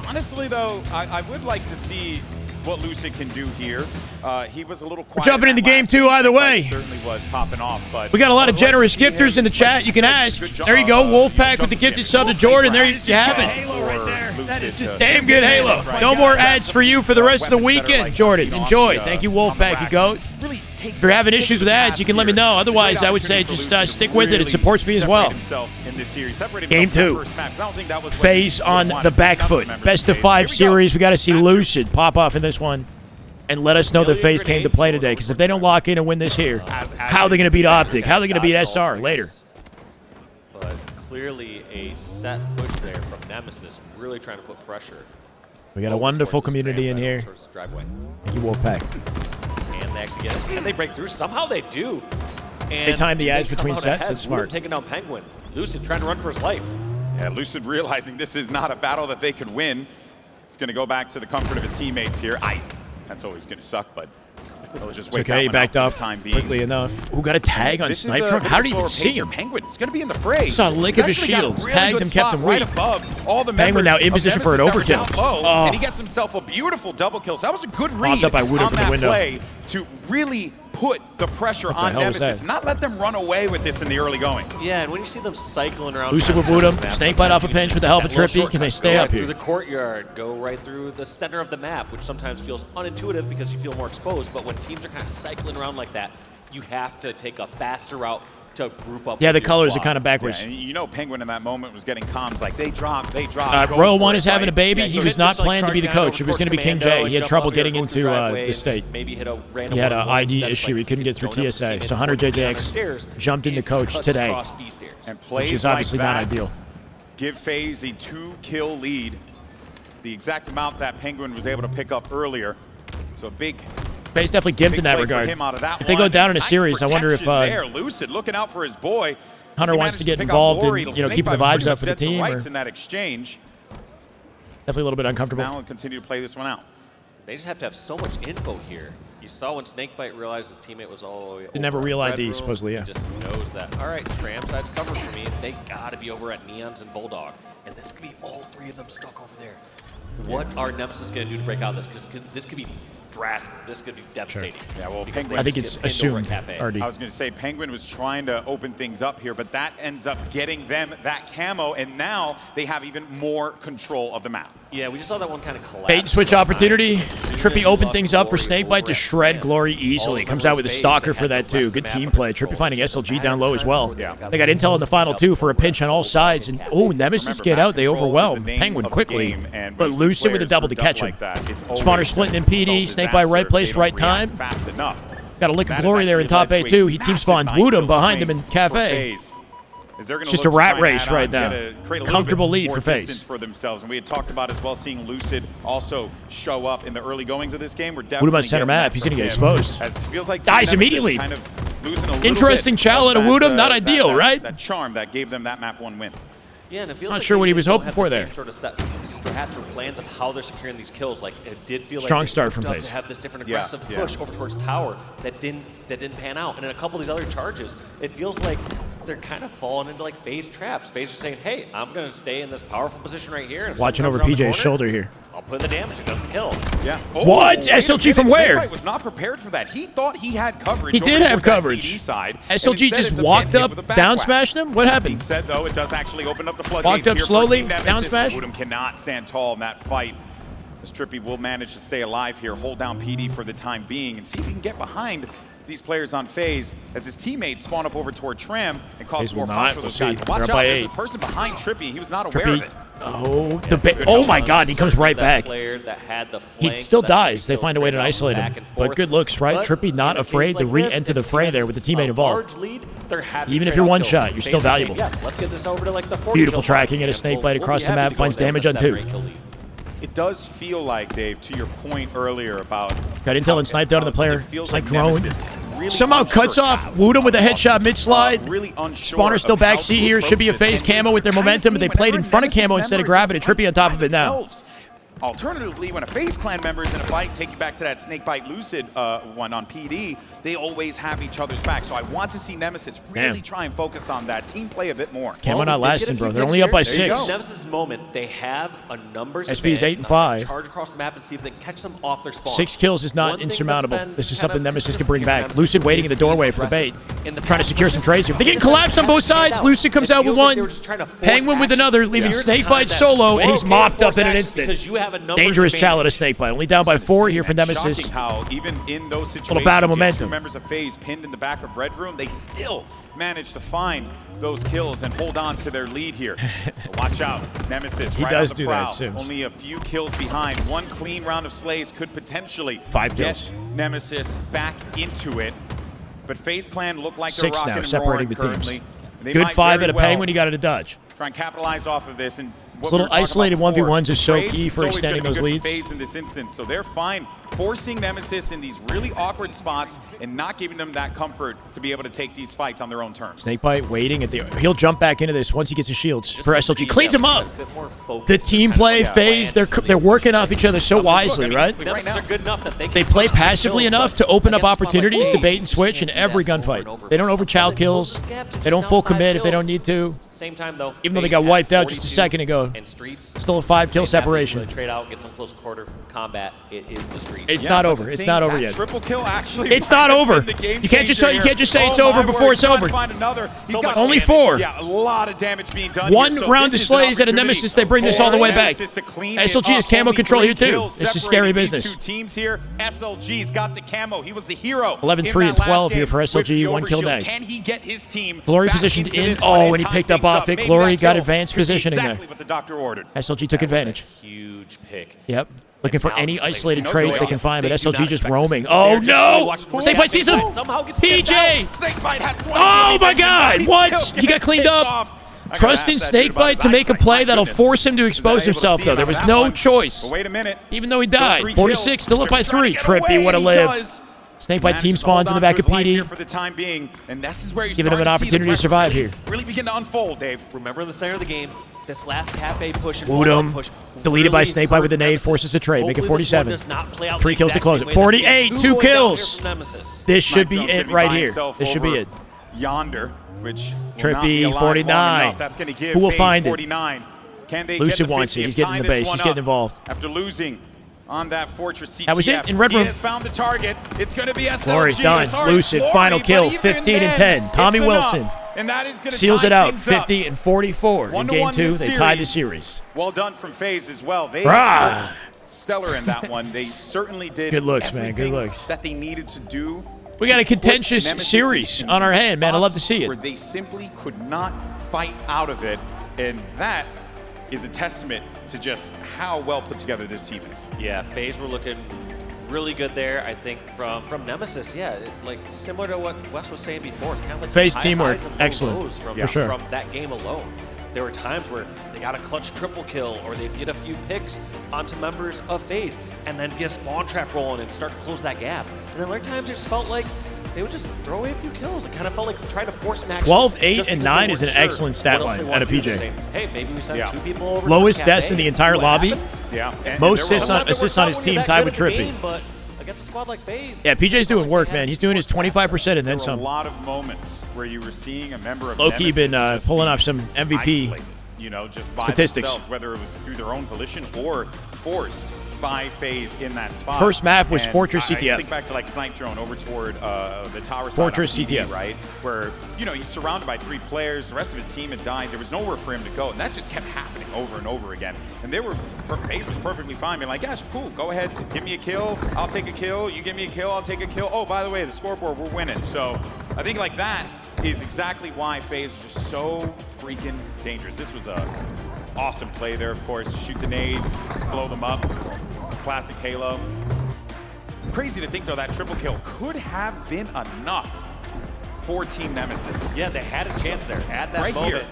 honestly, though, I would like to see what Lucid can do here. He was a little quiet. We're jumping in the game, too, either way. Certainly was popping off, but We got a lot of generous gifters in the chat. You can ask. There you go. Wolfpack with the gifted sub to Jordan. There you have it. Halo right there. That is just Damn good Halo. No more ads for you for the rest of the weekend, Jordan. Enjoy. Thank you, Wolfpack. You go. Really If you're having issues with ads, you can let me know. Otherwise, I would say just stick with it. It supports me as well. Game 2. FaZe on the back foot. Best of 5 series. We got to see Lucid pop off in this one. And let us know that FaZe came to play today. Because if they don't lock in and win this here, how are they going to beat OpTic? How are they going to beat SR later? But clearly a set push there from Nemesis, really trying to put pressure. We got a wonderful community in here. Thank you, Wolfpack. And they actually get it. And they break through. Somehow they do. And they time the ads between sets. That's smart. Taking down Penguin. Lucid trying to run for his life. Yeah, Lucid realizing this is not a battle that they could win. He's going to go back to the comfort of his teammates here. That's always going to suck, but he'll just wait. Okay, he backed off quickly enough. Who got a tag on Snipe Truck? How did he even see him? Penguin is going to be in the fray. Saw a lick of his shields. Tagged him, kept him weak. Penguin now in position for an overkill. And he gets himself a beautiful double kill. So that was a good read up by Woodham on from the window. Play to really put the pressure on Nemesis. Not let them run away with this in the early goings. Yeah, and when you see them cycling around. Lucid with Woodham. Snakebite off a pinch with the help of Trippy. Can they stay up here? Through the courtyard, go right through the center of the map, which sometimes feels unintuitive because you feel more exposed. But when teams are kind of cycling around like that, you have to take a faster route to group up. Yeah, the colors are kind of backwards. Yeah, and you know Penguin in that moment was getting comms like, they drop. Royal 1 is having a baby. He was not planning to be the coach. It was going to be King J. He had trouble getting into the state. He had an ID issue. He couldn't get through TSA. So 100 JJX jumped into coach today, which is obviously not ideal. Give FaZe a 2-kill lead, the exact amount that Penguin was able to pick up earlier. So big. FaZe definitely gimped in that regard. If they go down in a series, I wonder if Lucid looking out for his boy. Hunter wants to get involved in keeping the vibes up for the team. Or in that exchange. Definitely a little bit uncomfortable. Now we'll continue to play this one out. They just have to have so much info here. You saw when Snakebite realized his teammate was all the way over. They never real Red ID, Room, supposedly, yeah. Just knows that. All right, Tram side's covered for me. They got to be over at Neons and Bulldog. And this could be all 3 of them stuck over there. What are Nemesis going to do to break out of this? Because this could be drastic. This could be devastating. Sure. Yeah, well, Penguin, I think it's assumed already. I was going to say Penguin was trying to open things up here, but that ends up getting them that camo, and now they have even more control of the map. Yeah, we just saw that one kind of collapse. Bait and switch opportunity. Trippy opened things up for Snakebite to shred Glory easily. Comes out with a stalker for that too. Good team play. Trippy finding SLG down low as well. They got intel in the final 2 for a pinch on all sides. And Nemesis get out. They overwhelm Penguin quickly. But Lucid with a double to catch him. Spawner splitting in PD. Snakebite right place, right time. Got a lick of Glory there in top A too. He team spawned Woodham behind him in Cafe. It's just a rat race right now. Comfortable lead for FaZe. For themselves, and we had talked about as well seeing Lucid also show up in the early goings of this game. We're definitely on center map. He's going to get exposed. Feels like dies immediately. Kind of interesting chow at a Woodham. Not ideal, right? That charm that gave them that map 1 win. Yeah, and it feels not like sure what he was hoping for there. Sort of set strategy or plans of how they're securing these kills. Like it did feel strong like start from FaZe to have this different aggressive push over towards tower that didn't pan out. And in a couple of these other charges, it feels like they're kind of falling into like FaZe traps. FaZe are saying, "Hey, I'm going to stay in this powerful position right here." And watching over PJ's shoulder here. I'll put in the damage. It doesn't kill. Yeah. What? SLG from where? Snakebite was not prepared for that. He thought he had coverage. He did have coverage. Side, SLG just walked up, down smashed him? What happened? Said though, it does actually open up the floodgates. Walked up slowly, down smash. Woodham cannot stand tall in that fight. As Trippy will manage to stay alive here, hold down PD for the time being, and see if he can get behind these players on FaZe as his teammates spawn up over toward Tram and cause more problems for those guys. Watch out, there's a person behind Trippy. He was not aware of it. Oh my God, he comes right back. He still dies. They find a way to isolate him. But good looks, right? Trippy not afraid to re-enter the fray there with the teammate involved. Even if you're one shot, you're still valuable. Beautiful tracking and a snakebite across the map, finds damage on 2. It does feel like, Dave, to your point earlier about... Got intel and sniped out on the player. Like drone. Somehow cuts off Woodham with a headshot mid-slide. Spawner still back C here. Should be a FaZe camo with their momentum, but they played in front of camo instead of grabbing it. Trippy on top of it now. Alternatively, when a FaZe clan member is in a fight, take you back to that Snakebite Lucid one on PD, they always have each other's back. So I want to see Nemesis really try and focus on that team play a bit more. Camo not lasting, bro. They're only up by 6. Nemesis moment, they have a numbers SP is 8 and 5. Charge across the map and see if they can catch them off their spawn. 6 kills is not insurmountable. This is something Nemesis can bring back. Lucid waiting in the doorway for the bait. Trying to secure some trades here. They getting collapsed on both sides. Lucid comes out with one. Penguin with another, leaving Snakebite solo, and he's mopped up in an instant. have a numbers Dangerous advantage. challenge to Snakebite. Only down by 4 here for Nemesis. Shocking how even in those situations, Little bout of you have momentum. 2 members of FaZe pinned in the back of Red Room, they still manage to find those kills and hold on to their lead here. So watch out, Nemesis He right does on the do that, prowl. Sims. Only a few kills behind. One clean round of slays could potentially 5 get kills. Nemesis back into it. But FaZe Clan look like they're 6 rocking now, and separating the roaring teams. currently. They Good might 5 very at a well Penguin. You got it a dodge. try and capitalize off of this. And Those little isolated 1v1s are so key for extending those leads. FaZe in this instance, so they're fine forcing Nemesis in these really awkward spots and not giving them that comfort to be able to take these fights on their own terms. Snakebite waiting at the. He'll jump back into this once he gets his shields for SLG. Cleans him up. The team play, FaZe, they're working off each other so wisely, right? Nemesis are good enough that They play passively enough to open up opportunities to bait and switch in every gunfight. They don't overchild kills. They don't full commit if they don't need to. Same time though, Even though they got wiped out just a second ago. And streets, still a 5-kill separation. Trade out, get some close quarter from combat. It is the streets. It's not over. It's not over yet. Triple kill actually. It's not over. You can't just say it's over before it's over. Find another. Only 4. Yeah, a lot of damage being done. One here. So round of this is an slays at a Nemesis. They bring this all the way back. SLG has camo control here too. This is scary business. 2 teams here. SLG's got the camo. He was the hero. 11-3 and 12 here for SLG. 1 kill day. Can he get his team? Glory positioned in. Oh, and he picked up off it. Glory got advanced positioning there. Exactly what the doctor ordered. SLG took advantage. Huge pick. Yep. Looking for any isolated trades they can find, but SLG just roaming. Oh no! Snakebite sees him! PJ! Oh my god! What? He got cleaned up. Trust in Snakebite to make a play that'll force him to expose himself, though. There was no choice. Wait a minute. Even though he died. 46, still up by 3. Trippy would have lived. Snakebite team spawns in the back of PD. For the time being, and this is where you Giving him an opportunity to survive here. Really begin to unfold, Dave. Remember the center of the game. This last cafe push and Wooed him. push. Deleted by Snakebite with a nade. Forces a trade. Make it 47. 3 kills to close it. 48. 2 kills. This should be it right here. This should be it. Yonder, which Trippy, 49. That's going to give Who will FaZe find 49. Can they Lucid get the wants 50 it. He's and getting tie in the this base. one He's getting up involved. After losing on that Fortress CTF. That was it in Red Room. He has found the target. It's going to be SLG. Glory done. Sorry, Lucid, Glory, final but kill. even 15 and then, 10. Tommy it's Wilson enough. And that is going to seals tie it out. things up. 50 and 44 in Game 2. They tied the series. Well done from FaZe as well. They Rah! were stellar in that one. They certainly did. Good looks, man. Good everything looks. That they needed to do. We got a contentious Nemesis series in on our hand, man. I love to see Where it. they simply could not fight out of it, and that is a testament to just how well put together this team is. Yeah, FaZe were looking really good there. I think from Nemesis, yeah, like similar to what Wes was saying before. It's kind of like FaZe some high teamwork, highs and low excellent, lows from, for sure. from that game alone. There were times where they got a clutch triple kill, or they'd get a few picks onto members of FaZe, and then get a spawn trap rolling and start to close that gap. And then other times it just felt like they would just throw away a few kills. It kind of felt like trying to force an action. 12, 8, just and because 9 they is an weren't sure excellent stat what else line they out of wanted to do. PJ. Saying, hey, maybe we send 2 people over. Lowest to deaths in the entire lobby. Yeah. And Most there were assists on his team tied with Trippy. But against a squad like FaZe, Yeah, PJ's doing work, man. He's doing his 25% and then there were some. a lot of moments where you were seeing a member of Low-key Nemesis been just pulling be off some MVP isolated, you know, just by statistics. themselves, whether it was through their own volition or forced by FaZe in that spot. First map was And Fortress CTF. I think back to like Snipe Drone over toward the tower side Fortress on PD, CTF. right? Where, you know, he's surrounded by 3 players. The rest of his team had died. There was nowhere for him to go. And that just kept happening over and over again. And FaZe was perfectly fine. Being like, yeah, cool, go ahead. Give me a kill. I'll take a kill. You give me a kill. I'll take a kill. Oh, by the way, the scoreboard, we're winning. So I think like that is exactly why FaZe is just so freaking dangerous. This was a awesome play there, of course. Shoot the nades, blow them up. Classic Halo. Crazy to think, though, that triple kill could have been enough for Team Nemesis. yeah, they had a chance there at that Right moment. here.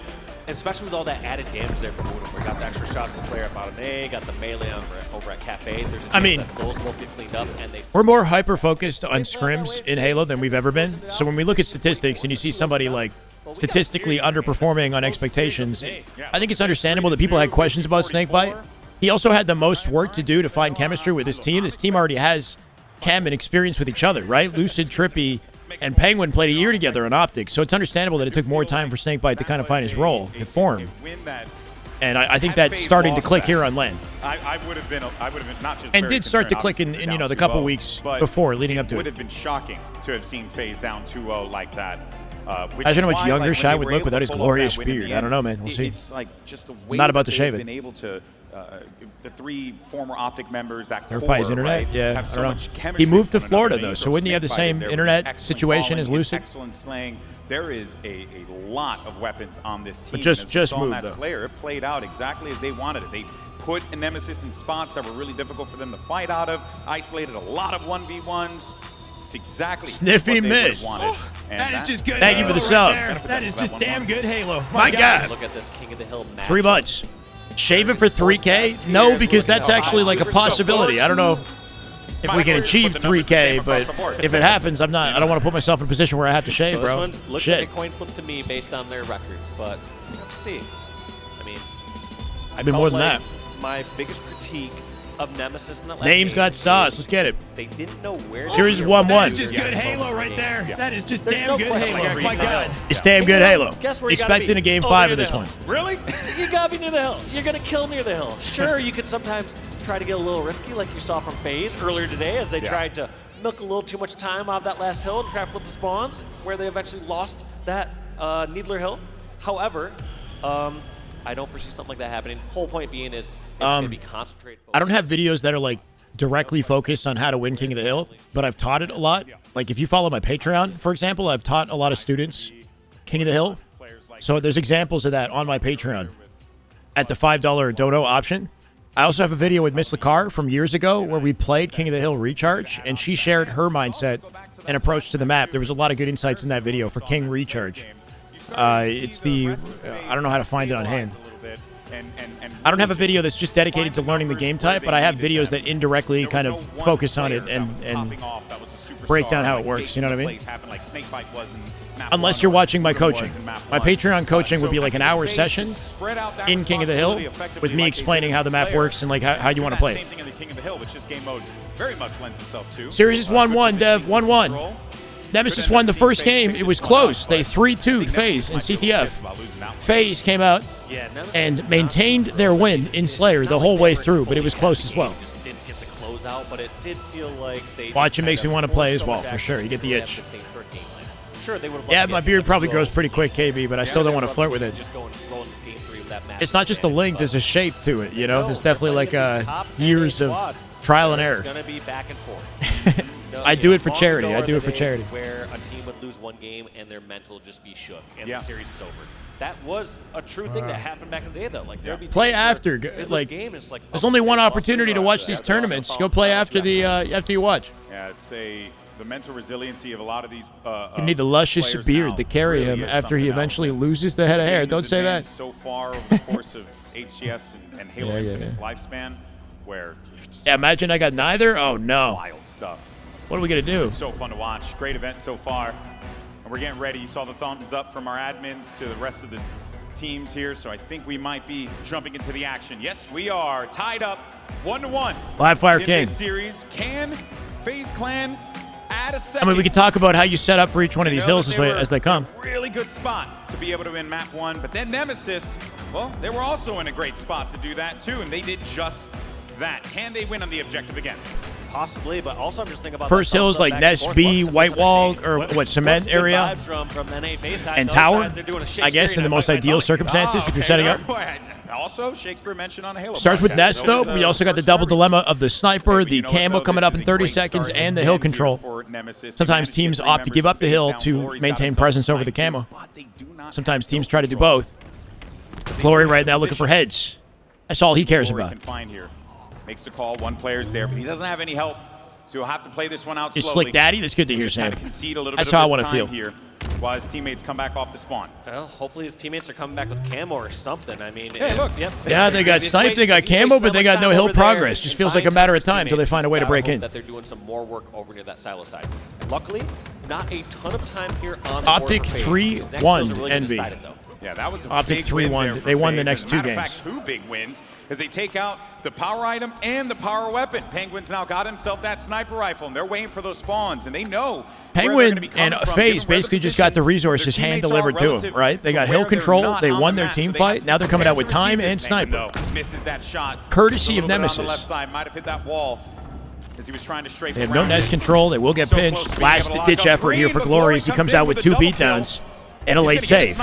Especially with all that added damage there from Woodham. We got the extra shots of the player at bottom A, got the melee over at Cafe. There's a chance that those both get cleaned up and they We're more hyper-focused on scrims in Halo than we've ever been. So when we look at statistics and you see somebody like statistically underperforming on expectations, I think it's understandable that people had questions about Snakebite. He also had the most work to do to find chemistry with his team. This team already has chem and experience with each other, right? Lucid, Trippy, and Penguin played a year together on OpTic, so it's understandable that it took more time for Snakebite to kind of find his role and form. And I think that's starting to click here on LAN. I would have been not just And very did start to concerned, click in obviously, you know, down the couple 2-0, weeks but before, leading up to would it. have been shocking to have seen FaZe down 2-0 like that. Imagine how much younger Shy would look without his glorious beard. I don't know, man. We'll see. It's like just the way I'm not about to that shave they've it. been able to, the 3 former OpTic members, that core, Verify his internet? right, Yeah, have I so don't know. much chemistry He moved to with one another. Florida, They though, throw so wouldn't he have the snake same fighting there with internet his excellent situation falling, as his Lucid? Excellent slaying. There is a lot of weapons on this team. But just and as we saw in moved, that though. Slayer, it played out exactly as they wanted it. They put a Nemesis in spots that were really difficult for them to fight out of, isolated a lot of 1v1s. It's exactly Sniffy what they would have missed. wanted. And That is just good. Thank you for the Halo sub. right there. That is just damn good Halo. My God. Look at this King of the Hill match. 3 months. Shave it for 3K? No, because that's actually like a possibility. I don't know if we can achieve 3K, but if it happens, I don't want to put myself in a position where I have to shave, So this bro. one looks Shit. like a coin flip to me based on their records, but we'll have to see. I mean, I Been felt more than like that. my biggest critique of Nemesis in that last Names game got sauce. is Let's get it. They didn't know where. Series to is be or 1-1. what to That is do just good against Halo both right of there. them. That is just There's damn no good question Halo. like My retail. God. It's damn good Halo. Guess where you gotta Expecting be? a game Oh, 5 near of this the one. hill. Really? You gotta be near the hill. You're gonna kill near the hill. Sure, you could sometimes try to get a little risky, like you saw from FaZe earlier today, as they tried to milk a little too much time out of that last hill and try to flip the spawns, where they eventually lost that Needler Hill. However, I don't foresee something like that happening. Whole point being is it's gonna be concentrated. I don't have videos that are like directly focused on how to win King of the Hill, but I've taught it a lot. Like if you follow my Patreon, for example, I've taught a lot of students King of the Hill. So there's examples of that on my Patreon at the $5 dono option. I also have a video with Miss Lacar from years ago where we played King of the Hill Recharge, and she shared her mindset and approach to the map. There was a lot of good insights in that video for King Recharge. It's the I don't know how to find it on hand. I don't have a video that's just dedicated to learning the game type, but I have videos that indirectly kind of focus on it and break down how it works. You know what I mean? Unless you're watching my coaching. My Patreon coaching would be like an hour session in King of the Hill with me explaining how the map works and like how you want to play Same thing in the King of the Hill, which this game mode very much lends itself to. Series is 1-1, Dev, 1-1. Nemesis won the first game. It was close. They 3-2'd FaZe in CTF. FaZe came out and maintained their win in Slayer the whole way through, but it was close as well. Just didn't get the close out, but it did feel like they. Watching makes me want to play as well, for sure. You get the itch. Sure, they would. Yeah, my beard probably grows pretty quick, KB, but I still don't want to flirt with it. Just going roll this game 3 with that match. It's not just the length, there's a shape to it, you know? There's definitely like years of trial and error. It's gonna be back and forth. I do it for charity. I do it for charity. Where a team would lose one game and their mental would just be shook and the series is over. That was a true thing that happened back in the day, though. Like there'd be Play teams where after, they'd lose like, game, and it's like, there's only one opportunity to watch these tournaments. Go play after the after you watch. Yeah, it's the mental resiliency of a lot of these. You need the luscious beard to carry him after he eventually loses the head of hair. Don't say that. So far over the course of HCS and Halo Infinite's lifespan, where Yeah, imagine I got neither. Oh no. wild stuff. What are we gonna do? It's so fun to watch. Great event so far. And we're getting ready. You saw the thumbs up from our admins to the rest of the teams here, so I think we might be jumping into the action. Yes, we are tied up 1-1. Live Fire in King. this series. Can FaZe Clan add a I second? mean, we could talk about how you set up for each one of these hills as they come. Really good spot to be able to win map 1, but then Nemesis, well, they were also in a great spot to do that too, and they did just that. Can they win on the objective again? Possibly, but also I'm just thinking about First hills like Nest B, White Wall, or what, cement area, and Tower, I guess, in the most ideal circumstances if you're setting up. Also, Shakespeare mentioned on a Halo. Starts with Nest, though. We also got the double dilemma of the sniper, the camo coming up in 30 seconds, and the hill control. Sometimes teams opt to give up the hill to maintain presence over the camo. Sometimes teams try to do both. Glory right now looking for heads. That's all he cares about. Makes the call, one player's there, but he doesn't have any help, so he'll have to play this one out It's slowly. Slick Daddy. That's good to hear, Sam. Concede a little That's bit how I of want his to feel. time here while his teammates come back off the spawn. Well, hopefully his teammates are coming back with camo or something. I mean, Hey, look. Yeah, they got sniped, they got camo, but they got no hill progress. Just feels like a matter of time until they find a way to break in. That they're doing some more work over near that silo side. Luckily, not a ton of time here on OpTic 3-1 Envy. Yeah, that was a OpTic big win 3-1. there for They won the FaZe. next As a two matter of games. fact, 2 big wins as they take out the power item and the power weapon. Penguin's now got himself that sniper rifle, and they're waiting for those spawns, and they know Penguin and FaZe basically just got the resources hand-delivered to them, right? They got hill control, they won their team fight, now they're coming out with time and sniper. Misses that shot. Courtesy of On the Nemesis. left side, might have hit that wall as he was trying to They have no nest control, they will get pinched. Last ditch effort here for Glory as he comes out with 2 beatdowns. And a late save.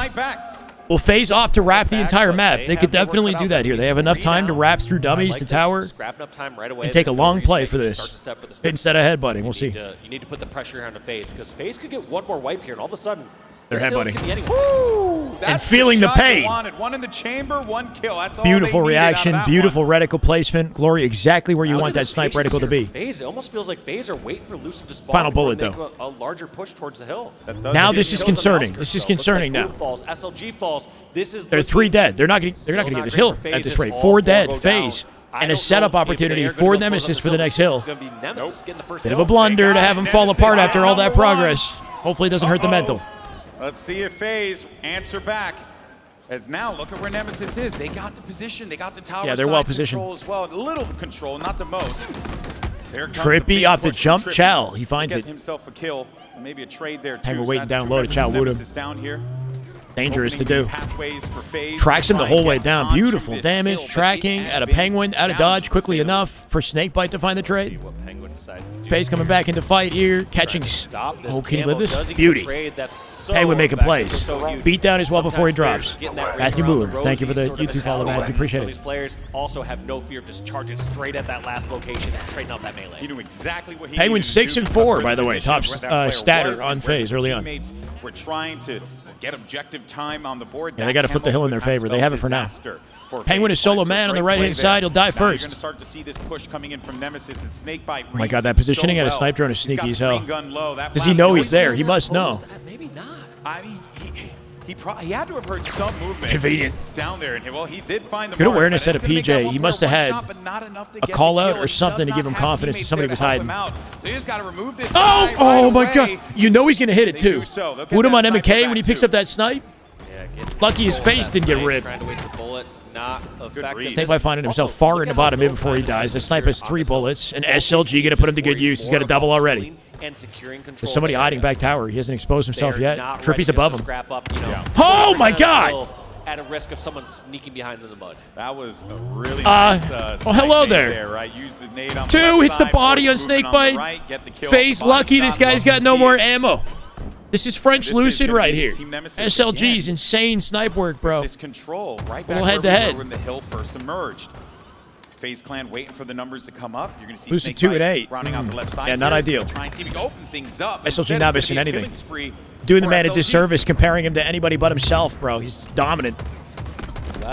Well, FaZe opt to wrap the entire map. They could definitely do that here. They have enough time to wrap through dummies to tower and take a long play for this instead of headbutting. We'll see. You need to put the pressure here on the FaZe because FaZe could get one more wipe here, and all of a sudden they're headbutting. Woo! And feeling the pain. One in the chamber, 1 kill. That's all Beautiful they reaction, beautiful reticle placement. Glory exactly where you want that snipe reticle to be. FaZe, it almost feels like FaZe are waiting for Lucid to spawn. Final bullet, make though. A larger push towards the hill. Now this is concerning. This is concerning now. Falls, SLG falls. This is They're 3 dead. They're not going to get this hill at this rate. 4 dead. FaZe. And a setup opportunity for Nemesis for the next hill. Bit of a blunder to have him fall apart after all that progress. Hopefully it doesn't hurt the mental. Let's see if FaZe answer back. As now, look at where Nemesis is. They got the position. They got the tower. Yeah, they're well positioned. As well. A little control, not the most. Trippy off the jump. Chow. He finds it. Himself a kill. Maybe a trade there too. Penguin waiting down low to Chow Wood him. Down here. Dangerous to do. Tracks him the whole way down. Beautiful damage. Tracking at a Penguin. Out of dodge quickly enough for Snakebite to find the trade. FaZe coming back into fight here. Catching. Oh, can he live this? Beauty. Penguin making plays. Beat down as well before he drops. Matthew Moore. Thank you for the YouTube follow, Matthew. Appreciate it. These players also have no fear of just charging straight at that last location and trading out that melee. He knew exactly what he Penguin 6 and 4, by the way. Top statter on FaZe early on. We're trying to get objective time on the board. Yeah, they got to flip the hill in their favor. They have it for now. Penguin is solo man on the right-hand side. He'll die first. You're going to start to see this push coming in from Nemesis and Snakebite. Oh my God, that positioning at a snipe drone is sneaky as hell. Does he know he's there? He must know. Maybe not. I mean, he had to have heard some movement. Convenient. Down there, and well, he did find the good awareness at a PJ. He must have had a call out or something to give him confidence that somebody was hiding. So you just got to remove this. Oh my God! You know he's gonna hit it too. Wood him on MK when he picks up that snipe. Lucky his face didn't get ripped. Snakebite finding himself far in the bottom mid before he dies. The snipe has 3 bullets, and SLG gonna put him to good use. He's got a double already. There's somebody hiding back tower. He hasn't exposed himself yet. Trippy's above him. Oh my God! At a risk of someone sneaking behind in the mud. That was a really nice oh, hello there. Right? Use the nade on 2 hits the body on Snakebite. FaZe lucky this guy's got no more ammo. This is French Lucid right here. SLG's insane snipe work, bro. This control right back head to head. when the hill first emerged. FaZe Clan waiting for the numbers to come up. You're going to see Lucid 2 and 8. Rounding out the left side. Yeah, not ideal. Trying to open things up. SLG not missing anything. Doing the man a disservice comparing him to anybody but himself, bro. He's dominant.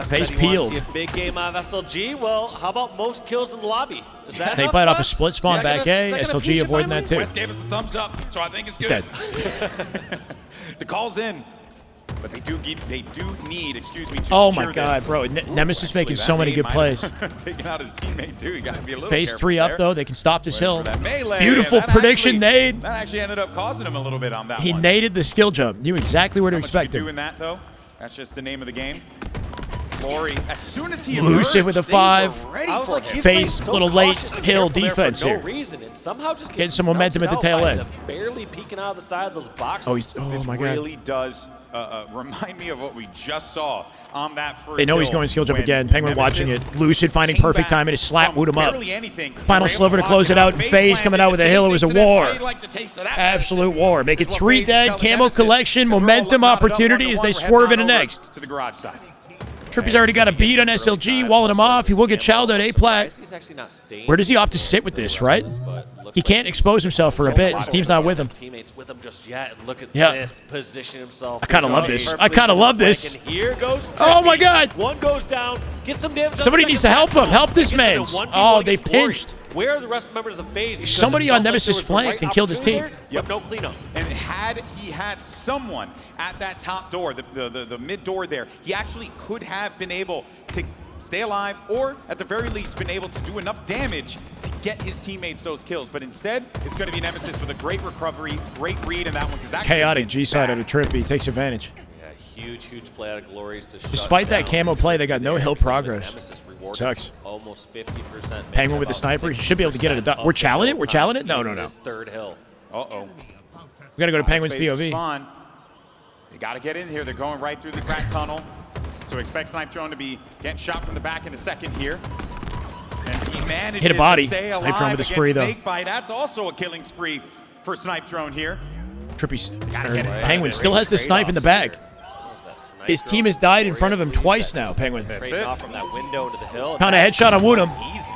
FaZe peeled. See a big game out of SLG. Well, how about most kills in the lobby? Is that Snakebite off a split spawn back A. SLG avoiding that too. West gave us a thumbs up, so I think it's good. He's dead. The call's in, but they do need, excuse me, to oh my secure God, this. bro. Nemesis making so many good plays. Taking out his teammate too. You got to be a little FaZe 3 up though. They can stop this hill. Melee, beautiful prediction nade. That actually ended up causing him a little bit on that one. He naded the skill jump. Knew exactly where to expect him. Doing that though. That's just the name of the game. Glory. As soon as he Lucid with a 5. FaZe so little late hill defense for no here. reason, and somehow just getting some momentum at the tail end. Barely peeking out of the side of those boxes. Oh my God. This really does remind me of what we just saw on that first. They know he's going skill jump again. Penguin watching it. Lucid finding perfect time and his slap wood him up. Final sliver to close it out. And FaZe coming out with a hill. It was a war. Absolute war. Make it 3 dead. Camo collection. Momentum opportunity as they swerve into next. To the garage side. Trippy's already got a beat on SLG, walling him off. He will get chowed at A-plat. Where does he opt to sit with this, right? He can't expose himself for a bit. His team's not with him. Teammates with him just yet. And look at Yeah. this. Position himself. I kind of love this. I kind of love this. And here goes Oh my God. One goes down. Get some damage. Somebody needs to help him. Help this man. Oh, they pinched. Where are the rest of the members of FaZe? Somebody on Nemesis flanked and killed his team. Yep. No cleanup. And had he had someone at that top door, the mid door there, he actually could have been able to stay alive, or at the very least been able to do enough damage to get his teammates those kills. But instead, it's going to be Nemesis with a great recovery, great read in that one. That chaotic G side out of Trippy takes advantage. Huge play out of Glories to Despite that camo play, they got no hill progress. Sucks. Almost 50%. Penguin with the sniper. He should be able to get it. We're challenging it? We're challenging it? No. Third hill. Uh-oh. We got to go to Penguin's POV. They got to get in here. They're going right through the crack tunnel. So expect Snipe Drone to be getting shot from the back in a second here. And he manages hit a body. to stay Snipe Drone with a against spree, though. Snakebite. That's also a killing spree for Snipe Drone here. Penguin still has the snipe in the bag. His team has died in front of him twice now, Penguin. Trading off from that window into the hill. Found a headshot on Woodham. Easy.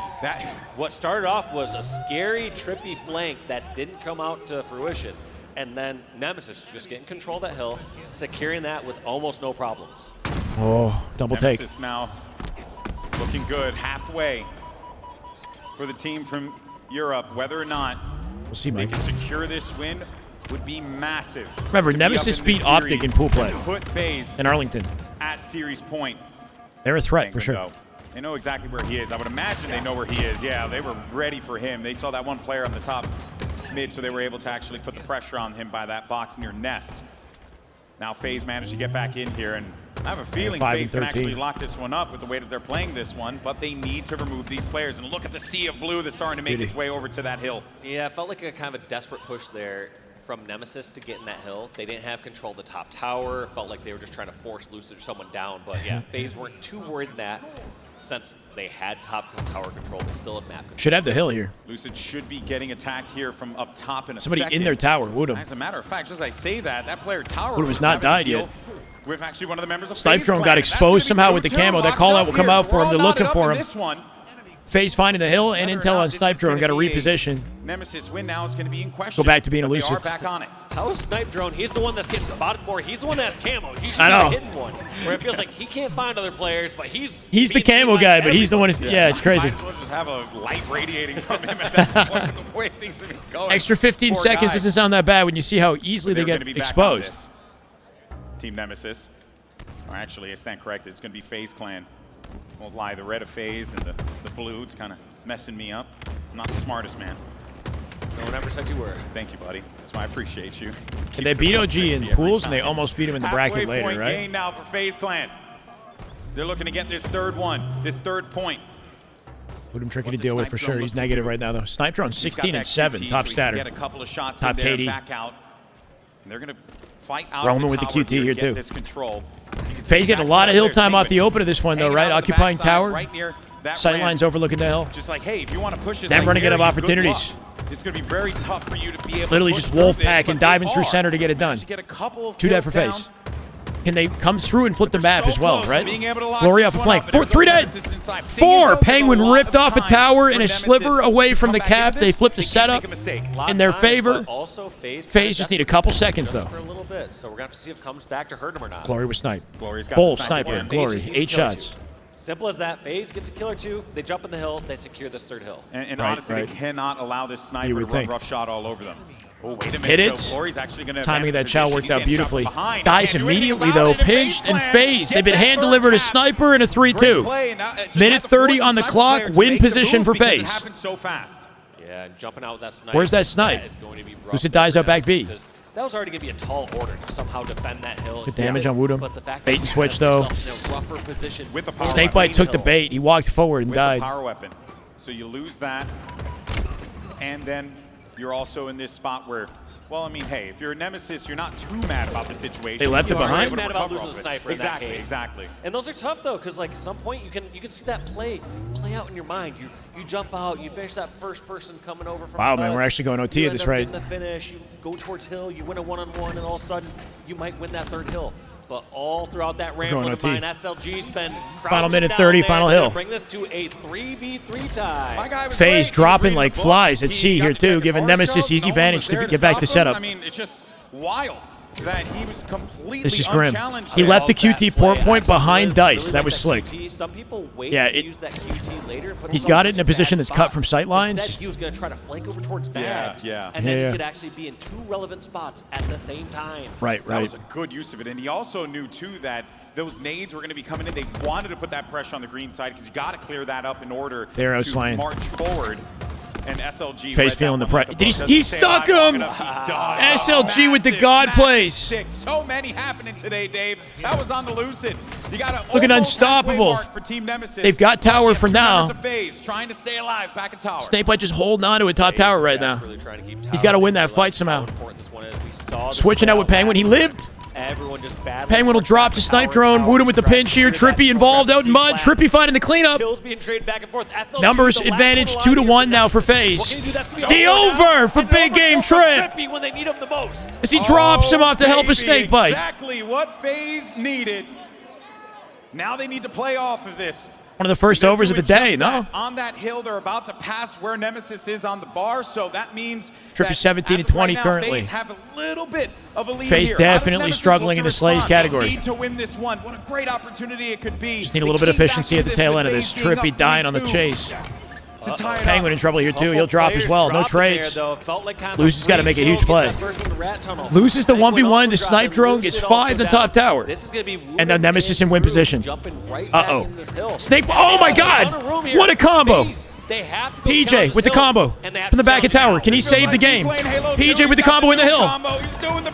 What started off was a scary, trippy flank that didn't come out to fruition. And then Nemesis just getting control of that hill, securing that with almost no problems. Oh, double take. Nemesis now looking good, halfway for the team from Europe. Whether or not we'll see, they Mike. can secure this win would be massive. Remember, Nemesis beat OpTic in pool play put FaZe in Arlington. At series point. They're a threat for sure. They know exactly where he is. I would imagine they know where he is. Yeah, they were ready for him. They saw that one player on the top mid, so they were able to actually put the pressure on him by that box near Nest. Now FaZe managed to get back in here, and I have a feeling FaZe can actually lock this one up with the way that they're playing this one, but they need to remove these players. And look at the sea of blue that's starting to make its way over to that hill. Yeah, it felt like a kind of a desperate push there from Nemesis to get in that hill. They didn't have control of the top tower. It felt like they were just trying to force Lucid or someone down, but yeah, FaZe weren't too worried that since they had top tower control, they still had map control. Should have the hill here. Lucid should be getting attacked here from up top in a Somebody second. in their tower, Woodham. As a matter of fact, as I say that player tower Woodham has not died yet. With actually one of the members of Snipe FaZe drone clan. got exposed somehow with the camo. That call out will come out for him. They're looking for him. This one. FaZe finding the hill and intel on Snipe drone. Got to reposition. Nemesis win now is going to be in question. Go back to being They elusive. are back on it. How is Snipe Drone? He's the one that's getting spotted more. He's the one that has camo. He should I be know. the hidden one. Where it feels like he can't find other players, but he's the camo guy, but he's the one who's, yeah, it's crazy. Might as well just have a light radiating from him at that point, the way things have been going. Extra 15 Poor seconds guy. doesn't sound that bad when you see how easily they They're get gonna be back on exposed. this. Team Nemesis. Or actually, I stand corrected. It's going to be FaZe Clan. Won't lie, the red of FaZe and the blue, it's kind of messing me up. I'm not the smartest man. No one ever said you were. Thank you, buddy. That's why I appreciate you. And they beat OG in pools, and they almost beat him in the bracket Halfway later, point right? gain now for FaZe Clan. They're looking to get this third one, this third point. Woodham tricky to deal with for sure. He's negative right now, though. Snipe drone 16 and 7, top so he can statter. Get a couple of shots Top in there, KD. back out. And they're going to fight out Roman of the with the tower QT here, here, get too. This control. FaZe getting a lot of hill time off the open of this one, though, right? Occupying tower. Right near that Sightlines overlooking the hill. Just like, hey, if you want to push this, Them like running out of Gary, good opportunities. luck. It's going to be very tough for you to be able Literally to just push wolf through this, pack and but they diving through are. center to get it done. To get a couple of Two dead for kills FaZe. down. Can they come through and flip the map as well, close right? to being able to lock Glory this off a one flank. up, but there's 3 a dead. Nemesis inside. Thing is, 4. though, there's Penguin a lot ripped of off a time tower for and a Nemesis sliver away from the come back cap. into They this. flipped a They can't setup make a mistake. in their favor. Also, FaZe FaZe just need a couple seconds, though. for a little bit, so we're going to have to see if it comes back to hurt him or not. Glory with snipe. Glory's got Bold the sniper. sniper. Yeah, Glory. FaZe just needs 8 to kill shots. two. Simple as that. FaZe gets a kill or two. They jump in the hill. They secure this third hill. And Right, honestly, right. they cannot allow this You sniper to would run think. rough shot all over them. Oh, wait a minute. Hit though. it. Glory's actually going to Timing of that chow worked out beautifully. Behind. Dice Can't do anything immediately, about though. it, and Pinched FaZe and Clan FaZe. get They've been that hand third delivered a cap. sniper and a Great 3-2. play, and, just Minute have to 30 force on the sniper clock. player to Win make the position move for because it FaZe. happened so fast. Yeah, and jumping out with that snipe. Where's that snipe? Is going to be rough Lucid dies for out back B. Nemesis, 'cause that was already going to be a tall order to somehow defend that hill. Good damage on Woodham. But the fact Bait that and you switch, have though. yourself in a rougher position With the power Snakebite took the hill. bait. He walked forward and With died. the power weapon. So you lose that. And then you're also in this spot where, well, I mean, hey, if you're a Nemesis, you're not too mad about the situation. They left it You are behind? able to Mad about recover losing off the it. sniper in that Exactly, case. exactly. And those are tough though, because like at some point you can see that play out in your mind. You jump out, you finish that first person coming over from Wow, the man, we're Bucks, actually going OT you at this end up rate. getting the finish, you go towards hill, you win a one-on-one, and all of a sudden you might win that third hill. But all throughout that going rambling of OT. mine, SLG's been Final minute crouching 30, down final there to hill. Bring this to a 3v3 tie. FaZe dropping like flies at C here, too, giving Nemesis easy vantage to get back to setup. I mean, it's just wild that he was completely This is grim. unchallenged He there. left the QT port point behind Dice. That was slick. Some people wait Yeah, to it- use that QT later and put He's himself got it in a such position bad that's spot. cut from sight lines. Instead, he was going to try to flank over towards bags. yeah. And then Yeah. he could actually be in two relevant spots at the same time. Right, That right. was a good use of it. And he also knew, too, that those nades were going to be coming in. They wanted to put that pressure on the green side because you got to clear that up in order They're to outslaying. march forward. And SLG FaZe read feeling that the one like pressure. a Did he? book. He Doesn't say stuck alive long him. enough, he does. SLG with the Massive, God massive plays. stick. So many happening today, Dave. That was on the Lucid. You got to Looking unstoppable. for Team Nemesis. They've got tower for Two now. members of FaZe trying to stay alive back at tower. Snakebite just holding on to a top tower right now. He's got to win that fight somehow. Switching out with Penguin. He lived. Everyone just battling. Penguin will drop to snipe drone. Woodham with the pinch here. Trippy involved out in mud. Trippy finding the cleanup. Kills being traded back and forth. SLG, Numbers advantage 2-1 now for FaZe. The over for big game Trip. Trippy when they need him the most. As he drops him off to help his snake bite. Exactly what FaZe needed. Now they need to play off of this. One of the first overs of the day, no? On that hill, they're about to pass where Nemesis is on the bar, so that means Trippy 17-20 right currently. FaZe have a little bit of a lead FaZe here. definitely struggling in the Slays category. They need to win this one. What a great opportunity it could be. Just need a little bit of efficiency at the tail end of this. Trippy dying on the chase. Penguin in trouble here too. He'll drop as well. No trades. Luce has got to make a huge play. Loses the 1v1 to snipe drone, gets 5 to top tower. And then Nemesis in win position. Uh-oh. Snake, oh my god! What a combo! PJ with the combo from the back of tower. Can he save the game? PJ with the combo in the hill.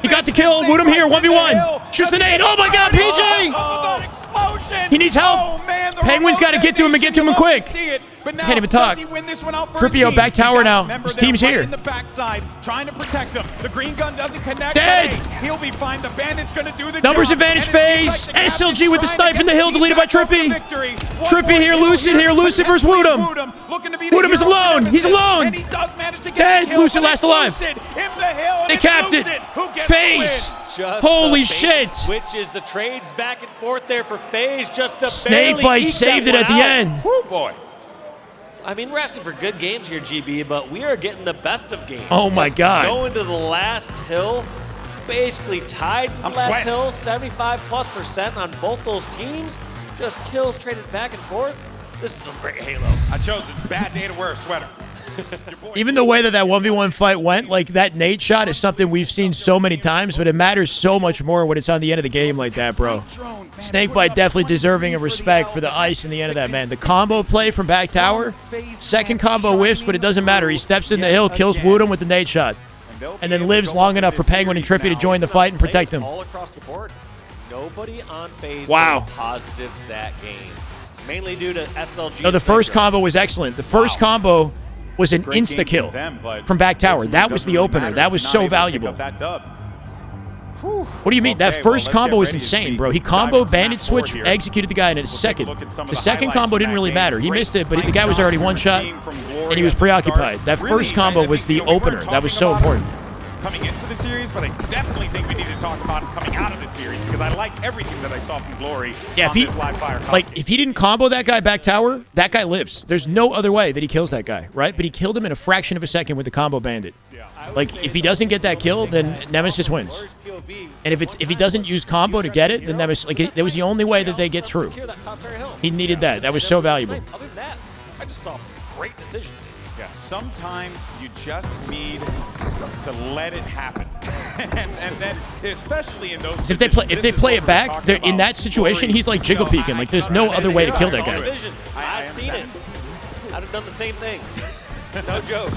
He got the kill. Woodham here, 1v1. Shoots the nade. Oh my god, PJ! He needs help. Penguin's got to get to him and get to him quick. Can't even talk. Trippio back tower now. His team's here. Trying to protect him. The green gun doesn't connect. Dead. He'll be fine. The bandit's going to do the Numbers job. advantage FaZe. SLG with the snipe in the hill, deleted by Trippy. Trippy here, Lucid here. Lucid versus Woodham. Woodham is alone. He's alone. Dead. Lucid last alive. They capped it. FaZe. Holy shit. Switches the trades back and forth there for FaZe just to Snake bite saved it at the end. Oh boy. I mean, we're asking for good games here, GB, but we are getting the best of games. Oh my god. Going to the last hill, basically tied in the last hill, 75+% on both those teams. Just kills traded back and forth. This is a great Halo. I chose a bad day to wear a sweater. Even the way that 1v1 fight went, like that nade shot is something we've seen so many times, but it matters so much more when it's on the end of the game like that, bro. Snakebite definitely deserving of respect for the ice in the end of that, man. The combo play from back tower, second combo whiffs, but it doesn't matter. He steps in the hill, kills Woodham with the nade shot, and then lives long enough for Penguin and Trippy to join the fight and protect him. All across the board. Nobody on FaZe positive that game. Mainly due to SLG. No, the first combo was excellent. The first combo was an insta-kill from back tower. That was the opener. That was so valuable. What do you mean? That first combo was insane, bro. He comboed, bandit switch, executed the guy in a second. The second combo didn't really matter. He missed it, but the guy was already one shot, and he was preoccupied. That first combo was the opener. That was so important. Coming into the series, but I definitely think we need to talk about coming out of the series because I like everything that I saw from Glory. Yeah, on this live fire if he didn't combo that guy back tower, that guy lives. There's no other way that he kills that guy, right? But he killed him in a fraction of a second with the combo bandit. Like, if he doesn't get that kill, then Nemesis wins. And if he doesn't use combo to get it, then Nemesis, like, that was the only way that they get through. He needed that. That was so valuable. Other than that, I just saw great decisions. Yeah, sometimes you just need to let it happen, and then especially in those. If they play it back, they're in that situation. He's like jiggle peeking. Like there's no other way to kill that guy. I've seen it. I'd have done the same thing. No joke.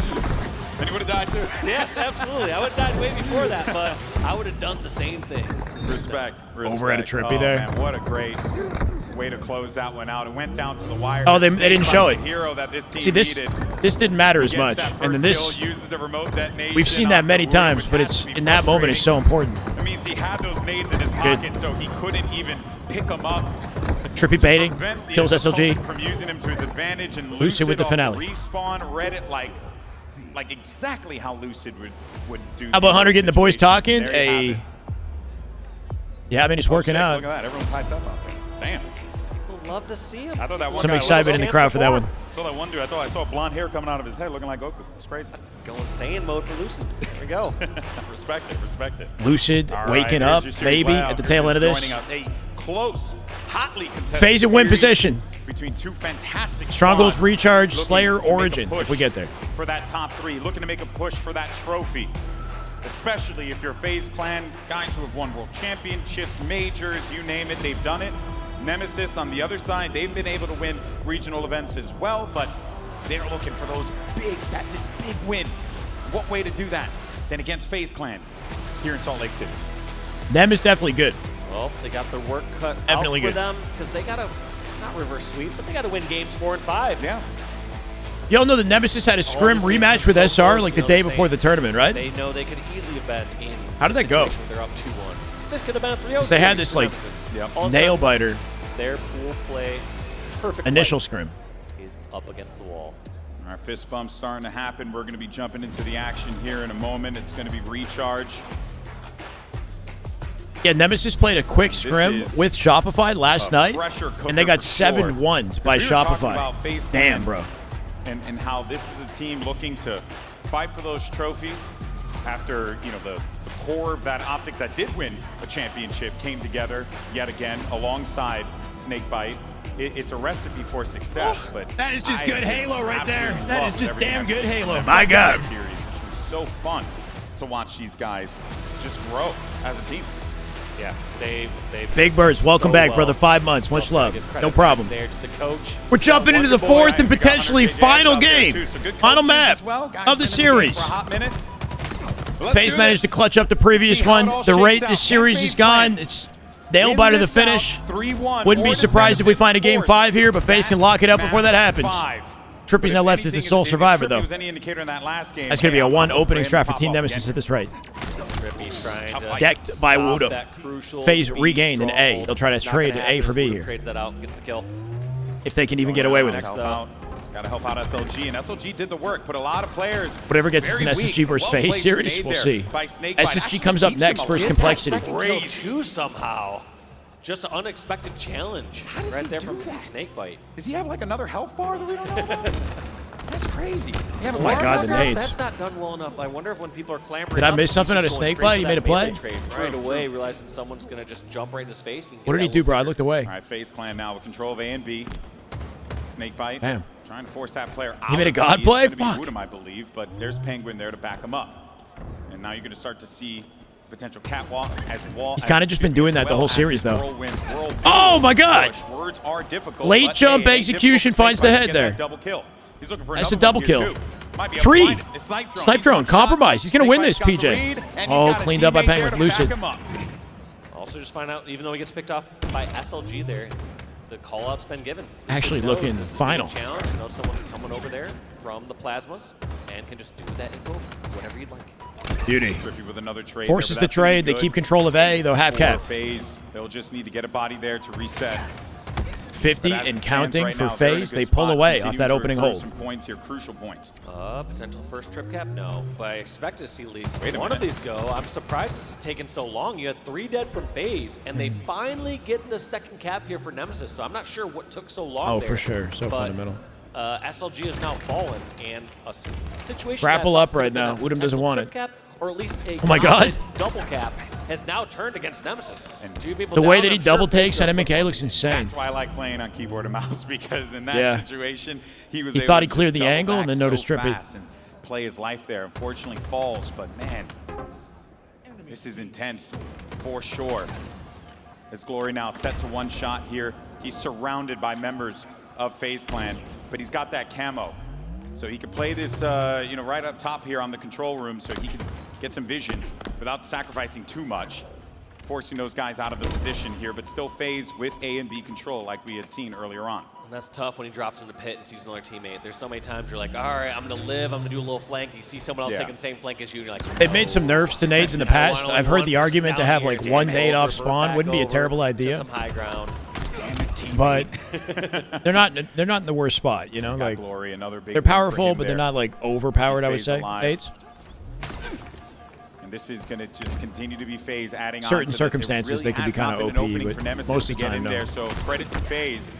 And you would have died too. Yes, absolutely. I would have died way before that, but I would have done the same thing. Respect. Over at a Trippy there. Man, what a great way to close that one out. It went down to the wire. Oh, they didn't show it. Hero that this team See, this didn't matter as much. And then this, we've seen that many times, but it's in that moment it's so important. It means he had those nades in his pocket, so he couldn't even pick them up. Trippy baiting, kills SLG. From using him to his advantage and Lucid with the finale. Respawn read it like exactly how Lucid would do. How about Hunter getting the boys talking? Yeah, I mean, it's working out. Look at that. Everyone's hyped up out there. Damn. People love to see him. I thought that one Some guy excitement in the crowd for that one. I saw that one dude. I thought I saw blonde hair coming out of his head looking like Goku. It's crazy. Going Saiyan mode for Lucid. There we go. Respect it. Respect it. Lucid waking up, maybe, at the tail end of this. Joining us, a close, hotly contested FaZe in win position. Between two fantastic Strongholds recharge, Slayer, Origin, if we get there. For that top three, looking to make a push for that trophy. Especially if you're FaZe clan, guys who have won world championships, majors, you name it, they've done it. Nemesis on the other side, they've been able to win regional events as well, but they're looking for those this big win. What way to do that than against FaZe clan here in Salt Lake City? Them is definitely good. Well, they got their work cut Definitely out for good. them because they got to, not reverse sweep, but they got to win games 4 and 5. Yeah. Y'all know that Nemesis had a scrim rematch with SR like the day before the tournament, right? They know they could easily have been in. How did that go? They're up 2-1. This could have been a 3-0. They had this like nail biter their pool play perfect. initial scrim. Is up against the wall. Our fist bump starting to happen. We're going to be jumping into the action here in a moment. It's going to be recharge. Yeah, Nemesis played a quick scrim with Shopify last night, and they got 7-1 by Shopify. Damn, bro. And how this is a team looking to fight for those trophies after, you know, the core of that OpTic that did win a championship came together yet again alongside Snakebite. It's a recipe for success, but that is just good Halo right there. That is just damn good Halo. My God. Series. It's so fun to watch these guys just grow as a team. Yeah, they Big Birds, welcome back, brother. 5 months. Much love. No problem. There to the coach. We're jumping into the fourth and potentially final game, final map of the series. FaZe managed to clutch up the previous one. The rate this series is gone. It's nail biter to the finish. Wouldn't be surprised if we find a game 5 here, but FaZe can lock it up before that happens. Trippy's now left as the sole survivor, though. That's going to be a 1 opening strat for Team Nemesis at this rate. Decked by Woodham. FaZe regained an A. They'll try to trade A for B here. Trades that out, gets the kill. If they can even get away with it. Got to help out SLG, and SLG did the work. Put a lot of players. Whatever gets us an SSG versus FaZe series, we'll see. SSG comes up next versus Complexity. Kill too somehow. Just an unexpected challenge right there from Snakebite. Does he have like another health bar that we don't know about? That's crazy. Oh my God, the nades. That's not done well enough. I wonder if when people are clamoring. Did I miss something out of Snakebite? He made a play? Right away, realizing someone's going to just jump right in his face. What did he do, bro? I looked away. All right, FaZe Clan now with control of A and B. Snakebite. Damn. Trying to force that player out. He made a god play? Fuck. Woodham, I believe, but there's Penguin there to back him up. And now you're going to start to see potential catwalk as wall. He's kind of just been doing that the whole series, though. Oh, my God. Words are difficult. Late jump execution finds the head there. Double kill. He's looking for That's a double kill. 3. Snipe drone, compromise. He's going to win this, PJ. Oh, cleaned up by Penguin. Lucid. Also, just find out, even though he gets picked off by SLG there, the call-out's been given. Actually looking final. Challenge. You know, someone's coming over there from the plasmas and can just do that info whatever you'd like. Beauty. With another trade Forces the trade. They keep control of A. They'll have cap. FaZe, they'll just need to get a body there to reset. 50 and counting for FaZe. They pull away off that opening hold. Some points here, crucial points. Potential first trip cap? No, but I expect to see at least one of these go. I'm surprised it's taken so long. You had 3 dead from FaZe, and they finally get the second cap here for Nemesis, so I'm not sure what took so long. Oh, there, for sure. So fundamental. SLG is now fallen, and a situation grapple up right now. Woodham doesn't want it. Cap, or at least a oh my God. Double cap has now turned against Nemesis. And 2 people the way down, that he double takes on MK looks insane. That's why I like playing on keyboard and mouse, because in that situation, he was able thought he to cleared just the angle and then noticed Trippy. And play his life there. Unfortunately falls, but man, this is intense for sure. As Glory now set to 1 shot here. He's surrounded by members of FaZe Clan, but he's got that camo. So he can play this, you know, right up top here on the control room, so he can get some vision without sacrificing too much, forcing those guys out of the position here, but still FaZe with A and B control like we had seen earlier on. And that's tough when he drops in the pit and sees another teammate. There's so many times you're like, all right, I'm going to live, I'm going to do a little flank. You see someone else taking the same flank as you, and you're like, They've made some nerfs to nades in the past. I've heard the argument to have like 1 nade off spawn wouldn't be a terrible idea. Some high ground. But they're not in the worst spot, you know. Like Glory, another big they're powerful, but they're not like overpowered. I would say. Nades. And this is going to just continue to be FaZe adding on certain to circumstances really they can be kind of OP, but most of the time, no. There. So credit to FaZe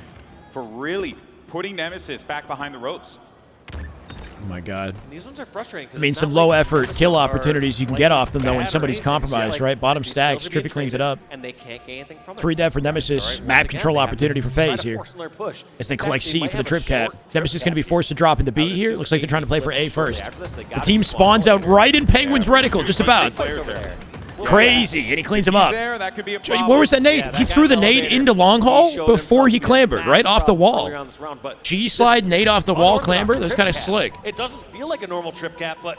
for really putting Nemesis back behind the ropes. Oh my God. And these ones are frustrating. I mean, some low effort kill opportunities you can get off them though when somebody's compromised, right? Bottom stacks, Trippy cleans it up. And they can't get anything from it. 3 dead for Nemesis. Map control opportunity for FaZe here. As they collect C for the trip cap. Nemesis is going to be forced to drop into B here. Looks like they're trying to play for A first. The team spawns out right in Penguin's reticle, just about. Crazy, and he cleans him up. Where was that nade? He threw the nade into long haul before he clambered, right off the wall. G-slide, nade off the wall, clamber. That's kind of slick. It doesn't feel like a normal trip cap, but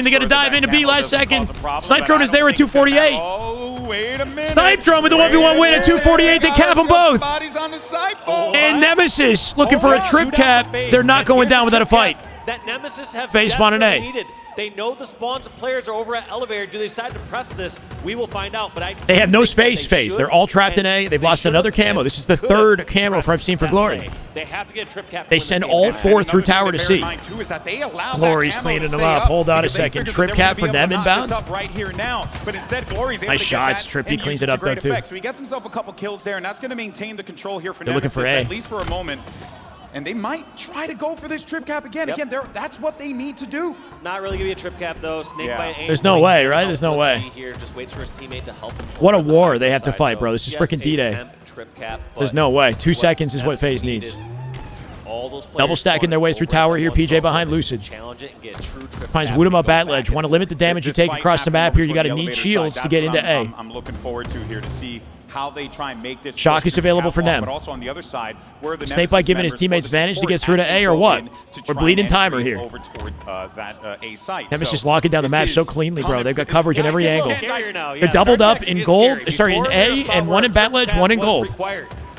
expecting to get a dive into B last second. Snipe Drone is there at 248. Oh, wait a minute. Snipe Drone with the 1v1 win at 248. They cap them both. And Nemesis looking for a trip cap. They're not going down without a fight. That Nemesis have FaZe spawn an A. needed. They know the spawns of players are over at elevator. Do they decide to press this? We will find out. But they have no space, FaZe. They're all trapped in A. They've lost another camo. This is the third camo I've seen for Glory. They have to get a trip cap. They send all 4 through tower to C. Glory's cleaning them up. Hold on a second. Trip cap for them inbound. Nice shots. Trippy cleans it up though too. So he gets himself a couple kills there, and that's going to maintain the control here for They're looking Nemesis, for A. at least for a moment. and they might try to go for this trip cap again. Yep. Again, that's what they need to do. It's not really going to be a trip cap, though. Snakebite ain't There's no going way, to right? help There's no way. Here. Just waits for his teammate to help him. What a war they have to fight, bro. This is Just freaking a D-Day. temp trip cap, There's but no way. 2 what seconds is what Memphis FaZe need needs. is all those Double players stacking their way through over tower at here. one PJ solo behind and Lucid. challenge it and get true trip Finds cap Woodham and up go at back. ledge. Want to limit the damage you This take fight across the happening map over here. You got to toward the need elevator shields side. to get That's into what A. I'm looking forward to here to see how they try and make this. Shock is available for them. But also on the other side, where the Snakebite giving his teammates advantage to get through to A or what? We're bleeding timer here. Over toward that A site. Nemesis locking down the map so cleanly, bro. They've got coverage in every angle. Now, They're doubled up in gold. Sorry, in A, and one in bat ledge, one in gold.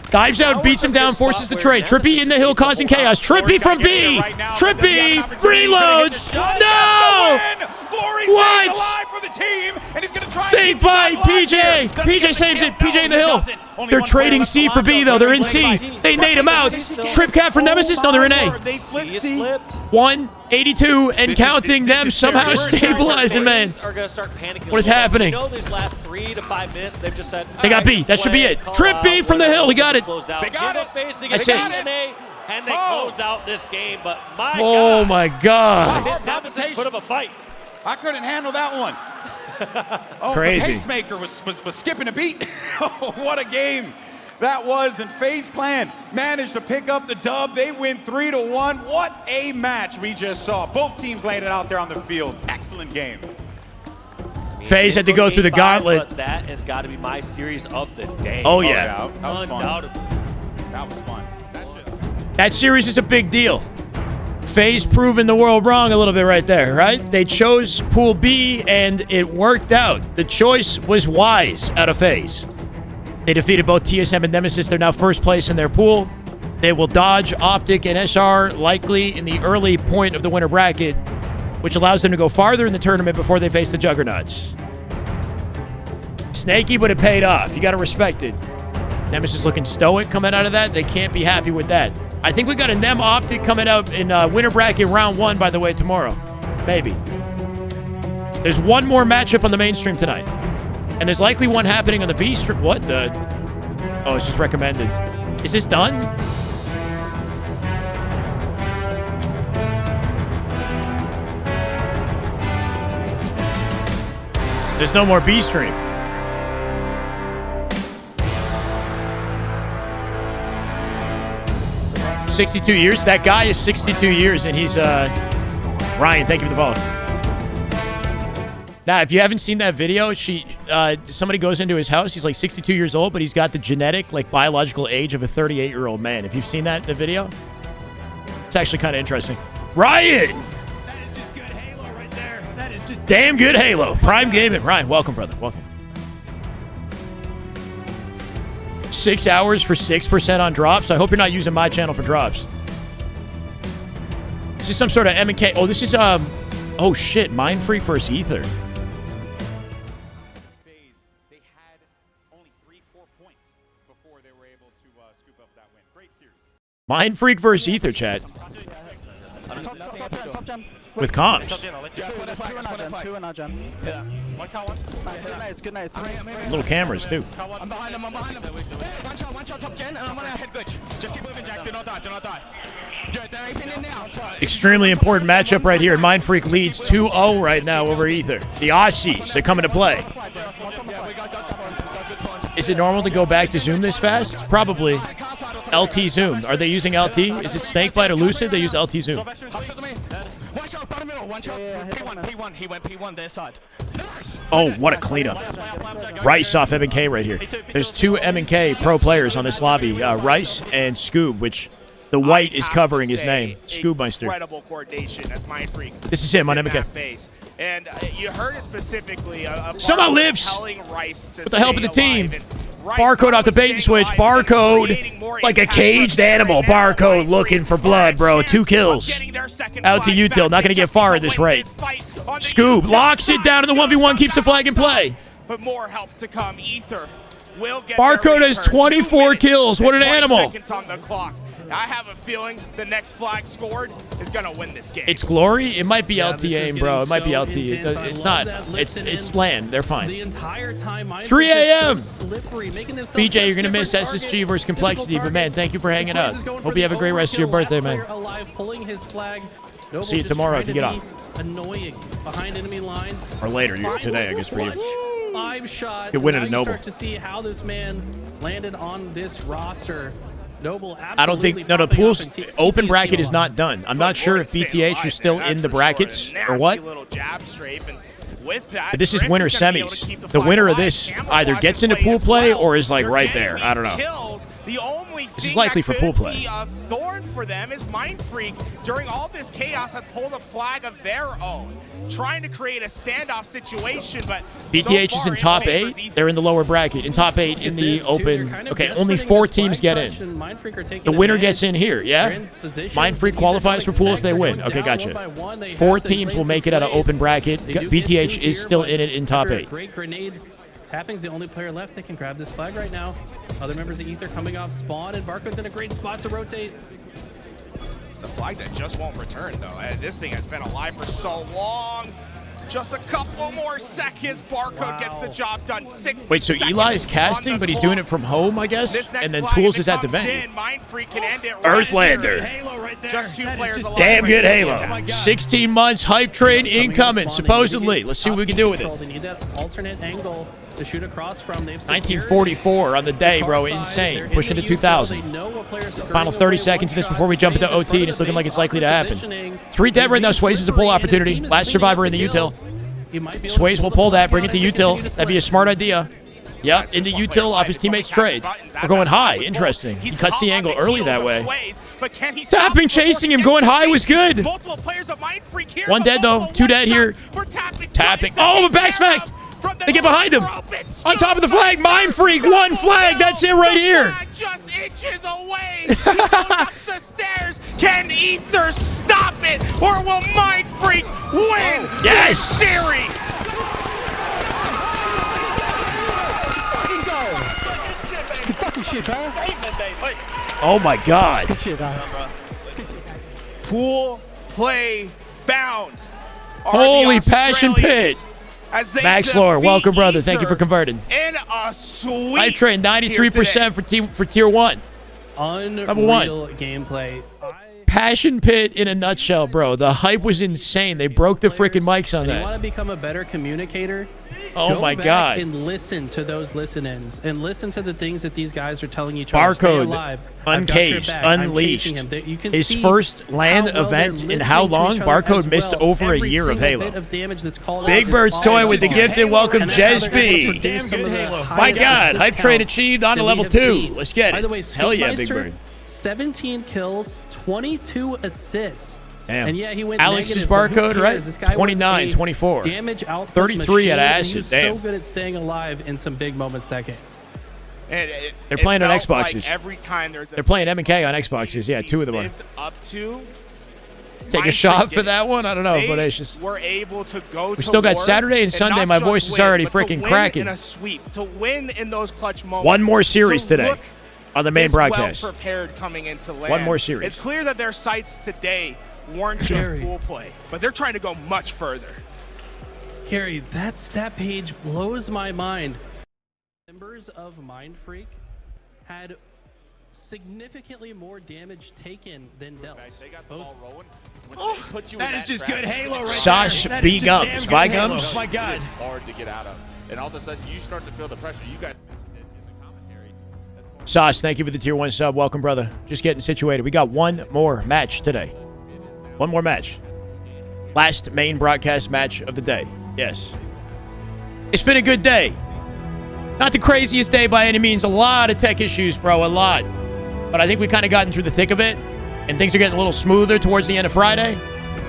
Dives out, beats him down, forces the trade. Trippy in the hill causing chaos. Trippy from B. Trippy reloads. No! What? Snakebite, PJ. PJ saves it. PJ in the hill. They're trading C for B, though. They're in C. They nade him out. Trip cap for Nemesis. No, they're in A. 182 and counting. Them somehow stabilizing, man. What is happening? You know, these last 3 to 5 minutes, they've just said, They got B. That should be it. Trip B from the hill. He got it. They got it. I say. And they close out this game, but my Oh my God. Nemesis put up a fight. I couldn't handle that one. Oh, crazy. The pacemaker was skipping a beat. Oh, what a game that was. And FaZe Clan managed to pick up the dub. They win 3-1. What a match we just saw. Both teams laid it out there on the field. Excellent game. FaZe had to go through the gauntlet. But that has got to be my series of the day. Oh, yeah. That was fun. Undoubtedly. That was fun. That series is a big deal. FaZe proving the world wrong a little bit right there, right? They chose Pool B, and it worked out. The choice was wise out of FaZe. They defeated both TSM and Nemesis. They're now first place in their pool. They will dodge OpTic and SR likely in the early point of the winner bracket, which allows them to go farther in the tournament before they face the Juggernauts. Snaky, but it paid off. You got to respect it. Nemesis looking stoic coming out of that. They can't be happy with that. I think we got a Nem OpTic coming out in winner bracket round 1, by the way, tomorrow. Maybe. There's one more matchup on the mainstream tonight. And there's likely one happening on the B stream. What the? Oh, it's just recommended. Is this done? There's no more B stream. $62 years. That guy is 62 years, and he's Ryan. Thank you for the follow. Now, if you haven't seen that video, somebody goes into his house. He's like 62 years old, but he's got the genetic, like biological age of a 38-year-old man. If you've seen that in the video, it's actually kind of interesting. Ryan. That is just good Halo right there. That is just Damn good Halo. Prime Gaming. Ryan, welcome, brother. Welcome. 6 hours for 6% on drops. I hope you're not using my channel for drops. This is some sort of M&K. Oh, this is, oh shit, Mind Freak versus Ether. They had only 3-4 points before they were able to scoop up that win. Great series. Mind Freak versus Ether, chat. With comms. Little cameras, too. I'm behind him. Hey, one shot top gen, and I'm gonna head glitch. Just keep moving, Jack. Do not die. Good, they're aping in now. Extremely important matchup right here. Mind Freak leads 2-0 right now over Ether. The Aussies, they come into play. Is it normal to go back to Zoom this fast? Probably. LT Zoom. Are they using LT? Is it Snakebite or Lucid? They use LT Zoom. One shot, bottom middle. One shot. P1. He went P1 their side. Oh, what a cleanup. Rice off M&K right here. There's 2 M&K pro players on this lobby. Rice and Scoob, which the white is covering his name. Scoobmeister. Incredible coordination as Mind Freak. This is him on M&K. And you heard it specifically. Somehow lives. Rice With the help of the team. Barcode off the bait and switch. Barcode like a caged animal. Barcode looking for blood, bro. 2 kills. Out to Util. Not going to get far at this rate. Scoob locks it down to the 1v1. Keeps the flag in play. But more help to come. Ether will get Barcode their has return. 24 kills. What an 20 animal. seconds on the clock. I have a feeling the next flag scored is going to win this game. It's glory. It might be Yeah, this LTA, is bro. It might be getting LT. so intense. I It's love not. that. It's Listen land. They're fine. The entire time, 3 a.m. So slippery, making themselves BJ, such you're gonna miss different SSG versus complexity, but man, targets. thank you for hanging Swayze out. is going Hope for you have the a great rest of your overkill. birthday, Last man. player alive, pulling his flag. Noble See you just tomorrow if trying you to get be annoying behind enemy lines. Or later, Finds today, I the guess, for you. clutch 5-shot. Good win at Now a Noble. You start to see how this man landed on this roster. Noble I don't think no. The pool's open bracket is not done. I'm not sure if BTH is still in the brackets or what. Little jab strafe, and with that, But this is Drift winner gonna be able to keep semis. the The fight winner of alive. this Camouflage either gets into pool as play well. or is like They're right getting there. these I don't know. kills. The only This is thing likely that for pool could play. be a thorn for them is Mind Freak during all this chaos had pulled a flag of their own, trying to create a standoff situation, but BTH so is far in top favors 8. They're in the lower bracket. In top 8 in the This, too, open. they're kind of Okay, just only putting 4 this teams flag get touch, in. and Mind Freak are taking The winner advantage. gets in here, They're yeah? in positions Mind Freak that you didn't qualifies for pool if they expect. win. They're Okay, going gotcha. down one by one. They 4 have to teams will blade make some it out of open slaves. bracket. They do get BTH 2 is here, still but in it in top after a 8. Great grenade. Tapping's the only player left that can grab this flag right now. Other members of Ether coming off spawn, and Barcode's in a great spot to rotate. The flag that just won't return, though. This thing has been alive for so long. Just a couple more seconds. Barcode gets the job done. 60 Wait, so seconds Eli's on casting, the but he's clock. doing it from home, I guess? This next And then flag, Tools if is it at the comes venue. in, Mind Freak can end it right Earthlander. here. Just 2 players alive. Damn right good here. Halo. 16 months, hype train incoming, supposedly. Let's see what we can do with it. They need that alternate angle to shoot across from. They've secured 1944 on the day, bro. Insane. Pushing to 2,000. Final 30 seconds of this before we jump into OT, and it's looking like it's likely to happen. 3 dead right now. Swayze is a pull opportunity. Last survivor in the util. Swayze will pull that, bring it to util. That'd be a smart idea. Yep, into util off his teammate's trade. We're going high. Interesting. He cuts the angle early that way. Tapping, chasing him, going high was good. One dead, though. 2 dead here. Tapping. Oh, but back smacked. They get behind him. On top of the flag, Mind Freak. 1 flag. That's it right here. Just inches away. He goes up the stairs. Can Ether stop it, or will Mind Freak win Yes. this series? Fucking shit, bro. Oh, my God. Good shit, bro. Pool play bound. are Holy the passion Australians pit. as they Max Lore, defeat welcome, brother. Thank you Ether for converting. in a sweep. Hype train, 93% for tier 1. Number 1. Unreal gameplay. Passion pit in a nutshell, bro. The hype was insane. They broke the freaking mics on You that. want to become a better communicator? Oh Go my back God. and listen to those listen-ins and listen to the things that these guys are telling each other. Stay Barcode, alive. I've got your uncaged, back. I'm unleashed. chasing him. You can His see first LAN how well event they're in how listening to long? each other Barcode as missed well. over a Every year of single Halo. bit of damage that's called Big out Bird's is toy all with the just gifted Halo. welcome, And that's how they're able to Jesby. produce some of the My highest God, assist hype train counts achieved on to that we level have 2. seen. Let's get it. By the way, Hell yeah, Big Scoopmeister, Bird. 17 kills, 22 assists. Damn. And yeah, he went Alex's negative, but who barcode, cares? right? This guy 29, was a 24. Damage output 33 at machine, and acid. He was Damn. so good at staying alive in some big moments that game. They're playing on felt Xboxes. like every time there's They're playing M&K on Xboxes. Yeah, 2 of them are. lived up to. Take a Mind shot Freak for did. that one? I don't know, They but it's just... were able to go We still got Saturday and Sunday. not My just voice is win, already but to freaking win cracking. In a sweep, to win in those clutch moments. One more series to today look on the main this broadcast. Well prepared coming into land. One more series. It's clear that their sights today weren't just pool play, but they're trying to go much further. Gary, that stat page blows my mind. Members of Mind Freak had significally more damage taken than dealt. They got the ball rolling. That is just good Halo right Sash there. That B is just Gums. damn By good Halo. Gums. Oh my God. It's hard to get out of. And all of a sudden, you start to feel the pressure. You guys mentioned it in the commentary. Sash, thank you for the tier 1 sub. Welcome, brother. Just getting situated. We got one more match today. One more match. Last main broadcast match of the day. Yes. It's been a good day. Not the craziest day by any means. A lot of tech issues, bro. A lot. But I think we kind of gotten through the thick of it. And things are getting a little smoother towards the end of Friday,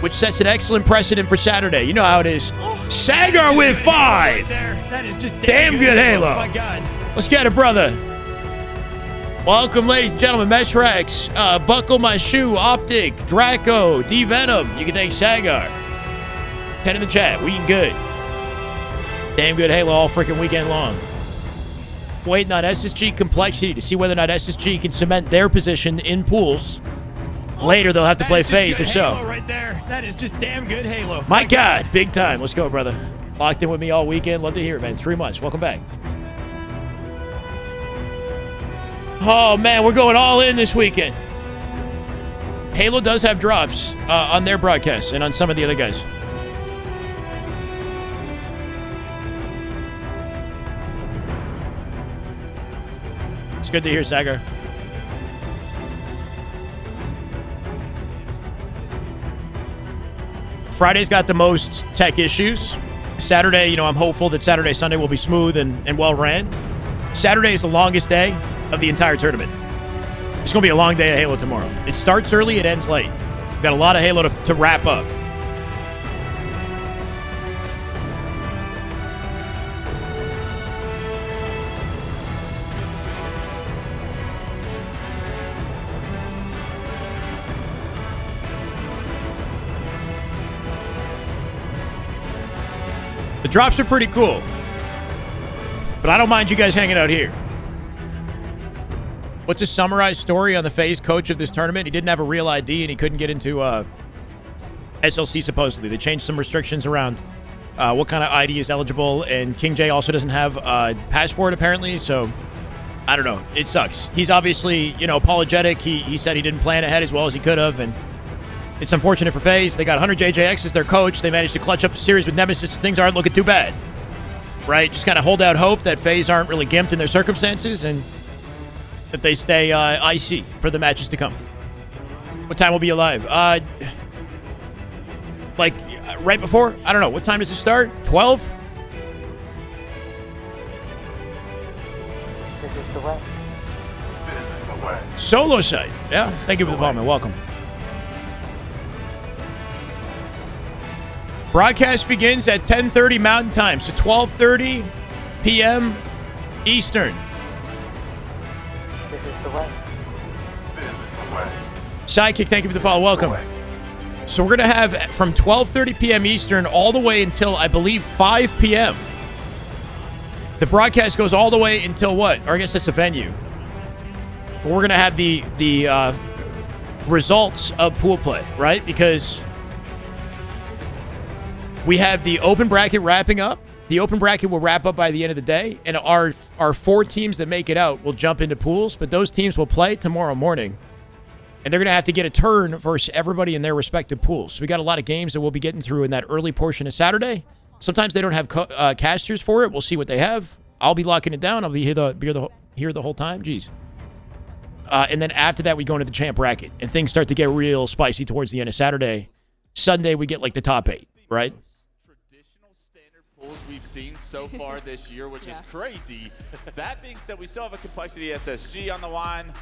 which sets an excellent precedent for Saturday. You know how it is. Sagar with 5. That is just Damn good Halo. Oh my God. Let's get it, brother. Welcome, ladies and gentlemen. Mesh Rex, Buckle My Shoe, OpTic, Draco, D-Venom. You can thank Sagar. 10 in the chat. We good. Damn good Halo all freaking weekend long. Waiting on SSG Complexity to see whether or not SSG can cement their position in pools. Later, they'll have to play FaZe if so. Halo right there. That is just damn good Halo. My God, big time. Let's go, brother. Locked in with me all weekend. Love to hear it, man. 3 months. Welcome back. Oh, man, we're going all in this weekend. Halo does have drops on their broadcasts and on some of the other guys. It's good to hear, Sagar. Friday's got the most tech issues. Saturday, you know, I'm hopeful that Saturday, Sunday will be smooth and well ran. Saturday is the longest day of the entire tournament. It's going to be a long day of Halo tomorrow. It starts early, it ends late. We've got a lot of Halo to wrap up. The drops are pretty cool. But I don't mind you guys hanging out here. What's a summarized story on the FaZe coach of this tournament? He didn't have a real ID and he couldn't get into SLC supposedly. They changed some restrictions around what kind of ID is eligible, and King J also doesn't have a passport apparently, so I don't know. It sucks. He's obviously, you know, apologetic. He said he didn't plan ahead as well as he could have, and it's unfortunate for FaZe. They got 100 JJX as their coach. They managed to clutch up the series with Nemesis. Things aren't looking too bad, right? Just kind of hold out hope that FaZe aren't really gimped in their circumstances and that they stay icy for the matches to come. What time will be alive? Like right before? I don't know. What time does it start? 12? This is the way. This is the way. Solo site. Yeah. Thank you for the follow, man. Welcome. Broadcast begins at 10:30 Mountain Time, so 12:30 p.m. Eastern. This is the way. This is the way. Sidekick, thank you for the follow. Welcome. So we're going to have from 12:30 p.m. Eastern all the way until, I believe, 5 p.m. The broadcast goes all the way until what? Or I guess that's a venue. But we're going to have the results of pool play, right? Because we have the open bracket wrapping up. The open bracket will wrap up by the end of the day, and our 4 teams that make it out will jump into pools, but those teams will play tomorrow morning, and they're going to have to get a turn versus everybody in their respective pools. So we got a lot of games that we'll be getting through in that early portion of Saturday. Sometimes they don't have casters for it. We'll see what they have. I'll be locking it down. I'll be here the whole time. Jeez. And then after that, we go into the champ bracket, and things start to get real spicy towards the end of Saturday. Sunday, we get like the top 8, right? We've seen so far this year, which is crazy. That being said, we still have a Complexity SSG on the line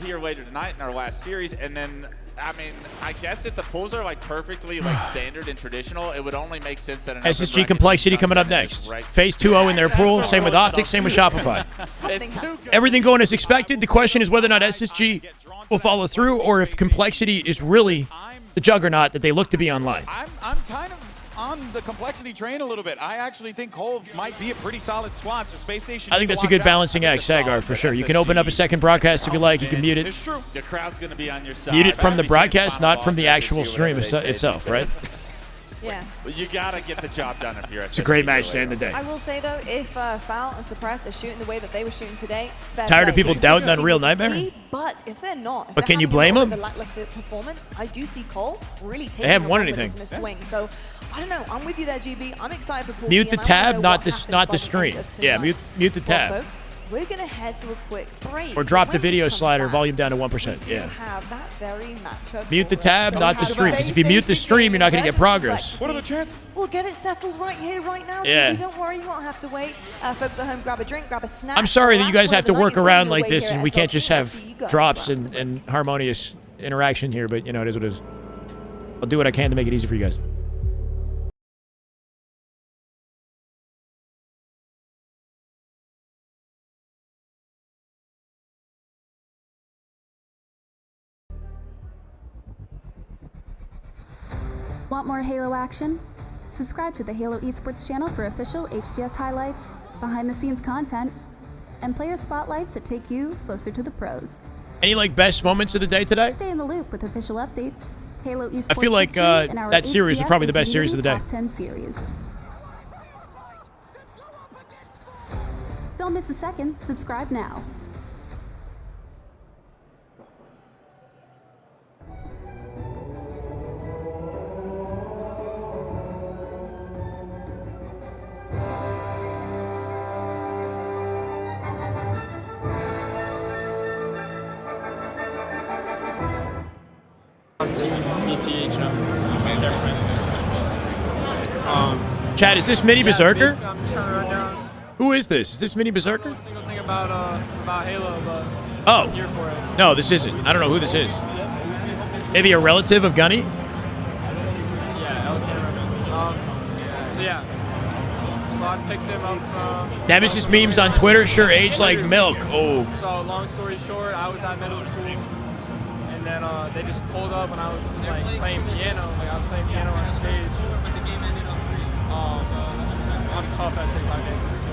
here later tonight in our last series. And then, I mean, I guess if the pools are like perfectly like standard and traditional, it would only make sense that an SSG Complexity coming up next. FaZe 2-0 in their pool. Same with OpTic, same with Shopify. Everything going as expected. The question is whether or not SSG will follow through, or if Complexity is really the juggernaut that they look to be online. I'm kind of on the Complexity train a little bit. I actually think Cole might be a pretty solid squad, so Space Station. I think that's a good balancing act, Sagar, for sure. You can open up a second broadcast if you like. You can mute it. It's true. The crowd's going to be on your side. Mute it from the broadcast, not from the actual stream itself, right? Yeah. But you got to get the job done if you're It's a great match to end the day. I will say, though, if Foul and Suppressed are shooting the way that they were shooting today, tired of people doubting Unreal Nightmare? But if they're not, but can you blame them? The lackluster performance, I do see Cole really taking they haven't won anything. Swing. So I don't know. I'm with you there, GB. I'm excited for pool. Mute the tab, not the stream. Yeah, mute the tab. Well, folks, we're gonna head to a quick break. Or drop the video slider, volume down to 1%. Yeah. Have that very matchup. Mute the tab, not the stream. Because if you mute the stream, you're not gonna get progress. What are the chances? We'll get it settled right here, right now. Yeah. GB, don't worry, you won't have to wait. Folks at home, grab a drink, grab a snack. I'm sorry that you guys have to work around like this, and we can't just have drops and harmonious interaction here. But you know, it is what it is. I'll do what I can to make it easy for you guys. Want more Halo action? Subscribe to the Halo Esports channel for official HCS highlights, behind-the-scenes content, and player spotlights that take you closer to the pros. Any like best moments of the day today? Stay in the loop with official updates. Halo Esports I feel like history and our that series was HCS probably the and best series of the day. Top 10 series. Don't miss a second. Subscribe now. Chad, is this Mini Berserker? I'm just trying to run down Who is this? Is this Mini Berserker? a single thing about Halo, but Oh. I'm here for it. No, this isn't. I don't know who this is. Maybe a relative of Gunny? Yeah, El Cameraman. So yeah, squad picked him up from... Nemesis memes on Twitter sure age like milk. Oh. So long story short, I was at middle school, and then they just pulled up when I was like playing piano. Like I was playing piano on stage. I'm tough at TikTok dances too.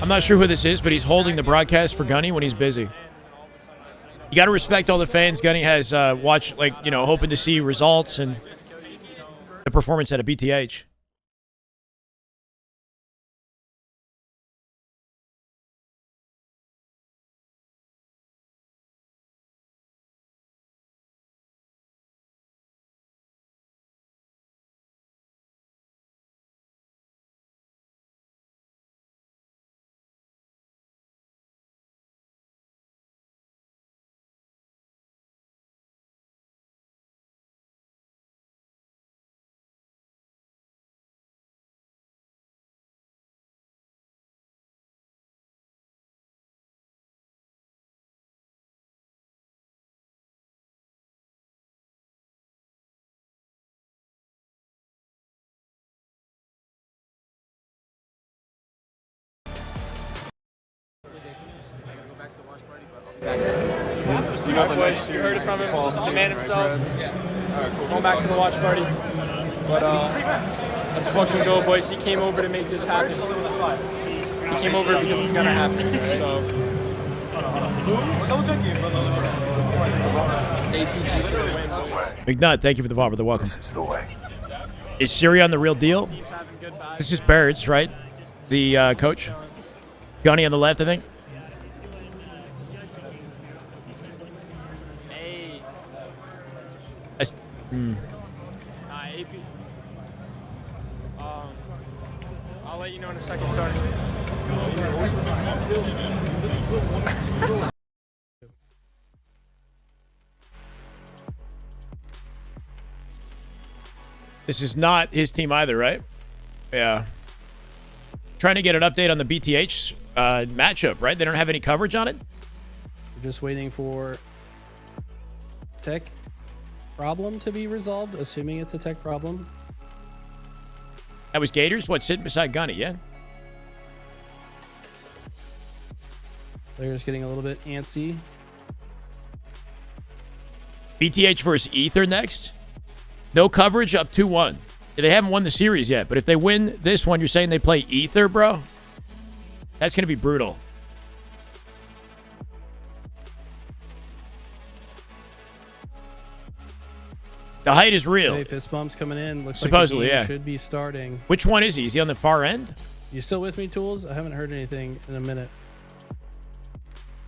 I'm not sure who this is, but he's holding the broadcast for Gunny when he's busy. You got to respect all the fans Gunny has watched, like, you know, hoping to see results and the performance at a BTH. You know the boys, you heard it from him, the man himself. Going back to the watch party. But let's fucking go, boys. He came over to make this happen. He came over because it's gonna happen. So. APG for the win. McNutt, thank you for the follow. Welcome. Is Siri on the real deal? This is Birds, right? The coach. Gunny on the left, I think. AP. I'll let you know in a second, sorry. This is not his team either, right? Yeah. Trying to get an update on the BTH matchup, right? They don't have any coverage on it? We're just waiting for tech problem to be resolved, assuming it's a tech problem. That was Gators? What, sitting beside Gunny, yeah? They're just getting a little bit antsy. BTH versus Ether next. No coverage, up 2-1. They haven't won the series yet, but if they win this one, you're saying they play Ether, bro? That's going to be brutal. The height is real. Hey, fist bumps coming in. Looks Supposedly, like the game yeah. should be starting. Which one is he? Is he on the far end? You still with me, Tools? I haven't heard anything in a minute.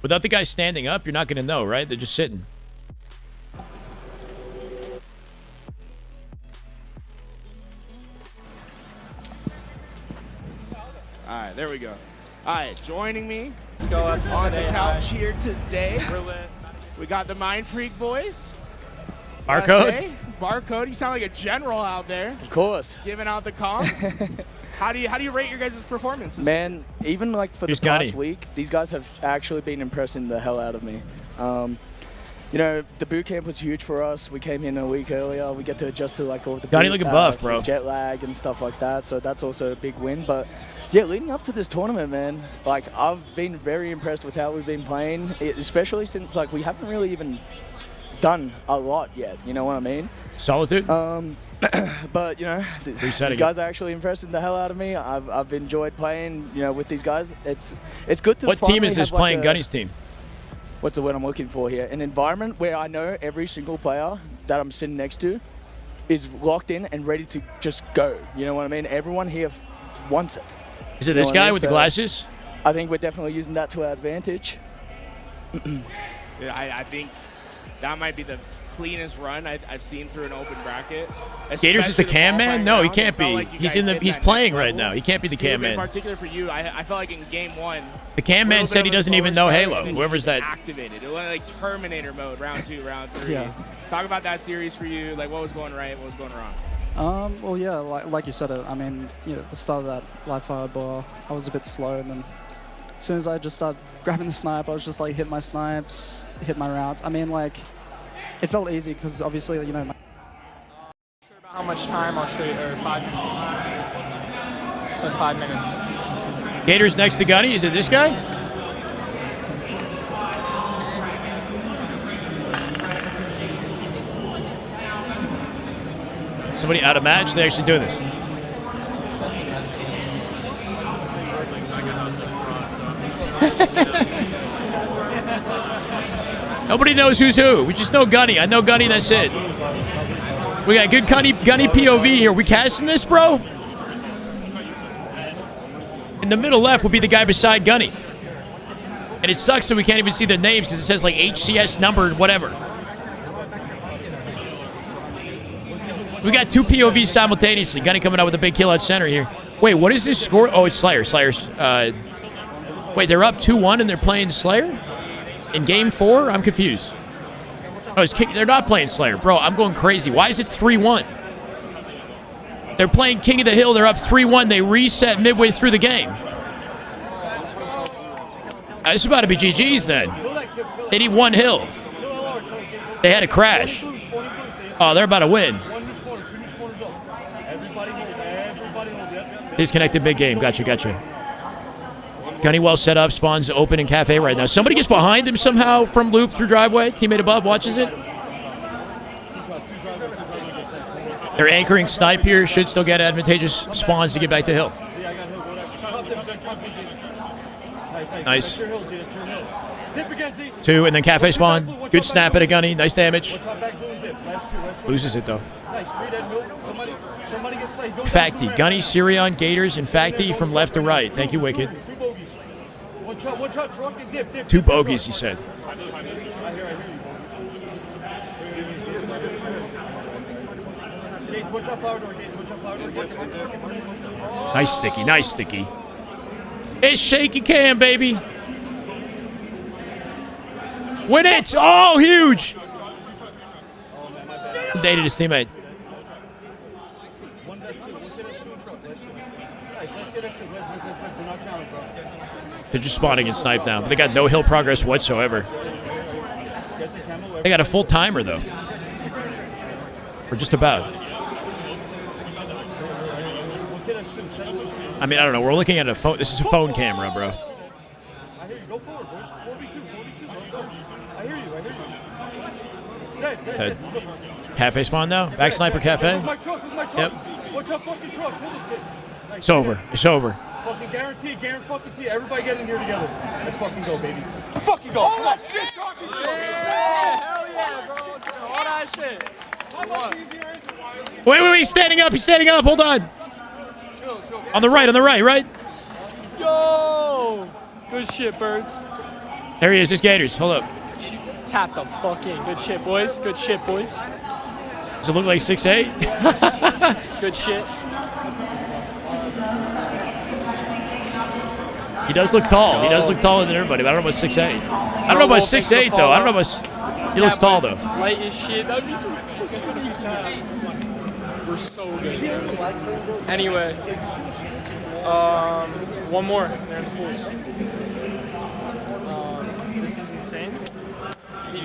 Without the guy standing up, you're not going to know, right? They're just sitting. All right, there we go. All right, joining me Let's go. That's on today. the couch here today, We're lit. we got the Mind Freak boys. Barcode? Barcode, you sound like a general out there. Of course. Giving out the comms. How do you rate your guys' performances? Man, even like for Here's the past Gunny. week, these guys have actually been impressing the hell out of me. You know, the boot camp was huge for us. We came in a week earlier. We get to adjust to like all the Gunny looking buff, bro. jet lag and stuff like that. So that's also a big win. But yeah, leading up to this tournament, man, like I've been very impressed with how we've been playing, especially since like we haven't really even done a lot yet. You know what I mean? Solitude? But, you know, these guys are actually impressing the hell out of me. I've enjoyed playing, you know, with these guys. It's good to What team is this playing Gunny's team? What's the word I'm looking for here? An environment where I know every single player that I'm sitting next to is locked in and ready to just go. You know what I mean? Everyone here wants it. Is it this guy with the glasses? I think we're definitely using that to our advantage. I think that might be the cleanest run I've seen through an open bracket. Gators is the cam man? No, he can't be. Like He's playing right now. He can't be the cam man. In particular for you, I felt like in game 1, the cam man said he doesn't even know Halo. Whoever's that. Activated. It went like Terminator mode, round 2, round 3. Yeah. Talk about that series for you. Like, what was going right? What was going wrong? Well, yeah, like you said it. I mean, you know, at the start of that live fire bar, I was a bit slow, and then as soon as I just started grabbing the snipe, I was just like hit my snipes, hit my rounds. I mean, like, it felt easy because obviously, you know. How much time? I'll show you. 5 minutes. So 5 minutes. Gators next to Gunny. Is it this guy? Somebody out of match? They're actually doing this. Nobody knows who's who. We just know Gunny. I know Gunny, that's it. We got good Gunny POV here. We casting this, bro? In the middle left will be the guy beside Gunny. And it sucks that we can't even see their names because it says like HCS number, whatever. We got 2 POVs simultaneously. Gunny coming out with a big kill out center here. Wait, what is this score? Oh, it's Slayer. Slayer's. Wait, they're up 2-1 and they're playing Slayer? In game 4? I'm confused. Oh, they're not playing Slayer. Bro, I'm going crazy. Why is it 3-1? They're playing King of the Hill. They're up 3-1. They reset midway through the game. It's about to be GG's then. They need 1 hill. They had a crash. Oh, they're about to win. Disconnected big game. Gotcha. Gunny well set up. Spawns open in Cafe right now. Somebody gets behind him somehow from loop through driveway. Teammate above watches it. They're anchoring snipe here. Should still get advantageous spawns to get back to hill. Nice. 2 and then Cafe spawn. Good snap at a Gunny. Nice damage. Loses it though. Facty. Gunny, Sirion, Gators, and Facty from left to right. Thank you, Wicked. 2 bogeys, he said. Nice sticky. It's shaky cam, baby. Win it! Oh, huge! Dated his teammate. They're just spawning and snipe now, but they got no hill progress whatsoever. They got a full timer though. Or just about. I mean, I don't know. We're looking at a phone. This is a phone camera, bro. Cafe spawn now. Back sniper Cafe. Yep. It's over. Fucking guarantee. Everybody get in here together. Let's fucking go, baby. Fucking go. Oh, that shit talking to Yeah, hell yeah, bro. All that shit. Wait. He's standing up. Hold on. On the right, right? Yo! Good shit, birds. There he is. Just Gators. Hold up. Tap the fuck in. Good shit, boys. Does it look like 6'8"? Good shit. He does look tall. He does look taller than everybody, but I don't know about 6'8". I don't know about 6'8", though. I don't know about... He looks tall, though. Light as shit. We're so good. Anyway. One more. They're in the pools. This is insane.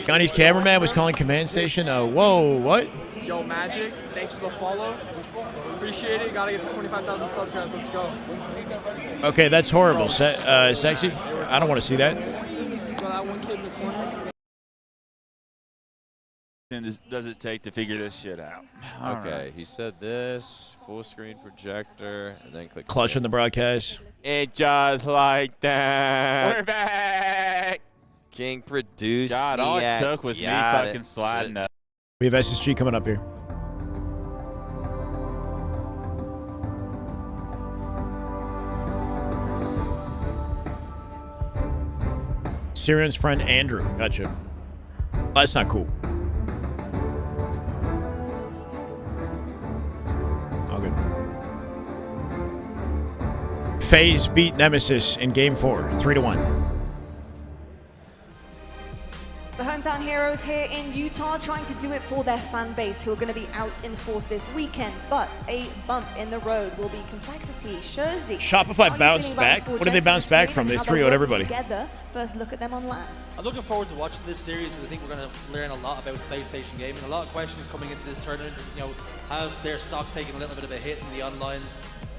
Gunny's cameraman was calling command station. Whoa, what? Yo, Magic, thanks for the follow. Appreciate it. Gotta get to 25,000 subs, guys. Let's go. Okay, that's horrible. Sexy? I don't want to see that. So that one kid in the corner. does it take to figure this shit out? Okay, he said this, full screen projector, and then click Clutch save. on the broadcast. It just like that. We're back. King produced. God, all it took was me fucking sliding up. We have SSG coming up here. Sirion's friend Andrew. Gotcha. That's not cool. All good. FaZe beat Nemesis in Game 4, 3-1. The hometown heroes here in Utah trying to do it for their fan base who are going to be out in force this weekend. But a bump in the road will be Complexity, Jersey. Shopify bounced back? What did they bounce back from? They 3-0'd everybody. Together. First look at them on land. I'm looking forward to watching this series because I think we're going to learn a lot about Space Station Gaming. A lot of questions coming into this tournament. You know, have their stock taken a little bit of a hit in the online?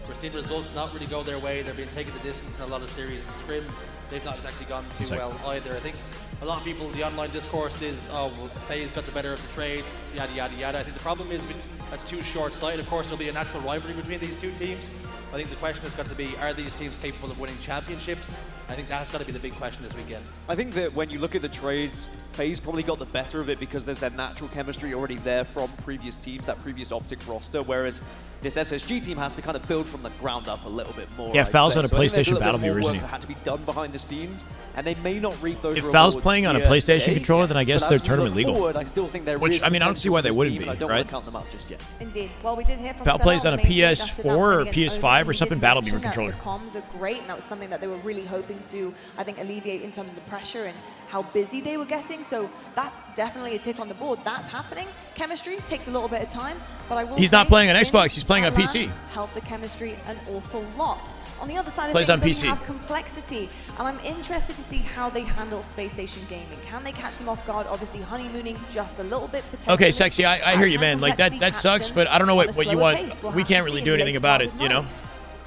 We're seeing results not really go their way. They're being taken the distance in a lot of series and scrims. They've not exactly gone too well either. I think a lot of people, the online discourse is, oh, well, FaZe got the better of the trade, yada, yada, yada. I think the problem is that's too short-sighted. Of course, there'll be a natural rivalry between these two teams. I think the question has got to be, are these teams capable of winning championships? I think that's got to be the big question this weekend. I think that when you look at the trades, FaZe probably got the better of it because there's that natural chemistry already there from previous teams, that previous OpTic roster, whereas this SSG team has to kind of build from the ground up a little bit more. Yeah, Fal's on a So I think there's PlayStation little bit battle more viewer, isn't work he? that had to be done behind the scenes, and they may not reap those If rewards Fal's playing on a here PlayStation today, controller, then I guess but they're as we tournament look legal. forward, I still think there Which, is I mean, I don't see why they potential wouldn't for be, this team, and I don't right? want to count them out just yet. Indeed. Well, we did hear from Fal plays on a PS4 or a PS5 PS5 or something, Battle Beamer controller. The comms are great, and that was something that they were really hoping to, I think, alleviate in terms of the pressure and how busy they were getting. So that's definitely a tick on the board. That's happening. Chemistry takes a little bit of time, but I will He's not say playing on wins Xbox, he's playing on at PC. LAN help the chemistry an awful lot. On the other side of Plays things, on we PC. have Complexity, and I'm interested to see how they handle Space Station Gaming. Can they catch them off guard? Obviously, honeymooning just a little bit. Okay, Sexy, I hear you, man. Like, that sucks, but I don't know what you want. We can't really do anything about it, you know?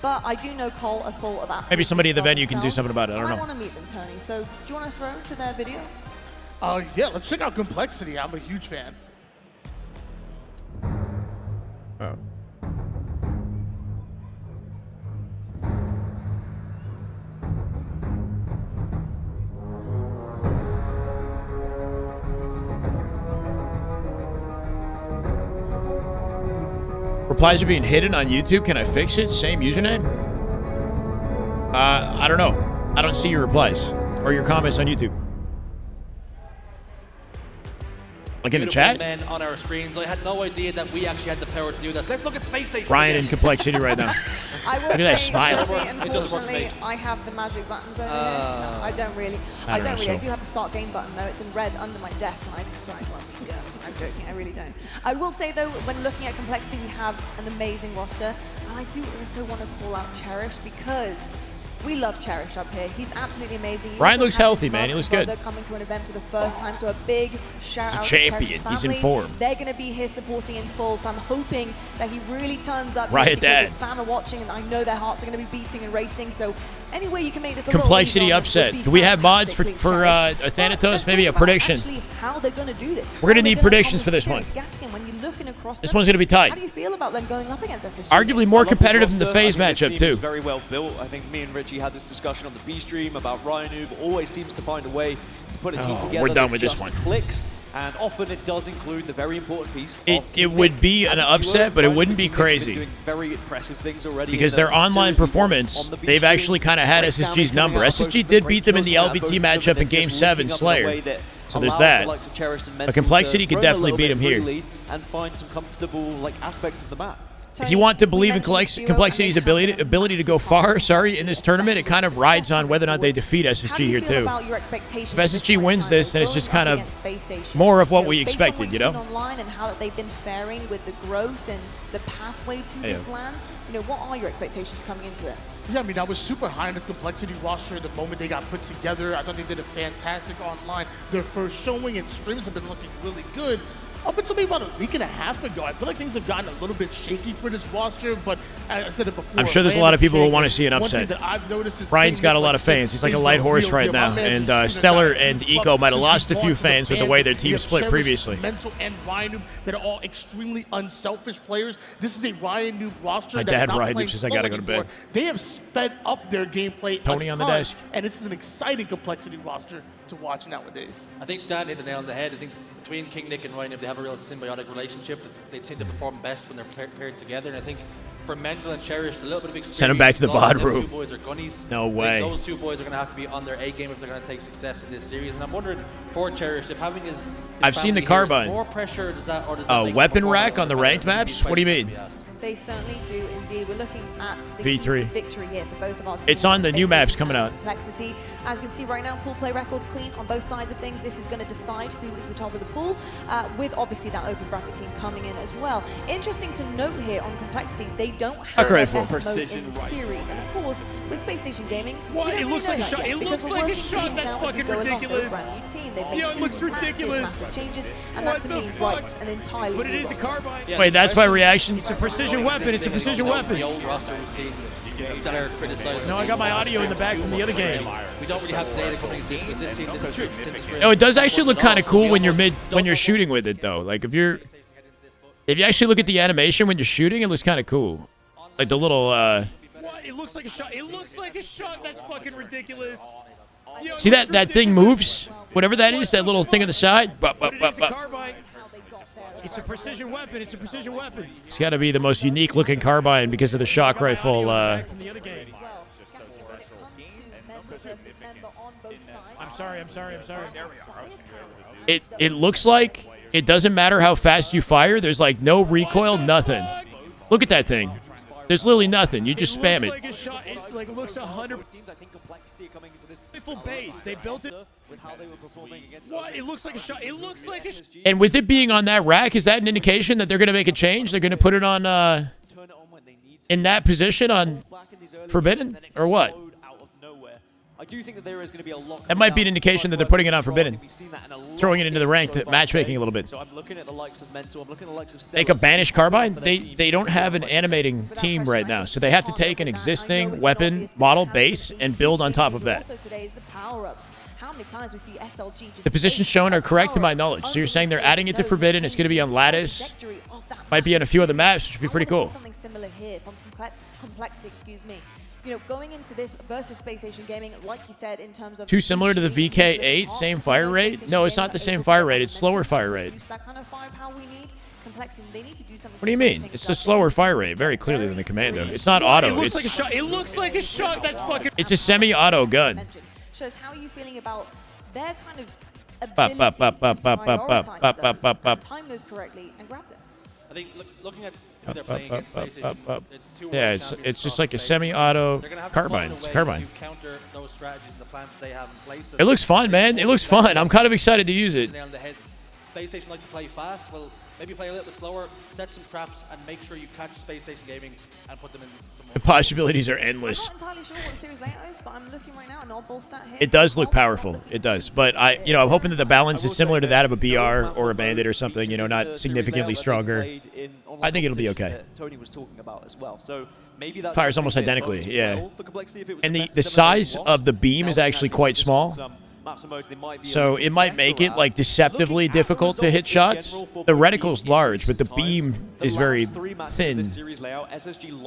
But I do know Cole are full of absolute Maybe somebody at the superstars venue can do themselves. something about it. I don't I know. want to meet them, Tony. So do you want to throw to their video? Yeah, let's check out Complexity. I'm a huge fan. Oh. Replies are being hidden on YouTube. Can I fix it? Same username? I don't know. I don't see your replies or your comments on YouTube. Like in the chat? Men on our screens. I had no idea that we actually had the power to do this. Let's look at Space Station. Ryan again. in Complexity right now. I will Look at that say, smile. Jersey, It doesn't work for me. unfortunately, I have the magic buttons over here. No, I don't really. I don't know, I so. do have the start game button though. It's in red under my desk, and I decide. Well, yeah, I'm joking. I really don't. I will say though, when looking at Complexity, we have an amazing roster, and I do also want to call out Cherish because we love Cherish up here. He's absolutely amazing. He Ryan also looks has healthy, his man. He mother looks and good. brother coming to an event for the first time, so a big shout He's a out champion. to Cherish's He's in family. form. They're going to be here supporting in full, so I'm hoping that he really turns up Riot because Dad. his fans are watching, and I know their hearts are going to be beating and racing. So any way you can make this a Complexity little easier on them upset. would be Do we have mods for fantastic, Thanatos? Maybe a prediction. Actually, how they're going to do this. We're gonna need predictions for this one. Gaskin, when you're looking across This them, one's gonna be tight. How do you feel about them going up against SSG? Arguably more competitive than the FaZe I think this matchup, team is too. very well built. I think me and Richie had this discussion on the B stream about Ryan Noob always seems to find a way to put a team Oh, together. we're done that with this just one. Clicks, and often it does include the very important piece. It would be an upset, but it wouldn't be crazy. Doing very impressive things already Because in their the online series we've watched performance, on the B they've stream. actually kind of had Breakdown SSG's coming number. out, both SSG the did beat them in the breakdowns, LVT both of them matchup in just Game 7, linking up in a way Slayer. that So there's allows that. the likes of Cherished and But Mental Complexity to could roam a definitely little beat bit him here. freely and find some comfortable aspects of the map. If you want to believe in Complexity's ability to go far, in this tournament, it kind of rides on whether or not they defeat SSG here, too. If SSG wins this, then it's just kind of more of what we expected, you know? Online and how that they've been faring with the growth and the pathway to this land, you know, what are your expectations coming into it? Yeah, I mean, I was super high on this Complexity roster the moment they got put together. I thought they did a fantastic online. Their first showing and streams have been looking really good. up until maybe about a week and a half ago, I feel like things have gotten a little bit shaky for this roster, but I said it before. I'm sure there's a lot of people who want to see an One thing upset. that I've noticed is Ryan's got a lot of King fans. He's like a is light the horse real right deal. now. My man And just Stellar shooting and that Eco might have just lost a few bought fans with the fans. way their You team have split Cherish, previously. Mental, and Ryan Noob that are all extremely unselfish players. This is a Ryan Noob roster My that dad, is not Ryan Noob, playing says I slow gotta go to anymore. bed. They have sped up their gameplay Tony a on the ton, desk. and this is an exciting complexity roster to watch nowadays. I think Dan hit the nail on the head. I think between King Nick and Ryan, they have a real symbiotic relationship. They seem to perform best when they're paired together. And I think for Mental and Cherish, a little bit of experience. Send him back to the VOD them room. Two boys are gunnies. No I think way. those two boys are going to have to be on their A game if they're going to take success in this series. And I'm wondering for Cherish, if having his I've seen the family here is carbine. more pressure, does that make him Weapon perform rack at on the a ranked better maps? What do you mean? They certainly do indeed. We're looking at the V3. keys to victory here for both of our teams. It's on the new Space maps Station coming and out. Complexity. As you can see right now, pool play record clean on both sides of things. This is going to decide who is the top of the pool, with obviously that open bracket team coming in as well. Interesting to note here on Complexity, they don't have Okay, the best mode precision in the rifle. series. And of course, with Space Station Gaming, What? we don't It looks really like a know shot. that It yet looks because like we're a working shot. things That's out as we fucking go along. They're a ridiculous. brand new team. They've made Yo, it two looks ridiculous. massive changes, and What that to the me fuck? writes an entirely But it new is a roster. carbine. Wait, that's my reaction. It's a precision weapon. It's a precision weapon. The old roster we've seen Stellar criticized. No, I got my audio in the back from the other game. We don't really have data coming into this because this team didn't. No, it does actually look kind of cool when you're shooting with it though. Like if you actually look at the animation when you're shooting, it looks kind of cool. Like the little What? It looks like a shot. It looks like a shot. That's fucking ridiculous. Yo, see that thing moves, whatever that is, that little thing on the side. Bup, bup, bup, bup. Carbine. It's a precision weapon. It's a precision weapon. It's got to be the most unique looking carbine because of the shock rifle. From the other game. I'm sorry. It looks like it doesn't matter how fast you fire. There's like no recoil, nothing. Look at that thing. There's literally nothing. You just spam it. Like a shot. It like looks 100. Full base. They built it. What? It looks like a shot. It looks like a. And with it being on that rack, is that an indication that they're going to make a change? They're going to put it on in that position on Forbidden or what? I do think that there is going to be a lot. That might be an indication that they're putting it on Forbidden, throwing it into the ranked matchmaking a little bit. So I'm looking at the likes of Mental. I'm looking at the likes of Make a banished carbine? They don't have an animating team right now, so they have to take an existing weapon model base and build on top of that. Also today is the power-ups. How many times we see SLG just The positions shown are correct to my knowledge. So you're saying they're adding it to Forbidden. It's going to be on Lattice. Might be on a few other maps, which would be pretty cool. Something similar here from Complexity, excuse me. You know, going into this versus Space Station Gaming, like you said, in terms of Too similar to the VK8, same fire rate? No, it's not the same fire rate. It's slower fire rate. that kind of firepower we need. Complexity, they need to do something. What do you mean? It's a slower fire rate, very clearly than the Commando. It's not auto. It looks like a shot. It looks like a shot. That's fucking. It's a semi-auto gun. Shows how are you feeling about their kind of Bop, ability bop, bop, bop, to bop, bop, bop, bop, bop, bop. time those correctly and grab them. I think looking at who they're playing against Space Station, Yeah, it's just like a semi-auto carbine. It's a carbine. Counter those strategies and the plans they have in place. It looks fun, man. It looks fun. I'm kind of excited to use it. Nail on the head. Space Station like to play fast. Well, maybe play a little bit slower, set some traps, and make sure you catch Space Station Gaming and put them in some. The possibilities are endless. I'm not entirely sure what the series layout is, but I'm looking right now an oddball stat here. It does look powerful. It does. But I'm hoping that the balance is similar to that of a BR or a Bandit or something, not significantly stronger. I think it'll be okay. Tony was talking about as well. So maybe that's Fires almost identically, yeah. well for Complexity if it was And the the best size similar to of the beam is actually quite small. So it might make it like deceptively difficult to hit shots. The reticle's large, but the beam is very thin.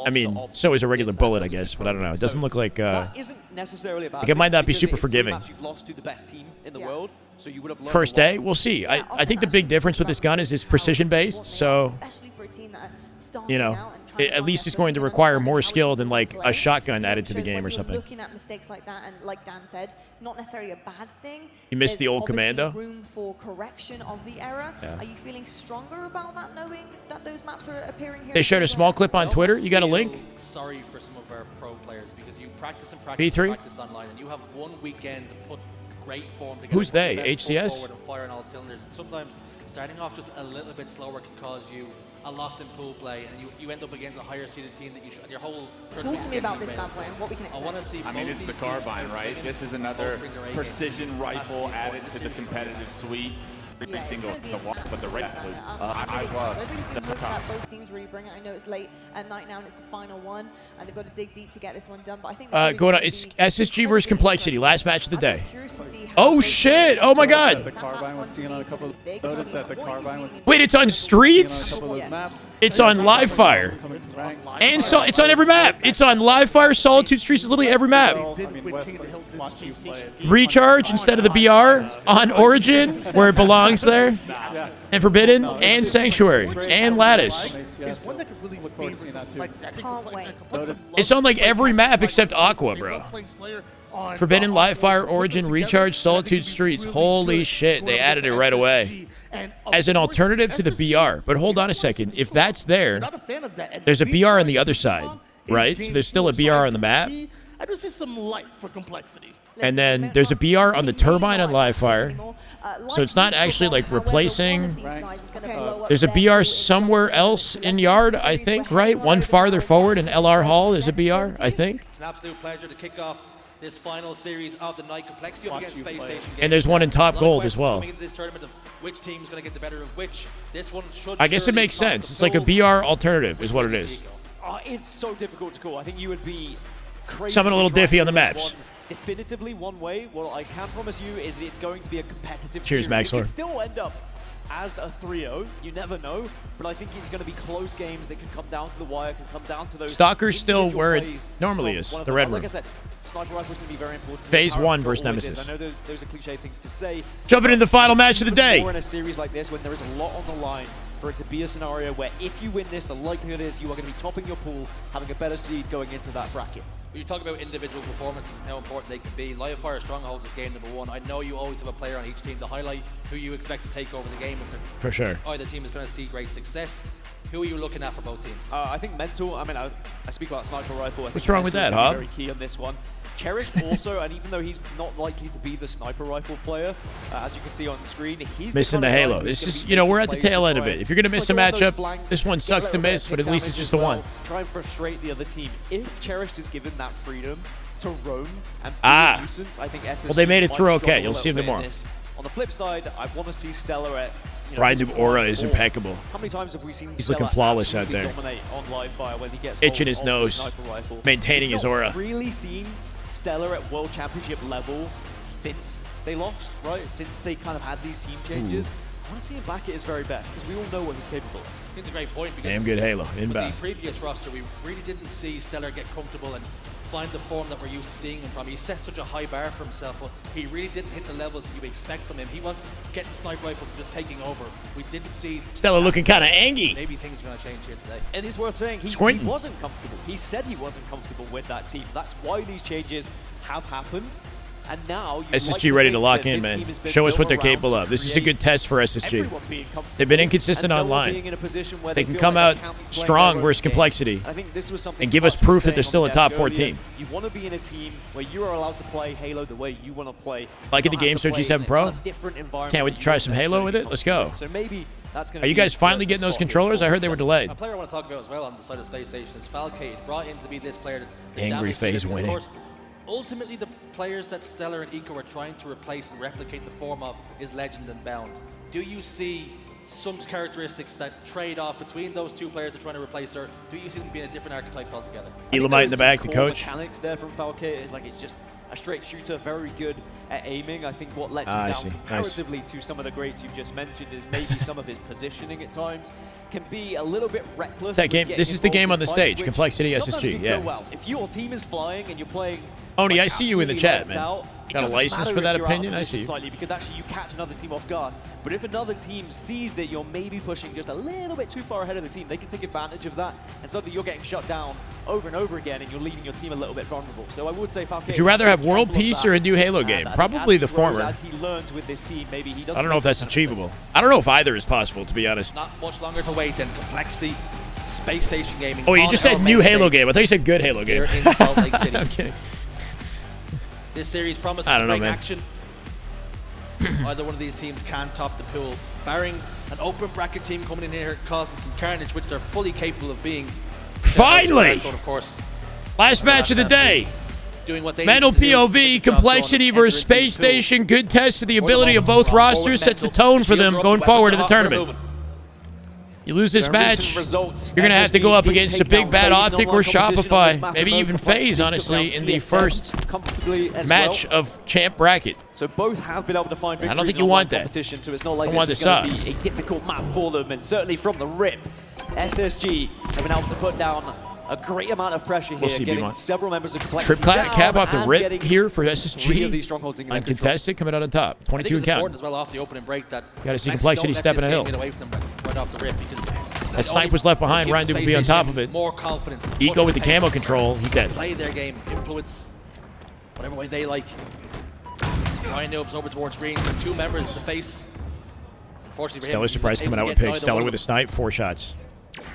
I mean, so is a regular bullet, I guess, but I don't know. It doesn't look like it might not be super forgiving. First day, we'll see. I think the big difference with this gun is it's precision based, so at least it's going to require more skill than like a shotgun added to the game or something. Looking at mistakes like that, and like Dan said, it's not necessarily a bad thing. You missed the There's old obviously Commando? Room for correction of the error. Yeah. Are you feeling stronger about that, knowing that those maps are appearing here? They shared a small clip on Twitter. You got a link? Sorry for some of our pro players because you practice and practice B3? and practice online, and you have one weekend to put great form together. Who's they? Put the best foot HCS? forward and fire on all cylinders. And sometimes starting off just a little bit slower can cause you a loss in pool play, and you end up against a higher seeded team that you should, and your whole. Talk to me about this bad boy and what we can expect. I want to see. I mean, it's the carbine, right? This is another precision rifle added to the competitive suite. Every single. but the right I really do hope that both teams really bring it. I know it's late at night now and it's the final one, and they've got to dig deep to get this one done. But I think going on. It's SSG versus Complexity. Last match of the day. Oh shit! Oh my god! The Carbine was seen on a couple. Noticed that the Carbine was. Wait, it's on Streets. It's on Live Fire, and so it's on every map. It's on Live Fire, Solitude, Streets. Is literally every map. Recharge instead of the BR on Origin, where it belongs there, and Forbidden, and Sanctuary, and Lattice. It's on like every map except Aqua, bro. Forbidden, Live Fire, Origin, Recharge, Solitude, Streets. Holy shit, they added it right away. As an alternative to the BR. But hold on a second. If that's there, there's a BR on the other side, right? So there's still a BR on the map. I do see some light for Complexity. And then there's a BR on the Turbine on Live Fire. So it's not actually like replacing. There's a BR somewhere else in Yard, I think, right? One farther forward in LR Hall, there's a BR, I think. It's an absolute pleasure to kick off this final series of the night. Complexity up against Space Station. And there's one in Top Gold as well. This tournament of which team's going to get the better of which. This one should I guess it makes sense. It's like a BR alternative is what it is. It's so difficult to call. I think you would be crazy. Something a little diffy on the maps. Definitively one way. What I can promise you is it's going to be a competitive Cheers, series. Maxler. It can still end up as a 3-0. You never know. But I think it's going to be close games that can come down to the wire, can come down to those. Stalker's still where it normally is, the red room. Like I said, sniper rifle is going to be very important. Phase 1 versus Nemesis. I know those are cliche things to say. Jumping into the final match of the day. More in a series like this when there is a lot on the line, for it to be a scenario where if you win this, the likelihood is you are going to be topping your pool, having a better seed going into that bracket. When you talk about individual performances and how important they can be, Live Fire Strongholds is game number 1. I know you always have a player on each team to highlight who you expect to take over the game. If for sure. Either team is going to see great success. Who are you looking at for both teams? I think mental. I mean, I speak about sniper rifle. What's wrong with that, huh? Very key on this one. Cherished also, and even though he's not likely to be the sniper rifle player, as you can see on screen, he's missing the Halo. It's just, you know, we're at the tail end of it. If you're going to miss a matchup, this one sucks to miss, but at least it's just the one. Try and frustrate the other team. If Cherished is given that freedom to roam and be a nuisance, I think SSG well, they made it through okay. You'll might see him tomorrow. On the flip side, I want to see Stellar at. Ride Aura is impeccable. How many times have we seen He's looking flawless out there. Dominate on Live Fire when he gets itching his nose, maintaining his aura. Really seen Stellar at World Championship level since they lost, right? Since they kind of had these team changes. I want to see him back at his very best because we all know what he's capable of. It's a great point because damn good Halo inbound. The previous roster, we really didn't see Stellar get comfortable and find the form that we're used to seeing him from. He set such a high bar for himself, but he really didn't hit the levels that you would expect from him. He wasn't getting sniper rifles and just taking over. We didn't see Stellar looking kind of angry. Maybe things are going to change here today. And it's worth saying he wasn't comfortable. He said he wasn't comfortable with that team. That's why these changes have happened. And now SSG ready to lock in, man. Show us what they're capable of. This is a good test for SSG. They've been inconsistent online. They can come out strong versus Complexity and give us proof that they're still a top 4 team. You want to be in a team where you are allowed to play Halo the way you want to play. Like at the Game Star G7 Pro? Can't wait to try some Halo with it. Let's go. So maybe that's going to. Are you guys finally getting those controllers? I heard they were delayed. A player I want to talk about as well on the side of Space Station is Falcade, brought in to be this player. Angry FaZe winning. Ultimately, the players that Stellar and Eco are trying to replace and replicate the form of is Legend and Bound. Do you see some characteristics that trade off between those two players they're trying to replace, or do you see them being a different archetype altogether? Elamite in the back, the coach. Mechanics there from Falcade, like it's just a straight shooter, very good at aiming. I think what lets him down comparatively to some of the greats you've just mentioned is maybe some of his positioning at times can be a little bit reckless. That game, this is the game on the stage, Complexity SSG, yeah. Well. If your team is flying and you're playing Oni, I see you in the chat, man. Got a license for that opinion? I see you. Slightly because actually you catch another team off guard. But if another team sees that you're maybe pushing just a little bit too far ahead of the team, they can take advantage of that. And suddenly you're getting shut down over and over again and you're leaving your team a little bit vulnerable. So I would say Falcade. Would you rather have World Peace or a new Halo game? Probably the former. As he learns with this team, maybe he doesn't. I don't know if that's achievable. I don't know if either is possible, to be honest. Not much longer to wait than Complexity Space Station Gaming. Oh, you just said new Halo game. I thought you said good Halo game. Here in Salt Lake City. I'm kidding. This series promises to bring action. Either one of these teams can top the pool, barring an open bracket team coming in here causing some carnage, which they're fully capable of being. Finally! Of course. Last match of the day. doing what they Mental need to do to get POV, the job complexity done, versus entering these Space pools. Station. Good test of the For the ability of moment, both we're on forward rosters. Sets the mental. tone for Shields them are up, going weapons forward are in the hot, we're tournament. moving. You lose this So match, recent results, you're going to have to go SSG up did against a take big down bad FaZe in OpTic or online competition on this Shopify. map, Maybe and even both Complexity FaZe, took honestly, down in the TSM first comfortably as match well. of champ bracket. So both have been able to find victories I don't think in you online want that. competition, so it's not like I want this is this going to be a difficult map for them. And certainly from the rip, SSG have been able to put down a great amount of pressure here, We'll see, getting B1. several members of Complexity Trip down cap off the and rip getting here for 3 of SSG. these strongholds in their control. Uncontested, coming out on top. I think 22 it's and important count. as well off the opening break that Gotta see Complexity Complexity don't let stepping this a hill. game get away from them right off the rip, because That snipe was left behind. Ryan will be on top of it. More confidence. to Eco push with the pace, camo control. He's dead. Play their game, influence whatever way they like. Ryan Noob's over towards green. 2 members to face. Unfortunately for him, Stellar he's surprise not coming able out to with get pick. neither Stellar one with a of snipe, 4 shots.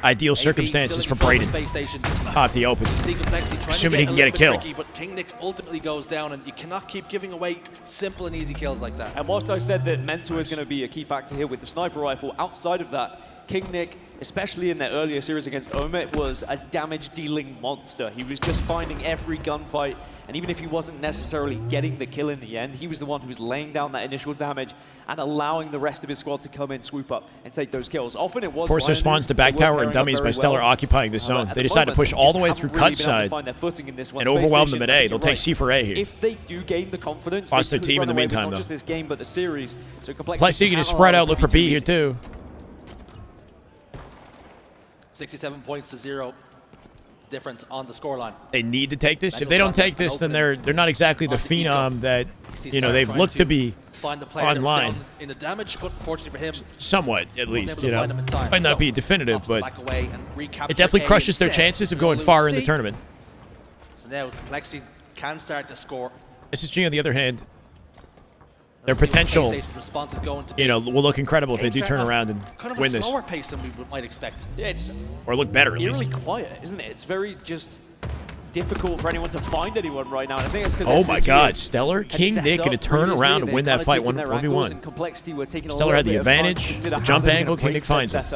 Ideal AB circumstances still for in control of Braden. Space Station. Off the open. See Complexity trying Assuming to he get can get a kill. Tricky, but King Nick ultimately goes down, and you cannot keep giving away simple and easy kills like that. And whilst I said that mental is going to be a key factor here with the sniper rifle, outside of that, King Nick, especially in their earlier series against Omit, was a damage-dealing monster. He was just finding every gunfight, and even if he wasn't necessarily getting the kill in the end, he was the one who was laying down that initial damage and allowing the rest of his squad to come in, swoop up, and take those kills. Often it was Force responds to back tower and dummies by Stellar occupying this zone. They decide to push all the way through cut side and overwhelm them at A. They'll take C for A here. If they do gain the confidence, Lost they their could team in run the away with meantime, not though. just this game, but the series. So Complexity can just spread out, look for B here too. 67 points to 0 difference on the scoreline. They need to take this. If they don't take this, then they're not exactly the phenom that they've looked to be Find the player online. down in the damage, but unfortunately for him, Somewhat, at least. able to find him in time. Might not So, be definitive, but back away and recapture it definitely A crushes their instead. chances of going far in the tournament. So now Complexity can start to score. SSG, on the other hand, their potential, Response is going to be will look incredible if they do turn around and kind of win a this. slower pace than we might expect. Yeah, it's Or look better, at eerily least. quiet, isn't it? It's very just difficult for anyone to find anyone right now. And I think it's because Oh my God, Stellar, King Nick going to turn around and win that fight 1v1. Stellar had the advantage, the jump angle, King Nick finds it.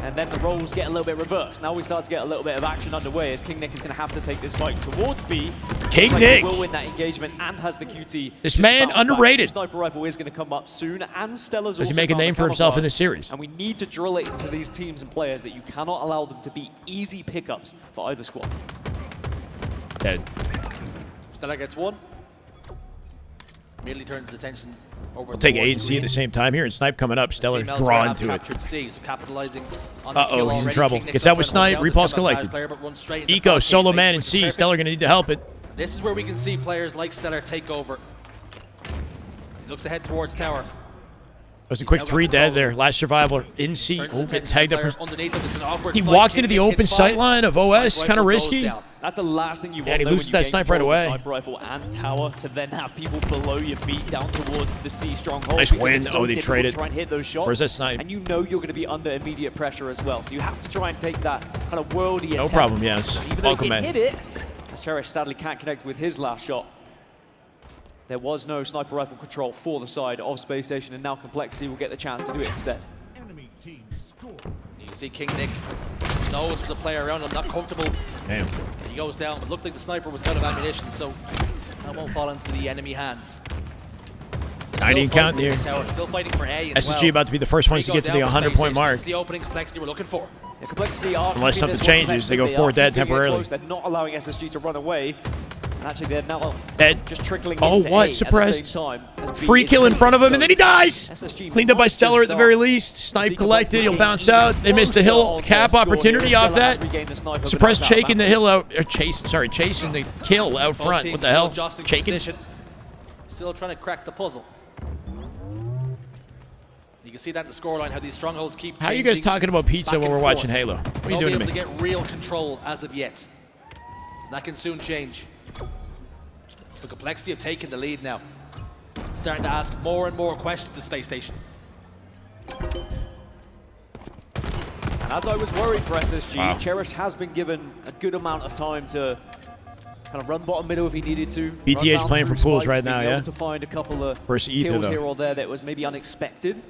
And then the roles get a little bit reversed. Now we start to get a little bit of action underway as King Nick is going to have to take this fight towards B. King Like Nick he will win that engagement and has the QT. This just man bounce back. underrated. The sniper rifle is going to come up soon, and Stellar's Does he also make a found the name for himself in camouflage. this series? And we need to drill it into these teams and players that you cannot allow them to be easy pickups for either squad. Dead. Stellar gets 1. Immediately turns his attention over. We'll take A towards and C green. at the same time here, and Snipe coming up. Stellar Team elsewhere drawn have to it. captured C, so capitalizing on the kill Uh-oh, he's in already. trouble. King Nick's Gets out with trying to Snipe, hold down repulse the camouflage collected. player, but runs straight into Eco, flank solo teammates, man, which and is C. perfect. Stellar going to need to help it. This is where we can see players like Stellar take over. He looks to head towards tower. Was a quick 3 dead there. Last survivor in C. Turns Oh, his get attention tagged to up player from. underneath him. It's an awkward He fight. walked King into the Nick open hits sight 5. line of OS, Sniper kind of rifle goes risky. down. That's the last thing you want. And he though, when loses you that gain snipe right control of the away. Sniper rifle and tower to then have people below your feet down towards the C stronghold. Nice because win. it's so Oh, they difficult traded. to try and hit those shots. Where's that snipe? And you know you're going to be under immediate pressure as well. So you have to try and take that kind of worldy No attempt. problem, yes. Even though Welcome, he man. hit it, as Cherish sadly can't connect with his last shot. There was no sniper rifle control for the side of Space Station, and now Complexity will get the chance to do it instead. You can see King Nick knows there's a player around him, not comfortable. Damn. He goes down, but looked like the sniper was out of ammunition, so that won't fall into the enemy hands. 90 and count here. Still fighting for A as SSG well. about to be the first ones to get to the 100-point mark. This is the opening Complexity we're looking for. The Complexity are Unless keeping something this one changes, they go competitive. 4 are dead keeping it temporarily. close. They're not allowing SSG to run away. And actually, they're now Dead. just trickling Oh, into what? A Suppressed. at the same time. as B Free is kill in taken. front of him, So and then he dies. SSG Cleaned up by might Stellar just at the very start least. Snipe see collected. He'll Complexity bounce out. They missed the hill closer cap on their score opportunity here. off Stellar has that. regained the sniper, but Suppressed that's out of Chaking the bounds. hill out. Or chasing the kill out front. Both What the teams hell? still jostling for Chaking. position. Still trying to crack the puzzle. You can see that in the scoreline, how these strongholds keep How are you guys changing talking about pizza back when and we're watching forth. Halo? What are you They'll doing to be me? able to get real control as of yet. That can soon change. The Complexity have taken the lead now. Starting to ask more and more questions to Space Station. And as I was worried for SSG, Cherish has been given a good amount of time to kind of run bottom middle if he needed to. BTH run down playing for through pools spikes, right being now, able yeah? to find a couple of Versus Ether, kills though. here or there that was maybe unexpected.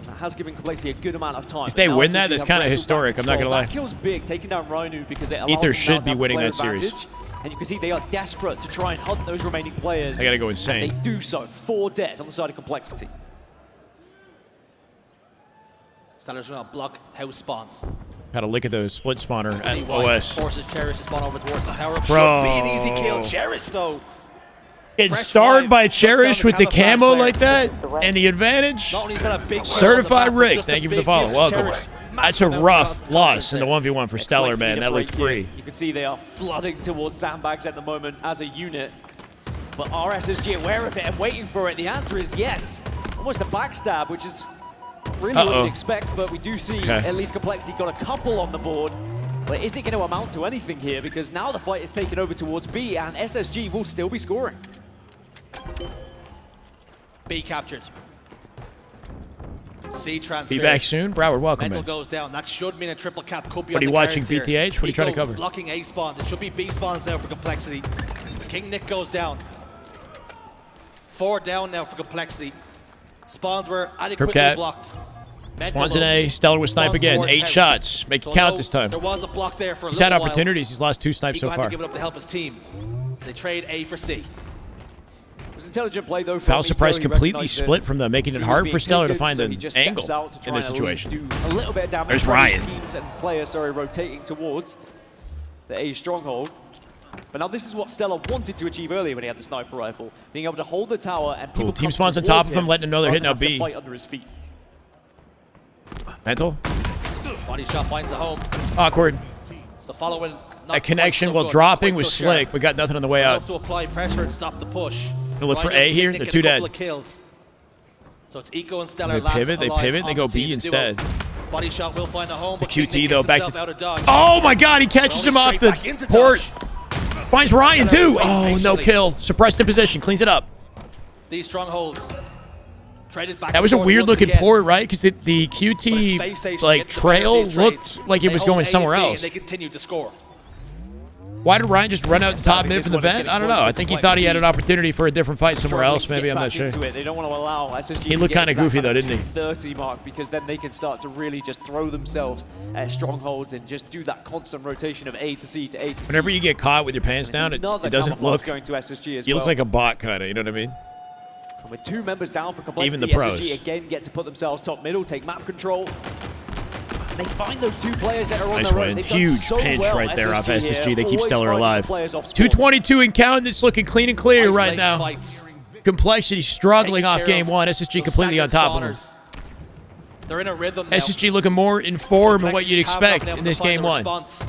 That has given Complexity a good amount of time. If they Now win SSG that, that's have kind of wrestled back historic. I'm not going to control. lie. That kill's big, taking down Rhino because it allows Ether them now should to be have winning player that series. advantage. And you can see they are desperate to try and hunt those remaining players. I gotta go insane. And they do so. 4 dead on the side of Complexity. Stellar's going to block house spawns. Gotta look at the split spawner See at why OS. Forces Cherish to spawn over towards the tower. Bro. Should be an easy kill. Cherish, though. Getting Fresh starred five, by shuts Cherish down with the camouflage camo player. like that and the advantage. Not only is that a big Certified map, Rick, just thank a you for the big follow. gift. Welcome. Cherish, That's a massive amount rough of loss in the there. 1v1 for Stellar, man. That looked free. You can see they are flooding towards sandbags at the moment as a unit. But are SSG aware of it and waiting for it? The answer is yes. Almost a backstab, which is really what you'd expect, but we do see at least Complexity got a couple on the board. But is it going to amount to anything here? Because now the fight is taken over towards B, and SSG will still be scoring. B captured. C transfer. Be back soon. Broward, welcome, Mental man. goes down. That should mean a triple cap could be What on are you the watching, cards here. BTH? What are you trying to cover? Blocking A spawns. It should be B spawns now for Complexity. King Nick goes down. 4 down now for Complexity. Spawns were adequately Cat. blocked. Spawns in A. Stellar with snipe again. 8 shots. Make it count this time. There was a block there for a He's had little opportunities. He's lost 2 snipes so while. He had far. to give it up to help his team. They trade A for C. It was intelligent play though. Foul surprise He completely recognized split from them, making he it was hard being for Stellar to taken, find so an he just angle steps out to try in this and at least situation. do a little bit of damage. There's while the Ryan. Teams and players, rotating towards the A stronghold. But now this is what Stellar wanted to achieve earlier when he had the sniper rifle, being able to hold the tower and people Cool. Team come spawns on towards top of him, letting him know they're rather hitting than out have to B. Fight under his feet. Mental. Body shot finds a home. Awkward. The following. That connection while dropping was slick, but got nothing on the way Enough out. to apply pressure and stop the push. Gonna look for Ryan A and here. Nick They're get 2 a dead. couple of kills. So it's Eco and Stellar They last pivot, they alive pivot, on they go the team B duo. instead. Body shot will find a home, The but King QT Nick though, gets back himself out to. of dodge. Oh my God, he catches him off the port. Finds Ryan too. Oh, no kill. Suppressed in position, cleans it up. These strongholds. Traded back That was a and forth weird once looking again. port, right? Because the But a QT space station like gets the trail benefit of these looked trades. like it They was hold going A somewhere and B, else. and they continue to score. Why did Ryan just run out the top mid from the vent? I don't know. I think he thought he had an opportunity for a different fight somewhere else. Maybe, I'm not sure. They don't want to allow SSG He looked kind of goofy though, didn't he? 30 mark, because then they can start to really just throw themselves at strongholds and just do that constant rotation of A to C to A to C. Whenever you get caught with your pants down, it Another doesn't camouflage look. going to SSG as You look well. like a bot, kind of. You know what I mean? And with 2 members down for Complexity, Even the pros. SSG again get to put themselves top middle, take map control. And they find those 2 players that are on Nice their own. win. They've done Huge so pinch well, right there off SSG. here, They keep always Stellar finding alive. players off spawn. 222 and counting. It's looking clean and clear right Isolating now. fights. Complexity struggling Taking off care game of 1. SSG those completely on stagnant top of them. spawners. They're in a rhythm now. SSG looking more in form of what you'd Complexity's having expect enough in to this find game the 1. response.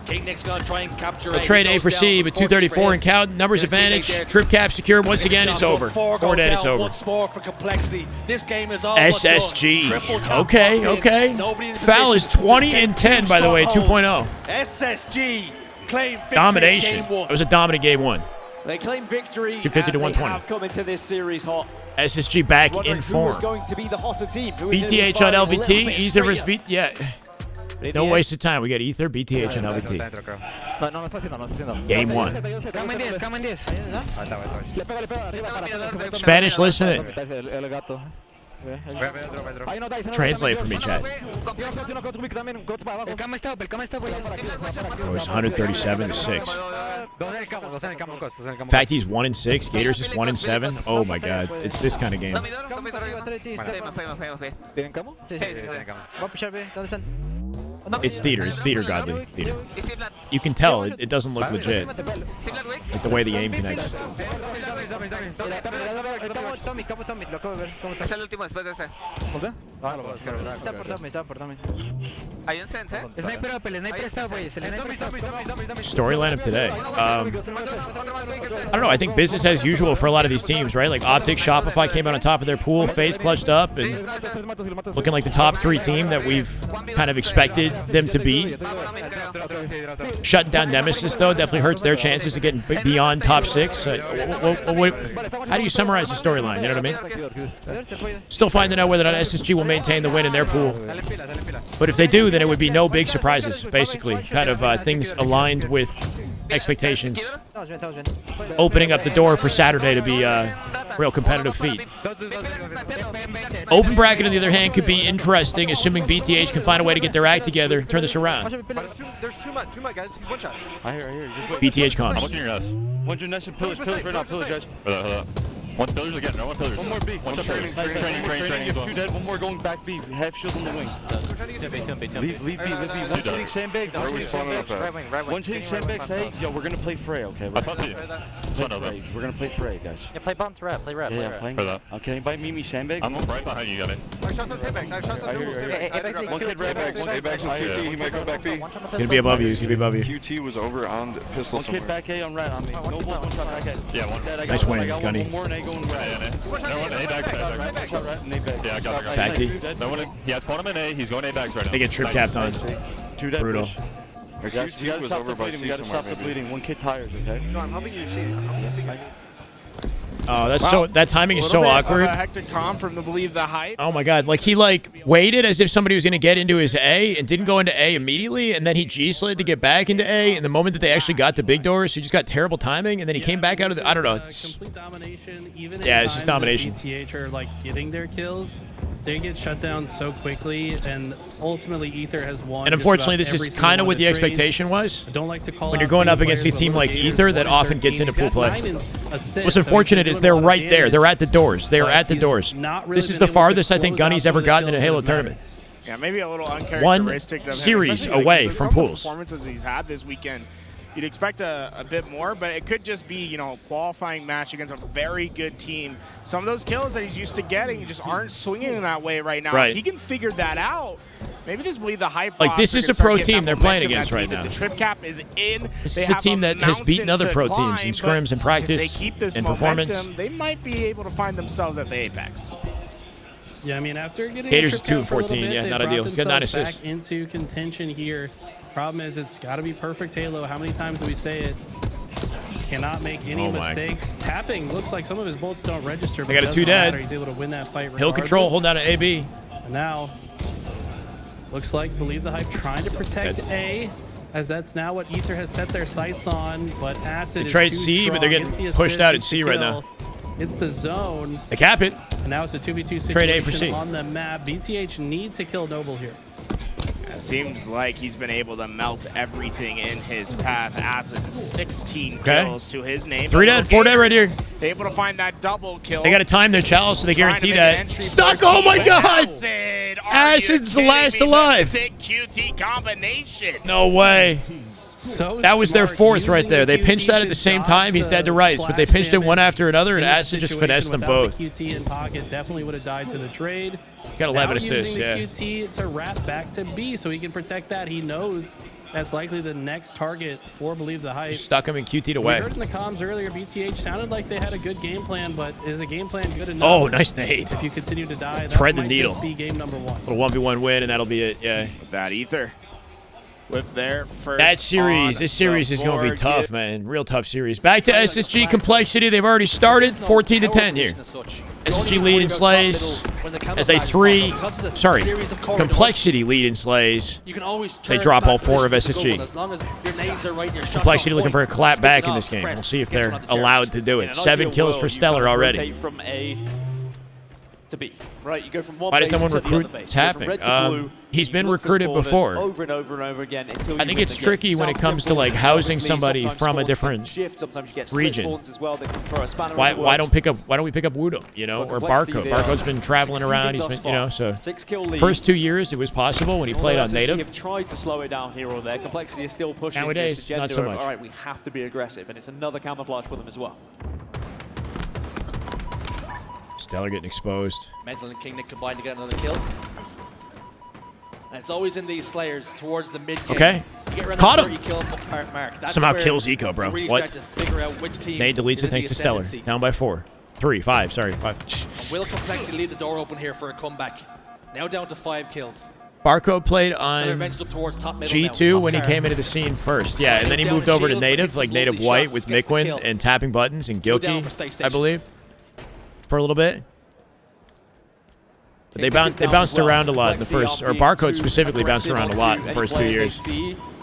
King Nick's gonna try and capture They'll A. trade He A for goes C, down, but unfortunately 234 for and him. count. Numbers Gonna take advantage. there. Trip cap secured once again. It's over. 4 4 dead. down, It's over. once more for Complexity. This game is all but done. SSG. Triple cap Okay, locked in. okay. Nobody in Foul is position to 20 get and 10, two by the way, strongholds. 2.0. SSG claim victory Domination. in game 1. That was a dominant game 1. They claim victory. 250 to and 120. They have come into this series hot. SSG back Wondering in who was form. going to be the hotter team. Who was gonna be BTH on firing a little LVT. bit Ether versus straighter. BT. Yeah. In No the waste of time. We got Ether, BTH, and LVT. Game 1. Spanish listening. Translate for me, chat. It was 137 to 6. In fact, he's 1 and 6. Gators is 1 and 7. Oh my God, it's this kind of game. It's theater. It's theater, godly theater. You can tell it doesn't look legit. Like the way the aim connects. Es el último después de ese. Ahí en Sense. Sniper up, el sniper está, güey. Storyline of today. I don't know. I think business as usual for a lot of these teams, right? Like OpTic, Shopify came out on top of their pool. FaZe clutched up and looking like the top 3 team that we've kind of expected them to be. Shutting down Nemesis, though, definitely hurts their chances of getting beyond top 6. How do you summarize the storyline? You know what I mean? Still finding out whether or not SSG will maintain the win in their pool. But if they do, then it would be no big surprises, basically. Kind of things aligned with expectations. Opening up the door for Saturday to be Real competitive feat. Open bracket, on the other hand, could be interesting, assuming BTH can find a way to get their act together, turn this around. There's two man, guys. He's one shot. I hear. BTH comms. I'm looking at your nest. One your nest and pillars right now, pillars, guys. Hold up. One pillars again, no one pillars. One more B. One training. You have 2 dead, one more going back B. Half shield on the wing. Leave B. One hitting sandbag. One hitting sandbag, say, yo, we're gonna play Frey, okay? We're gonna play Frey, guys. Yeah, play bomb to red. Play red. Yeah, I'm playing. Okay, anybody meet me sandbag? I'm right behind you, got it. I shot on sandbags. One kid red bags. One kid bags on QT. He might go back B. Gonna be above you. He's gonna be above you. QT was over on the pistol. One kid back A on red on me. No one shot back A. Yeah, one. Nice win, Gunny. One more and A going red. No one A bags. Yeah, I got it. Back D. No one. He has quantum in A. He's going A bags right now. They get trip capped on. Brutal. You gotta stop the bleeding. We gotta stop the bleeding. One kid tires, okay? No, I'm helping you see. Oh, that's so. That timing is so awkward. A hectic calm from the Believe the Hype. Oh my God! Like he waited as if somebody was gonna get into his A and didn't go into A immediately, and then he G-slid to get back into A. And the moment that they actually got to big doors, he just got terrible timing, and then he came back out of the. I don't know. Complete domination. Even it's just domination. BTH are getting their kills. They get shut down so quickly, and ultimately Ether has won. And unfortunately, this is kind of what the expectation was. I don't like to call when you're going up against a team like Ether that often gets into pool play. What's unfortunate is they're right there. They're at the doors. They are at the doors. This is the farthest I think Gunny's ever gotten in a Halo tournament. Yeah, maybe a little uncharacteristic of him. One series Especially, away like, from some of the pools. performances he's had this weekend, you'd expect a bit more, but it could just be, a qualifying match against a very good team. Some of those kills that he's used to getting just aren't swinging in that way right now. Right. If he can figure that out, maybe this Believe the Hype. This is a pro team they're playing against right now. The trip cap is in. This is a team that has beaten other pro teams in scrims and practice they keep this and performance. They might be able to find themselves at the apex. Yeah, I mean, after getting Gators a is trip 2 and 14. Yeah, not ideal. He's got 9 assists. Back into contention here. Problem is, it's got to be perfect Halo. How many times do we say it? Cannot make any mistakes. Tapping looks like some of his bullets don't register. They got a 2 dead. He's able to win that fight. Hill control, hold down to AB. And now, looks like Believe the Hype trying to protect A, as that's now what Ether has set their sights on. But Acid They is trade too C, but they're strong. getting Gets the pushed out at assist, C gets the right kill. now. It's the zone. They cap it. And now it's a 2v2 Trade A for situation C. on the map. BTH needs to kill Noble here. It seems like he's been able to melt everything in his path. Acid 16 kills to his name. 3 dead, 4 dead right here. They're able to find that double kill. They got to time their chalice so they guarantee that. Stuck! Oh my God! Acid's the last alive. Stick QT combination. No way. So that was their 4th right there. They pinched that at the same time. He's dead to rice, but they pinched it one after another, and Acid just finessed them both. The QT in pocket definitely would have died to the trade. He's got 11 assists, yeah. Using the QT to wrap back to B so he can protect that. He knows that's likely the next target for Believe the Hype. Stuck him and QT'd away. We heard in the comms earlier, BTH sounded like they had a good game plan, but is a game plan good enough? Oh, nice nade. If you continue to die, that Thread the might needle. just be game number 1. Little 1v1 win, and that'll be it, yeah. That Ether. With their first this series is going to be tough, man. Real tough series. Back to SSG Complexity. They've already started 14-10 here. SSG lead in slays as Complexity lead in slays. They drop all 4 of SSG. Complexity looking for a clap back in this game. We'll see if they're allowed to do it. 7 kills for Stellar already. From A to B. Right, you go from one Why does no one base to the recruit other base. tapping? He's been recruited before. Over and over and over again until I think it's tricky when it comes to housing somebody from a different region. Why don't we pick up Wudo, or Barco? Barco's been traveling around. He's been, so first 2 years it was possible when he played on native. Have tried to slow it down here or there. Complexity is still pushing. Nowadays, this agenda not so of, much. all right, we have to be aggressive, and it's another camouflage for them as well. Stellar getting exposed. Mental and King Nick combined to get another kill. And it's always in these Slayers towards the mid game. Okay. Caught him. Mark. Somehow kills Eco, bro. Really What? start to figure out which team Nade deletes it thanks to Stellar. Down by 4. 5. Sorry, 5. Will Complexity leave the door open here for a comeback? Now down to 5 kills. Barco played on G2 when he car. came into the scene first. Yeah, and then he moved over to native, native white with Mikwin and tapping buttons and Gilkey, I believe, for a little bit. But they bounced around a lot in the first, or Barcode specifically bounced around a lot in the first 2 years.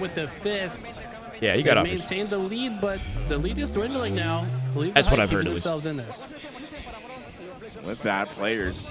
with the fist. Yeah, he got off. Maintained the lead, but the lead is dwindling now. Believe That's what I've keeping heard, at least. themselves in this. With that, players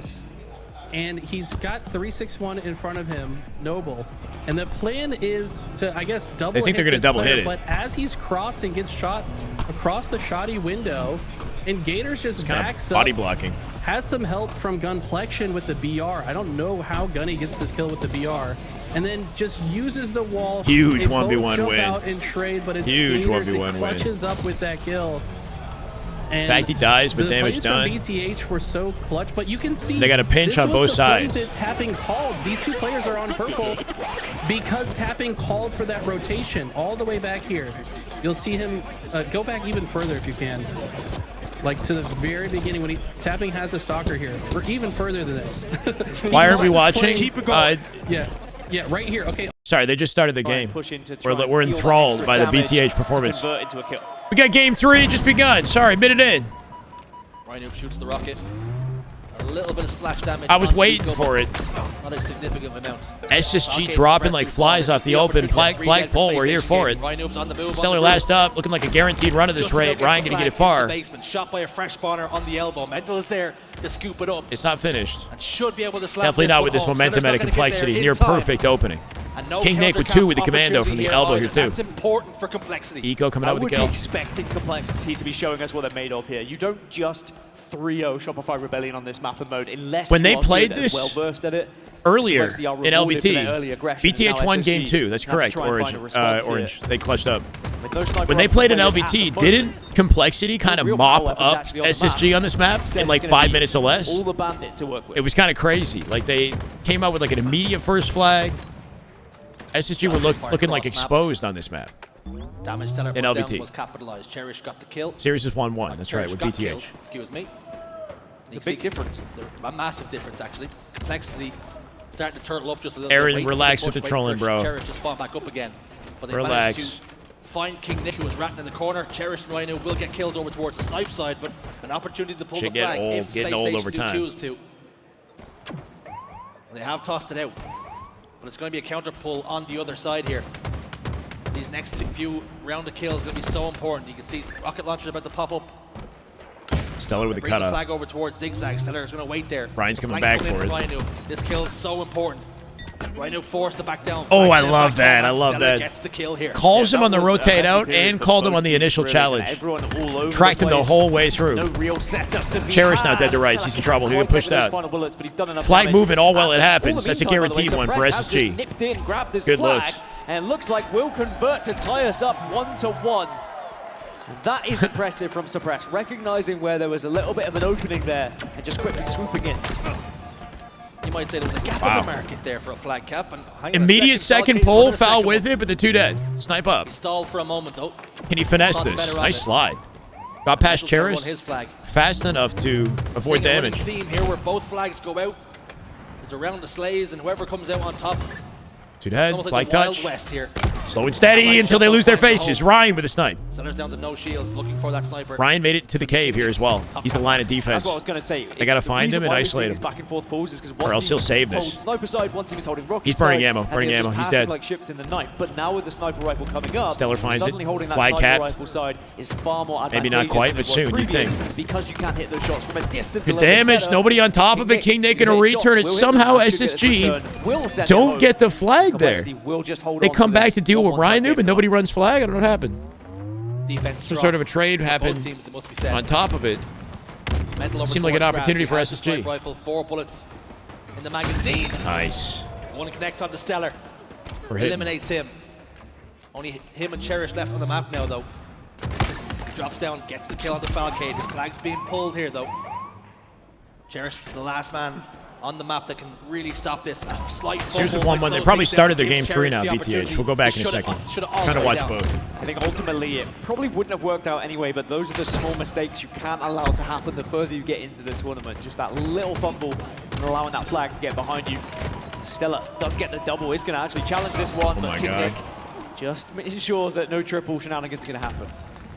this. and he's got 361 in front of him, Noble. And the plan is to, I guess, double. I think they're going to double hit it. But as he's crossing, gets shot across the shoddy window, and Gators just backs up. Body blocking. Has some help from Gunplexion with the BR. I don't know how Gunny gets this kill with the BR. And then just uses the wall. Huge They both 1v1 jump win. Out and trade, but it's Huge Gators 1v1 that win. clutches up with that kill. And In fact, he dies, but the damage plays done. from BTH were so clutch, but you can see They got a pinch this on was both the play sides. that Tapping called. These two players are on purple because Tapping called for that rotation all the way back here. You'll see him go back even further if you can. Like to the very beginning when Tapping has the stalker here, or even further than this. Why aren't we watching? Keep it going. Yeah, right here. Okay. Sorry, they just started the game. Push in to try We're and deal enthralled that by the extra damage BTH to performance. convert into a kill. We got game 3 just begun. Sorry, minute in. Rhino shoots the rocket. A little bit of splash damage. I was on waiting Eco, for but it. Not a significant amount. SSG Arcade dropping Express like do flies form. off the This is open opportunity for flagpole. three We're here Space for Station it. game. Rhino's on the move, Stellar on the last up, looking like a guaranteed run of this Just about rate. gets Ryan the gonna get it flag into far. the basement. Shot by a fresh spawner on the elbow. Mental is there to scoop it up. It's not finished. And should be able to slap Definitely this not one with this home. momentum Stiller's at a not gonna get complexity. there in Near time. perfect opening. And no King Nick with counter 2 with the cap commando from opportunity the here elbow either. here too. That's important for complexity. Eco coming out with the I would kill. be expecting Complexity to be showing us what they're made of here. You don't just 3-0 Shopify Rebellion on this map and mode unless When you they are played good and this well-versed at it. earlier Complexity are in rewarded for LVT, their early aggression. BTH Now won SSG game 2. That's have to correct. try and Orange, find a response here. Orange. They clutched up. With no sniper When they rifle played in played at LVT, the point, didn't Complexity kind of real mop power weapons up actually on the SSG map. on this map Instead, in like it's gonna 5 be minutes or less? all the Bandit to work with. It was kind of crazy. Like they came out with like an immediate first flag. SSG were looking like exposed on this map. Damage Stellar in put down LVT. was capitalized. Cherish got the kill. Series is 1-1. That's right, Cherish with got BTH. killed. Excuse me. It's a big difference. A massive difference, actually. Complexity starting to turtle up just a little Aaron, bit. relax with the trolling, bro. Cherish to spawn back up again. But they Relax. managed to find King Nick, who was ratting in the corner. Cherish and Rhino will get killed over towards the snipe side, but an opportunity to pull Should the get flag old, if getting Space old Station over do time. choose to. They have tossed it out, but it's going to be a counter pull on the other side here. These next few round of kills are going to be so important. You can see rocket launchers about to pop up. Stellar with the Bring the cutout. flag over towards Zigzag. Stellar is going to wait there. Ryan's The coming flag's back coming in for it. from Rhino. This kill is so important. Rhino forced to back down. Oh, Flag I sent love back that. home, I love Stellar that. Gets the kill here. Calls him that on the was a rotate messy out period and for called him both on the teams, initial really. challenge. Everyone all over Tracked the him the place. whole way through. No real setup to be Cherish not had. dead to rights. Stellar He's in trouble. He'll quite get pushed with those out. final bullets, but he's done enough Flag damage. moving all while it And happens. all the That's a meantime, by the way, guaranteed one for Suppress has SSG. just nipped in, grabbed this Good flag, looks. and looks like we'll convert to tie us up 1-1. That is impressive from Suppress, recognizing where there was a little bit of an opening there and just quickly swooping in. You might say there was a gap in the market there for a flag cap. And hang on a Immediate second Solcade's pull, within a foul second with one. it, but the 2 dead. Snipe up. He stalled for a moment though. Can he finesse Thought this? better of Nice it. slide. Got past Mental Cheris. won his flag. Fast enough to avoid Seeing a winning damage. theme here where both flags go out. It's around the sleighs and whoever comes out on top. 2 dead. Almost Flag like the Wild touch. West here. Slow and steady until they lose their faces. Ryan with a snipe. Center's down to no shields, looking for that sniper. Ryan made it to the cave here as well. He's the line of defense. That's what I was going to say. They got to find him and isolate him. Back and forth pulls is because Or else he'll save this. Sniper side, one team is holding rocket He's burning side, ammo, and burning they're ammo. just He's passing dead. like ships in the night. But now with the sniper rifle coming up, Stellar finds it. suddenly holding that Flag sniper capped. rifle side is far more Maybe advantageous not quite, than but it was soon, you'd previous, think. because you can hit those shots from a distance. Good damage. Nobody on top of it. King Nick and a return. It's somehow SSG don't get the flag there. They come back to deal with Ryan Noob and nobody runs flag. I don't know what happened. Defense Some strong. sort of a trade Both happened teams, it must be said. on top of it. Mental over Seemed like an towards opportunity for Grass. He has the SSG. sniper rifle, 4 bullets in the magazine. Nice. One connects onto Stellar. We're hitting. Eliminates him. Only him and Cherish left on the map now, though. Drops down, gets the kill on the Falcade. His flag's being pulled here, though. Cherish, the last man on the map that can really stop this. A slight Here's the fumble, 1-1. They slows probably things started down, their game gives 3 Cherish now, the BTH. opportunity. We'll go back in a Should've- second. should've all Trying to the way watch down. both. I think ultimately it probably wouldn't have worked out anyway, but those are the small mistakes you can't allow to happen the further you get into the tournament. Just that little fumble and allowing that flag to get behind you. Stella does get the double. He's going to actually challenge this one, Oh but my King God. Nick just ensures that no triple shenanigans are going to happen.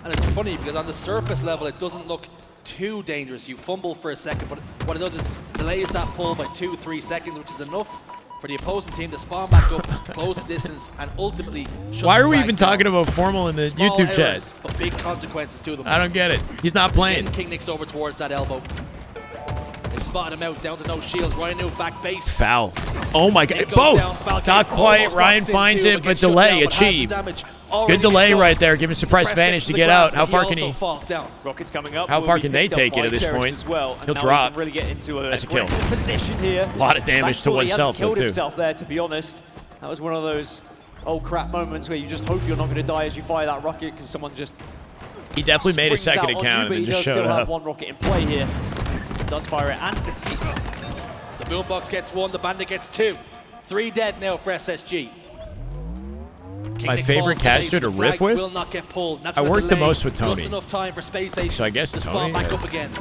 And it's funny because on the surface level, it doesn't look too dangerous. You fumble for a second, but what it does is delays that pull by 2-3 seconds, which is enough for the opposing team to spawn back up, close the distance, and ultimately shut Why the are we flag even down. talking about Formal in the Small YouTube errors, chat? but big consequences to them. I don't get it. He's not playing. Again, King Nick's over towards that elbow. spotted him out, down to no shields. Ryan out back base. Foul. Oh my God. Both. Not quite. Ryan finds it, but delay achieved. Good delay right there, giving surprise advantage to get out. How far can he? Rockets coming up. How far can they take it at this point? He'll drop. Really get into a That's a kill. position here. A lot of damage to oneself, though, too. He hasn't killed himself there, to be honest. That was one of those oh crap moments where you just hope you're not going to die as you fire that rocket because someone just. He definitely made a second account and then just showed up. Have one rocket in play here. Does fire it and succeeds. The boombox gets 1, the bandit gets 2. 3 dead now for SSG. My favorite caster to riff with? Will not get pulled. I worked the most with Tony. Just enough time for Space Station So I guess to Tony. spawn back up again.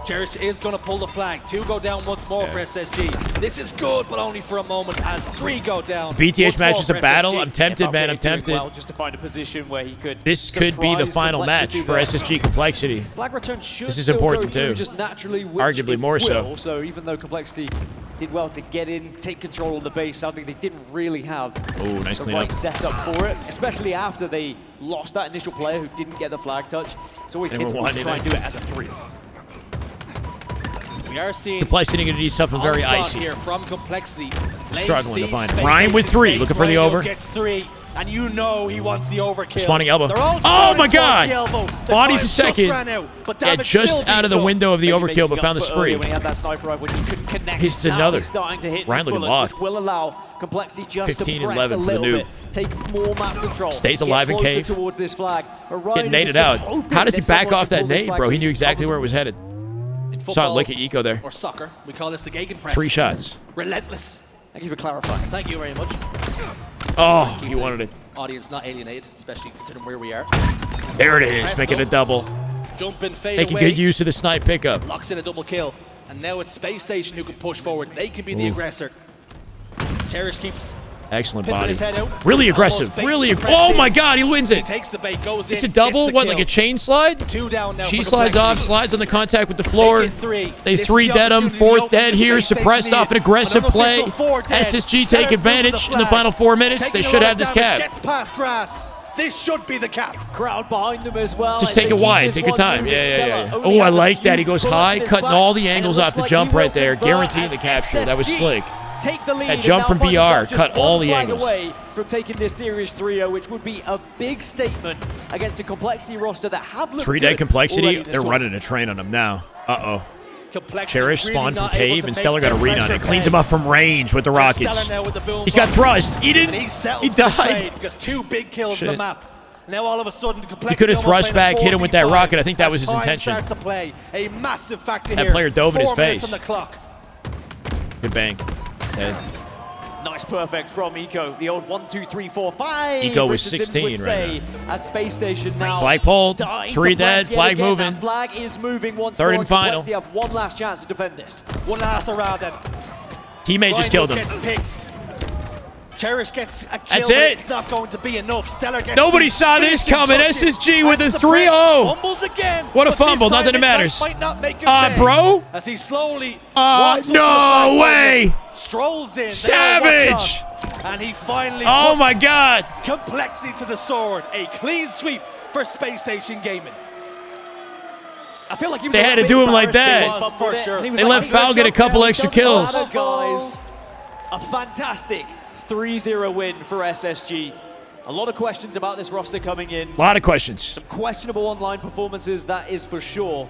Cherish is going to pull the flag. 2 go down once more for SSG. This is good, but only for a moment as 3 go down. BTH match is a battle. I'm tempted, man. I'm tempted. Well, just to find a position where he could. This could be the final match for SSG Complexity. Flag return should This is important too. Just naturally, arguably more so. So even though Complexity did well to get in, take control of the base, something they didn't really have nice the cleanup. right setup for it, especially after they lost that initial player who didn't get the flag touch. It's always difficult to try and do it as a 3. We are seeing Complexity going to need something very icy. Here from Complexity. Struggling to find it. Ryan with 3, looking for the over. Gets 3, and you know he wants the overkill. Spawning elbow. Oh my God! Bodies a second. Yeah, just out of the window of the overkill, but found the spree. When he had that sniper rifle, he couldn't connect. He's another. Starting to hit Ryan looking bullets, locked. which will allow Complexity just 15 to and press 11 a for the little noob. bit, take more map control. Stays alive in cave. Towards this flag. Getting naded out. How does he back off that nade, bro? He knew exactly where it was headed. Saw it lick at Eco there. Or soccer, we call this the Gegenpress. 3 shots. Relentless. Thank you for clarifying. Thank you very much. Oh, he wanted it. Audience not alienated, especially considering where we are. There it is, making a double. Jump and fade Making away. good use of the snipe pickup. Locks in a double kill. And now it's Space Station who can push forward. They can be the aggressor. Cherish keeps Excellent pimping body. his head out. Really aggressive. Really. Oh my God, he wins He it. takes the bait, goes in. It's a double. What, like a chain slide? 2 down now. She for slides Complexity. off, slides on the contact with the floor. Make it 3. They This 3 is the dead him. opportunity to 4th open dead the here. Space Station Suppressed off an lead. aggressive An play. unofficial 4 dead. SSG Stellar's take moving advantage the in the flag. final 4 minutes. Taking They a should lot have of this damage, cap. Gets past grass. This should be the cap. Crowd behind them as well. Just take it wide. Take your time. Yeah. Oh, I like that. He goes high, cutting all the angles off the jump right there, guaranteeing the capture. That was slick. Take the lead. That jump from BR cut all the angles. Away from taking this series 3-0, which would be a big statement against a Complexity roster that have looked 3 dead good Complexity. already this They're tournament. running a train on him now. Uh-oh. Complexity Cherish really spawned from not able cave, to and make Stellar got a the read on pressure it. Cleans pay. him up from range with the rockets. Stellar now with the boom He's got box. thrust. He didn't. And he settled He for the died. trade because 2 big kills on the Shit. map. Now all of a sudden, Complexity He could have almost thrust playing a back, hit him with that 4v5 rocket. I think that was his as time intention. starts to play. A massive factor That here. player dove in his 4 minutes face. on the clock. Good bang. Dead. Nice perfect from Eco. The old 1, 2, 3, 4, 5. Eco was Richardson 16 would right say, as Space Station now. Flag pulled. starting 3 to press dead. yet Flag again. moving. That flag is moving once 3rd more. and final. Complexity have one last chance to defend this. One last around then. Teammate just killed him. Gets picked. Cherish gets a kill, That's but it. it's not going to be enough. Stellar gets Nobody the saw this finishing coming. touches. SSG with a And 3-0. Fumbles again. What a but this fumble. time Nothing that it matters. might not make it bro? As he slowly walks up to the No flag way. pole, strolls in. Savage. And he finally Oh puts my God. Complexity to the sword. A clean sweep for Space Station Gaming. I feel like he was They a had to bit do him like He that. was, for sure. They let Foul get a couple extra kills. Guys, a fantastic 3-0 win for SSG. A lot of questions about this roster coming in. A lot of questions. Some questionable online performances, that is for sure.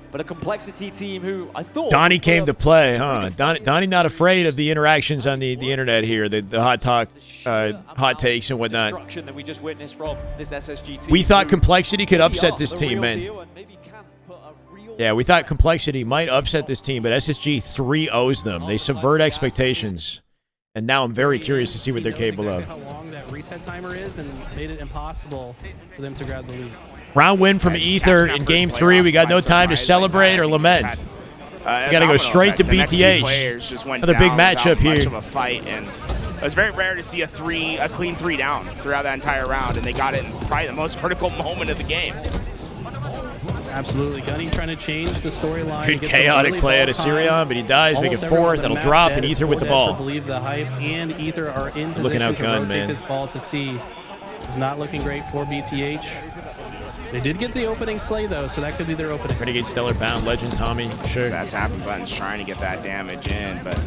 But a Complexity team who I thought... Donnie came to play, huh? Donnie not afraid of the interactions on the internet here, the hot talk, hot takes and whatnot. Destruction that we just witnessed from this SSG team. We thought Complexity could upset this team, man. Yeah, we thought Complexity might upset this team, but SSG 3-0s them. They subvert expectations. And now I'm very curious to see what they're capable of. How long that reset timer is and made it impossible for them to grab the lead. Round win from Ether in Game 3. We got no time to celebrate or lament. We got to go straight to BTH. Another big matchup here. Much of a fight, and it was very rare to see a clean 3 down throughout that entire round, and they got it in probably the most critical moment of the game. Absolutely. Gunny trying to change the storyline. Good chaotic play out of Sirion, but he dies, make it 4th. That'll drop, and Ether with the ball. Believe the hype and Ether are in position Looking to outgunned, rotate man. this ball to C. It's not looking great for BTH. They did get the opening slay, though, so that could be their opening. Renegade Stellar Bound, Legend Tommy, sure. That tapping button's trying to get that damage in, but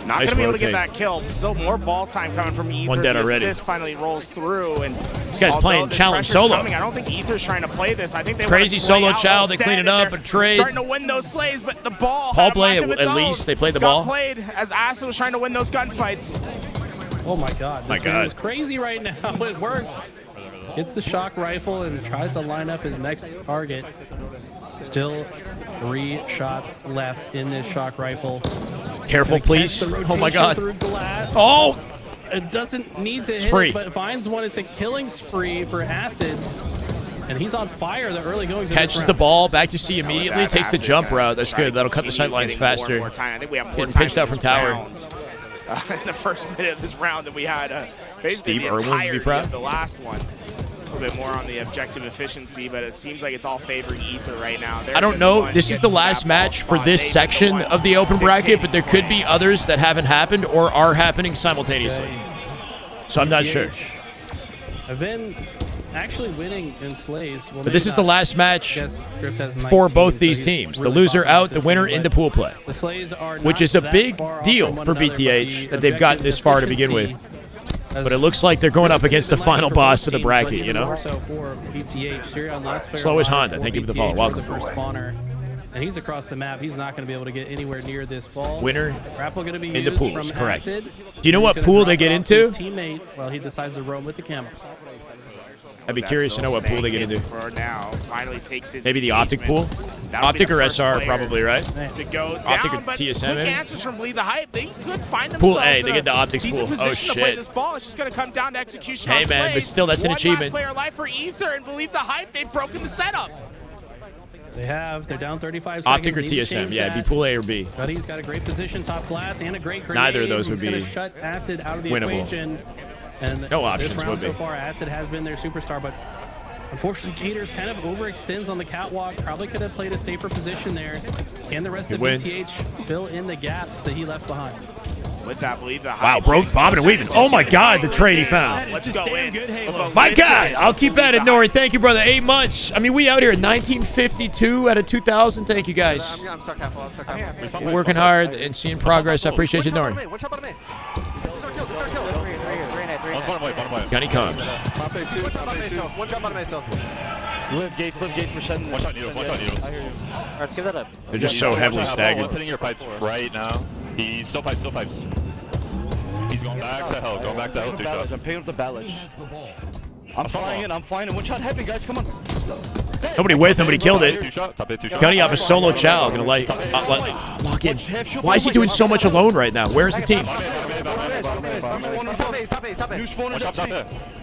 not Nice going to be able to get rotate. that kill. Still more ball time coming from Ether. One dead the already. assist finally rolls through, and This guy's although playing this challenge pressure's solo. coming, I don't think Ether's trying to play this. I think they Crazy want to slay solo out Chow, they instead, clean it and up, they're a trade. starting to win those slays, but the ball Paul had a play mind of its at own. least. They played the Got ball. played as Acid was trying to win those gunfights. Oh my God, My this man God. is crazy right now. It works. Gets the shock rifle and tries to line up his next target. Still 3 shots left in this shock rifle. Careful, Gonna please. catch the Oh my rotation God. through glass. Oh! It doesn't need to hit Spree. it, but finds one. It's a killing spree for Acid. And he's on fire the early goings of this Catches round. the ball, back to C immediately, With that takes the Acid jump gonna route. That's try to good. That'll cut the continue sightlines getting more and faster. more time. I think we have more Getting time pinched in out from this tower. round. In the first minute of this round than we had basically Steve the Irwin would be entirety proud. of the last one. A little bit more on the objective efficiency, but it seems like it's all favoring Ether right now. They're I don't the know. ones This is the getting to last that match ball for spot. this They've been the section ones of the open bracket, but there could be dictating others that haven't happened or are happening simultaneously. So I'm not sure. I've been actually winning in slays. Well, But this maybe is the not. last match I guess Drift has for 19, both so these he's teams. The really loser bumping up out, the this winner game, into but pool play, the slays are which not is a that big far off deal from one for another, but BTH the that they've gotten this far to begin with. efficiency But it looks like they're going up against the final boss of the bracket, you know? More so for BTH. Sirion, last player Slow as alive Honda. for Thank you for the BTH, follow. or Welcome. The first spawner. And he's across the map. He's not going to be able to get anywhere near this ball. Winner Grapple going to be into used pools, from correct. Acid. Do you know He's what gonna pool drop they it get off to his into? teammate while he decides to roam with the camera. I'd be That's curious to know still what pool they get staying into. for now. Finally takes his Maybe the OpTic engagement. pool? That'll be OpTic the or first SR player probably, right? To go OpTic down, or but TSM quick maybe? answers from Believe the Hype. They could find Pool themselves A, they in get the a OpTic's decent pool. Oh, position to play shit. this ball. It's just going to come down to execution Hey, on man, but slays. still, that's an One achievement. last player alive for Ether, and Believe the Hype, they've broken the setup. They have. They're down 35 seconds. OpTic or Need to TSM? change Yeah, it'd be that. pool A or B. Buddy's got a great position, top glass, and a great grenade. Neither of those would He's gonna be shut Acid out of the winnable. equation. And No options this round would so be. far, Acid has been their superstar, but unfortunately, Gators kind of overextends on the catwalk. Probably could have played a safer position there. Can the rest Good of win. BTH fill in the gaps that he left behind? With that, Believe the Hype. Wow, broke, bobbing and weaving. Oh my God, the trade he found. Let's go in. My God, I'll keep at it, Nori. Thank you, brother. 8 months. I mean, we out here in 1952 out of 2000. Thank you, guys. I'm stuck half. I'm stuck half. We're working hard and seeing progress. I appreciate you, Nori. One shot bottom A. Gunny comes. One shot bottom A still. One shot bottom A still. Flip gate for sending. One shot needles, one shot needles. Alright, let's give that up. They're just so heavily staggered. One's hitting your pipes right now. He's still pipes, He's going back to hell, going back to hell. 2 shots. I'm picking up the ballast. I'm flying in. One shot heavy, guys. Come on. Nobody with him, but he killed Top it. 2 shot, top 2 shot. Gunny off a solo chow. Gonna lock in. Why is he doing so much alone right now? Where's the team? Stop A. New spawner top C.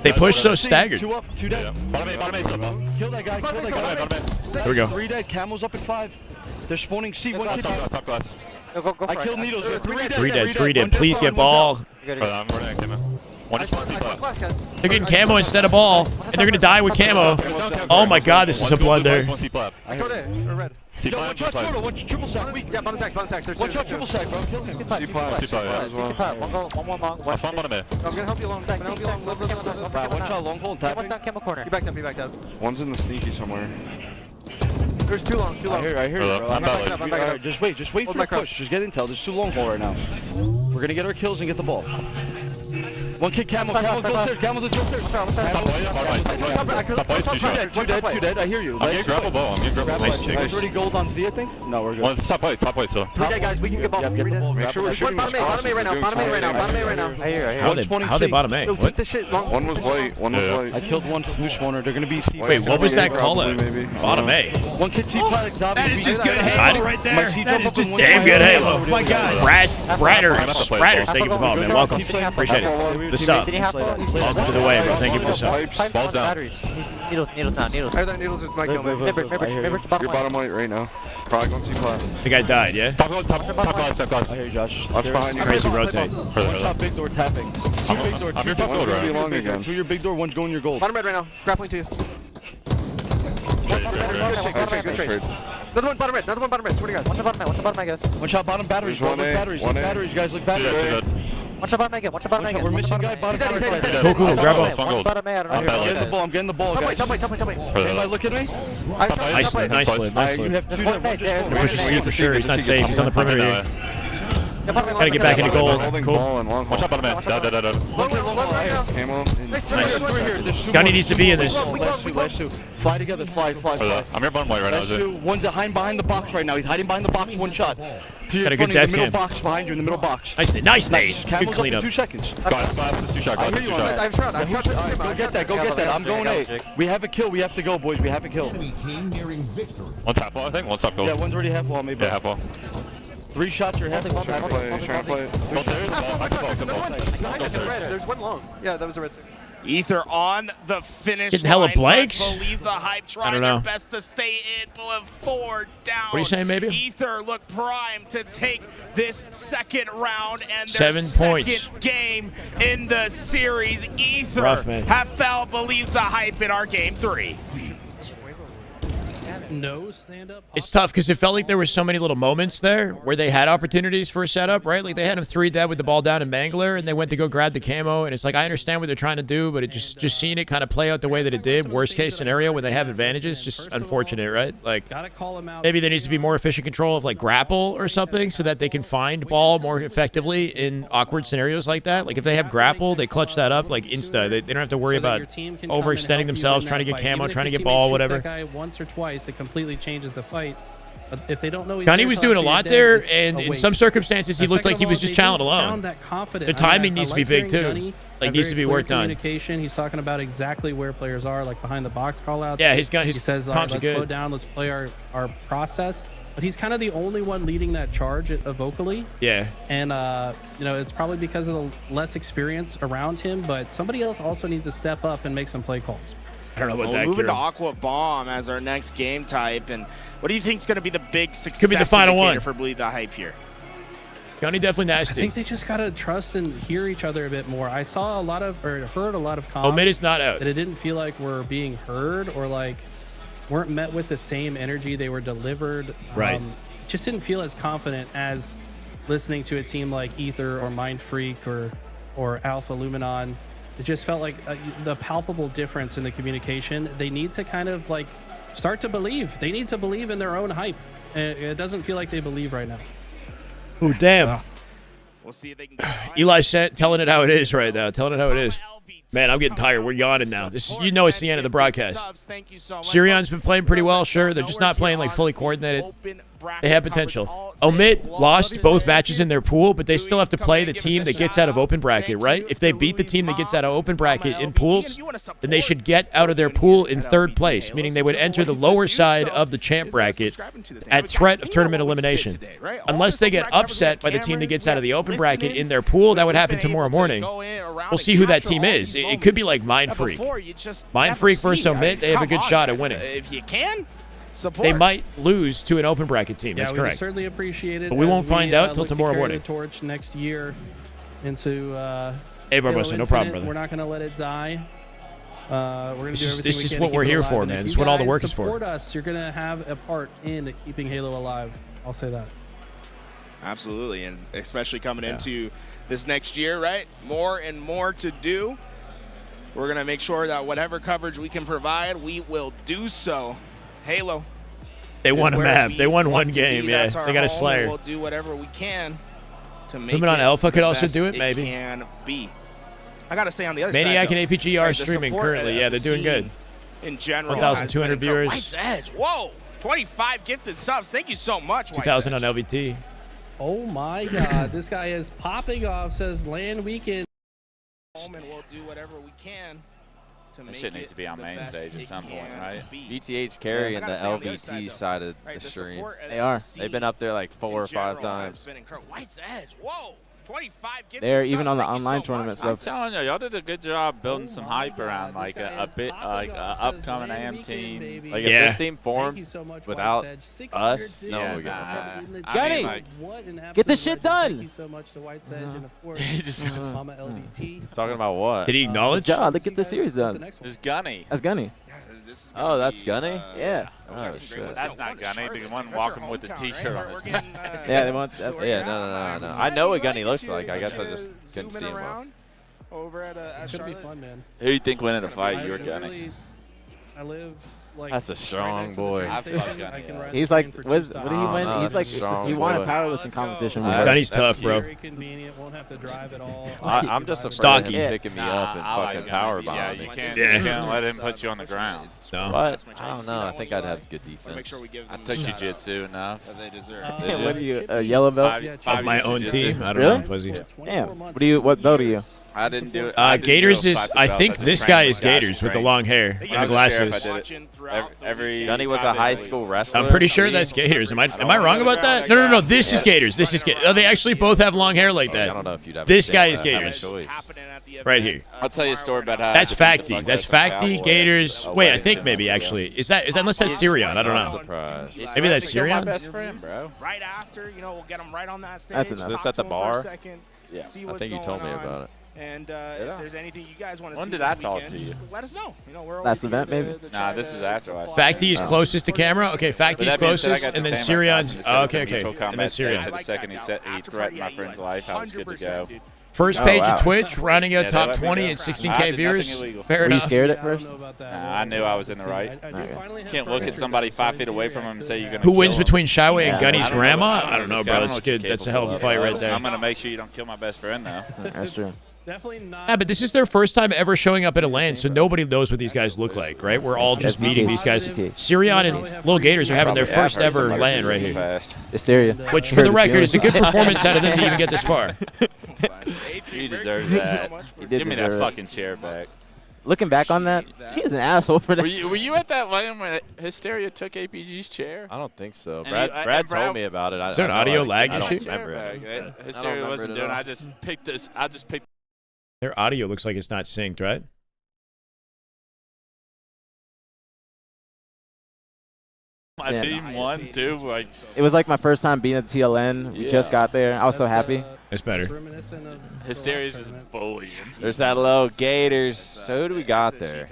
They push so staggered. 2 up, 2 dead. Bottom A still. Kill that guy. Kill that guy. Bottom A. Here we go. 3 dead. Camel's up at 5. They're spawning C. One kid. Top glass. Go I killed needles. 3 dead, 3 dead. Please get ball. I'm running camo. One is class. They're getting camo instead of ball, and they're gonna die with camo. Oh my God, this is a blunder. One C plat. I code it. Or red. C plat, C plat. One triple sack. Yeah, bottom sacks. There's One two. shot triple sack, bro. Kill him. C plat, yeah, as well. One more long. I spawned bottom A. I'm gonna help you along. Live. One shot long hole and One tapping. down camel corner. He backed up. One's in the sneaky somewhere. There's too long. I hear you, bro. I'm backing up. Alright, just wait Hold for my the push. Just get intel. There's 2 long hole right now. We're gonna get our kills and get the ball. One kick camel. Camel's upstairs. Camel's upstairs. Top right. 2 dead. I hear you. I'm getting grapple bow. Nice stick. There's already gold on Z, I think? No, we're good. One's top white still. 3 dead guys. We can get ball. Yep, get the ball. Make sure we're shooting Bottom A right now. Bottom A right now. I hear. How they bottom A? Yo, take What? the shit long. One was white. One was white. I killed one new spawner. They're gonna be C. Wait, what was that call out? Maybe. Bottom A. One kid T plat. That is just good Hiding. Halo right there. That is just Damn good Halo. Oh my God. Braders, thank you for the follow, man. Welcome. Appreciate it. The sub. Welcome to the way, bro. Thank you for the sub. Balls down. Batteries. Needles now. Needles. I thought needles is my kill, man. Remember, it's bottom You're bottom white right now. Probably going to see plat. The guy died, yeah? Top glass. I hear you, Josh. That's behind you. Crazy rotate. One shot big door tapping. 2 big door. I'm 2 your top gold, big door. right? Long again. 2 your big door. One's going your gold. Bottom red right now. Grappling to you. Good trade. Another one bottom red. Swear to God. One to bottom, I guess. One shot bottom batteries. There's Look one A, batteries. one Look A. batteries, guys. Look Two dead, batteries. two dead. Watch about Megan. Watch about Megan. We're missing guy bottom. Cool, cool. Grab him. One bottom A. I don't know. I'm getting the ball. I'm getting the ball, guys. Jump me. Anybody look at me? Nice slip, nice slip, nice You slip. have two One there. mate there. They're pushing C for sure. He's not safe. He's on the perimeter here. Gotta get back into goal. Cool. Watch out, bottom man. Camo. Gunny needs to be in this. Last two. Fly together. Fly. I'm your bottom white right now. Last two. One's behind the box right now. He's hiding behind the box. One shot. Got a good death middle cam. box behind you in the middle box. Nice nade. Good Camel's up cleanup. in 2 seconds. Go 2 shot. I'm trying. Go get that. I'm going A. We have a kill. We have to go, boys. We have a kill. One's half wall, I think. One's top goal. Yeah, one's already half wall, maybe. Yeah, half wall. 3 shots or half wall. Trying to play it. There's one long. Yeah, that was a red. Ether on the finish Getting hella line, blanks? but believe the hype, trying don't know. their best to stay in, but 4 down. What are you saying, maybe? Ether look primed to take this second round and their 7 second points. game in the series. Ether Rough, man. have felt believe the hype in our game 3. No stand-up. It's tough because it felt like there were so many little moments there where they had opportunities for a setup, right? Like they had him 3 dead with the ball down in Mangler, and they went to go grab the camo, and it's like I understand what they're trying to do, but it just seeing it kind of play out the way that it did, worst case scenario when they have advantages, just unfortunate, right? Like maybe there needs to be more efficient control of like grapple or something so that they can find ball more effectively in awkward scenarios like that. Like if they have grapple, they clutch that up like insta. They don't have to worry about overextending themselves, trying to get camo, trying to get ball, whatever. That guy once or twice, it completely changes the fight. But if they don't know, Gunny was doing a lot there, and in some circumstances, he looked like he was just chowing alone. The timing needs to be big too. Like needs to be worked on. Communication. He's talking about exactly where players are, like behind the box callouts. Yeah, he says, let's slow down, let's play our process. But he's kind of the only one leading that charge vocally. Yeah. And you know, it's probably because of the less experience around him. But somebody else also needs to step up and make some play calls. I don't know about that. Moving to Aqua Bomb as our next game type, and what do you think is going to be the big success Could be the final one for Bleed the Hype here? Gunny definitely nasty. I think they just gotta trust and hear each other a bit more. I saw a lot of, or heard a lot of comments. Omit is not out. That it didn't feel like we're being heard or like weren't met with the same energy they were delivered. Right. It just didn't feel as confident as listening to a team like Ether or Mind Freak or Alpha Luminon. It just felt like the palpable difference in the communication. They need to kind of like start to believe. They need to believe in their own hype. It doesn't feel like they believe right now. Ooh, damn. We'll see if they can Eli telling it how it is right now. Telling it how it is. Man, I'm getting tired. We're yawning now. You know it's the end of the broadcast. Sirion's been playing pretty well, sure. They're just not playing like fully coordinated. They have potential. Omit lost both matches in their pool, but they still have to play the team that gets out of open bracket, right? If they beat the team that gets out of open bracket in pools, then they should get out of their pool in 3rd place, meaning they would enter the lower side of the champ bracket at threat of tournament elimination. Unless they get upset by the team that gets out of the open bracket in their pool, that would happen tomorrow morning. We'll see who that team is. It could be like Mind Freak. Mind Freak versus Omit, they have a good shot at winning. If you can. Support. They might lose to an open bracket team. Yeah, That's we correct. certainly appreciate it. But we won't find out till look to tomorrow carry morning. The torch next year into Hey, Barbosa, no problem, brother. We're not going to let it die. We're going to do everything This we is can what to keep we're it here alive. for, And man. if This you is what all the guys work is for. Support us. You're going to have a part in keeping Halo alive. I'll say that. Absolutely, and especially coming into this next year, right? More and more to do. We're going to make sure that whatever coverage we can provide, we will do so. Halo. They won a map. They won one game. Yeah, That's our they got a home, Slayer. and we'll do whatever we can to make Moving on, it Alpha could the also best do it, maybe. Can be. I got to say on the other Maniac side, and APG are streaming currently. Yeah, they're doing good. In general, 1,200 viewers. White's Edge. Whoa, 25 gifted subs. Thank you so much, White's 2,000 Edge. on LVT. Oh my God, this guy is popping off. Says LAN weekend. And we'll do whatever we can. This shit needs to be on main stage at some point, right? BTH carrying the LVT side of the stream. They are. They've been up there like 4 or 5 times. White's Edge. Whoa. 25 They're even on the online tournament I'm stuff. telling you, y'all did a good job building some hype around like a bit like a upcoming AM team. Like if this team formed without us, no one would get Gunny, get this shit done. Thank you so much to White's Edge and of course Mama LVT. Talking about what? Did he acknowledge? God, look at the series done. It's Gunny. That's Gunny. Oh, that's Gunny? Yeah. Oh, shit. That's not Gunny. The one walking with his T-shirt on his back. Yeah, they want. That's, yeah, no. I know what Gunny looks looks like. I guess I just couldn't see him well. Over at It's gonna be fun, man. Who do you think winning the fight? You're gunning. I live like. That's a strong boy. He's like, what did he win? He's like, he won a powerlifting competition. Gunny's tough, bro. Very convenient. Won't have to drive at all. I'm just afraid of him picking me up and fucking power bomb me. You can't let him put you on the ground. No. But I don't know. I think I'd have good defense. I took jiu-jitsu enough. What are you, a yellow belt? Of my own team. I don't know, Fuzzy. Damn. What belt are you? I didn't do it. Gators is. I think this guy is Gators with the long hair and the glasses. Gunny was a high school wrestler. I'm pretty sure that's Gators. Am I wrong about that? No. This is Gators. This is Gators. Oh, they actually both have long hair like that. I don't know if you'd have this guy is Gators. Right here. I'll tell you a story about how. That's Facty. That's Facty, Gators. Wait, I think maybe actually. Is that unless that's Syrian? I don't know. Maybe that's Syrian. My best friend, bro. Right after, we'll get him right on that stage. That's enough. Is this at the bar? Yeah. I think you told me about it. And if there's anything you guys want to see, when did I talk to you? Just let us know. We're last event, maybe. Nah, this is after last. Facty is closest to camera. Okay, Facty is closest, and then Syrian's. Okay. And then Syrian. The second he threatened my friend's life, I was good to go. First page of Twitch, rounding out top 20 and 16K viewers. Fair enough. Were you scared at first? Nah, I knew I was in the right. Can't look at somebody 5 feet away from him and say you're gonna. Who wins between Shyway and Gunny's grandma? I don't know, bro. That's good. That's a hell of a fight right there. I'm gonna make sure you don't kill my best friend, though. That's true. Definitely not. Yeah, but this is their first time ever showing up at a LAN, so nobody knows what these guys look like, right? We're all just meeting these guys. Syrian and Little Gators are having their first ever LAN right here. Hysteria. Which, for the record, is a good performance out of them to even get this far. You deserve that. Give me that fucking chair back. Looking back on that, he is an asshole for that. Were you at that LAN when Hysteria took APG's chair? I don't think so. Brad told me about it. Is there an audio lag issue? I don't remember it. Hysteria wasn't doing it. I just picked this. Their audio looks like it's not synced, right? My team won, too. Like, it was like my first time being at TLN. We just got there. I was so happy. It's better. Hysteria's just bullying. There's that low Gators. So who do we got there?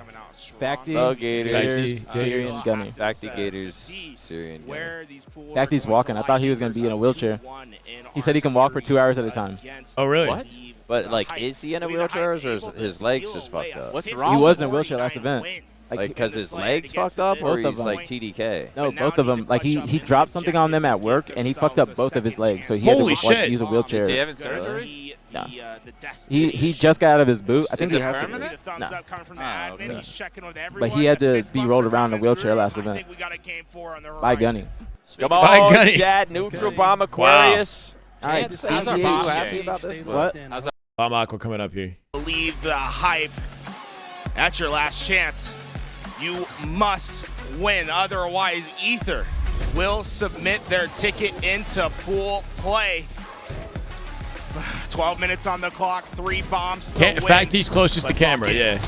Facty, low Gators, Syrian, Gunny. Facty, Gators, Syrian, Gunny. Facty's walking. I thought he was going to be in a wheelchair. He said he can walk for 2 hours at a time. Oh, really? What? But, like, is he in a wheelchair or is his legs just fucked up? What's wrong? He was in a wheelchair last event. Like, because his legs fucked up, or he's like TDK? No, both of them. Like, he dropped something on them at work, and he fucked up both of his legs, so he had to use a wheelchair. Is he having surgery? No. He just got out of his boot. I think he has permanent? No. But he had to be rolled around in a wheelchair last event. By Gunny. Come on, Chad, neutral bomb Aquarius. All right, I'm not too happy about this. What? Bomb Aqua coming up here. Believe the hype. That's your last chance. You must win. Otherwise, Ether will submit their ticket into pool play. 12 minutes on the clock, 3 bombs to win. Facty's closest to camera, yeah.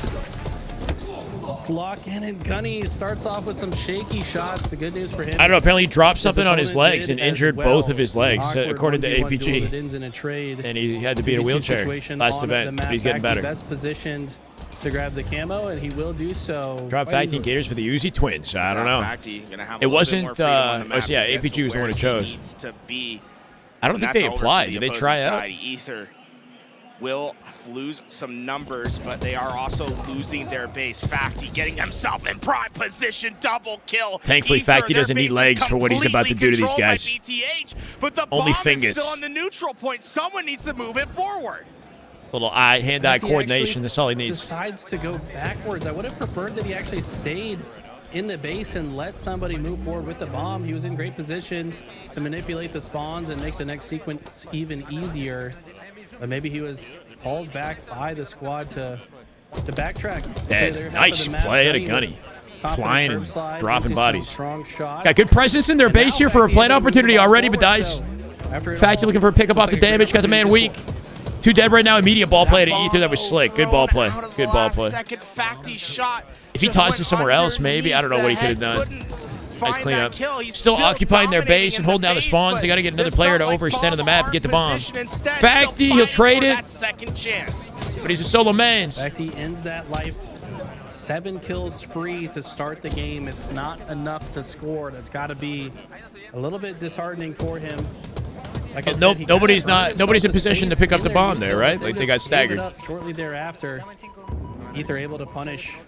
Let's lock in, and Gunny starts off with some shaky shots. The good news for him. I don't know. Apparently, he dropped something on his legs and injured both of his legs, according to APG. And he had to be in a wheelchair last event, but he's getting better. Best positioned to grab the camo, and he will do so. Drop Facty and Gators for the Uzi Twins. I don't know. It wasn't. APG was the one who chose. I don't think they applied. Did they try out? Ether will lose some numbers, but they are also losing their base. Facty getting himself in prime position, double kill. Thankfully, Facty doesn't need legs for what he's about to do to these guys. BTH, but the only bomb fingers. is still on the neutral point. Someone needs to move it forward. Little hand-eye coordination. That's all he needs. Decides to go backwards. I would have preferred that he actually stayed in the base and let somebody move forward with the bomb. He was in great position to manipulate the spawns and make the next sequence even easier. But maybe he was hauled back by the squad to backtrack. Dead. Nice play at a Gunny. Flying and dropping bodies. Strong shots. Got good presence in their base here for a plant opportunity already, but dies. Facty looking for a pickup off the damage. Got the man weak. 2 dead right now. Immediate ball play to Ether. That was slick. Good ball play. Good ball play. If he tosses somewhere else, maybe. I don't know what he could have done. Nice cleanup. Still occupying their base and holding down the spawns. They got to get another player to overextend on the map and get the bomb. Facty, he'll trade it. But he's a solo man. Facty ends that life. 7 kills spree to start the game. It's not enough to score. That's got to be a little bit disheartening for him. Like I said, Nope, he nobody's kinda not. Nobody's in the position to space pick up in the there, bomb so there, right? Like they got just gave it staggered. up shortly thereafter. Ether able to punish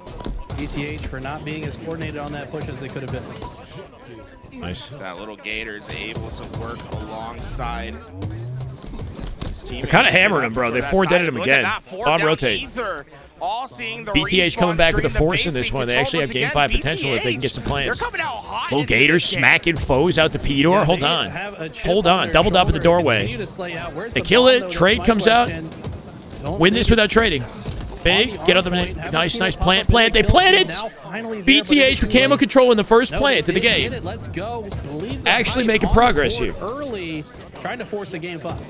BTH for not being as coordinated on that push as they could have been. Nice. That little Gator's able to work alongside his team. They're kind of hammering him, bro. They 4-deaded him again. Bomb rotate. Ether, all seeing the BTH coming back with a during the force in base this being one. They actually have controlled game 5 once potential again. if they can get some plans. They're coming out hot Little into Gators this game. smacking foes out the P-door. Yeah, Hold they on. have a chip Hold on on. their Doubled up in the shoulder and doorway. continue to slay out. Where's They the kill bomb, it. though? Trade That's my comes out. question. Don't Win think this without it's trading. Big. Get on the point. Haven't nice, seen nice it pop plant. up in Plant. the They kill streak. planted. Now finally there, but BTH it's with too camo late. control in the first No, plant to they the did game. it. Let's go. Leave the Actually hype making on progress board here. Early, trying to force a game 5.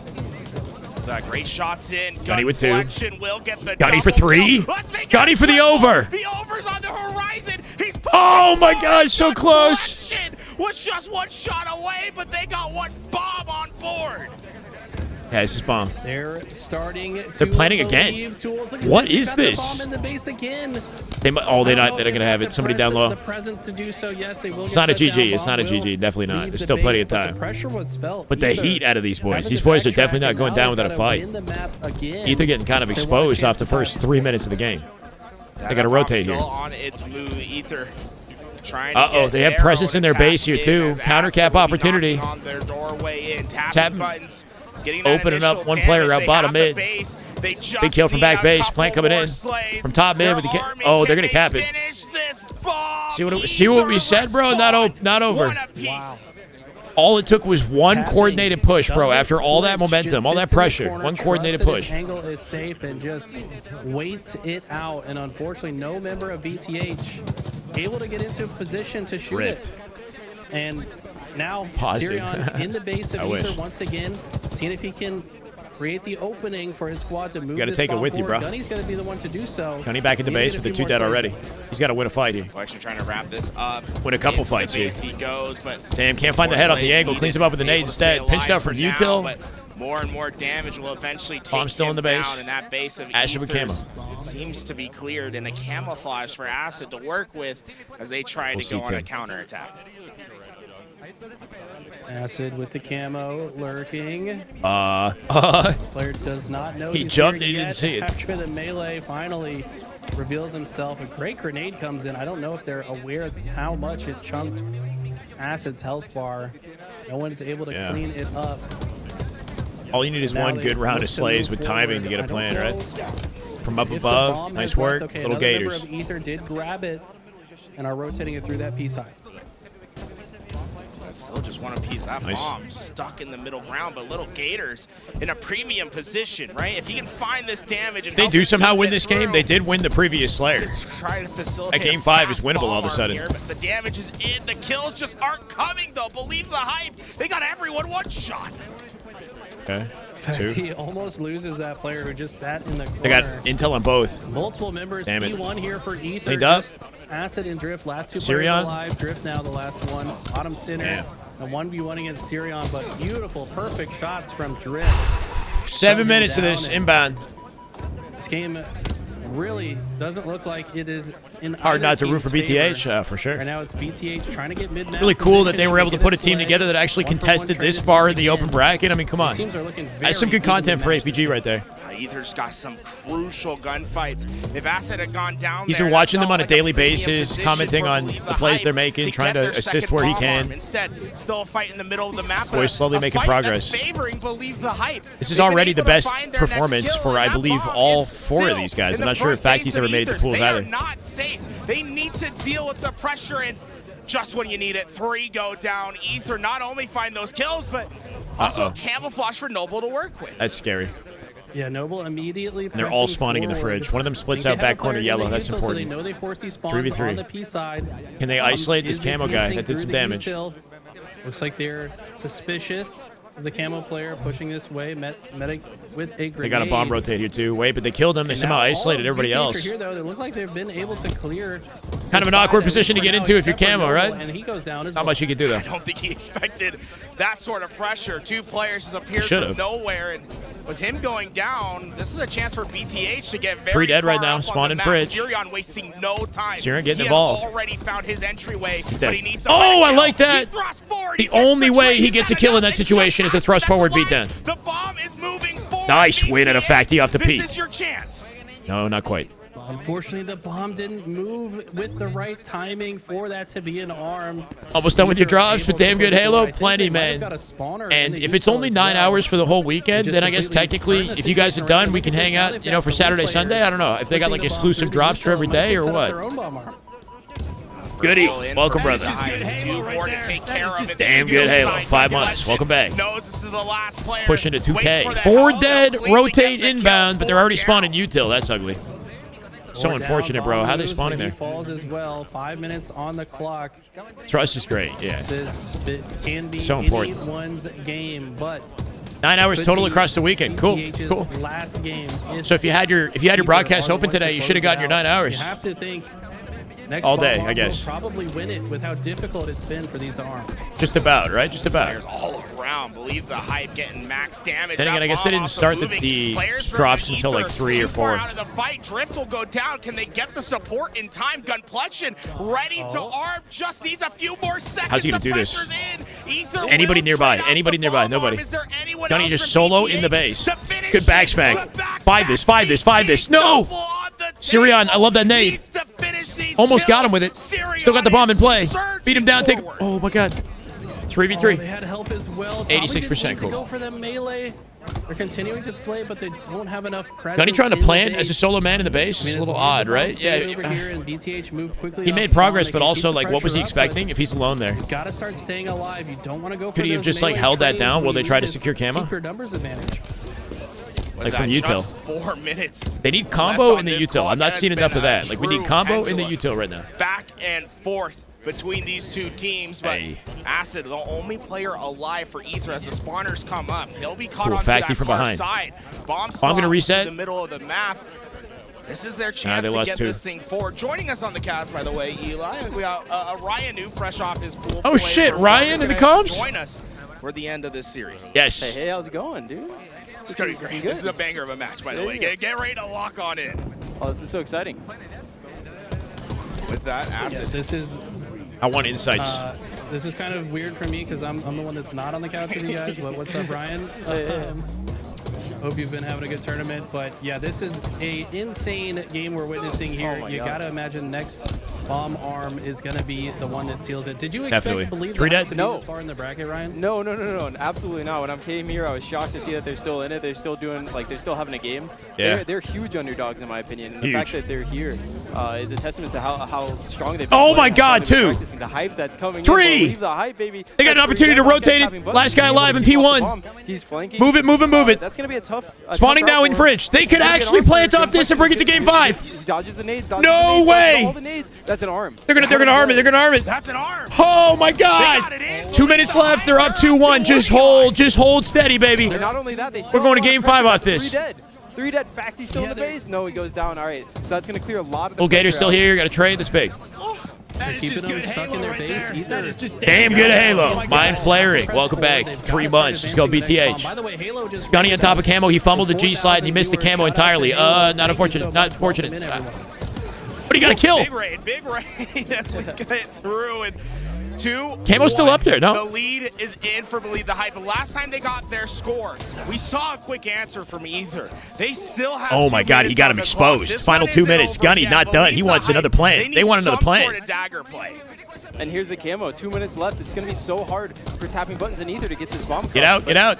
Great shots in. Gunny with 2. Deflection will get the Gunny for double 3. kill. Let's make it Gunny for the triple. over. The over's on the horizon. He's Oh my God, so close. Deflection was just one shot away, but they got one bomb on board. Yeah, this is bomb. They're starting to They're planning again. believe tools. Look at What this. is They got the this? bomb in the base again. They might. Oh, they're I don't not. know They're if gonna they have it. Somebody down low. The presence to do so. Yes, they will. It's get not a shut down. GG. It's not a Bomb will GG. Definitely not. leave There's the still plenty of base, but time. The pressure was felt. But the Ether heat out of these boys. having These to boys are backtrack, definitely not and going now down they've without a gotta fight. win the map again. Ether getting kind of They want a exposed off chance the to first tie. 3 minutes of the game. That They got to bomb rotate still here. on its move. Ether trying to Uh-oh, get they have their presence own in their attack base here in too. as Counter Acid cap will be opportunity. knocking on their doorway in, tapping Tapping. buttons, getting that Opening up initial one player damage. out They bottom have the mid. base. They just Big kill from need back a base. couple Plant coming more in slays. from top mid Their with the army, oh, they're can gonna cap they it. finish this bomb? See what we said, bro? Not over. One apiece. All it took was one Tapping coordinated push, bro. doesn't After all that flinch, momentum, just all that sits in the pressure, corner, one trusts coordinated that his push. angle is safe and just waits it out. And unfortunately, no member of BTH able to get into a position to shoot Ripped. it. And now Pausing. Sirion in the base of I Ether wish. once again, seeing if he can create the opening for his squad to move. gotta this take it bomb with you, forward. bro. Gunny's going to be the one to do so. Gunny back in the He needed base a with the few 2 more dead slays. already. He's got to win a fight here. Collection trying to wrap this up. Win a couple Into fights the here. base he goes, but Damn, can't find the head off the angle. Cleans him up with the nade able to stay instead. Pinched alive out from for now, util. but more and more damage will eventually take Bomb's still him in the base. down, and that base of Acid with Ethers seems to be cleared, and a camouflage for Acid to work with as they try to go on a counterattack. Acid with the camo lurking. This player does not know He he's jumped here and he didn't yet. see it. After the melee finally reveals himself, a great grenade comes in. I don't know if they're aware of how much it chunked Acid's health bar. No one is able to Yeah. clean it up. All you need is Now one they good round look of to slays move with timing to forward. get a I don't plan, right? know From up if the above, bomb nice has work. left. Okay, Little another Gators. member of Ether did grab it and are rotating it through that P side. That's still just one apiece. That Nice. bomb just stuck in the middle ground, but Little Gators in a premium position, right? If he can find this damage and If they help do his somehow team win get this game, through, they did win the previous Slayer. try to facilitate That game a 5 is fast winnable all of a bomb sudden. here, but the damage is in. The kills just aren't coming, though. Believe the hype. They got everyone one shot. Okay. In fact, 2. he almost loses that player who just sat in the corner. They got intel on both. Multiple members. Damn it. P1 here for Ether. Cleaned up. Just Acid and Drift. Last 2 players Sirion. alive. Drift now the last one. Bottom center. Damn. A 1v1 against Sirion, but beautiful, perfect shots from Drift. 7 minutes of this inbound. This game really doesn't look like it is in Hard either not to root team's for BTH, favor. for sure. Right now it's BTH trying to get mid-map. Really cool that they position were able and to get put a team slay. together that actually 1-for-1 contested this trade far once in the again. open bracket. I mean, come on. These teams are looking That's some very good content for evenly matched APG right there. Ether's got some crucial gunfights. If Acid had gone down He's there, been that watching them felt on a like daily premium basis, position commenting for on Believe the plays Hype they're making, trying get to their assist second where he bomb can. arm. Instead, still a fight in the middle of the map. Boys slowly a making fight progress. That's favoring Believe the Hype. This is They've been already the able to best find their next performance kill, for, and I that believe, bomb all is 4 of still these guys. in I'm the not sure if front Facty's face ever of made the Ethers. pools They either. are not safe. They need to deal with the pressure, and just when you need it, 3 go down. Ether not only find those kills, but also camouflage for Noble to work with. That's scary. Yeah, Noble immediately. And they're all pressing spawning in the forward. fridge. One of them splits They out have a back corner player in yellow. the That's util, So important. they know they force these spawns 3v3. on the P side. Can they isolate this Is camo guy? advancing That did through some the damage. util. Looks like they're suspicious of the camo player pushing this way. Met with a grenade. They got a bomb rotate here too. Wait, but they killed him. They And somehow now all isolated of everybody BTH else. Are here, though. They look like they've been able to clear Kind of an awkward position to get into if you're camo, right? And he goes down as Not much you can do though. I don't think he expected that sort of pressure. Two players just appeared Should've. from nowhere, and with him going down, this is a chance for BTH to get very 3 dead right far now, up on spawn the in map. fridge. Sirion wasting no time. Sirion getting he involved. Has already found his entryway. He's dead. But he needs Oh, I kill. like that. The only way he gets a kill in that situation is a thrust forward beatdown. The bomb is moving forward. Nice win at a facty off the This peak. is your chance. No, not quite. Unfortunately, the bomb didn't move with the right timing for that to be an arm. Almost done with your drops, but damn good Halo, I think plenty, they might have man. got a spawner And in the if it's util only as 9 well. hours for the whole weekend, Just then I guess completely technically, turned the if you guys are situation done, around. we can Look at hang this, now out, they've you know, got for the Saturday, players Sunday. I don't know if they got pushing like the bomb exclusive through the drops for util every and might day just or set up what. their own bomb arm. Goody, Ball in welcome, for brother. Two more to take care of it. Damn good Halo, 5 months. Welcome back. Knows this is the last player. Pushing to Waits for 2K. the 4 help. dead, Completely rotate get the inbound, but they're already kill. spawning util. That's ugly. So Or unfortunate, down, bro. bomb How they moves, spawning but he there? falls as well. 5 minutes on the clock. Trust is great, yeah. This is, it can be So important. anyone's game, but 9 hours could total be across the weekend. Cool, BTH's cool. last game. So if you had your broadcast open today, you should have gotten your 9 hours. You have to think next All day, bomb I guess. will probably win it with how difficult it's been for these to arm. Just about, right? Just about. Players all around believe the hype getting max damage. Then again, That I guess they bomb didn't also start moving. the Players from drops the until like ether 3 or too far 4. out of the fight. Drift will go down. Can they get the support in time? Gunplexion ready to arm. Just needs a few more seconds. How's he gonna The do this? pressure's in. Ether Is anybody will nearby? trade out Anybody the nearby? bomb Nobody. arm. Is there anyone Gunny else just from solo BTA in the base. to finish Good back it? smack. The back 5 this, 5 this, 5 this. No! Sirion, I love that nade. Almost got him with it. Still got the bomb in play. Beat him down, take him. Oh my god. 3v3. They had help as well. Probably 86% didn't need to cool. go for the melee. They're continuing to slay, but they don't have enough presence. Gunny trying to in the plan as a base. solo man in the base I mean, is a as little long as odd, the bomb right? stays Yeah. over here and BTH move quickly He off made spawn, progress, they but can also keep the like what was he pressure up, expecting if he's alone there? but gotta start staying alive. You don't want to go for Could he have those just like melee held that trades down when while they you try to need secure camo? Keep your numbers advantage. With Like that from util. just 4 minutes. They need left combo on in the this util. clock. I'm not That seeing has enough been of a that. Like we need true combo in the pendulum. util right now. Back and forth between these two teams, but Hey. Acid, the only player alive for Ether as the spawners come up. He'll be caught Cool, onto Facty that from far behind. side. Bomb I'm gonna slot reset. to the middle of the map. This is their chance they to lost get 2. this thing forward. Joining us on the cast, by the way, Eli, we got Ryan New, fresh off his pool. Oh, play shit, for Ryan Fun. in the He's gonna comms? Join us for the end of this series. Yes. Hey, how's it going, dude? It's gonna be great. This is a banger of a match, by the way. Get ready to lock on in. Oh, this is so exciting. With that, Yeah, Acid. this is I want insights. this is kind of weird for me because I'm the one that's not on the couch with you guys. But what's up, Ryan? Hope you've been having a good tournament. But yeah, this is a insane game we're witnessing here. Oh my You God. gotta imagine next bomb arm is gonna be the one that seals it. Did you expect Definitely. to believe 3 the dead? to be No. this far in the bracket, Ryan? No, absolutely not. When I came here, I was shocked to see that they're still in it. They're still doing, like, they're still having a game. Yeah. They're huge underdogs, in my opinion. And the Huge. fact that they're here is a testament to how strong they've been. Oh playing, my how God, strong they've been 2. practicing. The hype that's coming. 3. In, believe the hype, baby. They got an That's opportunity to 3 rotate it. tapping buttons. Last guy Being able alive to in keep off the P1. bomb. He's flanking. Move it, move it, move it. That's going to be a tough. Spawning now in fridge. They could actually play it off this and bring it to game 5. He dodges the nades. No dodges the nades, way. dodges all the nades. That's an arm. They're gonna arm it. They're gonna arm it. That's an arm. Oh my God! Got it in. 2 minutes left. They're up 2-1. Just hold steady, baby. They're not only that, they We're going to still game have 5 off pressure. this. 3 dead. 3 dead. Facty's still in the base. No, he goes down. All right. So that's going to clear a lot of the Little Gator's pressure still out. here. Got to trade. That's big. They're keeping them stuck in their base. Damn good Halo. Mind flaring. Welcome back. 3 months. Just go BTH. By the way, Halo just Gunny on top of camo. He fumbled the G slide and he missed the camo entirely. Not unfortunate. Not fortunate. But he got a kill. Big raid as we get through. And 2. Camo's still up there, no? The lead is in for Believe the Hype. But last time they got their score, we saw a quick answer from Ether. They still have Oh my 2 God, he minutes got on him the clock. exposed. This Final one 2 isn't minutes. over Gunny yet. not done. Believe He the wants Hype. another plan. They want another some plan. sort of dagger play. And here's the camo. 2 minutes left. It's going to be so hard for tapping buttons in Ether to get this bomb. Get out, get out.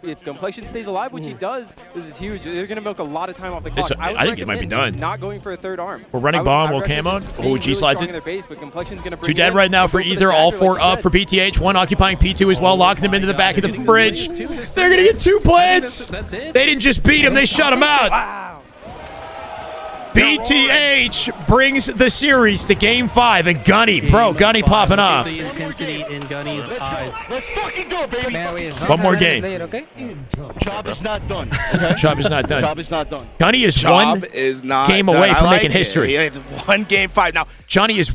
If Complexion stays alive, which he does, this is huge. They're going to milk a lot of time off the clock. This- I think it might be recommend done. Not going for a third arm. We're running I bomb would while recommend camoed. just Oh, being G really slides strong it. in their base, but Complexion's going to 2 dead right now for Ether. All 4 up for BTH. 1 occupying P2 as well, locking them into the back of the fridge. They're going to get 2 plants. That's it. They didn't just beat him. They shut him out. Wow. BTH brings the series to Game 5, and Gunny, bro, Gunny popping off. The intensity in Gunny's eyes. Let's fucking go, baby. One more game. Job is not done. Job is not done. Job is not done. Gunny is Job one is not game done. away from I like making history. He won Game 5. Now, Johnny is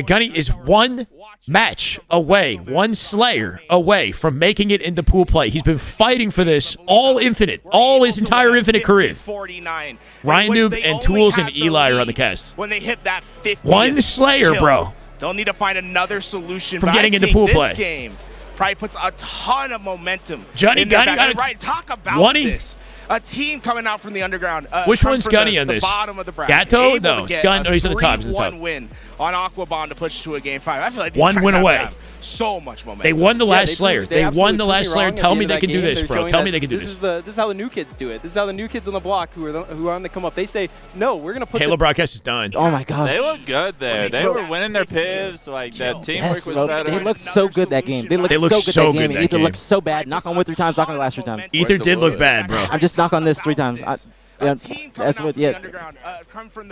Gunny is one match away, one Slayer away from making it into pool play. He's been fighting for this all his entire Infinite career. 49. Ryan Noob and Tools and Eli are on the cast. When they hit that 50th One Slayer, kill, bro. They'll need to find another solution. From But getting I into think pool this play. game probably puts a ton of momentum. Johnny, in their Gunny, back. Gunny, Right, talk about Gunny. this. A team coming out from the underground. Which from one's the- Gunny on the this? bottom of the bracket. Gato? Able No, to get Gun. a Oh, he's on the top. He's on the top. 3-1 win on Aquabon to push to a Game 5. I feel like these One guys win have to away. have so much momentum. They won the last Slayer. They They won absolutely the proved last me Slayer. wrong at Tell the me end they of can that do game. this, They're bro. showing Tell that me they can do this. This is how the new kids do it. This is how the new kids on the block who are on the come up. They say, no, we're gonna put Halo broadcast is done. Oh my god. They look good there. They were winning their pivs. Like, that teamwork Yes, was bro. better. They looked so good that game. They looked so good that game. And Ether looked so bad. Knock on wood 3 times. Knock on the last 3 times. Ether did look bad, bro. I just knock on this 3 times. That's what. Yeah.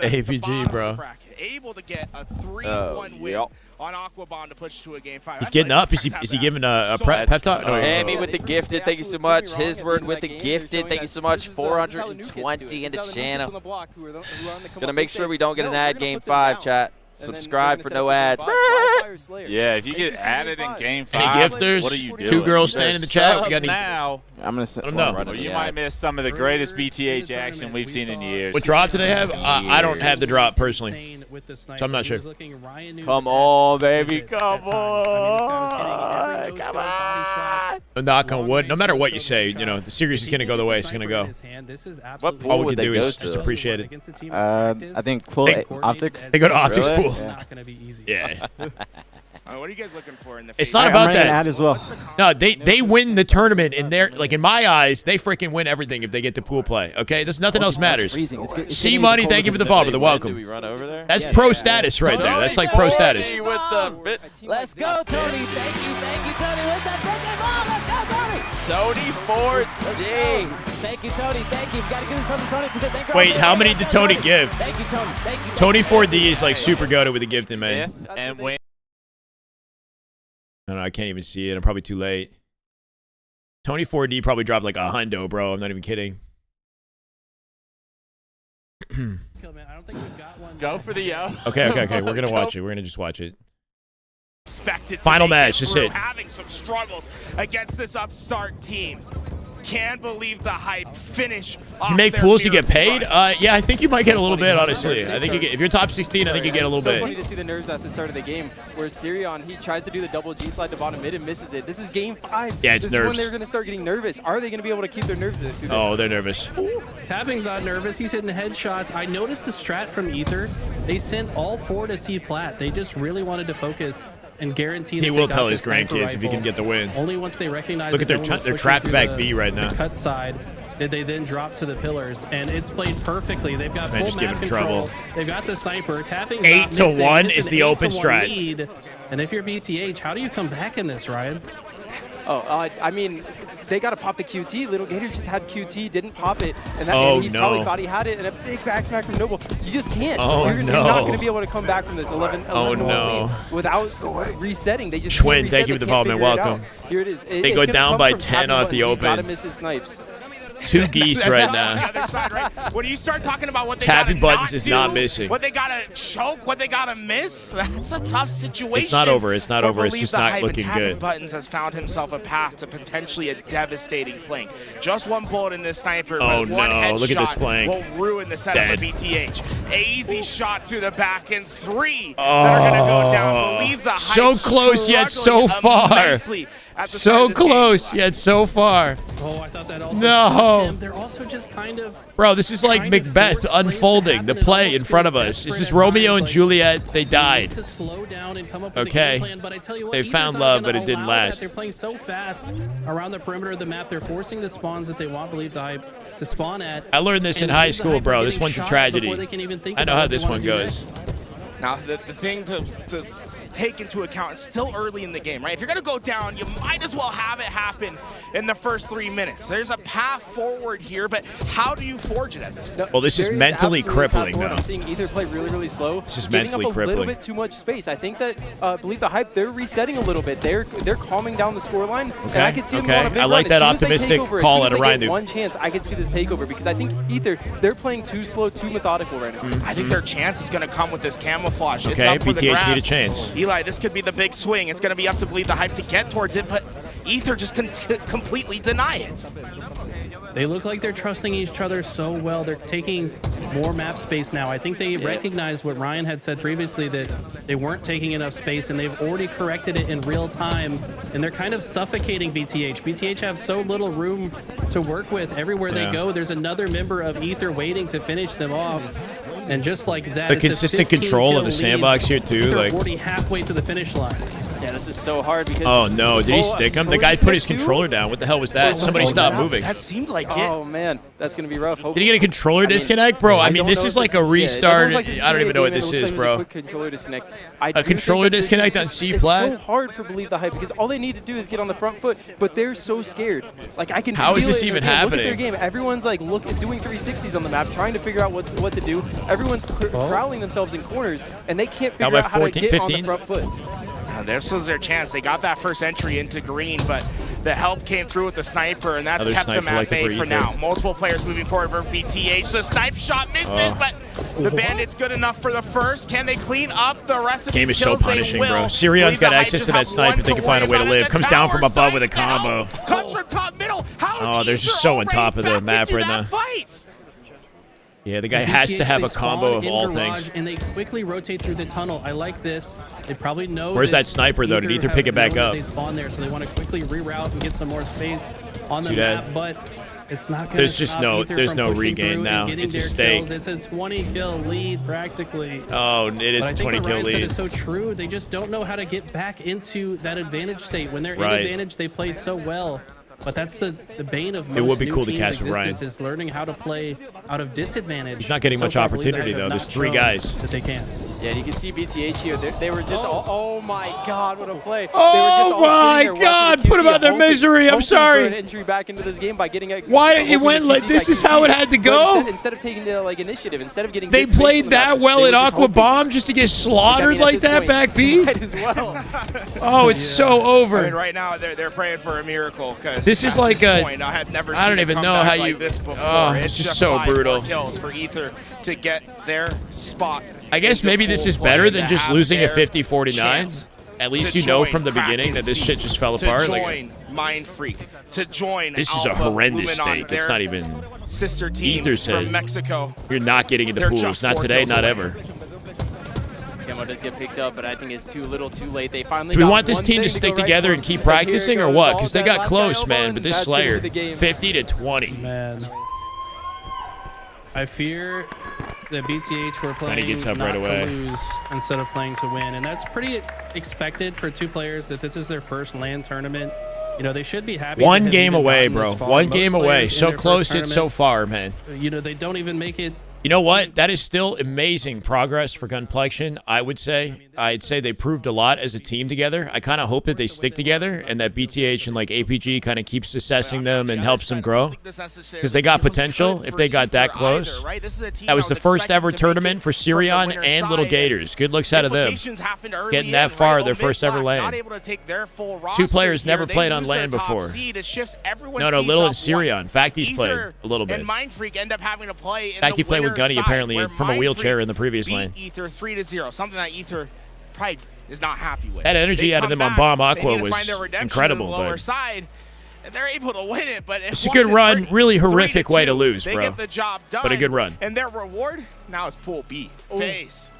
APG, bro. Able to get a 3-1 win on Aquabon to push to a Game 5. He's getting up. Is he giving a pep talk? No, Amy with the gifted, thank you so much. His word with the gifted, thank you so much. 420 in the channel. Gonna make sure we don't get an ad Game 5, chat. Subscribe for no ads. Yeah, if you get added in Game 5, Any gifters? what are you doing? 2 girls standing in the chat. We got any? Now, I'm gonna sit. or you might miss some of the greatest BTH action we've seen in years. What drop do they have? I don't have the drop personally, so I'm not sure. Come on, baby. Come on. Come on. Knock on wood. No matter what you say, you know the series is gonna go the way it's gonna go. What pool All we would can they do go is just to? appreciate it. I think OpTics. They go to OpTics Really? pool. Yeah. Not gonna be easy. Yeah. What are you guys looking for in the It's FaZe? not I'm about running an that. ad as well. No, they win the tournament in their in my eyes, they freaking win everything if they get to pool play. Okay, there's nothing else matters. C Money, thank you for the follow, but the Do welcome. we run over there? That's pro status right there. That's like pro status. With the bit. Let's go, Tony. Thank you, Tony. With that big ball. Let's go, Tony. Tony 4D. Thank you, Tony. Thank you. Got to give this up to Tony. Thank you. Wait, how many did Tony give? Thank you, Tony. Thank you. Tony 4D is like super goated with the gifting, man. And win. I don't know, I can't even see it. I'm probably too late. Tony 4D probably dropped like a hundo, bro. I'm not even kidding. Go for the yo. Okay. We're gonna watch it. We're gonna just watch it. Expected to Final make match. it That's through, it. having some struggles against this upstart team. Can't believe the hype finish. If you make pools, you get paid? Yeah, I think you might get a little bit, honestly. I think you get, if you're top 16, I think you get a little so funny bit. to see the nerves at the start of the game, where Sirion, he tries to do the double G slide to bottom mid and misses it. This is Game 5. Yeah, it's this nerves. is when they're going to start getting nervous. Are they going to be able to keep their nerves through this? Oh, they're nervous. Tapping's not nervous. He's hitting headshots. I noticed the strat from Ether. They sent all 4 to C plat. They just really wanted to focus and guarantee that He they will got tell the his sniper grandkids if he can rifle. get the win. Only once they recognize Look at that their no one was they're pushing trapped through back the- B right now. The cut side did they then drop to the pillars, and it's played perfectly. They've got Man, full just give map him control. trouble. They've got the sniper. Tapping's 8 not to missing. 1 It's is an the 8 open to 1 strat. lead. And if you're BTH, how do you come back in this, Ryan? Oh, I mean, they got to pop the QT. Little Gator just had QT, didn't pop it, and that Oh, and he no. probably thought he had it, and a big back smack from Noble. You just can't. Oh, you're no. not going to be able to come back from this 11 Oh, to 1 no. lead without resetting. They just Schwinn, can't reset. thank you for They the can't follow, man. figure it out. Welcome. Here it is. They go down by 10 off the open. He's got to miss his snipes. 2 geese That's right on now. the other side, right? When you start talking about what they Tapping gotta buttons not is do, not missing. what they gotta choke, what they gotta miss, that's a tough situation. It's not over. It's not for over. It's Believe just the not Hype. looking And Tapping good. Buttons has found himself a path to potentially a devastating flank. Just one bullet in this sniper, Oh, but one no. headshot Look at this flank. will ruin the setup Dead. of BTH. Easy shot through the back, and 3 that are gonna go down. Believe the Hype So close yet so struggling far. immensely at the start So of this game. close yet so far. Oh, I thought that also No. stopped him. They're also just kind of Bro, this is like trying to Macbeth force plays to unfolding, happen. the It play almost in front of feels us. This desperate is at Romeo times, and like, Juliet. They they need died. to slow down and come up with a Okay. game plan, but I tell you what, They Ether's found not love, gonna but it didn't allow that. last. They're playing so fast around the perimeter of the map. They're forcing the spawns that they want Believe the Hype to spawn at. I learned this in and high Believe the school, Hype are bro. This getting one's a shot tragedy. before they can even think I know about how what they this wanna one do goes. next. Now, the thing to take into account it's still early in the game, right? If you're going to go down, you might as well have it happen in the first 3 minutes. There's a path forward here, but how do you forge it at this point? Well, this is mentally crippling now. I'm seeing Ether play really, really slow. This is giving mentally up a crippling. little bit too much space. I think that Believe the Hype, they're resetting a little bit. They're calming down the scoreline, and I can see them going on a big I like run. that As soon as they optimistic take over, call as at soon as they Orion. get one chance, I can see this takeover because I think Ether, they're playing too slow, too methodical right now. I think their chance is going to come with this camouflage. It's Okay, up for the BTH grabs. need a chance. Eli, this could be the big swing. It's going to be up to Believe the Hype to get towards it, but Ether just can completely deny it. They look like they're trusting each other so well. They're taking more map space now. I think they recognize what Ryan had said previously, that they weren't taking enough space, and they've already corrected it in real time, and they're kind of suffocating BTH. BTH have so little room to work with. Everywhere they go, there's another member of Ether waiting to finish them off. And just like that, The it's a consistent control of the 15-kill sandbox here, lead. too. They're Like, already halfway to the finish line. Yeah, this is so hard because... oh, no. Did he stick him? The guy put his controller down. What the hell was that? Somebody stop moving. That seemed like it. Oh, man. That's going to be rough. Did he get a controller disconnect? Bro, I mean, this is like a restart. I don't even know what this is, bro. A controller disconnect. A controller disconnect on C-Plat? It's so hard for Believe the Hype because all they need to do is get on the front foot, but they're so scared. Like, I can How is feel this it in even their game. happening? Look at their game. Everyone's like doing 360s on the map, trying to figure out what to do. Everyone's crowding themselves in corners, and they can't figure out how to get 14, on the front foot. This was their chance. They got that first entry into green, but the help came through with the sniper, and that's kept them at bay for now. Multiple players moving forward for BTH. The snipe shot misses, but the Bandit's good enough for the first. Can they clean up the rest of This these game is kills? so punishing, bro. Sirion's got access to that snipe if they can find a way to live. Comes down from above with a combo. Comes from top middle. How is they're just so on top of the map right now. Fight? Yeah, the guy has to have a combo of all things. And they quickly rotate through the tunnel. I like this. They probably know. Where's that sniper, though? Did Ether pick it back up? They spawn there, so they want to quickly reroute and get some more space on the Too map. dead. But it's not going to. There's just no regain now. It's a stake. It's a 20-kill lead practically. Oh, it is a 20-kill lead. I think what Ryan said lead. is so true. They just don't know how to get back into that advantage state. When they're in advantage, they play so well. But that's the bane of most It would be new cool to teams' catch Ryan. existence, is learning how to play out of disadvantage. He's not getting much far, Believe the opportunity, Hype have though. There's not 3 shown guys. that they can. Yeah, you can see BTH here. They were just oh my God, what a play! Oh my God, put them out of their misery. I'm sorry. An entry back into this game by getting a. Why it went like this? Is how it had to go. Instead of taking the initiative, instead of getting. They played that well at Aqua Bomb just to get slaughtered like that back B. Might as well. Oh, it's so over. I mean, right now they're praying for a miracle because this is like a. Point, I had never I don't seen even it come know back how like you. this before. Oh, it's just so 5 brutal. Kills for Ether to get their spot. I guess maybe this is better than just losing a 50-49. At least you know from the beginning that this shit just fell apart. To join Mind Freak, to join This is a Alpha horrendous Luminon, stake. It's their not even sister team Ether's from head. Mexico. You're not getting into They're pools. just Not 4 today, kills not away. ever. Camo does get picked up, but I think it's too little, too late. They finally. Do we got want this one team to thing stick go right together for and keep them. And here practicing it or goes. what? All Because they that got last close, guy man. elbow, But this that's gonna be Slayer, the game. 50-20. Man, I fear that BTH were playing gets up not right away. to lose instead of playing to win, and that's pretty expected for 2 players that this is their first LAN tournament. You know, they should be happy. One to have game even away, gotten bro. this far. One Most game away. players in So their first close yet so tournament, far, man. You know, they don't even make it. You know what? That is still amazing progress for Gunplexion, I would say. I'd say they proved a lot as a team together. I kind of hope that they stick together and that BTH and like APG kind of keeps assessing them and helps them grow. Because they got potential if they got that close. That was the first ever tournament for Sirion and Little Gators. Good looks out of them. Getting that far, their first ever LAN. 2 players never played on LAN before. No, Little and Sirion. Facty's played a little bit. And Mind Freak end up having to play in Facty the played with Gunny side, apparently where from a Mind wheelchair Freak in the previous beat lane. Ether 3-0, something that Ether probably is not happy with. That energy They out of come them on back, Bomb they Aqua need to was find their redemption incredible, on the lower but- side, and they're able to win it. But It's a good run. Really horrific way to lose, they bro. get the job done, But a good run. And their reward now is Pool B. FaZe.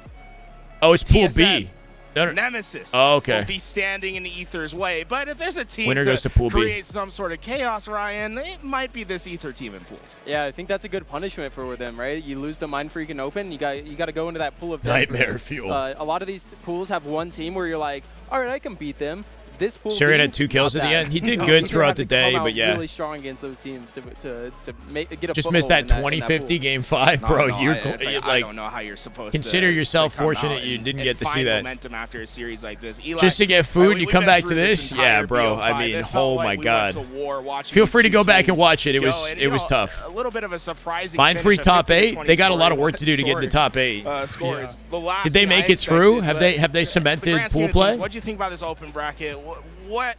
Oh, it's Pool TSM. B. No. Nemesis Oh, okay. will be standing in the Ether's way. But if there's a team Winner goes to Pool B. create some sort of chaos, Ryan, it might be this Ether team in pools. Yeah, I think that's a good punishment for them, right? You lose the Mind Freak and Open, you got to go into that pool of death. Nightmare fuel. A lot of these pools have one team where you're like, all right, I can beat them. this pool. Syrian had 2 kills at the end. He did good throughout the day, but yeah. Really strong against those teams to get a just missed that 2050 game 5, bro. You're like, I don't know how you're supposed consider yourself fortunate you didn't get to see that. Momentum after a series like this. Eli, just to get food, you come back to this? Yeah, bro. I mean, oh my God. Feel free to go back and watch it. It was tough. A little bit of a surprising Mind Freak top 8. They got a lot of work to do to get in the top 8. Did they make it through? Have they cemented pool play? What do you think about this open bracket? What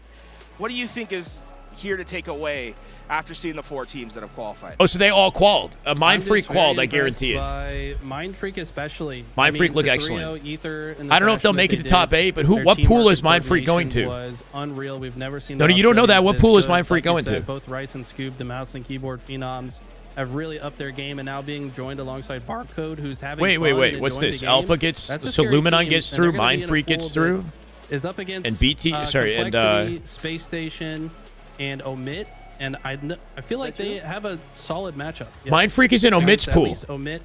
do you think is here to take away after seeing the 4 teams that have qualified? Oh, so they all qualled. Mind Freak qualled, I guarantee it. Mind Freak especially. Mind Freak look excellent. I don't know if they'll make it to top 8, but what pool is Mind Freak going to? Was unreal. We've never seen. No, you don't know that. What pool is Mind Freak going to? Both Rice and Scoob, the mouse and keyboard phenoms, have really upped their game, and now being joined alongside Barcode, who's having wait. What's this? Alpha gets so Luminon gets through, Mind Freak gets through. Is up against and BT, and Space Station and Omit, and I feel like they have a solid matchup. Yeah. Mind Freak is in Omit's pool. Omit.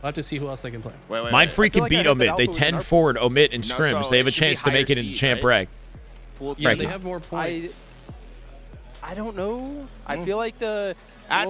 We'll have to see who else they can play. Mind Freak can beat Omit. They 10 forward Omit in scrims. They have a chance to make it in Champ Rag. Yeah, they have more points. I don't know. I feel like we'll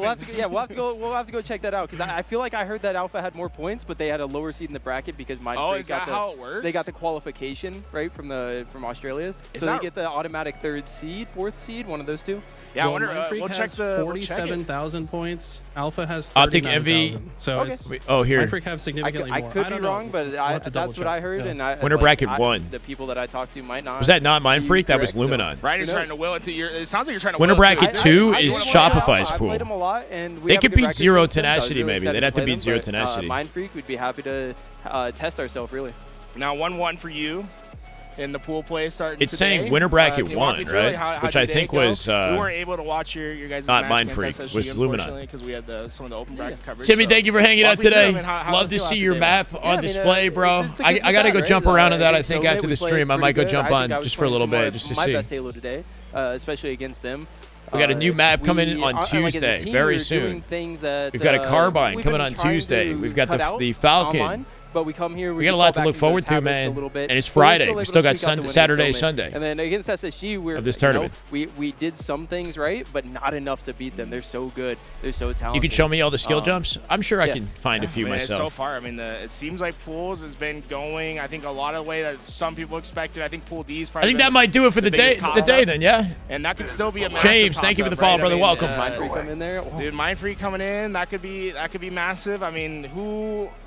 have to go check that out, because I feel like I heard that Alpha had more points, but they had a lower seed in the bracket because Mind Freak how it works? They got the qualification right from Australia, so they get the automatic 3rd seed, 4th seed, one of those two. Yeah, I wonder. We'll check the 47,000 points. Alpha has OpTic Envy. So it's here. Mind Freak have significantly more. I could be wrong, but that's what I heard. Yeah. And Winter bracket 1. The people that I talked to might not. Was that not Mind Freak? That was Luminon. Right, you're trying to will it to your. It sounds like you're trying to. Winter bracket 2 is Shopify's pool. I played them a lot, and they could beat Zero Tenacity maybe. They'd have to beat Zero Tenacity. Mind Freak, we'd be happy to test ourselves really. Now 1-1 for you. In the pool play starting it's today. saying winter bracket 1, right? How which I think was... we weren't able to watch your guys' not match Mind Freak, SSG, was Luminon. Because we had some of the open bracket coverage. Timmy, thank you for hanging out today. Love to see your map on display, bro. I got to go jump around on that, I think, after the stream. I might go jump on just for a little bit, just to see. My best Halo today, especially against them. We got a new map coming on Tuesday, very soon. We've got a Carbine coming on Tuesday. We've got the Falcon. But we come here. We got a lot to look forward to, man. And it's Friday. We still got Saturday, Sunday. And then against SSG, we're of this tournament. We did some things right, but not enough to beat them. They're so good. They're so talented. You can show me all the skill jumps. I'm sure I can find a few myself. So far, I mean, it seems like Pools has been going. I think a lot of the way that some people expected. I think Pool D's probably. I think that might do it for the day. Then, yeah. And that could still be a James, thank you for the follow, brother. Welcome. Mind Freak coming in there. Dude, Mind Freak coming in. That could be massive. I mean,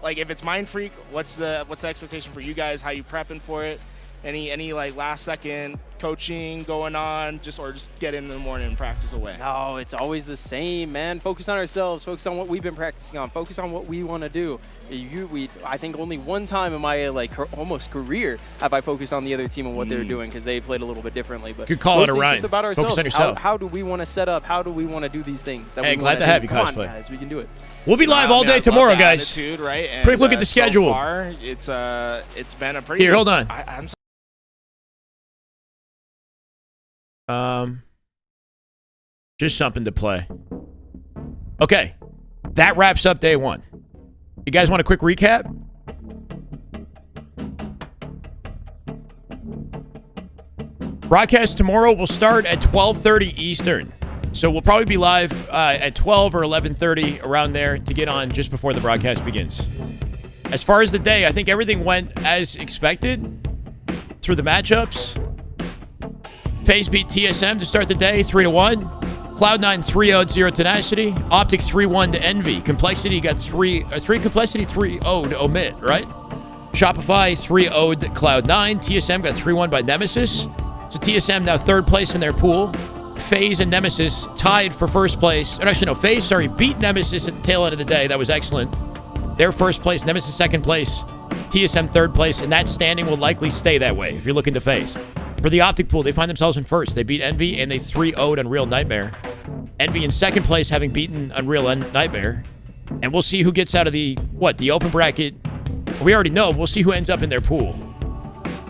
if it's Mind Freak, what's the expectation for you guys? How you prepping for it? Any like last second coaching going on, or just get in the morning and practice away? No, it's always the same, man. Focus on ourselves. Focus on what we've been practicing on. Focus on what we want to do. I think only one time in my almost career have I focused on the other team and what they're doing, because they played a little bit differently. But good call it, Ryan. Just about ourselves. Focus on yourself. How do we want to set up? How do we want to do these things? Hey, glad to have you, Come on, guys. We can do it. We'll be live all day tomorrow, guys. Attitude, right? And, quick look at the schedule. So far, it's been a pretty. Here, hold on. Just something to play. Okay, that wraps up day 1. You guys want a quick recap? Broadcast tomorrow will start at 12:30 Eastern. So we'll probably be live at 12 or 11:30, around there, to get on just before the broadcast begins. As far as the day, I think everything went as expected through the matchups. FaZe beat TSM to start the day, 3-1. Cloud9 3-0'd Zero Tenacity. OpTic 3-1 to Envy. Complexity got 3-0'd Omit, right? Shopify 3-0'd Cloud9. TSM got 3-1 by Nemesis. So TSM now 3rd place in their pool. FaZe and Nemesis tied for 1st place. FaZe, beat Nemesis at the tail end of the day. That was excellent. They're 1st place, Nemesis 2nd place, TSM 3rd place, and that standing will likely stay that way if you're looking to FaZe. For the OpTic pool, they find themselves in 1st. They beat Envy, and they 3-0'd Unreal Nightmare. Envy in 2nd place, having beaten Unreal Nightmare. And we'll see who gets out of the open bracket. We already know. We'll see who ends up in their pool.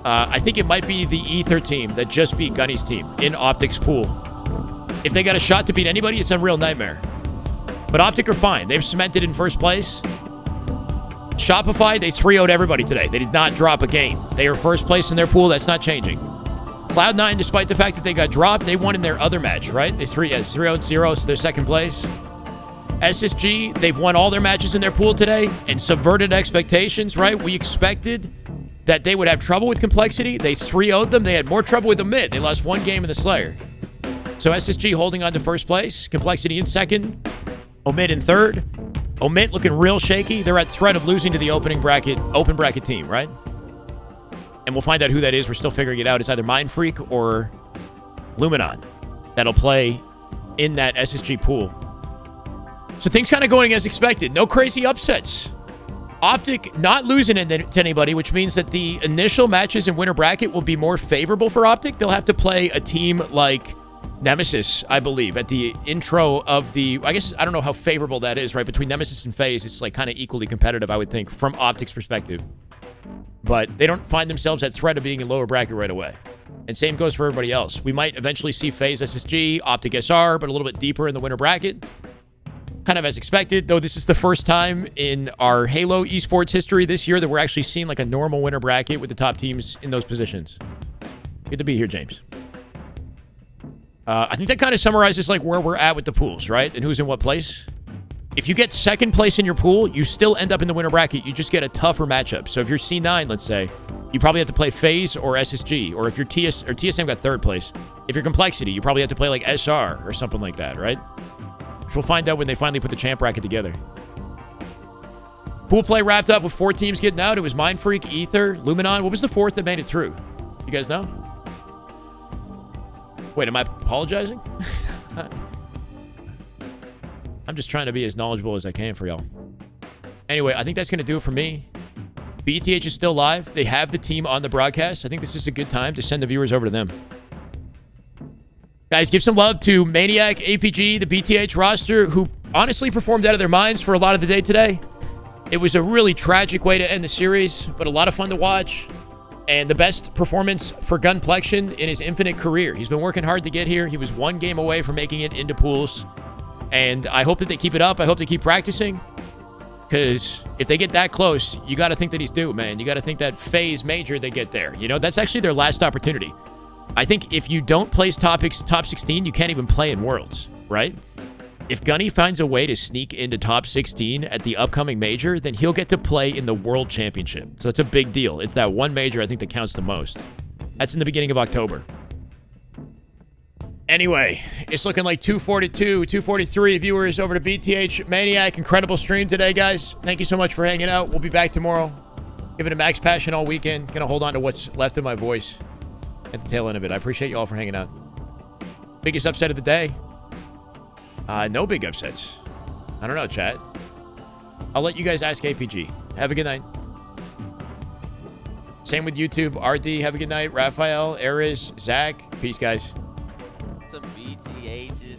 I think it might be the Ether team that just beat Gunny's team in OpTic's pool. If they got a shot to beat anybody, it's Unreal Nightmare. But OpTic are fine. They've cemented in 1st place. Shopify, they 3-0'd everybody today. They did not drop a game. They are 1st place in their pool. That's not changing. Cloud9, despite the fact that they got dropped, they won in their other match, right? They 3-0, so they're second place. SSG, they've won all their matches in their pool today and subverted expectations, right? We expected that they would have trouble with Complexity. They 3-0'd them. They had more trouble with Omit. They lost one game in the Slayer. So SSG holding on to first place. Complexity in second. Omit in third. Omit looking real shaky. They're at threat of losing to the open bracket team, right? And we'll find out who that is. We're still figuring it out. It's either Mind Freak or Luminon that'll play in that SSG pool. So things kind of going as expected. No crazy upsets. OpTic not losing it to anybody, which means that the initial matches in winter bracket will be more favorable for OpTic. They'll have to play a team like Nemesis, I believe, at the intro of the... I guess I don't know how favorable that is, right? Between Nemesis and FaZe, it's like kind of equally competitive, I would think, from OpTic's perspective. But they don't find themselves at threat of being in lower bracket right away. And same goes for everybody else. We might eventually see FaZe SSG, OpTic SR, but a little bit deeper in the winter bracket. Kind of as expected, though this is the first time in our Halo esports history this year that we're actually seeing like a normal winter bracket with the top teams in those positions. Good to be here, James. I think that kind of summarizes like where we're at with the pools, right? And who's in what place. If you get second place in your pool, you still end up in the winter bracket. You just get a tougher matchup. So if you're C9, let's say, you probably have to play FaZe or SSG. Or if you're TSM got third place. If you're Complexity, you probably have to play like SR or something like that, right? Which we'll find out when they finally put the champ bracket together. Pool play wrapped up with 4 teams getting out. It was Mind Freak, Ether, Luminon. What was the 4th that made it through? You guys know? Wait, am I apologizing? I'm just trying to be as knowledgeable as I can for y'all. Anyway, I think that's going to do it for me. BTH is still live. They have the team on the broadcast. I think this is a good time to send the viewers over to them. Guys, give some love to Maniac, APG, the BTH roster, who honestly performed out of their minds for a lot of the day today. It was a really tragic way to end the series, but a lot of fun to watch. And the best performance for Gunplexion in his infinite career. He's been working hard to get here. He was 1 game away from making it into pools. And I hope that they keep it up. I hope they keep practicing. Because if they get that close, you got to think that he's due, man. You got to think that FaZe major, they get there. You know, that's actually their last opportunity. I think if you don't place top 16, you can't even play in Worlds, right? If Gunny finds a way to sneak into top 16 at the upcoming major, then he'll get to play in the World Championship. So that's a big deal. It's that one major I think that counts the most. That's in the beginning of October. Anyway, it's looking like 242, 243 viewers over to BTH Maniac. Incredible stream today, guys. Thank you so much for hanging out. We'll be back tomorrow. Giving it max passion all weekend. Gonna hold on to what's left of my voice at the tail end of it. I appreciate you all for hanging out. Biggest upset of the day? No big upsets. I don't know, chat. I'll let you guys ask APG. Have a good night. Same with YouTube. RD, have a good night. Raphael, Ares, Zach. Peace, guys. Some BTHs